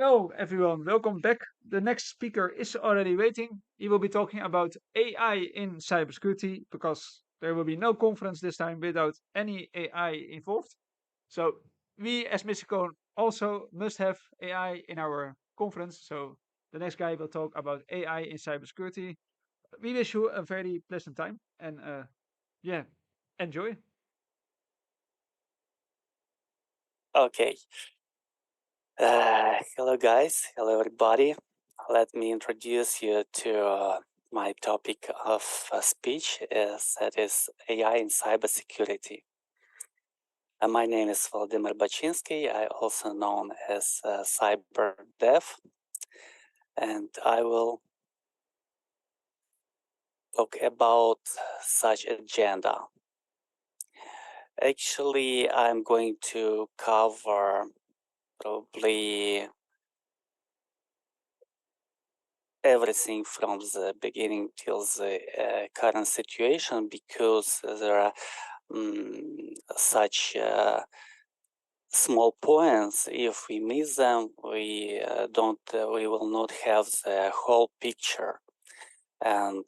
Hello, everyone. Welcome back. The next speaker is already waiting. He will be talking about AI in cybersecurity because there will be no conference this time without any AI involved. So we as Mystikcon also must have AI in our conference. So the next guy will talk about AI in cybersecurity. We wish you a very pleasant time and yeah, enjoy. Okay. Hello, guys. Hello, everybody. Let me introduce you to my topic of speech. That is AI in cybersecurity. My name is Vladimir Bachinsky. I also known as Cyber Dev, and I will talk about such agenda. Actually, I'm going to cover probably everything from the beginning till the current situation, because there are such small points. If we miss them, we we will not have the whole picture, and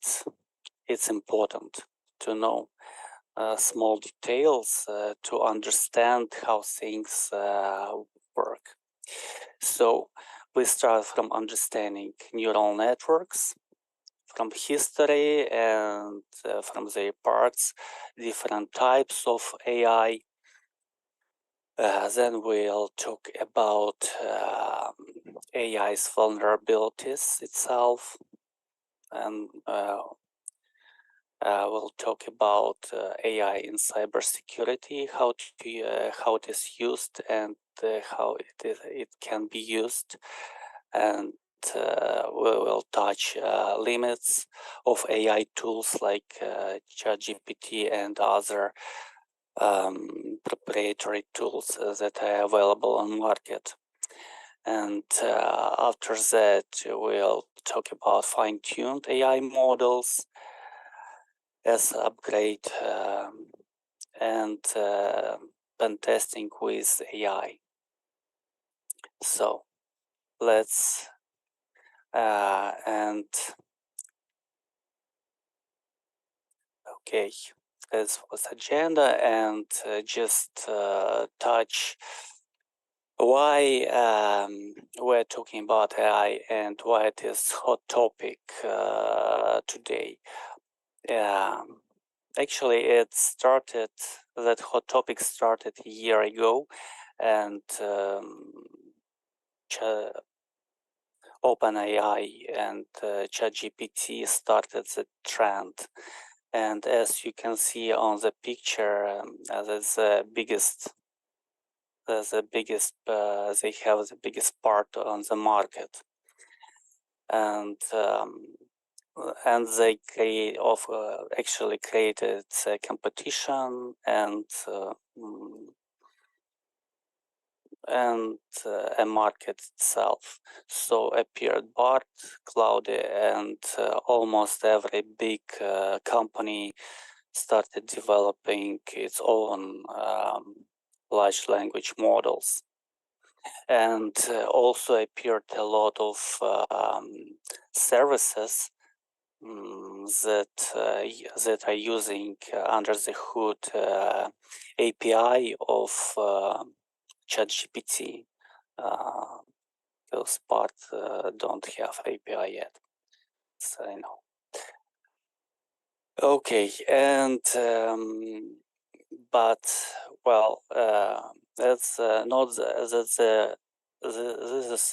it's important to know small details to understand how things work. So we start from understanding neural networks, from history, and from their parts, different types of AI. Then we'll talk about AI's vulnerabilities itself, and we'll talk about AI in cybersecurity, how it is used, and how it can be used, and we will touch limits of AI tools like ChatGPT and other proprietary tools that are available on market. And after that, we'll talk about fine-tuned AI models as upgrade and pen testing with AI. So let's okay, this was agenda, and just touch why we're talking about AI and why it is hot topic today. Actually, that hot topic started a year ago, and OpenAI and ChatGPT started the trend. And as you can see on the picture, that's the biggest. They have the biggest part on the market, and they actually created a competition and a market itself. So appeared Bart, Cloudy, and almost every big company started developing its own large language models. And also appeared a lot of services that are using under the hood API of ChatGPT. Those parts don't have API yet, so I know. Okay, and but well, that's not this is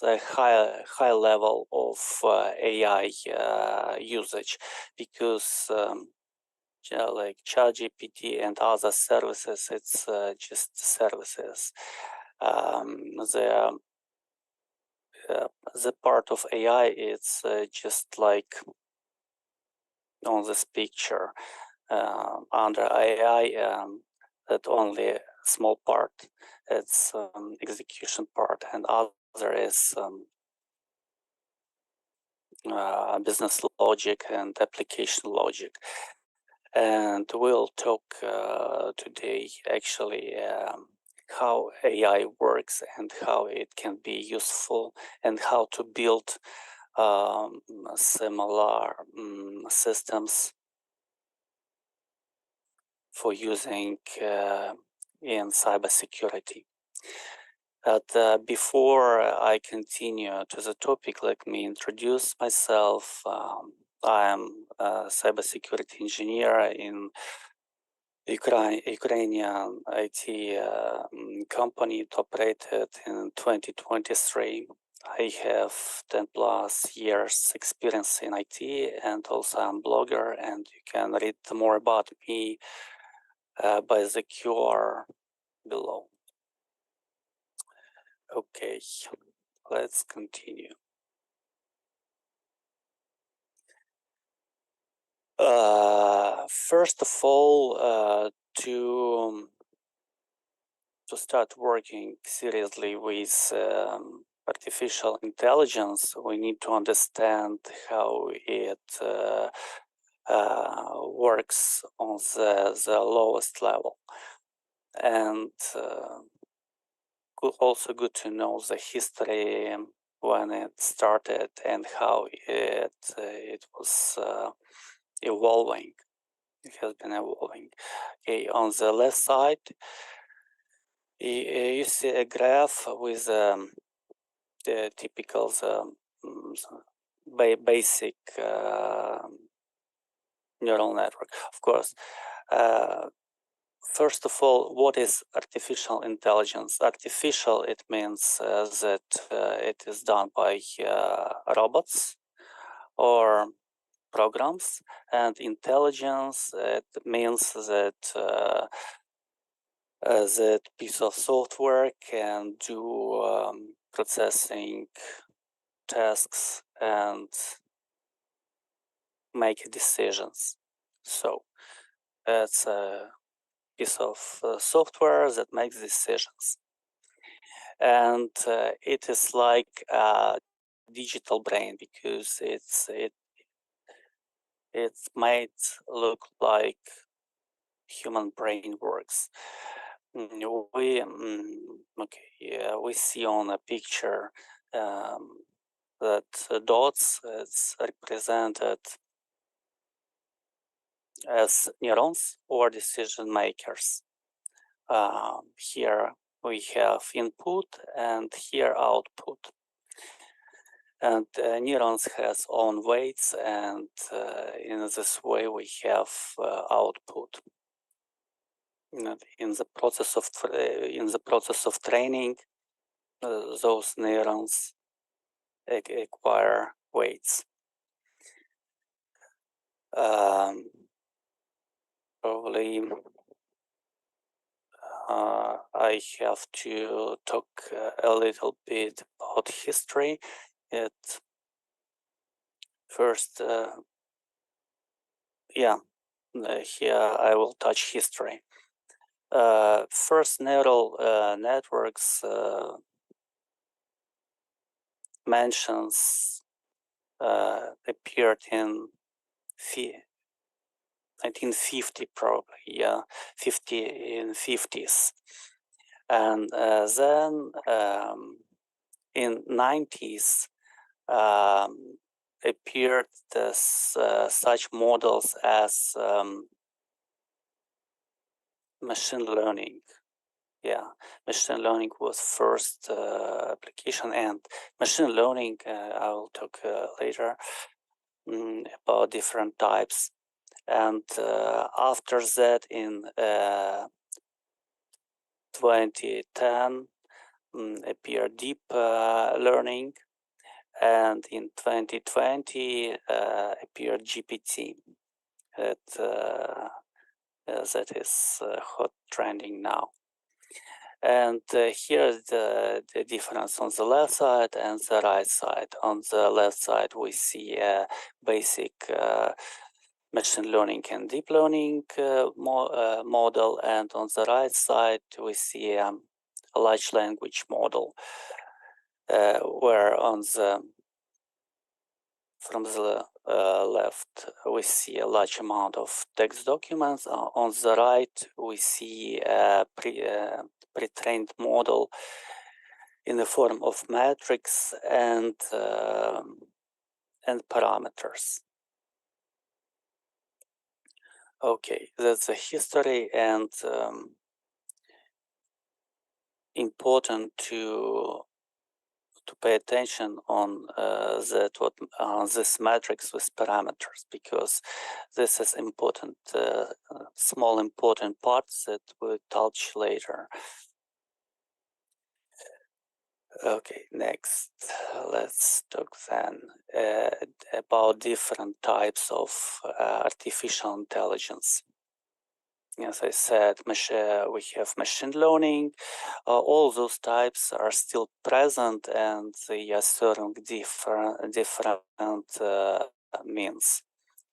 a high level of AI usage, because like ChatGPT and other services, it's just services. The part of AI, it's just like on this picture. Under AI, that only a small part, it's execution part, and other is business logic and application logic. And we'll talk today actually how AI works and how it can be useful, and how to build similar systems for using in cybersecurity. But before I continue to the topic, let me introduce myself. I am a cybersecurity engineer in Ukrainian IT company. It operated in 2023. I have 10 plus years experience in IT, and also I'm a blogger, and you can read more about me by the QR below. Okay, let's continue. First of all, to start working seriously with artificial intelligence, we need to understand how it works on the lowest level. And also good to know the history when it started and how it was evolving. It has been evolving. Okay, on the left side, you see a graph with the typical basic neural network. Of course, first of all, what is artificial intelligence? Artificial, it means that it is done by robots or programs, and intelligence, it means that that piece of software can do processing tasks and make decisions. So it's a piece of software that makes decisions, and it is like a digital brain, because it might look like human brain works. We see on a picture that dots is represented as neurons or decision makers. Here we have input and here output. And neurons has own weights, and in this way we have output. In the process of training, those neurons acquire weights. Probably I have to talk a little bit about history. Here I will touch history. First neural networks mentions appeared in 1950, probably, in 50s, and then in 90s appeared such models as machine learning. Machine learning was first application, and machine learning, I will talk later about different types. And after that, in 2010, appeared deep learning, and in 2020 appeared GPT. That is hot trending now. And here's the difference on the left side and the right side. On the left side, we see a basic machine learning and deep learning model, and on the right side, we see a large language model, where from the left, we see a large amount of text documents. On the right, we see pre-trained model in the form of metrics and parameters. Okay, that's the history, and important to pay attention on this matrix with parameters, because this is important, small important parts that we'll touch later. Okay, next, let's talk then about different types of artificial intelligence. As I said, we have machine learning. All those types are still present, and they are serving different means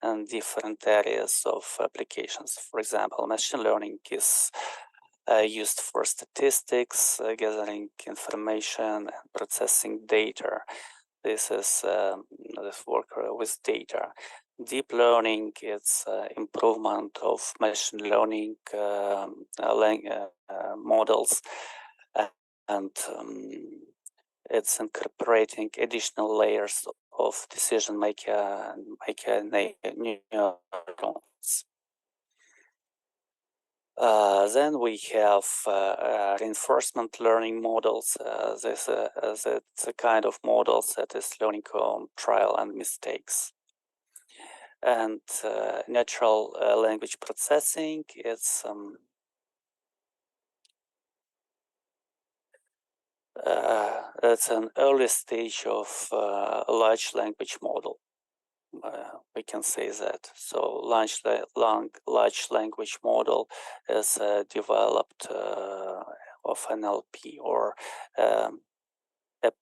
and different areas of applications. For example, machine learning is used for statistics, gathering information, and processing data. This is this work with data. Deep learning is improvement of machine learning models, and it's incorporating additional layers of decision making neurons. Then we have reinforcement learning models. That's a kind of models that is learning on trial and mistakes. And natural language processing, it's an early stage of large language model. We can say that. So large language model is developed of NLP, or a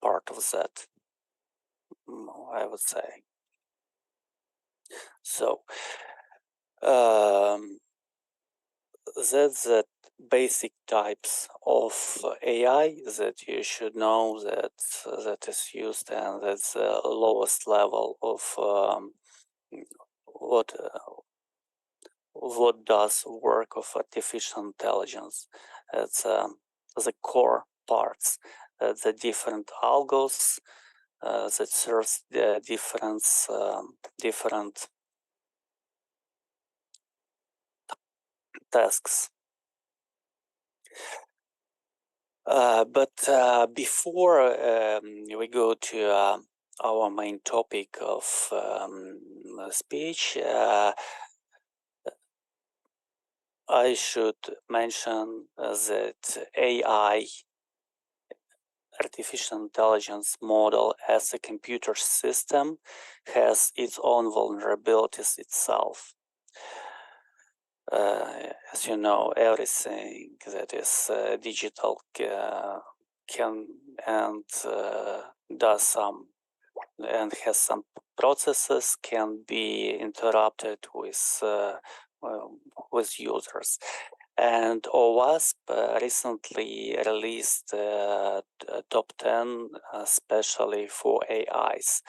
part of that, I would say. So that's the basic types of AI that you should know that is used, and that's the lowest level of what does work of artificial intelligence. It's the core parts, the different algos that serves the different tasks. But before we go to our main topic of speech, I should mention that AI, artificial intelligence model as a computer system, has its own vulnerabilities itself. As you know, everything that is digital can and does some and has some processes can be interrupted with users. And OWASP recently released top 10, especially for AIs,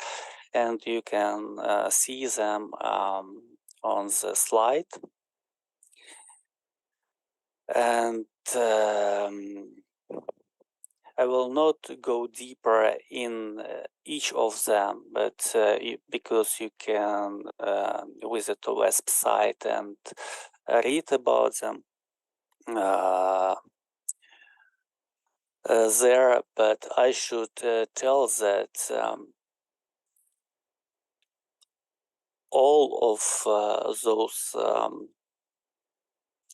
and you can see them on the slide. And I will not go deeper in each of them, but because you can visit the website and read about them there, but I should tell that all of those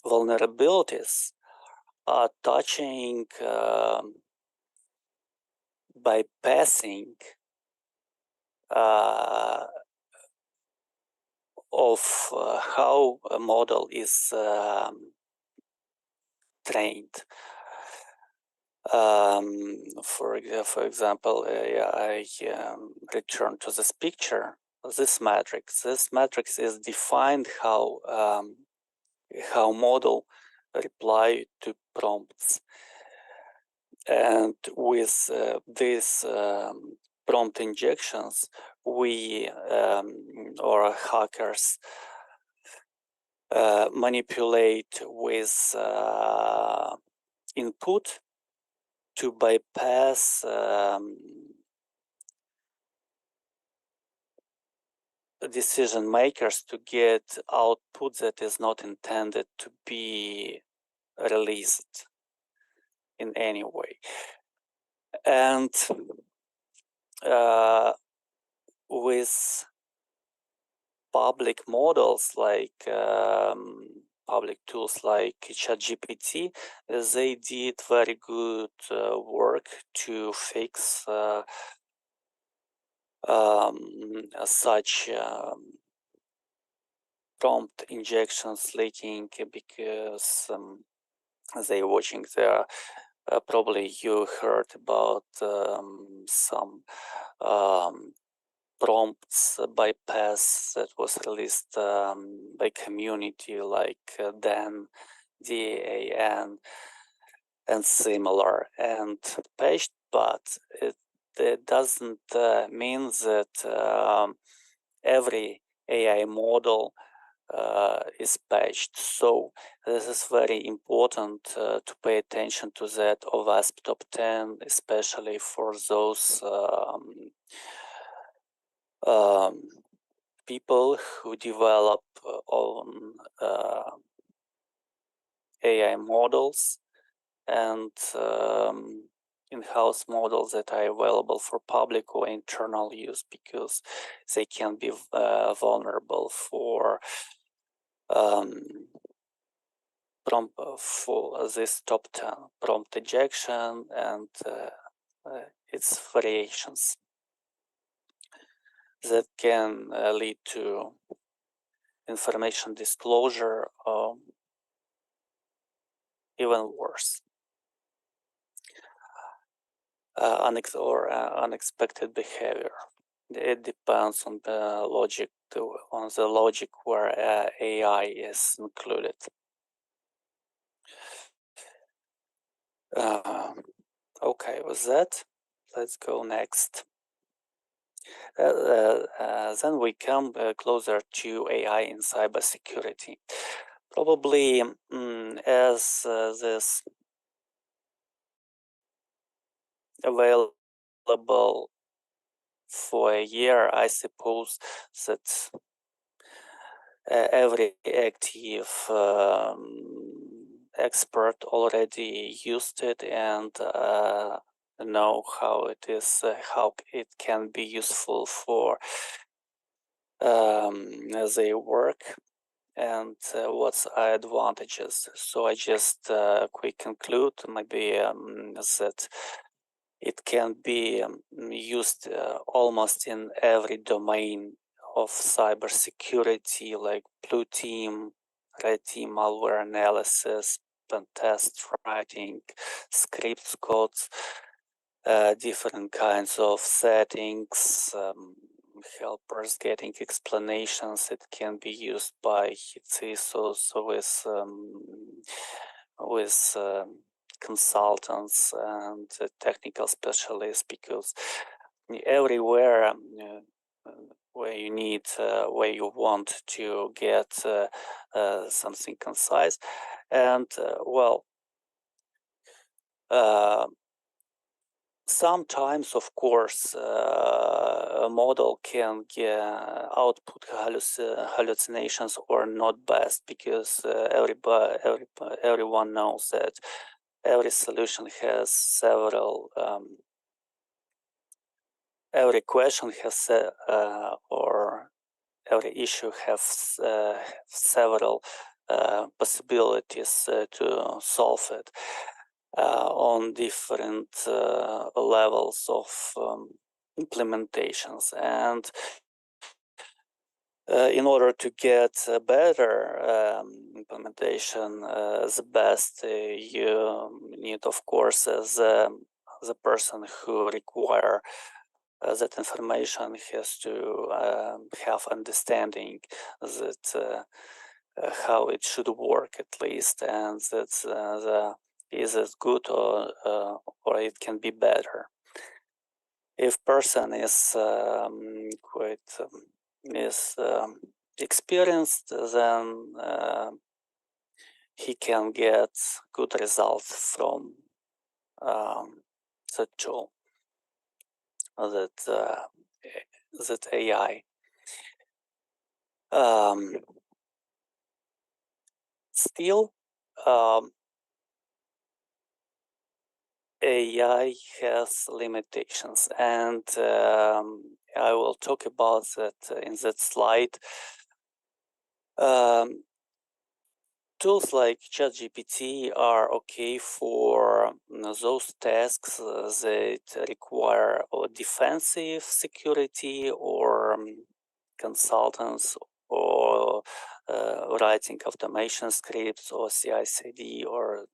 vulnerabilities are touching bypassing of how a model is trained. For example, I return to this picture. This matrix is defined how model reply to prompts, and with these prompt injections, we or hackers manipulate with input to bypass decision makers to get output that is not intended to be released in any way. And with public models like public tools like ChatGPT, they did very good work to fix such prompt injections leaking, because they're watching their probably you heard about some prompts bypass that was released by community like DAN, DAN, and similar, and patched, but it doesn't mean that every AI model is patched. So this is very important to pay attention to that OWASP top 10, especially for those people who develop own AI models and in-house models that are available for public or internal use, because they can be vulnerable for this top 10 prompt ejection and its variations that can lead to information disclosure, even worse, unexpected behavior. It depends on the logic where AI is included. Okay, with that, let's go next. Then we come closer to AI in cybersecurity. Probably as this available for a year, I suppose that every active expert already used it and know how it is, how it can be useful for their work and what's our advantages. So I just quick conclude maybe that it can be used almost in every domain of cybersecurity, like blue team, red team malware analysis, pen test writing, scripts, codes, different kinds of settings, helpers getting explanations. It can be used by CISOs with consultants and technical specialists, because everywhere where you need, where you want to get something concise, and sometimes, of course, a model can output hallucinations or not best, because everyone knows that every solution has several, every question has or every issue has several possibilities to solve it on different levels of implementations. And in order to get a better implementation, the best, you need, of course, as the person who require that information has to have understanding that how it should work, at least, and that is as good or it can be better. If person is quite experienced, then he can get good results from the tool that AI. Still, AI has limitations, and I will talk about that in that slide. Tools like ChatGPT are okay for those tasks that require defensive security or consultants or writing automation scripts or CI/CD or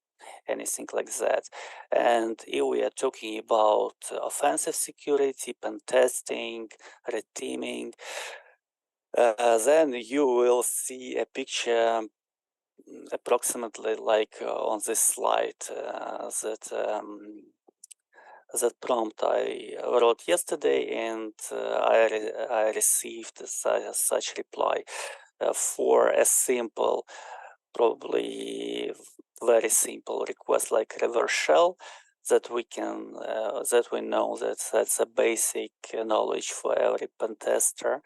anything like that. And if we are talking about offensive security, pen testing, red teaming, then you will see a picture approximately like on this slide that prompt I wrote yesterday, and I received such reply for a simple, probably very simple request like reverse shell that we can that we know that that's a basic knowledge for every pen tester,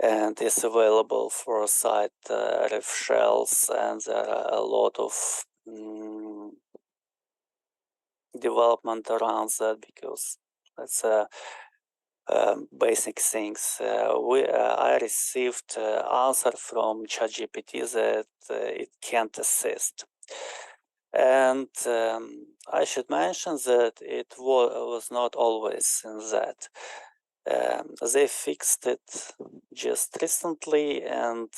and is available for site ref shells, and there are a lot of development around that because that's basic things. I received answer from ChatGPT that it can't assist. And I should mention that it was not always in that. They fixed it just recently, and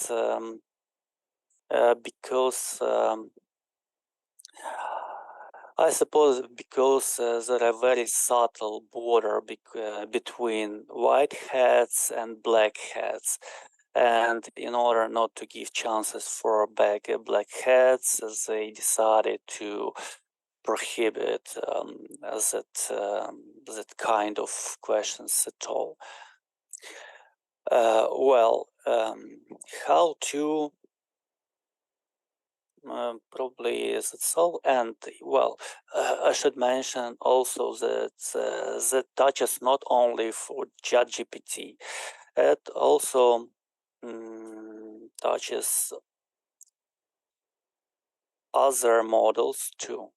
because I suppose because there are very subtle border between white hats and black hats, and in order not to give chances for black hats, they decided to prohibit that kind of questions at all. How to probably is it so? And well, I should mention also that that touches not only for ChatGPT, it also touches other models too.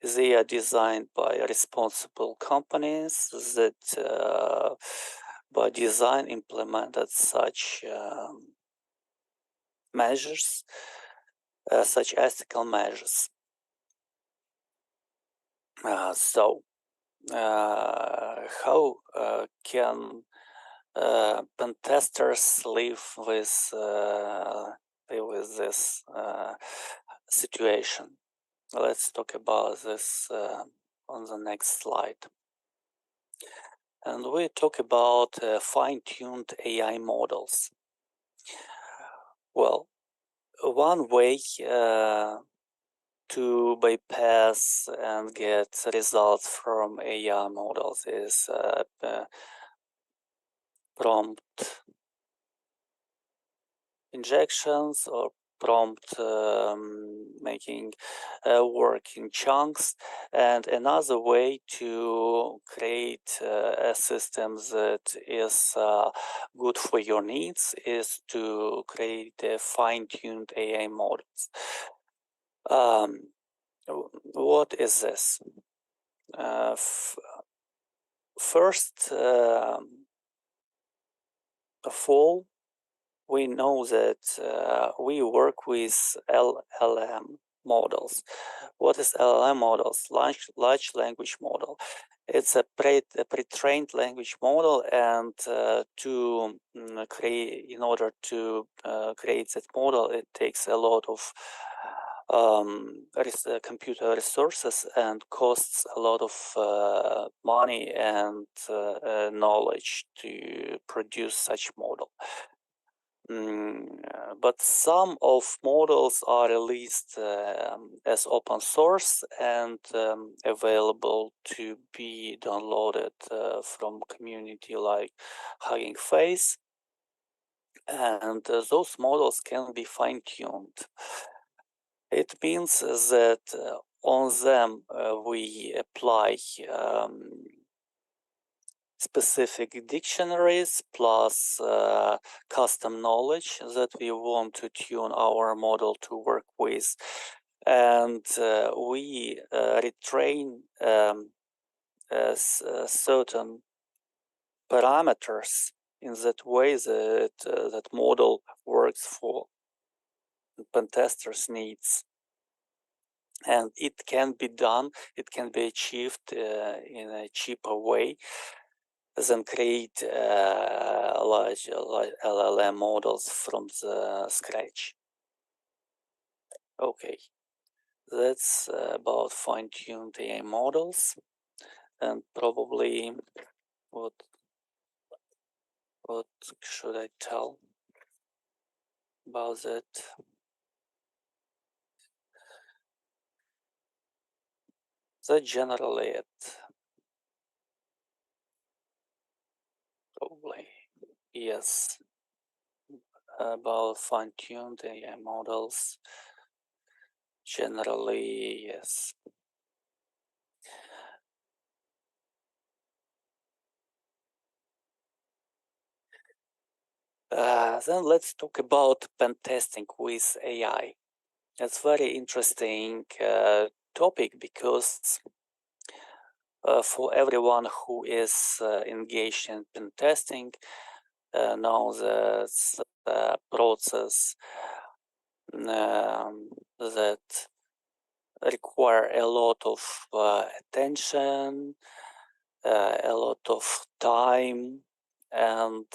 They are designed by responsible companies that by design implemented such measures, such ethical measures. So how can pen testers live with this situation? Let's talk about this on the next slide. And we talk about fine-tuned AI models. Well, one way to bypass and get results from AI models is prompt injections or prompt making work in chunks. And another way to create a system that is good for your needs is to create fine-tuned AI models. What is this? First of all, we know that we work with LLM models. What is LLM models? Large language model. It's a pre-trained language model, and in order to create that model, it takes a lot of computer resources and costs a lot of money and knowledge to produce such model. But some of models are released as open source and available to be downloaded from community like Hugging Face, and those models can be fine-tuned. It means that on them we apply specific dictionaries plus custom knowledge that we want to tune our model to work with. And we retrain certain parameters in that way that that model works for pen testers' needs. And it can be done, it can be achieved in a cheaper way than create large LLM models from the scratch. Okay, that's about fine-tuned AI models, and probably what should I tell about that? That's generally it. Probably yes. About fine-tuned AI models, generally yes. Then let's talk about pen testing with AI. It's very interesting topic because for everyone who is engaged in pen testing knows the process that require a lot of attention, a lot of time, and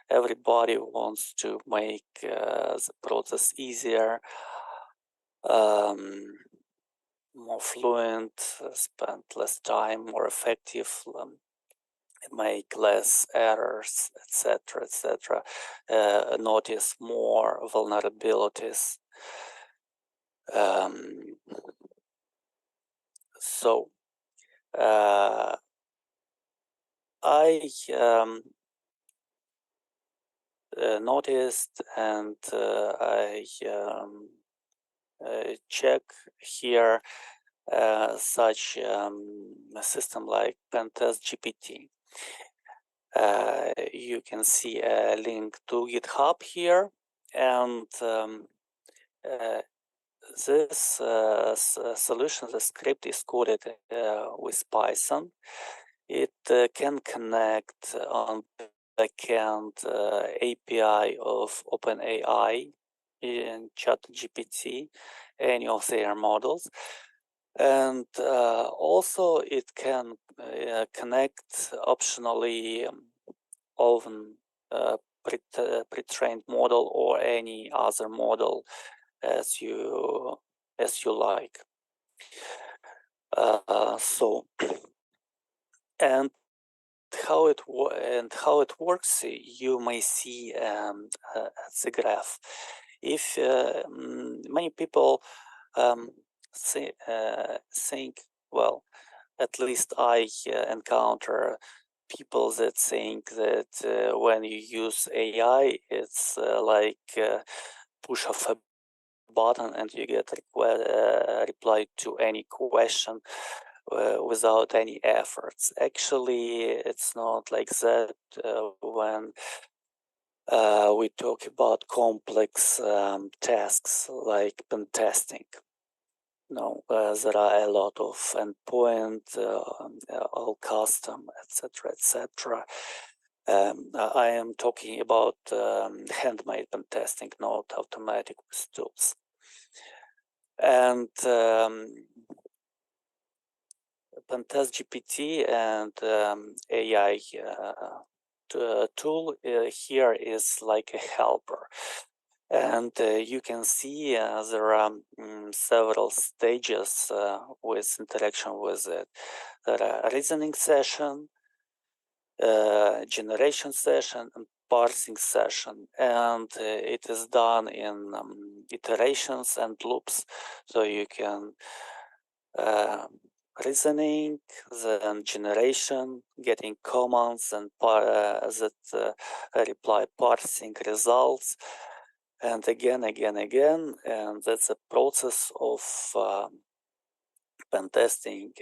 everybody wants to make the process easier, more fluent, spend less time, more effective, make less errors, etc., etc., notice more vulnerabilities. So I noticed and I check here such a system like Pentest GPT. You can see a link to GitHub here, and this solution, the script is coded with Python. It can connect on backend API of OpenAI in ChatGPT, any of their models. And also it can connect optionally often pre-trained model or any other model as you like. So and how it works, you may see at the graph. If many people think, well, at least I encounter people that think that when you use AI, it's like push of a button and you get reply to any question without any efforts. Actually, it's not like that when we talk about complex tasks like pen testing. No, there are a lot of endpoint, all custom, etc., etc. I am talking about handmade pen testing, not automatic with tools. And Pentest GPT and AI tool here is like a helper. And you can see there are several stages with interaction with it. There are reasoning session, generation session, and parsing session. And it is done in iterations and loops. So you can reasoning, then generation, getting commands and that reply parsing results. and again, and that's a process of pen testing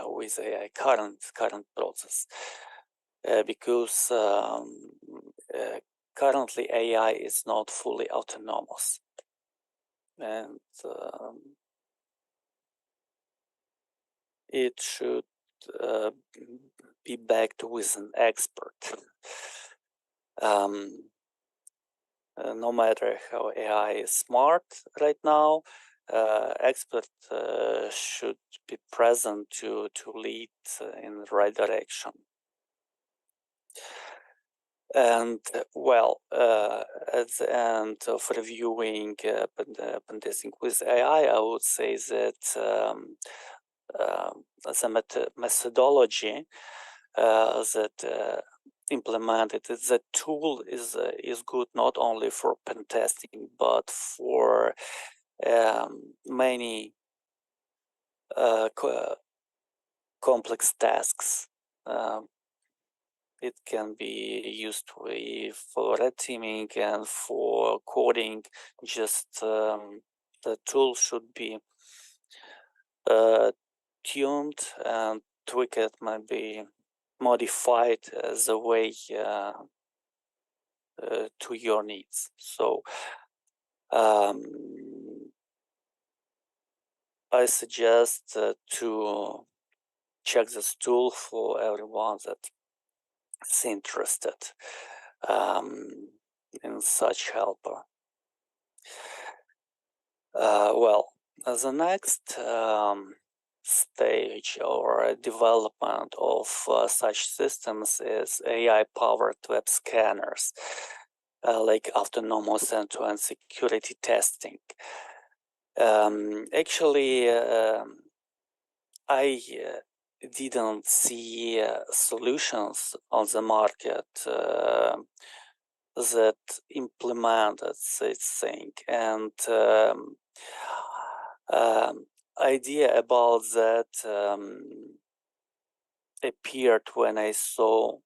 with AI, current process, because currently AI is not fully autonomous, and it should be backed with an expert. No matter how AI is smart right now, expert should be present to lead in the right direction. And well, at the end of reviewing pen testing with AI, I would say that as a methodology that implemented, the tool is good not only for pen testing but for many complex tasks. It can be used for red teaming and for coding. Just the tool should be tuned and tweaked, maybe modified the way to your needs. So I suggest to check this tool for everyone that is interested in such helper. Well, the next stage or development of such systems is AI-powered web scanners, like autonomous end-to-end security testing. Actually, I didn't see solutions on the market that implemented this thing, and idea about that appeared when I saw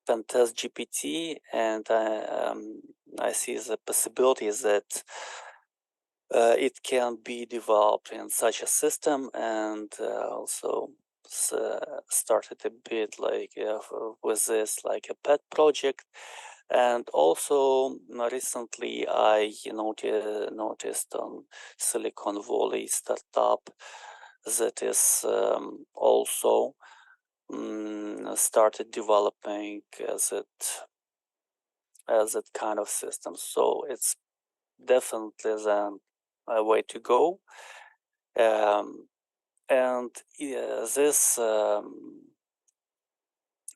Pentest GPT, and I see the possibilities that it can be developed in such a system, and also started a bit like with this like a pet project. And also recently I noticed on Silicon Valley startup that is also started developing that kind of system. So it's definitely a way to go. And this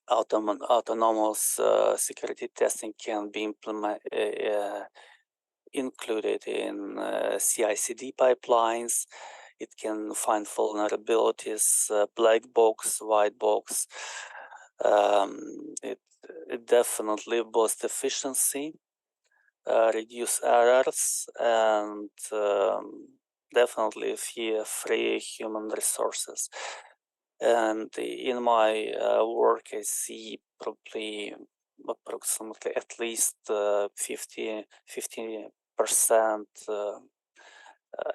autonomous security testing can be included in CI/CD pipelines. It can find vulnerabilities, black box, white box. It definitely boosts efficiency, reduce errors, and definitely free human resources. And in my work, I see probably approximately at least 50%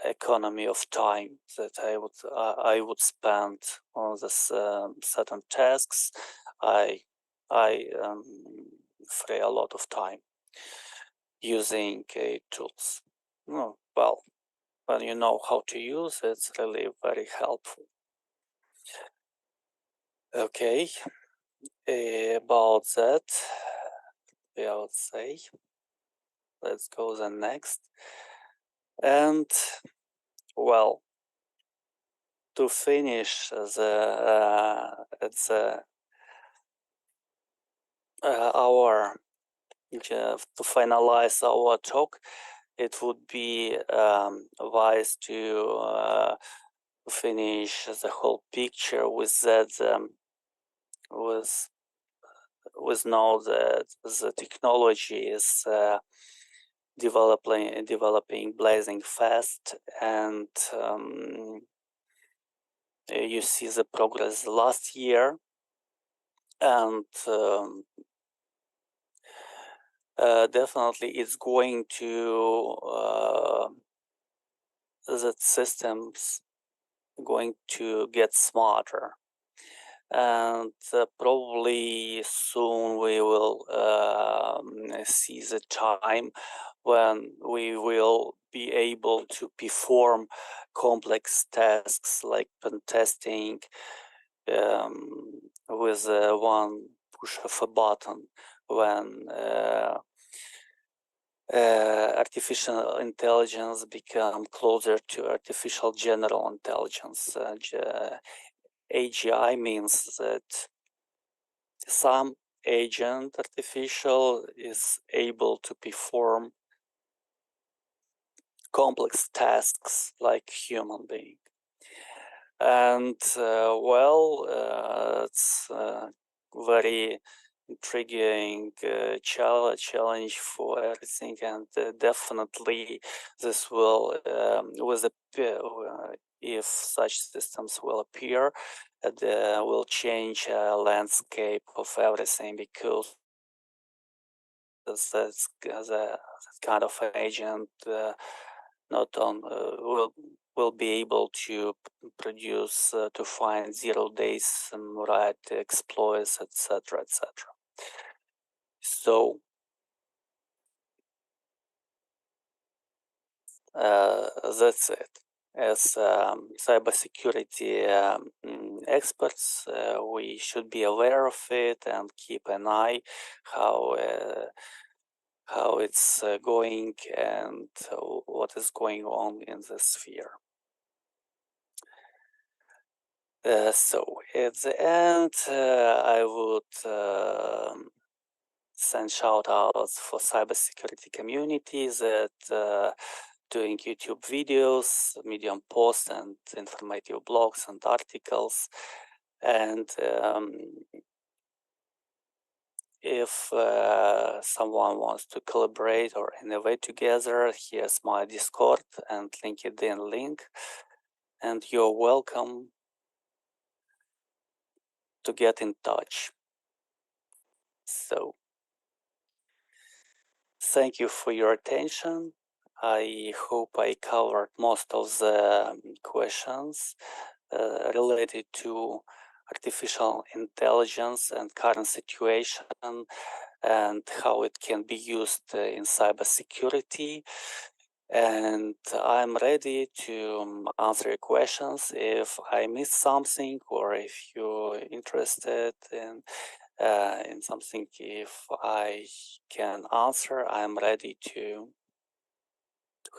economy of time that I would spend on this certain tasks. I free a lot of time using tools. Well, when you know how to use it, it's really very helpful. Okay, about that, I would say, let's go the next. And well, to finish to finalize our talk, it would be wise to finish the whole picture with that with know that the technology is developing blazing fast, and you see the progress last year, and definitely it's going to that systems going to get smarter, and probably soon we will see the time when we will be able to perform complex tasks like pen testing with one push of a button, when artificial intelligence become closer to artificial general intelligence. AGI means that some agent artificial is able to perform complex tasks like human being. And it's very intriguing challenge for everything, and definitely this will with if such systems will appear, will change landscape of everything, because that kind of agent not on will be able to produce to find 0 days right exploits, etc., etc. So that's it. As cybersecurity experts, we should be aware of it and keep an eye how it's going and what is going on in the sphere. So at the end, I would send shout outs for cybersecurity communities that doing YouTube videos, Medium posts, and informative blogs and articles. And if someone wants to collaborate or innovate together, here's my Discord and LinkedIn link, and you're welcome to get in touch. So thank you for your attention. I hope I covered most of the questions related to artificial intelligence and current situation and how it can be used in cybersecurity. And I'm ready to answer your questions if I missed something, or if you're interested in something. If I can answer, I'm ready to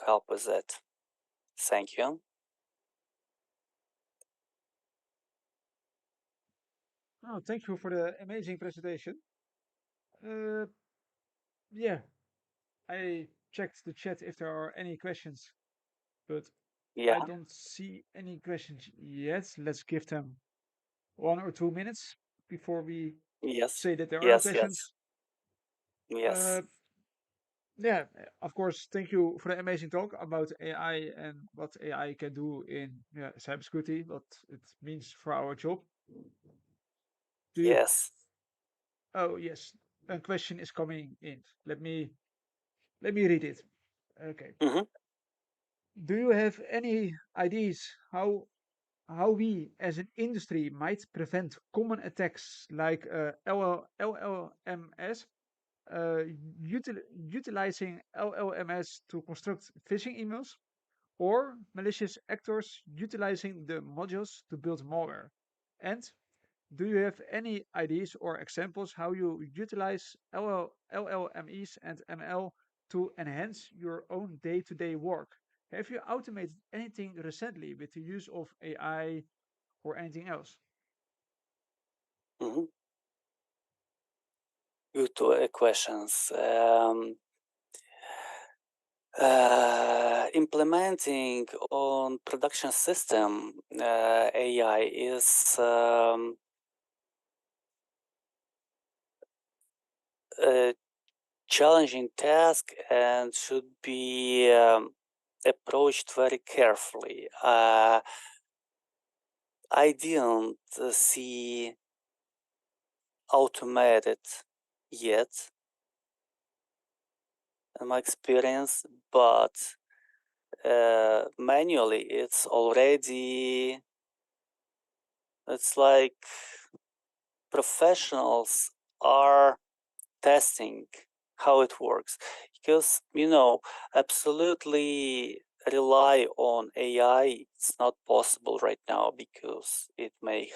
help with that. Thank you. Oh, thank you for the amazing presentation. Yeah, I checked the chat if there are any questions, but Yeah. I don't see any questions yet. Let's give them 1 or 2 minutes before we say that there are no questions. Yes. Yeah, of course, thank you for the amazing talk about AI and what AI can do in cybersecurity, what it means for our job. Yes. Oh, yes. A question is coming in. Let me read it. Okay. Do you have any ideas how we as an industry might prevent common attacks like LLMS, uh, utilizing LLMS to construct phishing emails, or malicious actors utilizing the modules to build malware? And do you have any ideas or examples how you utilize LLMs and ML to enhance your own day-to-day work? Have you automated anything recently with the use of AI or anything else? Good questions. Implementing on production system AI is a challenging task and should be approached very carefully. I didn't see automated yet, in my experience, but manually it's like professionals are testing how it works, because absolutely rely on AI, it's not possible right now, because it may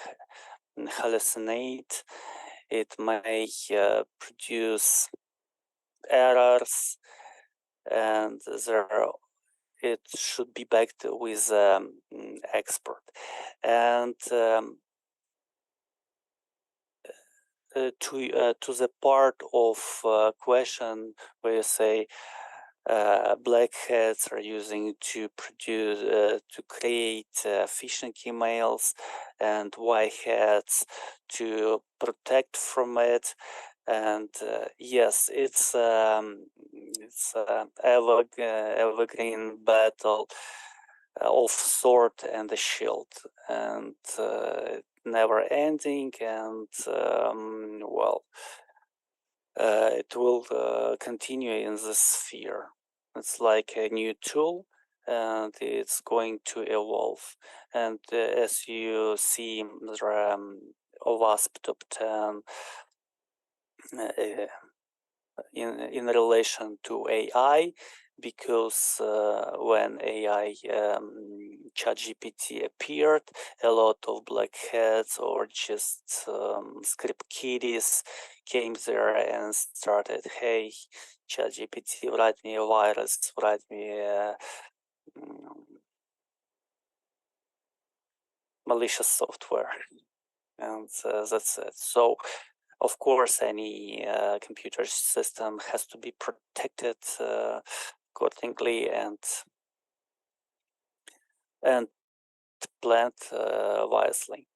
hallucinate, it may produce errors, and it should be backed with expert. And to the part of question where you say black hats are using to create phishing emails, and white hats to protect from it. And yes, it's evergreen battle of sword and the shield, and never ending, and it will continue in this sphere. It's like a new tool, and it's going to evolve. And as you see, there are OWASP top 10 in relation to AI, because when AI ChatGPT appeared, a lot of black hats or just script kiddies came there and started, hey, ChatGPT, write me a virus, write me a malicious software. And that's it. So, of course, any computer system has to be protected accordingly and planned wisely.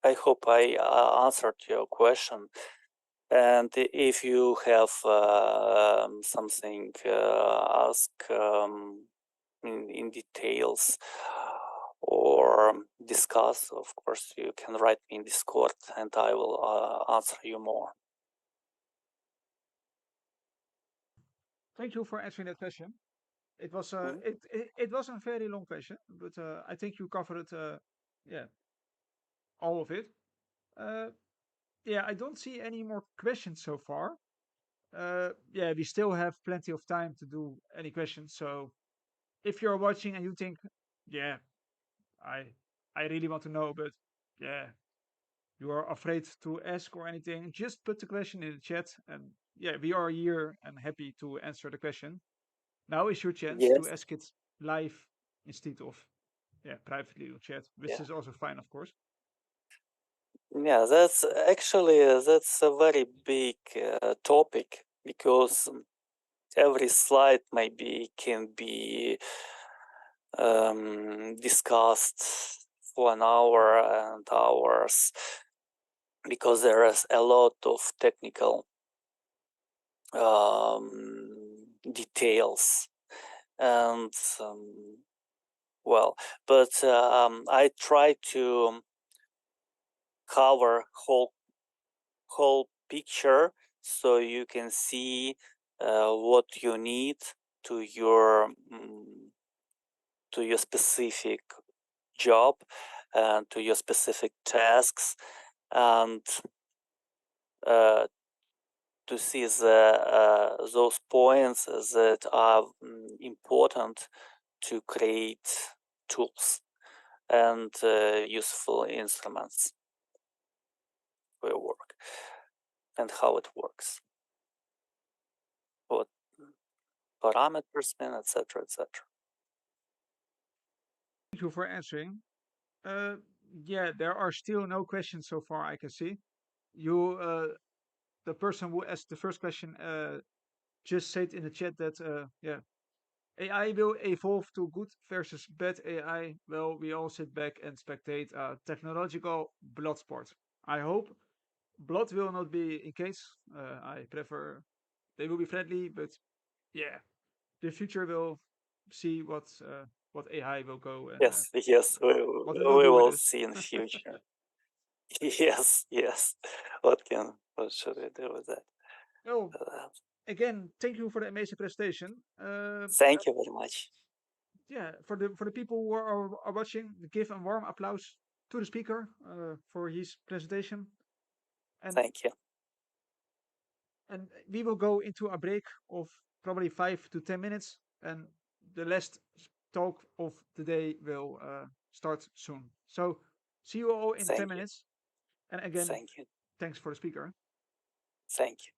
I hope I answered your question. And if you have something, ask in details or discuss, of course, you can write me in Discord and I will answer you more. Thank you for answering that question. It was it was a very long question, but I think you covered yeah, all of it. Yeah, I don't see any more questions so far. Yeah, we still have plenty of time to do any questions. So if you're watching and you think, yeah, I I really want to know, but yeah, you are afraid to ask or anything, just put the question in the chat, and yeah, we are here and happy to answer the question. Now is your chance to Yes. ask it live instead of privately on chat, which is also fine, of course. Yeah, that's a very big topic, because every slide maybe can be discussed for an hour and hours, because there is a lot of technical details, and but I try to cover whole picture, so you can see what you need to your specific job and to your specific tasks, and to see those points that are important to create tools and useful instruments for your work, and how it works, what parameters mean, etc., etc. Thank you for answering. Yeah, there are still no questions so far. I can see you. The person who asked the first question just said in the chat that yeah, AI will evolve to good versus bad AI. Well, we all sit back and spectate a technological blood sport. I hope blood will not be in case. I prefer they will be friendly, but yeah, the future will see what AI will go and Yes, we what it will do with will us. see in the future. Yes, yes. What should we do with that? Oh, again, thank you for the amazing presentation. Thank you very much. Yeah, for the people who are watching, give a warm applause to the speaker for his presentation. And Thank you. and we will go into a break of probably 5 to 10 minutes, and the last talk of the day will start soon. So see you all in 10 Thank you. minutes. And again, Thank you. thanks for the speaker. Thank you.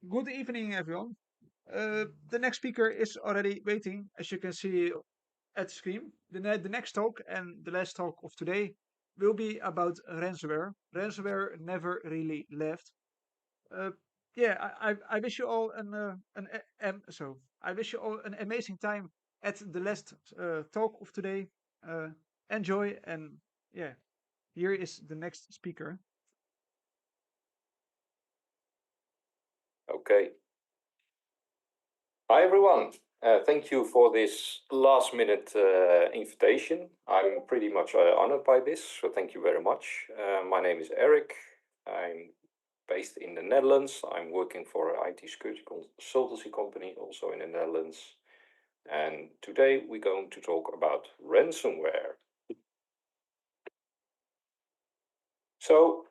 Good evening, everyone. The next speaker is already waiting, as you can see at the screen. The next talk and the last talk of today will be about ransomware. Ransomware never really left. Yeah, I wish you all I wish you all an amazing time at the last talk of today. Enjoy, and yeah, here is the next speaker. Okay. Hi, everyone. Thank you for this last minute invitation. I'm pretty much honored by this, so thank you very much. My name is Eric. I'm based in the Netherlands. I'm working for an IT security consultancy company, also in the Netherlands. And today we're going to talk about ransomware. So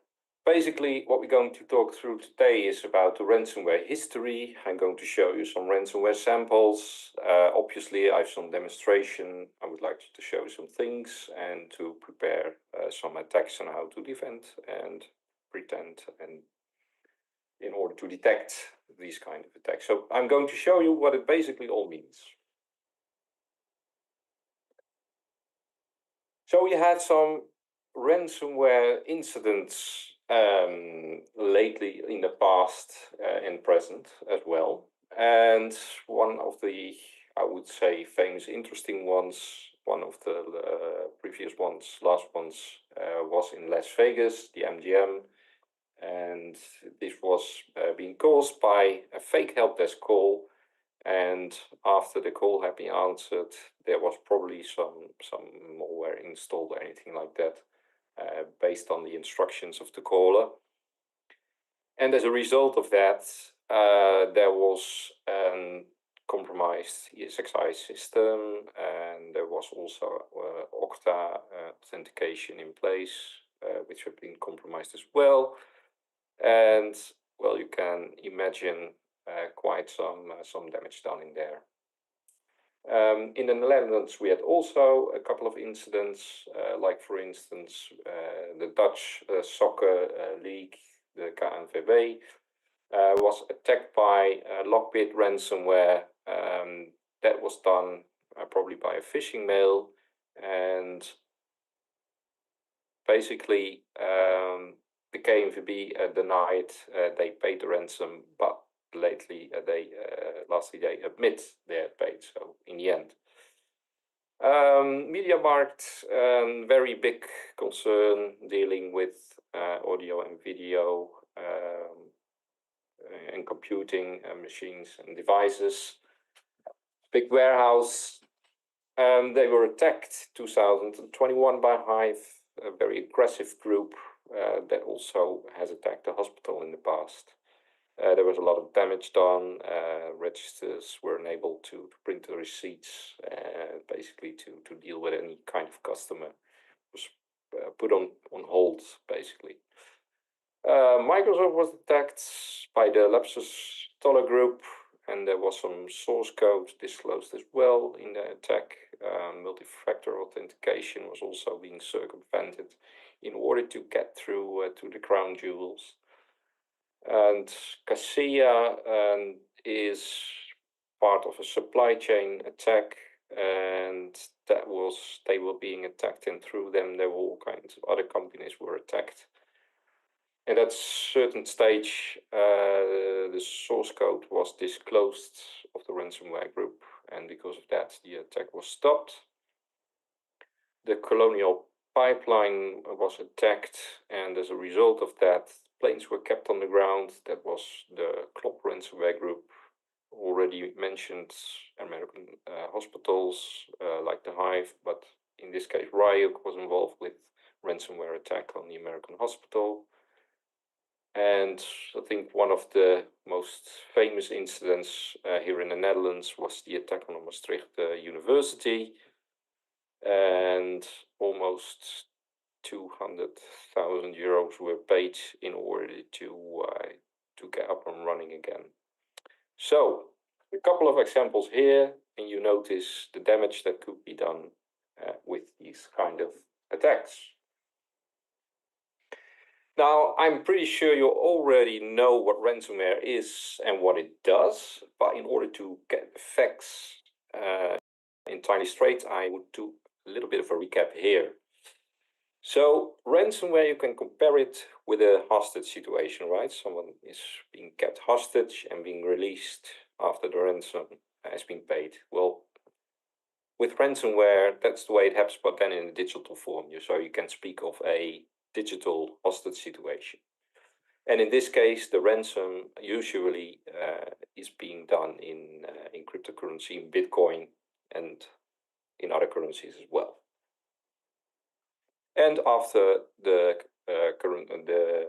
basically what we're going to talk through today is about the ransomware history. I'm going to show you some ransomware samples. Obviously I have some demonstration. I would like to show you some things and to prepare some attacks on how to defend and pretend and in order to detect these kind of attacks. So I'm going to show you what it basically all means. So we had some ransomware incidents lately in the past and present as well. And one of the, I would say, famous, interesting ones, one of the previous ones, last ones, was in Las Vegas, the MGM. And this was being caused by a fake help desk call. And after the call had been answered, there was probably some malware installed or anything like that, based on the instructions of the caller. And as a result of that, there was a compromised ESXi system, and there was also Okta authentication in place, which had been compromised as well. And well, you can imagine quite some damage done in there. In the Netherlands, we had also a couple of incidents, like for instance, the Dutch soccer league, the KNVB, was attacked by Lockbit ransomware. That was done probably by a phishing mail, and basically the KNVB denied they paid the ransom, but lastly they admit they had paid. So in the end, MediaMarkt, very big concern dealing with audio and video and computing machines and devices. Big warehouse. They were attacked 2021 by Hive, a very aggressive group that also has attacked the hospital in the past. There was a lot of damage done. Registers were unable to print the receipts, basically to deal with any kind of customer. It was put on hold, basically. Microsoft was attacked by the Lapsus Toller group, and there was some source code disclosed as well in the attack. Multi-factor authentication was also being circumvented in order to get through to the crown jewels. And Kaseya is part of a supply chain attack, and they were being attacked, and through them there were all kinds of other companies were attacked. And at a certain stage, the source code was disclosed of the ransomware group, and because of that, the attack was stopped. The Colonial Pipeline was attacked, and as a result of that, planes were kept on the ground. That was the Klopp ransomware group. Already mentioned American hospitals like the Hive, but in this case, Ryuk was involved with ransomware attack on the American hospital. And I think one of the most famous incidents here in the Netherlands was the attack on Maastricht University, and almost 200,000 euros were paid in order to get up and running again. So a couple of examples here, and you notice the damage that could be done with these kind of attacks. Now, I'm pretty sure you already know what ransomware is and what it does, but in order to get the facts entirely straight, I would do a little bit of a recap here. So, ransomware, you can compare it with a hostage situation, right? Someone is being kept hostage and being released after the ransom has been paid. Well, with ransomware, that's the way it happens, but then in a digital form. So you can speak of a digital hostage situation. And in this case, the ransom usually is being done in cryptocurrency, in Bitcoin, and in other currencies as well. And after the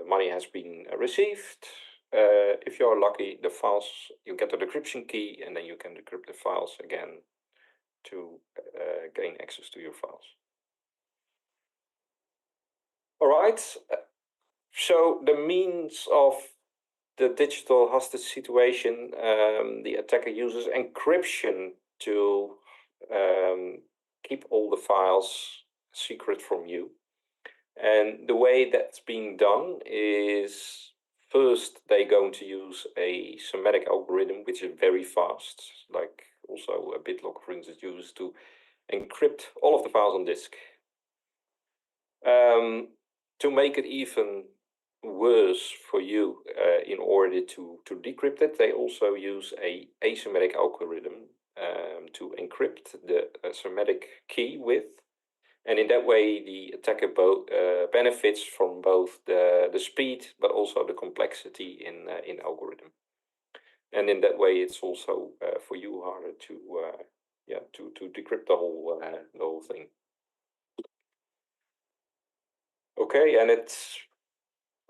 money has been received, if you're lucky, the files, you get the decryption key, and then you can decrypt the files again to gain access to your files. All right, so the means of the digital hostage situation, the attacker uses encryption to keep all the files secret from you. And the way that's being done is, first they're going to use a semantic algorithm, which is very fast, like also a BitLocker, for instance, uses to encrypt all of the files on disk. To make it even worse for you, in order to decrypt it, they also use a asymmetric algorithm to encrypt the semantic key with, and in that way the attacker benefits from both the speed but also the complexity in algorithm, and in that way it's also for you harder to decrypt the whole thing. Okay, and it's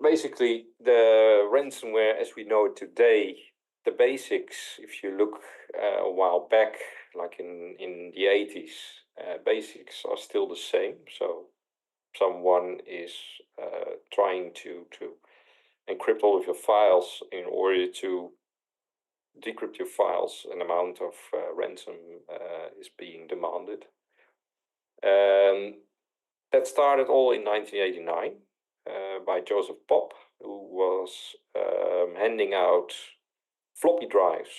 basically the ransomware as we know it today. The basics, if you look a while back, like in the 80s, basics are still the same. So someone is trying to encrypt all of your files. In order to decrypt your files, an amount of ransom is being demanded. That started all in 1989 by Joseph Pop, who was handing out floppy drives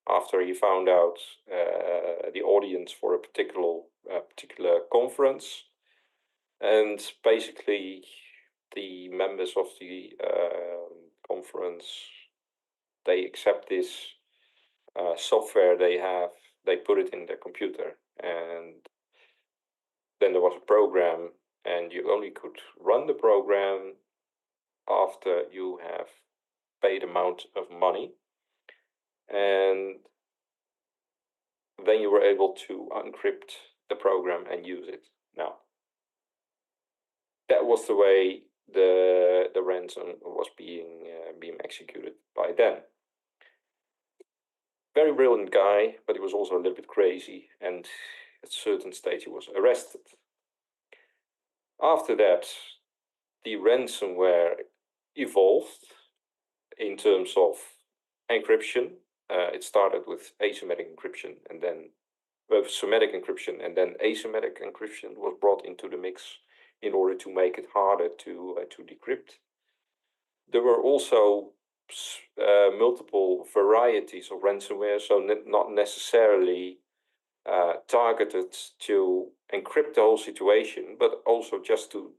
after he found out the audience for a particular conference. And basically the members of the conference, they accept this software they have, they put it in their computer, and then there was a program, and you only could run the program after you have paid amount of money, and then you were able to encrypt the program and use it. Now, that was the way the ransom was being executed by then. Very brilliant guy, but he was also a little bit crazy, and at a certain stage he was arrested. After that, the ransomware evolved in terms of encryption. It started with asymmetric encryption, and then with semantic encryption, and then asymmetric encryption was brought into the mix in order to make it harder to decrypt. There were also multiple varieties of ransomware, so not necessarily targeted to encrypt the whole situation, but also just to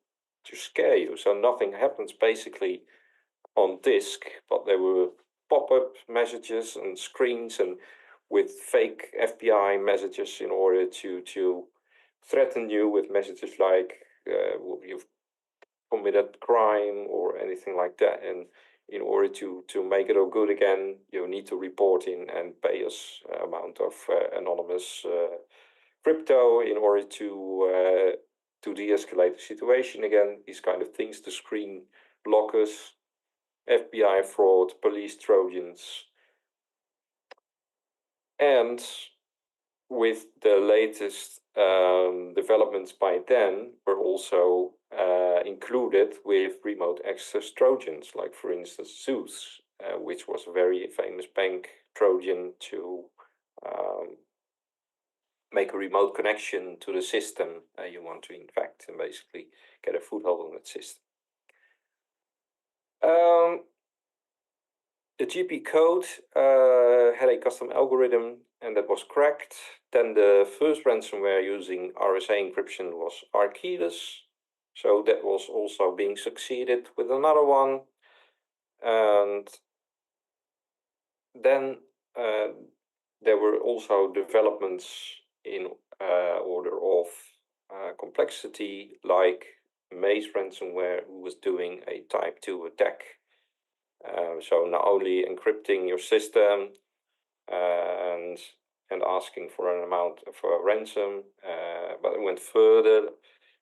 scare you. So nothing happens basically on disk, but there were pop-up messages and screens and with fake FBI messages in order to threaten you with messages like you've committed crime or anything like that, and in order to make it all good again, you need to report in and pay us amount of anonymous crypto in order to de-escalate the situation again. These kind of things, the screen blockers, FBI fraud, police trojans. And with the latest developments by then were also included with remote access trojans, like for instance Zeus, which was a very famous bank trojan to make a remote connection to the system you want to infect and basically get a foothold on that system. the GP code had a custom algorithm, and that was cracked. Then the first ransomware using RSA encryption was Archidas. So that was also being succeeded with another one. And then there were also developments in order of complexity, like Maze ransomware, who was doing a type 2 attack. So not only encrypting your system and asking for an amount for a ransom, but it went further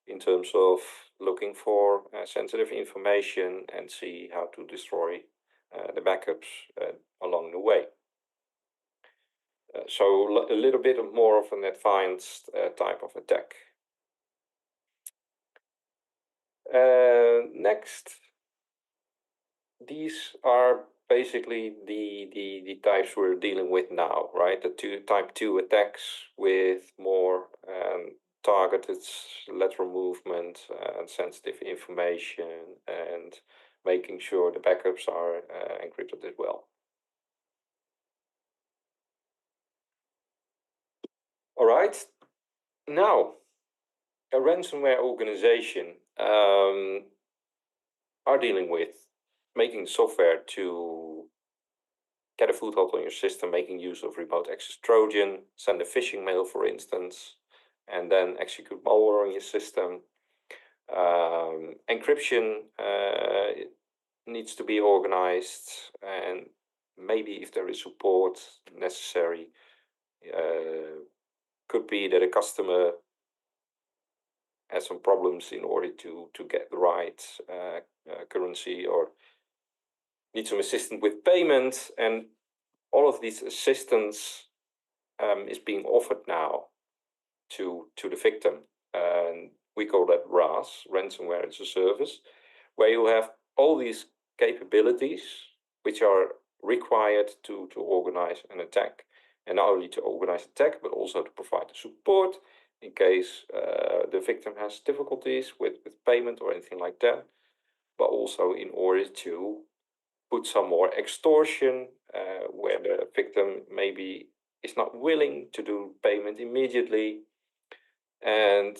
in terms of looking for sensitive information and see how to destroy the backups along the way. So a little bit more of an advanced type of attack. Next, these are basically the types we're dealing with now, right? The type 2 attacks with more targeted lateral movement and sensitive information, and making sure the backups are encrypted as well. All right, now a ransomware organization are dealing with making software to get a foothold on your system, making use of remote access Trojan, send a phishing mail, for instance, and then execute malware on your system. Encryption needs to be organized, and maybe if there is support necessary, could be that a customer has some problems in order to get the right currency, or need some assistance with payment, and all of these assistance is being offered now to the victim. And we call that RAS, ransomware as a service, where you have all these capabilities which are required to organize an attack. And not only to organize attack, but also to provide the support in case the victim has difficulties with payment or anything like that, but also in order to put some more extortion where the victim maybe is not willing to do payment immediately, and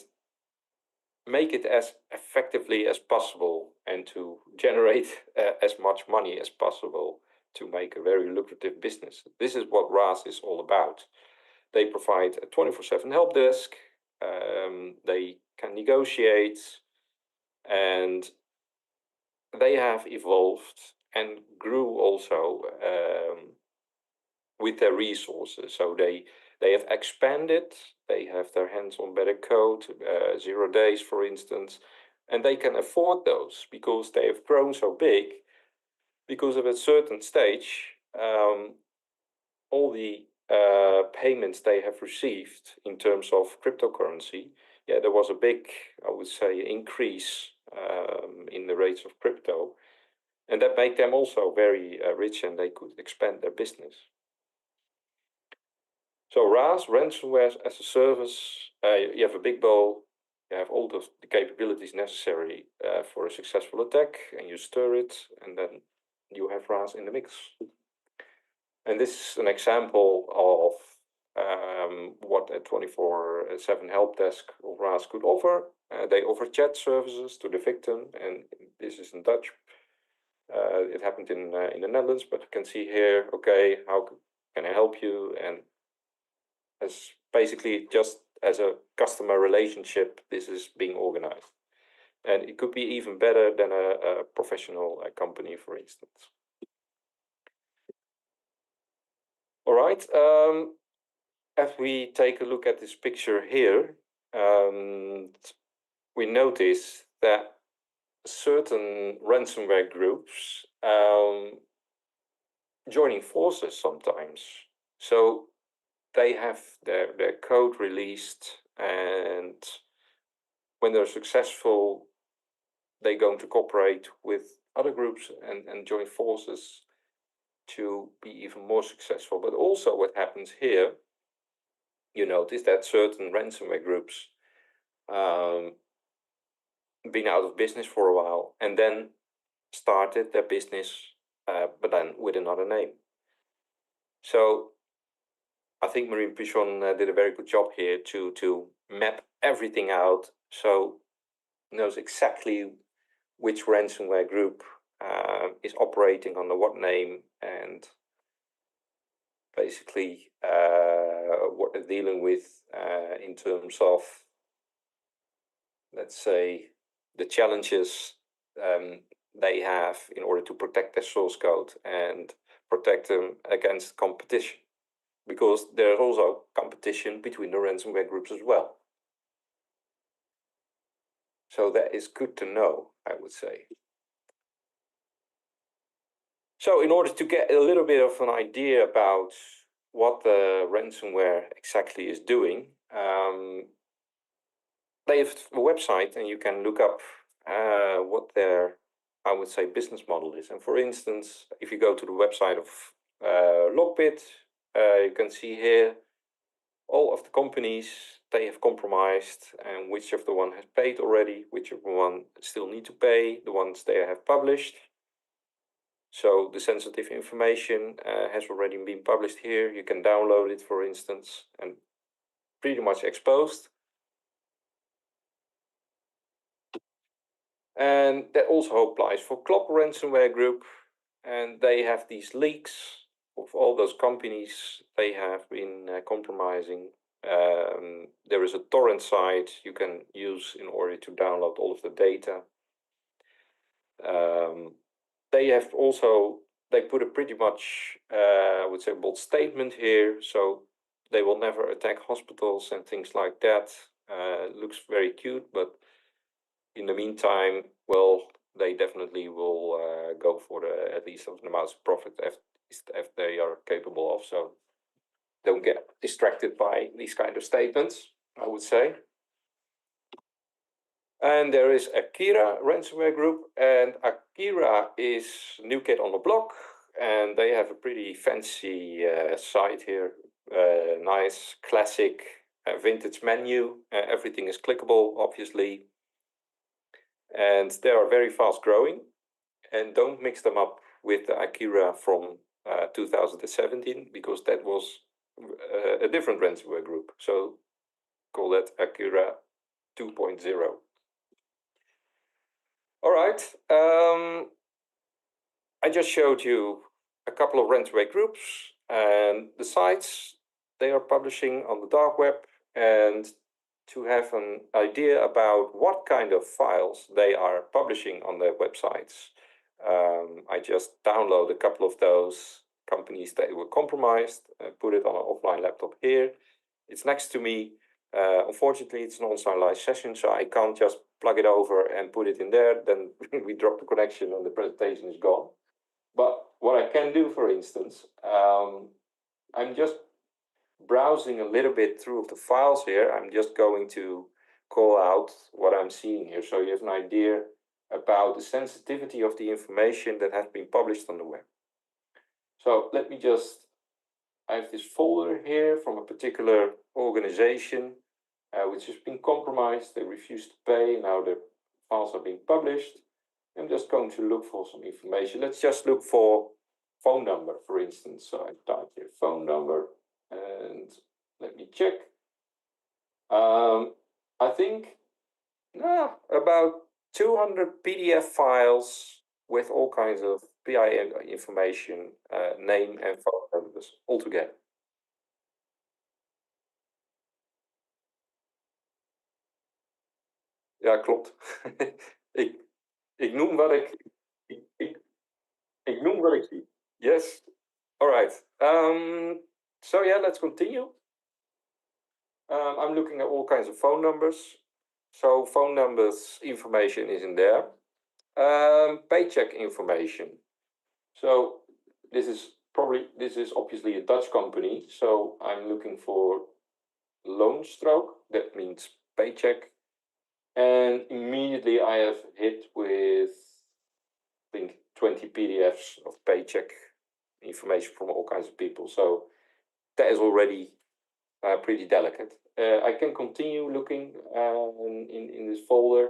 make it as effectively as possible and to generate as much money as possible to make a very lucrative business. This is what RAS is all about. They provide a 24/7 help desk, they can negotiate, and they have evolved and grew also with their resources. So they have expanded, they have their hands on better code, 0 days, for instance, and they can afford those because they have grown so big. Because of a certain stage, all the payments they have received in terms of cryptocurrency, there was a big, I would say, increase in the rates of crypto, and that made them also very rich, and they could expand their business. So RAS, ransomware as a service, you have a big bowl, you have all the capabilities necessary for a successful attack, and you stir it, and then you have RAS in the mix. And this is an example of what a 24/7 help desk of RAS could offer. They offer chat services to the victim, and this is in Dutch. It happened in the Netherlands, but you can see here, okay, how can I help you? And as basically just as a customer relationship, this is being organized. And it could be even better than a professional company, for instance. All right, as we take a look at this picture here, we notice that certain ransomware groups joining forces sometimes. So they have their code released, and when they're successful, they're going to cooperate with other groups and join forces to be even more successful. But also what happens here, you notice that certain ransomware groups been out of business for a while and then started their business but then with another name. So I think Marine Pichon did a very good job here to map everything out, so knows exactly which ransomware group is operating under what name, and basically what they're dealing with in terms of, let's say, the challenges they have in order to protect their source code and protect them against competition, because there's also competition between the ransomware groups as well. So that is good to know, I would say. So in order to get a little bit of an idea about what the ransomware exactly is doing, they have a website and you can look up what their, I would say, business model is. And for instance, if you go to the website of Lockbit, you can see here all of the companies they have compromised and which of the one has paid already, which of the one still need to pay, the ones they have published. So the sensitive information has already been published here. You can download it, for instance, and pretty much exposed. And that also applies for Klopp ransomware group. And they have these leaks of all those companies they have been compromising. There is a torrent site you can use in order to download all of the data. They have also, they put a pretty much, I would say, bold statement here. So they will never attack hospitals and things like that. Looks very cute, but in the meantime, well, they definitely will go for the at least of the amounts of profit if they are capable of. So don't get distracted by these kind of statements, I would say. And there is Akira ransomware group, and Akira is new kid on the block, and they have a pretty fancy site here. Nice classic vintage menu. Everything is clickable, obviously. And they are very fast growing, and don't mix them up with the Akira from 2017, because that was a different ransomware group. So call that Akira 2.0. All right, I just showed you a couple of ransomware groups and the sites they are publishing on the dark web, and to have an idea about what kind of files they are publishing on their websites, I just download a couple of those companies that were compromised, put it on an offline laptop here. It's next to me. Unfortunately, it's an on-site live session, so I can't just plug it over and put it in there. Then we drop the connection and the presentation is gone. But what I can do, for instance, I'm just browsing a little bit through the files here. I'm just going to call out what I'm seeing here, so you have an idea about the sensitivity of the information that has been published on the web. So let me just, I have this folder here from a particular organization which has been compromised. They refused to pay. Now the files are being published. I'm just going to look for some information. Let's just look for phone number, for instance. So I type here phone number and let me check. I think about 200 PDF files with all kinds of PIN information, name and phone numbers altogether. Ja, klopt. ik noem wat ik noem wat ik zie. Yes. All right. So yeah, let's continue. I'm looking at all kinds of phone numbers. So phone numbers information is in there. Paycheck information. So this is obviously a Dutch company. So I'm looking for loan stroke. That means paycheck. And immediately I have hit with, I think, 20 PDFs of paycheck information from all kinds of people. So that is already pretty delicate. I can continue looking in this folder.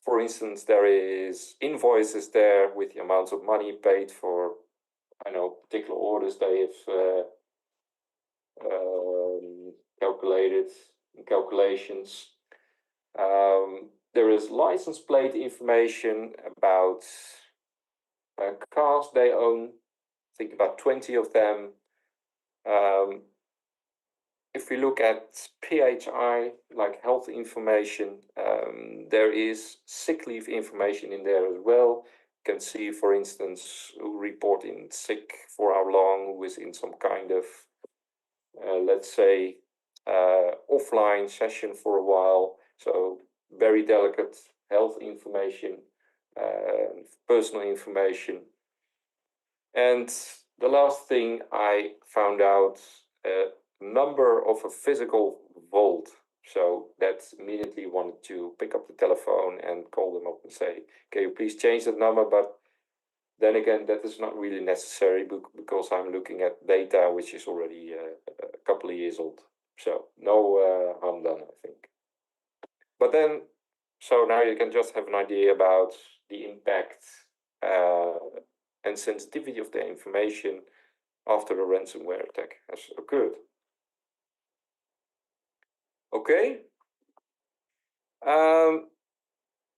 For instance, there is invoices there with the amounts of money paid for particular orders they have calculated calculations. There is license plate information about cars they own. I think about 20 of them. If we look at PHI, like health information, there is sick leave information in there as well. You can see, for instance, who reporting sick for how long, who is in some kind of, let's say, offline session for a while. So very delicate health information, personal information. And the last thing I found out, number of a physical vault. So that immediately wanted to pick up the telephone and call them up and say, can you please change that number? But then again, that is not really necessary because I'm looking at data which is already a couple of years old. So no harm done, I think. But then, so now you can just have an idea about the impact and sensitivity of the information after a ransomware attack has occurred. Okay.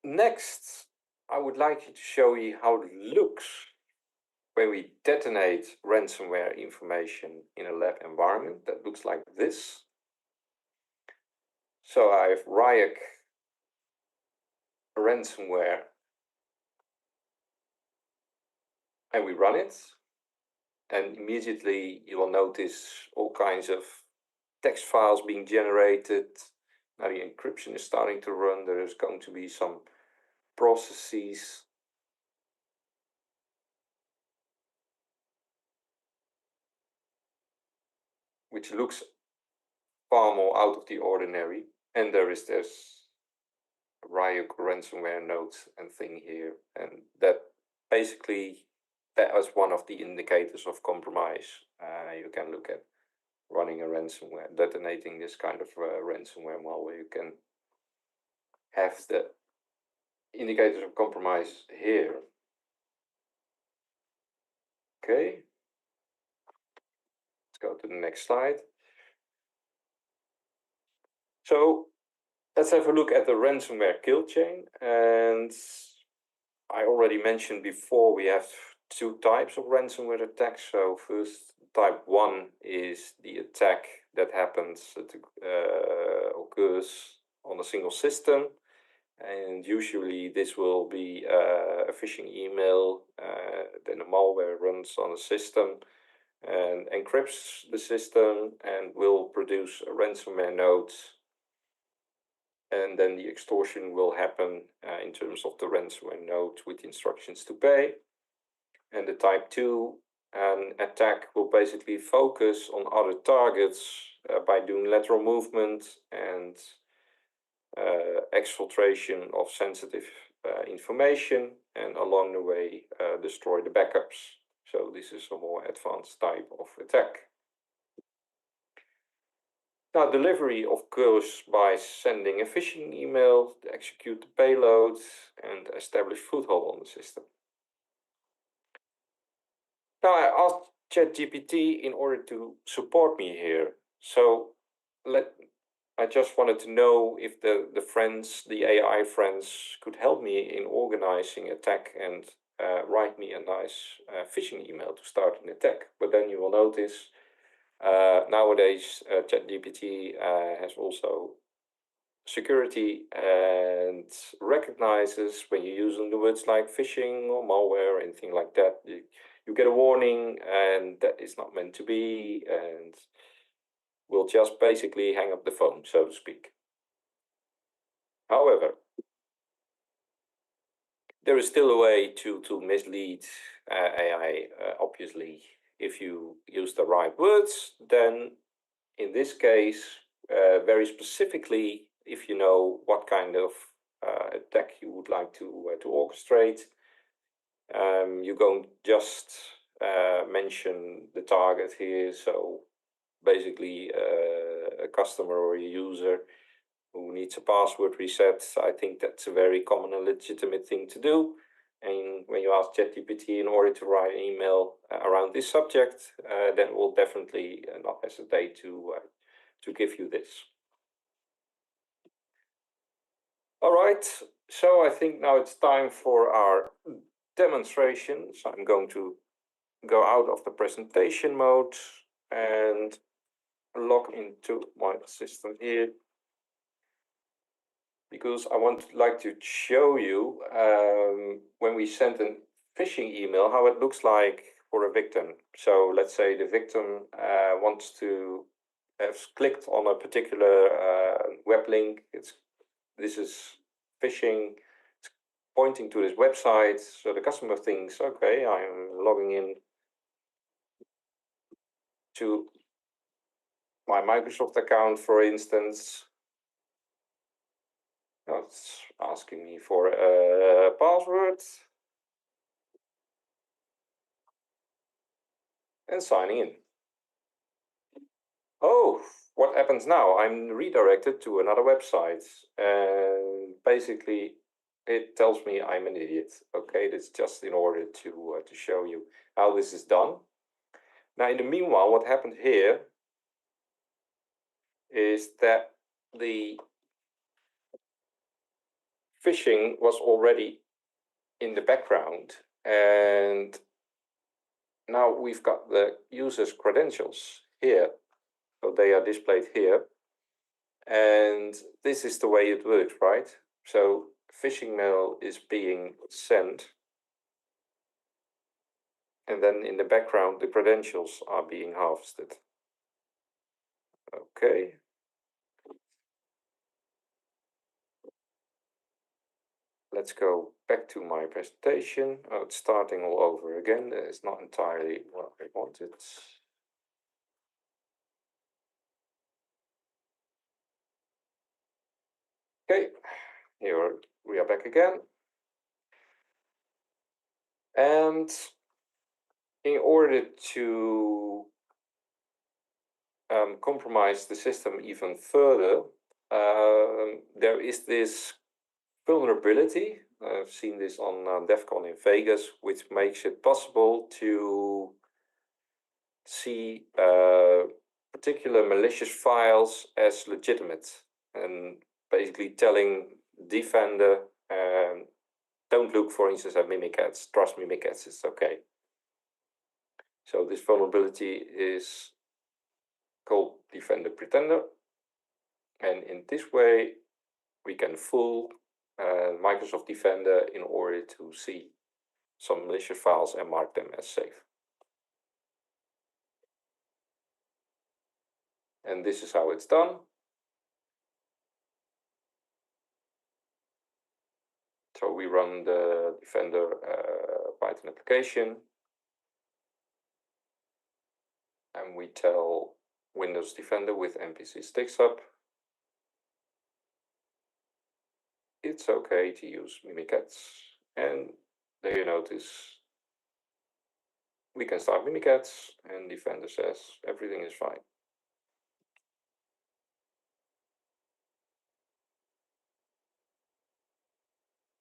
Next, I would like to show you how it looks when we detonate ransomware information in a lab environment. That looks like this. So I have Ryuk ransomware, and we run it, and immediately you will notice all kinds of text files being generated. Now the encryption is starting to run. There is going to be some processes. Which looks far more out of the ordinary. And there is this Ryuk ransomware node and thing here. And that basically, that was one of the indicators of compromise. You can look at running a ransomware, detonating this kind of ransomware malware. You can have the indicators of compromise here. Okay. Let's go to the next slide. So let's have a look at the ransomware kill chain. And I already mentioned before, we have two types of ransomware attacks. So first, type 1 is the attack that happens, occurs on a single system. And usually this will be a phishing email, then a malware runs on a system and encrypts the system and will produce a ransomware node. And then the extortion will happen in terms of the ransomware node with instructions to pay. And the type 2 attack will basically focus on other targets by doing lateral movement and exfiltration of sensitive information, and along the way destroy the backups. So this is a more advanced type of attack. Now, delivery occurs by sending a phishing email to execute the payload and establish foothold on the system. Now, I asked ChatGPT in order to support me here. So I just wanted to know if the AI friends could help me in organizing attack and write me a nice phishing email to start an attack. But then you will notice nowadays ChatGPT has also security and recognizes when you're using the words like phishing or malware, anything like that. You get a warning, and that is not meant to be, and will just basically hang up the phone, so to speak. However, there is still a way to mislead AI, obviously. If you use the right words, then in this case, very specifically, if you know what kind of attack you would like to orchestrate, you don't just mention the target here. So basically a customer or a user who needs a password reset. I think that's a very common and legitimate thing to do. And when you ask ChatGPT in order to write an email around this subject, then we'll definitely not hesitate to give you this. All right, so I think now it's time for our demonstration. So I'm going to go out of the presentation mode and log into my system here, because I like to show you when we send a phishing email how it looks like for a victim. So let's say the victim wants to have clicked on a particular web link. This is phishing. It's pointing to this website, so the customer thinks, okay, I'm logging in to my Microsoft account, for instance. Now it's asking me for a password and signing in. Oh, what happens now? I'm redirected to another website, and basically it tells me I'm an idiot. Okay, that's just in order to show you how this is done. Now, in the meanwhile, what happened here is that the phishing was already in the background, and now we've got the user's credentials here. So they are displayed here. And this is the way it works, right? So phishing mail is being sent. And then in the background, the credentials are being harvested. Okay. Let's go back to my presentation. Oh, it's starting all over again. It's not entirely what I wanted. Okay, here we are back again. And in order to compromise the system even further, there is this vulnerability. I've seen this on DEF CON in Vegas, which makes it possible to see particular malicious files as legitimate, and basically telling Defender, don't look, for instance, at Mimikatz, trust Mimikatz, it's okay. So this vulnerability is called Defender Pretender, and in this way we can fool Microsoft Defender in order to see some malicious files and mark them as safe. And this is how it's done. So we run the Defender Python application, and we tell Windows Defender with npc sticks-up it's okay to use Mimikatz. And there you notice we can start Mimikatz, and Defender says everything is fine.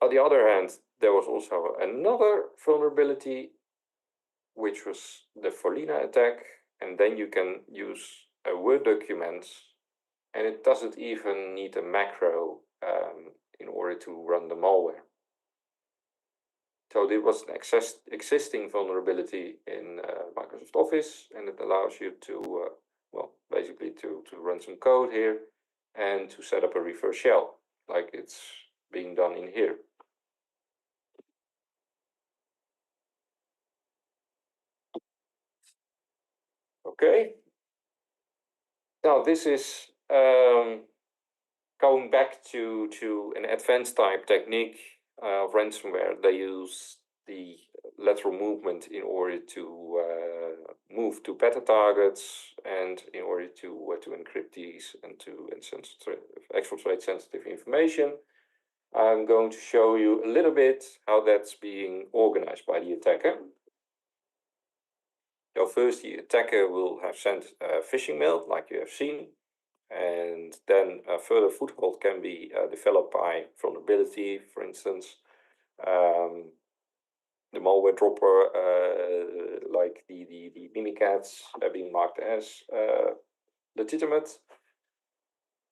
On the other hand, there was also another vulnerability, which was the Folina attack, and then you can use a Word document, and it doesn't even need a macro in order to run the malware. So there was an existing vulnerability in Microsoft Office, and it allows you to, well, basically to run some code here and to set up a reverse shell, like it's being done in here. Okay. Now this is going back to an advanced type technique of ransomware. They use the lateral movement in order to move to beta targets, and in order to encrypt these and to exfiltrate sensitive information. I'm going to show you a little bit how that's being organized by the attacker. So first, the attacker will have sent a phishing mail, like you have seen, and then a further foothold can be developed by vulnerability, for instance. the malware dropper, like the Mimikatz, being marked as legitimate,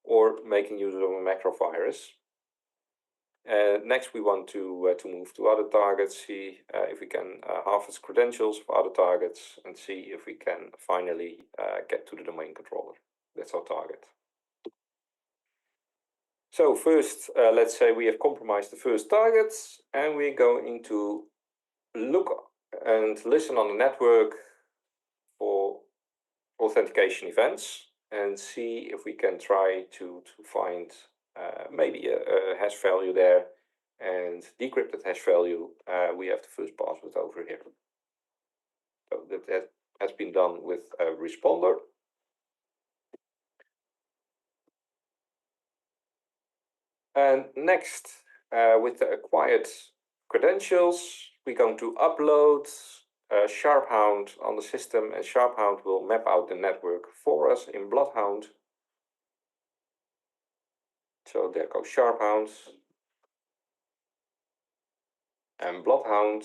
or making use of a macro virus. Next, we want to move to other targets, see if we can harvest credentials of other targets, and see if we can finally get to the domain controller. That's our target. So first, let's say we have compromised the first targets, and we're going to look and listen on the network for authentication events and see if we can try to find maybe a hash value there, and decrypted hash value, we have the first password over here. So that has been done with a responder. And next, with the acquired credentials, we're going to upload Sharphound on the system, and Sharphound will map out the network for us in Bloodhound. So there goes Sharphound. And Bloodhound